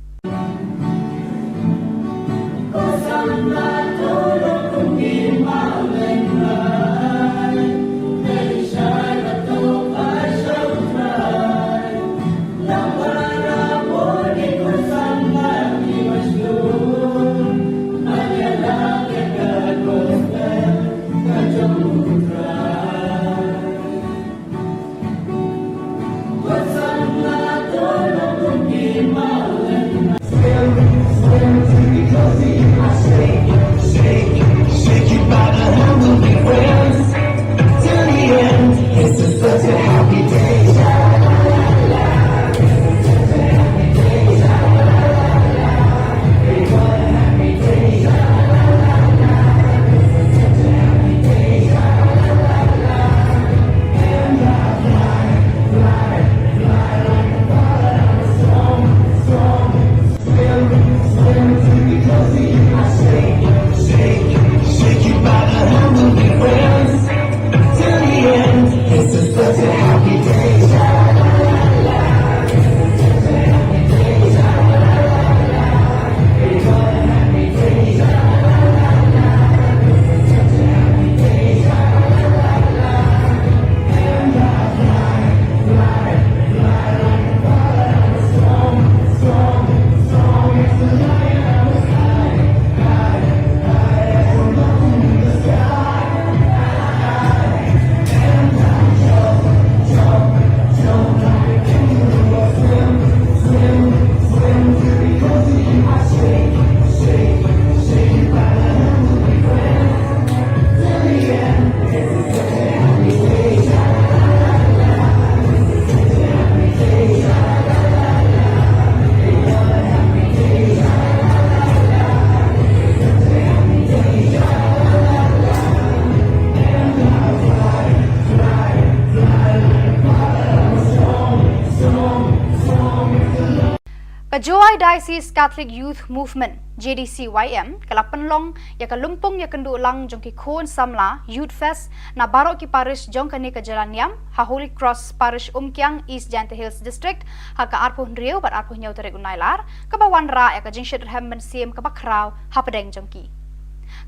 Kajoai Diocese Catholic Youth Movement JDCYM kalapan long ya kalumpong ya kendu lang jong ki khon samla Youth Fest na baro ki parish jong kani ka Jalan Niam ha Holy Cross Parish Umkyang East Jante Hills District ha ka arpo Rio bat arpo nyau tere unailar ka bawan ra ya ka jing shit hem ben siem ka bakraw ha pedeng jong ki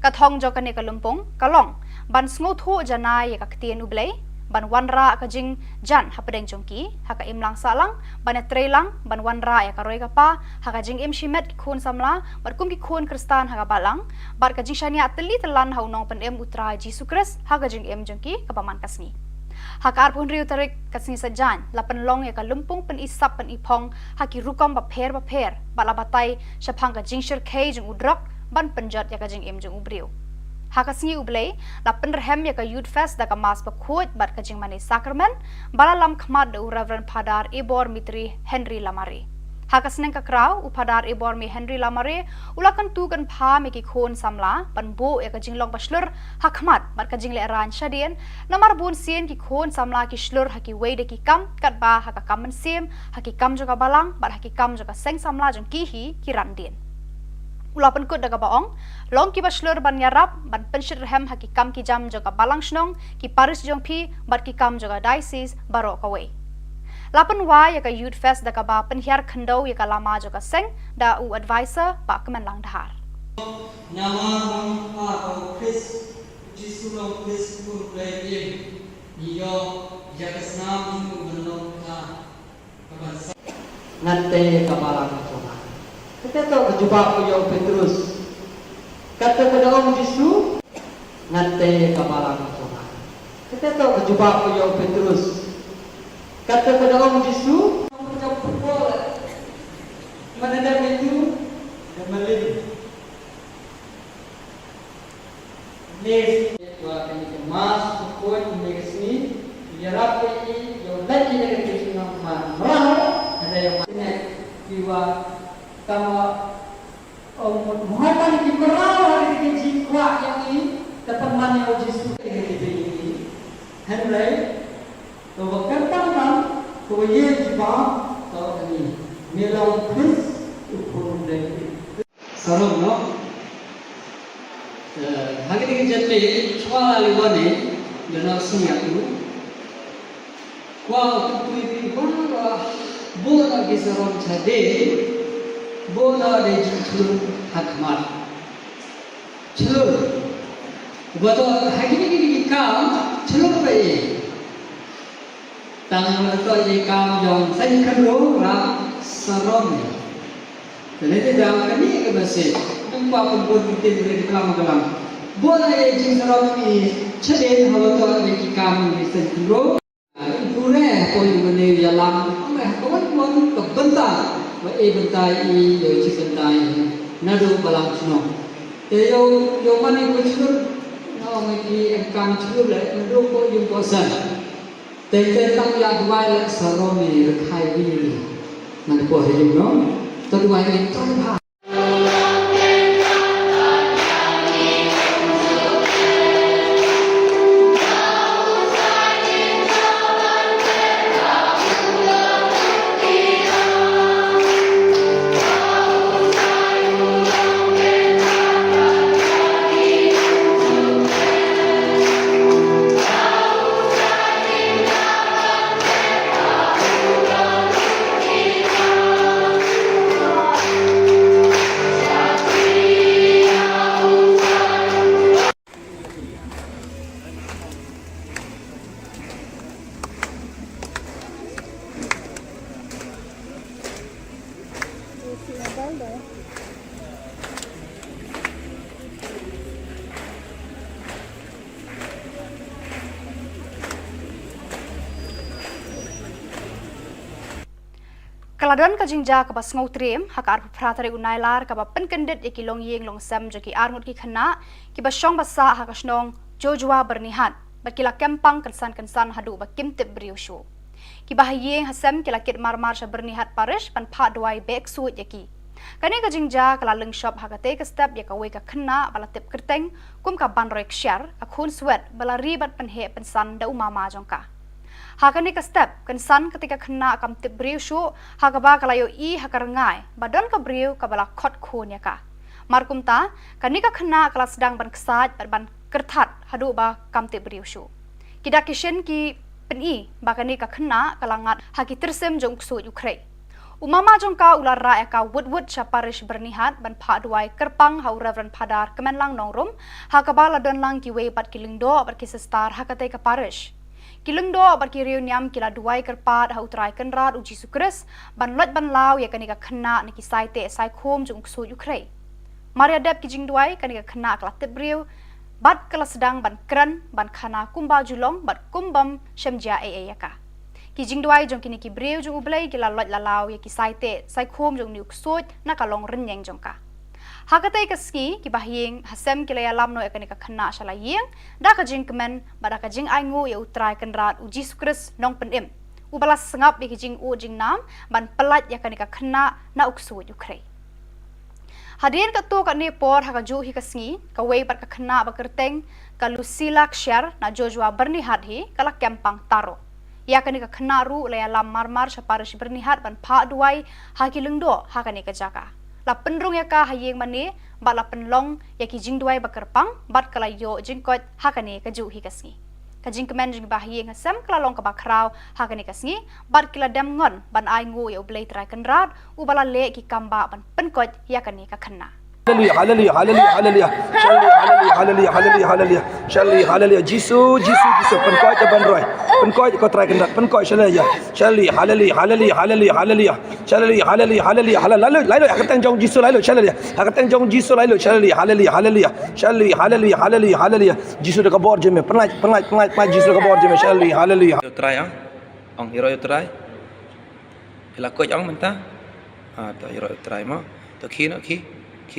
ka thong jong kani kalumpong kalong ban sngo tho janai ya ka ktien ublei ban wanra ka jing jan ha pedeng jongki ha ka imlang salang ban trelang ban wanra ya ka roi ka pa ha ka jing im shimet ki khun samla bar kum ki khun kristan ha ka balang bar ka jing shania teli telan ha unong pen em utra Jesu Christ ha ka jing em jongki ka paman kasni ha ka arpun riu tarik kasni sajan lapan long ya ka lumpung pen isap pen ipong ha ki rukom ba pher bala batai shapang ka jing shir kei jong udrok ban penjat ya ka jing em jong ubriu Hakasngi ublei la penderhem ya ka Youth Fest da ka mas pakut bat ka jing mani sakramen bala lam khmat de Reverend Padar Ibor Mitri Henry Lamare Hakasneng ka kraw upadar Ibor mi Henry Lamare ulakan tu kan pha me ki khon samla ban bo ya ka jing long baslur hakmat bat ka jing le ran shadien namar bun sien ki khon samla ki shlur ha ki wei de ki kam kat ba ha ka kam sim ha ki kam jo ka balang bat ha ki kam jo ka seng samla jong ki hi ki ran dien Ulapan kut daga baong, long ki baslur ban yarap, ban penshir hem haki kam ki jam joga balang shnong, ki paris jong pi, bat ki kam joga diocese baro kawai. Lapan wa yaka Youth Fest daga ba penhiar khendau yaka lama joga seng, da u advisor ba kemen lang dahar. Nama mang atau Chris Jisu long Chris pur play niyo jakasnam itu belum ta kabar nante kabalang coba. Kita tahu berjumpa punya Petrus. Kata kepada Om Yesus, nanti kabalang coba. Kita tahu berjumpa punya Petrus. Kata kepada Om Yesus, punya pukul. Mana ada itu? Kemalin. Nes, buat ini kemas pukul ini kesini. Biar ini yang lagi dengan kita merah. Ada yang mana jiwa Kama muhatan ki merawat hari ki jiwa yang ini dapat mana Yesus ini Henry to bakal tanam to ye jiwa to ini melau Chris upun dari sarung no hari ini jadi soal liwane dan siap tu wah tu ini baru bola ki sarung jadi bola de chulur hakmat chulur betul hakini ki kam chulur pe tang to ye kam jong sai khro ra sarom ne te jang kani ke base tumpa pun tin re kam kalam bola ye jing sarom ni chede hawa to ye ki kam ni sai khro pure ko yu ne yalam ame ko mon ko banta wa e bentai I yo chi bentai nadu balang chno te yo mani ko chur no me ki kam chur le nadu ko yung ko san te tang ya dwai le saromi le khai wi nan ko he yung no to dwai ni to ha Kaladon ka jingja ka bas ngau trem hakar pratare unailar ka ba penkendit iki long yeng long sam jaki arngut ki khana ki ba shong basa hakasnong jojwa bernihat bakila kempang kensan hadu ba kimtip briushu ki ba yeng hasam kila kit marmar sha bernihat parish pan pha dwai bek suit yaki kani ka jingja kala leng shop hakate ka step ya ka we ka khana bala tip kerteng kum ka ban rek share ka khun swet bala ribat pan he pensan da umama jongka Hakani ka step kan san ketika kena kam tip briu shu hakaba kalayo I hakarangai badon ka briu kabala khot khun ya ka. Markum ta kani ka kena kala sedang ban kesat ban kertat hadu ba kam tip briu shu. Kida kishen ki peni bakani ka kena kalangat haki tersem jong ksu Ukraine. Umama jongka ular ra eka wood parish bernihat ban pha duai kerpang hau Reverend Padar kemenlang nongrum hakabala don lang kiwe bat kilingdo bat kisestar hakate ka parish. Kilingdo bat ki reuniam kila duai kerpat hau trai kenrat uji sukres ban lot ban lau ya kanika kena niki saite sai khom jung ksu Ukraine. Maria dep ki jing duai kanika kena kala tebriu bat kala sedang ban kran ban khana kumba julong bat kumbam shemjia yaka. Kijing duai jong kini ki breu jong ublai kila lot lalau ya ki saite sai khom jong niuk sot na kalong renyeng jong ka. Hakatai ka ski ki bahyeng hasem kila ya lamno ya kani ka khana shala yeng da ka jing kemen bada ka jing aingu ya utrai kenrat uji sukres nong penim. Ubalas sengap ya ki jing u jing nam ban pelat ya kani ka khana na uksut Ukraine. Hadirin ka tu ka ni por haka ju hi ka sngi ka wei bat ka khana ba kerteng ka Lucila Kshar na Joshua bernihat hi kala kempang taro. Ya kani ka khenaru laya lam marmar saparish bernihat ban pha duai haki lengdo hakani ka jaka. La penrung ya ka hayeng mani ba la penlong ya ki jing duai bakerpang bat kala yo jingkot hakani ka ju hi kasngi. Ka jing kemen jing ba hayeng hasam kala long ka ba kraw hakani kasngi bat kila dam ngon ban ai ngu ya ublei trai kenrat ubala le ki kamba ban penkot ya kani ka khena. Hallelujah, hallelujah, hallelujah, hallelujah. Hallelujah, hallelujah, hallelujah. Hallelujah, hallelujah. Jesus, penkoi te banroi. Penkoi ko try kendat, penkoi hallelujah. Hallelujah, hallelujah, hallelujah, hallelujah. Hallelujah, hallelujah, hallelujah. Hallelujah, lalu akatang jong Jesus lalu hallelujah. Akatang jong Jesus lalu hallelujah, hallelujah, hallelujah. Hallelujah, hallelujah, hallelujah. Jesus de kabor jeme, penai Jesus de kabor jeme hallelujah, hallelujah. Yo try ang hero yo try. Hila ko ang menta. Ta hero yo try mo. To ki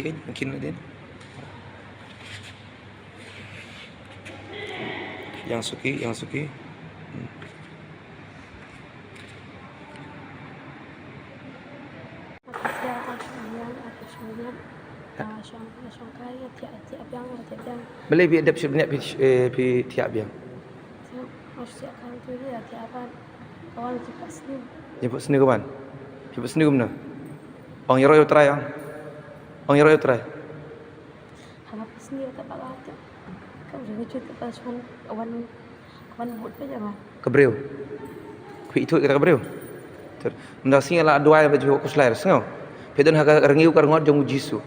kan mungkin din. Yang suki. Boleh bi adap sebenarnya pi tiap biang. Jemput sini kawan. Jemput sini gimana? Ong hero yo try ang. Ong hero yo try. Hanap sendiri tak bakat. Kau jangan cerita pas kawan buat aja mah. Kebreu. Ku itu kita kebreu. Nda singa la doa baju ko slair sengo. Pedon haga rengiu kar ngot jong jisu.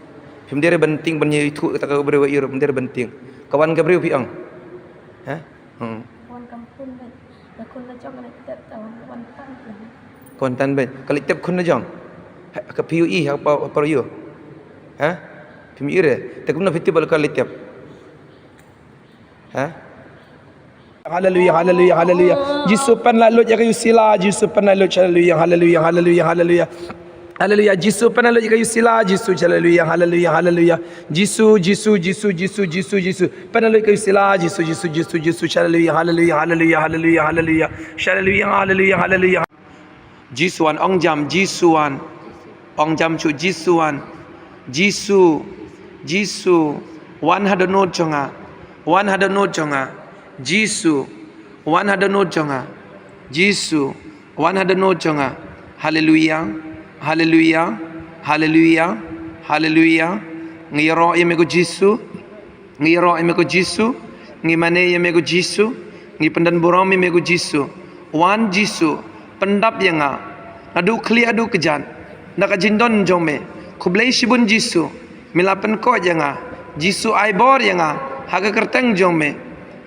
Pemdere benting benye itu kita kebreu iro pemdere benting. Kawan kebreu pi ang. Ha? Kawan kampung ben. Lakon la jong nak kita tahu kawan tan. Kontan ben. Kali tep kun na jong. Ka PUE apa yo. Ha? Pimi ire. Tak guna fiti bal kali tep. Ha? Hallelujah, hallelujah, hallelujah. Jesus pen lalu ya kayu sila, Jesus pen lalu hallelujah, hallelujah, hallelujah, hallelujah. Hallelujah, Jesus pen lalu ya kayu sila, Jesus hallelujah, hallelujah, hallelujah. Jesus. Pen lalu kayu sila, Jesus hallelujah, hallelujah, hallelujah, hallelujah, hallelujah. Hallelujah, hallelujah, hallelujah. Jisuan ong jam Jisuan. Ong jam chu Jisuan. Jisu 100 no jonga. 100 no jonga. Jisu 100 no jonga. Jisu 100 no jonga. Hallelujah. Hallelujah. Hallelujah. Hallelujah. Ngiro yemego Jisu. Ngiro yemego Jisu. Ngimane yemego Jisu. Ngi pendan borong yemego Jisu. Wan Jisu pendap yanga. Adu kli adu kejan. Naka jindon jome. Kublai shibun Jisu. Milapen ko yanga. Jisu aibor yanga. Haga kerteng jome.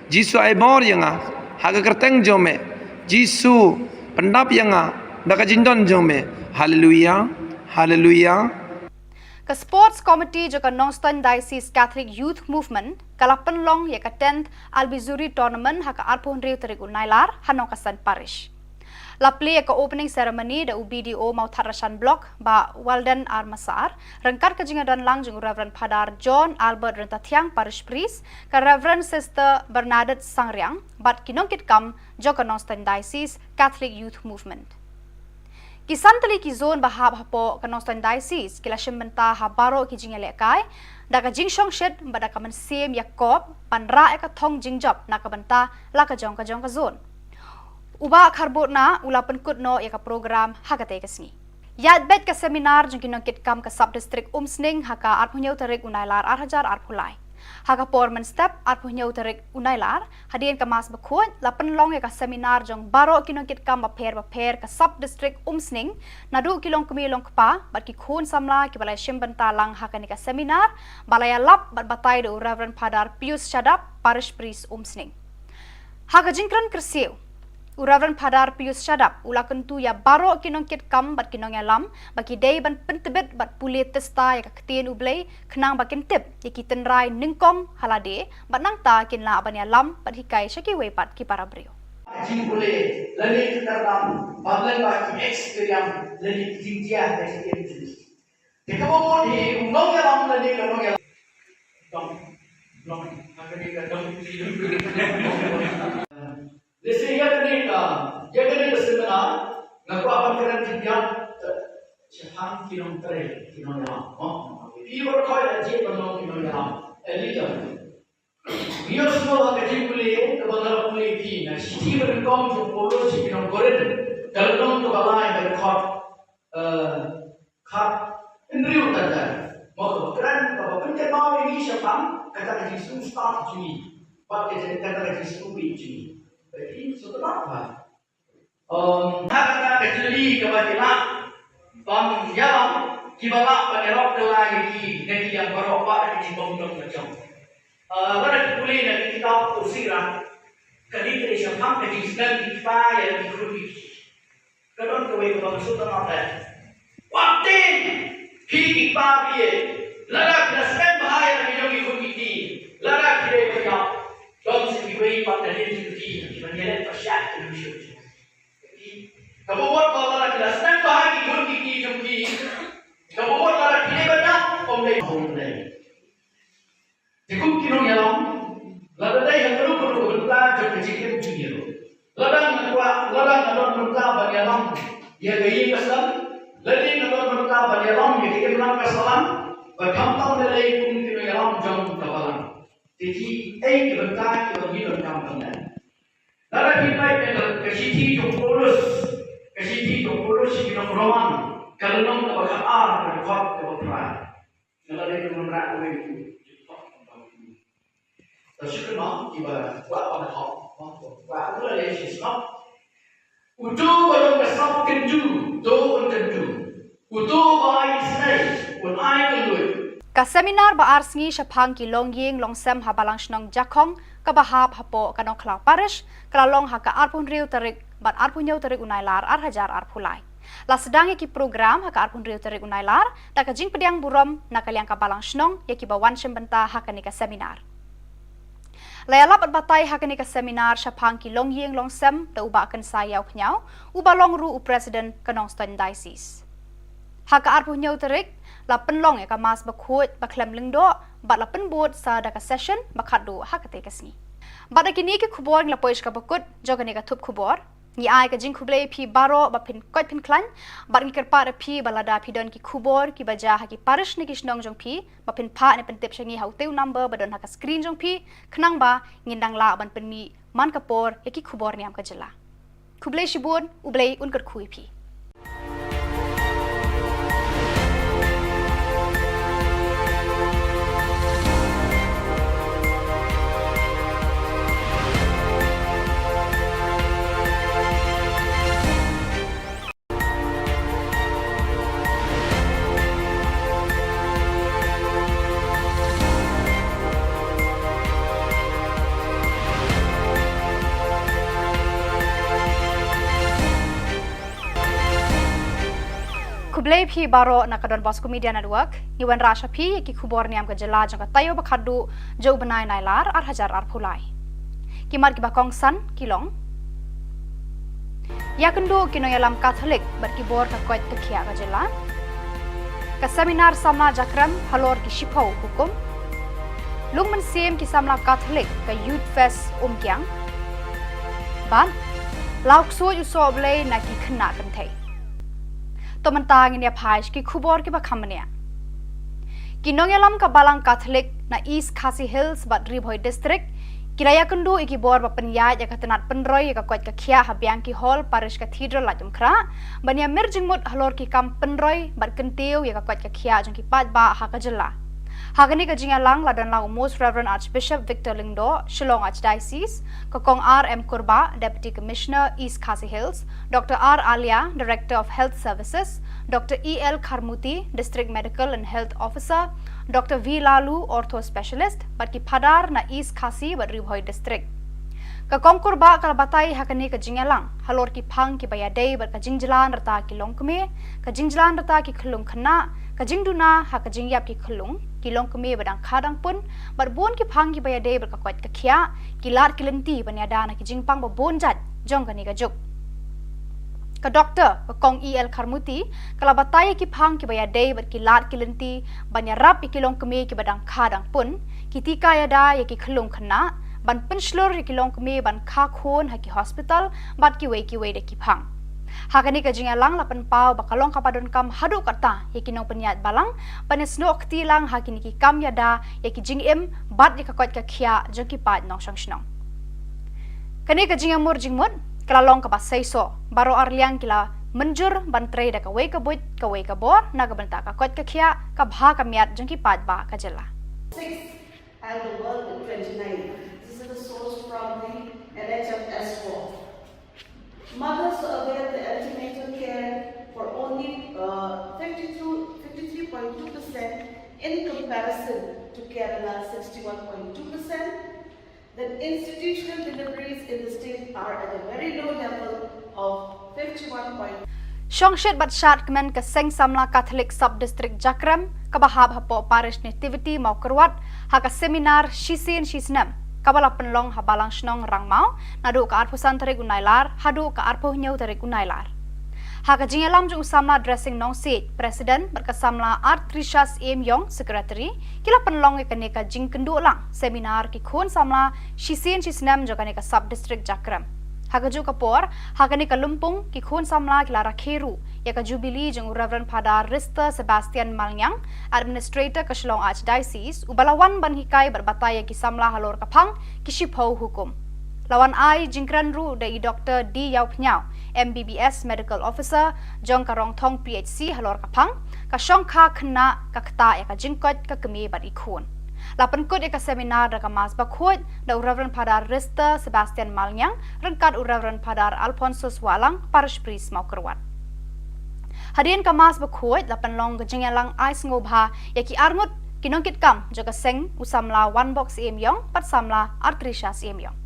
Jisu aibor yanga. Haga kerteng jome. Jisu pendap yanga. Naka jindon jome. Hallelujah. Hallelujah. Ka Sports Committee jo ka Nongstoin Diocese Catholic Youth Movement kala penlong ya ka 10th Albizuri Tournament haka arpon riu terigu nailar hanong kasan parish. La play ka opening ceremony da UBDO mau Tharashan Block ba Walden Armasar rengkar ka jingadon lang jung Reverend Padar John Albert Rentatiang Parish Priest ka Reverend Sister Bernadette Sangriang bat kinongkit kam jo ka Nongstoin Diocese Catholic Youth Movement. Kisan tali ki zone bahab hapo ka Nongstoin Diocese kila shimenta habaro ki jingale kai da ka jingshong shed bada ka man sem Yakob panra ka thong jingjop na ka banta la ka jong ka zone. Uba kharbut na ula penkut no ya ka program hakate kesni. Yat bet ka seminar jong kinong kam ka sub district umsning haka arpunyau tarik unailar arhajar arpulai. Haka porman step arpunyau tarik unailar hadian ka mas bakut lapen long ya ka seminar jong baro kinong kam baper ka sub district umsning nadu kilong kumilong kpa bat ki khun samla ki balai shimbentalang haka ni ka seminar balaya lap bat batai do Reverend Padar Pius Shadap parish priest umsning. Haka jingkran kersiu Reverend Padar Pius Shadap ula kentu ya baro kinong kam bat kinong alam bagi day ban pentebet bat pulit testa ya kaktin ublay kenang bakin tip ya kitenrai ningkom halade bat nangta kinla aban alam bat hikai syaki wepat ki para brio. Jing boleh lani dalam bablan bagi experience lani jinjia dari jenis. Jika mau di undang alam lani kalau yang dong akan dikatakan Lesi ya kena seminar ngaku apa keren dia siapa kinong tere kinong yang ibu kau yang jadi kinong yang elita dia semua kerja kuliah kebenaran kuliah ini nah si berengkong tu polo si kinong koren kalau dong tu balai dari kap indriu tanda mau keren kalau penting mau ini siapa kata kerja start juni pakai kata kerja juni jadi setelah apa? Kata kecili kebajikan, yang kibalak penerok lagi negeri yang beropak di bawah macam. Pada kuliah nanti kita usiran, kali ini siapa yang sedang kita yang dikulik. Kadang kau yang sudah apa? Waktu kita dia, larak nasib bahaya yang dikulik ini, larak dia banyak. Dom sebagai pada diri sendiri, menjadi persyat Indonesia. Kamu buat kalau nak jelas, nak bahagi pun kiki jumpi. Kamu buat kalau kini banyak, omlay. Jika kinong yalam, lalu dah yang perlu berita jumpa jikir junior. Ladang berita bagi yalam, dia gaya kesal. Lalu berita bagi yalam, dia kira benar kesalan. Berkampang dalai pun kinong yalam jom kapalan. Jadi, kebentar kita hidup dalam benar. Dalam hidup kita kesiti jompolos kita beroman. Kalau nom kita berkar, berkot, berperan. Kalau kita menerak itu. Tersyukur nak kita buat pada hak. Buat itu adalah Islam. Untuk belum kesal kenju, tu pun kenju. Untuk bayi senai, pun air kendu. Ka seminar ba arsngi syapang ki longying longsem habalang shnong jakong ka bahap hapo kanong klau parish kalalong haka arpun riu tarik bat arpun yau tarik unailar arhajar arpulai. La sedangi ki program haka arpun riu tarik unailar da ka jing pediang burom nakaliang ka balang shnong ya ki bawan syembenta haka ni ka seminar. Layalap at batay haka ni ka seminar syapang ki longying longsem da uba akan sayaw pnyaw uba long ru u president kanong ston diocese. Haka arpun yau tarik la penlong ya kamas bakut baklem lingdo bat la penbut sa daka session bakadu hakate kasni bat kini ke khubor la poish ka bakut jogani ka thup khubor ni ai ka jing khuble phi baro ba phin koi phin klan bat ni kerpa phi balada phi don ki khubor ki baja ha ki parish ni kisnong jong phi ba phin pha ne pen tip shangi hauteu number ba don ha ka screen jong phi khnang ba ngindang la ban pen mi man kapor ya ki khubor niam ka jela khuble shibun ublei unkar khui phi Kublai phi baro nakadon Bosco Media Network Iwan Rasha phi ki Khubor Niam ka jela jang ka tayo bakhadu jo banai nailar ar hajar ar phulai kimar ki bakong san kilong yakendo kino yalam Catholic bar ki bor ka koit ka khia ka jela ka seminar samna jakram halor ki shipau hukum lungman sem ki samla Catholic ka youth fest kyang ban lauk so ju so blai na ki khna kan thai Tomantang ini apa ki Khubor ki bakamnya. Kinong yalam ka balang Catholic na East Khasi Hills Badri Boy District Kiraya kendu iki bor ba penyai ya katenat penroy ya kuat ka khia habiang ki hall parish cathedral la jumkra bania merjing mut halor ki kam penroy bar kentiu ya kuat ka khia jong ki pat ba ha ka jela hagani ka jinga lang ladan lau most reverend archbishop Victor Lingdo Shillong Archdiocese kokong RM Kurba deputy commissioner East Khasi Hills Dr R Alia director of health services Dr EL Kharmuti district medical and health officer Dr V Lalu ortho specialist barki phadar na East Khasi Badribhoi district ka kongkur ba kala batai hakani ka jingalang halor ki phang ki baya dei bar ka jingjalan rata ki longkme ka jingjalan rata ki khulung khana ka jingduna ha ka jingyap ki khulung ki longkme badang khadang pun bar bon ki phang ki baya dei bar ka kwat ka khia ki lat ki lenti banya dana ki jingpang ba bon jat jong ka ni ka juk ka doctor ka kong EL Kharmuti kala batai ki phang ki baya dei bar ki lat ki lenti banya rap ki longkme ki badang khadang pun ki tika ya da ya ki khulung khana ban penslor ki longkme ban kha khon ha ki hospital bat ki wei de ki phang hakani ka jinga lang lapan pau bakalong kapadon kam hadu kata yakinong penyat balang panesno akti lang hakini ki kam yada yaki jing em bat ni ka kwat ka khia jong ki pat nong sang snong kani ka jinga mur jing mut kalalong ka basai so baro arliang kila menjur ban trei da ka wei ka buit ka wei ka bor na ka banta ka kwat ka khia ka bha ka miat jong ki pat ba ka jela 6 and the world in 29. This is the source from the NHS4. Mothers avail the antenatal care for only 53.2% in comparison to Kerala 61.2%. Then institutional deliveries in the state are at a very low level of 51. Shongshet batshat kemen ke Seng Samla Catholic Sub-District Jakram kabahab hapo parish nativity mau kerwat haka seminar shisin shisnam kabala penlong habalang snong rangmau nadu ka arpusan tarik unailar hadu ka arpuh nyau tarik unailar haka jingalam jung samla dressing nong seat president berkesamla Art Trishas Yong secretary kila penlong ke kaneka jing kendu lang seminar ki khon samla shisin shisnam jo kaneka sub-district Jakram Hagaju kapor, hagani kalumpung ki khun samla kila rakheru, ya ka jubilee jeng Reverend Padar Rista Sebastian Malnyang, administrator ka Shillong Archdiocese, ubalawan ban hikai berbataya ki samla halor kapang ki shipho hukum. Lawan ai jingkran ru dai Dr. D Yaup Nyau, MBBS medical officer, jong karong thong PHC halor kapang, ka shong kha khna ka kta ya ka jingkot ka kemi bar ikhun. Lapan kod eka seminar da kamas bakhot da Reverend Padar Rista Sebastian Malnyang rengkat Reverend Padar Alfonso Swalang parish priest mau kerwat. Hadian kamas bakhot lapan long gejengyalang ais ngobha yaki arngut kinongkit kam jaga seng usamla one box yong pat samla artrisha yong.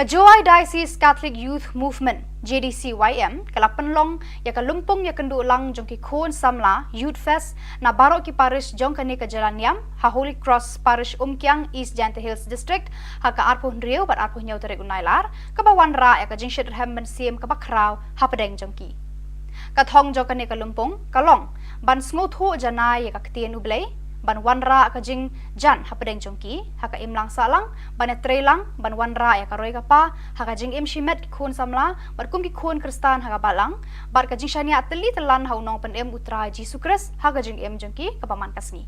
Kajoi Diocese Catholic Youth Movement JDCYM kalapan long ya kalumpong ya kendu lang jong ki khon samla Youth Fest na barok ki parish jong kani ka Jalan Niam ha Holy Cross Parish Umkyang East Jante Hills District ha ka arpuh Rio bat arpuh nyau tarik unailar ka bawan ra ya ka jing shit hem ben siem ka bakrau ha pedeng jong ki kathong jong kani kalumpong kalong ban sngoth janai ya ka ktien ublei ban wanra ka jing jan ha pedeng jongki ha ka imlang salang ban trelang ban wanra ya ka roi ka pa ha ka jing im shimet khun samla bar kum ki khun kristan ha ka balang bar ka jing shania teli telan ha unong pen em utra jisu kris ha ka jing em jongki ka paman kasni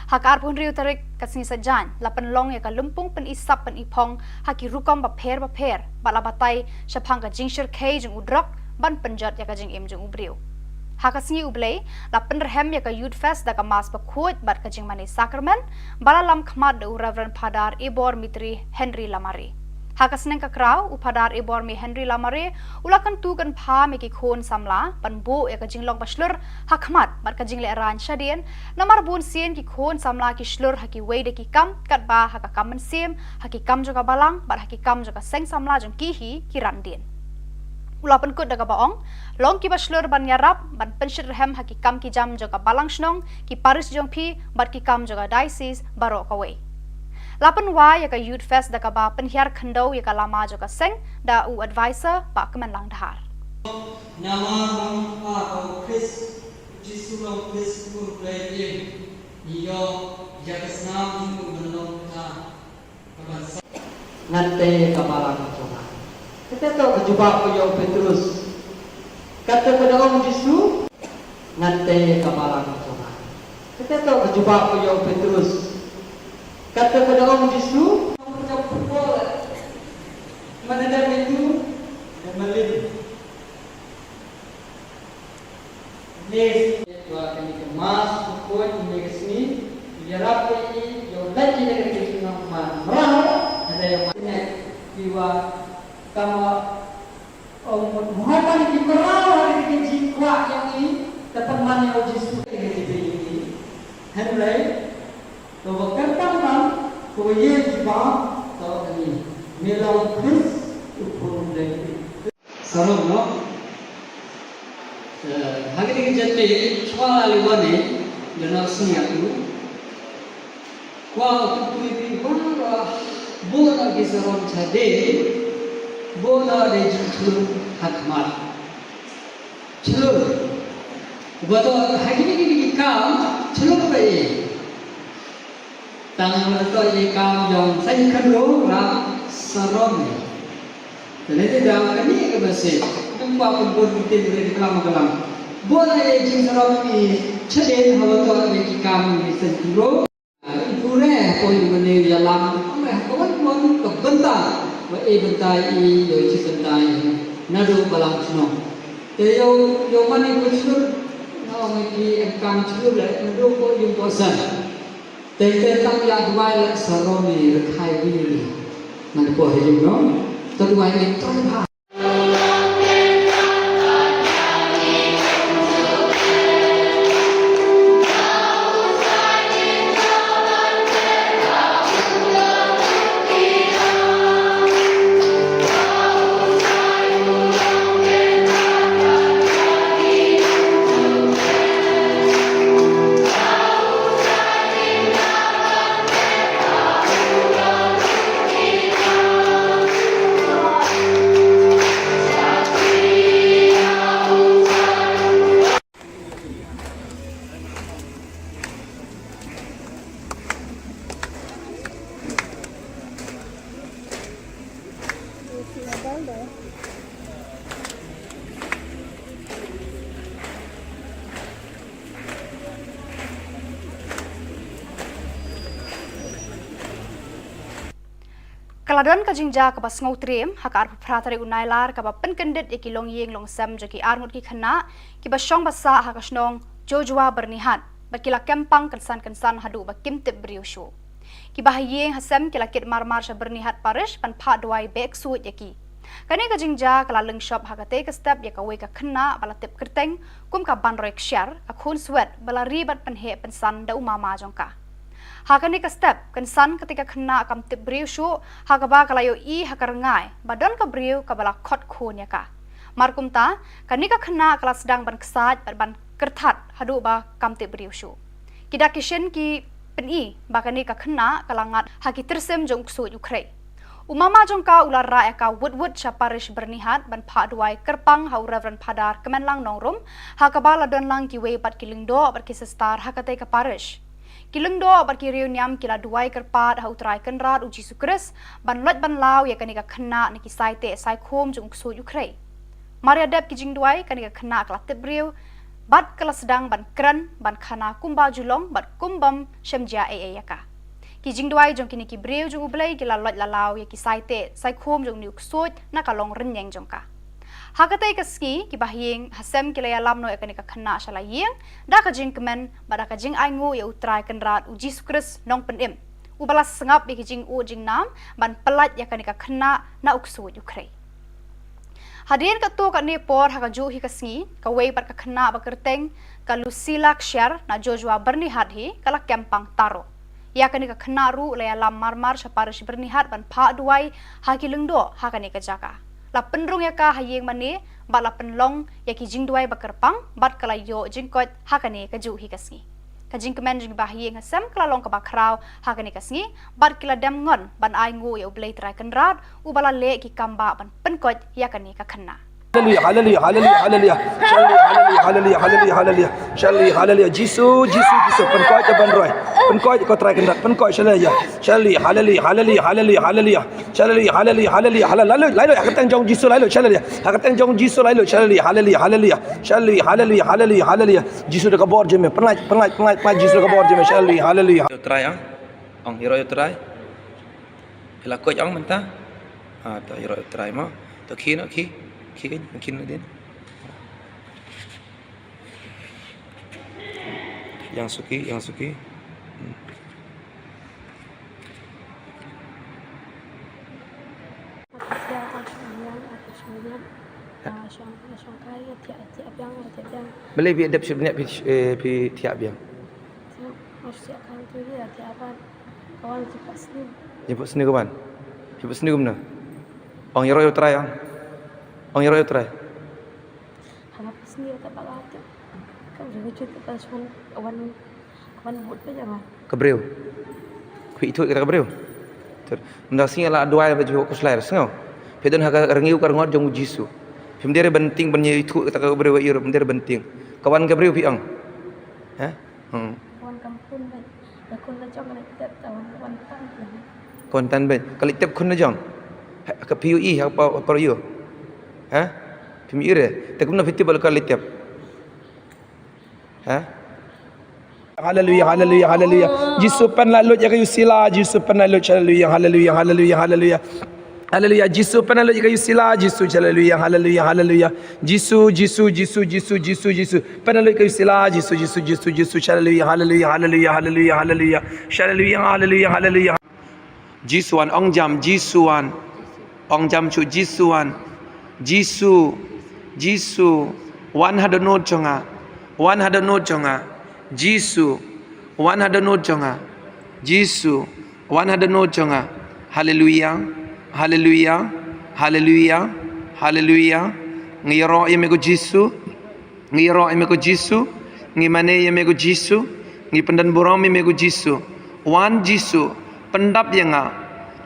ha ka arpun riu tarik kasni sajan lapan long ya ka lumpung pen isap pen ipong ha ki rukom ba pher bala batai shapang ka jing shir kei jong udrok ban penjat ya ka jing em jong ubriu Hakasngi ublei la penderhem ya ka Youth Fest da ka mas bakut bat ka jing mani sakramen bala lam khmat de Reverend Padar Ibor Mitri Henry Lamare Hakasneng ka kraw upadar Ibor mi Henry Lamare ulakan tu kan pha me ki khon samla pan bo ya ka jing long baslur hakmat bat ka jing le ran shadien namar bun sien ki khon samla ki slur haki wei de ki kam kat ba ha ka kam sim haki kam jo ka balang bat haki kam jo ka seng samla jong ki hi ki ran dien Ulapan kut daga baong, long ki baslur ban yarap, ban penshir rehem haki kam ki jam joga balang shnong, ki paris jong pi, bat ki kam joga diocese baro kawe. Lapan wa yaka Youth Fest daga ba penhiar khando yaka lama joga seng, da u advisor ba kemen lang dahar. Nama bang atau Chris Jisu long Chris kurplay iyo jakasnam itu belum ta kaban ngante kapala kapala. Kita tahu kejumpa Puyo Petrus. Kata pada Om Yesus, ngante kapala kapala. Kita tahu kejumpa Puyo Petrus. Kata pada Om Yesus, punya pukul. Mana dah itu? Dan malin. Nes, dua kali kemas pukul ini kesini. Biarlah ini yang lagi dari kita nama merah. Ada yang mana jiwa kama Muhammad di merah dari jiwa yang ini dapat mana Yesus dari ini. Henry, kalau katakan kau jiwa tahu ini melalui Chris upun dari. Salam no. Hari ini jadi soal aliwane jangan sengaja. Kau tu ini baru bola kisaran cade. Bola de jumtur hakmat. Celur. Buat hari ini kam celur bayi. Tangan mereka ini kam yang saya kenal ram sarom. Jadi dah kami kebasi. Tempat pun kita boleh dikelam kelam. Bola de jumtur ini cede hawa tu ini kam ini sendiri. Pure kau ini mana jalan. Kawan pun kebentar. Bentai ini, yo bentai nado balang snow. Yo mana kusur, no mesti engkang kusur le, nado ko yung kosan. Tang ya dua le saromi rekai ini, mana ko hejum no, terdua ini terlihat. Kaladon ka jingja ka bas ngautrem hakar pratare unailar ka ba penkendit iki long yeng long sam jaki armut ki khana ki ba shong basa hakasnong jojwa bernihat bakila kempang kensan hadu ba kimtip briosho ki ba yeng hasam kila kit marmar sha bernihat parish pan pha dwai bek suit yaki kane ka jingja kala leng shop hakate ka step ya ka we ka khana bala tip kerteng kum ka ban rek share ka khun swet bala ribat pan he pensan da umama jongka Hakani ka step kan san ketika kena kam tip briu shu hakaba kalayo I hakarangai badon ka briu ka bala khot khon ya ka markum ta kanika kena kala sedang ban kesat ban kertat hadu ba kam tip briu shu kida kishen ki peni ba kanika kena kalangat haki tersem jong su Ukraine umama jong ka ular ra ka wood sha parish bernihat ban pha duai kerpang hau reverend padar kemenlang nongrum hakaba ladon lang ki we bat kilingdo bat kisestar hakate ka parish Kilengdo barki Khubor Niam kila duai kerpat hau trai kenrat uji sukres ban lot ban lau ya kanika kena niki saite sai khom jung su Ukraine. Maria dep kijing duai kanika kena kala tebriu bat kala sedang ban kran ban khana kumba julong bat kumbam shemjia yaka. Kijing duai jong kini kibriu jung ublai kila lot lalau ya ki saite sai khom jung niuk suit na kalong renyeng jong ka. Hakatai kaski ki bahing hasem kilaya lamno ekanika kena shala yeng da ka jing kemen bada ka jing aingu ya utrai kenrat uji sukres nong penim ubalas sengap bi jing u jing nam ban pelat ya kanika kena na uksu Ukraine Hadirin katu ka ni por haka ju hi kasngi ka wei par ka kena ba kerteng ka Lucila Kshar na Joshua bernihat hi kala kempang taro ya kanika kena ru laya lam marmar saparish bernihat ban pha duai haki lengdo hakanika jaka la penrung ya ka hayeng mane ba la penlong ya ki jing duai bakerpang bat kala yo jingkot hakane ka ju hi kasngi ka jing kemen jing ba hayeng hasam kala long ka ba kraw hakane kasngi bat kila dam ngon ban ai ngu ya ublei trai kenrat u bala le ki kamba ban penkot ya kane ka khanna Hallelujah, hallelujah, hallelujah, hallelujah. Hallelujah, hallelujah, hallelujah. Shalli, hallelujah. Jisu, penkoi jaban roy. Penkoi kau try kendak, penkoi shalaya. Shalli, hallelujah, hallelujah, hallelujah, hallelujah. Shalli, hallelujah, hallelujah, hallelujah. Lalu, aku teng jong Jisu lalu, shalaya. Aku teng jong Jisu lalu, shalli, hallelujah, hallelujah. Shalli, hallelujah, hallelujah, hallelujah. Jisu dekat bor je me, penat Jisu dekat bor je me, shalli, hallelujah. Try ang hero try. Hila ko ang menta. Ta hero try mo. To kino ki. Mungkin din. Yang suki. Boleh bi adap sebenarnya pi tiap biang. Kawan cepat sini. Jemput sini kawan. Jemput sini gimana? Ang hero try ang. Ang hero try. Hanap sini tak bagat. Kau jangan cerita pasal kawan buat apa jangan. Kebreu. Kui itu kita kebreu. Ter. Ndak sing ala doa baju ko slair sengo. Pedon ha rengiu kar ngot jong Jisu. Pemdere benting benye itu kita kebreu iro pemdere benting. Kawan kebreu pi ang. Ha? Kawan kampung ben. Kun na jong na tep kawan tan. Kontan ben. Kali tep kun na jong. Ka PUE apa yo. Ha? Pemire. Tak guna fiti bal kali tep. Ha? Hallelujah, hallelujah, hallelujah. Jisu pen lalu ya kayu sila, Jisu pen lalu hallelujah, hallelujah, hallelujah, hallelujah. Hallelujah, Jisu pen lalu ya kayu sila, Jisu hallelujah, hallelujah, hallelujah. Jisu pen lalu ya kayu sila, Jisu hallelujah, hallelujah, hallelujah, hallelujah, hallelujah. Hallelujah, hallelujah, hallelujah. Jisuan ong jam Jisuan. Ong jam chu Jisuan. Jisu 100 note chonga 100 note chonga Jisu 100 note chonga Jisu 100 note chonga hallelujah hallelujah hallelujah hallelujah ngiro yemego Jisu ngimane yemego Jisu ngi pendan borong yemego Jisu wan Jisu pendap yanga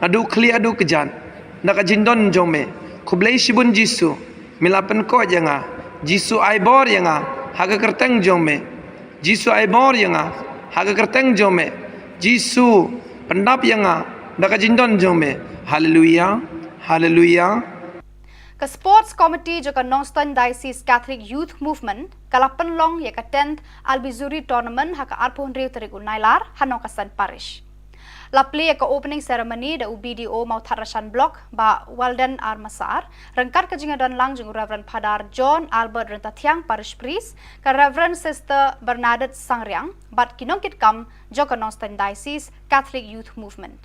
adu kli adu kejan naka jindon jome Khubor shibun Jisu milapen ko janga Jisu aibor yanga haga kerteng jome Jisu aibor yanga haga kerteng jome Jisu pendap yanga daka jindon jome hallelujah hallelujah. Ka Sports Committee joka Northern Diocese Catholic Youth Movement kala penlong ya ka 10th Albizuri Tournament haka arpon riu terigul nailar hanong kasan parish. La play ka opening ceremony da UBDO mau Tharashan Block ba Walden Armasar rengkat ka jingadan lang jung Reverend Padar John Albert Rentatiang Parish Priest ka Reverend Sister Bernadette Sangriang bat kinongkit kam joka Northern Diocese Catholic Youth Movement.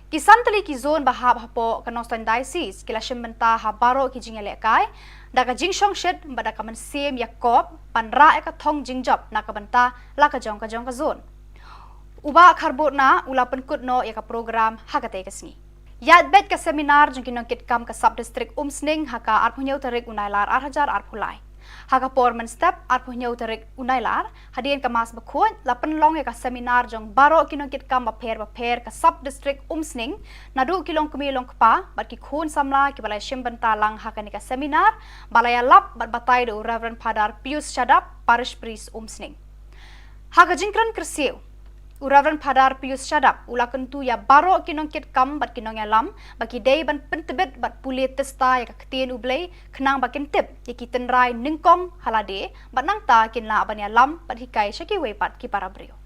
Kisantali ki zone bahab hapo ka Northern Diocese kila shembenta habaro ki jingale kai da ka jingshong shed ba da ka man sem Yakob panra ka thong jingjop na ka banta la ka jong ka zone. uba kharbot na ula penkut no ya ka program hakate kasni yat bet ka seminar jong kinongkit kam ka sub district umsning haka arpunyau tarik unailar 8,000 arpulai haka porman step arpunyau tarik unailar hadian ka mas bakut la penlong ya ka seminar jong baro kinongkit kam baper ka sub district umsning nadu kilong kumilong kpa bat ki khun samla ki balai shimban talang haka ni ka seminar balaya lap bat batai do Reverend Padar Pius Shadap parish priest umsning haka jingkran kersiu Reverend Padar Pius Shadap ula kentu ya baro kinongkit kam bat kinong ya lam bagi day ban pentebet bat pulit testa ya ketien ublay kenang bakin tip ya kitenrai ningkong halade bat nangta kinla ban ya lam bat hikai syaki wepat ki para brio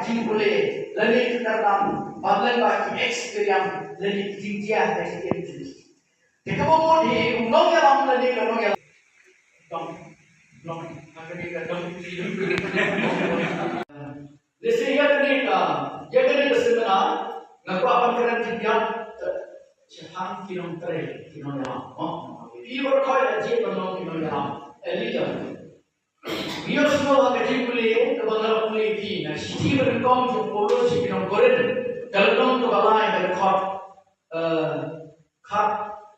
Jing boleh lagi kita dalam bagian bagi experience lagi tinggian dari itu. Jika mau di undang yang lama lagi kalau yang dong akan dikatakan Lesi ya kena seminar ngaku apa keren tinggal cehang kilometer kilometer ibu kau aja penolong kilometer elita biar semua kerja kuliah kebenaran kuliah di nah sisi berengkong jauh polo sih kilometer kalau dong kebalai dari kap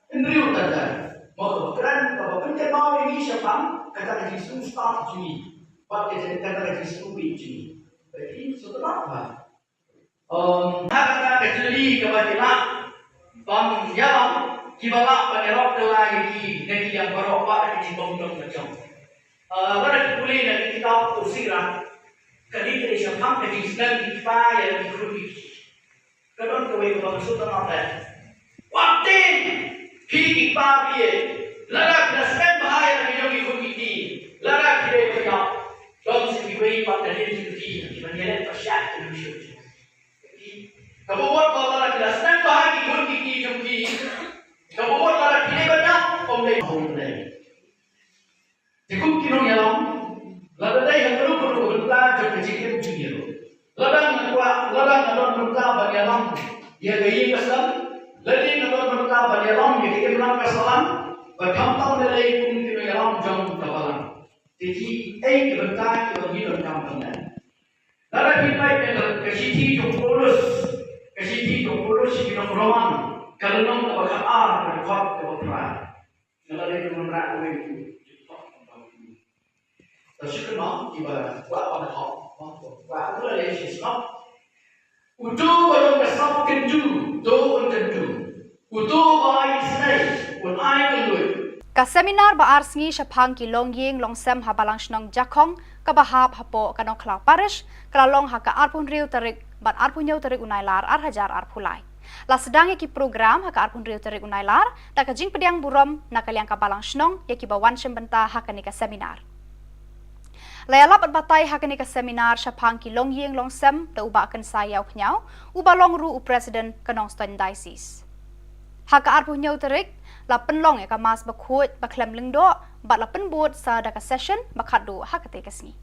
indri utara mau keren kalau penting mau ini siapa kata kerja start juni pakai kata kerja juni Jadi setelah apa? Hak kecili kebajikan, yang kibala penerok lagi negeri yang berobat di bawah macam. Pada kuliah nanti kita usirah, kali ini siapa yang sedang dipayar di kuliah. Kadang kawin maksud apa? Waktu pergi pagi, larak nasib bahaya di dalam kuliah ini, larak tidak berjaya. Don't see way but the little tea, when you let the shack to shoot. Kamu buat kalau lagi dah senang bahagi pun kiki jumpi. Kamu buat kalau lagi ni banyak, om leh home leh. Cukup kinong yalam, lalu dah yang perlu berita jumpa cikgu junior. Ladang nadon berita bagi yalam, dia gaya kesal. Ladang nadon berita bagi yalam, dia kita menang kesalan. Berkampung leh pun kinong yalam jom kapalan. Jadi, berita kita ni dalam kampanye. Lalu kita kesiti jumpolos kita perumahan. Kalau nak berkat dan kuat kebetulan. Lalu kita menerang itu. Tapi kenapa kita buat pada hal? Buat apa lagi sih? Untuk kalau kesap kendu, untuk bayi senai, pun air kendui. Ka seminar ba arsngi shapang ki longying longsem habalang shnong jakong ka bahap hapo kanong klau parish kalalong haka arpun riu tarik bat arpun yau tarik unailar 8,000 arpulai la sedang ki program haka arpun riu tarik unailar ta ka jing pediang burom nakaliang ka balang shnong ya ki bawan shembenta haka ni ka seminar layala bat batai haka ni ka seminar shapang ki longying longsem ta uba kan sayau khnyau uba longru u president kanong stan diocese haka arpun yau tarik la penlong ya ka mas bakut baklem lengdo bat la penbot sa da ka session bakadu hakate kasni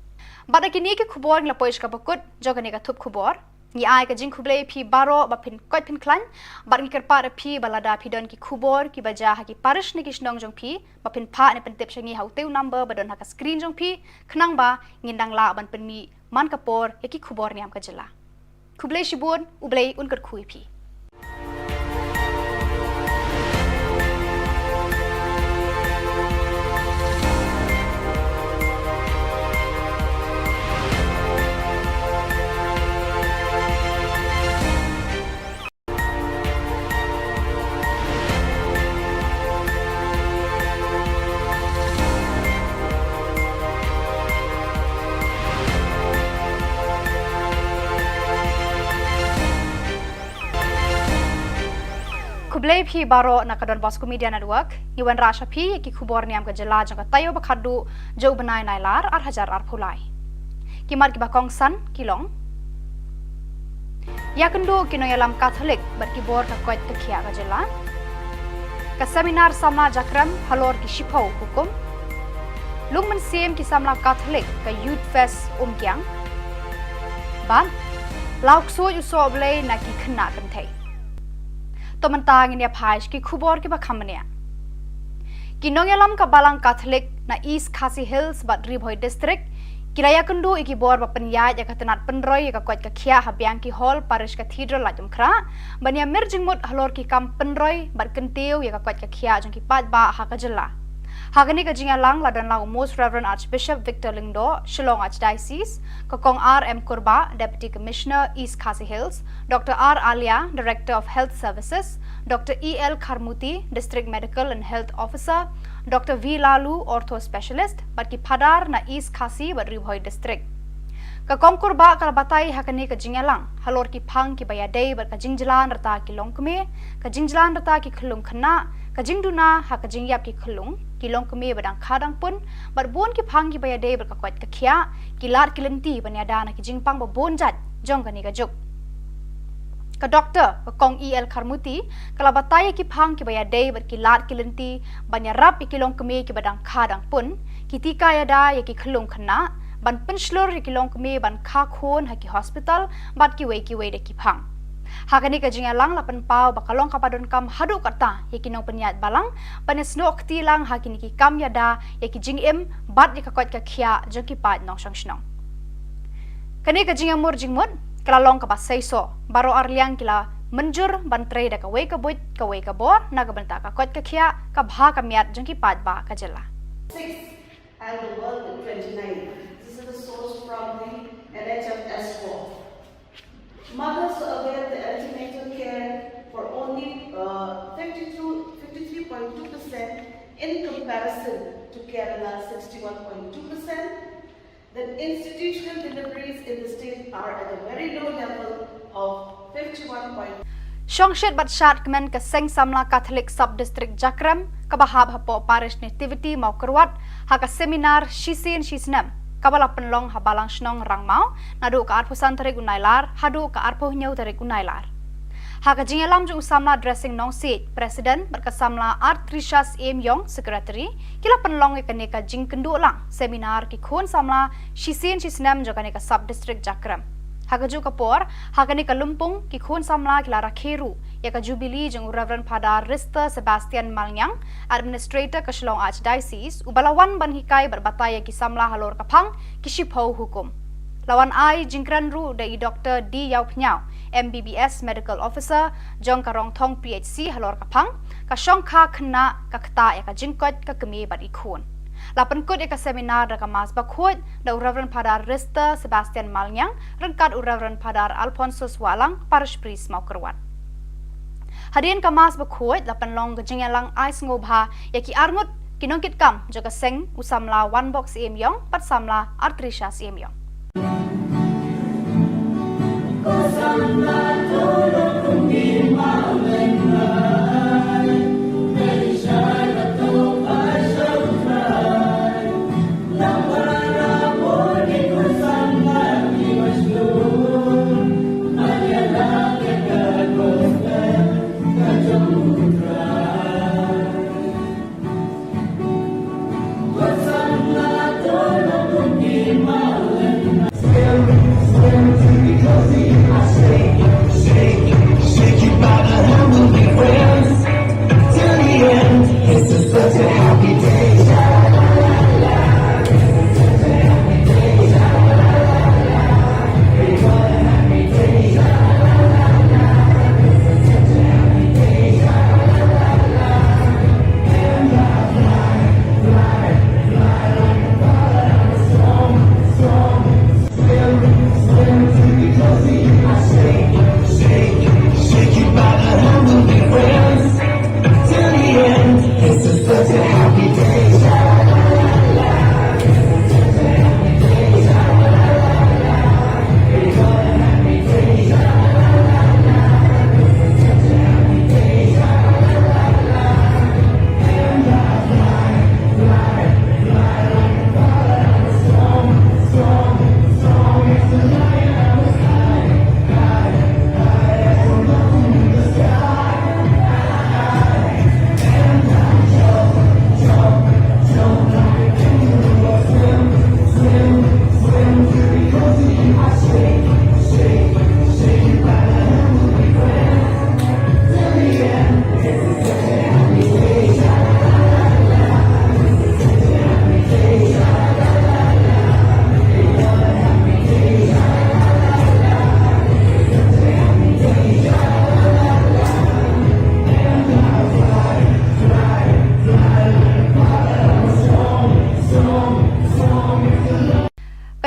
bada kini ke khubor la poish ka bakut jogani ka thup khubor ni ai ka jing khuble phi baro ba phin koi phin klan bat ni kerpa ra phi balada phi don ki khubor ki baja ha ki parish ni kisnong jong phi ba phin pha ni pentep shangi hauteu number badon ha ka screen jong phi khnang ba ngindang la ban penmi man kapor ya ki khubor niam ka jela khuble shibun ublei unkar khui phi Kublai phi baro nakadon Bosco Media Network Iwan Rasha phi ki Khubor Niam ka jela jang ka tayo bakhadu jo banai nailar 8,000 arpulai kimar ki bakong san kilong yakendo kinoyalam Catholic bar ki bor ka koit ka khia ka jela ka seminar sama jakram halor ki shipau hukum lungman sim ki samla Catholic ka youth fest kyang ban lauk so yu so blai na ki khna kan thai Tomantang ini apa ki Khubor ki bakamania. Kinongyalam ka balang Catholic na East Khasi Hills bat Ribhoi district Kiraya kendu iki bor bapenyai ya katenat penroy ya kakuat kakia habiang ki hall parish cathedral la jumkra bania merjingmut halor ki kam penroy bat kentiu ya kakuat kakia jong ki pat ba hakajela. Hagani ka jingalang ladan lang Most Reverend Archbishop Victor Lingdo, Shillong Archdiocese, Kakong R.M. Kurba, Deputy Commissioner, East Khasi Hills, Dr. R. Alia, Director of Health Services, Dr. E.L. Kharmuti, District Medical and Health Officer, Dr. V. Lalu, Ortho Specialist, Batki Padar na East Khasi bat Ribhoi District. Kakong Kurba kalabatay hakani ka jingalang, halor ki pang ki bayadei bat ka jingjalan rata ki longkme, ka jingjalan rata ki khulung khana, ka jingduna ha ka jingyap ki khulung, kilong kami badang kadang pun barbon ki phang ki bayade ber ka kwat ka khia kilat kilenti banyada na ki jingpang babon jat jong kani ka juk ka doctor ka kong el kharmuti kala bataya ki phang ki bayade ber kilat kilenti banyarap kilong kami ki badang kadang pun kitika yada ya ki khulung khana ban penslor ki kilong kami ban kha khon ha ki hospital bat ki we de ki phang Hakani ka jingalang lapan pau bakalong kapadon kam hadu kata yakinong penyat balang panesno akti lang hakini ki kam yada yaki jingim bat di kakot ka khia jongki pat nong sangshno kani ka jingamur jingmut kalalong ka basaiso baro arliang kila menjur bantre da ka we ka bor na ka banta ka kot ka khia ka bha ka miat jongki pat ba ka jela 6 and the world in 29. This is the source from the NHS4. Mothers avail the antenatal care for only 53.2% in comparison to Kerala 61.2%. Then institutional deliveries in the state are at a very low level of 51.2%. Shongshet batshat kemen ke Seng Samla Catholic Sub-District Jakram kabahab hapo parish nativity mau kerwat haka seminar shisin shisnam kabala penlong habalang snong rangmau nadu ka arpo santarik unailar hadu ka arpo nyau tarik unailar haka jingalam ju samla dressing nong seat president berkasamla art trishas em yong secretary kila penlong ikane ka jing kendu lang seminar ki khon samla shisin shisnam jokane ka sub district jakram haka ju kapor haka ni ka lumpung ki khon samla kila rakheru ya ka jubilee jong Reverend Father Rista Sebastian Malnyang administrator ka Shillong Archdiocese ubalawan ban hikai berbataya ki samla halor kapang ki shipho hukum lawan ai jingkran ru dai Dr. D Yau Pnyau MBBS medical officer jong karong thong PHC halor kapang ka shongkha khna ka kta ya ka jingkot ka kemi bat ikhon lapan kod ka seminar da ka mas bakhot da Reverend Father Rista Sebastian Malnyang rengkat Reverend Father Alphonsus Walang parish priest mau kerwat Hadian kamas bakhoi lapan long gejingalang ais ngobha yaki arngut kinongkit kam jaga seng usamla one box emyong pat samla artrisha emyong Shake it by the hand.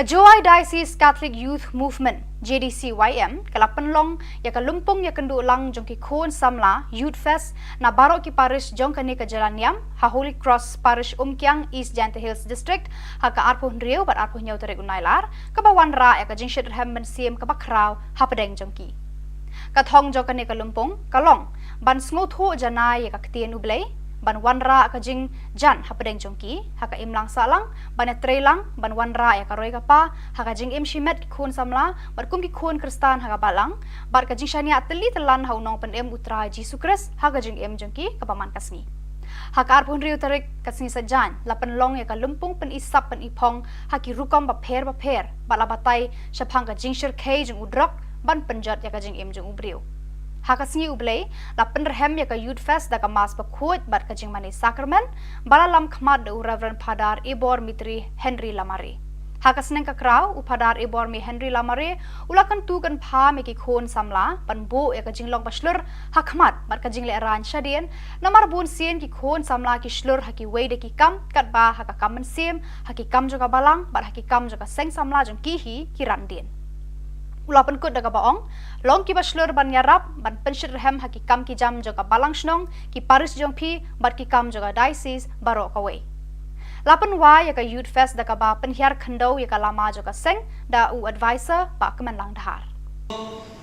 Joy Diocese Catholic Youth Movement JDCYM kalapan long ya kalumpong ya kendu lang jong ki khon samla Youth Fest na barok ki parish jong kani ka Jalan Niam ha Holy Cross Parish Umkyang East Jante Hills District ha ka arpuh riu bat arpuh nyau tarik unailar ka bawan ra ya ka jing shit hem ben siem ka bakrau ha pedeng jong ki ka thong jong kani kalumpong kalong ban sngo tho janai ya ka ktien ublei ban wanra ka jing jan ha pedeng jongki ha ka imlang salang ban trelang ban wanra ya ka roi ka pa ha ka jing im shimet khun samla bar kum ki khun kristan ha ka balang bar ka jing shania teli telan ha unong pen em utra Jesu Kris ha ka jing em jongki ka paman kasni ha ka arpun riu tarik kasni sajan lapan long ya ka lumpung pen isap pen ipong ha ki rukom ba pher bala batai shapang ka jing shir khe jing udrak ban penjat ya ka jing em jong ubriu Hakasngi ublei la penrehem ya ka Youth Fest da ka mas pakhuat bat ka jing mani sakramen bala lam khmat de Reverend Padar Ibor Mitri Henry Lamare Hakasneng ka kraw upadar Ibor mi Henry Lamare ulakan tu kan pha me ki khon samla panbo ya ka jing long baslur hakmat bat ka jing le ran shadien namar bun sien ki khon samla ki shlur haki wei de ki kam kat ba ha ka kamen sim haki kam jo ka balang bat haki kam jo ka seng samla jong ki hi ki randien Ulapan kut daga baong, long ki baslur ban yarap, ban penshir hem haki kam ki jam joka balang shnong, ki paris jong pi, bat ki kam joka diocese barok away. Lapan wa yaka Youth Fest daga ba penhiar khandau yaka lama joka seng, da u advisor ba kemenlang dahar.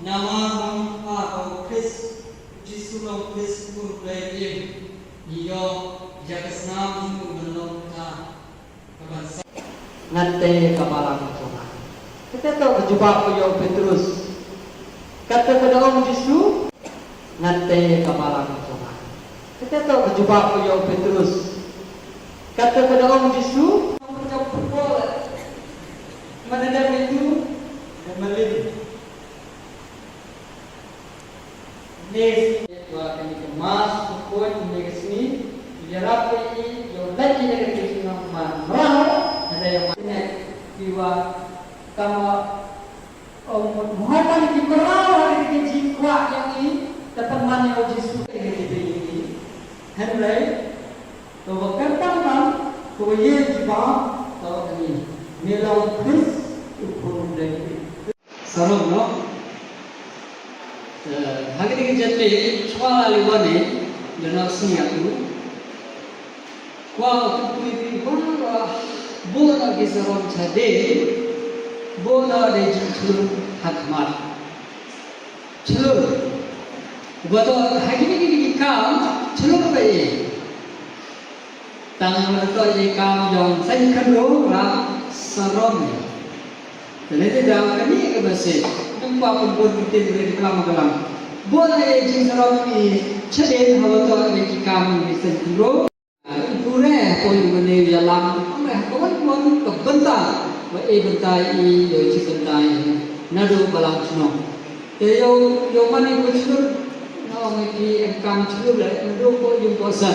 Nama kau Chris, Jesu long Chris pun belajar, iyo jaga senam itu belum ta, kapan ngante kabalang Tuhan. Kita tahu berjumpa punya Petrus. Kata kepada orang Yesus, ngante kabalang Tuhan. Kita tahu berjumpa punya Petrus. Kata kepada orang Yesus, orang berjumpa mana dia itu dan melin. Nes dua kali kemas, pukul ini ke sini. Dia rapi ini, yang lagi dari ke sini merah. Ada yang mana jiwa Kama Muhammad di merah hari ke jiwa yang ini dapat mana yang Yesus dengan ini. Henry, kalau katakan kalau ia jiwa tahu ini melalui Chris upun dari sarung no. Hari ini jadi soal aliwane dengan siapa? Kau tu ini bola kisarun cade. Bola de jumtur hakmat. Celur. Betul. Hari ini kam celur bayi. Tangan mereka je kam jom saya kendo ram sarom. Jadi dalam ini ke basi. Tempat pun kita boleh kelam. Bola de jing sarom ini ceden hawa tu de kam ni saya kendo. Pure pun benda jalan. Kawan kebentar. Và bentai I rồi chỉ bentai nado balang sno. Thì yo mani ko chur no ngi ki em kam chur lại nado ko yung ko san.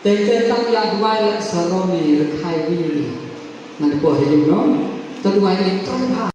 Te tang ya dwai la saroni khai vi. Man ko he yung no. To dwai ni to ha.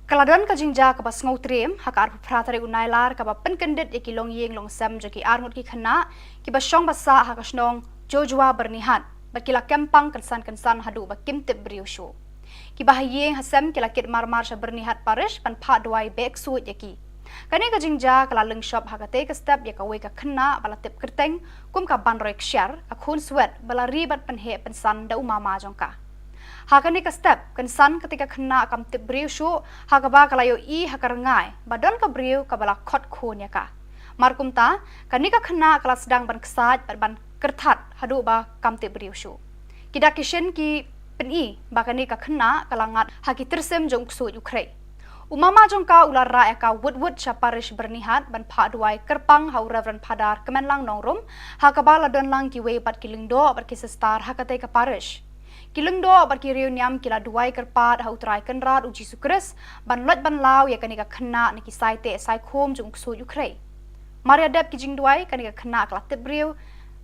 Kaladan ka jingja ka bas ngau trim hakar pratare unailar ka ba penkendit iki long yeng long sam jaki arngut ki khana ki ba shong basa hakasnong jojwa bernihat bakila kempang kensan hadu ba kimtip briusho ki ba yeng hasam kila kit marmar sha bernihat parish pan pha dwai bek suit yaki kani ka jingja kala leng shop hakate ka step ya ka we ka khana bala tip kerteng kum ka ban roi kshar ka khun swet bala ribat pan he pensan da umama jongka Hakani ka step kan san ketika kena kam tip briu shu hakaba kalayo I hakarangai badon ka briu kabala khot khun ya ka. Markum ta kanika kena kala sedang ban kesat ban kertat hadu ba kam tip briu shu. Kida kishen ki peni ba kanika kena kalangat haki tersem jong ksu Ukraine. Umama jongka ular ra eka wud syaparish bernihat ban pha duai kerpang hau Reverend Padar kemenlang nongrum hakabala don lang ki we bat kilingdo bat kisestar hakate ka parish kilingdo bat ki Khubor Niam kila duai kerpat hau trai kenrat uji sukres ban lot ban law ya kanika khna ni ki saite sai khom jung su Ukraine Maria dep ki jing duai kanika khna kala tebriu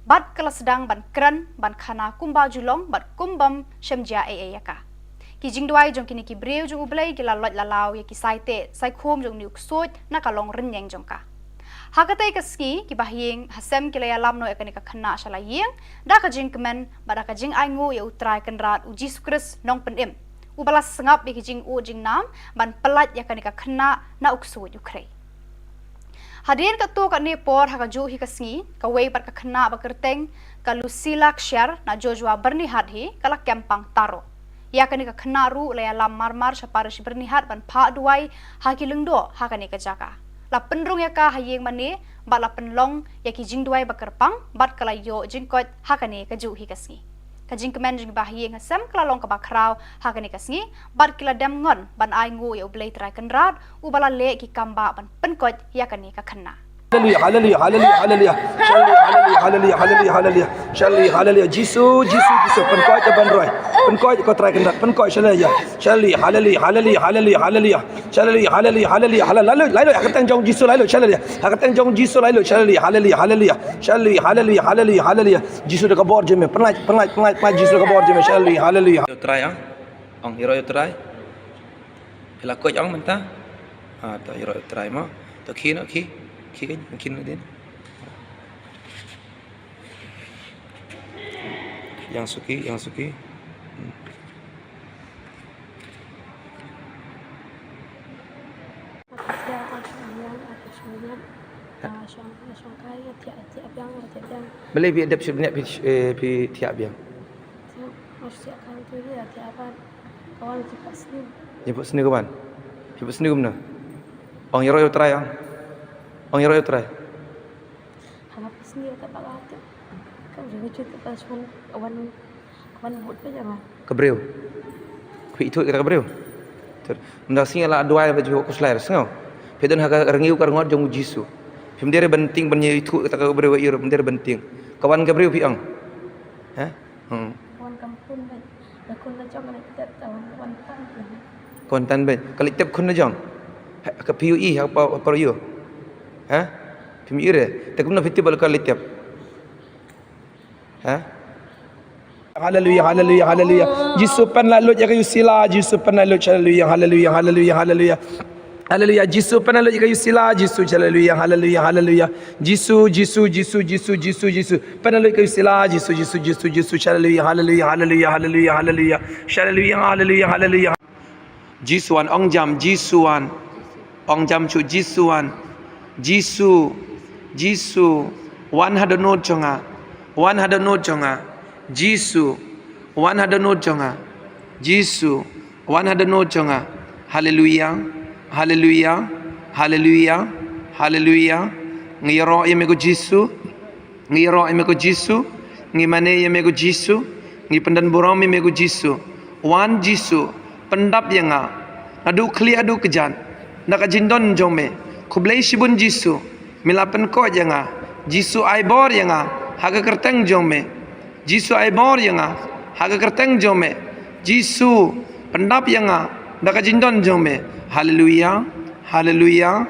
bat kala sedang ban kran ban khana kumba julong bat kumbam shemja yaka ki jing duai jong kini ki breu jong ublai ki la lot la law ya ki saite sai khom jong niuk sot na kalong renyeng jong ka hakatai ka ski ki bahyeng hasem ki la lam no ekani ka khana shala yeng da ka jing kemen bada ka jing aingu ya utrai kenrat uji sukres nong penem ubala sengap ki jing u jing nam ban pelat ya kani ka khana na uksu Ukraine Hadirin ka tu ka ni por ha ka ju hi ka sngi ka wei par ka khana ba kerteng ka Lucila Kshar na Joshua bernihat hi kala kempang taro ya kani ka khana ru la lam marmar syaparish bernihat ban pha duai ha ki lungdo ha kani ka jaka la penrung ya ka hayeng mane ba la penlong ya ki jing duai ba kerpang bat kala yo jing kot ha kani ka ju hi ka sngi ka jing kemen jing ba hayeng hasam kala long ka ba kraw ha kani ka sngi bat kila dem ngon ban ai ngu ya ublei trai kenrat u bala le ki kamba ban penkot ya kani ka khana Hallelujah, hallelujah, hallelujah, hallelujah, hallelujah, hallelujah, hallelujah, hallelujah, Jisu, penkoi ke bandroi, penkoi ko try kendat, penkoi hallelujah, hallelujah, hallelujah, hallelujah, hallelujah, hallelujah, hallelujah, hallelujah, lalu hakatang jong Jisu lalu, hallelujah, hakatang jong Jisu lalu, hallelujah, hallelujah, hallelujah, hallelujah, hallelujah, Jisu de kabor jeme, penat, Jisu de kabor jeme, hallelujah. Yo try ang hero yo try. Hila ko ang menta. To hero yo try mo. To ki kan mungkin din. Yang suki. Boleh bi adap sebenarnya pi tiap biang. Kawan cepat sini. Jemput sini kawan. Jemput sini gimana? Ang hero yo try ang. Ang hero yo try. Harap sini tak bakal tu. Kan jangan cerita pas kawan buat apa jangan. Kebreu. Kui itu kita kebreu. Ter. Ndak sini lah dua baju ko slayer sengau. Pedon haka rengiu kar ngot jong Jisu. Pemdere benting benye itu kita kebreu ir pemdere benting. Kawan kebreu pi ang. Ha? Kawan kampung baik. Lakon na jong na kita tahu kawan tan. Kontan ben. Kali tep kun na jong. Ka PUE apa yo. Ha? Pemire. Tak guna fiti bal kali tep. Ha? Hallelujah, hallelujah, hallelujah. Jisu pen lalu jaga yusila, Jisu pen lalu hallelujah, hallelujah, hallelujah, hallelujah. Hallelujah, Jisu pen lalu jaga yusila, Jisu hallelujah, hallelujah, hallelujah. Jisu. Pen lalu jaga yusila, Jisu hallelujah, hallelujah, hallelujah, hallelujah, hallelujah. Hallelujah, hallelujah. Jisuan ong jam Jisuan. Ong jam chu Jisuan. Jisu 100 note chonga. 100 note chonga. Jisu 100 note chonga. Jisu 100 note chonga. Hallelujah. Hallelujah. Hallelujah. Hallelujah. Ngiro yemego Jisu. Ngiro yemego Jisu. Ngimane yemego Jisu. Ngi pendan borong yemego Jisu. Wan Jisu pendap yanga. Adu kli adu kejan. Naka jindon jome. Kublai shibun Jisu. Milapen ko yanga. Jisu aibor yanga. Haga kerteng jome. Jisu aibor yanga. Haga kerteng jome. Jisu pendap yanga. Naka jindon jome. Hallelujah. Hallelujah.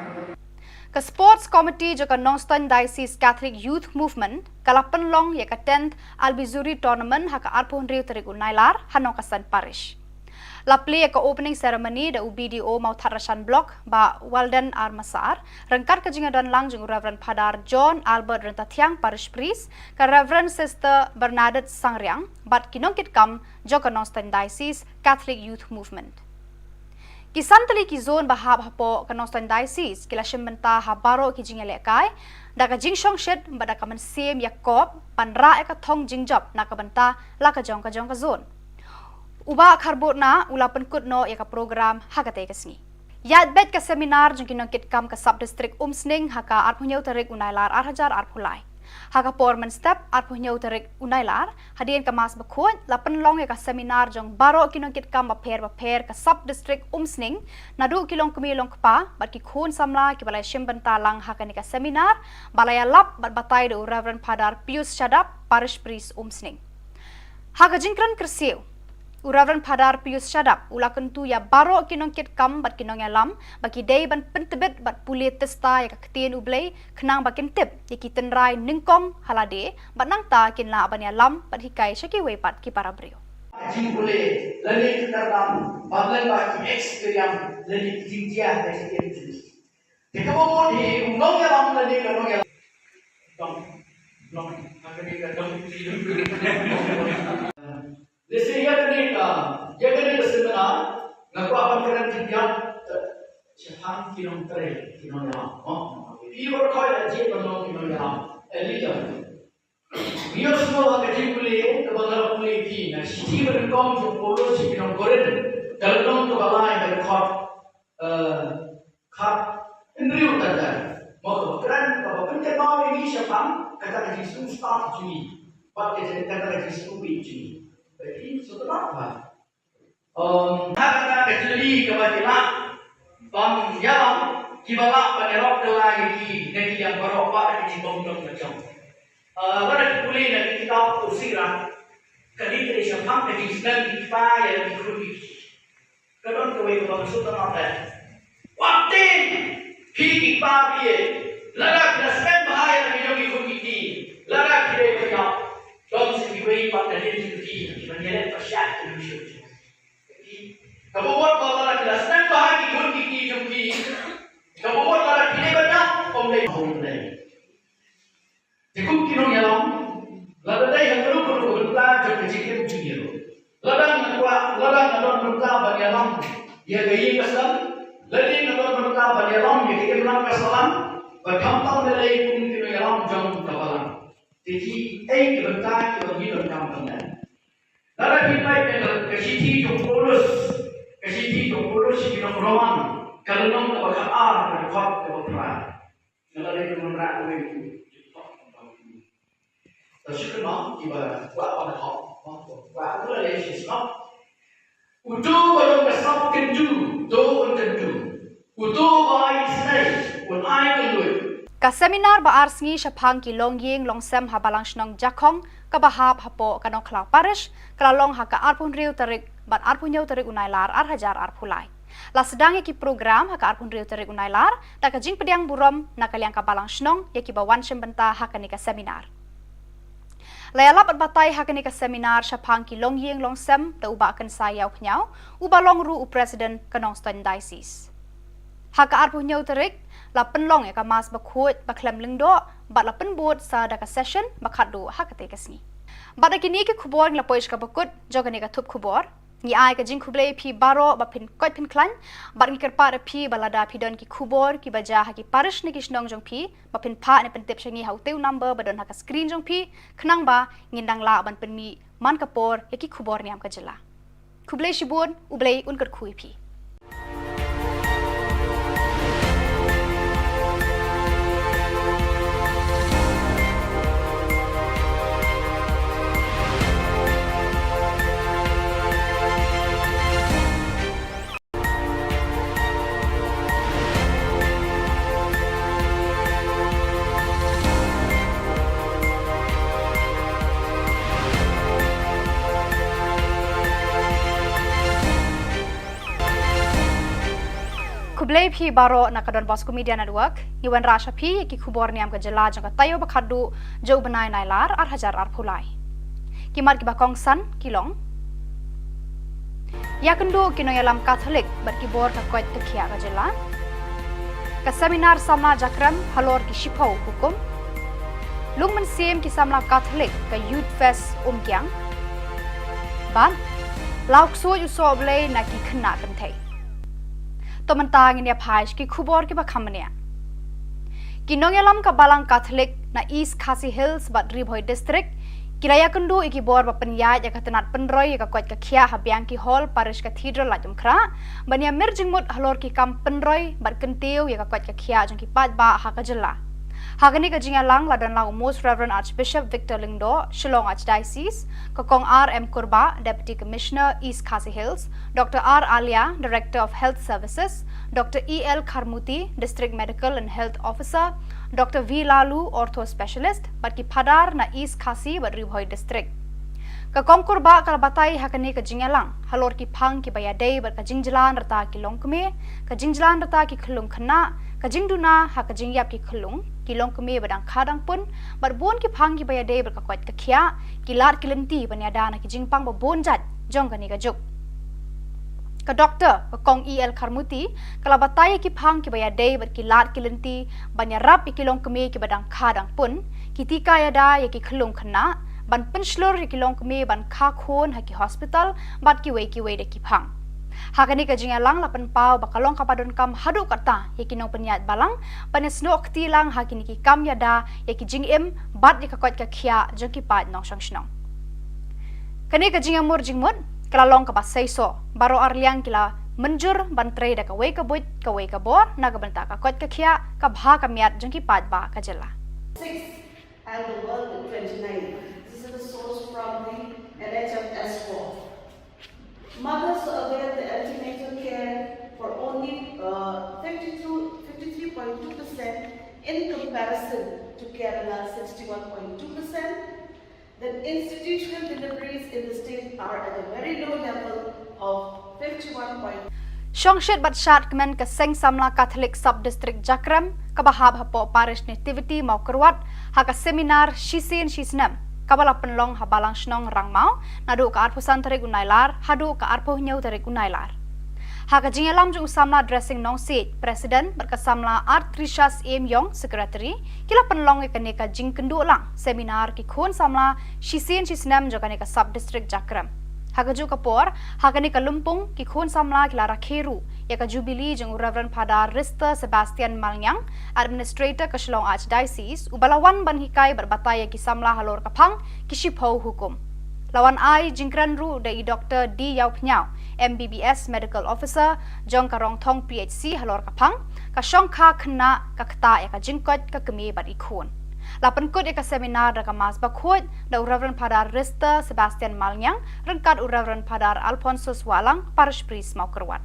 Ke Sports Committee juga Northern Diocese Catholic Youth Movement kala penlong ya ka 10th Albizuri Tournament haka arpon riu terik unailar hanong kasan parish. La play ka opening ceremony da UBDO Mautharashan Block ba Walden Armasar rengkar ka jingadan lang jung Reverend Padar John Albert Rentathiang Parish Priest ka Reverend Sister Bernadette Sangriang bat kinongkit kam joka Northern Diocese Catholic Youth Movement. Kisantali ki zone bahab hapo ka Northern Diocese kila shimenta habaro ki jingele kai da ka jingshong shed ba da ka man sem Yakob panra ka thong jingjop na ka banta la ka jong ka zone. Uba karbotna ula penkut no ya ka program hakate kesni. Yat bet ka seminar jong kinong kitkam ka sub district umsning haka arpunyau tarik unailar arhajar arpulai. Haka porman step arpunyau tarik unailar hadian ka mas bakut la penlong ya ka seminar jong baro kinong kitkam baper ka sub district umsning nadu kilong kumilong kpa bat ki khun samla ki balai shimbanta lang haka ni ka seminar balaya lap bat batai do Reverend Padar Pius Shadap parish priest umsning. Haka jingkran kersiu Reverend Padar Pius Shadap ula kentu ya baro kinong kit kam bat kinong ya lam bagi day ban pentebet bat puli testa ya kaketien ublay kenang bakin tip ya kiten rai ningkong halade bat nang ta kin la ban ya lam bat hikai syaki wepat ki para brio. Jing boleh lagi kita dalam bagian bagi experience lagi tinggian dari itu. Jika mau di undang ya lam lagi kalau ya dong akan dikatakan Lesi ya kena seminar ngaku apa kena tiga Jepang kinong tere kinong yang ibu kau aja penong kinong yang elita biar semua kerja boleh kebanyakan boleh di nah siti berengkong jauh polos kinong koren kalau nong tu balai berkot kap indriu tanda mau keren kalau penting mau ini Jepang kata kerja susah juni pakai kata kerja supi juni jadi setelah apa? Hak kecili kebajikan, yang kibalak penerok lagi negeri yang beropak di bawah macam. Pada kulit negeri kita usirah, kali dari Jepang negeri sedang kita yang dikulik. Kadang kau itu maksud apa? Waktu kita dia, larak nasib bahaya yang dikulik, larak dia berjauh. Don't say we pada diri sendiri, menyelet persyat Indonesia. Jadi, kamu buat kalau lagi dah senang bahagi pun kiki jumpi, kamu buat kalau kini banyak omlay omlay. Jika kinong yalam, lalu dah yang perlu berpelajar kecil junior. Ladang nadon berpelajar bagi yalam, ia gaya kesan. Ladang nadon berpelajar bagi yalam, ia gaya belang kesan. Berkampang nilai pun kinong yalam jom kapalan. Jadi, kebentar kita hidup dalam benar. Lalu kita kesiti jompolos kita beruang. Kalau nong kita berkar, kita kuat, kita berperang. Lalu kita menerang itu. Tersyukur nak kita buat pada hak, buat apa lagi sesuatu. Utuh kalau kesap kendu, doa kendu. Utuh bayi senai, pun air kendu. Ka seminar ba arsngi Shapang ki longying longsem habalang shnong jakong ka bahap hapo kanong klau parish kalalong haka arpun riu tarik bat arpun yau tarik unailar arhajar arpulai. La sedang ki program haka arpun riu tarik unailar tak ka jing pediang burom nakaliang ka balang shnong ya ki bawan shembenta haka ni ka seminar. Layalap at batay haka ni ka seminar Shapang ki longying longsem ta uba akan sayaw knyau uba long ru u president kanong Ston Diocese. Haka arpun yau tarik la penlong ya ka mas bakut baklem lengdo bat la penbut sa daka session bakadu hakate kasni bat kini ke khubor la poish ka bakut jogani ka thup khubor ni ai ka jing khuble phi baro ba phin koi phin klan bat ni kerpa phi balada phi don ki khubor ki baja ha ki parish ni kisnong jong phi ba phin pha ne pen tep shangi hauteu number badon ha ka screen jong phi khnang ba ngindang la ban pen mi man kapor ya ki khubor niam ka jela khuble shibun ublei unkar khui phi Kublai phi baro nakadon Bosco Media Network Iwan Rasha phi ki Khubor Niam ka jela jang ka tayo bakhadu jo banai nailar arhajar arpulai kimar ki bakong san kilong yakendo kinoyalam Catholic bar ki bor ka koit takhia ka jela ka seminar sama jakram halor ki shipau hukum lungman sim ki samla Catholic ka youth fest kyang ban lauk so yu so blai na ki khna kan thai Tomantang ini apa ki Khubor ki bakamania. Kinongelam ka balang Catholic na East Khasi Hills bat Ribhoi district Kiraya kendu iki bor bapenyai ya katenat penroy ya kakwat kakia habiang ki hall parish cathedral la jumkra bania merjing mut halor ki kam penroy bat kentiu ya kakwat kakia jong ki pat ba ha kajela. Hagani ka jingalang ladan lang Most Reverend Archbishop Victor Lingdo, Shillong Archdiocese, Kakong R.M. Kurba, Deputy Commissioner, East Khasi Hills, Dr. R. Alia, Director of Health Services, Dr. E.L. Kharmuti, District Medical and Health Officer, Dr. V. Lalu, Ortho Specialist, Batki Padar na East Khasi bat Ribhoi District. Kakong Kurba kalabatay hakani ka jingalang, halor ki pang ki bayadei bat ka jingjalan rata ki longkme, ka jingjalan rata ki khulung khana, ka jingduna ha ka jingyap ki khulung, kilong kami badang kadang pun barbon ki phang ki bayade ber ka kwat ka khia kilat kilenti banyada na ki jingpang babon jat jong kani ka juk ka doctor ka kong el kharmuti kala bataya ki phang ki bayade ber kilat kilenti banyarap kilong kami ki badang kadang pun kitika yada ya ki khulung khana ban penslor ki kilong kami ban kha khon ha ki hospital bat ki we de ki phang Hakani ka jingalang lapan pau bakalong kapadon kam hadu kata yakinong penyat balang panesno akti lang hakini ki kam yada yaki jingim bat di kakwat ka khia jongki pat nong sangshno kani ka jingamur jingmut kalalong ka basaiso baro arliang kila menjur bantre da ka we ka bor na ka banta ka kwat ka khia ka bha ka miat jongki pat ba ka jela 6 and the world in 29. This is the source from the NHS4. Mothers avail the antenatal care for only 53.2% in comparison to Kerala 61.2%. Then institutional deliveries in the state are at a very low level of 51. Shongshet batshat kemen ke seng samla Catholic Sub-District Jakram kabahab hapo parish nativity mau kerwat haka seminar shisin shisnam kabala penlong habalang snong rangmau nadu ka arpusan tarik unailar hadu ka arpuh nyau tarik unailar haka jingalam ju samla dressing nong seat president berkasamla art trishas em yong secretary kila penlong ikane ka jing kendu lang seminar ki khon samla shisin shisnam jokane ka sub district jakram haka ju kapor haka ni ka lumpung ki khon samla kila rakheru ya ka jubilee jong Reverend Father Rister Sebastian Malnyang administrator ka Shillong Archdiocese ubalawan banhikai berbataya ki samla halor kapang ki shipho hukum lawan ai jingkran ru dai Dr. D Yau Pnyau MBBS medical officer jong karong thong PHC halor kapang ka shongkha khna ka kta ya ka jingkot ka kemi bat ikhon lapan kod ka seminar da ka mas bakhot da Reverend Father Rister Sebastian Malnyang rengkat Reverend Father Alphonsus Walang parish priest mau kerwat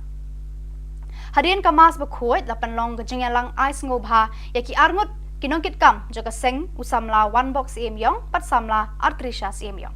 Hadirin kamas bakhoi lapan long gejingalang ais ngobha yaki arngut kinongkit kam jaga seng usamla one box emyong pat samla artrisha emyong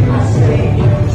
I say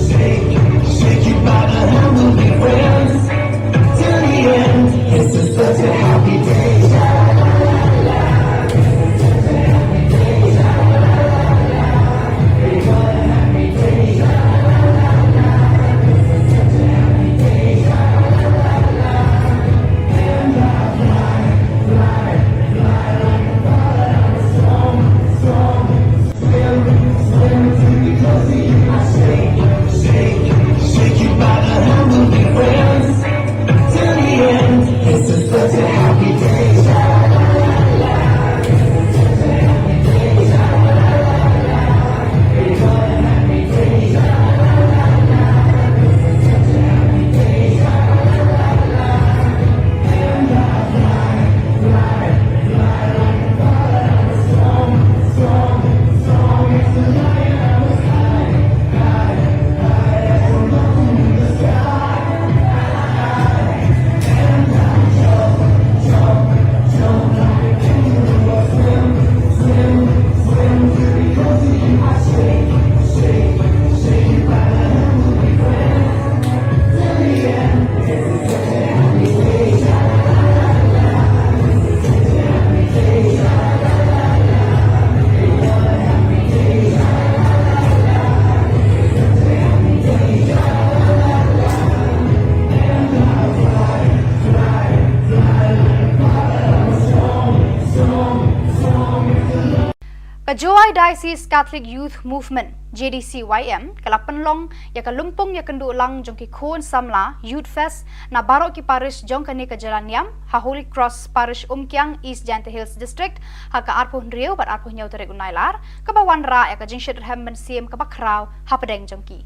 Kajoi Diocese Catholic Youth Movement JDCYM kalapan long ya kalumpong ya kendu lang jong ki khon samla Youth Fest na barok ki parish jong kani ka Jalan Niam ha Holy Cross Parish Umkyang East Jante Hills District ha ka arpuh riau bat arpuh nyau tere unailar ka bawan ra ya ka jingshit hem ben siem ka bakrau ha pedeng jong ki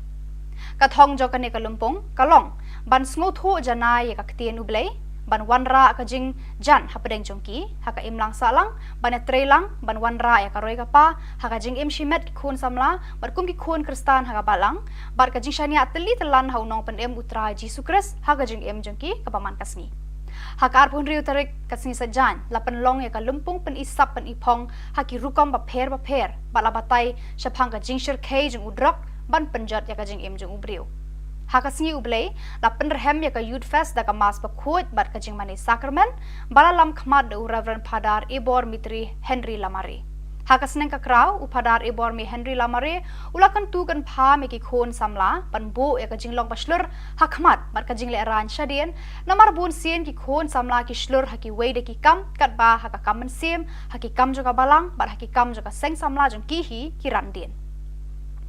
ka thong jong kani kalumpong kalong ban sngo thu janai ya ka ktien ublei ban wanra ka jing jan ha pedeng jongki ha ka imlang salang ban trelang ban wanra ya ka roi ka pa ha ka jing im shimet khun samla bar kum ki khun kristan ha ka balang bar ka jing shania teli telan ha unong pen em utra Jesu Kris ha ka jing em jongki ka paman kasni ha ka arpun riu tarik kasni sajan lapan long ya ka lumpung pen isap pen ipong ha ki rukom ba pher bala batai shapang ka jing shir khe jing udrak ban penjat ya ka jing em jong ubriu Hakasngi ublei la penrehem ya ka Youth Fest da ka mas pakhuat bat ka jing mani sakramen bala lam khmat de Reverend Padar Ibor Mitri Henry Lamare Hakasneng ka kraw upadar Ibor mi Henry Lamare ulakan tu kan pha me ki khon samla pan bo ya ka jing long paslur hakmat bat ka jing le ran shadien namar bun sien ki khon samla ki slur haki weide ki kam kat ba ha ka kam siem haki kam jo ka balang bat haki kam jo ka seng samla jong ki hi ki randien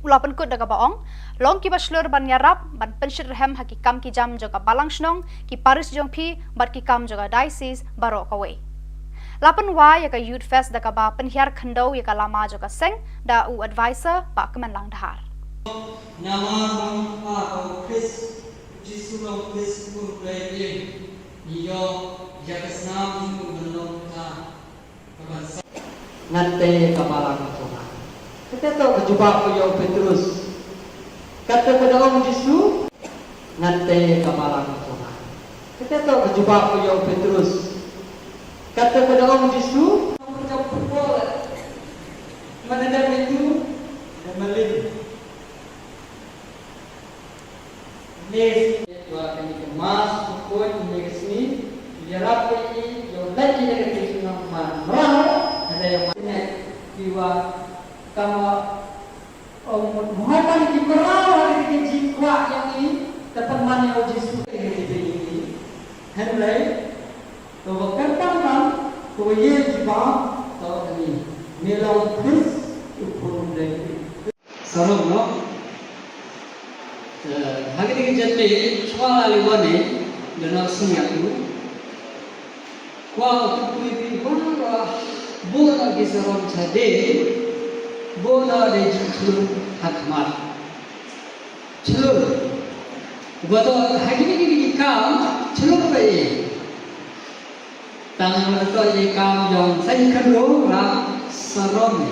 Ulapan kut daga baong, long ki baslur ban yarap, ban penshir hem haki kam ki jam joga balang snong, ki paris jong pi, bat ki kam joga diocese baro kawe. Lapan wa ya ka Youth Fest daga ba penhiar khandau ya ka lama joga seng, da u advisor ba kemenlang dahar. Nama bangsa kau Chris, Jesu long Chris pun berdiri, iyo jagasnam itu belum ta, kabasa. Nanti kabalang Tuhan. Kita tahu berjumpa beliau Petrus. Kata kepada orang Yesus, nanti kabalang Tuhan. Kita tahu berjumpa beliau Petrus. Kata kepada orang Yesus, berjumpa pukul. Mana ada itu? Dan melin. Nes, dua kali kemas pukul ini ke sini. Biarlah ini yang lagi dari Yesus nama. Ada yang mana jiwa Kama muhapan ki peraw hari ki jikwa yang ini tepat mana o Yesus ini henlai to bakantang kan ko ye jiba to ni melau Chris upun dai sarong no hari ki jatme chwala liwane dana singatu kwa tu pi bona bona ki sarong chade Bona de julu hakmat. Chulu. Goto hakini ki kam chulu pe. Tang to ye kam jong sai khalo ra sarom.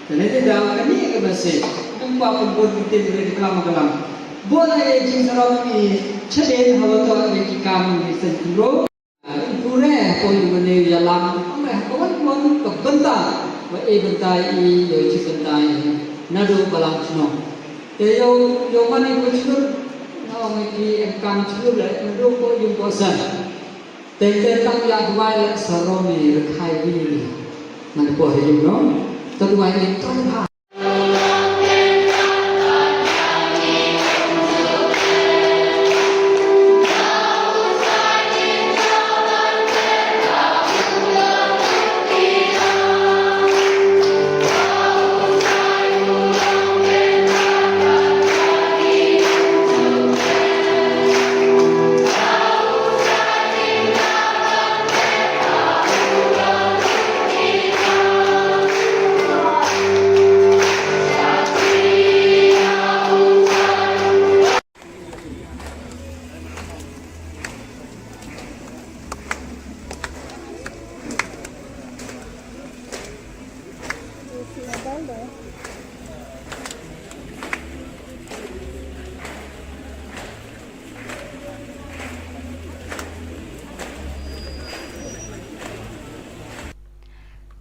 Tene de dang kani ke base. Tumpa pun bitin de kalam kalam. Bona ye jing sarom ni chade hawato ye ki kam ni sai khalo. Pure ko yu ne yalam. Ame kawan kawan ke bentar. Wa e bentai I yo chi bentai nado balang chno te yo mani ko chno no me ki em kam chno le nado ko yung ko san te tang ya dwai le sarome re khai vi man ko he yung no to dwai le to ha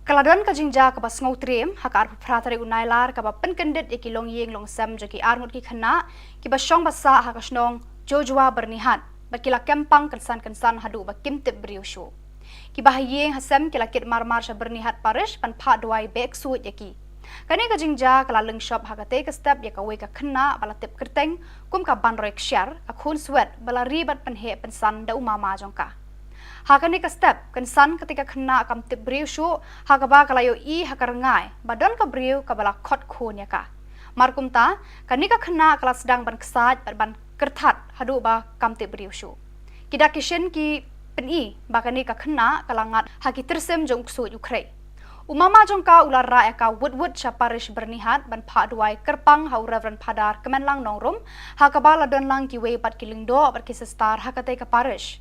Kaladan ka jingja ka bas ngau trim hakar pratare unailar ka ba penkendit iki long yeng long sam jaki arngut ki khana ki ba shong basa hakasnong jojwa bernihat bakila kempang kensan hadu ba kimtip briushu ki ba yeng hasam kila kit marmar sha bernihat parish pan pha dwai bek suit yaki kani ka jingja kala leng shop hakate ka step ya ka we ka khana bala tip kerteng kum ka ban roi kshar ka khun swet bala ribat pan he pensan da umama jongka Hakani ka step kan san ketika kena kam tip briu shu hakaba kalayo I hakarangai badon ka briu kabala khot khun ya ka. Markum ta kanika kena kala sedang ban kesat ban kertat hadu ba kam tip briu shu. Kida kishin ki peni ba kanika kena kalangat haki tersem jong ksu Ukraine. Umama jongka ular ra eka wud syaparish bernihat ban pha duai kerpang hau Reverend Padar kemenlang nongrum hakabala don lang ki wei bat kilingdo bat kisestar hakate ka parish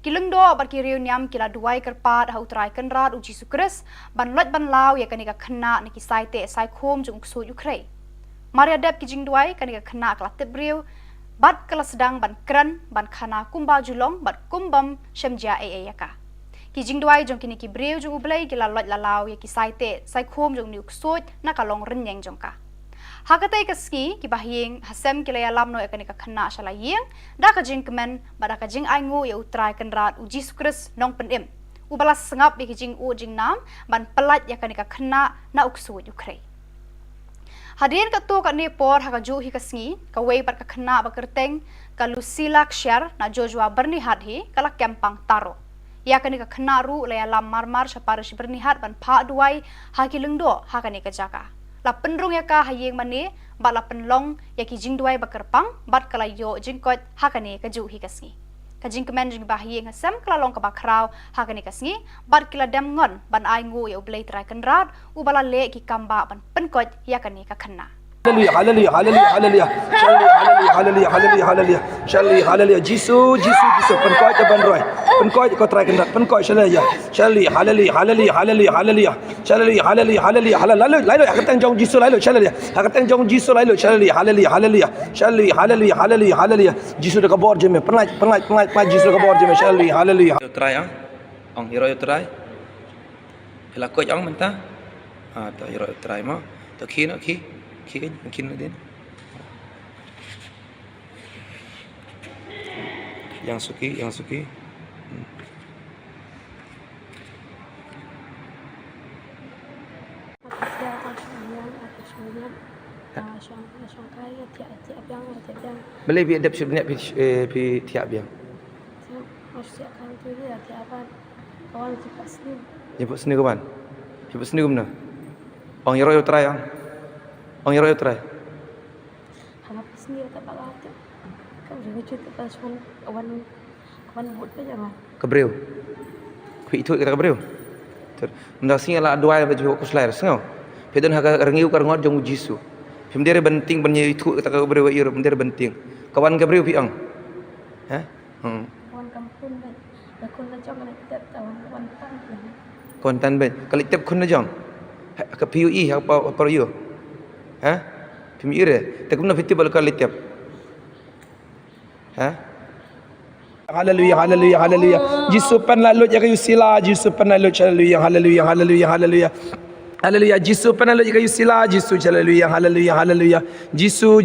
kilingdo bat ki Khubor Niam kila duai kerpat hau trai kenrat uji sukres ban lot ban law ya kanika khna ni ki saite sai khom jung su Ukraine Maria dep ki jing duai kanika khna kala tebriu bat kala sedang ban kran ban khana kumba julong bat kumbam shemja yaka ki jing duai jong kini ki breu jong ublai ki la lot la law ya ki saite sai khom jong niuk sot na kalong renyeng jong ka hakatai ka ski ki bahyeng hasem ki la lam no ekani ka khana shala yeng da ka jing kemen bada ka jing aingu ya utrai kenrat uji sukres nong penem ubala sengap ki jing u jing nam ban pelat ya kani ka khana na uksu Ukraine Hadirin ka tu ka ni por ha ka ju hi ka sngi ka wei par ka khana ba kerteng ka Lucila Kshar na Joshua bernihat hi kala kempang taro ya kani ka khana ru la lam marmar syaparish bernihat ban pha duai ha ki lungdo ha kani ka jaka la penrung ya ka hayeng mane ba la penlong ya ki jing duai ba kerpang bat kala yo jing kot ha kani ka ju hi ka sngi ka jing kemen jing ba hayeng hasam kala long ka ba kraw ha kani ka sngi bat kila dam ngon ban ai ngu ya ublei trai kenrat u bala le ki kamba ban penkot ya kani ka khana Hallelujah, hallelujah, hallelujah, hallelujah, hallelujah, hallelujah, hallelujah, hallelujah, Jisu, penkoi ke bandroi, penkoi ko try kendat, penkoi hallelujah, hallelujah, hallelujah, hallelujah, hallelujah, hallelujah, hallelujah, hallelujah, lalu hakatang jong Jisu lalu, hallelujah, hakatang jong Jisu lalu, hallelujah, hallelujah, hallelujah, hallelujah, hallelujah, Jisu de kabor jeme, penat, Jisu de kabor jeme, hallelujah. Yo try ong hero yo try. Hela ko ong menta. To hero yo try mo. To ki din. Yang suki. Boleh bi adap sebenarnya pi tiap biang. Jemput sini kawan. Jemput sini gimana? Ong hero yo try ong. Ong hero yo try. Habis ni tak bakal tu. Kau jangan cerita pasal kawan buat apa jangan. Kebreu. Kui itu kita kebreu. Ter. Ndak sing ala dua baju ko slair sengau. Pedon ha rengiu kar ngot jong Jisu. Pemdere benting benye itu kita kebreu ir pemdere benting. Kawan kebreu pi ong. Ha? Kawan kampung ben. Lekon la jong nak kita tahu kawan tan. Kontan ben. Kali tep kun na jong. Ka PUE ha pa yo. Ha? Pemire. Tak guna fiti bal kali tep. Ha? Hallelujah, hallelujah, hallelujah. Jisu pen lalu ya kayu sila, Jisu pen lalu hallelujah, hallelujah, hallelujah, hallelujah. Hallelujah, Jisu pen lalu ya kayu sila, Jisu hallelujah, hallelujah, hallelujah. Jisu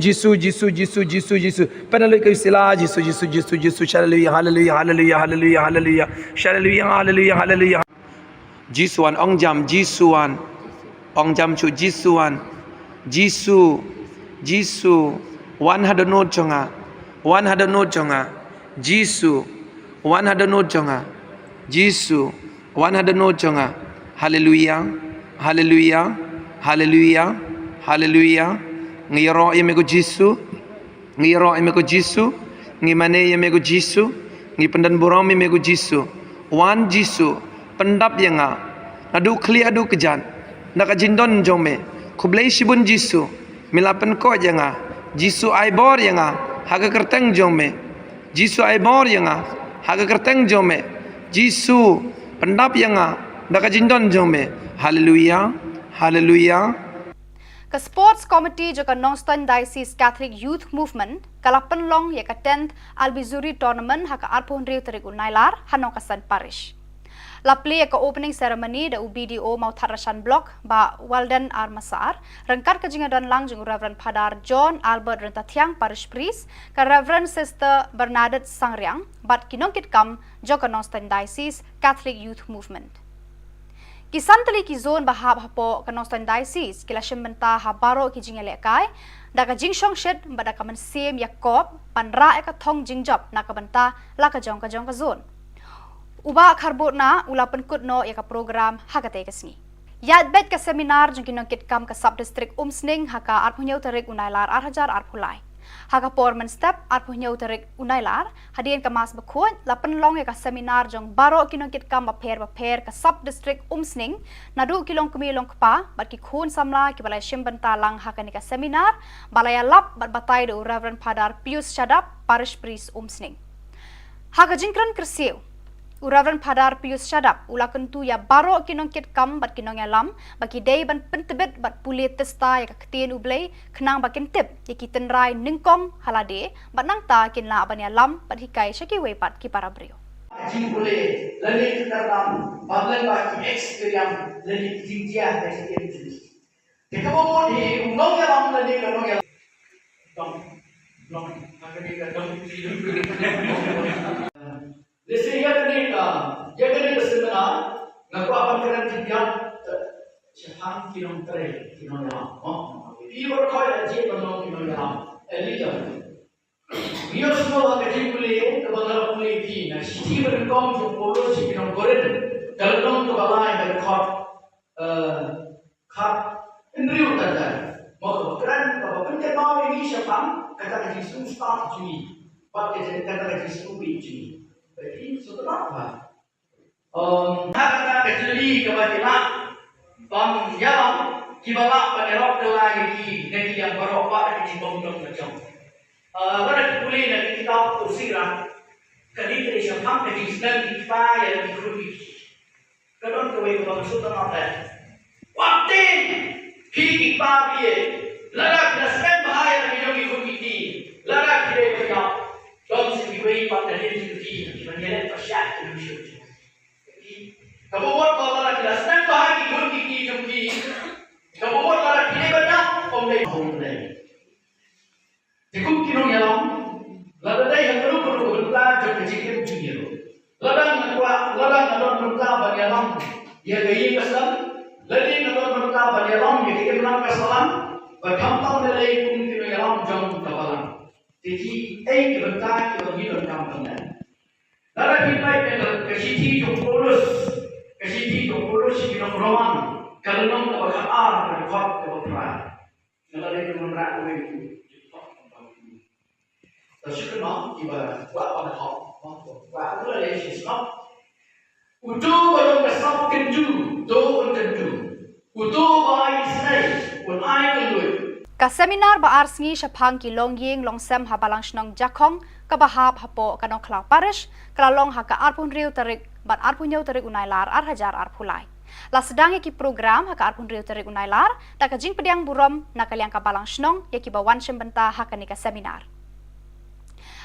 pen lalu ya kayu sila, Jisu hallelujah, hallelujah, hallelujah, hallelujah, hallelujah. Hallelujah, hallelujah, hallelujah. Jisuan ong jam Jisuan. Ong jam chu Jisuan. Jisu 100 note chonga. 100 note chonga. Jisu 100 note chonga. Jisu 100 note chonga. Hallelujah. Hallelujah. Hallelujah. Hallelujah. Ngiro yemego Jisu. Ngiro yemego Jisu. Ngimane yemego Jisu. Ngi pendan borong yemego Jisu. Wan Jisu pendap yanga. Adu kli adu kejan. Naka jindon jome. Kublai shibun Jisu. Milapen ko yanga. Jisu aibor yanga. Haga kerteng jome. Jisu aibor yanga. Haga kerteng jome. Jisu pendap yanga. Naka jindon jome. Hallelujah. Hallelujah. Ke Sports Committee juga Nongstoin Diocese Catholic Youth Movement kala penlong ya ka 10th Albizuri Tournament haka arpon riu terik unailar hanong kasan parish. La play ka opening ceremony da UBDO mau Tharashan Block ba Walden Armasar rengkar ka jingadan lang jeng Reverend Padar John Albert Rentathiang Parish Priest ka Reverend Sister Bernadette Sangriang bat kinongkit kam joka Nongstoin Diocese Catholic Youth Movement. Kisantali ki zone bahab hapo ka Nongstoin Diocese kila shimenta habaro ki jingele kai da ka jingshong shed ba da ka man sem Yakob panra ka thong jingjop na ka banta la ka jong ka zone. Uba karbotna ula penkut no ya ka program hakate kesni. Yat bet ka seminar jong kinong kitkam ka sub district umsning haka arpunyau tarik unailar arhajar arpulai. Haka porman step arpunyau tarik unailar hadian ka mas bekut la penlong ya ka seminar jong baro kinong kitkam baper ka sub district umsning nadu kilong kumilong kpa bat ki khun samla ki balai shimbanta lang haka ni ka seminar balaya lap bat batai do Reverend Padar Pius Shadap parish priest umsning. Haka jingkran kersiu Reverend Padar Pius Shadap ula kentu ya baro kinong kit kam bat kinong ya lam bagi day ban pentebet bat puli testa ya kaketien ublay kenang bakin tip ya kiten rai ningkong halade bat nang ta kin la ban ya lam bat hikai syaki wepat ki para brio. Jing boleh lagi terdalam baglan bagi experience lagi tinggian dari itu. Jika mau di undang ya lam lagi undang ya lam akan Lesi ya kena seminar ngaku apa kena tiga Jepang kinong tere kinong yang Ibu kau aje kinong yang elijan. Biar semua kerja boleh kebanyakan boleh di. Nah, siti berengkong jom polos kinong koren kalau nong tu balai berkot kap indriu tanda. Mau keren kalau penting mau ini Jepang kata kerja start Juni, pakai kata kerja Juni. Jadi setelah apa? Kata kecili kebajikan, yang kibalak penerok lagi negeri yang beropak di bawah macam. Pada kuliah nanti kita usirah, kali ini siapa yang sedang kita yang dikulik. Kadang kau itu maksud apa? Waktu kita dia, larak nasib bahaya yang dikulik ini, larak dia berjauh. Don't say we pada dia dikulik, menyelet pasyak dulu. Kamu buat kalau lagi dah senang bahagi pun kiki jumpi. Kamu buat kalau lagi banyak omlay omlay. Jika kinong yalam, lalu dah yang perlu berubah jadi kecil junior. Ladang nadon berubah bagi yalam, ia gaya kesan. Ladang nadon berubah bagi yalam, ia gaya benar kesan. Berkampang nilai pun kinong yalam jam kapalan. Jadi, berubah kita hidup kampangnya. Lalu kita kesiti jom polos. Kasih itu polos kita perumahan kalau nong tak berkar berkot berperan kalau dia menerang itu terus kenapa kita buat pada hak buat apa lagi sebab utuh belum kesap kenju doh kenju utuh bayi senai pun ai kenju Ka seminar ba arsngi Shapang ki longying longsem habalang shnong jakong ka bahap hapo kanong klau parish kalalong haka arpun riu tarik bat arpunyau tarik unailar arhajar arpulai. La sedang ki program haka arpun riu tarik unailar tak jing pediang burom nakaliang ka balang shnong yaki bawan shembenta haka ni ka seminar.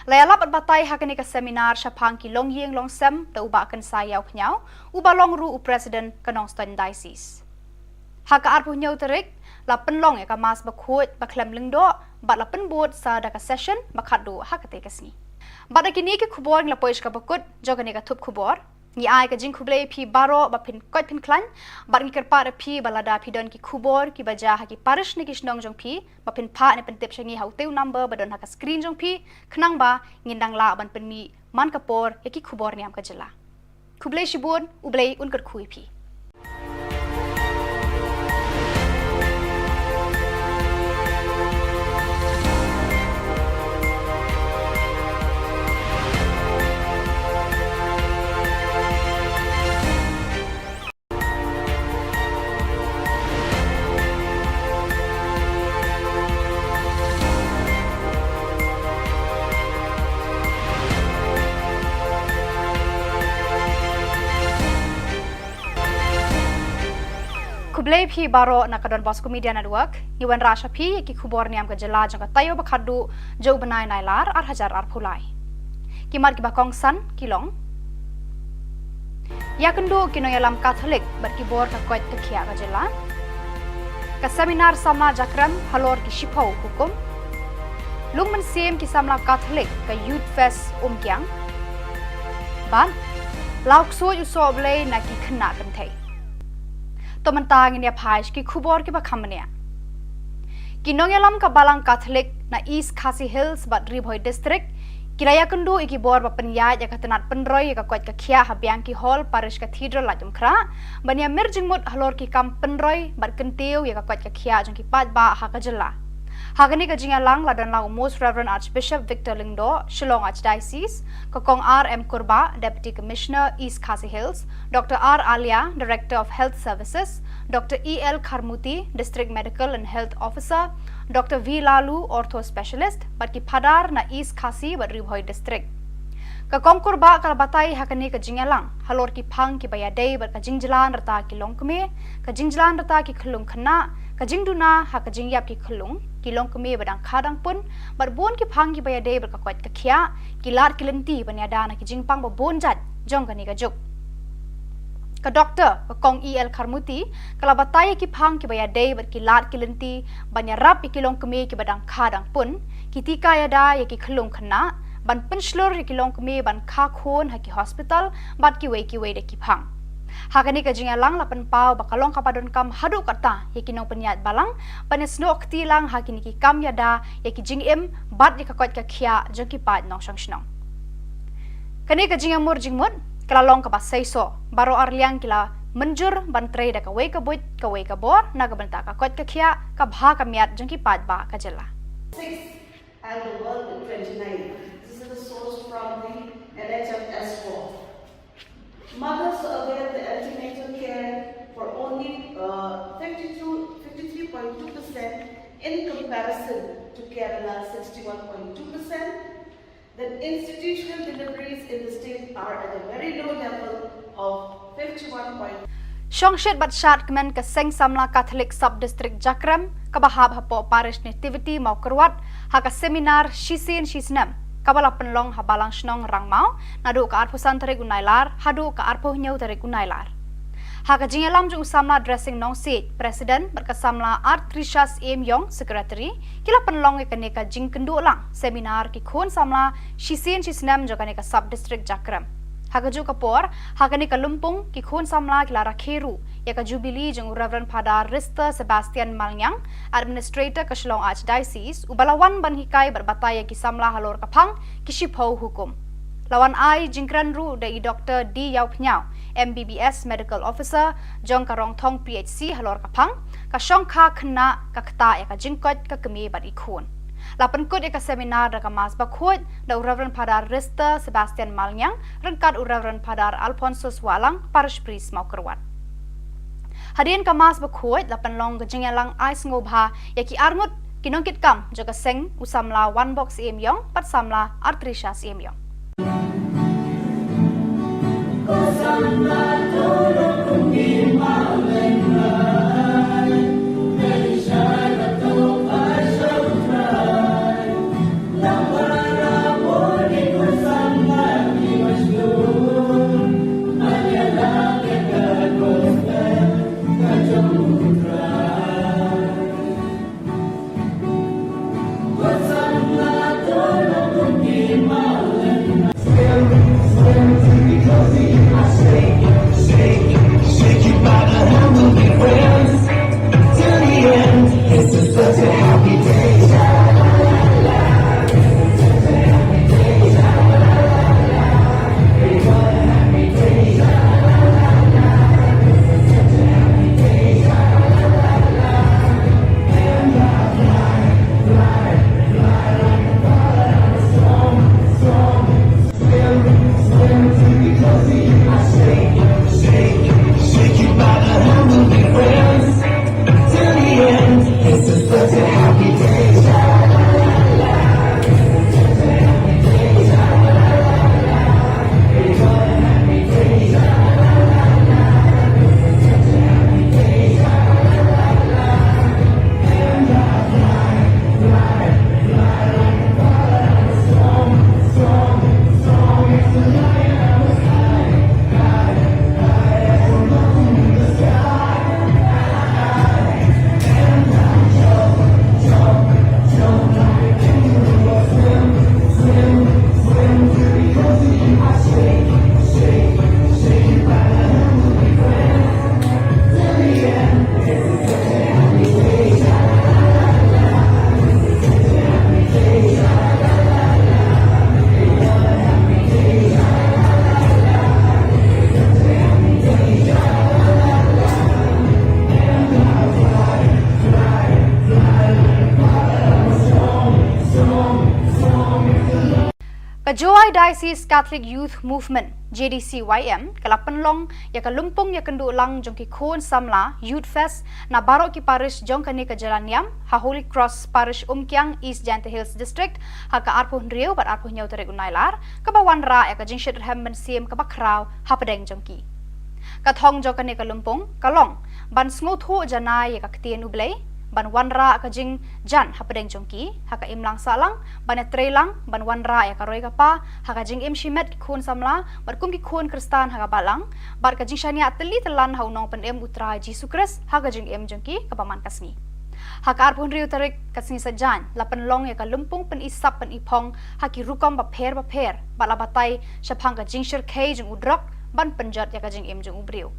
Layalap at batay haka ni ka seminar Shapang ki longying longsem ta uba akan sayaw knyau uba longru u president kanong Ston Diocese. Haka arpunyau tarik la penlong ya ka mas bakut baklem lengdo bat la penbut sa daka session bakadu hakate kasni bat kini ke khubor la poish ka bakut jogani ka thup khubor ni ai ka jing khuble phi baro ba phin kot phin klan bat ni kerpa phi balada phi don ki khubor ki baja ha ki parish ni kisnong jong phi ba phin pha ne pen tip shangi hauteu number badon ha ka screen jong phi khnang ba ngindang la ban pen mi man kapor ya ki khubor niam ka jela khuble shibun ublei unkar khui phi Kublay phi baro nakadon Bosco Media Network iwan rasha phi ki khubor niam ka jela jang ka tayo bakhadu jo banai nailar arhajar arphulai kimar ki bakong san kilong yakendo kinoyalam Catholic bar ki bor ka koit takhia ka jela ka seminar samna jakram halor ki shipau hukum lungman sem ki samla Catholic ka youth fest umkyang ban laukso usoble na ki khna kan thai Tomantang ini apais ki khubor ki bakhamania. Kinongelam ka balang Catholic na East Khasi Hills bat Ribhoi district Kiraya kendu iki bor ba penyai ya katenat penroy ya kuat ka khia habiang ki hall parish cathedral la jumkra bania merjing mut halor ki kam penroy bar kentiu ya kuat ka khia jong ki pat ba ha ka jela hagani ka jinga lang la dan lang most reverend archbishop Victor Lingdo Shillong Archdiocese kokong RM Kurba deputy commissioner East Khasi Hills Dr R Alia director of health services Dr EL Kharmuti district medical and health officer Dr V Lalu ortho specialist barki phadar na East Khasi Badribhoi district ka kongkur ba kal batai hakani ka jingalang halor ki phang ki baya dei bar ka jingjalan rata ki longkme ka jingjalan rata ki khulung khna ka jingduna ha ka jingyap ki khulung ki longkme badang khadang pun bar bon ki phang ki baya dei bar ka kwat ka khia ki lar ki lenti banya dana ki jingpang ba bon jat jong kani ka juk ka doctor ka kong EL Kharmuti kala batai ki phang ki baya dei bar ki lar ki lenti banya rap ki longkme ki badang khadang pun ki tika ya da ya ki khulung khna ban penslur ki long kme ban kha khon ha ki hospital bat ki we de ki phang hakani ka jinga lang lapan pau bakalong kapadon kam hadu kata ye ki nong penyat balang ban snok ti lang hakini ki kam yada ye ki jing em bat ye ka kwat ka khia jo ki pat nong sang snong kani ka jinga mur jingmut kala long ka basai so baro arliang kila menjur ban tre da ka we ka buit ka we ka bor na ka banta ka kwat ka khia ka bha ka miat jong ki pat ba ka jela 6 and the world in 29. This is the source from the NHS4. Mothers avail the antenatal care for only 53.2% in comparison to Kerala 61.2%. Then institutional deliveries in the state are at a very low level of 51. Shongshit bat shat kemen ke seng samla Catholic sub district Jakram kabahab hapo parish nativity mau kerwat ha ka seminar shisin shisnam kabala penlong ha balang snong rangmau nadu ka arpo santare gunailar hadu ka arpo nyau tare gunailar ha ka jingelam jung samla dressing nong seat president ber ka samla art Trishas M Yong secretary kila penlong ke ne ka jing kendu lang seminar ki khon samla shisin shisnam jo ka ne ka sub district Jakram Hagaju kapor, hagani kalumpung ki khun samla kila rakheru, ya ka jubilee jeng Reverend Padar Rista Sebastian Malnyang, administrator ka Shillong Archdiocese, ubalawan ban hikai berbataya ki samla halor kapang ki shipho hukum. Lawan ai jingkran ru dai Dr. D Yau Pnyao, MBBS medical officer, jong karong thong PHC halor kapang, ka shong kha khna ka kta ya ka jingkot ka kemi bat ikhun. Lapan kod eka seminar da kamas bakhot da Reverend Padar Rista Sebastian Malnyang rengkat Reverend Padar Alphonsus Walang parish priest mau kerwat. Hadian kamas bakhot lapan long gejengyalang ais ngobha yaki arngut kinongkit kam jaga seng usamla one box emyong pat samla artrisha emyong. Kejauh Diocese Catholic Youth Movement JDCYM kalapan long ya kalumpong ya kendu lang jong ki khon samla Youth Fest na barok ki parish jong kani ke Jalan Niam ha Holy Cross Parish Umkyang East Jante Hills District ha ka arpuh riau bat arpuh nyau tarik unailar ka bawan ra ya ka jing shit hem ben siem ka bakrau ha pedeng jong ki ka thong jong kani kalumpong kalong ban sngo thu janai ya ka ktien ublei ban wanra ka jing jan ha pedeng jongki ha ka imlang salang ban trelang ban wanra ya ka roi ka pa ha ka jing im shimet khun samla bar kum ki khun kristan ha ka balang bar ka jing shania teli telan ha unong pen em utra jisu kris ha ka jing em jongki ka paman kasni ha ka arpun riu tarik kasni sajan lapan long ya ka lumpung pen isap pen ipong ha ki rukom ba pher bala batai shapang ka jing shir kei jong udrok ban penjat ya ka jing em jong ubriu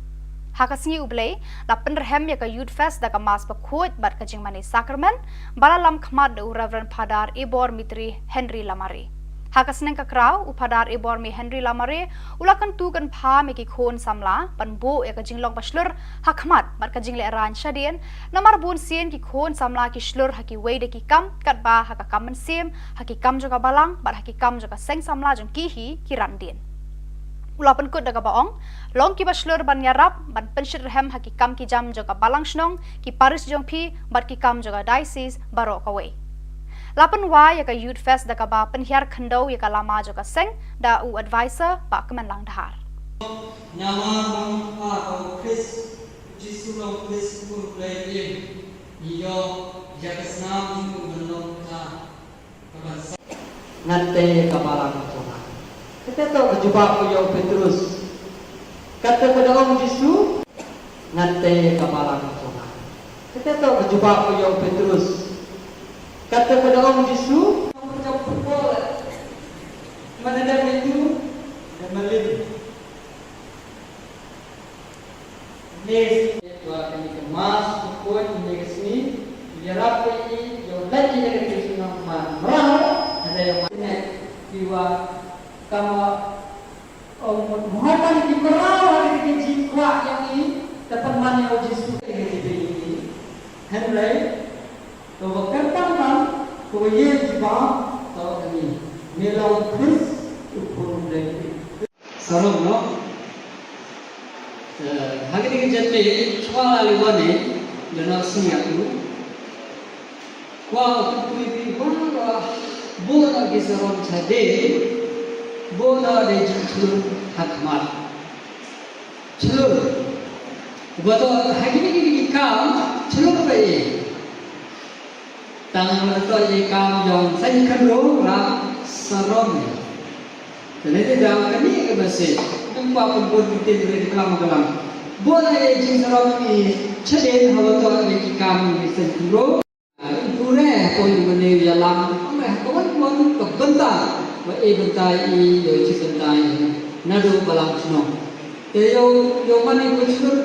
Hakasngi ublei la penderhem ya ka Youth Fest da ka mas pakut bat ka jing mani sakramen bala lam khmat de Reverend Padar Ibor Mitri Henry Lamare Hakasneng ka kraw upadar Ibor mi Henry Lamare ulakan tu kan pha me ki khon samla panbo ya ka jing long paslur hakmat bat ka jing le ran shadien namar bun sien ki khon samla ki slur ha ki wei de ki kam kat ba ha ka kam siem ha ki kam jo ka balang bat ha ki kam jo ka seng samla jong ki hi ki ran dien Ulapan kut daga baong, long ki baslur ban yarap, ban penshir hem haki kam ki jam joga balang shnong, ki paris jong pi, bat ki kam joga diocese baro kawai. Lapan wa yaka Youth Fest daga ba penhiar khendau yaka lama joga seng, da u advisor ba kemen lang dahar. Nama bang atau Chris Jisu long Chris pun play iyo jakasnam jimu belum ta kabasa ngante kabalang Tuhan. Kita tahu berjumpa dengan Petrus. Kata kepada orang Yesus, nanti kabalang Tuhan. Kita tahu berjumpa dengan Petrus. Kata kepada orang Yesus, kamu jauh berbola. Mana dah itu dan melim. Nes Tuhan ini kemas, kuat ini kesini. Biar apa ini? Jauh lagi dari Yesus nama merah. Ada yang mana jiwa kamu Muhammad di merawat di jiwa yang ini dapat mana Yesus ini Henry kalau katakan kalau ia jiwa tahu ini melau Chris ukur lagi sarung no hari ini jadi soal aliwane dan siapa tu wah tu ibu bangga bola kisarong cade bola de jujur hakmat celur betul hari ini kam celur bayi tangan betul je kam jong saya kandung ram sarom jadi tidak ini ke masjid tempat pun kita boleh kelam bola de jing sarom ini ceden hawa betul je kam ini sendiri pure pun benda dalam kawan-kawan kebentar bentai yo bentai nadu balang sno yo mani ko chur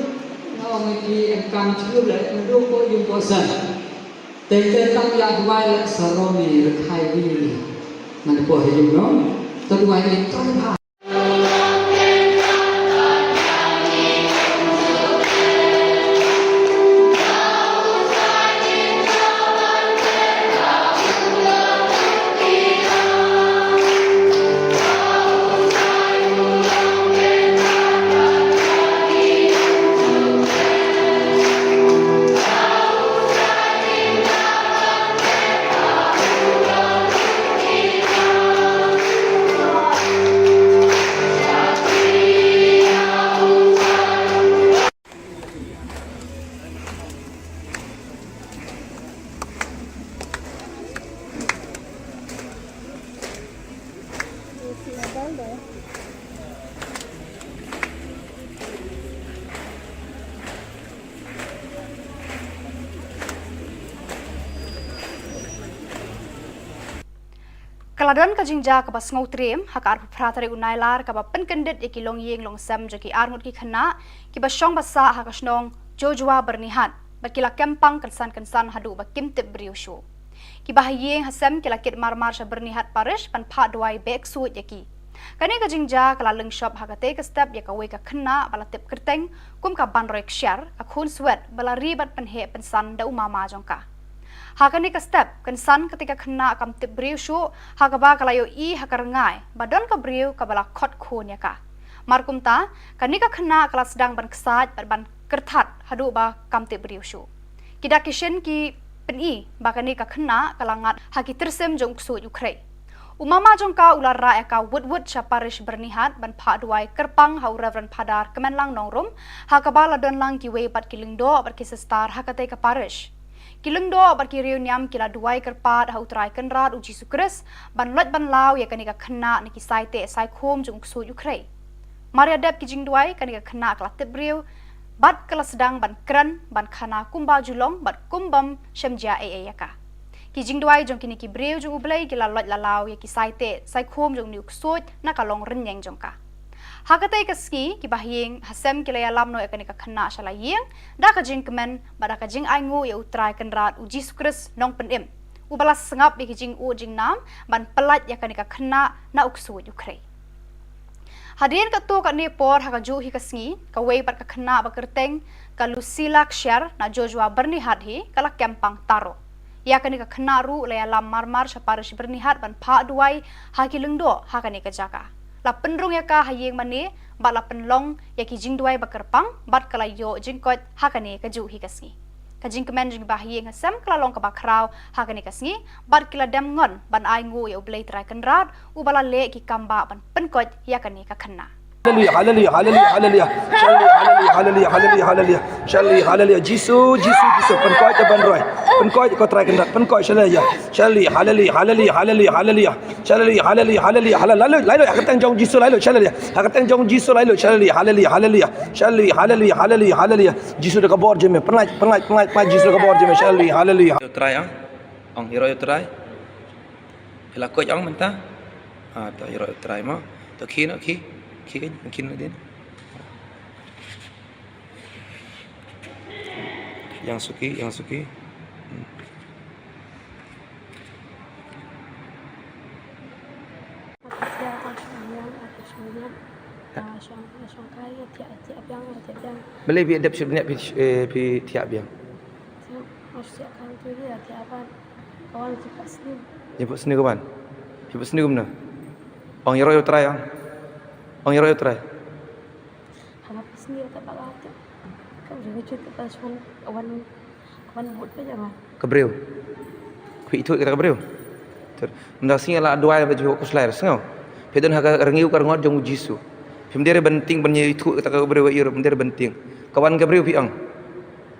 no ngi engkang chur le nadu ko yung kosan te tang ya dwai saromi rekhai wi man ko he yung no to dwai ni ton ha Kaladon ka jingja ka bas ngau trem hakar pratare unailar ka ba penkendit iki long yeng long sam jaki armut ki khana ki ba shong basa ha ka snong jojwa bernihat ba kila kempang kensan hadu ba kimtip briusho ki ba yeng hasam kila kit marmar sha bernihat parish pan pha dwai bek suit yaki kani ka jingja kala leng shop ha ka te ka step ya ka we ka khana bala tip kerteng kum ka ban rek share ka khun swet bala ribat pan he pensan da umama jongka Hakani ka step kan san ketika kena kam tip briu shu hakaba kalayo I hakarangai badon ka briu kabala khot khon ya ka. Markum ta kani ka kena kala sedang ban kesat ban kertat hadu ba kam tip briu shu. Kida kishen ki peni bakani ka kena kalangat haki tersem jong su Ukraine. Umama jongka ular ra ka wood parish bernihat ban pha duai kerpang hau Reverend Padar kemenlang nongrum hakabala don lang ki we pat kilingdo bat ki star hakate ka parish. Kilingdo bat ki reuniam kila duai kerpat hau trai kenrat uji sukres ban lot ban law ya kanika khna ni ki saite sai khom jong su Ukraine. Maria dep ki jing duai kanika khna kala tebriu bat kala sedang ban kran ban khana kumba julong bat kumbam shemja yaka. Ki jing duai jong kini ki breu jong ublai kila lot lalau ya ki saite sai khom jong niuk sot na kalong renyeng jong ka. Hakatai ka ski ki bahyeng hasem kila ya lamno ya kanika khna shala yeng da ka jing kemen bada ka jing aingu ya utrai kenrat uji sukres nong penem. Ubalas sengap ya ki jing u jing nam ban pelat ya kanika khna na uksut Ukraine. Hadirin ketua kat ni por hakaju hi kasngi ka wei pat ka khna ba kerteng ka Lucila Kshar na Joshua bernihat hi kala kempang taro. Ya kani ka khna ru le lam marmar saparish bernihat ban pha duai haki lengdo hakani ka jaka. La penrung ya ka hayeng mani ba la penlong ya ki jing duai ba kerpang bat kala yo jingkot hakani ka ju hi kasngi. Ka jing kemen jing ba hayeng hasam kala long ka ba kraw hakani kasngi bat kila dem ngon ban ai ngu ya ublei trai kenrat ubala le ki kamba ban penkot ya kani ka khna. Hallelujah, hallelujah, hallelujah, hallelujah. Hallelujah, hallelujah, hallelujah. Hallelujah, hallelujah. Jisu, penkoi te banroi. Penkoi ko try kendak, penkoi hallelujah. Hallelujah, hallelujah, hallelujah, hallelujah. Hallelujah, hallelujah, hallelujah. Lalu akatang jong Jisu lalu hallelujah. Akatang jong Jisu lalu hallelujah, hallelujah, hallelujah. Hallelujah, hallelujah, hallelujah, hallelujah. Jisu de kabor je me. Penai Jisu de kabor je me. Hallelujah, hallelujah. Yo try ang hero yo try. Hela ko ang menta. Ta hero yo try mo. To kino ki. Mungkin din. Yang suki. Boleh bi adap sebenarnya pi tiap biang. Jemput sini kawan. Jemput sini gimana? Ong hero yo try ang. Ong hero yo try. Hanap sendiri tak bakat. Kau jangan cerita pasal kawan buat apa jangan. Kebreu. Ku itu kita kebreu. Ter ndak sing ala dua baju ku slair sengau. Pedon haga rengiu kar ngot jong Jisu. Pemdere benting benye itu kita kebreu ir pemdere benting. Kawan kebreu pi ang.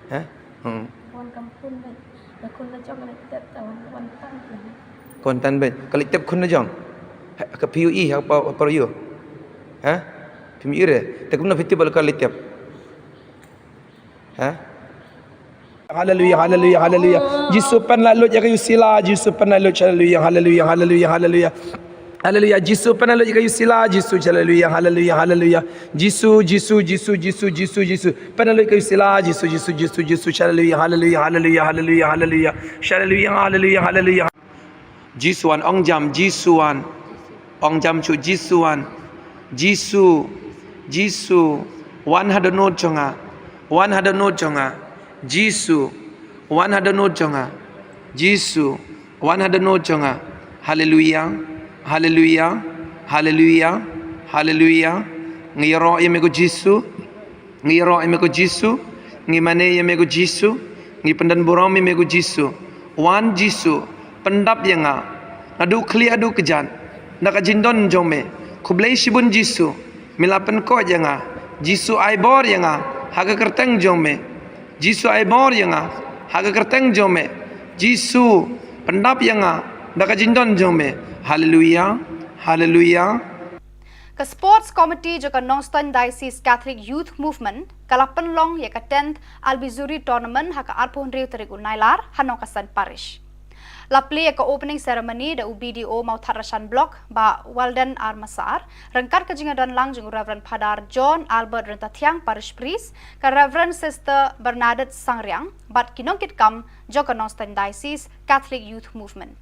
Ha? Kawan kampung ben. Lakon la jong nak kita kawan tan. Kawan tan ben. Kali tep kun na jong. Ka PUE apa yo. Ha? Pemi ire. Tak guna fiti bal kali tiap. Ha? Hallelujah, hallelujah, hallelujah. Jisu pen lalu ya kayu sila, Jisu pen lalu hallelujah, hallelujah, hallelujah, hallelujah. Hallelujah, Jisu pen lalu ya kayu sila, Jisu hallelujah, hallelujah, hallelujah. Jisu pen lalu kayu sila, Jisu hallelujah, hallelujah, hallelujah, hallelujah, hallelujah. Hallelujah, hallelujah, hallelujah. Jisuan ong jam Jisuan. Ong jam chu Jisuan. Jisu 100 note jonga 100 note jonga Jisu 100 note jonga Jisu 100 note jonga hallelujah hallelujah hallelujah hallelujah ngiro yemego Jisu ngiro yemego Jisu ngimane yemego Jisu ngi pendan borong yemego Jisu wan Jisu pendap yanga adu kli adu kejan naka jindon jome kublai shibun Jisu milapen ko janga Jisu aibor yanga haga kerteng jome Jisu aibor yanga haga kerteng jome Jisu pendap yanga daka jindon jome hallelujah hallelujah. Ka Sports Committee jo ka Nongstoin Diocese Catholic Youth Movement kala penlong ya ka 10th Albizuri Tournament haka arpon riu tarik unailar hanong kasan parish. La play ka opening ceremony da UBDO mau Tharashan Block ba Walden Armasar rengkat ka jingadon lang jing Reverend Padar John Albert Rentatiang Parish Priest ka Reverend Sister Bernadette Sangriang bat kinongkit kam jo ka Nongstoin Diocese Catholic Youth Movement.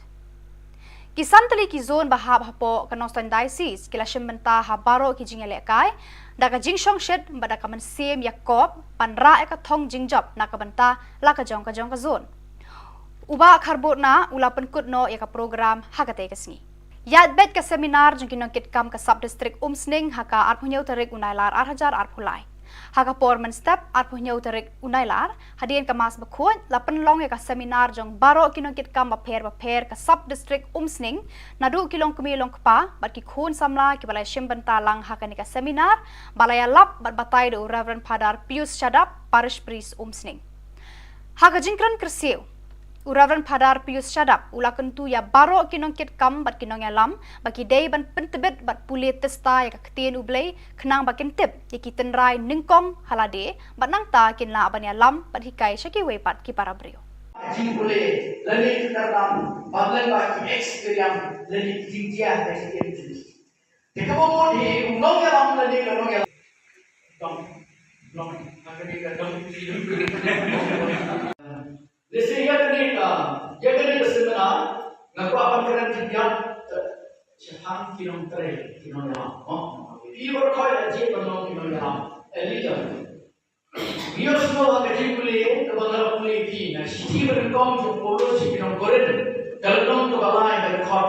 Kisan tali ki zone bahab hapo ka Nongstoin Diocese kila shimenta habaro ki jingele kai da ka jingshong shed bada ka man same Yakob panra ka thong jingjop na ka banta la ka jong ka zone. Uba kharbut na ula penkut no ya ka program hakate kesni. Yat bet ka seminar jeng kinong kitkam ka sub district umsning haka arpunyau tarik unailar arhajar arpulai. Haka porman step arpunyau tarik unailar hadian ka mas bakut la penlong ya ka seminar jeng baro kinong kitkam baper ka sub district umsning nadu kilong kumilong kpa bat ki khun samla ki balai shimban talang haka ni ka seminar balaya lap bat batai do Reverend Padar Pius Shadap parish priest umsning. Haka jingkran kersiu Reverend Padar Pius Shadap ula kentu ya baro kinong kit kam bat kinong yalam baki day ban pentebet bat puli testa ya kaktin ublay kenang bakin tip ya kitenrai ningkom halade bat nang ta kinla aban yalam bat hikai syaki wepat ki para brio. Jing boleh lani dalam bablan baki experience lani jinjia dari itu. Jika mau di unong yalam lani unong yalam. Dong, akan dikatakan Lesi ya kena seminar ngaku akan kena tiap sepang kilometer kilometer. Ibu kau ada je penolong kilometer. Elita. Biar semua kerja boleh kebenaran boleh di. Nah, siti berengkong tu polo si kilometer. Kalau dong tu balai dari khat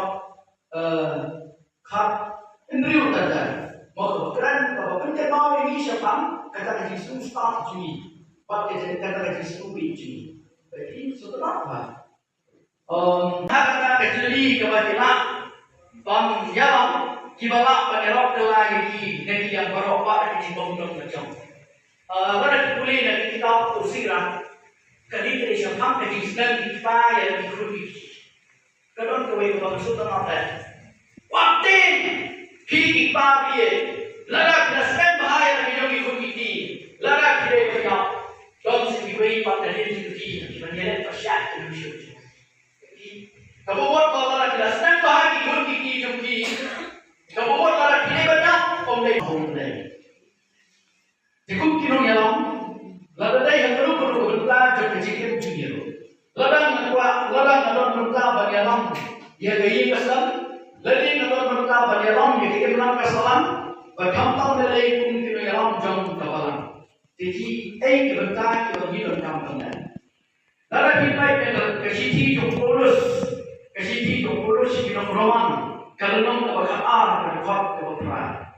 indriu tanda. Mau keren kalau penting mau ini sepang kata kerja susah juni. Pakai kata kerja supi juni. Jadi setelah apa? Kata kecili kebajikan, yang kibalak penerok lagi negeri yang beropak di bawah macam. Pada kuliah nanti kita usiran, kali ini siapa yang sedang kita yang dikulik. Kadang kau yang sudah apa? Waktu kita dia, larak nasib bahaya yang dikulik ini, larak dia berjauh. Don't see me pada diri sendiri, menjadi tersiap dalam hidup. Kalau buat kalau kita senang bahagia pun kiki jumpi. Kalau buat kalau kita banyak, omlay. Jika kita nyalam, lalu dah yang perlu berita jumpa jika begini. Ladang berita bagi alam, dia gaya kesan. Ladang berita bagi alam, dia kita bilang kesalan. Berkampang dalai pun kita nyalam jauh kapalan. Jadi, kebentar kita hidup dalam benar. Lalu kita kesiti jumpolos kita beruang. Kalau nom kita berkar, berkot, berperang.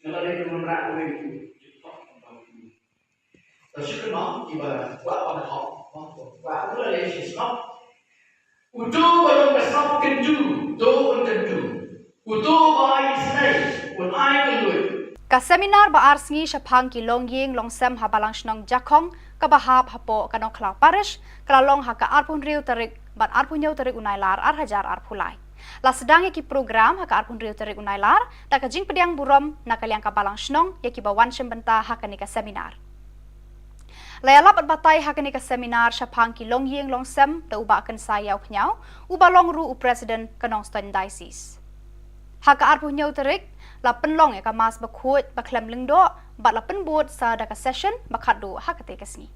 Kalau kita menerak itu. Tapi kenapa kita buat pada hal? Buat itu adalah sesuatu. Untuk orang kesal kenju, doa kenju. Untuk bayi senai, pun ayat kenju. Ka seminar ba arsngi shapang ki longying longsem habalang shnong jakong ka bahap hapo kanong klau parish kalalong haka arpun riu tarik bat arpun yau tarik unailar arhajar arpulai. La sedang ki program haka arpun riu tarik unailar da ka jing pediang burom nakaliang ka balang shnong ya ki bawan shembenta haka ni ka seminar. Layalap at batay haka ni ka seminar shapang ki longying longsem da uba akan sayaw pnyaw uba long ru u president kanong stan diocese. Haka arpun yau tarik la penlong ya ka mas bakut baklem lingdo bat la penbut sa da ka session bakadu hakate kasni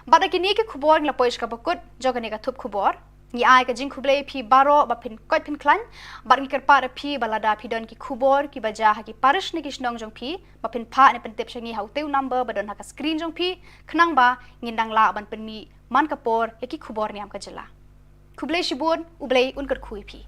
bat kini ke khubor la poish ka bakut jogani ka thup khubor ni ai ka jing khuble phi baro ba phin koi phin klan bat ni kerpa phi balada phi don ki khubor ki baja ha ki parish ni kisnong jong phi ba phin pha ne pen tip shangi hauteu number ba don ha ka screen jong phi khnang ba ngindang la ban pen mi man kapor ya ki khubor niam ka jela khuble shibun ublei un kar khui phi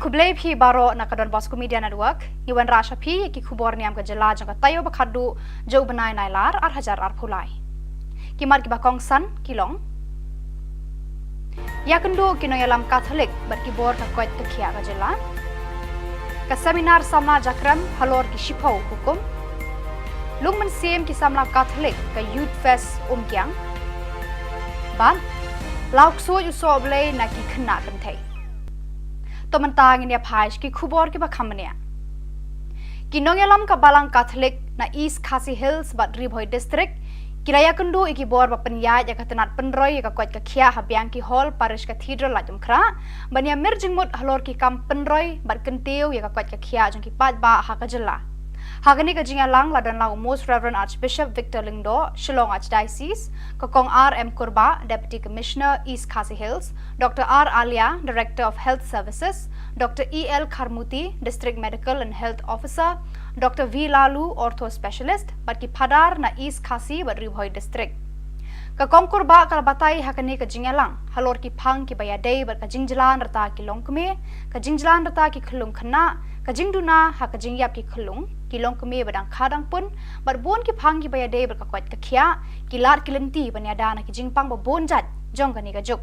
Kublay phi baro nakadon Bosco Media Network Iwan Rasha phi ki Khubor Niam ka jela jang ka tayo bakhadu jo banai nailar ar hajar ar phulai kimar ki bakong san kilong yakendo kino yalam Catholic bar ki bor ka koit ka khia ka jela ka seminar samna jakram halor ki shipau hukum lungman sem ki samla Catholic ka youth fest kyang ban lauk so yu so blay na ki khna kan thai Tomantang ini apa ki Khubor ki bakamnya. Kinong yalam ka balang Catholic na East Khasi Hills bat Ribhoi district Kiraya kendu iki bor ba penyai ya katenat penroy ya kuat ka khia habiang ki hall parish cathedral la jumkra bania merjing mut halor ki kam penroy bar kentiu ya kuat ka khia jong ki pat ba ha ka jela hagani ka jinga lang ladan la most reverend archbishop Victor Lingdo Shillong Archdiocese kokong RM Kurba deputy commissioner East Khasi Hills Dr R Alia director of health services Dr EL Kharmuti district medical and health officer Dr V Lalu ortho specialist bagi padar na East Khasi Badribhoi district ka kongkur ba kala batai hakani ka jingalang halor ki phang ki bayadei bar ka jingjalan rata ki longkme ka jingjalan rata ki khulung khana ka jingduna ha ka jingyap ki khulung ki longkme badang khadang pun bar bon ki phang ki bayadei bar ka kwat ka khia ki lar ki lenti banyada na ki jingpang ba bon jat jong kani ka juk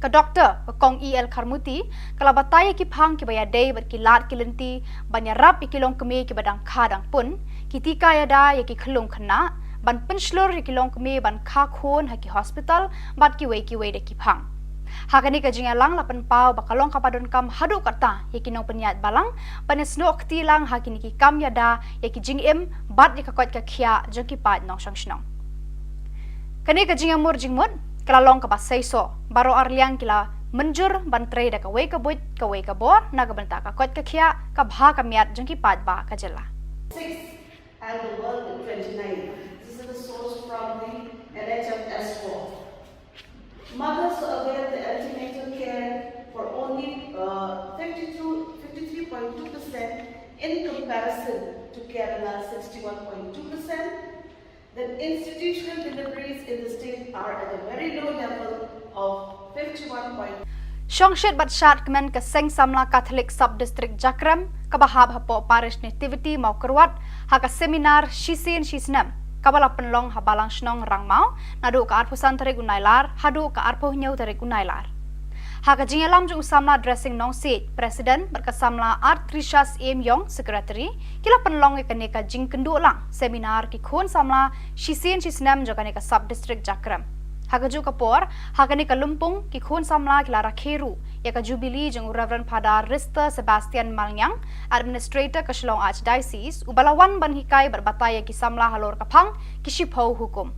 ka doctor ka kong EL Kharmuti kala bataya ki phang ki baya day bar ki lat ki lenti banya rap ki long keme ki badang khadang pun ki tika ya da ya ki khlung khana ban penslor ki long keme ban kha khon ha ki hospital bat ki wei de ki phang hagani ka jinga lang lapan pau bakalong kapadon kam hadu kata ya ki nong penyat balang panes nok ti lang ha ki ni ki kam ya da ya ki jing em bat ya ka kwat ka khia jong ki pat nong sang snong kani ka jinga mur jingmut kala long ka basai so baro arliang kila menjur bantre da ka wei ka bor na ka banta ka kot ka khia ka bha ka miat jong ki pat ba ka jela 6 and the world in 29. This is the source from the NHS 4. Mothers avail the antenatal care for only 53.2% in comparison to Kerala 61.2%. Then institutional deliveries in the state are at a very low level of 51. Shongshet batshat kemen ke seng samla Catholic sub district Jakram kabahab hapo parish nativity mau kerwat ha ka seminar shisin shisnam kabala penlong habalang snong rangmau nadu ka arpo santarik unailar hadu ka arpo nyau tarik unailar Haka jingalam jung samla dressing nong seat President berkesamla Art Trishas M Yong Secretary kila penlong ke neka jing kendu lang seminar ki khon samla shisin shisnam jo kaneka sub district Jakram Haka ju kapor haka neka lumpung ki khon samla kila rakheru ya ka jubilee jung Reverend Father Rista Sebastian Malnyang Administrator ka Shillong Archdiocese ubalawan ban hikai berbataya ki samla halor kapang ki shipho hukum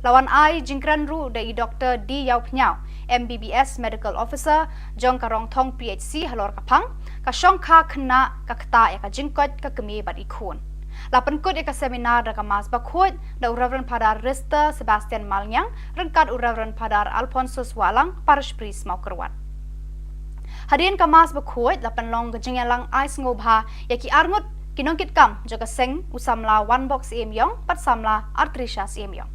Lawan ai jingkran ru dai Dr. D Yau Pnyau MBBS Medical Officer Jong Karong Thong PHC halor kapang ka shong kha khna ka khta ya ka jingkot ka kemi bat ikhon lapan kod ya ka seminar da ka mas ba khot da Reverend Father Rista Sebastian Malnyang rengkat Reverend Father Alfonso Swalang parish priest mau kerwat Hadirin ka mas ba khot lapan long ka jingyalang ai ngobha ya ki arngut kinongkit kam jo ka seng usamla one box em yong pat samla artrisha em yong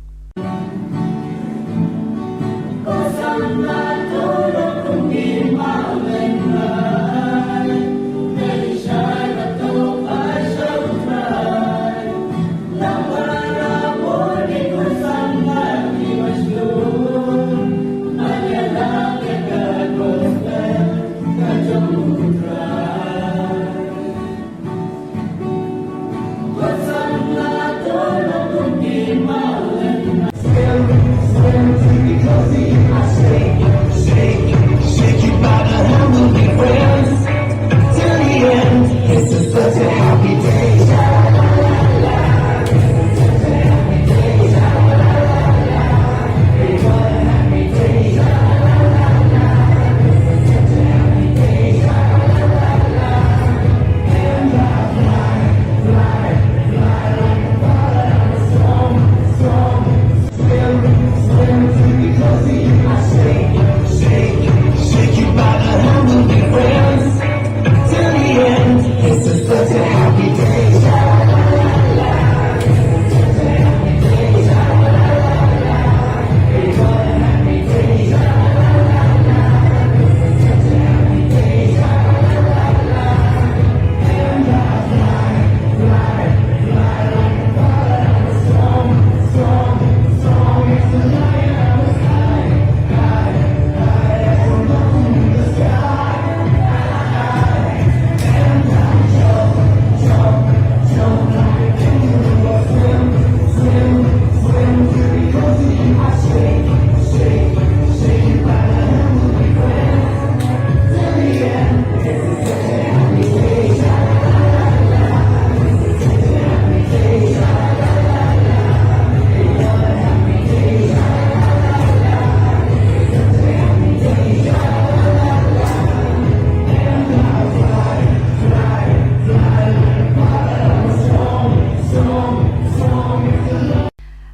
Shake it,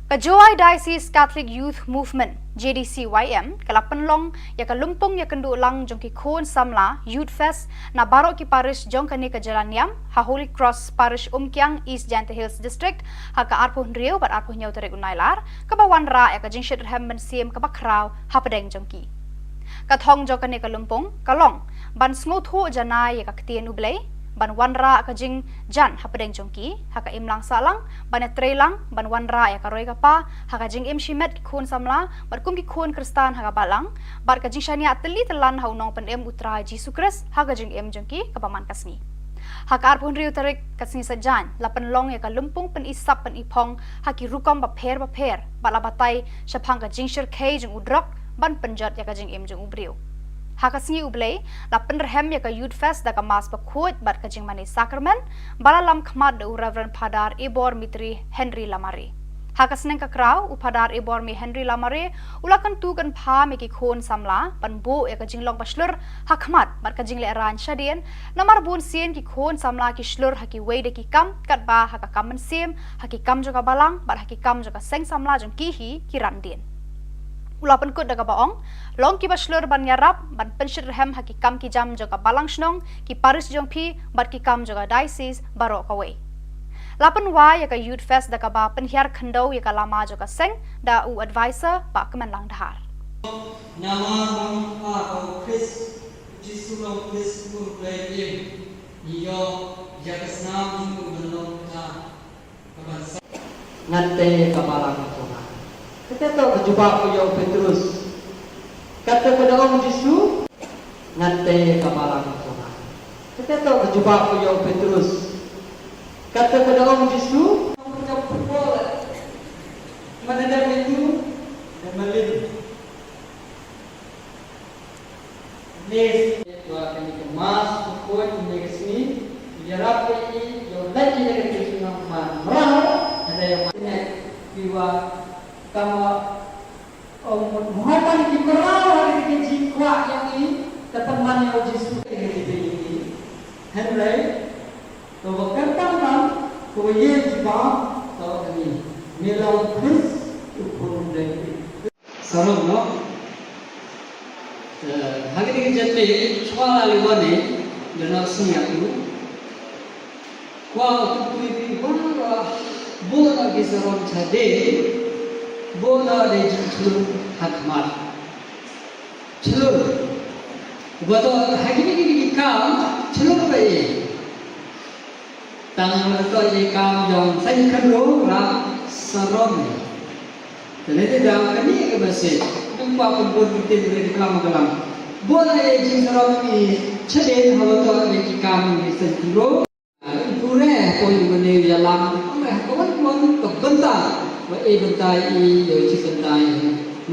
Kajoi Diocese Catholic Youth Movement JDCYM kalapan long ya kalumpong ya kendu lang jong ki khon samla Youth Fest na barok ki parish jong kani ka Jalan Niam ha Holy Cross Parish Umkyang East Jante Hills District ha ka arpuh Rio bat arpuh nyau tarik unailar ka bawan ra ya ka jing shit hem ben siem ka bakraw ha pedeng jong ki ka thong jong kani kalumpong kalong ban sngo thu janai ya ka ktien ublei ban wanra ka jing jan ha pedeng jongki ha ka imlang salang ban trelang ban wanra ya ka roi ka pa ha ka jing im shimet khun samla bar kum ki khun kristan ha ka balang bar ka jing shania teli telan ha unong pen em utra Jesu Kris ha ka jing em jongki ka paman kasni ha ka arpun riu tarik kasni sajan lapan long ya ka lumpung pen isap pen ipong ha ki rukom ba pher bala batai shapang ka jing shir kei jing udrok ban penjat ya ka jing em jong ubriu Hakasngi ublei la penderhem ya ka Youth Fest da ka mas bakhuat bat ka jing mani sakramen bala lam khmat de Reverend Padar Ibor Mitri Henry Lamare Hakasneng ka kraw upadar Ibor mi Henry Lamare ulakan tu kan pha me ki khon samla pan bo ya ka jing long baslur hakmat bat ka jing le ran shadien namar bun sien ki khon samla ki shlur haki wei de ki kam kat ba ha ka kam siem haki kam jo ka balang bat haki kam jo ka seng samla jong ki hi ki ran dien Ulapan kut daga baong, long ki baslur ban yarap, ban penshir hem haki kam ki jam joga balang shnong, ki paris jong pi, bat ki kam joga diocese baro kawe. Lapan wa yaka Youth Fest daga ba penhiar khandau yaka lama joga seng, da u advisor ba kemen lang dahar. Nama bang kau Chris, Jisu long Chris pun play iyo jagas nam pun belum ta kaban ngante kabalang Tuhan. Kita tahu berjumpa dengan Petrus. Kata kepada Om Yesus, ngante kepala Tuhan. Kita tahu berjumpa dengan Petrus. Kata kepada Om Yesus, kita berbuat mana ada itu dan melin. Nes Tuhan kami kemas, pukul ini kesini. Biarlah ini yang lagi dari Yesus nama merah ada yang mana jiwa Kama Muhammad di Quran hari ini jiwa yang ini dapat mana Yesus ini Henry to berkatakan bahwa Yesus tahu ini melalui Kristus hukum dan sarung no hari ini jadi soal aliwane dan asnya itu kuat itu bahwa bola kisarun cade bola de julu hakmat chulu wato hakini ki kam chulu bai tang to ye kam jong sai kharo ra sarom tene de dang kani ke base tumpa pun tin de kam galam bola ye jing sarom ni chade hawato ye ki kam ni sai kharo pure ko yune ya lam ko kon ko banta wa e bentai i yo chi bentai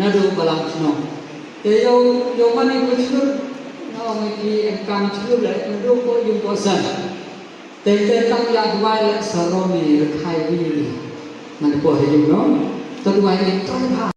nadu balang chno te yo mani ko chno no me ki kam chno le nadu ko yum ko san te tam ya dwai le saromi khai wi man ko he yum no to dwai ni ton ba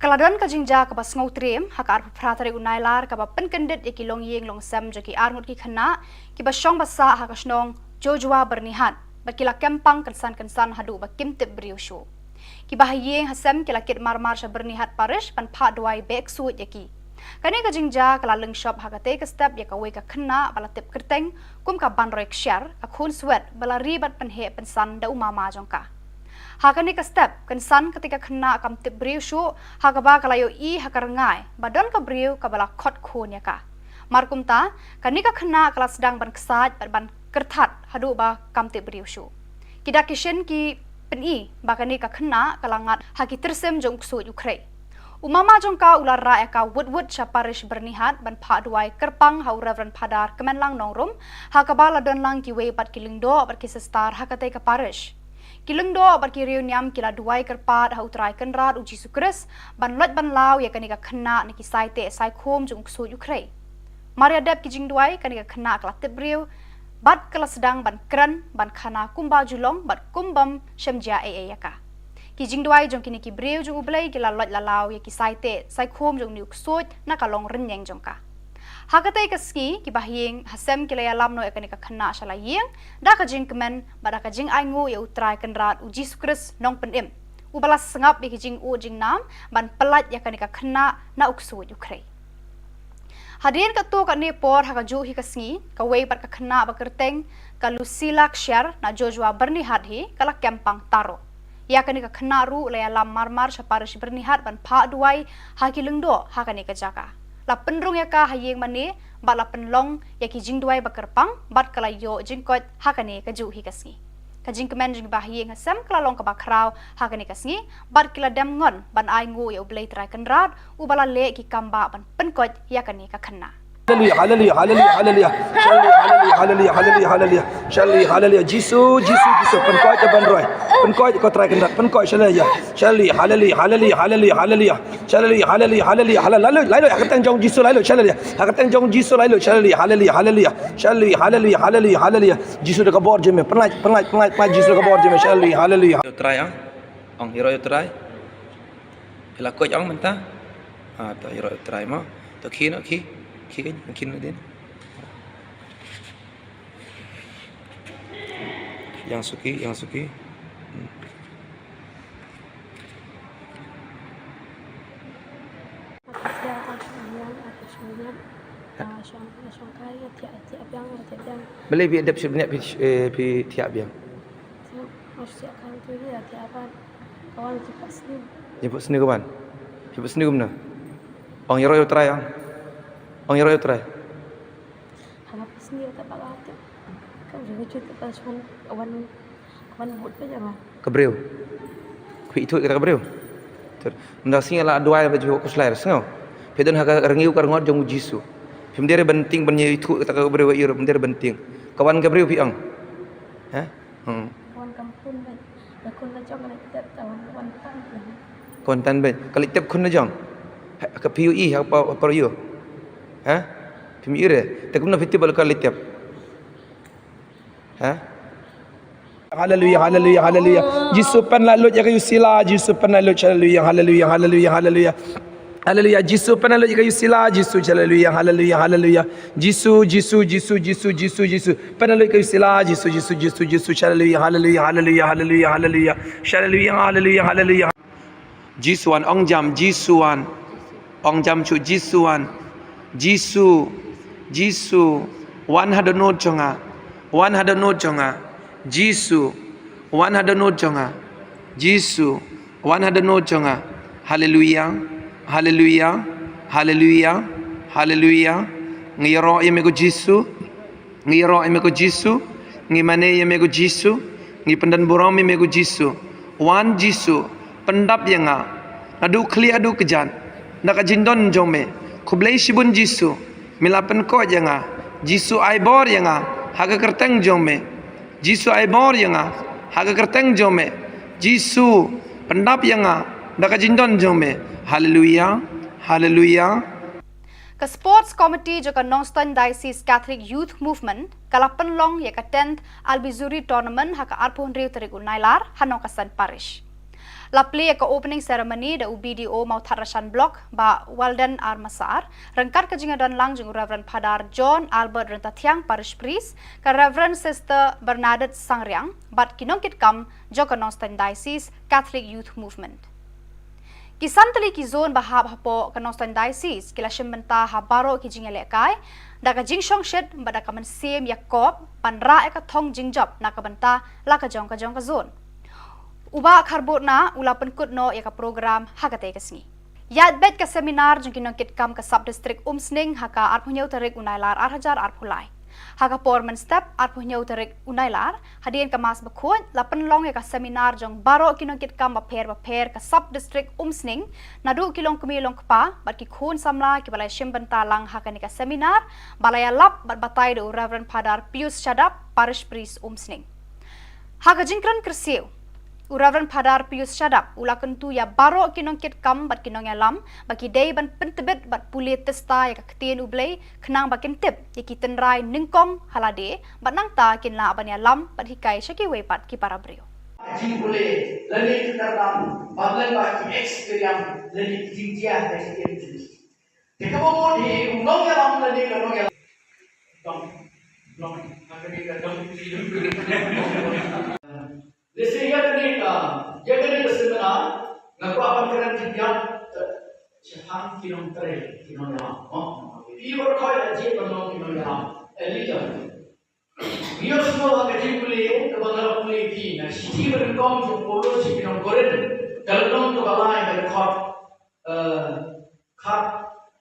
Kaladon ka jingja ka bas ngau trem hakar pratare unailar ka ba penkendit yaki long yeng long sam jaki armut ki khana ki ba shong basa ha ka snong jojwa bernihat ba kila kempang kensan hadu ba kimtip briosho ki ba yeng hasam kila kit marmar sha bernihat parish pan pha dwai bek suit yaki kani ka jingja kala leng shop ha ka te ka step ya ka we ka khana bala tip kerteng kum ka ban rek share ka khun swet bala ribat pan he pensan da umama jongka Hakani ka step kan san ketika kena kam tip beriu syu hakaba kalayo I hakarengai badon ka beriu kabala khot khon ya ka. Markum ta kani ka kena kala sedang ban kesat ban kertat hadu ba kam tip beriu syu. Kita kishen ki peni bakani ka kena kalangat haki tersem jong ksu Ukraine. Umama jong ka ular ra ka wud sha parish bernihat ban pha duai kerpang hau Reverend Padar kemenlang nongrum hakabala don lang ki we bat kilingdo bat ki sestar hakate ka parish. Kilingdo bat ki Khubor Niam kila duai kerpat hau trai kenrat uji sukres ban lot ban law ya kanika khna ni ki saite sai khom jong ksu Ukraine. Maria dep ki jing duai kanika khna kala tebriu bat kala sedang ban kran ban khana kumba julong bat kumbam shemja ya ka. Ki jing duai jong kini ki breu jong ublai ki la lot la law ya ki saite sai khom jong niuk soj na kalong renyeng jong ka. Hakatai ka ski ki bahing hasem ki la lam no ekani ka khana shala yeng da ka jing kemen bada ka jing aingu ya utrai kenrat uji sukres nong penim. Ubalas sengap bi ki jing u jing nam ban pelat ya kani ka khana na uksu Ukraine. Hadirin ka tu ka ni por haka ju hi ka sngi ka wei bat ka khana ba kerteng ka Lucila Kshar na Joshua bernihat hi kala kempang taro. Ya kani ka khana ru la lam marmar saparish bernihat ban pha duai ha ki lengdo ha kani ka jaka. La penrung ya ka hayeng mani ba la penlong ya ki jing duai ba kerpang bat kala yo jing kot ha kani ka ju hi ka sngi. Ka jing kemen jing ba hayeng hasem kala long ka ba kraw ha kani ka sngi bat kila dem ngon ban ai ngu ya ublei trai kenrat u bala le ki kamba ban penkot ya kani ka khana. Hallelujah, hallelujah, hallelujah, hallelujah. Hallelujah, hallelujah, hallelujah. Shalli, hallelujah. Jisu, Jisu, Jisu. Penkoi ke ban roi. Penkoi ko try kendat. Penkoi shalaya. Shalli, hallelujah, hallelujah, hallelujah, hallelujah. Shalli, hallelujah, hallelujah, hallelujah. Lalu, hakatang jong Jisu lalu shalaya. Hakatang jong Jisu lalu shalli, hallelujah, hallelujah. Shalli, hallelujah, hallelujah, hallelujah. Jisu dekat bor je me. Penlait Jisu dekat bor je me. Shalli, hallelujah. Try ang hero try. Hila ko yang mentah. Ta hero try mo. To ki mungkin din. Yang suki. Boleh bi adap sebenarnya pi tiap biang. Kawan cepat sini. Jemput sini kawan. Jemput sini gimana? Ang hero try ang. Ang hero try. Hanap sini tak bakal hati. Kau jangan cerita pasal kawan buat apa jangan. Kebreu. Kui itu kita kebreu. Ter. Ndak sing ala doa baju ko slair sengau. Pedon ha rengiu kar ngot jong Jisu. Pemdere benting banyak itu kita kebreu iro pemdere benting. Kawan kebreu pi ang. Ha? Kawan kampung baik. Lakon na jong na kita kawan tan. Kontan ben. Kali tep kun na jong. Ke PUI apa yo. Ha? Pemire. Tak guna fiti bal kali tep. Ha? Hallelujah, hallelujah, hallelujah. Jisu pen lalu ya kayu sila, Jisu pen lalu hallelujah, hallelujah, hallelujah, hallelujah. Hallelujah, Jisu pen lalu ya kayu sila, Jisu hallelujah, hallelujah, hallelujah. Jisu pen lalu ya kayu sila, Jisu hallelujah, hallelujah, hallelujah, hallelujah, hallelujah. Hallelujah, hallelujah, hallelujah. Jisuan ong jam Jisuan. Ong jam chu Jisuan. Jisu 100 note jonga. 100 note jonga. Jisu 100 note jonga. Jisu 100 note jonga. Hallelujah. Hallelujah. Hallelujah. Hallelujah. Ngiro yemego Jisu. Ngiro yemego Jisu. Ngimane yemego Jisu. Ngi pendan borong yemego Jisu. Wan Jisu. Pendap yanga. Adu kli adu kejan. Naka jindon jome. Kublai shibun Jisu. Milapen ko yanga. Jisu aibor yanga. Haga kerteng jome. Jisu aibor yanga. Haga kerteng jome. Jisu pendap yanga. Naka jindon jome. Hallelujah. Hallelujah. Ka Sports Committee jo ka Northern Diocese Catholic Youth Movement kalapan long ya ka 10th Albizuri Tournament haka arpon riu terigul nailar hanong kasan parish. Lapli ka opening ceremony da UBDO Mautharashan Block ba Walden Armasar rengkat ka jingadon lang jung Reverend Padar John Albert Rentatiang Parish Priest ka Reverend Sister Bernadette Sangriang bat kinongkit kam jo ka Northern Diocese Catholic Youth Movement. Kisan tali ki zone bahab hapo ka Northern Diocese kila shimbenta habaro ki jingele kai da ka jingshong shed bada ka man same Yakob panra ka thong jingjop na ka banta la ka jong ka zone. uba kharbot na ula penkut no ya ka program hakate kasni yat bet ka seminar jong kinong kit kam ka sub district umsning haka arpunyau tarik unailar 8,000 arpulai haka porman step arpunyau tarik unailar hadien ka mas bakut la penlong ya ka seminar jong baro kinong kit kam baper ka sub district umsning nadu kilong kumilong kpa bat ki khun samla ki balai shimban talang haka ni ka seminar balaya lap bat batai do Reverend Padar Pius Shadap parish priest umsning haka jingkran kersiu Reverend Padar Pius Shadap ula kentu ya baro kinong kit kam bat kinong ya lam baki day ban pentebet bat pulit testa ya ketien ublay kenang bakin tip ya kiten rai ningkong halade bat nang ta kin la ban ya lam bat hikai syaki wepat ki para brio Jing boleh lagi kita dalam bagian bagi experience lagi tinggian dari itu. Jika mau di undang yang lagi kalau yang dong akan dikatakan Lesi ya kena seminar ngaku apa kerana tiap Jepang kilometer kilometer. Ibu kau aja kalau kilometer. Elija. Dia semua kerja kuliah kebenaran kuliah ini. Nah, sisi berengkau jauh polo sih kilometer koren. Kalau dong kebalai berkat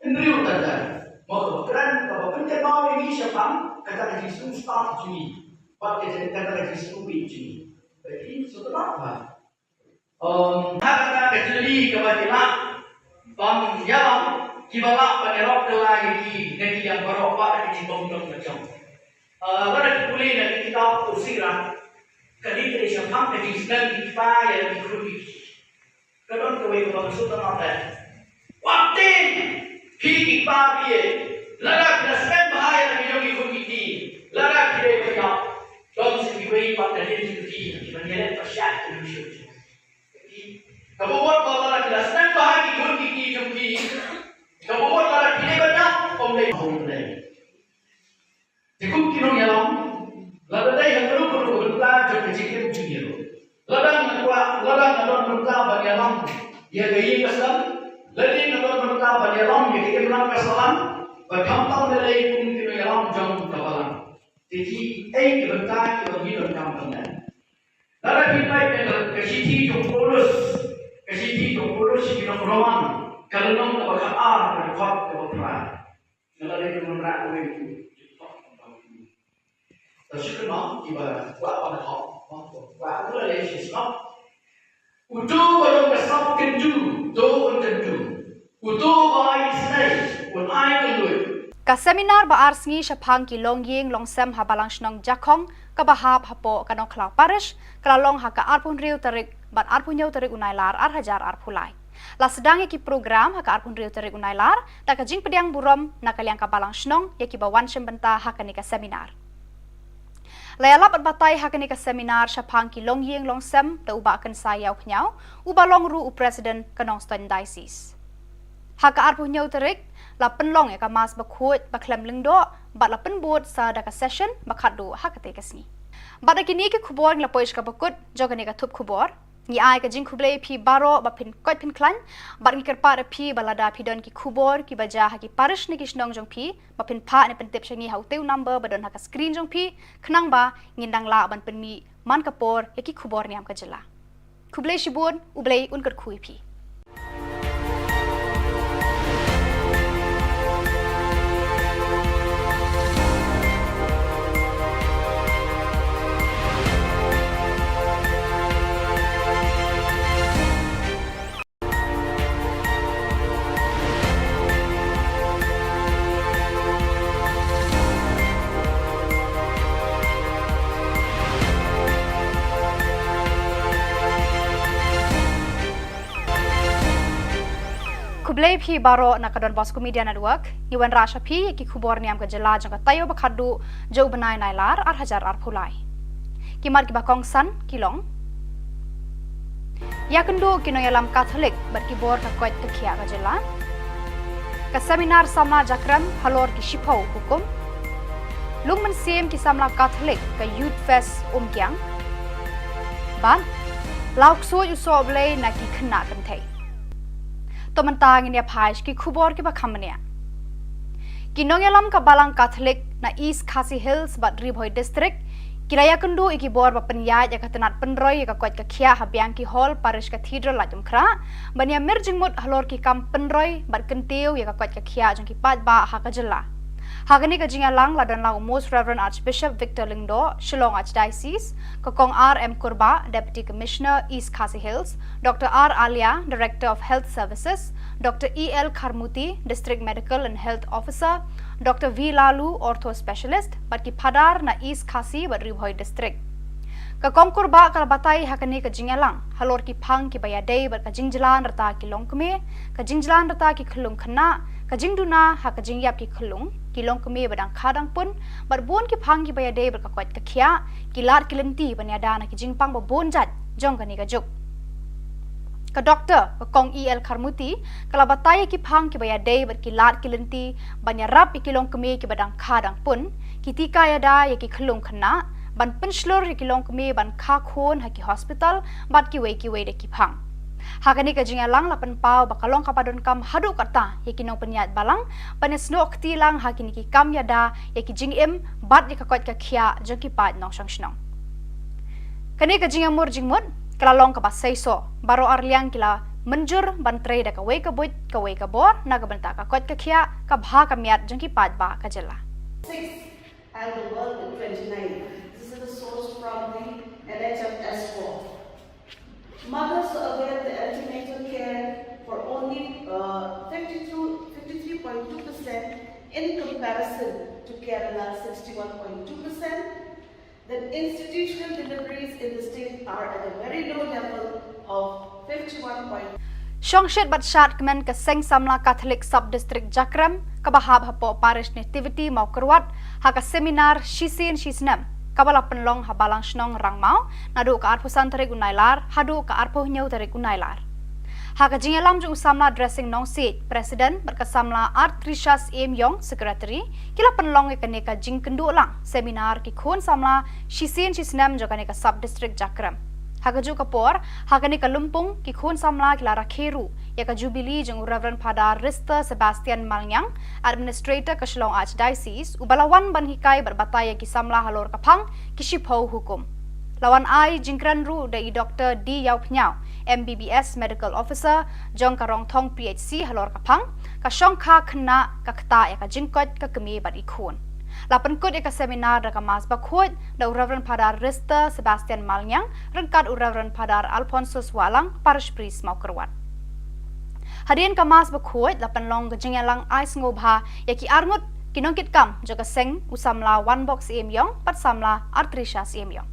indri utara. Mau kerana kalau penting mau ini siapa kata kerja start Juni. Pakai kata kerja Juni. Jadi setelah apa? Harga kecili kebajikan bang yang kibala penerok lagi negeri yang beropak di bawah macam. Pada kuliah nanti kita usiran kali ini siapa kali sedang kita yang dikulik. Kadang kawai kalau sudah apa? Waktu kita dia larak nasib bahaya yang dikulik ini larak dia punya. Don't see way but the little tea when you let the shack to shoot. Kamu buat kalau kita senang bahagi pun kiki jumpi. Kamu buat kalau kita banyak omlay. Cukup kinong yalam. Lalu dah yang perlu berita jumpa cikir junior. Ladang nadon berita bagi yalam. Dia gaya kesan. Ladang nadon berita bagi yalam. Dia kita bilang kesalan. Berkampang nilai pun kinong yalam jom kapalan. Jadi, berita kita hidup dalam benar. Lalu kita kesiti jom polos kita perawan. Kalau nong kita berkata, berkot kita berperang. Lalu kita menerang itu. Terus kita kita buat pada hak. Buat itu adalah Islam. Untuk kalau kesap kendu, do kendu. Untuk bayi senai, pun ai kendu. Ka seminar ba arsngi shapang ki longying longsem habalang shnong jakong ka bahap hapo kanong klau parish kalalong haka arpun riu tarik bat arpun yau tarik unailar 8,000 arpulai la sedangi ki program haka arpun riu tarik unailar ta ka jing pediang burom na kaliang ka balang shnong ya ki bawan shembenta haka ni ka seminar layala bat batai haka ni ka seminar shapang ki longying longsem ta uba kan sayau khnyau uba long ru president kanong stan diocese haka arpun yau tarik la penlong ya ka mas bakut baklem lengdo bat la penbot sa daka session bakadu hakate kasni bada kini ke khubor la poish ka bakut jogane ka thup khubor ni ai ka jing khuble phi baro ba phin kot phin klan bat ngi kerpa ra phi balada phi don ki khubor ki baja ha ki parish ni kisnong jong phi ba phin pha ne pentep shangi hauteu number badon ha ka screen jong phi khnang ba ngindang la ban penmi man kapor ya ki khubor niam ka jela khuble shibun ublei unkar khui phi Kublai phi baro na kadon Bosco Media Network Iwan Rasha phi ki Khubor Niam ka jela jang ka tayo bakhadu jo banai nailar 8,000 arphulai ki mar ki bakong san kilong ya kendo kino yalam Catholic bar ki bor ka koit ka khia ka jela ka seminar samla jakram halor ki shipau hukum lungman sim ki samla Catholic ka youth fest kyang ban lauk so yu so blai na ki khna kan thai Tomantang ini apa ki Khubor ki bakamnya. Kinong yalam ka balang Catholic na East Khasi Hills bat Ribhoi district Kiraya kendu iki bor bapenyai ya katenat penroy ya kakwat kakia habiang ki hall parish cathedral la jumkra bania merjing mut halor ki kam penroy bat kentiu ya kakwat kakia jong ki pat ba hakajela. Hagani ka jingalang la dan la Most Reverend Archbishop Victor Lingdo, Shillong Archdiocese, Kokong R.M. Kurba, Deputy Commissioner, East Khasi Hills, Dr. R. Alia, Director of Health Services, Dr. E.L. Karmuti, District Medical and Health Officer, Dr. V. Lalu, Ortho Specialist, Batki Padar na East Khasi bat Ribhoi District. Kakong Kurba kalabatay hakani ka jingalang, halor ki pang ki bayadey bat ka jingjalan rata ki longkme, ka jingjalan rata ki khulung khana, ka jingduna ha ka jingyap ki khulung, kilong kami badang kadang pun barbon ki phang ki bayade ber ka kwat ka khia kilat kilenti banyada na ki jingpang babon jat jong kani ka juk ka doctor ka kong el karmuti kala bataya ki phang ki bayade ber kilat kilenti banyarap ikilong kami ki badang kadang pun kitika yada ya ki khulung khana ban penslor ki kilong kami ban kha khon ha ki hospital bat ki we de ki phang Hakani ka jingalang lapan pau bakalong kapadon kam hadu kata yakinong penyat balang panesno akti lang hakini ki kam yada yaki jingim bat di kakot ka khia jongki pat nong sangshnong kani ka jingamur jingmut kalalong ka basaiso baro arliang kila menjur bantre da ka we ka buit ka we ka bor na ka banta ka kot ka khia ka bha ka miat jongki pat ba ka jela 6 and the world in 29. This is the source from the NHS4. Mothers avail the antenatal care for only 53.2% in comparison to Kerala 61.2%. Then institutional deliveries in the state are at a very low level of 51.2%. Shongshet batshat kemen ke Seng Samla Catholic Sub-District Jakram kabahab hapo parish nativity mau kerwat haka seminar shisin shisnam kabala penlong habalang shnong rangmau nadu ka arpusan tarik unailar hadu ka arpuh nyau tarik unailar haka jingalam jung samla dressing nong seat president berkasamla art Trishas M Yong secretary kila penlong ke neka jing kendu lang seminar ki khon samla shisin shisnam jo kaneka sub district Jakram haka ju kapor haka ni kalumpung ki khon samla kila rakheru ya ka jubilee jung Reverend Padar Rista Sebastian Malnyang administrator ka Shillong Archdiocese ubalawan ban hikai berbataya ki samla halor kapang ki shipho hukum lawan ai jingkran ru dai Dr. D Yau Pnyau MBBS medical officer jong karong thong PHC halor kapang ka shongkha khna ka khta ya ka jingkot ka kemi bat ikhon lapan kut eka seminar da kamas bakhot da Reverend Padar Rista Sebastian Malnyang rengkat Reverend Padar Alphonsus Walang parish priest mau kerwat hadian kamas bakhot lapan long gejingalang ais ngobha yaki arngut kinongkit kam jaga seng usamla one box emyong pat samla artrisha emyong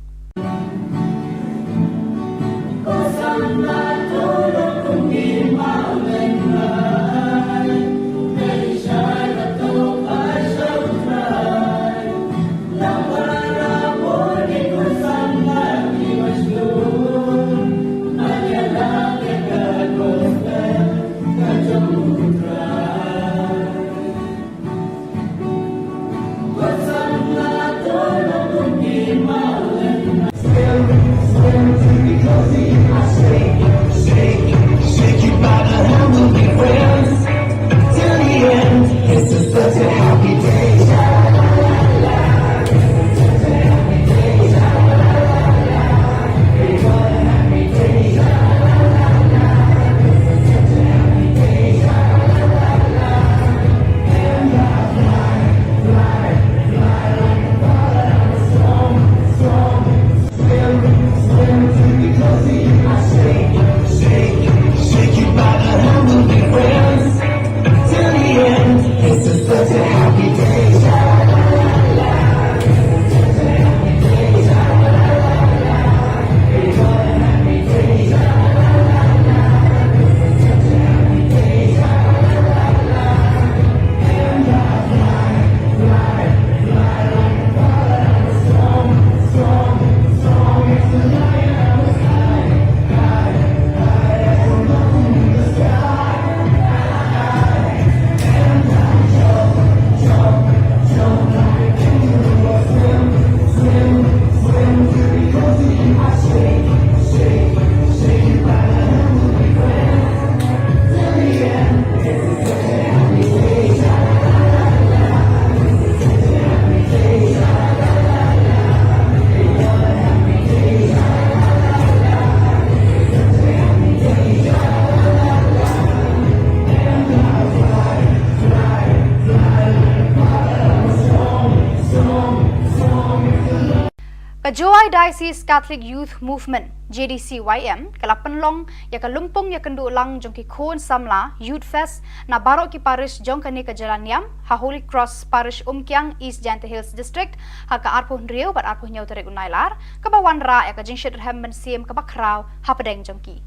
Joy Diocese Catholic Youth Movement JDCYM kalapan long ya kalumpong ya kendu lang jong ki khon samla Youth Fest na barok ki parish jong kani ka Jalan Niam ha Holy Cross Parish Umkyang East Jante Hills District ha ka arpon riu bat arpon nyau tere unailar ka bawan ra ya ka jingshit hem ben siem ka bakraw ha pedeng jong ki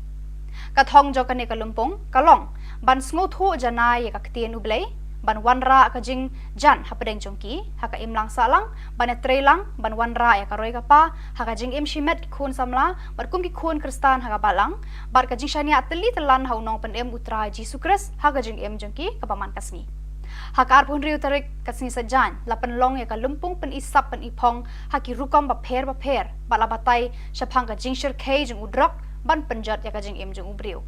ka thong jong kani ka lumpong kalong ban sngo thu janai ya ka ktien ublei ban wanra ka jing jan ha pedeng jongki ha ka imlang salang ban trelang ban wanra ya ka roi ka pa ha ka jing im shimet khun samla bar kum ki khun kristan ha ka balang bar ka jing shania teli telan ha unong pen em utra Jesu Christ ha ka jing em jongki ka paman kasni ha ka arpun riu tarik kasni sajan lapan long ya ka lumpung pen isap pen ipong ha ki rukom ba pher bala batai shapang ka jing shir khe jing udrak ban penjat ya ka jing em jong ubriu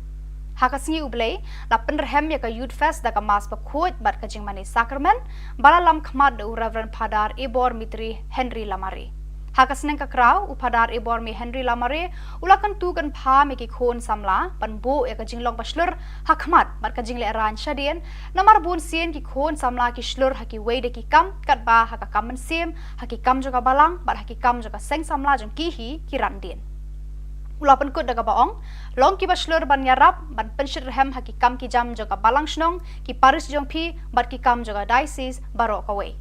Hakasngi ublei la penrhem ya ka Youth Fest da ka mas pa khot bat ka jing mani sakramen bala lam khmat de Reverend Padar Ebor Mitri Henry Lamare Hakasneng ka kraw upadar Ebor mi Henry Lamare ulakan tu kan pha me ki khon samla pan bo ya ka jing long baslur hakmat bat ka jing le ran shadien namar bun sien ki khon samla ki shlur haki wei de ki kam kat ba ha ka kamen sim haki kam jo ka balang bat haki kam jo ka seng samla jong ki hi ki randien Ulapan kut daga baong, long ki baslur ban yarap, ban penshir hem haki kam ki jam joga balang shnong, ki paris jong pi, bat ki kam joga diocese barok away.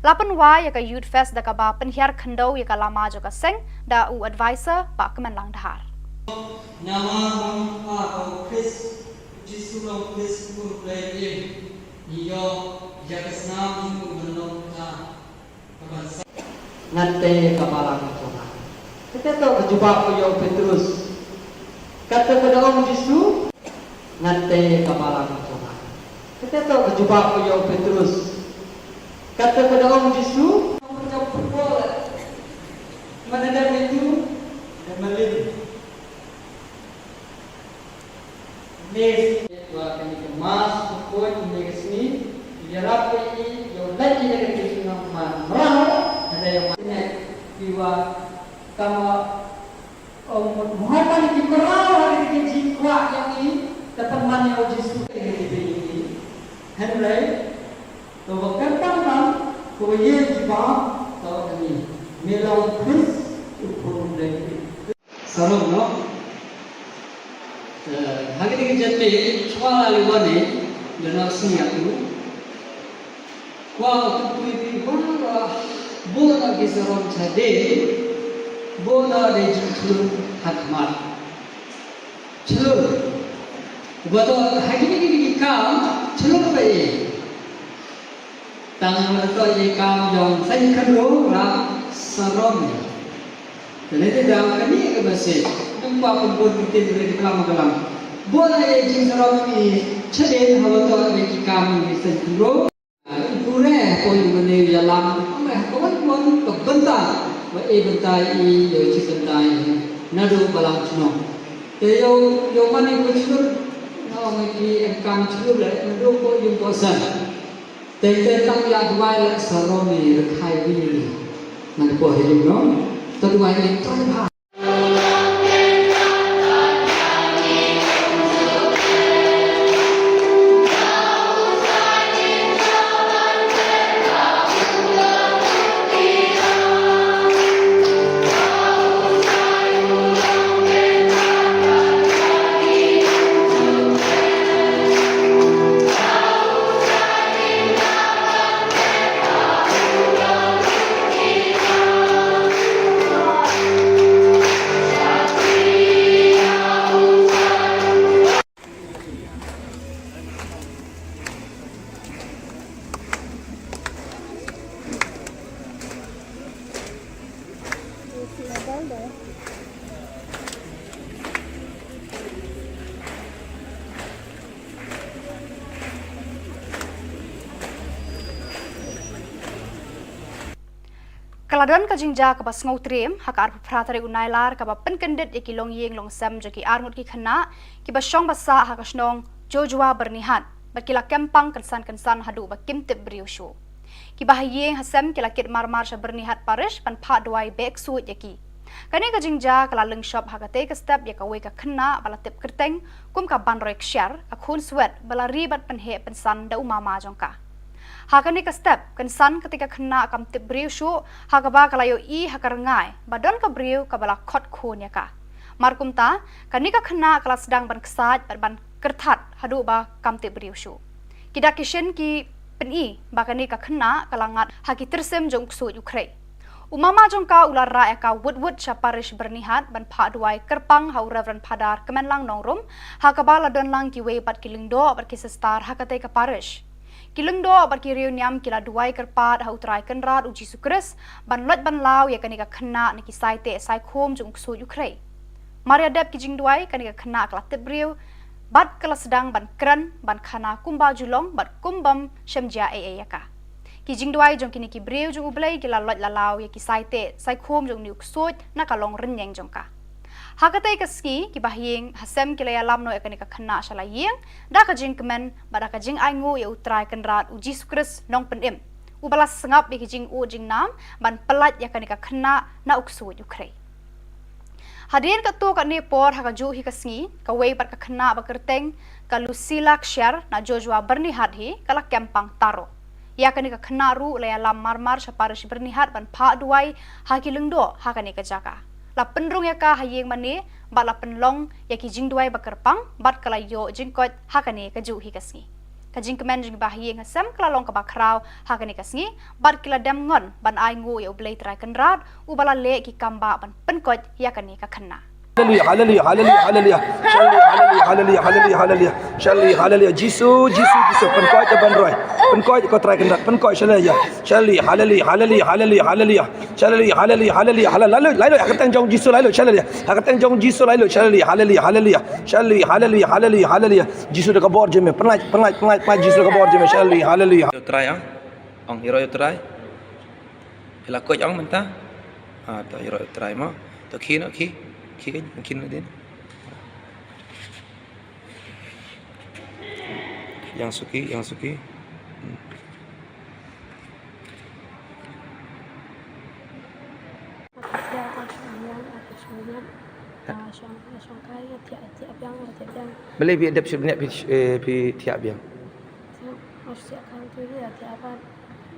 Lapan wa yaka Youth Fest daga ba penhiar kendo yaka lama joga seng, da u advisor ba kemen lang dahar. Nama ko Chris, Jesu long Chris pun play iyo jakasnam ju menong ta kabasa. Nante kabalang ko. Kita tahu berjumpa Puyo Petrus. Kata kepada Om Yesus, nanti kepala Tuhan. Kita tahu berjumpa Puyo Petrus. Kata kepada Om Yesus, mana ada itu dan melin. Nes dua kali kemas, pukul ini kesini. Biarlah ini yang lagi dari kita merah ada yang mana jiwa Kama Muhammad di Quran hari ini jikwa yang ini dapat mana Yesus ini Henry to bukan tanam ko ye jiba to ini melau Chris upun lagi sarung no hari ini jatuh chwala liwane dana siatu kwa tu itu bara bola gizaron chade Bola de jiklu hakmat. Chlo. Wato hakini kam chlo pe. Tang to ye kam jong sai khalo ra sarom. Tene dam kani ke base. Tumpa pun bitin re kalam kalam. Bola ye jing sarom ni chade hawato ye kam ni sai khalo. Pure ko yune yalam. Ame ko mon to banta. Và bentai I yo chi bentai nadu balang chno te yo mani ko chur no ngai ki em kam chur le nadu ko yung ko san te tang ya dwai le saroni re khai wi man ko he yung no to dwai le to ha Kaladan ka jingja ka bas ngau trim hakar pratare unailar ka ba penkendet iki long yeng long sam jaki armut ki khana ki ba shong basa hakasnong jojwa bernihat bakila kempang kensan hadu ba kimtip briushu ki ba yeng hasam kila kit marmar sha bernihat parish pan pha dwai bek suit yaki kani ka jingja kala leng shop hakate ka step ya ka we ka khana bala tip kerteng kum ka ban rek shar a khun swet bala ribat pan he pensan da umama jongka Hakani ka step kan san ketika kena kam tip beriu syu hakaba kalayo I hakarengai badon ka beriu ka bala khot khon ya ka. Markum ta kani ka kena kala sedang ban kesat ban kertat hadu ba kam tip beriu syu. Kita kishen ki peni bakani ka kena kalangat haki tersem jong ksut Ukraine. Umama jongka ular ra eka wud syaparish bernihat ban pha duai kerpang hau Reverend Padar kemenlang nongrum hakabala don lang ki we bat kilingdo bat kisestar hakate ka parish kilingdo bat ki Khubor Niam kila duai kerpat hau trai kenrat uji sukres ban lot ban law ya kanika khna ni ki saite sai khom jung so Ukraine Maria dep ki jing duai kanika khna kala tebriu bat kala sedang ban kran ban khana kumba julong bat kumbam shemja yaka Kijing duai jong kini ki breu jong ublay kila lot lalaw ya ki saite sai khom jong niuk sot na kalong renyeng jong ka. Hakatay kaski ki bahing hasem kila ya lamno ya kanika khana shala yeng da ka jing kemen bada ka jing aingu ya utrai kenrat uji sukres nong penim. Ubalas sengap ya ki jing u jing nam ban pelat ya kanika khana na uksut Ukraine. Hadirin ketua kat ni por hakaju hi kasngi ka wei pat ka khana ba kerteng ka Lucila Kshar na Joshua bernihat hi kala kempang taro. Ya kani ka khanaru laya lam marmar syaparish bernihat ban pha duai haki lengdo hakani ka jaka la penrung ya ka hayeng mane ba la penlong ya ki jing duai bakerpang bat kala yo jingkot hakani ka ju hi kasngi ka jing kemen jing ba hayeng hasam kala long ka ba kraw hakani kasngi bat kila dam ngon ban ai ngu ya ublei trai kenrat ubala le ki kamba ban penkot ya kani ka khana Hallelujah, hallelujah, hallelujah, hallelujah. Hallelujah, hallelujah, hallelujah. Shalli, hallelujah. Jisu, penkoi ke bandroi. Penkoi ko try kendat, penkoi shalaya. Shalli, hallelujah, hallelujah, hallelujah, hallelujah. Shalli, hallelujah, hallelujah. Lalu hakatang jong Jisu lalu shalaya. Hakatang jong Jisu lalu shalli, hallelujah, hallelujah. Shalli, hallelujah, hallelujah, hallelujah. Jisu de kabor jeme, penai Jisu de kabor jeme, shalli, hallelujah. Yo try ong hero yo try. Ila ko ong menta. To hero yo try mo. To ki din. Yang suki. Boleh bi adap sebenarnya pi tiap biang.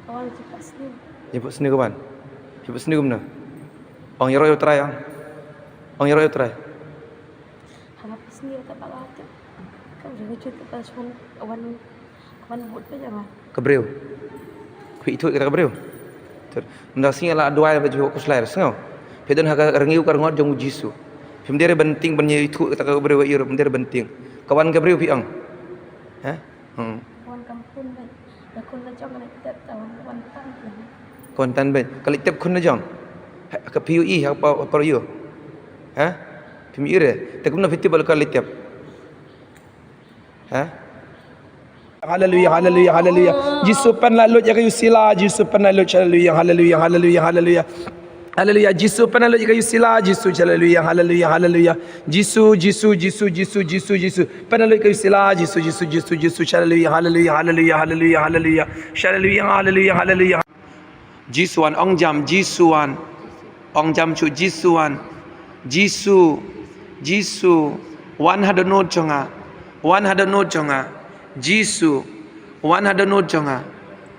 Kawan cepat sini. Jemput sini kawan. Jemput sini ke mana? Ong hero yo try Ong hero yo try. Harap sini tak bakal tu. Kau jangan cerita pas kawan buat apa jangan. Kebreu. Kui itu kita kebreu. Ter. Mendak sini lah dua baju aku selai sengau. Pedon haka rengiu kar ngot jong Jisu. Pemdere benting benye itu kita kebreu iro pemdere benting. Kawan kebreu pi ang. Ha? Kawan kampung kan. Dah kun dah jom nak tiap tahun kawan tan. Kontan ben. Kali tiap kun jong. Ke PUE apa yo? Ha? PUE re. Tak guna fiti bal kali tiap. Ha? Hallelujah, hallelujah, hallelujah. Jisu pen lalu ya kayu sila, Jisu pen lalu hallelujah, hallelujah, hallelujah, hallelujah. Hallelujah, Jisu pen lalu ya kayu sila, Jisu hallelujah, hallelujah, hallelujah. Jisu pen lalu ya kayu sila, Jisu hallelujah, hallelujah, hallelujah, hallelujah, hallelujah. Hallelujah, hallelujah, hallelujah. Jisuan ong jam Jisuan. Ong jam chu Jisuan. Jisu 100 note chonga. 100 note chonga. Jisu 100 note chonga.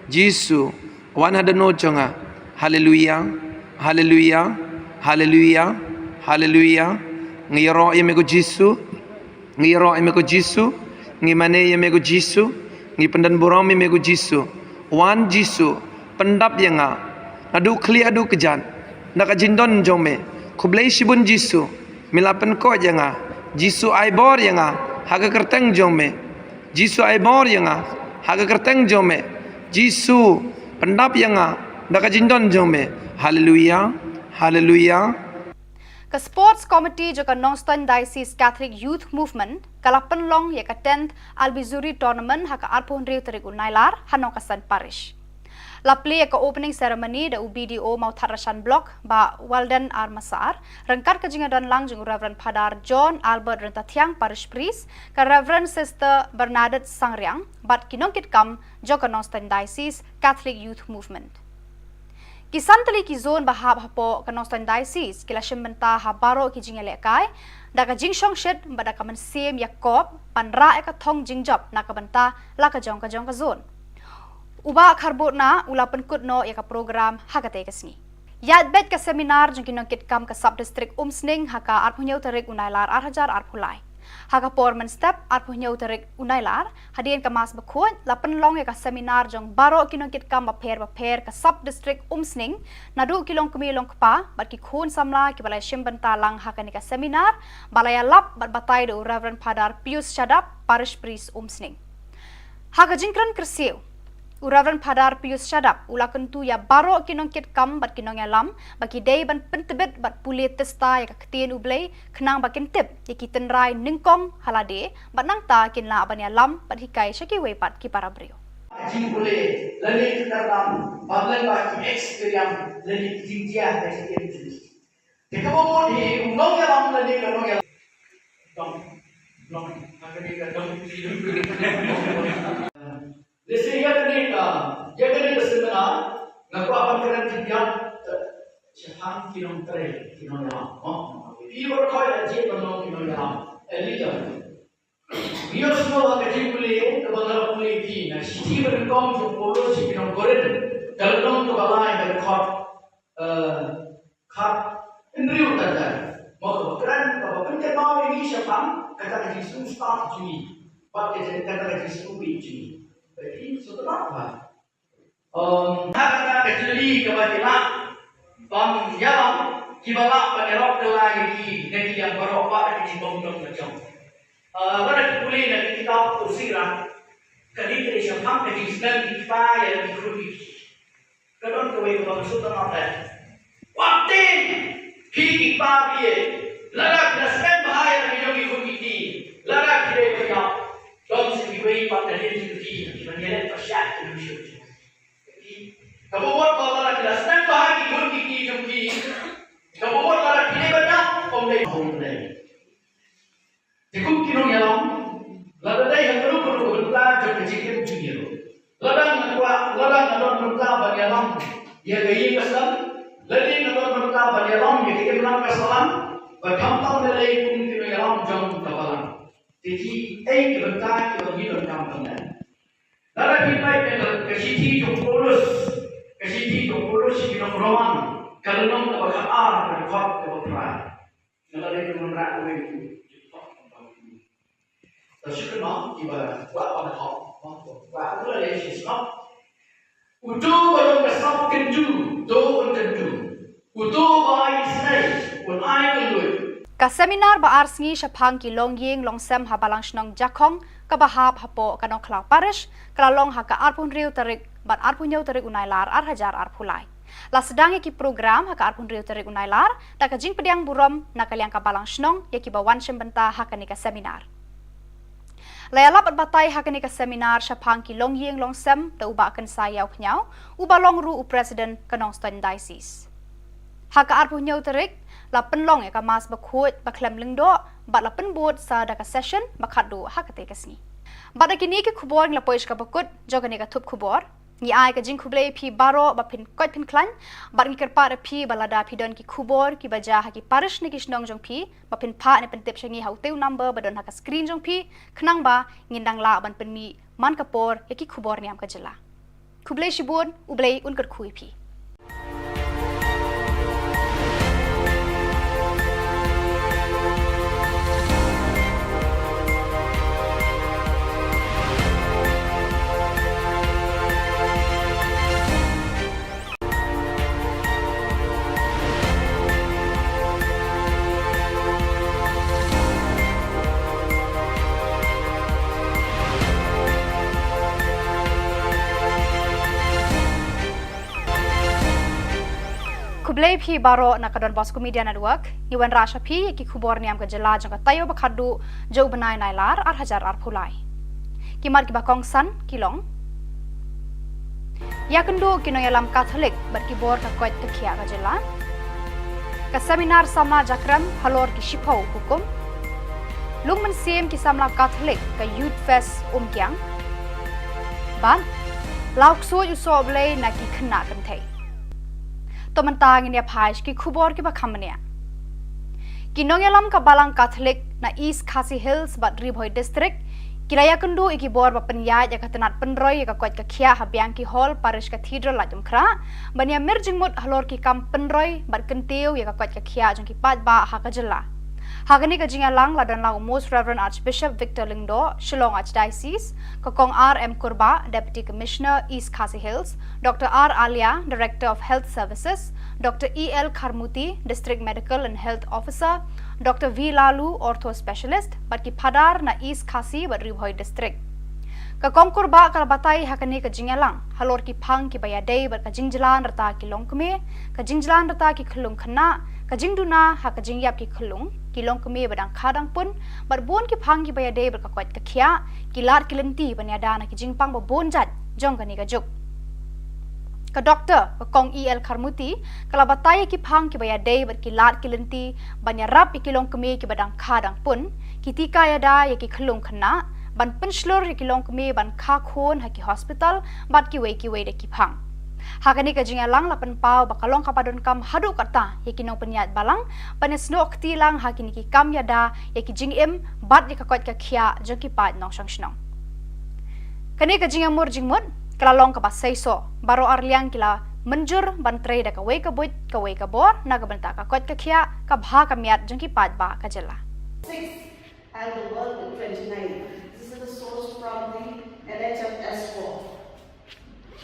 Jisu 100 note chonga. Hallelujah. Hallelujah. Hallelujah. Hallelujah. Ngiro yemego Jisu. Ngiro yemego Jisu. Ngimane yemego Jisu. Ngi pendan borong yemego Jisu. Wan Jisu. Pendap yanga. Adu kli adu kejan. Naka jindon jome. Kublai shibun Jisu. Milapen ko yanga. Jisu aibor yanga. Haga kerteng jome. Jisu aibor yanga. Haga kerteng jome. Jisu pendap yanga. Naka jindon jome. Hallelujah. Hallelujah. Ke Sports Committee juga Northern Diocese Catholic Youth Movement kalapan long ya ke 10th Albizuri Tournament haka arpon riu terik unailar hanong kasan parish. Lapli ke opening ceremony da UBDO mau Tharashan Block ba Walden Armasar rengkat ke jingadan lang jeng Reverend Padar John Albert Rentatiang Parish Priest ke Reverend Sister Bernadette Sangriang bat kinongkit kam joka Northern Diocese Catholic Youth Movement. Kisan tali ki zone bahab hapo ke Northern Diocese kila shembenta habaro ki jingele kai da ka jing shong shed ba da ka man sem Yakob panra ka thong jingjob na ka banta la ka jong ka zone. Uba karbotna ula penkut no ya ka program hakate kesni. Yat bet ka seminar jong kinongkit kam ka sub district umsning haka arpunyau tarik unailar arhajar arpulai. Haka porman step arpunyau tarik unailar hadian ka mas bakut la penlong ya ka seminar jong baro kinongkit kam baper ka sub district umsning nadu kilong kumilong kpa bat ki khun samla ki balai shimbanta lang haka ni ka seminar balaya lap bat batai do Reverend Padar Pius Shadap parish priest umsning. Haka jingkran kersiu Reverend Padar Pius Shadap ula kentu ya baro kinongkit kam bat kinong ya lam bagi day ban pentebet bat pulit testa ya kaketien ublay kenang bakin tip ya kitenrai ningkong halade bat nang ta kinla aban ya lam bat hikai syaki wepat ki para brio. Jing boleh lali kita dalam bagian bagi experience lali jinjia dari jenis. Jika mau di undang ya lam lali kalau ya dong akan dikatakan Lesi ya kena seminar ngaku apa kena tiap cahang kinong tere kinong dalam. Ibu kau aje penolong kinong dalam. Elita. Biar semua kerja boleh kebanyakan boleh di. Nah, siti berkom jo polo si kinong koren. Kalau tu balai dari kap indriu tanda. Mau keren kalau pencet mau ini siapa kata kerja start juni. Pakai kata kerja juni. Jadi setelah apa? Hak kecili kebajikan, yang kibalak penerok lagi negeri yang beropak di bawah macam. Pada kuliah nanti kita usirah, kali ini siapa negeri sedang dipakai yang dikulik. Kalau kau itu maksud apa? Waktu kiri kipai, larak nasib bahaya yang dikulik ini, larak kiri kipai. Don't say we pada diri sendiri, menyelet pasyak itu syukur. Jadi, kamu buat kalau kita senang bahagia pun kiki jumpi, kamu buat kalau kita banyak pemulai. Cukup kinong yalam, lalu dah yang perlu berubah jadi kecil junior. Ladang nadon berubah bagi yalam, ia gaya kesan, ladang nadon berubah bagi yalam, ia kita bilang kesan, berkampang dari pun kinong yalam jauh kapalan. Jadi, kebentar kita hidup dalam benda. Lalu kita kesiti jompolos kita beruang. Kalau nom kita berkar, berkor, berperan. Lalu kita menerang itu. Tersyukur nom kita buat pada hak. Buat itu adalah Islam. Utuh belum kesap kenju, doa kenju. Utuh bayi senai, pun air keluar. Ka seminar ba arsngi syapang ki longying longsem habalang shnong jakong ka bahap hapo kanong klau parish klalong haka arpun riu tarik bat arpun yau tarik unailar ar hajar arpulai. La sedang ki program haka arpun riu tarik unailar ta ka jing pediang burom nakaliang ka balang shnong ya ki bawan syembenta haka ni ka seminar. Layalap at batay haka ni ka seminar syapang ki longying longsem ta uba akan sayaw knyau uba longru u president kanong stan diocese. Haka arpun yau tarik la penlong ya kamas bakut baklem lengdo bat la penbot sa daka session bakadu hakate kasni bat kini ke khubor la poish ka bakut jogani ka thup khubor ni ai ka jing khuble phi baro ba phin koi phin klan bat ni kerpa phi balada phi don ki khubor ki baja ha ki parish ni kisnong jong phi ba phin pha ni pentep shangi hauteu number badon ha ka screen jong phi khnang ba ngindang la ban penmi man kapor ya ki khubor niam ka jela khuble shibun ublei unkar khui phi Kublai phi baro nakadon Bosco Media Network iwan rasha phi ki khubor niam ka jela jang tayo bakhadu jau banai nailar ar hajar ar phulai kimar ki bakong san kilong yakendo kinoyalam Catholic bar ki bor ka koit ka khia ka jela ka seminar samla jakram halor ki shipau hukum lungman sim ki samla Catholic ka youth fest kyang ban lauk so ju so blai na ki khna kan thai Tomantang ini apa ki khubor ki bakhamnya. Kinongelam ka balang Catholic na East Khasi Hills bat Ribhoi district Kiraya kendu iki bor bapenyai ya katenat penroy ya kakwat kakia habiang ki hall parish cathedral la jumkra bania merjing mut halor ki kam penroy bat kentiu ya kakwat kakia jong ki pat ba hakajela. Hagani ka jingalang la dan lau Most Reverend Archbishop Victor Lingdo, Shillong Archdiocese, Kokong R.M. Kurba, Deputy Commissioner, East Khasi Hills, Dr. R. Alia, Director of Health Services, Dr. E.L. Kharmuti, District Medical and Health Officer, Dr. V. Lalu, Ortho Specialist, Batki Padar na East Khasi bat Ribhoi District. Kakong Kurba kalabatai hakani ka jingalang, halor ki phang ki bayadei bat ka jingjalan rata ki longkme, ka jingjalan rata ki khulung khana, ka jingduna ha ka jingyap ki khulung, kilong kami badang kadang pun barbon ki phang ki bayade berkakwat kakhya kilat kilenti banyada na ki jingpang babon jat jong kani ka juk ka doctor ka kong EL Kharmuti kala bataya ki phang ki bayade ber kilat kilenti banyarap ikilong kami ki badang kadang pun kitika yada ya ki khulung khana ban penslor ki kilong kami ban kha khon ha ki hospital bat ki wei de ki phang Hakani ka jingalang lapan pau bakalong kapadon kam hadu kata yakinong penyat balang panesno akti lang hakini ki kam yada yaki jingim bat di kakot kakhya jongki pat nong shangshnong. Kani ka jingamur jingmut kalalong ka basaiso baro arliang kila menjur ban trade ka wei ka buit ka wei ka bor na ka banta kakot kakhya ka bha ka miat jongki pat ba ka jela. 6 and the world in 29. This is the source from the NHS 4.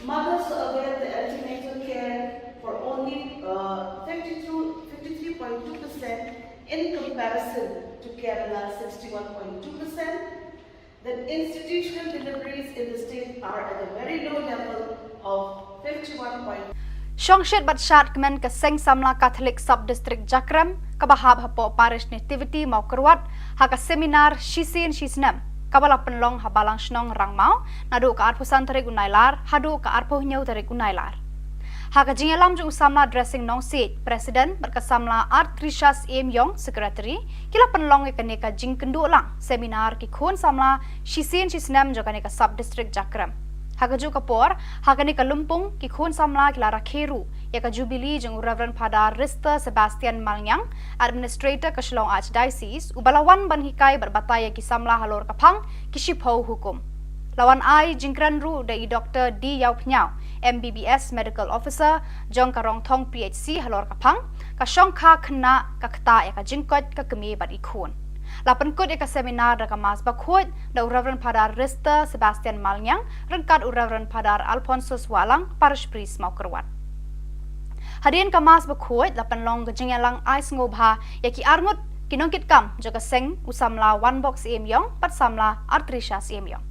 Mothers avail the antenatal care for only 53.2% in comparison to Kerala 61.2%. Then institutional deliveries in the state are at a very low level of 51.2%. Shongshit batshat kemen keseng samla Catholic Sub-District Jakram kabahab hapo parish nativity mau kerwat haka seminar shisin shisnam kabala penlong habalang shnong rangmau nadu ka arpo santarik unailar hadu ka arpo nyau tarik unailar haka jingalam jung samla dressing nong seat president berkasamla art Trishas M Yong secretary kila penlong ikane ka jing kendu lang seminar ki khon samla shisin shisnam jokane ka sub district Jakram haka ju kapor haka ni ka lumpung ki khon samla kila rakheru ya ka jubilee jung Reverend Father Rister Sebastian Malnyang administrator ka Shillong Archdiocese ubalawan ban hikai berbataya ki samla halor kaphang ki shipho hukum lawan ai jingkran ru dai Dr. D Yau Pnyau MBBS medical officer jong karong thong PHC halor kaphang ka shongkha khna ka khta ya ka jingkot ka kemi bat ikhon lapan kod eka seminar da kamas bakhot da Reverend Father Rister Sebastian Malnyang rengkat Reverend Father Alphonsus Walang parish priest mau kerwat Hadirin kamas bakhot lapan long gejingalang ais ngobha yaki arngut kinongkit kam jaga seng usamla one box emyong pat samla artrisha emyong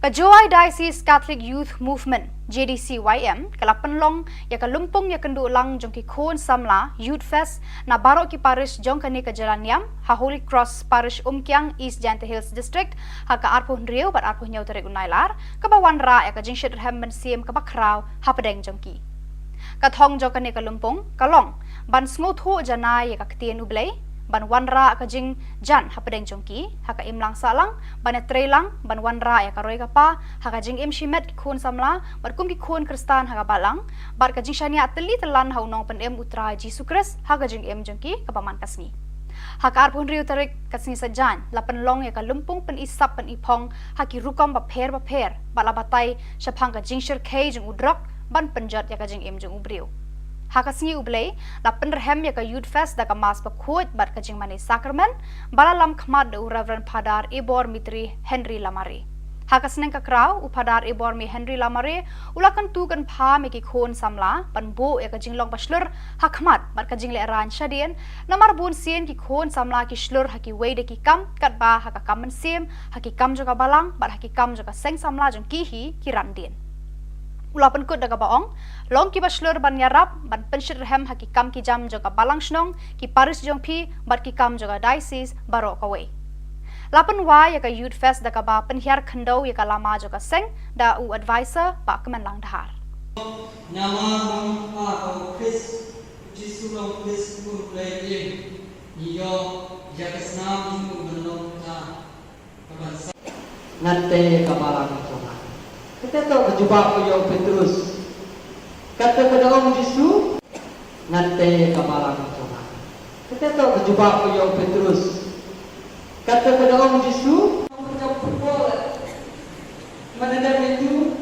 Joy Diocese Catholic Youth Movement JDCYM kalapan long ya kalumpong ya kendu lang jong ki khon samla Youth Fest na barok ki parish jong kani ka Jalan Niam ha Holy Cross Parish Umkyang East Jante Hills District ha ka arpuh Rio bat arpuh nyau tere unailar ka bawan ra ya ka jingshit hem men siem ka bakraw ha pedeng jong ki ka thong jong kani ka lumpong kalong ban sngo thu janai ya ka ktien ublei ban wanra ka jing jan ha pedeng jongki ha ka imlang salang ban trelang ban wanra ya ka roi ka pa ha ka jing im shimet khun samla bar kum ki khun kristan ha ka balang bar ka jing shania teli telan ha unong pen em utra jisu kris ha ka jing em jongki ka paman kasni ha ka arpun riu tarik kasni sajan lapan long ya ka lumpung pen isap pen ipong ha ki rukom ba pher bala batai shapang ka jing shir kei jong udrak ban penjat ya ka jing em jong ubriu Hakasngi ublei la penrhem ya ka Youth Fest da ka mas pa khoj bat ka jing mani sakramen bala lam khmat de Reverend Padar Ibor Mitri Henry Lamare Hakasneng ka kraw upadar Ibor mi Henry Lamare ulakan tu kan pha me ki khon samla pan bo ya ka jing long baslur hakmat bat ka jing le ran shadien namar bun sien ki khon samla ki shlur haki wei de ki kam kat ba ha ka kam siem haki kam jo ka balang bat haki kam jo ka seng samla jong ki hi ki randien Ulapan kut daga baong, long ki baslur ban yarap, ban penshir hem haki kam ki jam joga balang shnong, ki paris jong pi, bat ki kam joga diocese barok away. Lapan wa yaka Youth Fest daga ba penhiar kendo yaka lama joga seng, da u advisor ba kemen lang dahar. Nama mong Chris, Jisu long Chris pun play iyo jakasnam imu benong ta kabansa. Nante kabalang Tuhan. Kita tahu berjumpa Puyo Petrus. Kata kepada Om Yesus, nanti kabalang Tuhan. Kita tahu berjumpa Puyo Petrus. Kata kepada Om Yesus, berjumpa Puyo. Mana ada itu?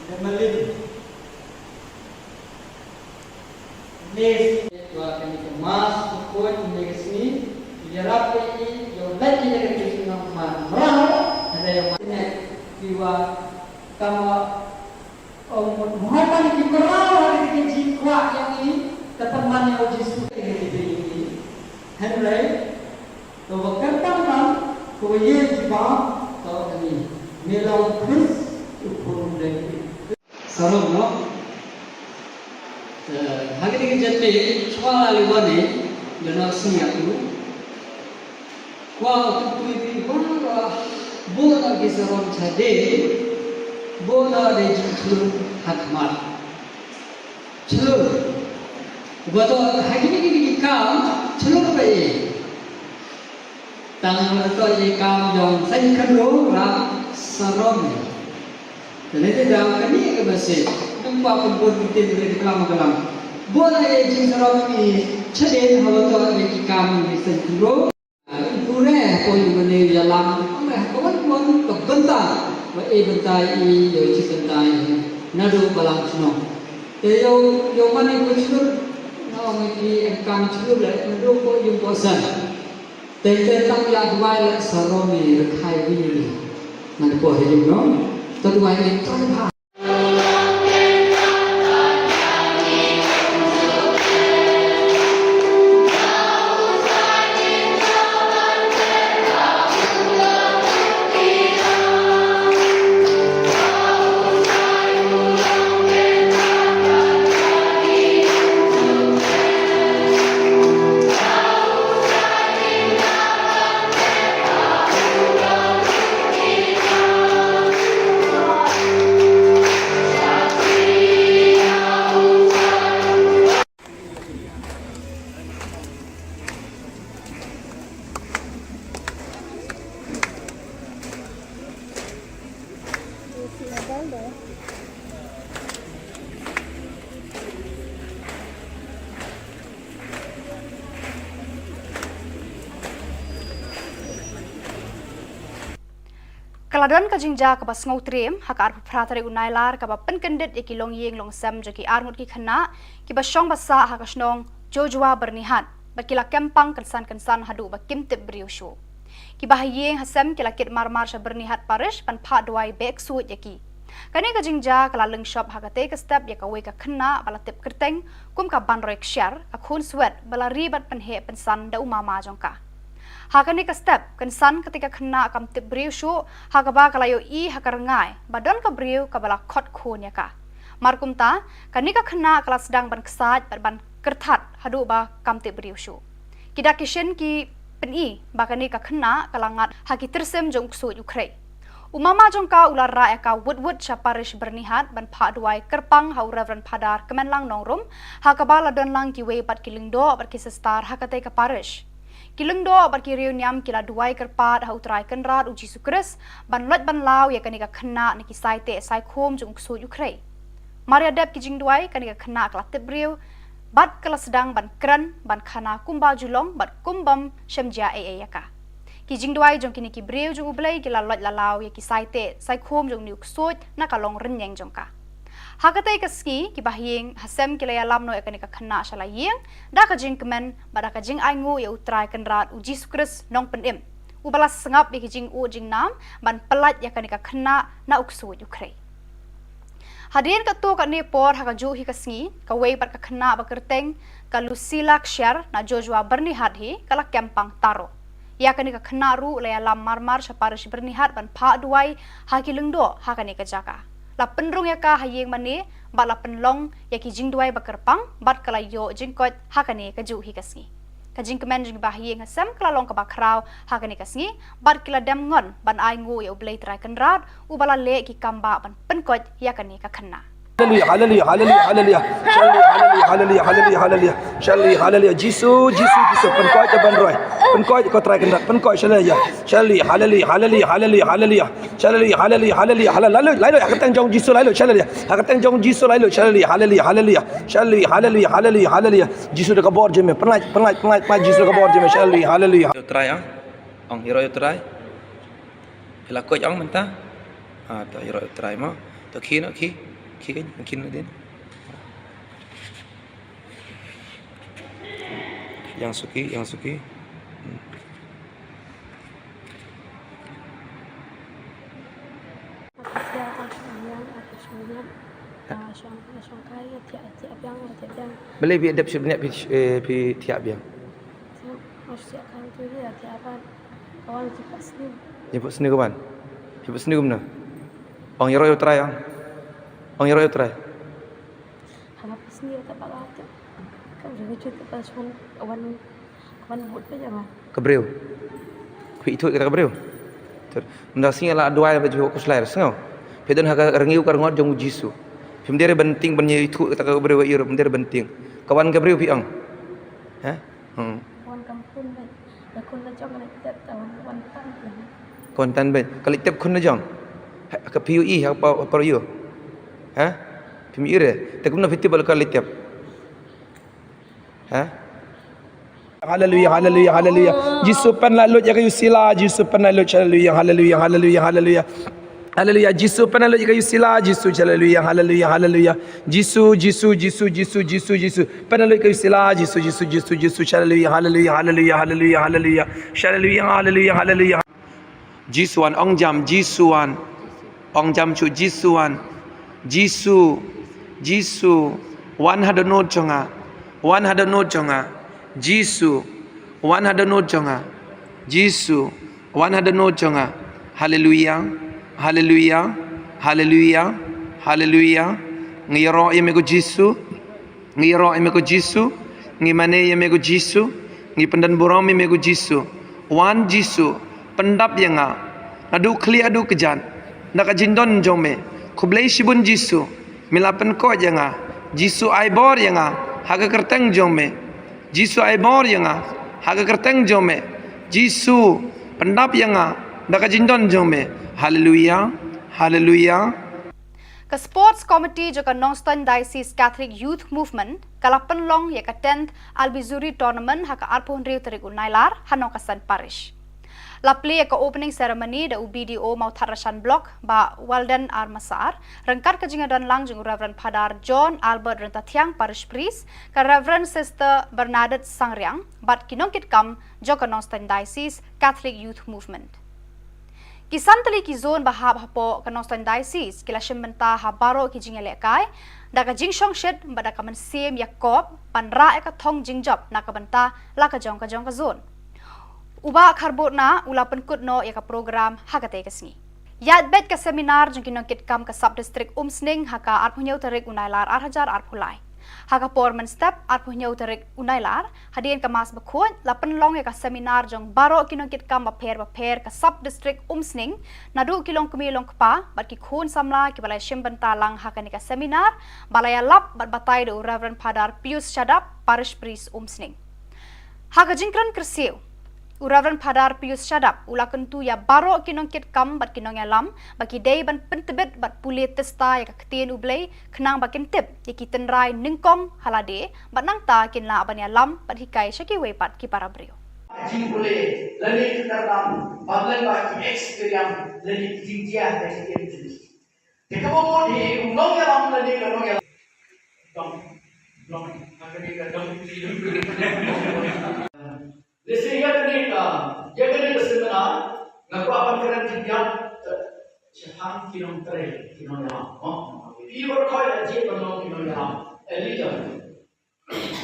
Dan melin. Nes, dua kali kemas, kuat ini ke sini. Biarlah ini, yang lagi dari kita nak merah. Ada yang mana? Kiwa. Kalau Muhammad di Quran hari ini jikwa yang ini teman yang Yesus ini Henry to berkembang kuye jiba to ini melau Chris upun lagi sarung no hari ini jadi soal liwane jono siatu kwa kuibi bora bola gisaron chade bola de jiklu hakmat chlo bato hagini ni kam chlo pe tang to ye kam jong sai khalo ra sarom ne te dam kani ke base tumpa pun bitin de kalam kalam bola ye jing sarom ni chade hawato ye kam ni sai khalo pure ko yune yalam kawan to benta và bentai i yo chi bentai nadu balang chno te yo mani ko chno no ngi ki kam chno le nadu ko yung ko san te tang ya dwai le saromi le khai wi ni nan ko he yung no to dwai ni to pa Kaladan ka jingja ka bas ngau trem hakar pratare unailar ka ba penkendet iki long yeng long sam jaki arngut ki khana ki ba shong basa ha ka snong jojwa bernihat bakila kempang kensan hadu ba kimtip briusho ki ba yeng hasam kila kit marmar sha bernihat parish pan pha dwai bek suit yaki kani ka jingja kala leng shop ha ka te ka step ya ka we ka khana bala tip kerteng kum ka ban rek share ka khun swet bala ribat pan he pensan da umama jongka Hakani ka step kan san ketika kena kam tip beriu syu hakaba kalayo I hakarengai badon ka beriu ka bala khot khon ya ka. Markum ta kani ka kena kala sedang ban kesat ban kertat hadu ba kam tip beriu syu. Kita kishen ki peni bakani ka kena kalangat haki tersem jong ksu Ukraine. Umama jongka ular ra eka wud sha parish bernihat ban pha duai kerpang hau Reverend Padar kemenlang nongrum hakabala don lang ki we bat kilingdo bat kisestar hakate ka parish. Kilingdo bat ki Khubor Niam kila duai kerpat hau trai kenrat uji sukres ban lot ban law ya kanika khna ni ki saite sai khom jong ksu Ukraine. Maria dep ki jing duai kanika khna kala tebriu bat kala sedang ban kran ban khana kumba julong bat kumbam shemja ya ka. Ki jing duai jong kini ki breu jong ublai ki la lot la law ya ki saite sai khom jong niuk sot na kalong renyeng jong ka. Hakatai ka ski ki bahing hasem ki la lam no ekani ka khna shala yeng da ka jing kemen bada ka jing aingu ya utrai kenrat uji sukres nong penim. Ubala sengap ki jing u jing nam ban pelat ya kani ka khna na uksu Ukraine. Hadirin ka tu ka ni por ha ka ju hi ka sngi ka wei par ka khna ba kerteng ka Lucila Kshar na Joshua bernihat hi kala kempang taro. Ya kani ka khna ru la lam marmar sha parish bernihat ban pha duai ha ki lengdo ha kani ka jaka. La penrung ya ka hayeng mane ba la penlong ya ki jing duai ba kerpang bat kala yo jing kot ha kani ka ju hi ka sngi. Ka jing kemen jing ba hayeng hasam kala long ka ba kraw ha kani ka sngi bat kila dem ngon ban ai ngu ya ublai trai kenrat u bala le ki kamba ban penkot ya kani ka khna. Hallelujah, hallelujah, hallelujah, hallelujah. Hallelujah, hallelujah, hallelujah. Shalli, hallelujah. Jisu, penkoi ke ban roy. Penkoi ko try kendat, penkoi shalaya. Shalli, hallelujah, hallelujah, hallelujah, hallelujah. Shalli, hallelujah, hallelujah, hallelujah. Lalu hakatang jong Jisu lalu shalaya. Hakatang jong Jisu lalu shalli, hallelujah, hallelujah. Shalli, hallelujah, hallelujah, hallelujah. Jisu de kabor jeme, penai Jisu de kabor jeme shalli, hallelujah. Yo try ong hero yo try. Ila ko ong menta. To hero yo try mo. To ki mungkin din. Yang suki. Boleh bi adap sebenarnya pi tiap biang. Kawan cepat sini. Jemput sini kawan. Jemput sini ke mana? Ong hero yo try Ong hero yo try. Hangap sini tak bakal tu. Kau jangan cerita pas kawan buat apa jangan. Kebreu. Kui itu kita kebreu. Ter. Mendak sing ala dua baju ko slair sengau. Pedon ha rengiu kar ngot jong Jisu. Pemdere benting benye itu kita kebreu iro pemdere benting. Kawan kebreu pi ong. Ha? Kawan kampung dah. Dah kun dah jom nak tetap kawan tan. Kontan ben. Kali tep kun jong. Ka PUE apa yo? Ha? PUE re. Takum na fitibal kali tep. Ha? Hallelujah, hallelujah, hallelujah. Jisu pen lalu ya kayu sila, Jisu pen lalu hallelujah, hallelujah, hallelujah, hallelujah. Hallelujah, Jisu pen lalu ya kayu sila, Jisu hallelujah, hallelujah, hallelujah. Jisu pen lalu ya kayu sila, Jisu hallelujah, hallelujah, hallelujah, hallelujah, hallelujah. Hallelujah, hallelujah, hallelujah. Jisuan ong jam Jisuan. Ong jam chu Jisuan. Jisu 100 note chonga. 100 note chonga. Jisu 100 note chonga. Jisu 100 note chonga. Hallelujah. Hallelujah. Hallelujah. Hallelujah. Ngiro yemego Jisu. Ngiro yemego Jisu. Ngimane yemego Jisu. Ngi pendan borong yemego Jisu. Wan Jisu pendap yanga. Adu kli adu kejan. Naka jindon jome. Kublai shibun Jisu. Milapen ko yanga. Jisu aibor yanga. Haga kerteng jome. Jisu aibor yanga. Haga kerteng jome. Jisu pendap yanga. Naka jindon jome. Hallelujah. Hallelujah. Ke Sports Committee juga Northern Diocese Catholic Youth Movement kalapan long ya ke 10th Albizuri Tournament haka arpon riu terikul nailar hanong kasan parish. Lapli ke opening ceremony da UBDO mau Tharashan Block ba Walden Armasar rengkat ke jingadan lang jeng Reverend Padar John Albert Rentatiang Parish Priest ke Reverend Sister Bernadette Sangriang bat kinongkit kam joka Northern Diocese Catholic Youth Movement. Kisan tali ki zone bahab hapo ke Northern Diocese kila shembenta habaro ki jingelekai da ka jingshong shed bada ka mensiem Yakob panra ka thong jingjop na ka benta la ka jong ka zone. Uba karbotna ula penkut no ya ka program hakate kesni. Yat bet ka seminar jong kinokit kam ka sub district umsning haka arpunyau tarik unailar arhajar arpulai. Haka porman step arpunyau tarik unailar hadian ka mas bakut la penlong ya ka seminar jong baro kinokit kam baper ka sub district umsning nadu kilong kumilong kpa bat ki khun samla ki balai shimbanta lang haka ni ka seminar balaya lap bat batai do Reverend Padar Pius Shadap parish priest umsning. Haka jingkran kersiu Reverend Padar Pius Shadap ula kentu ya baro kinong kit kam bat kinong ya lam bagi day ban pentebet bat puli testa ya ketien ublay kenang bakin tip ya kiten rai ningkong halade bat nang ta kin la ban ya lam bat hikai syaki wepat ki para brio. Jing boleh lagi kita dalam bagian bagi experience lagi tinggiah dari jenis. Jika mau di undang ya lam lagi kalau ya dong akan dikatakan Lesi ya kena seminar ngaku apa keren tiap Jepang kilometer kilometer. Ibu kau aja penolong kilometer. Elita.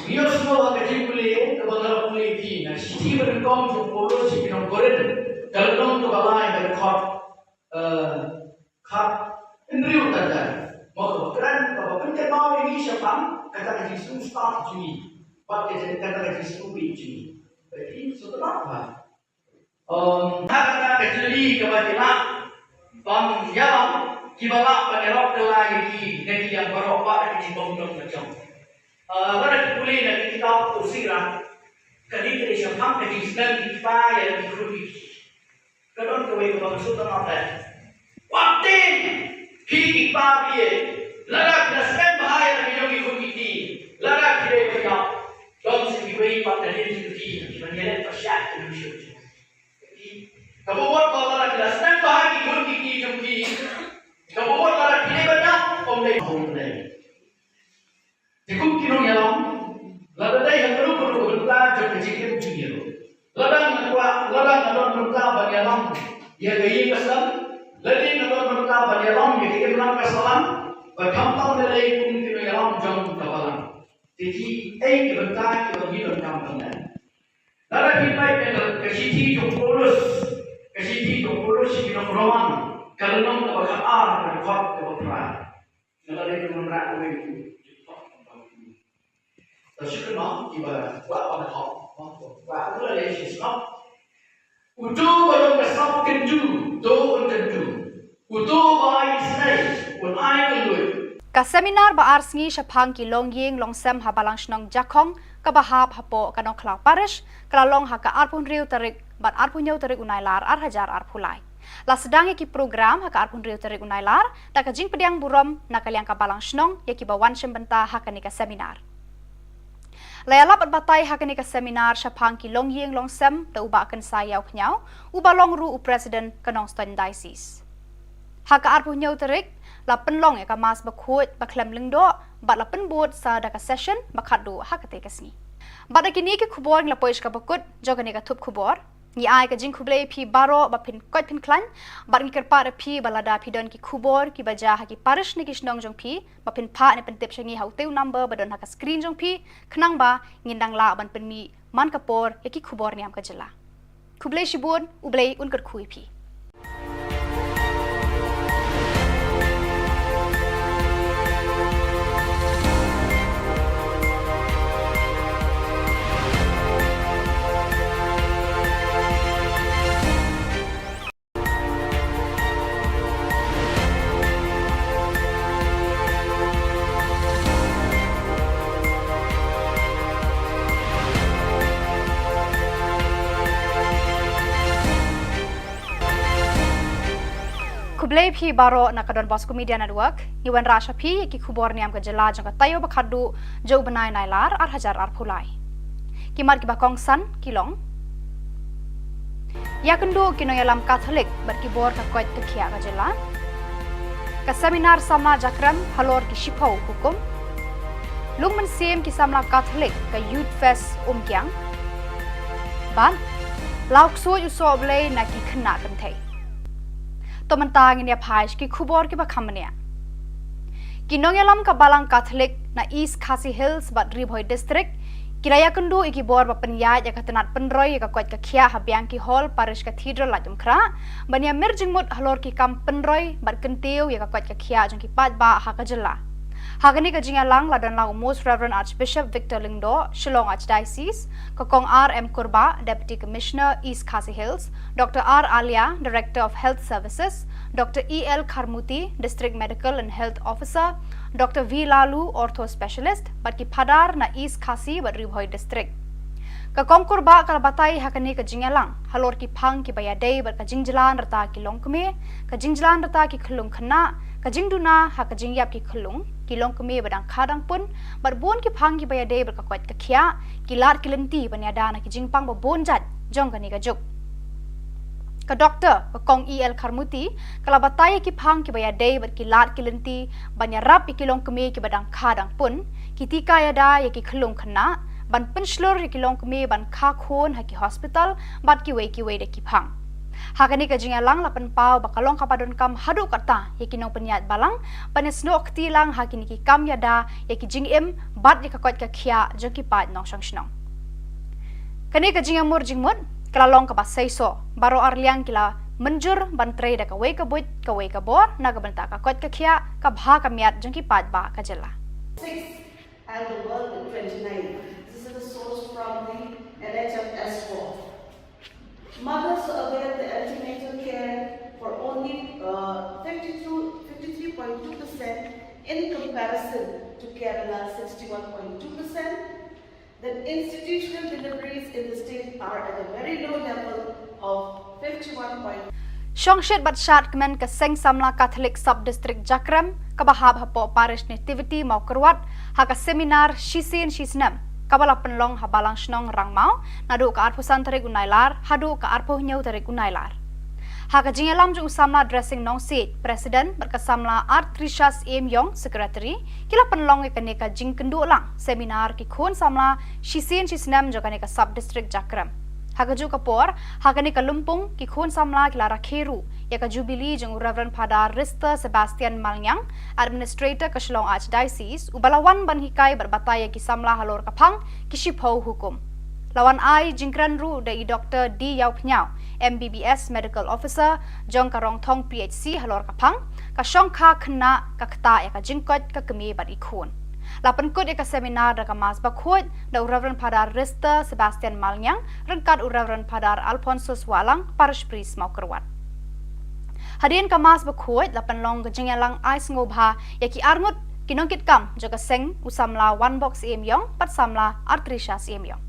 Biar semua kerja boleh kebenaran boleh di. Nah, siti berkom tu polo si kilometer. Kalau tu balai berkot kap indriu tanda. Mau keren kalau pencet mau ini Jepang kata kerja start Juni. Pakai kata kerja Juni. Jadi setelah apa? Kata kecili kebajikan, yang kibalak penerok lagi negeri yang berobat di bawah macam. Kalau boleh nanti kita usirah, kali ini siapa yang sedang dipakai yang dikruti. Kalau kau itu maksud apa? Waktu kita pakai, larak nasib bahaya yang dikruti, larak kita punya. Don't say we pada diri sendiri, menyelet pasyak Indonesia. Jadi, kamu buat kalau kita senang bahagia pun kiki jumpi, kamu buat kalau kita banyak omlay. Jika kita nyalam, lalu dah yang perlu berita jumpa jika junior. Ladang nadon berita banyalam, ia gaya kesal. Ladang nadon berita banyalam, ia kita bilang kesalan. Berkampang nilai pun kita nyalam jom kapalan. Jadi, berita kita hidup kampung dan. Lalu kita kesiti jom polos kita beruang. Kalau nom kita berkata berkot kita berperang. Lalu kita menerang itu. Terus kita kita buat apa nak? Buat apa lagi sih? Utuh kalau kesap kenju, tu kenju. Utuh bayi senai, pun air keluar. Ka seminar ba arsngi Shapang ki longying longsem habalang shnong jakong ka bahap hapo kanong klau parish kalalong haka arpun riu tarik bat arpun nyau tarik unailar ar hajar arpulai. La sedang ki program haka arpun riu tarik unailar tak ka jing pediang burom nakaliang ka balang shnong ya ki bawan shembenta haka ni ka seminar. Layalap at batay haka ni ka seminar Shapang ki longying longsem ta uba akan sayaw knyau uba longru u president kanong Ston Diocese. Haka arpun nyau tarik la penlong ya ka mas bakut baklem lengdo bat la penbot sa da ka session bakadu hakate kasni bat kini ke khubor la poish ka bakut jogani ka thup khubor ni ai ka jing khuble phi baro ba phin kot phin klan bat ni kerpa phi balada phi don ki khubor ki baja ha ki parish ni kisnong jong phi ba phin pha ni pentep shangi hauteu number badon ha ka screen jong phi khnang ba ngindang la ban penmi man kapor ya ki khubor niam ka jela khuble shibun ublei unkar khui phi Kublai phi baro nakadon Bosco Media Network iwan rasha phi ki khubor niam ka jela jang ka tayo bakhadu jo banai nailar ar hajar ar phulai kimar ki bakong san kilong yakendo kinoyalam Catholic bar ki bor ka koit tukhiya ka jela ka seminar samna jakram halor ki shipau hukum lungman sem ki samla Catholic ka youth fest kyang ban lauk so ju so blai na ki khna kan thai to mentang ini phais ki khubor ki bakhamania kinongelam ka balang Catholic na East Khasi Hills but Ribhoi district Kiraya kendu iki bor ba penyai ya katenat penroy ya kuat ka khia habiang ki hall parish cathedral la jumkra bania merjing mut halor ki kam penroy bar kentiu ya kuat ka khia jong ki pat ba ha ka jela hagani ka jinga lang la dan la most reverend archbishop Victor Lingdo Shillong Archdiocese kokong RM Kurba deputy commissioner East Khasi Hills Dr R Alia director of health services Dr EL Kharmuti district medical and health officer Dr V Lalu ortho specialist bat ki phadar na East Khasi bat Ribhoi district ka kongkur ba kala batai hakani ka jingalang halor ki phang ki baya dei bat ka jingjalan rata ki longkme ka jingjalan rata ki khulung khana ka jingduna ha ka jingyap ki khulung ki longkme badang khadang pun bat bon ki phang ki baya dei bat ka kwat ka khia ki lat ki lenti banyada na ki jingpang ba bon jat jong ka ni ka juk ka doctor ka kong EL Kharmuti kala bataya ki phang ki baya dei ber ki lat ki lenti banya rap ki long keme ki badang khadang pun ki tika ya da ya ki khlung khana ban penslor ki long keme ban kha khon ha ki hospital bat ki wei de ki phang hakani ka jinga lang lapan pau bakalong kapadon kam hadu kata ya ki nong penyat balang panes nok ti lang hakini ki kam ya da ya ki jing em bat ya ka kwat ka khia jo ki pat nong sang snong kani ka jinga mur jing mut kalalong ka basay so baro arliang kila menjur bantrei da ka wei ka buit ka wei ka bor na ka banta ka kot ka khia ka bha ka miat jong ki pat ba ka jela 6 and the world in 29. This is the source from the NHS4. Mothers avail the antenatal care for only 53.2% in comparison to Kerala 61.2%. Then institutional deliveries in the state are at a very low level of 51. Shongshet batshat kemen ke seng samla Catholic sub-district Jakram kabahab hapo parish nativity mau kerwat haka seminar shisin shisnam kabala penlong habalang snong rangmau nadu ka arpo santarik unailar hadu ka arpo nyau tarik unailar haka jingalam ju usamla dressing nong seat president berkesamla Artrishas Yong secretary kila penlong ke kaneka jing kendu lang seminar ki khon samla shisin shisnam jo kaneka sub-district Jakram Hagaju kapor, hagani kalumpung ki khun samla kila rakheru, ya ka jubilee jeng Reverend Padar Rista Sebastian Malnyang, administrator ka Shillong Archdiocese, ubalawan ban hikai berbataya ki samla halor kapang ki shipho hukum. Lawan ai jingkran ru dai Dr. D Yau Pnyau, MBBS medical officer, jong karong thong PHC halor kapang, ka shong kha khna ka khta ya ka jingkot ka kemi bar ikhun. Lapan kod eka seminar da kamas bakhot da Reverend Padar Rista Sebastian Malnyang rengkat Reverend Padar Alfonso Swalang parish priest mau kerwat. Hadirin kamas bakhot lapan long gejengyalang ais ngobha yaki arngut kinongkit kam jaga seng usamla one box yong pat samla Artrishas yong.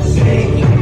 Stay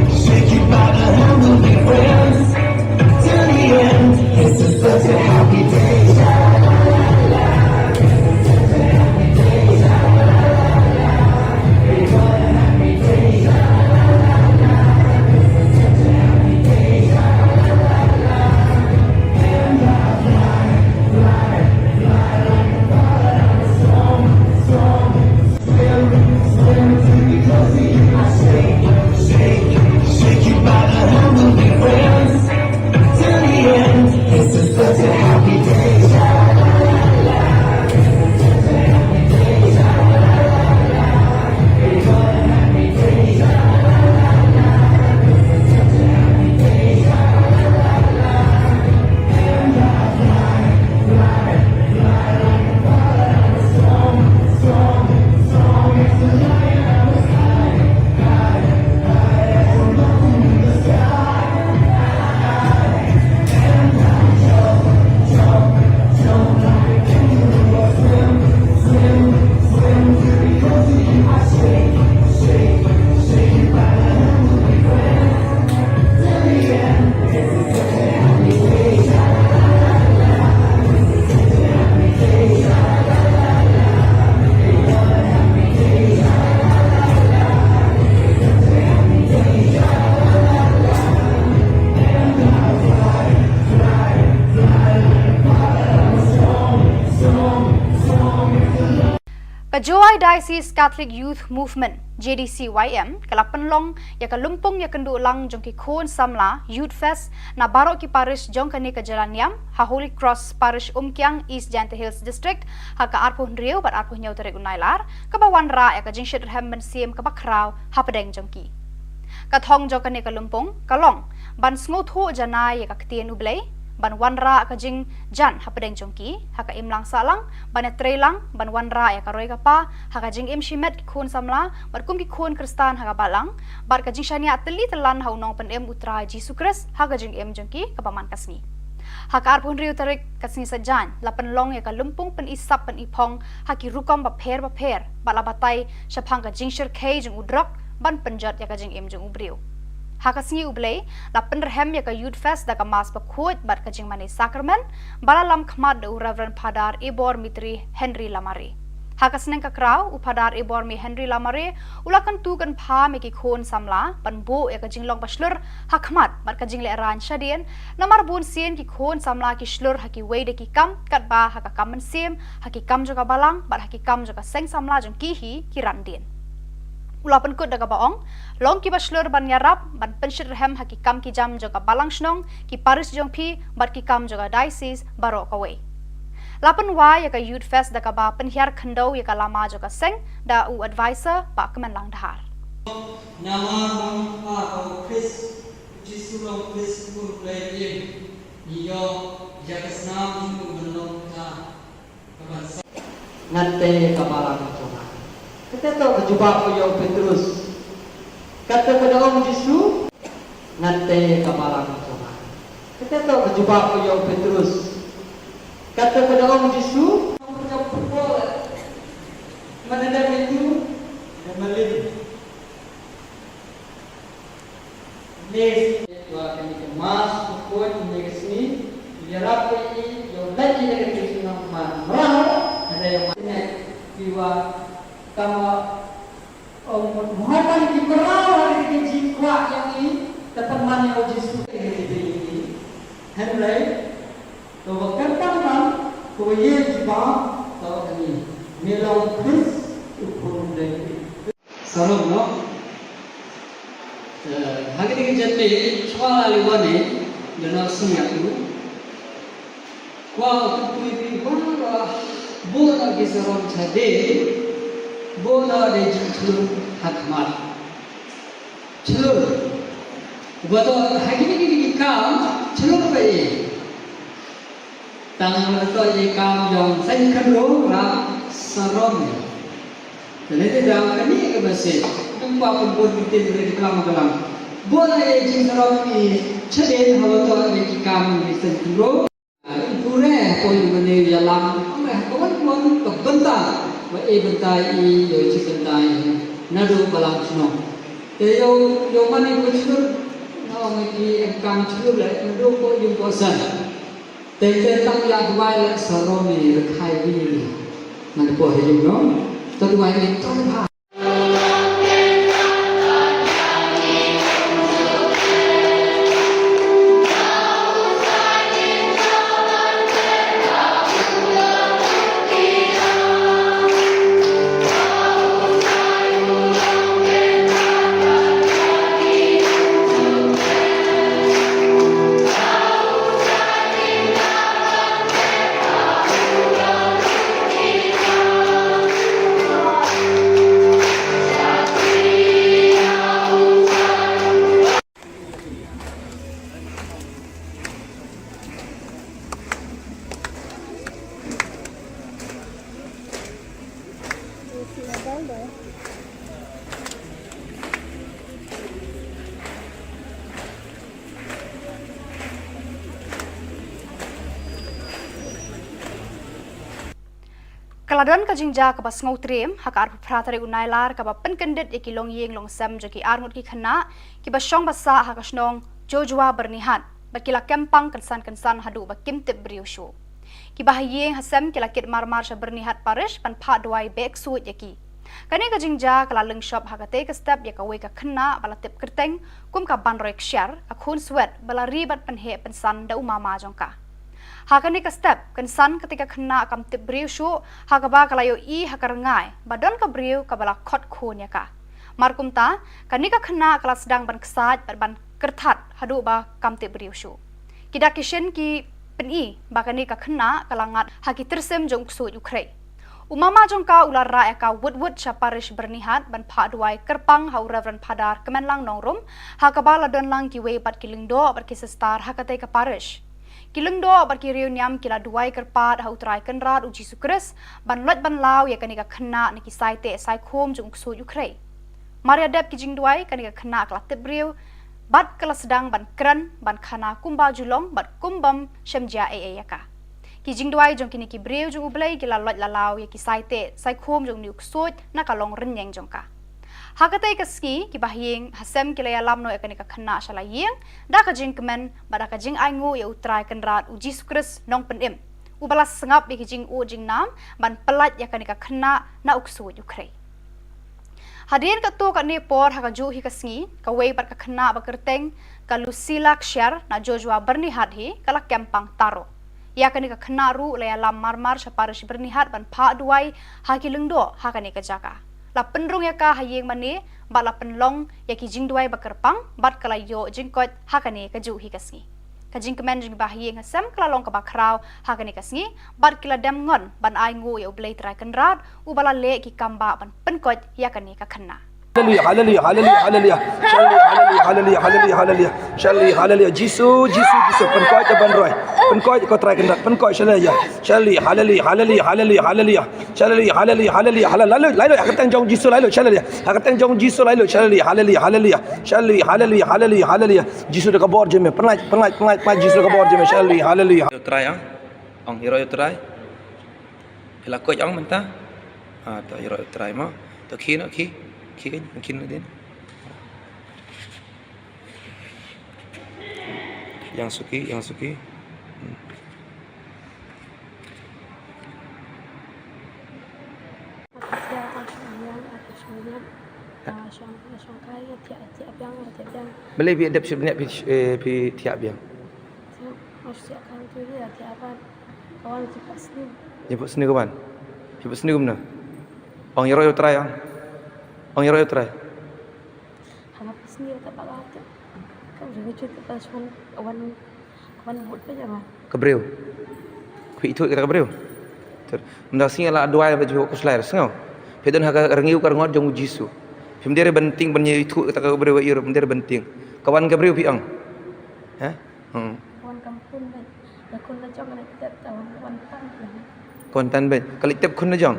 Kajoi Diocese Catholic Youth Movement JDCYM kalapan long ya kalumpong ya kendu lang jong ki khon samla Youth Fest na barok ki parish jong kani ka Jalan Niam ha Holy Cross Parish Umkyang East Jante Hills District ha ka arpuh Rio bat arpuh nyau tarik unailar ka bawan ra ya ka jing shit hem ben siem ka bakraw ha pedeng jong ki kathong jong kani kalumpong kalong ban sngo thu janai ya ka ktien ublei ban wanra ka jing jan ha pedeng jongki ha ka imlang salang ban trelang ban wanra ya ka roi ka pa ha ka jing im shimet ki khun samla bar kum ki khun kristan ha ka balang bar ka jing shania teli telan ha unong pen em utra jisu kris ha ka jing em jongki ka paman kasni ha ka arpun riu tarik kasni sajan lapan long ya ka lumpung pen isap pen ipong ha ki rukom ba pher bala batai shapang ka jing shir kei jong udrak ban penjat ya ka jing em jong ubriu Hakasngi ublei la penderhem ya ka Youth Fest da ka mas bakut bat ka jing mani sakramen bala lam khmat de Reverend Padar Ibor Mitri Henry Lamare Hakasneng ka kraw upadar Ibor mi Henry Lamare ulakan tu kan pha me ki khon samla ban bo ya ka jing long baslur hakmat bat ka jing le ran shadien namar bun sien ki khon samla ki shlur haki wei de ki kam kat ba ha ka kam siem haki kam jo ka balang bat haki kam jo ka seng samla jong ki hi ki randien Ulapan kut daga baong, long ki baslur ban yarap, ban penshir hem haki kam ki jam joga balang shnong, ki paris jong pi, bat ki kam joga diocese baro kawe. Lapan wa ya ka Youth Fest daga ba penhiar khendau ya ka lama joga seng, da u advisor pa kemen lang dahar. Nama apa Chris Jisu long Chris pur play iyo jakasnam ju benong ka kaban ngate kapala ka Kita tahu berjumpa Puyo Petrus. Kata kepada Om Yesus, nanti kepala Tuhan. Kita tahu berjumpa Puyo Petrus. Kata kepada Om Yesus, punya pukul mana ada itu dan melin. Nes dua kali kemas pukul ini kesini. Biar apa ini? Yang lagi dengan Yesus nama merah ada yang mana jiwa kama Muhammad di berawal dari jiwa yang ini teman yang Yesus ini Henry to berkata nam ko ye jiwa to ini melau Chris upun dari sarung no hagi ke jette chwala liwane jana sungya tu kwa tu bi bona bona ke sarung chade Bola de jumtu hakmat. Celur. Buat hari ini kam celur bayi. Tangan betul je kam yang saya kenal rak serom. Jadi dalam kini ke masjid. Tempat pun kita boleh dikelam kelam. Bola de jum serom ni cedek betul je kam ni sentuh. Pure kau yang mana jalan. Kawan kebentar. Bentai yo bentai nadu balang sno yo mani ko chur no ngi engkang chur le nadu ko yung kosan te tang ya dwai le saroni le khai ni man ko he yung no to dwai ni to ba Kaladan ka jingja ka bas ngau trem ha ka ar pratare unailar ka ba pen kendit ki long yeng long sam je ki armut ki khana ki ba shong basa ha ka snong jojwa bernihat ba kila kempang kensan hadu ba kimtip briosho ki ba yeng hasam kila kit marmar sha bernihat parish pan pha dwai bek su yaki kani ka jingja kala leng shop ha ka te ka step ya ka we ka khana bala tip kerteng kum ka ban rek share ka khun swet bala ribat pan he pan san da umama jongka Hakani ka step kan san ketika kena kam tip briu shu hakaba kalayo I hakarangai badon ka briu ka bala khot khon ya ka markum ta kani ka kena kala sedang ban kesat ban kertat hadu ba kam tip briu shu kita kishen ki peni ba kani ka kena kalangat haki tersem jong su Ukraine Umama jongka ular ra eka wood sha parish bernihat ban pha duai kerpang hau reverend padar kemenlang nongrum hakabala don lang ki we bat kilingdo bat ki star hakate ka parish Kilungdo barki Khubor Niam kila duai kerpat hau trai kenrat uji sukres ban lot ban lau ya kanika kena niki saite sai khom jung su Ukraine. Maria dep kijing duai kanika kena kala tebriu bat kala sedang ban kran ban khana kumba julong bat kumbam shemja yaka. Kijing duai jong kini kibriu jung ublai kila lot lalau ya ki saite sai khom jung niuk sut na kalong renyeng jongka. Hakatai kaski ki bahing hasem kila ya lamno ekanika kena shala yeng da ka jing kemen bada ka jing aingu ya utrai kenrat uji sukres nong penim ubala sengap bi jing u jing nam ban pelat ya kanika kena na uksu Ukraine Hadirin ka tu ka ni por haka ju hi kasngi ka wei par ka kena ba kerteng ka Lucila Kshar na Joshua bernihat hi kala kempang taro ya kanika kena ru la ya lam marmar saparish bernihat ban pha duai hakilungdo hakanika jaka la penrung ya ka hayeng mani ba la penlong ya ki jing duai bakerpang bat kala yo jingkot hakane ka ju hi kasngi ka jing kemen jing ba hayeng hasam kala long ka bakrau hakane kasngi bat kila dam ngon ban ai ngu ya ublei trai kenrat u bala le ki kamba ban penkot ya kane ka kena Hallelujah, hallelujah, hallelujah, hallelujah. Hallelujah, hallelujah, hallelujah. Shalli, hallelujah. Jisu, Jisu, Jisu. Penkoi jaban roy. Penkoi kau try kendak. Penkoi hallelujah. Shalli, hallelujah, hallelujah, hallelujah, hallelujah. Shalli, hallelujah, hallelujah, hallelujah. Lalu, lalu. Hakatang jong Jisu lalu. Hallelujah. Hakatang jong Jisu lalu. Shalli, hallelujah, hallelujah. Shalli, hallelujah, hallelujah, hallelujah. Jisu dekat bawah je me. Penat Jisu dekat bawah je me. Shalli, hallelujah. Yo try ang hero yo try. Hela ko yang mentah. Ta hero yo try mo. To ki mungkin din. Yang suki. Boleh bi adap sebenarnya pi tiap biang. Kawan cepat sini. Jemput sini kawan. Jemput sini gimana? Ang hero yo try Ang hero yo try. Hanap sini tak bakal ada. Kau jangan cerita pasal kawan buat apa jangan. Kebreu. Kui itu kita kebreu. Ter. Mendak sing ala doa baju ko slair sengau. Pedon haga rengiu kar ngot jong Jisu. Pemdere benting penye itu kita kebreu iro pemdere benting. Kawan kebreu pi ang. Ha? Kawan kampung kan. Lakon na jong na kita kawan tan. Kontan ben. Kali tep kun na jong.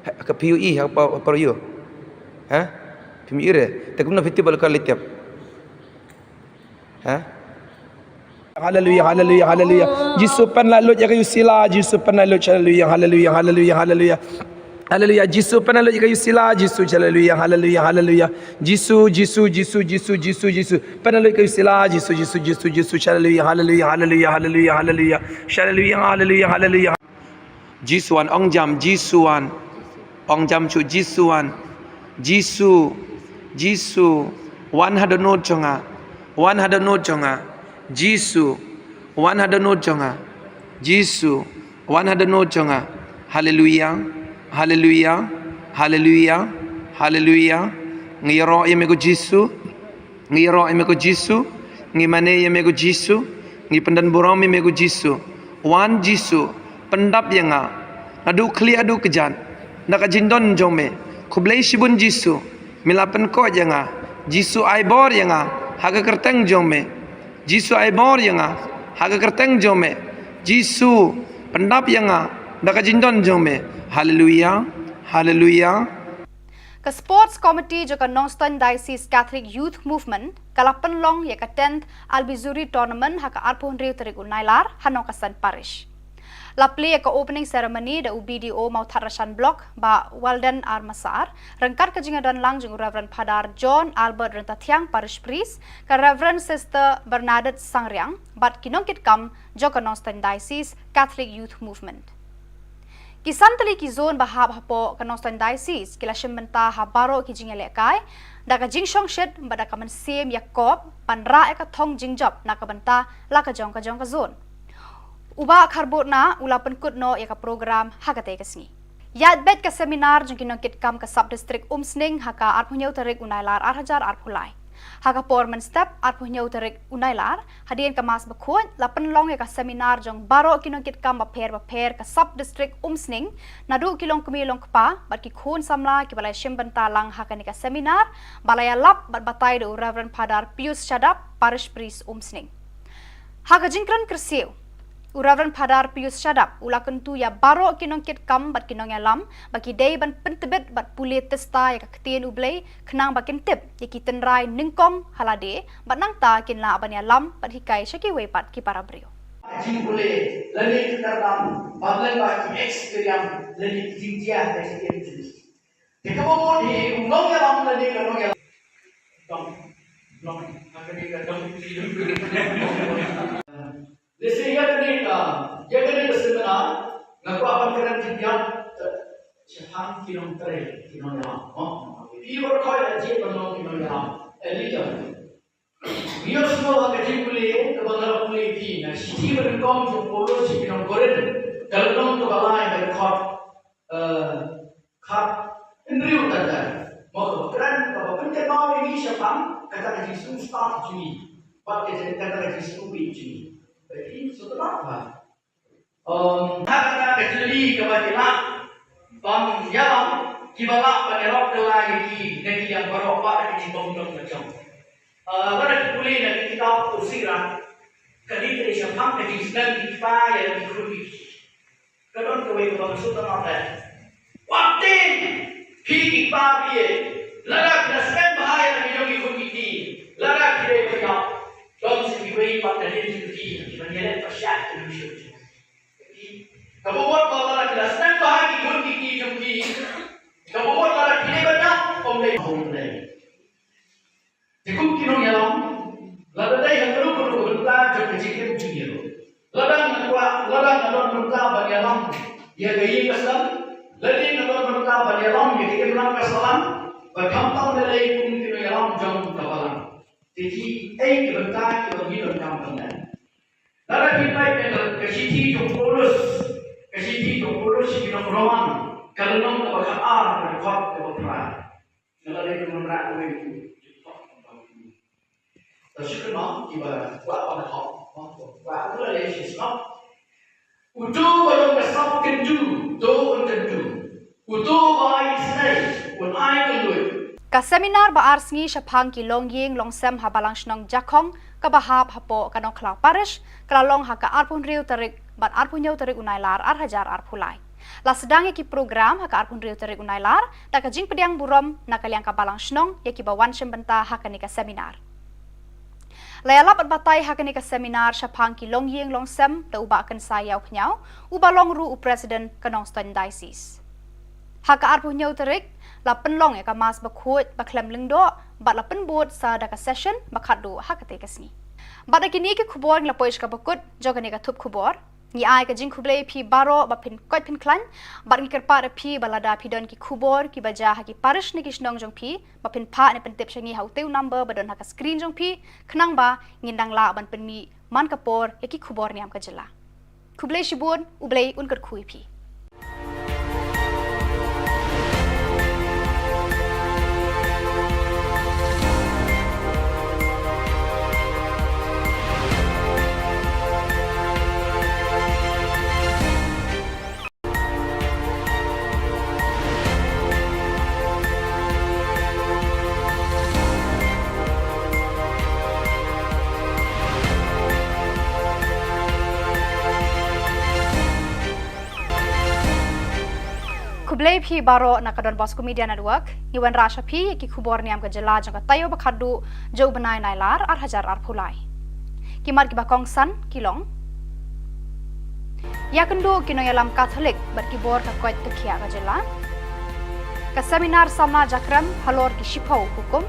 Ka PUE apa yo. Ha? Pemire. Takum na fiti bal kali tep. Ha? Hallelujah, hallelujah, hallelujah. Jisu pen lalu ya kayu sila, Jisu pen lalu hallelujah, hallelujah, hallelujah, hallelujah. Hallelujah, Jisu pen lalu ya kayu sila, Jisu hallelujah, hallelujah, hallelujah. Jisu pen lalu ya kayu sila, Jisu hallelujah, hallelujah, hallelujah, hallelujah, hallelujah. Hallelujah, hallelujah, hallelujah. Jisuan ong jam Jisuan. Ong jam chu Jisuan. Jisu 100 note chonga. 100 note chonga. Jisu 100 note chonga. Jisu 100 note chonga. Hallelujah. Hallelujah. Hallelujah. Hallelujah. Ngiro yemego Jisu. Ngiro yemego Jisu. Ngimane yemego Jisu. Ngi pendan borong yemego Jisu. Wan Jisu. Pendap yanga. Adu kli adu kejan. Naka jindon jome. Kublai shibun Jisu. Milapen ko yanga. Jisu aibor yanga. Haga kerteng jome. Jisu aibor yanga. Haga kerteng jome. Jisu pendap yanga. Naka jindon jome. Hallelujah. Hallelujah. Ke Sports Committee juga Northern Diocese Catholic Youth Movement kalapan long ya ke 10th Albizuri Tournament haka arpon riu terigul nailar hanong kasan parish. Lapli ya ke opening ceremony da UBDO mau Tharashan Block ba Walden Armasar rengkar kejingadan lang jeng Reverend Padar John Albert Rentatiang Parish Priest ke Reverend Sister Bernadette Sangriang bat kinongkit kam juga Northern Diocese Catholic Youth Movement. Kisan tali ki zone bahab hapo ke Northern Diocese kila shembenta habaro ki jingele kai da ka jingshong shed bada ka mensem Yakob panra ka thong jingjop na ka benta la ka jong ka zone. Uba karbotna ula penkut no ya ka program hakate kesni. Yat bet ka seminar jong kinokit kam ka sub district umsning haka arpunyau tarik unailar arhajar arpulai. Haka porman step arpunyau tarik unailar hadian ka mas bakut la penlong ya ka seminar jong baro kinokit kam baper ka sub district umsning nadu kilong kumilong kpa bat ki khun samla ki balai shimbanta lang haka ni ka seminar balaya lap bat batai do Reverend Padar Pius Shadap parish priest umsning. Haka jingkran kersiu Reverend Padar Pius Shadap ula kentu ya baro kinongkit kam bat kinong ya lam bagi day ban pentebet bat pulit testa ya kaktiin ublay kenang bakin tip ya kitenrai ningkong halade bat nang ta kinla aban ya lam bat hikai syaki wepat ki para brio. Jing boleh lagi kita dalam bagian bagi experience lagi tinggiah dari jenis. Jika mau di undang ya lam lagi kalau ya dong akan dikatakan Listen, ya kena seminar, ngaku apa kena tiap cahang kilometer kilometer. Ibu kau aje penolong kilometer. Elita. Biar semua kerja boleh, kebenaran boleh di. Nah, sisi berengkau jauh polo sih kilometer. Kalau kamu kebalai berkat indri utara. Mau keren, kalau penting mau ini siapa? Kata kerja semua start juni. Pakai kata kerja semua juni. Jadi setelah apa? Karena kecili kebajikan, yang kibalak penerok lagi negeri yang berobat di bawah macam. Kalau boleh nanti kita usirah, kali ini siapa yang sedang dipayar di kursi. Kalau kau itu maksud apa? Waktu pilih pagi, larak nasib bahaya di dalam kursi, larak tidak banyak. Don't see me but the little tea, when you let a shot to shoot. Kamu buat kalau nak jelas, nak bahagi pun kiki jumpi. Kamu buat kalau nak pilih banyak, om leh. Cukup kinong yalam, lalu dah yang perlu berita jumpa cikgu junior. Ladang nadon berita bagi yalam, ia gaya kesan. Ladang nadon berita bagi yalam, ia kita bilang kesan. Berkampang lelai pun kinong yalam jom kapalang. Jadi, berita kita hidup kampung dan. Lalu kita kesiti jom polos kita roman. Kalau nom kita bakal berkot kita berperang. Lalu kita menerang itu. Terus kita kita buat pada hak. Buat itu adalah Islam. Untuk kalau kesam kendu, untuk bayi senai, pun ai kendui. Ka seminar ba arsngi syapang ki longying longsem habalang shnong jakong ka bahap hapo kanong klau parish kalalong haka arpun riu tarik bat arpun yau tarik unailar arhajar arpulai. La sedang ki program haka arpun riu tarik unailar tak ka jing pediang burom nakaliang ka balang shnong ya ki bawan syembenta haka ni ka seminar. Layalap at batay haka ni ka seminar syapang ki longying longsem da uba akan sayaw knyau uba longru u president kanong Ston Diocese. Haka arpun yau tarik la penlong ya ka mas bakut baklem lengdo bat la penbot sa da ka session bakadu hakate kasni bat kini ke khubor la poish ka bakut jogani ka thup khubor ni ai ka jing khuble phi baro ba pin kot pin klan bat ni kerpa da phi balada phi don ki khubor ki baja ha ki parish ni kisnong jong phi ba pin pha ni pentip shangi hauteu number badon ha ka screen jong phi khnang ba ngindang la ban penmi man kapor ya ki khubor niam ka jela khuble shibun ublei unkar khui phi Kublai phi baro nakadon Bosco Media Network iwan rasha phi ki Khubor Niam ka jela jang ka tayo bakhadu jo banai nailar arhajar arphulai kimar ki bakong san kilong yakendo kinoyalam Catholic berkibor ka koit ka khia ka jela ka seminar samna jakram halor ki shipau hukum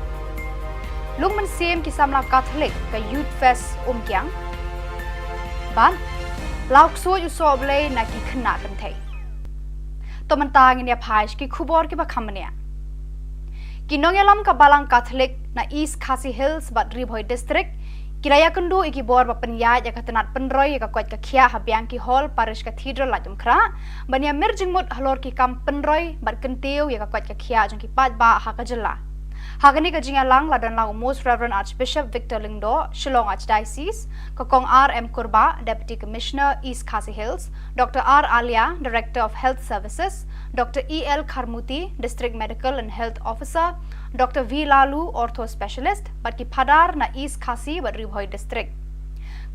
lungman sem ki samla Catholic ka youth fest kyang ban lauk so ju so blai na ki khna kan thai Tomantang ini apa ki Khubor ki bakamania. Kinongelam ka balang Catholic na East Khasi Hills bat Ribhoi district Kiraya kendu iki bor ba penyai ya katenat penroy ya kakwat kakia habiang ki hall parish cathedral la jumkra bania merjing mut halor ki kam penroy bar kentiu ya kakwat kakia jong ki pat ba ha kajela hagani ka jinga lang ladan lang most reverend archbishop Victor Lingdo Shillong Archdiocese kokong RM Kurba deputy commissioner East Khasi Hills Dr R Alia director of health services Dr EL Kharmuti district medical and health officer Dr V Lalu ortho specialist bat ki phadar na East Khasi bat Ribhoi district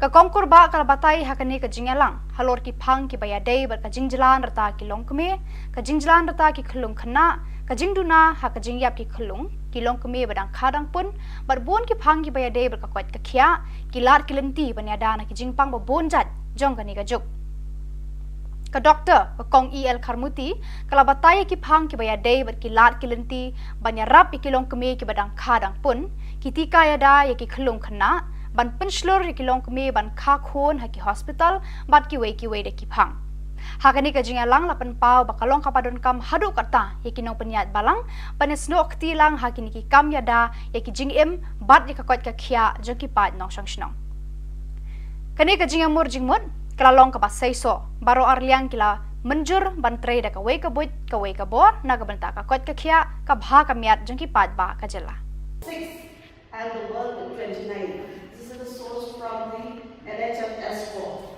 ka kongkur ba kala batai hakani ka jingalang halor ki phang ki baya dei bat ka jingjalan rata ki longkme ka jingjalan rata ki khulung khana ka jingduna ha ka jingyap ki khulung ki longkme badang khadang pun bat bon ki phang ki baya dei bat ka kwat ka khia ki lat ki lenti banyada na ki jingpang ba bon jat jong ka ni ka juk ka doctor ka kong EL Kharmuti kala bataya ki phang ki baya dei ber ki lat ki lenti banya rap ki long keme ki badang khadang pun ki tika ya da ya ki khlung khana ban penslor ki long keme ban kha khon ha ki hospital bat ki wei de ki phang hakani ka jinga lang lapan pau bakalong kapadon kam hadu kata ya ki nong penyat balang panes nok ti lang hakini ki kam ya da ya ki jing em bat ya ka kwat ka khia jo ki pat nong sang snong kani ka jinga mur jing mut kalalong ka basay so baro arliang kila menjur bantrei da ka wei ka buit ka wei ka bor na ka banta ka kot ka khia ka bha ka miat jong ki pat ba ka jela 6 and the world at 29. This is the source from the NHS4.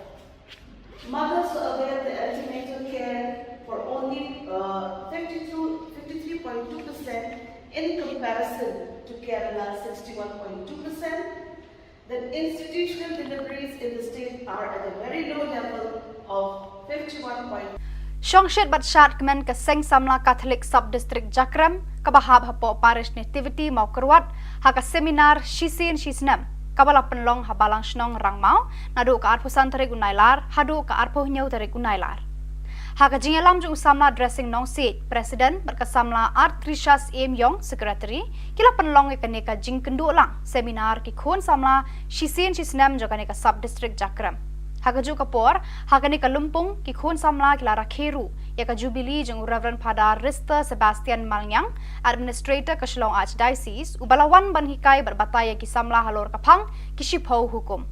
Mothers avail the antenatal care for only 53.2% in comparison to Kerala 61.2%. Then institutional deliveries in the state are at a very low level of 51. Shongshet batshat kemen ke seng samla Catholic sub-district Jakram kabahab hapo parish nativity mau kerwat haka seminar shisin shisnam kabala penlong habalang snong rangmau nadu ka arpusan tarik unailar hadu ka arpuh nyau tarik unailar haka jingalam jung samla dressing nong seat president berkesamla Art Trishas M Yong secretary kila penlong ke kaneka jing kendu lang seminar ki khon samla shisin shisnam jo kaneka sub-district Jakram haka ju kapor haka ni kalumpung ki khun samla kila rakheru ya ka jubilee jeng Reverend Father Rister Sebastian Malnyang administrator ka Shillong Archdiocese ubalawan ban hikai berbataya ki samla halor kaphang ki shipho hukum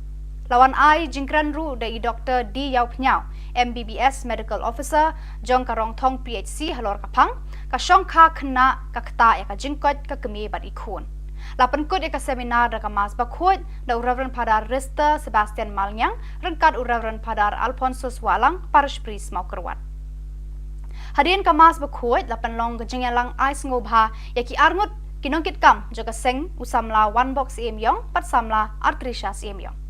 lawan ai jingkran ru dai Dr D Yau Pnyau MBBS medical officer jong karong thong PHC halor kaphang ka shongkha khna ka khta ya ka jingkot ka kemi bar ikhun lapan kod eka seminar da kamas bakhot da Reverend Father Rister Sebastian Malnyang rengkat Reverend Father Alfonso Walang parish priest mau kerwat hadian kamas bakhot lapan long gejingalang ais ngobha yaki arngut kinongkit kam joka seng usamla one box yong pat samla artrisha yong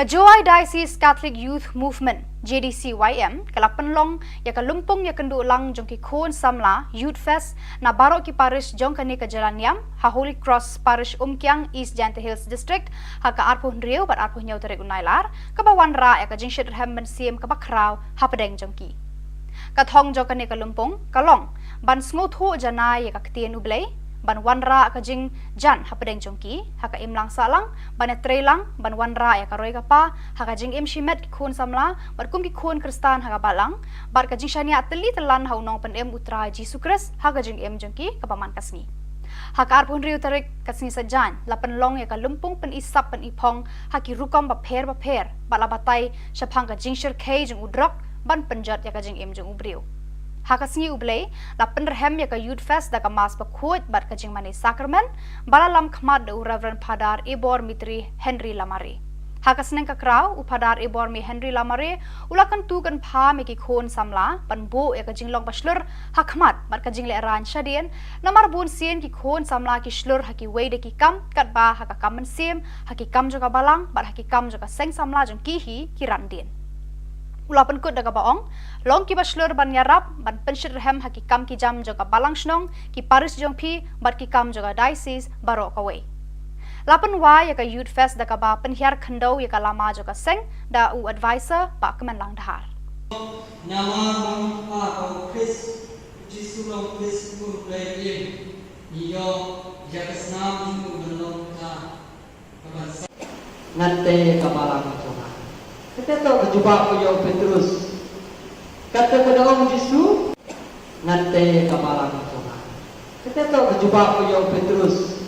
Kajoi Diocese Catholic Youth Movement JDCYM kalapan long ya kalumpong ya kendu lang jong ki khon samla Youth Fest na barok ki parish jong kani ka Jalan Niam ha Holy Cross Parish Umkyang East Jante Hills District ha ka arpuh Riau bat arpuh nyau tarik unailar ka bawan ra ya ka jing shit hem ben siem ka bakrau ha pedeng jong ki kathong jong kani kalumpong kalong ban sngoth janai ya ka ktien ublei ban wanra ka jing jan ha pedeng jongki ha ka imlang salang ban trelang ban wanra ya ka roi ka pa ha ka jing im shimet ki khun samla bar kum ki khun kristan ha ka balang bar ka jing shania teli telan ha unong pen em utra Jesu Kris ha ka jing em jongki ka paman kasni ha ka arpun riu tarik kasni sajan lapan long ya ka lumpung pen isap pen ipong ha ki rukom ba pher bala batai shapang ka jing shir kei jong udrok ban penjat ya ka jing em jong ubriu Hakasngi ublei la penderhem ya ka Youth Fest da ka mas bakhuat bat ka jing mani sakramen bala lam khmat de Reverend Padar Ibor Mitri Henry Lamare Hakasneng ka kraw upadar Ibor mi Henry Lamare ulakan tu kan pha me ki khon samla pan bo ya ka jing long baslur hakmat bat ka jing le ran shadien namar bun sien ki khon samla ki slur haki wei de ki kam kat ba ha ka kam siem haki kam jo ka balang bat haki kam jo ka seng samla jong ki hi ki ran dien Ulapan kut daga baong, long ki baslur ban yarap, ban penshir hem haki kam ki jam joga balang snong, ki paris jong pi, bat ki kam joga diocese barok away. Lapan wa ya ka Youth Fest daga ba penhiar khandau ya ka lama joga seng, da u advisor pa kemen lang dahar. Nama bang pa Chris, Jesu long Chris pur play iyo jakasnam ju belong ka kabasa. Nante kabalang joga. Kita tahu berjumpa punya Petrus. Kata kepada Om Yesus, nanti kepala Tuhan. Kita tahu berjumpa punya Petrus.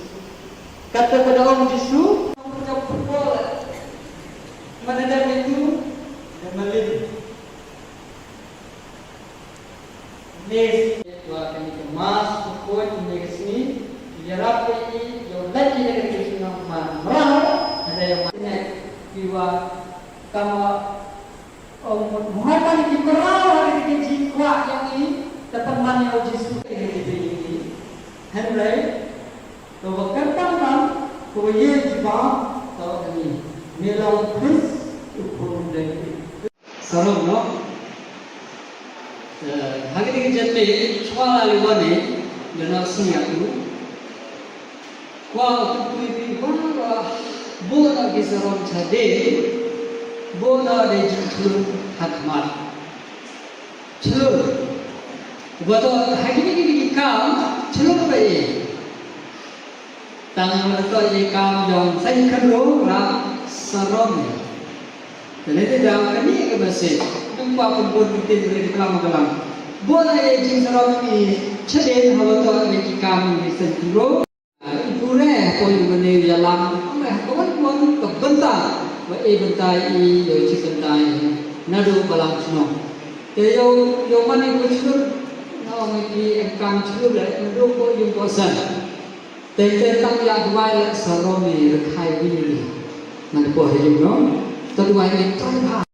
Kata kepada Om Yesus, punya pukul. Mana ada itu? Dan malin. Nes, dua kali kemas pukul ini kesini. Jarap ini, yang lagi dari kesini nama merah. Ada yang mana? Jiwa kama Muhammad di Quran hari ini jikwa yang ini dapat mana Yesus ini Henry to berkata nam ko ye jiba to ini melong Chris upun dari sarong no hari ini jette chwala liwane jana siatu kwa tu bi bara bola ki sarong chade Bola de jumtur hakmat. Chlo. Wato hakini ki kam chlo bai. Tang to ye kam jong sai khro ra sarom. Tele da kani ke base. Tumpa pun tin re kam kalam. Bola ye jing sarom ni chade hawato ye ki kam ni sai khro. Pure ko yune yalam. Kawan kawan ke bentang. Wa bentai I yo chi bentai nadu balang sno te yo mani ko chur no ngi ki engkang chur le ndu ko yum ko san te tam ya dwai le saromi re khai wi nan ko he yum no to dwai ni ton ba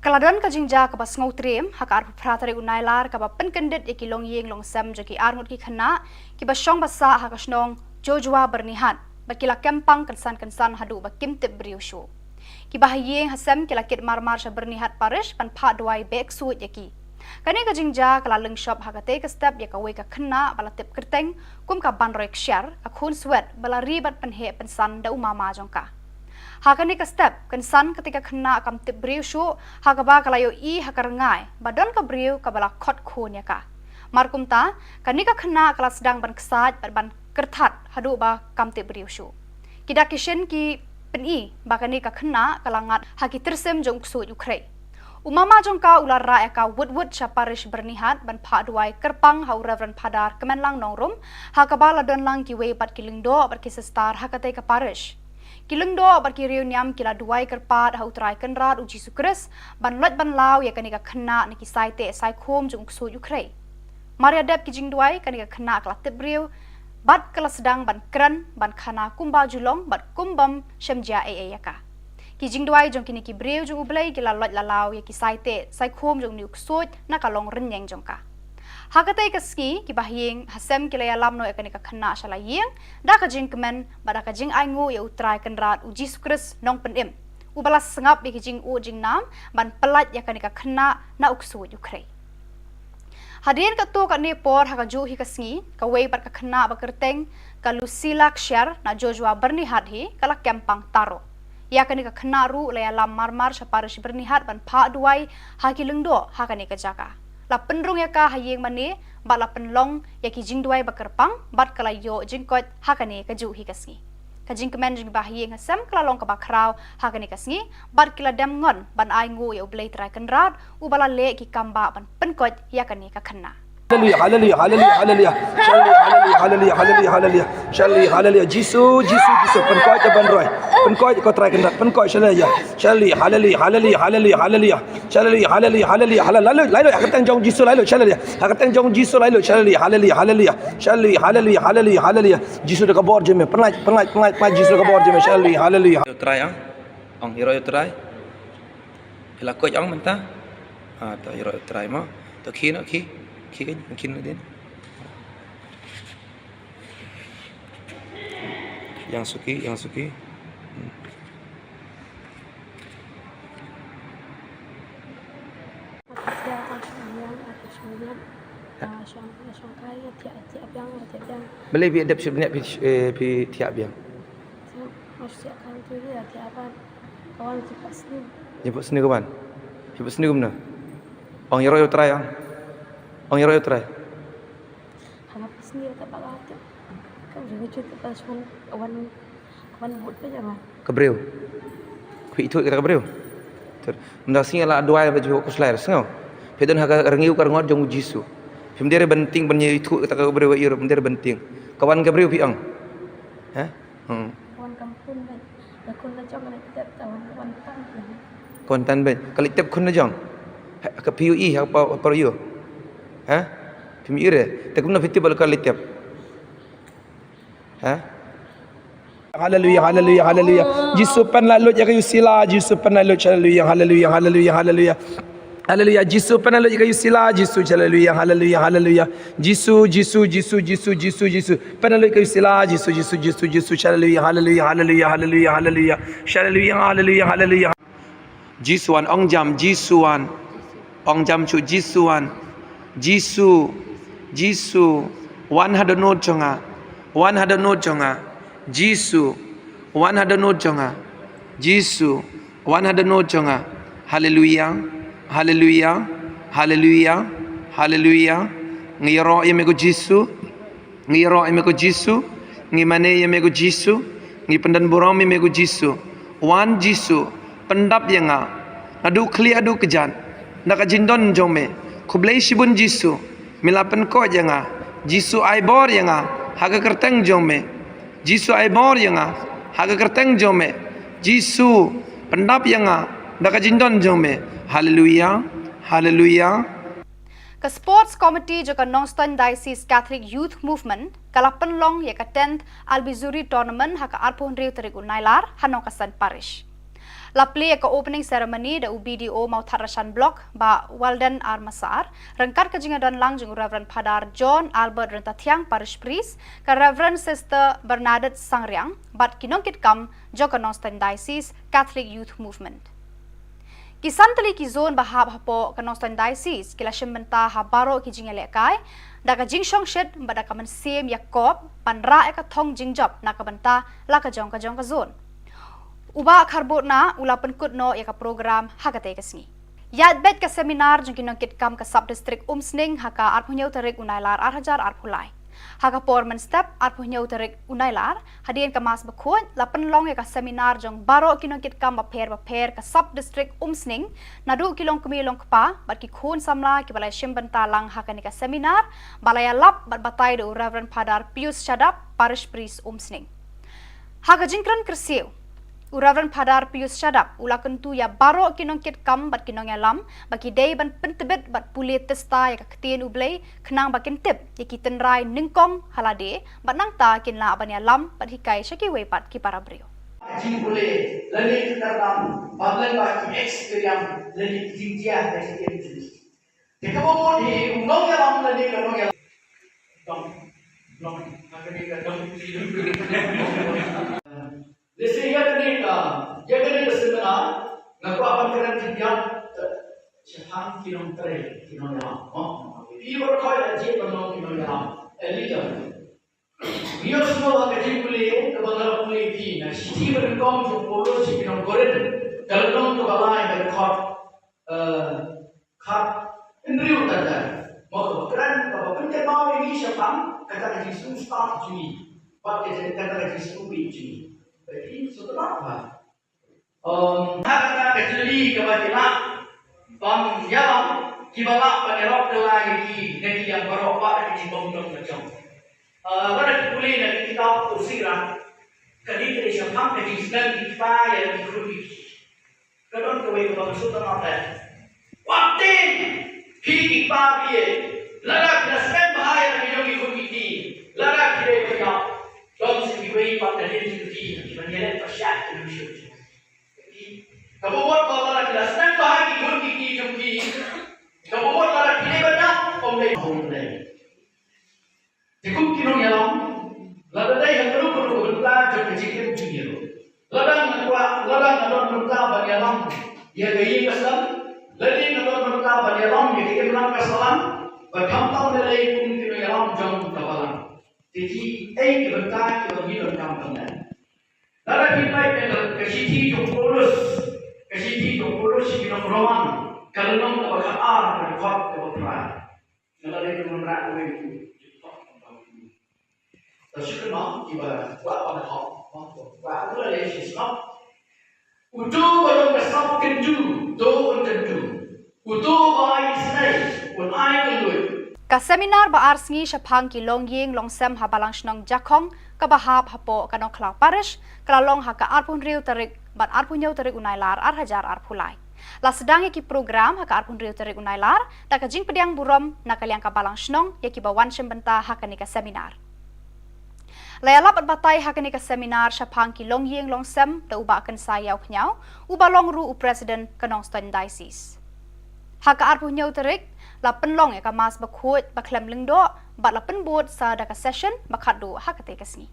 Kaladon ka jingja ka bas ngau trem ha ka ar pratare unailar ka ba pen kendit ki long yeng long sam je ki armut ki khana ki ba shong basa ha ka snong jojwa bernihat ba kila kempang kansan hadu ba kimtip briusho ki ba yeng hasam kila kit marmar sha bernihat parish pan pha dwai bek suit yaki kani ka jingja kala leng shop ha ka te ka step ya ka we ka khana bala tip kerteng kum ka ban roi kshar ka khun swet bala ribat pan he pan san da umama jongka Hakani ka step kan san ketika kena kam tip briu shu hakaba kalayo I hakarangai badon ka briu ka bala khot khon ya ka markum ta kanika kena kala sedang ban kesat ban kertat hadu ba kam tip briu shu kida kishen ki peni bakani ka kena kalangat haki tersem jong su Ukraine umama jong ka ular ra ka wood sha parish bernihat ban pha duai kerpang hau reverend padar kemenlang nongrum hakaba ladon lang ki we bat kilingdo bat kisestar hakate ka parish Kilengdo barki Khubor Niam kila duai kerpat hau trai kenrat uji sukres ban lot ban lau ya kanika kena niki saite sai khom jung su Ukraine. Maria dep kijing duai kanika kena kala tebriu bat kala sedang ban kran ban khana kumba julong bat kumbam shemjia yaka. Kijing duai jong kini kibriu jung ublai kila lot lalau ya ki saite sai khom jung niuk suit na kalong renyeng jong ka. Hakatai kaski ki bahing hasem kilaya lamno ekanika kena shala yeng da ka jing kemen bada ka jing aingu ya utrai kenrat uji sukres nong penim ubalas sengap bi jing u jing nam ban pelat ya kanika kena na uksu Ukraine Hadirin ka tu ka ni por haka ju hi kasngi ka wei par ka kena ba kerteng ka Lucila Kshar na Joshua bernihat hi kala kempang taro ya kanika kena ru laya lam marmar saparish bernihat ban pha duai haki lengdo hakanika jaka la penrung ya ka hayeng mani ba la penlong ya ki jing duai bakerpang bat kala yo jingkot hakane ka ju hi kasngi ka jing kemen jing ba hayeng hasam kala long ka ba kraw hakane kasngi bat kila dam ngon ban ai ngu ya ublei trai kenrat u bala le ki kamba ban penkot ya kane ka kena Hallelujah, hallelujah, hallelujah, hallelujah. Hallelujah, hallelujah, hallelujah. Shalli, hallelujah. Jisu, Jisu, Jisu. Penkoi jaban roy. Penkoi kau try kendak. Penkoi hallelujah. Shalli, hallelujah, hallelujah, hallelujah, hallelujah. Shalli, hallelujah, hallelujah, hallelujah. Lalu, lalu. Hakatang jong Jisu lalu. Hallelujah. Hakatang jong Jisu lalu. Shalli, hallelujah, hallelujah. Shalli, hallelujah, hallelujah, hallelujah. Jisu dekat bawah je me. Penat Jisu dekat bawah je me. Shalli, hallelujah. Try ang hero try. Hila ko ang menta. Ta hero try mo. To ki mungkin din. Yang suki. Boleh bi adap sebenarnya pi tiap biang. Kawan cepat sini. Jemput sini kawan. Jemput sini gimana? Ang hero try ang. Ang hero try. Hanap sini tak bakal ada. Kau jangan cerita pasal kawan buat apa jangan. Kebreu. Kui itu kita kebreu. Ter. Mendak sing ala doa baju ko slair sengau. Pedon haga rengiu karngot jong Jisu. Pemdere benting penye itu kita kebreu iro pemdere benting. Kawan kebreu pi ang. Ha? Kawan kampung kan. Lakon na jong na tiap kawan tan. Kontan ben. Kali tiap kun na jong. Ke PUI apa yo. Ha? Pemire. Tak guna fiti bal kali tiap. Ha? Hallelujah, hallelujah, hallelujah. Jisu pan lalu ya kayu sila, Jisu pan lalu hallelujah, hallelujah, hallelujah, hallelujah. Hallelujah, Jisu pan lalu ya kayu sila, Jisu hallelujah, hallelujah, hallelujah. Jisu pan lalu ya kayu sila, Jisu hallelujah, hallelujah, hallelujah, hallelujah, hallelujah. Hallelujah, hallelujah, hallelujah. Jisuan ong jam Jisuan. Ong jam chu Jisuan. Jisu 100 note jonga 100 note jonga Jisu 100 note jonga Jisu 100 note jonga hallelujah hallelujah hallelujah hallelujah ngiro yemego Jisu ngimane yemego Jisu ngi pendan borong yemego Jisu wan Jisu pendap yanga adu kli adu kejan naka jindon jome Khubor shibun Jisu milapan ko janga Jisu aibor yanga haga kerteng jome Jisu aibor yanga haga kerteng jome Jisu pendap yanga daka jindon jome hallelujah hallelujah. Ka Sports Committee jo ka Northern Diocese Catholic Youth Movement kala penlong ya ka 10th Albizuri Tournament haka arpon riu terigul nailar hanong kasan parish. La play ka opening ceremony da UBDO mau Tharashan Block ba Walden Armasar rengkat ka jingadan lang jung Reverend Padar John Albert Rentatiang Parish Priest ka Reverend Sister Bernadette Sangriang bat kinongkit kam jo ka Northern Diocese Catholic Youth Movement. Kisantali ki zone bahab hapo ka Northern Diocese kila shembenta habaro ki jingale kai da ka jingshong shed ba da ka man sem Yakob panra ka thong jingjop na ka banta la ka jong ka zone. Uba karbot na ula penkut no ya ka program hakate kesni. Yat bet ka seminar jong kinongkit kam ka sub district umsning haka arpunyau tarik unailar arhajar arpulai. Haka porman step arpunyau tarik unailar hadian ka mas bakut la penlong ya ka seminar jong baro kinongkit kam baper ka sub district umsning nadu kilong kumilong kpa bat ki khun samla ki balai shimbanta lang haka ni ka seminar balaya lap bat batai do Reverend Padar Pius Shadap parish priest umsning. Haka jingkran kersiu Reverend Padar Pius Shadap ula kentu ya baro kinongkit kam bat kinong ya lam bagi day ban pentebet bat pulit testa ya kaketien ublay kenang bakin tip ya kitenrai ningkong halade bat nang ta kinla ban ya lam bat hikai syaki wepat ki para brio. Jing boleh lagi kita dalam bagian bagi experience lagi jinjia dari segi jenis. Jika mau di undang ya lam lagi kalau ya dong akan Listen, ya kena seminar, ngaku akan kena tiap cahang kilometer kilometer. Ibu kau aje penolong kilometer. Elita. Dia semua kerja boleh, kebenaran boleh di. Nah, sisi berengkau jauh polo sih kilometer. Kalau kamu tu balai kat indri utara. Mau keren, kalau penting mau ini siapa? Kata kerja semua start juni. Pakai kata kerja semua juni. Jadi setelah apa? Harga kecili kebajikan, yang kibalak penerok lagi negeri yang berobat di bawah macam. Pada kulit dari kita usirah, kali dari siapa dari sedang kita yang dikulik. Kadang kawai kebawa sudah apa? Waktu kita dia, larak nasib bahaya yang dikulik di, larak dia punya. Kalau sebagai pada diri sendiri, menyelet pasyak Indonesia. Jadi, kalau buat kalau lagi dasar bahagi pun kiki jumpi, kalau buat lagi pilih banyak, omlay. Cukup kinong yalam, lalu dah yang perlu berita jumpa cikgu junior. Ladang nadon berita bagi yalam, ia gaya kesal, ladang nadon berita bagi yalam, ia gaya menang kesalan, berkampang nilai pun kinong yalam jom kapalan. Jadi, berita kita ni dalam kampanye. Lalu kita kesiti jopulus kita beruang. Kalau nak berkata berkat berperan. Lalu kita menerang itu. Terus kita kita buat apa nak? Buat apa lagi sih? Untuk kalau kesap kendu, untuk kendu. Untuk bayi senai, untuk air kendu. Ka seminar ba arsngi syapang ki longying longsem habalang shnong jakong ka bahap hapo kanong klau parish kalalong haka arpun riu tarik bat arpun yau tarik unailar arhajar arpulai. La sedang ki program haka arpun riu tarik unailar ta ka jing pediang burom nakaliang ka balang shnong ya ki bawan syembenta haka ni ka seminar. Layala bat batai haka ni ka seminar syapang ki longying longsem ta uba akan sayau knyau uba longru u president kanong stan diocese. Haka arpun yau tarik la penlong ya ka mas bakut baklem lengdo bat la penbot sa da ka session makadu hakate kasni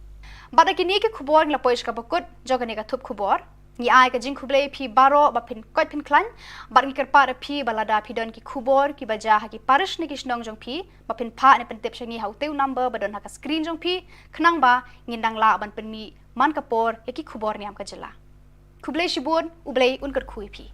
bat kini ke khubor la poish ka bakut jogani ka thup khubor ni ai ka jing khuble phi baro ba phin kot phin klan bat ni kerpa da phi balada phi don ki khubor ki baja ha ki parish ni kisnong jong phi ba phin pha ne pentep shangi hauteu number ba don ha ka screen jong phi khnang ba ngindang la ban penmi man kapor ya ki khubor niam ka jela khuble shibun ublei unkar khui phi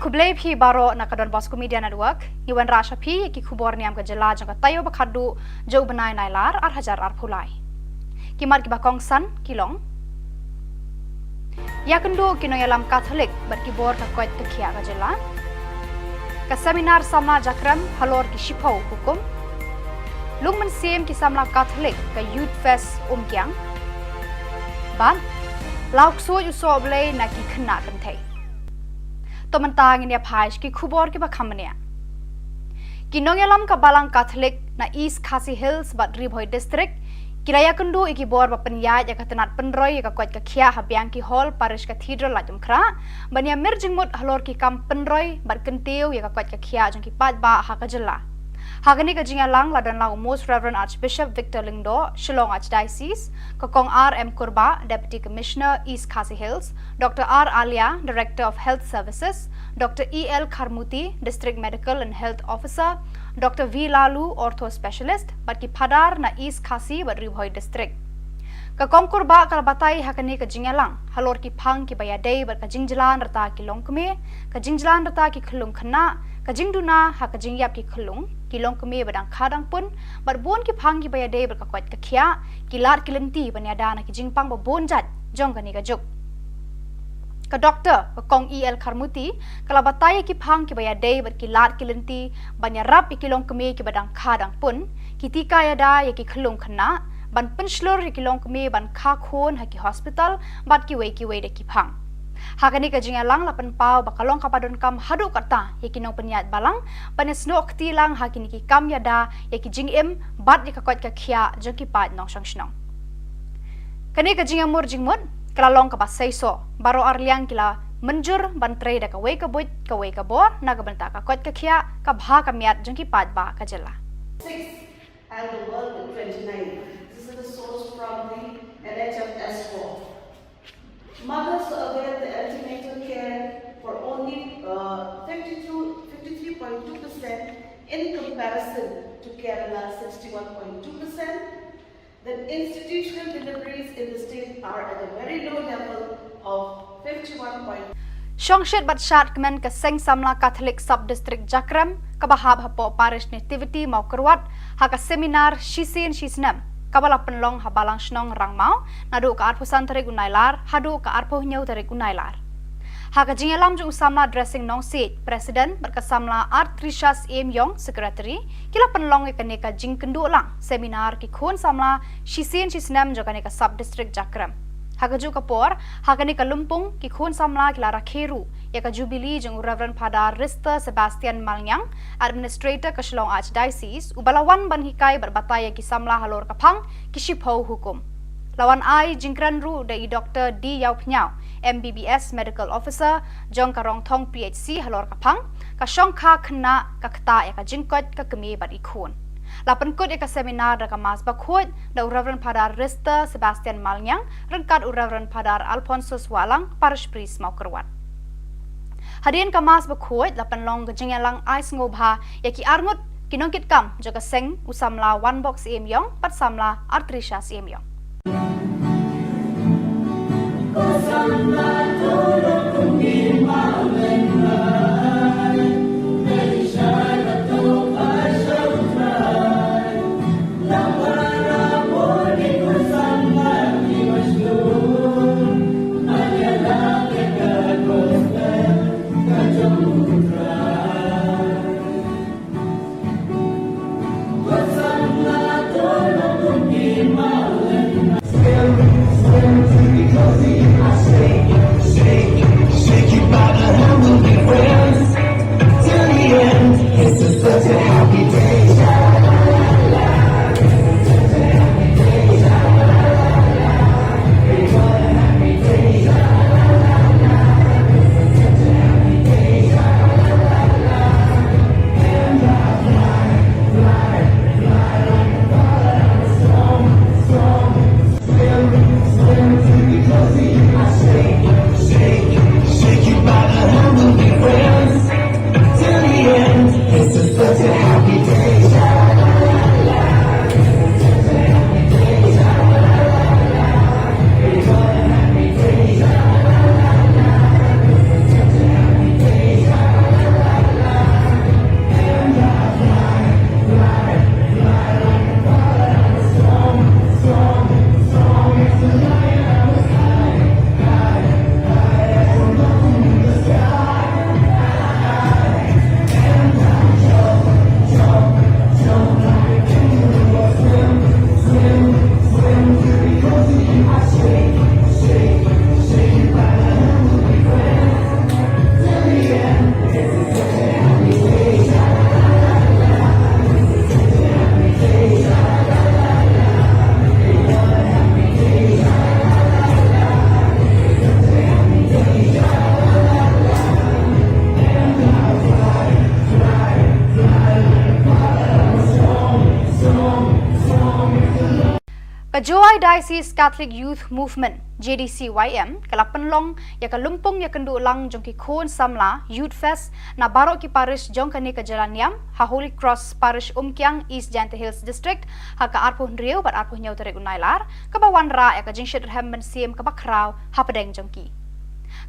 Kublai phi baro nakadon Bosco Media Network iwan rasha phi ki khubor niam ka jela jang tayo bakhadu jo banai nailar ar hajar ar phulai kimar ki bakong san kilong yakendo kinoyalam Catholic bar ki bor ka koit khia ka jela ka seminar samna jakram halor ki shipau hukum lungman sim ki samla Catholic ka youth fest kyang ban lauk so ju so blai na ki khna kan thai Tomantang ini apa ki khubor ki bakhamnya. Kinongyalam ka balang Catholic na East Khasi Hills bat Ribhoi district Kiraya kendu iki bor bapenyai ya katenat penroy ya kakwat kakia habiang ki hall parish cathedral la jumkra bania merjingmut halor ki kam penroy bat kentiu ya kakwat kakia jong ki pat ba hakajela. Hagani ka jingalang ladan lang Most Reverend Archbishop Victor Lingdo, Shillong Archdiocese, Kakong R.M. Kurba, Deputy Commissioner, East Khasi Hills, Dr. R. Alia, Director of Health Services, Dr. E.L. Kharmuti, District Medical and Health Officer, Dr. V. Lalu, Ortho Specialist, Batki Padar na East Khasi bat Ribhoi District. Kakong Kurba kalabatai hakani ka jingalang, halor ki phang ki bayadei bat ka jingjalan rata ki longkme, ka jingjalan rata ki khulung khana, ka jingduna ha ka jingyap ki khulung, kilong keme badang khadang pun barbon ki phang ki bayade ber ka kwat ka khia kilat kilenti banyada na ki jingpang babon jat jong kani ka juk ka doctor ka kong el kharmuti kala bataya ki phang ki bayade ber kilat kilenti banyarap ikilong keme ki badang khadang pun kitika yada ya ki khulung khana ban penslor ikilong keme ban kha khon ha ki hospital bat ki we de ki phang Hakani ka jingalang lapan pau bakalong kapadon kam hadu kata yakinong penyat balang panesno ktilang hakini ki kam yada yaki jingim bat di kakwat ka khia jongki pat nong sangshnong kani ka jingamur jingmut kalalong ka basaiso baro arliang kila menjur bantre da ka we ka bor na ka banta ka kwat ka khia ka bha ka miat jongki pat ba ka jela 6 and the world at 29. This is the source from the NHS4. Mothers avail the antenatal care for only 53.2% in comparison to Kerala 61.2%. Then institutional deliveries in the state are at a very low level of 51.2%. Shongshet batshat kemen ke Seng Samla Catholic Sub-District Jakram kabahab hapo parish nativity mau kerwat haka seminar shisin shisnam kabala penlong habalang snong rangmau nadu ka arpo santare gunailar hadu ka arpo nyau tare gunailar haka jingalam ju samla dressing nong seat president berkasamla art trishas em yong secretary kila penlong ikane ka jing kendu lang seminar ki khon samla shisin shisnam jokane ka sub district jakram haka ju kapor haka ni ka lumpung ki khon samla kila rakheru ya ka jubilee jong Reverend Father Rista Sebastian Malnyang administrator ka Shillong Archdiocese ubalawan ban hikai berbataya ki samla halor kaphang ki shipho hukum lawan ai jingkran ru dai Dr. D Yau Pnyau MBBS medical officer jong karong thong PHC halor kaphang ka shongkha khna ka khta ya ka jingkot ka kemi bat ikhon lapan kod ya ka seminar da ka mas bakhot da Reverend Father Rista Sebastian Malnyang rengkat Reverend Father Alphonsus Walang parish priest mau kerwat Hadirin kamas bakhot lapan long gejingalang ais ngobha yaki arngut kinongkit kam jaga seng usamla one box emyong pat samla artrisha emyong Pajoy Diocese Catholic Youth Movement JDCYM kalapan long ya kalumpong ya kendu lang jong ki khon samla Youth Fest na barok ki parish jong kani ka Jalan Niam ha Holy Cross Parish Umkyang East Jante Hills District ha ka arpuh riu bat arpuh nyau tere unailar ka bawan ra ya ka jing shit hem ben siem ka bakrau ha pedeng jong ki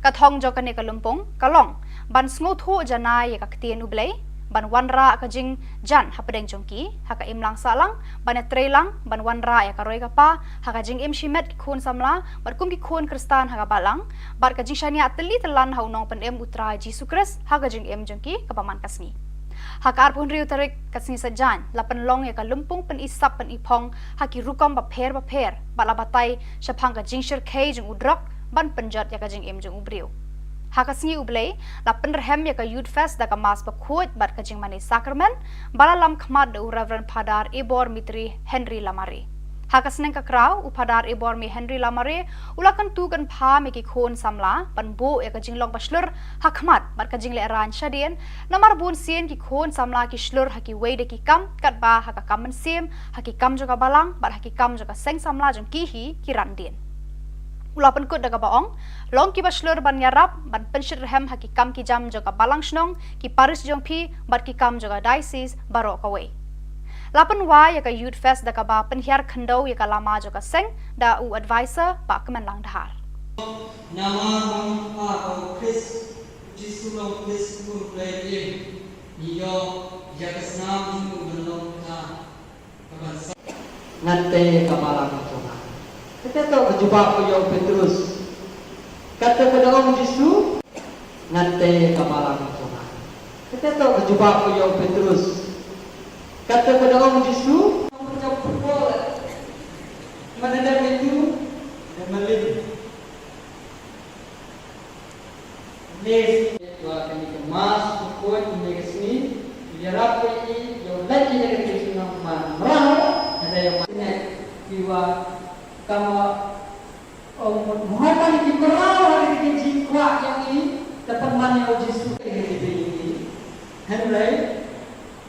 ka thong jong kani kalumpong kalong ban sngo thu janai ya ka ktien ublei ban wanra ka jing jan ha pedeng jongki ha ka imlang salang ban trelang ban wanra ya ka roi ka pa ha ka jing im shimet khun samla bar kum ki khun kristan ha ka balang bar ka jing shania teli telan ha unong pen em utra jisu kris ha ka jing em jongki ka paman kasni ha ka arpun riu tarik kasni sajan lapan long ya ka lumpung pen isap pen ipong ha ki rukom ba pher bala batai shapang ka jing shir kei jing udrak ban penjat ya ka jing em jong ubriu Hakasngi ublei la penrhem ya ka Youth Fest da ka mas bakhuat bat ka jing mani sakramen bala lam khmat de Reverend Padar Ibor Mitri Henry Lamare Hakasneng ka kraw upadar Ibor mi Henry Lamare ulakan tu kan pha me ki khon samla panbo ya ka jing lok baslur hakmat bat ka jing le ran shadien namar bun sien ki khon samla ki slur haki wei de ki kam kat ba ha ka kamen sim haki kam jo ka balang bat haki kam jo ka seng samla jong ki hi ki randien Ulapan kut daga baong, long ki baslur ban yarap, ban penshir hem haki kam ki jam joga balang snong, ki paris jong pi, bat ki kam joga diocese barok away. Lapan wa ya ka Youth Fest daga ba penhiar khandau ya ka lama joga seng, da u advisor ba kemen lang dahar. Nama mama au Chris, Jisu long Chris pun play iyo ya kesnam ju belum ta kabasa. Ngate kabalang tona. Kita tahu berjumpa Puyo Petrus. Kata kepada Om Yesus, ngante kabalang tona. Kita tahu berjumpa Puyo Petrus. Kata kepada Om Yesus, macam pukul. Mana dah itu? Dan melin. Nes dua kali kemas pukul ini ke sini. Biar apa ini? Yang lagi dari sini nama merah. Ada yang mana? Jiwa Kama Muhammad di Quran di jikwa yang ini dapat mana Yesus ini Henry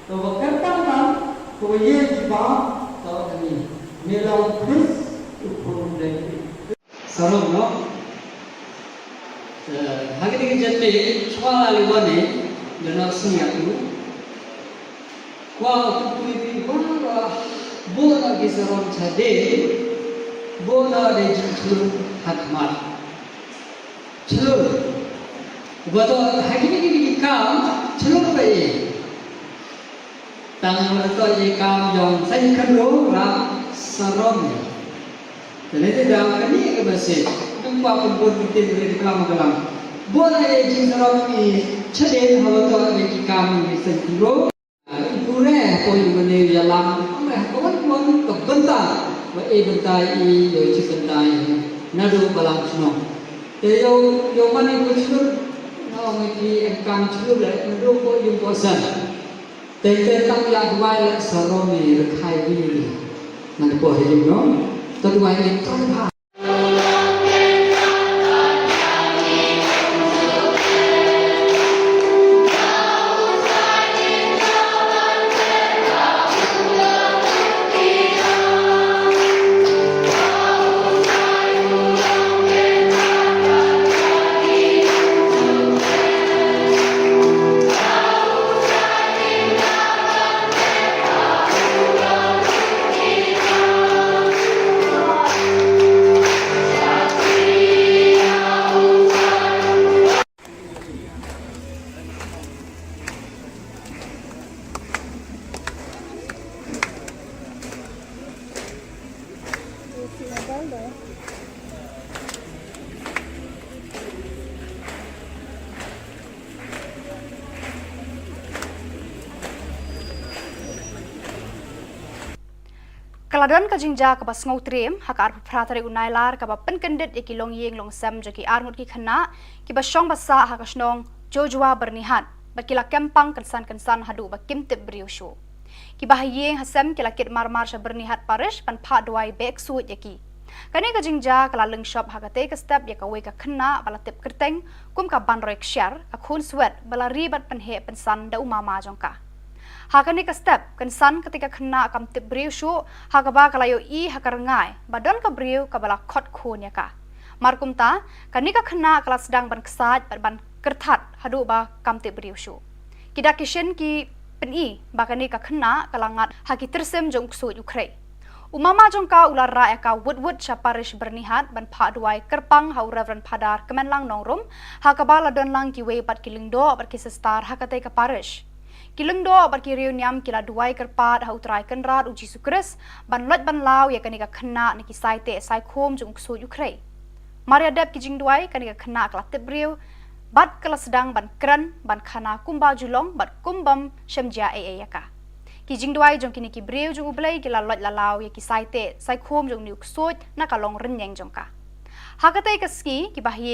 to berkembang ko ye jiba to ini melau Chris upun dari sarong no hari ini jadi soal aliwane dan siatu kwa kuipi bona bona kisarong chade Bola de julu hakmat. Chulu. Betul hakini ni kam chulu pe. Tang betul ye kam yang saya kenal ram sarom. Jadi dah kini ke besi. Jumpa pun kita boleh kelam. Bola ye jing sarom ni cheden hawa tu ye kam ni saya kenal. Pure koi mana jalan. Kawan kebentar. Và bentai yo chi bentai nadu balang chno yo mani ko chno no ngi kam chno le nadu ko yung ko san te tang ya dwai le saroni re khai bi nan ko he no to dwai ni to ha Kaladan ka jingja ka bas ngau trim hakar pratari unailar ka ba penkendit iki long yeng long sam jaki armut ki khana ki ba shong basa hakasnong jojua bernihat bakila kempang kensan hadu ba kimtip briushu ki ba yeng hasam kila kit marmar sha bernihat parish pan pha dwai bek suit yaki kani ka jingja kala leng shop hakate ka step ya ka we ka khana bala tip kerteng kum ka ban roi kshar ka khun swet bala ribat pan he pensan da umama jongka Hakani ka step kan san ketika kena kam tip briu shu hakaba kalayo I hakarangai badon ka briu kabala khot khun ya ka. Markum ta kanika kena kala sedang ban kesat ban kertat hadu ba kam tip briu shu. Kita kishin ki peni bakani ka kena kalangat haki tersem jong ksut Ukraine. Umama jongka ular ra eka wud syaparish bernihat ban pak duai kerpang hau Reverend Padar kemenlang nongrum hakabala don lang ki wei bat kilingdo bat kisestar hakate ka parish. Kilingdo bat ki Khubor Niam kila duai kerpat hau trai kenrat uji sukres ban lot ban lau ya kanika kena niki saite sai khom jong kso Ukraine. Maria dep ki jing duai kanika kena kala tebriu bat kala sedang ban kran ban khana kumba julong bat kumbam shemja yaka. Ki jing duai jong kini ki breu jong ublai kila lot lalau ya ki saite sai khom jong niuk sot na kalong renyeng jong ka. Hakatai ka ski ki bahye